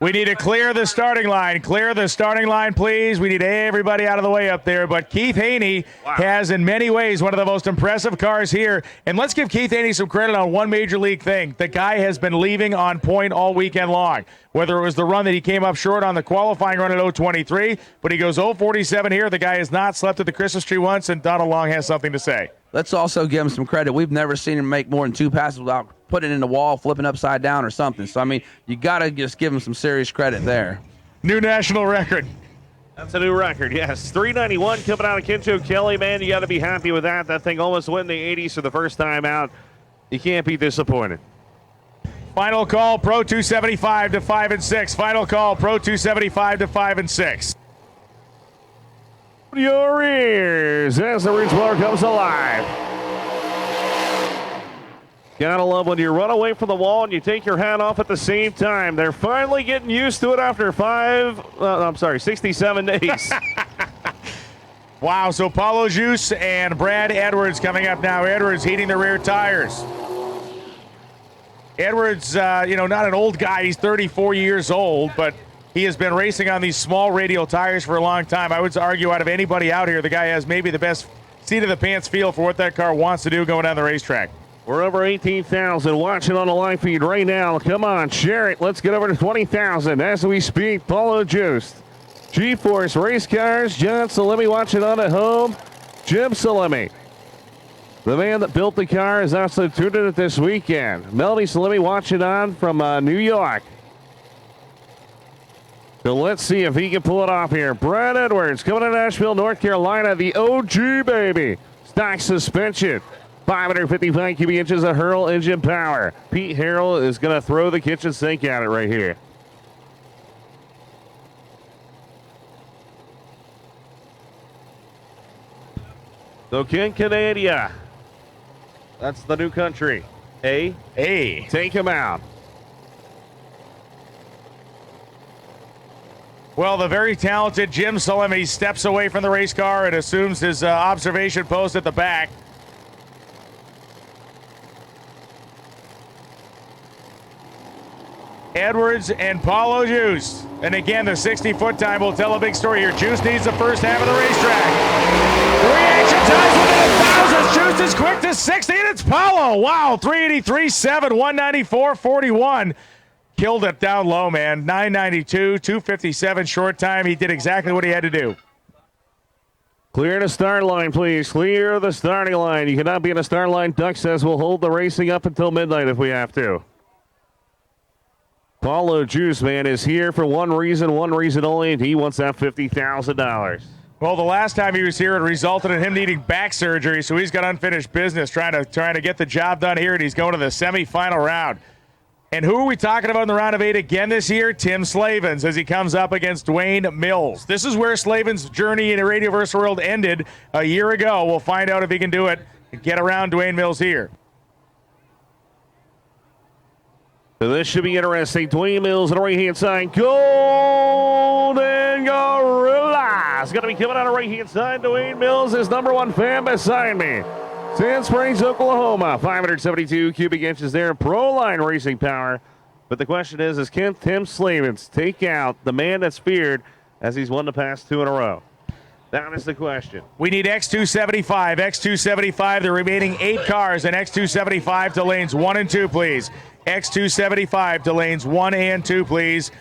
We need to clear the starting line. Clear the starting line, please. We need everybody out of the way up there. But Keith Haney has, in many ways, one of the most impressive cars here. And let's give Keith Haney some credit on one major league thing. The guy has been leaving on point all weekend long. Whether it was the run that he came up short on the qualifying run at 0:23, but he goes 0:47 here. The guy has not slept at the Christmas tree once, and Donald Long has something to say. Let's also give him some credit. We've never seen him make more than 2 passes without putting it in the wall, flipping upside down or something. So, I mean, you got to just give him some serious credit there. New national record. That's a new record, yes. 391 coming out of Kenjo Kelly, man. You got to be happy with that. That thing almost went in the 80s for the first time out. You can't be disappointed. Final call, Pro 275 to 5 and 6. Final call, Pro 275 to 5 and 6. your ears as the Roots Blower comes alive. Gotta love when you run away from the wall and you take your hat off at the same time. They're finally getting used to it after 67 days. Wow, so Paulo Juice and Brad Edwards coming up now. Edwards heating the rear tires. Edwards, not an old guy. He's 34 years old, but he has been racing on these small radial tires for a long time. I would argue out of anybody out here, the guy has maybe the best seat-of-the-pants feel for what that car wants to do going down the racetrack. We're over 18,000 watching on the live feed right now. Come on, share it. Let's get over to 20,000 as we speak. Paulo Juice. G-Force Race Cars. John Salemi watching on at home. Jim Salemi. The man that built the car is also tuned in it this weekend. Melody Salemi watching on from New York. So let's see if he can pull it off here. Brad Edwards coming to Nashville, North Carolina. The OG baby. Stock suspension. 555 cubic inches of Hurl engine power. Pete Harrell is going to throw the kitchen sink at it right here. So Canada. That's the new country. Take him out. Well, the very talented Jim Salemi steps away from the race car and assumes his observation post at the back. Edwards and Paulo Juice. And again, the 60-foot time will tell a big story here. Juice needs the first half of the racetrack. Reaction times within 1,000. Juice is quick to 60, and it's Paulo. Wow, 383.7, 194.41. Killed it down low, man. 992, 257 short time. He did exactly what he had to do. Clear the start line, please. Clear the starting line. You cannot be in a start line. Duck says we'll hold the racing up until midnight if we have to. Paulo Juice, man, is here for one reason only, and he wants that $50,000. Well, the last time he was here, it resulted in him needing back surgery, so he's got unfinished business trying to get the job done here, and he's going to the semifinal round. And who are we talking about in the round of 8 again this year? Tim Slavens, as he comes up against Dwayne Mills. This is where Slavens' journey in the Radioverse world ended a year ago. We'll find out if he can do it and get around Dwayne Mills here. So this should be interesting. Dwayne Mills on the right-hand side. Golden Gorilla is going to be coming out of right-hand side. Dwayne Mills is number one fan beside me. Sand Springs, Oklahoma. 572 cubic inches there. Pro-line racing power. But the question is can Tim Slavens take out the man that's feared as he's won the past 2 in a row? That is the question. We need X275. X275, the remaining 8 cars, and X275 to lanes 1 and 2, please. X275 to lanes 1 and 2, please.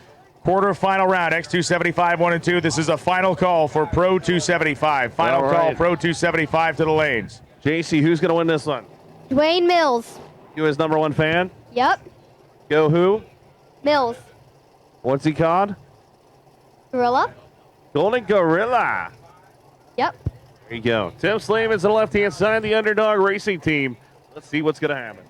Quarterfinal round, X275, 1 and 2. This is a final call for Pro 275. Final call, Pro 275 to the lanes. JC, who's going to win this one? Dwayne Mills. You his number one fan? Yep. Go who? Mills. What's he called? Gorilla. Golden Gorilla. Yep. There you go. Tim Slavens on the left-hand side, the underdog racing team. Let's see what's going to happen.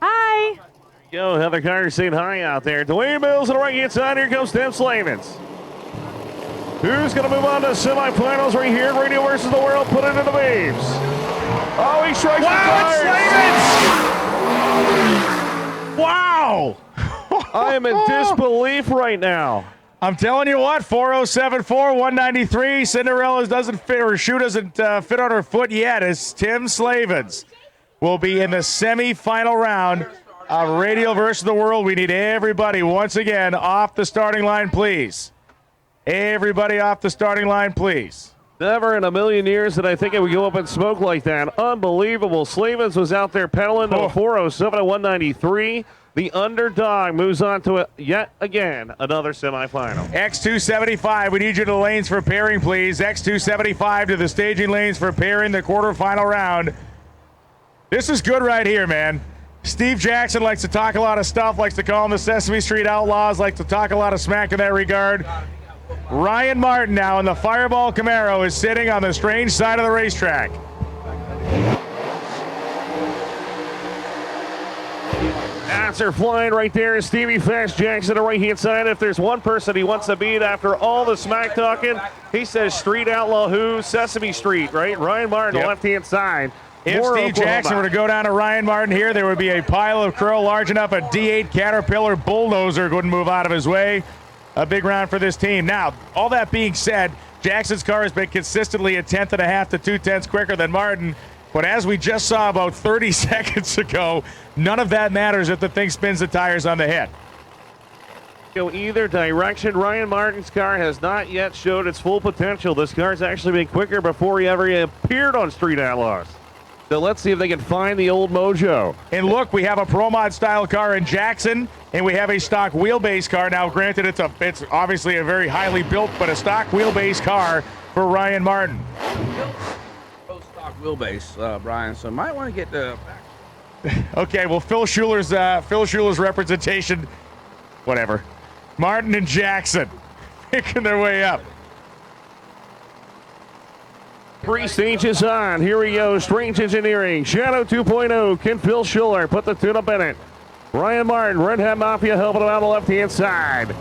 Hi. Yo, Heather Carter saying hi out there. Dwayne Mills on the right-hand side. Here comes Tim Slavens. Who's going to move on to semifinals right here? Radio versus the world. Put it in the waves. Oh, he strikes the tires. Wow. I am in disbelief right now. I'm telling you what, 407.4, 193. Cinderella's doesn't fit, or shoe doesn't fit on her foot yet, as Tim Slavens will be in the semifinal round of Radio versus the World. We need everybody once again off the starting line, please. Everybody off the starting line, please. Never in a million years did I think it would go up in smoke like that. Unbelievable. Slavens was out there pedaling to 407 at 193. The underdog moves on to yet again another semifinal. X275, we need you to the lanes for pairing, please. X275 to the staging lanes for pairing the quarterfinal round. This is good right here, man. Steve Jackson likes to talk a lot of stuff, likes to call them the Sesame Street Outlaws, likes to talk a lot of smack in that regard. Ryan Martin now in the Fireball Camaro is sitting on the strange side of the racetrack. Answer flying right there is Stevie Fast Jackson on the right-hand side. If there's one person he wants to beat after all the smack talking, he says Street Outlaw who? Sesame Street, right? Ryan Martin, Yep. left-hand side. If More Steve Oklahoma. Jackson were to go down to Ryan Martin here, there would be a pile of crow large enough a D8 Caterpillar bulldozer wouldn't move out of his way. A big round for this team. Now, all that being said, Jackson's car has been consistently 1/10.5 to 2/10 quicker than Martin. But as we just saw about 30 seconds ago, none of that matters if the thing spins the tires on the head. Go either direction. Ryan Martin's car has not yet showed its full potential. This car's actually been quicker before he ever appeared on Street Outlaws. So let's see if they can find the old mojo. And look, we have a Pro Mod style car in Jackson, and we have a stock wheelbase car. Now, granted, it's obviously a very highly built, but a stock wheelbase car for Ryan Martin. Stock wheelbase, Brian. So might want to get the. Okay, well, Phil Schuler's representation, whatever. Martin and Jackson picking their way up. 3 stages on. Here we go. Strange Engineering. Shadow 2.0. Can Phil Schuler put the tune up in it? Ryan Martin, Red Hat Mafia helping him out on the left-hand side.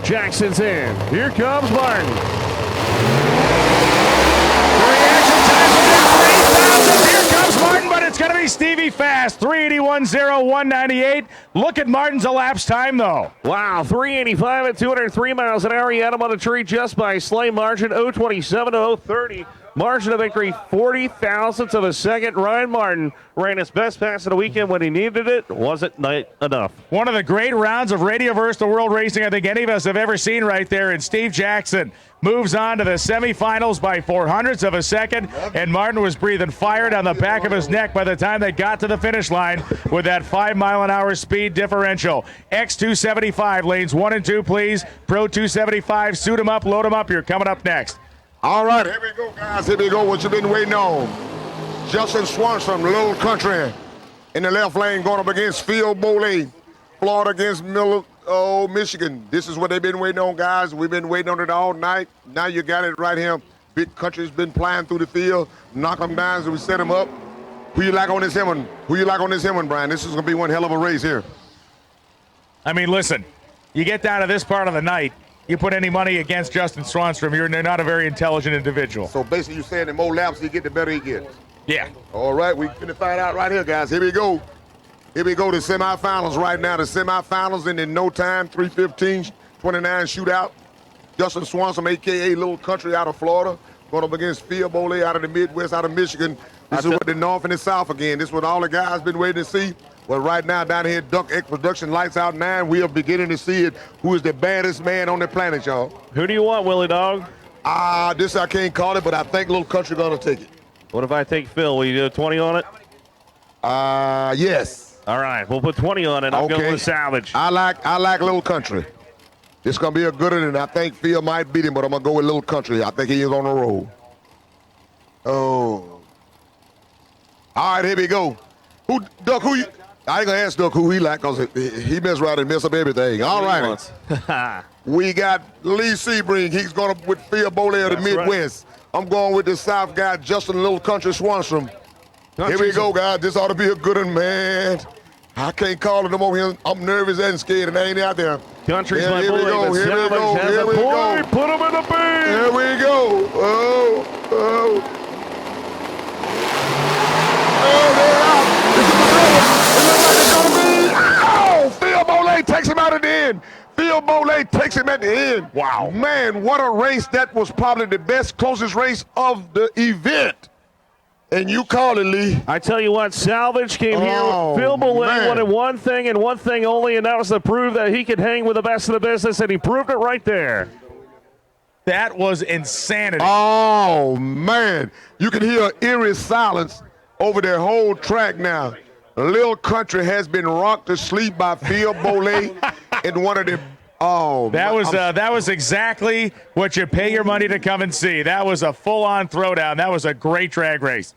Jackson's in. Here comes Martin. Here comes Martin, but it's going to be Stevie Fast. 381.0198. Look at Martin's elapsed time, though. Wow, 385 at 203 miles an hour. He had him on the tree just by a slight margin. 027 to 030. Margin of victory, 40 thousandths of a second. Ryan Martin ran his best pass of the weekend when he needed it. Wasn't enough. One of the great rounds of Radioverse to World Racing I think any of us have ever seen right there. And Steve Jackson moves on to the semifinals by 400ths of a second. And Martin was breathing fire down the back of his neck by the time they got to the finish line with that 5-mile-an-hour speed differential. X275, lanes 1 and 2, please. Pro 275, suit him up, load him up. You're coming up next. All right, here we go, guys. Here we go. What you've been waiting on. Justin Swanson from Little Country in the left lane going up against Phil Boley. Florida against Michigan. This is what they've been waiting on, guys. We've been waiting on it all night. Now you got it right here. Big Country's been flying through the field. Knock them down so we set them up. Who you like on this one? Who you like on this one, Brian? This is going to be one hell of a race here. I mean, listen, you get down to this part of the night, you put any money against Justin Swanstrom, you're not a very intelligent individual. So basically you're saying the more laps he get, the better he gets. Yeah. All right, we're going to find out right here, guys. Here we go. Here we go, the semifinals right now. The semifinals in no time, 3:15, 29 shootout. Justin Swanson, a.k.a. Little Country out of Florida, going up against Phil Boley out of the Midwest, out of Michigan. This is what the North and the South again. This is what all the guys been waiting to see. Well, right now down here, Duck X Production, Lights Out 9, we are beginning to see it. Who is the baddest man on the planet, y'all? Who do you want, Willie Dog? This I can't call it, but I think Little Country gonna take it. What if I take Phil? Will you do a 20 on it? Yes. All right, we'll put 20 on it. I'm going with Salvage. I like Little Country. It's gonna be a good one, and I think Phil might beat him, but I'm gonna go with Little Country. I think he is on the roll. Oh. All right, here we go. Duck, who you? I ain't gonna ask Duck who he like, cause he mess around and mess up everything. All right. We got Lee Sebring. He's going with Phil Boley of the Midwest. Right. I'm going with the South guy, Justin Little Country Swanstrom. Here we go, guys. This ought to be a good one, man. I can't call it no more. I'm nervous and scared, and I ain't out there. Country's here, my here boy, we go. Here we go. Here we go. Put him in the beam. Here we go. Oh. Oh, they're out. Oh, Phil Boley takes him out at the end. Phil Boley takes him at the end. Wow. Man, what a race. That was probably the best, closest race of the event. And you call it, Lee. I tell you what, Salvage came here. Phil Boley wanted one thing and one thing only, and that was to prove that he could hang with the best of the business, and he proved it right there. That was insanity. Oh, man. You can hear eerie silence over their whole track now. Little Country has been rocked to sleep by Phil Boley in one of the that was exactly what you pay your money to come and see. That was a full-on throwdown. That was a great drag race.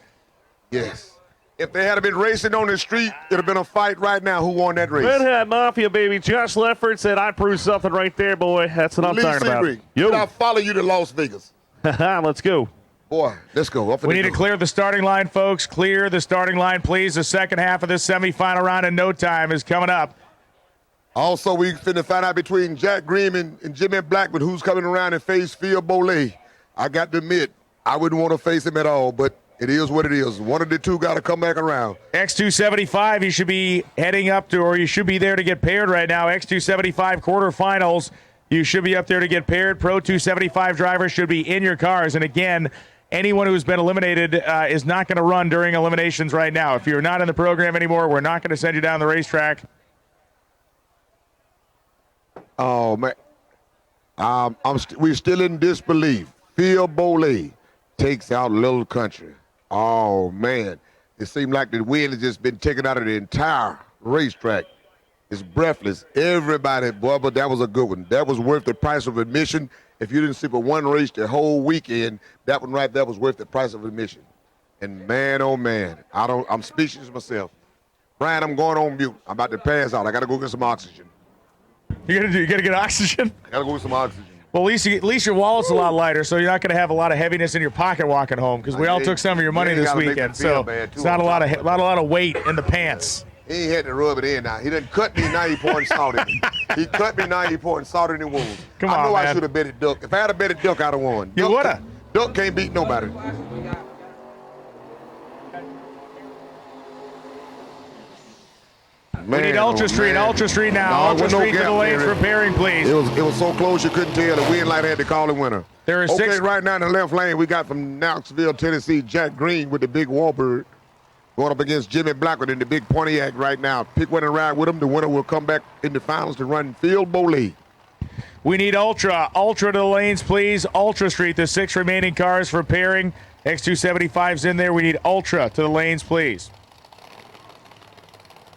Yes. If they had been racing on the street, it'd have been a fight right now. Who won that race? Redhead Mafia, baby. Josh Leffert said, I proved something right there, boy. That's what I'm Lee talking about. Sebring, did I follow you to Las Vegas? Let's go. Boy, let's go. We need to clear the starting line, folks. Clear the starting line, please. The second half of this semifinal round in no time is coming up. Also, we finna find out between Jack Green and Jimmy Blackman who's coming around and face Phil Boley. I got to admit, I wouldn't want to face him at all, but it is what it is. One of the two got to come back around. X275, you should be heading up to, or you should be there to get paired right now. X275 quarterfinals, you should be up there to get paired. Pro 275 drivers should be in your cars. And again, anyone who's been eliminated is not going to run during eliminations right now. If you're not in the program anymore, we're not going to send you down the racetrack. Oh, man. We're still in disbelief. Phil Boley takes out Little Country. Oh, man. It seemed like the wind has just been taken out of the entire racetrack. It's breathless. Everybody, boy, but that was a good one. That was worth the price of admission. If you didn't see but one race the whole weekend, that one right there was worth the price of admission. And man, oh man, I'm speechless myself. Brian, I'm going on mute. I'm about to pass out. I got to go get some oxygen. You gotta get oxygen? I got to go get some oxygen. Well, at least your wallet's a lot lighter, so you're not going to have a lot of heaviness in your pocket walking home, because we all took some of your money this weekend, so it's not a lot of weight in the pants. He ain't had to rub it in now. He done cut me 90 points salted. He cut me 90 points salted in the wounds. Come on, I know man. I should have betted Duck. If I had a betted Duck, I'd have won. You would have. Duck can't beat nobody. We need Ultra Street now. Ultra Street to the lanes for pairing, please. It was so close you couldn't tell. The wind light had to call the winner. There are okay, right now in the left lane, we got from Knoxville, Tennessee, Jack Green with the big Warbird going up against Jimmy Blackwood in the big Pontiac right now. Pick one and ride with him. The winner will come back in the finals to run Phil Boley. We need Ultra to the lanes, please. Ultra Street, the 6 remaining cars for pairing. X275's in there. We need Ultra to the lanes, please.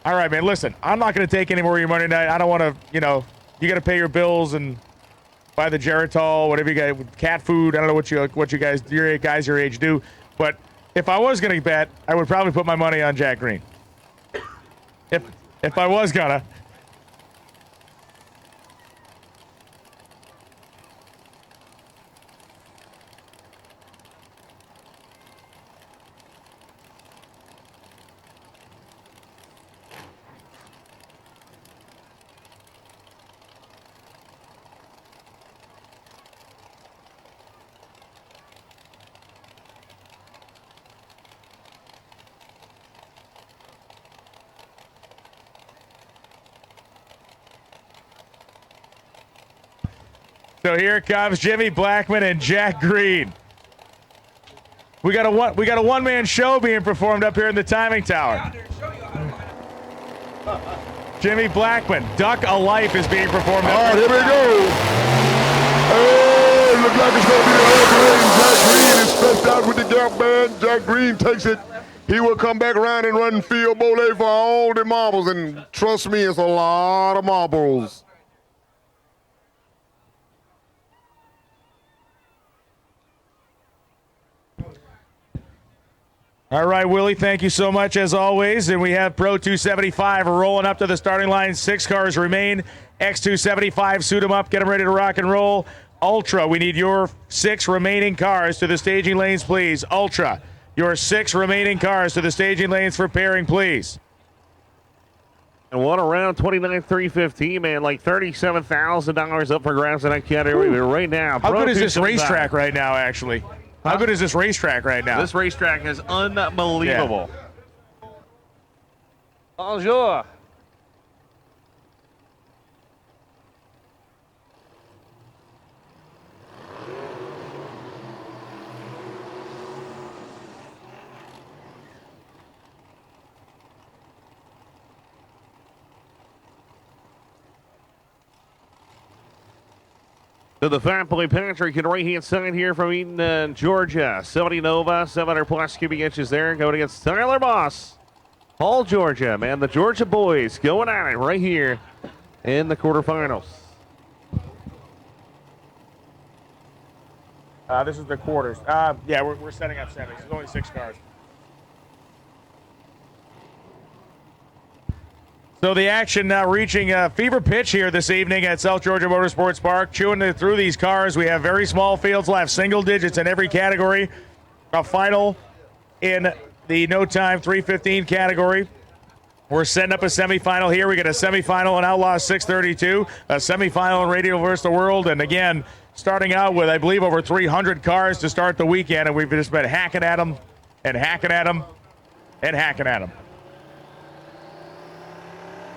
All right, man, listen, I'm not going to take any more of your money tonight. I don't want to, you got to pay your bills and buy the Geritol, whatever you guys, cat food. I don't know what you guys your age do. But if I was going to bet, I would probably put my money on Jack Green. If I was going to. So here comes Jimmy Blackman and Jack Green. We got a one-man show being performed up here in the timing tower. Jimmy Blackman, Duck a Life is being performed. All right, here we go. Hey, look like it's going to be the Jack Green is stretched out with the gap band. Jack Green takes it. He will come back around and run Phil Boley for all the marbles, and trust me, it's a lot of marbles. All right, Willie, thank you so much as always. And we have Pro 275 rolling up to the starting line. 6 cars remain. X275, suit them up, get them ready to rock and roll. Ultra, we need your 6 remaining cars to the staging lanes, please. Ultra, your 6 remaining cars to the staging lanes for pairing, please. And what around 29,315, man, like $37,000 up for grabs in that category right now. How good is this 275. racetrack right now, actually? How good is this racetrack right now? This racetrack is unbelievable. Bonjour. To the Fat Boy Patrick and right-hand side here from Eden, Georgia. 70 Nova, 700 plus cubic inches there. Going against Tyler Moss. Paul, Georgia, man. The Georgia boys going at it right here in the quarterfinals. This is the quarters. Yeah, we're setting up semis. There's only 6 cars. So the action now reaching a fever pitch here this evening at South Georgia Motorsports Park. Chewing through these cars. We have very small fields left, single digits in every category. A final in the no time 315 category. We're setting up a semifinal here. We got a semifinal in Outlaw 632, a semifinal in Radio vs. the World, and again, starting out with, I believe, over 300 cars to start the weekend, and we've just been hacking at them and hacking at them and hacking at them.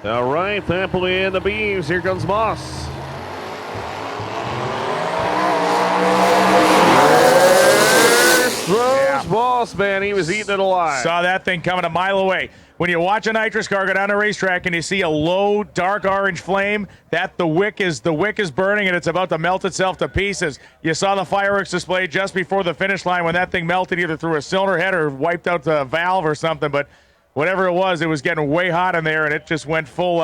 All right, Thampoli in the beams. Here comes Moss. Throws Moss, man. He was eating it alive. Saw that thing coming a mile away. When you watch a nitrous car go down a racetrack and you see a low, dark orange flame, that the wick is burning and it's about to melt itself to pieces. You saw the fireworks display just before the finish line when that thing melted either through a cylinder head or wiped out the valve or something. But whatever it was getting way hot in there, and it just went full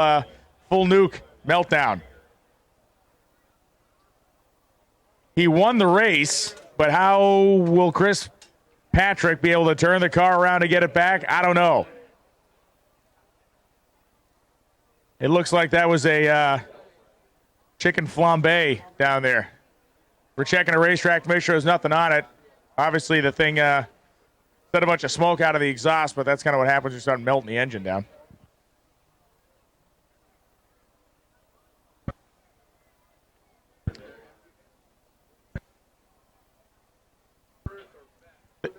nuke meltdown. He won the race, but how will Chris Patrick be able to turn the car around to get it back? I don't know. It looks like that was a chicken flambe down there. We're checking a racetrack to make sure there's nothing on it. Obviously, the thing set a bunch of smoke out of the exhaust, but that's kind of what happens when you start melting the engine down.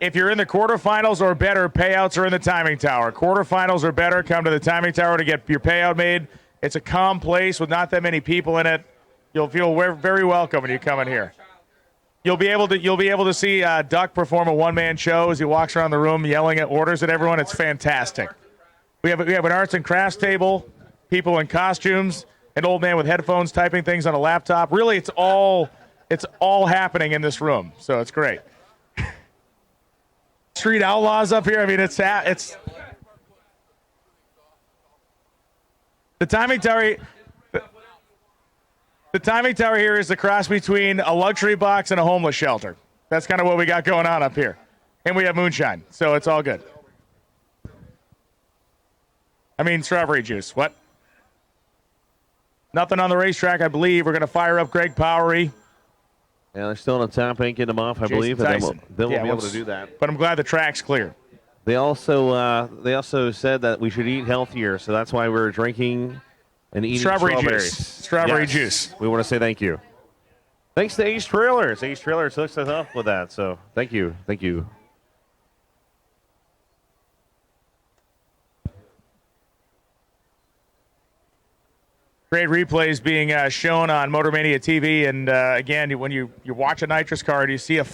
If you're in the quarterfinals or better, payouts are in the timing tower. Quarterfinals or better, come to the timing tower to get your payout made. It's a calm place with not that many people in it. You'll feel very welcome when you come in here. You'll be able to see Duck perform a one-man show as he walks around the room yelling at orders at everyone. It's fantastic. We have an arts and crafts table, people in costumes, an old man with headphones typing things on a laptop. Really, it's all happening in this room, so it's great. Street Outlaws up here. I mean, it's the timing tower. The timing tower here is the cross between a luxury box and a homeless shelter. That's kind of what we got going on up here, and we have moonshine, so it's all good. I mean, strawberry juice. What? Nothing on the racetrack, I believe. We're going to fire up Greg Powery. Yeah, they're still on top, getting them off, I believe, and then we'll be able to do that. But I'm glad the track's clear. They also said that we should eat healthier, so that's why we're drinking and eating strawberries. Strawberry juice. We want to say thank you. Thanks to Ace Trailers. Ace Trailers hooks us up with that, so thank you. Thank you. Great replays being shown on Motormania TV, and again, when you watch a nitrous car and you see a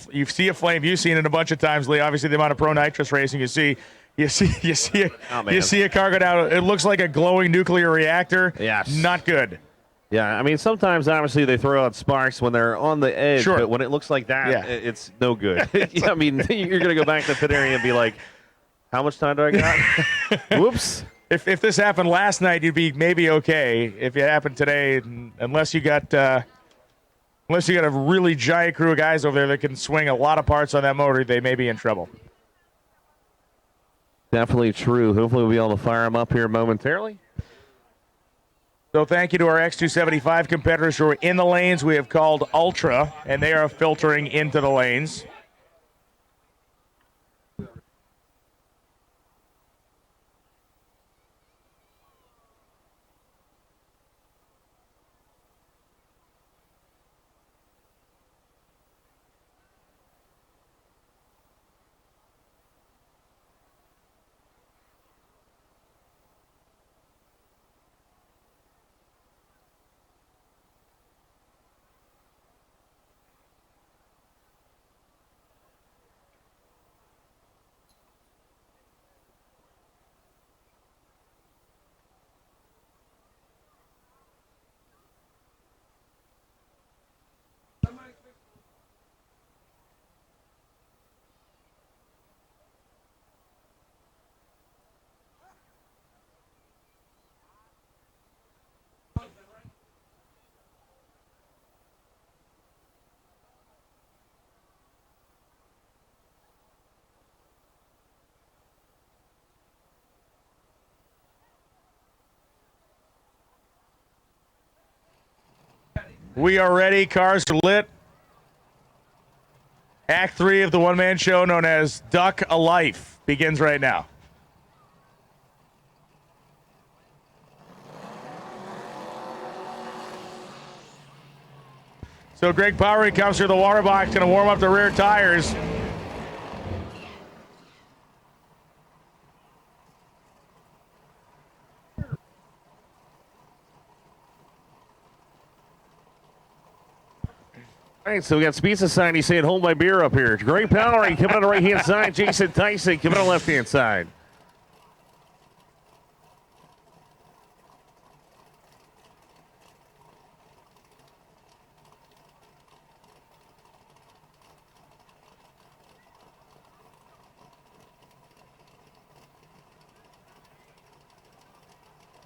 flame, you've seen it a bunch of times, Lee. Obviously, the amount of pro nitrous racing you see a car go down. It looks like a glowing nuclear reactor. Yes. Not good. Yeah, I mean, sometimes obviously they throw out sparks when they're on the edge, Sure. but when it looks like that, Yeah. it's no good. Yeah, I mean, you're gonna go back to the pit area and be like, "How much time do I got?" Whoops. If this happened last night, you'd be maybe okay. If it happened today, unless you got a really giant crew of guys over there that can swing a lot of parts on that motor, they may be in trouble. Definitely true. Hopefully we'll be able to fire them up here momentarily. So thank you to our X275 competitors who are in the lanes we have called Ultra, and they are filtering into the lanes. We are ready. Cars are lit. Act 3 of the one-man show known as Duck a Life begins right now. So Greg Powery comes through the water box, going to warm up the rear tires. All right, so we got Speed Society saying, hold my beer up here. Greg Powery coming on the right-hand side. Jason Tyson coming on the left-hand side.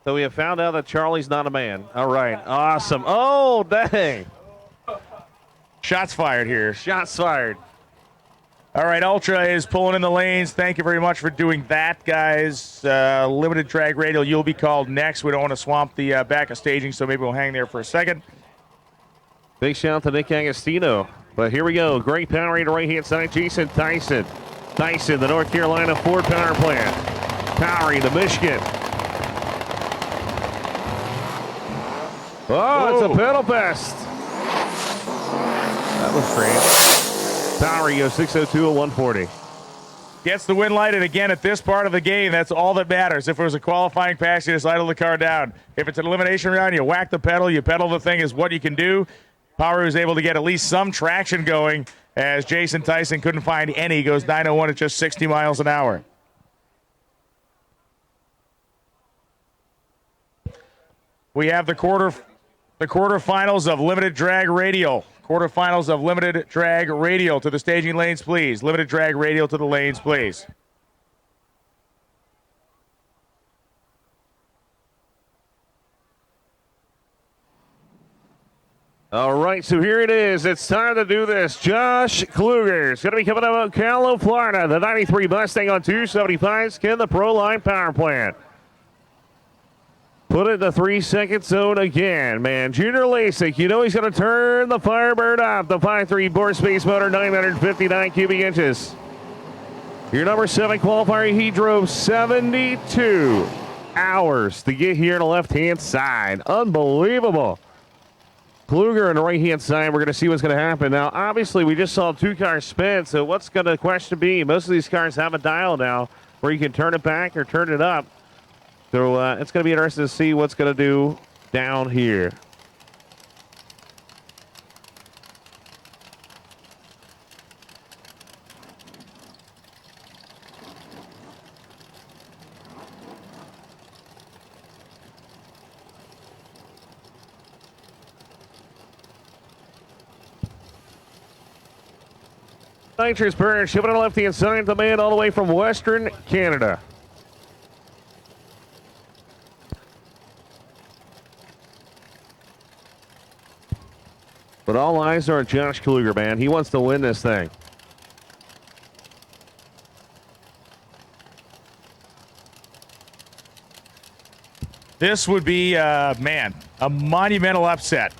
So we have found out that Charlie's not a man. All right, awesome. Oh, dang. Shots fired here. Shots fired. All right, Ultra is pulling in the lanes. Thank you very much for doing that, guys. Limited drag radial, you'll be called next. We don't want to swamp the back of staging, so maybe we'll hang there for a second. Big shout out to Nick Agostino. But here we go. Greg Powery to right-hand side. Jason Tyson. Tyson, the North Carolina Ford power plant. Powery, the Michigan. Oh, it's a pedal fest. That was great. Powery goes 602 at 140. Gets the win light, and again, at this part of the game, that's all that matters. If it was a qualifying pass, you just idle the car down. If it's an elimination round, you whack the pedal, you pedal the thing is what you can do. Powery was able to get at least some traction going, as Jason Tyson couldn't find any. Goes 901 at just 60 miles an hour. We have the quarterfinals of limited drag radial. Quarterfinals of limited drag radial to the staging lanes, please. Limited drag radial to the lanes, please. All right, so here it is. It's time to do this. Josh Kluger is going to be coming out of Ocala, Florida. The 93 Mustang on 275s. Ken, the Pro Line power plant. Put it in the 3-second zone again, man. Junior Lasik, you know he's going to turn the Firebird up. The 5.3 bore space motor, 959 cubic inches. Your number 7 qualifier, he drove 72 hours to get here on the left-hand side. Unbelievable. Kluger on the right-hand side, we're going to see what's going to happen. Now, obviously, we just saw 2 cars spin, so what's going to question be? Most of these cars have a dial now where you can turn it back or turn it up. So it's going to be interesting to see what's going to do down here. Nitrous burn shipping on the left-hand side, the man all the way from Western Canada. But all eyes are on Josh Kluger, man. He wants to win this thing. This would be, a monumental upset.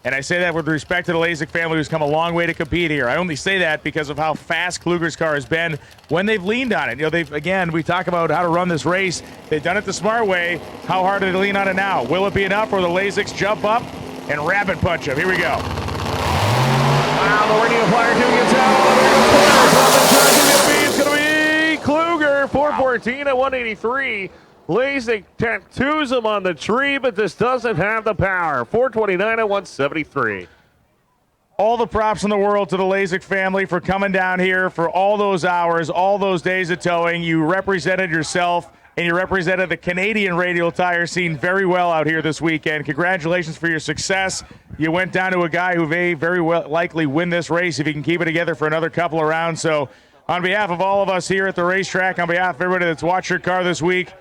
And I say that with respect to the Lasik family, who's come a long way to compete here. I only say that because of how fast Kluger's car has been when they've leaned on it. You know, we talk about how to run this race. They've done it the smart way. How hard do they lean on it now? Will it be enough, or the Lasiks jump up and rabbit punch him? Here we go. Wow, the radio flyer doing its out. It's going to be Kluger, 414 at 183. Lasik tattoos him on the tree, but this doesn't have the power. 429 at 173. All the props in the world to the Lasik family for coming down here for all those hours, all those days of towing. You represented yourself, and you represented the Canadian radial tire scene very well out here this weekend. Congratulations for your success. You went down to a guy who may very well likely win this race if he can keep it together for another couple of rounds. So on behalf of all of us here at the racetrack, on behalf of everybody that's watched your car this week,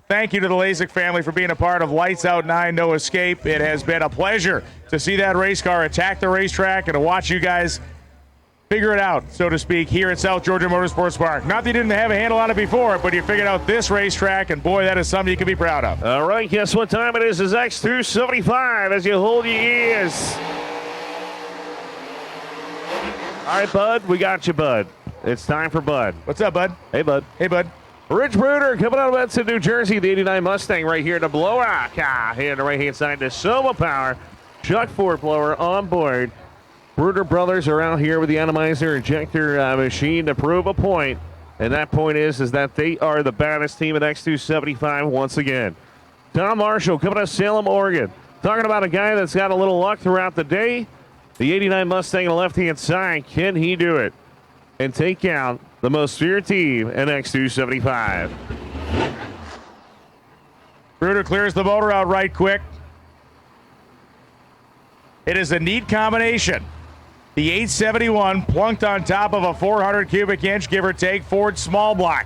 thank you to the Lasik family for being a part of Lights Out 9, No Escape. It has been a pleasure to see that race car attack the racetrack and to watch you guys figure it out, so to speak, here at South Georgia Motorsports Park. Not that you didn't have a handle on it before, but you figured out this racetrack, and boy, that is something you can be proud of. All right, guess what time it is? It's X275 as you hold your ears. right, Bud, we got you, Bud. It's time for Bud. What's up, Bud? Hey, Bud. Hey, Bud. Rich Bruder coming out of Edson, New Jersey, the 89 Mustang right here to blow out. Here on the right-hand side, the Soma Power Chuck Ford blower on board. Bruder brothers are out here with the atomizer injector machine to prove a point. And that point is that they are the baddest team at X275 once again. Tom Marshall coming out of Salem, Oregon. Talking about a guy that's got a little luck throughout the day. The 89 Mustang on the left-hand side. Can he do it and take out the most feared team in X275? Bruder clears the motor out right quick. It is a neat combination. The 871 plunked on top of a 400 cubic inch, give or take, Ford small block.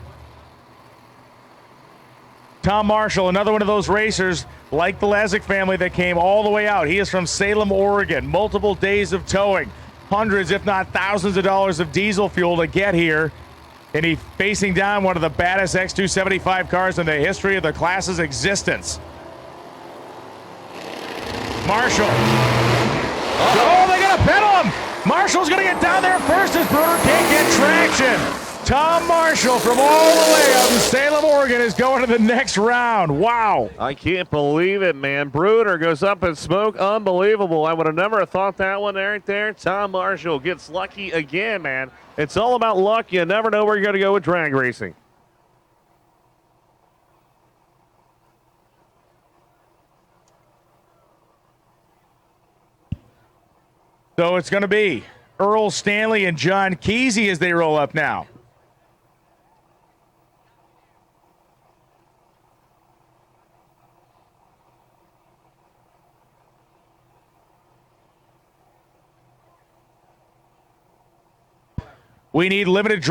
Tom Marshall, another one of those racers like the Lazick family that came all the way out. He is from Salem, Oregon. Multiple days of towing. Hundreds, if not thousands of dollars of diesel fuel to get here. And he's facing down one of the baddest X275 cars in the history of the class's existence. Marshall. Oh, they got to pedal him. Marshall's going to get down there first as Bruder can't get traction. Tom Marshall from all the way out in Salem, Oregon is going to the next round. Wow. I can't believe it, man. Bruder goes up in smoke. Unbelievable. I would have never thought that one right there. Tom Marshall gets lucky again, man. It's all about luck. You never know where you're going to go with drag racing. So it's going to be Earl Stanley and John Kesey as they roll up now. We need limited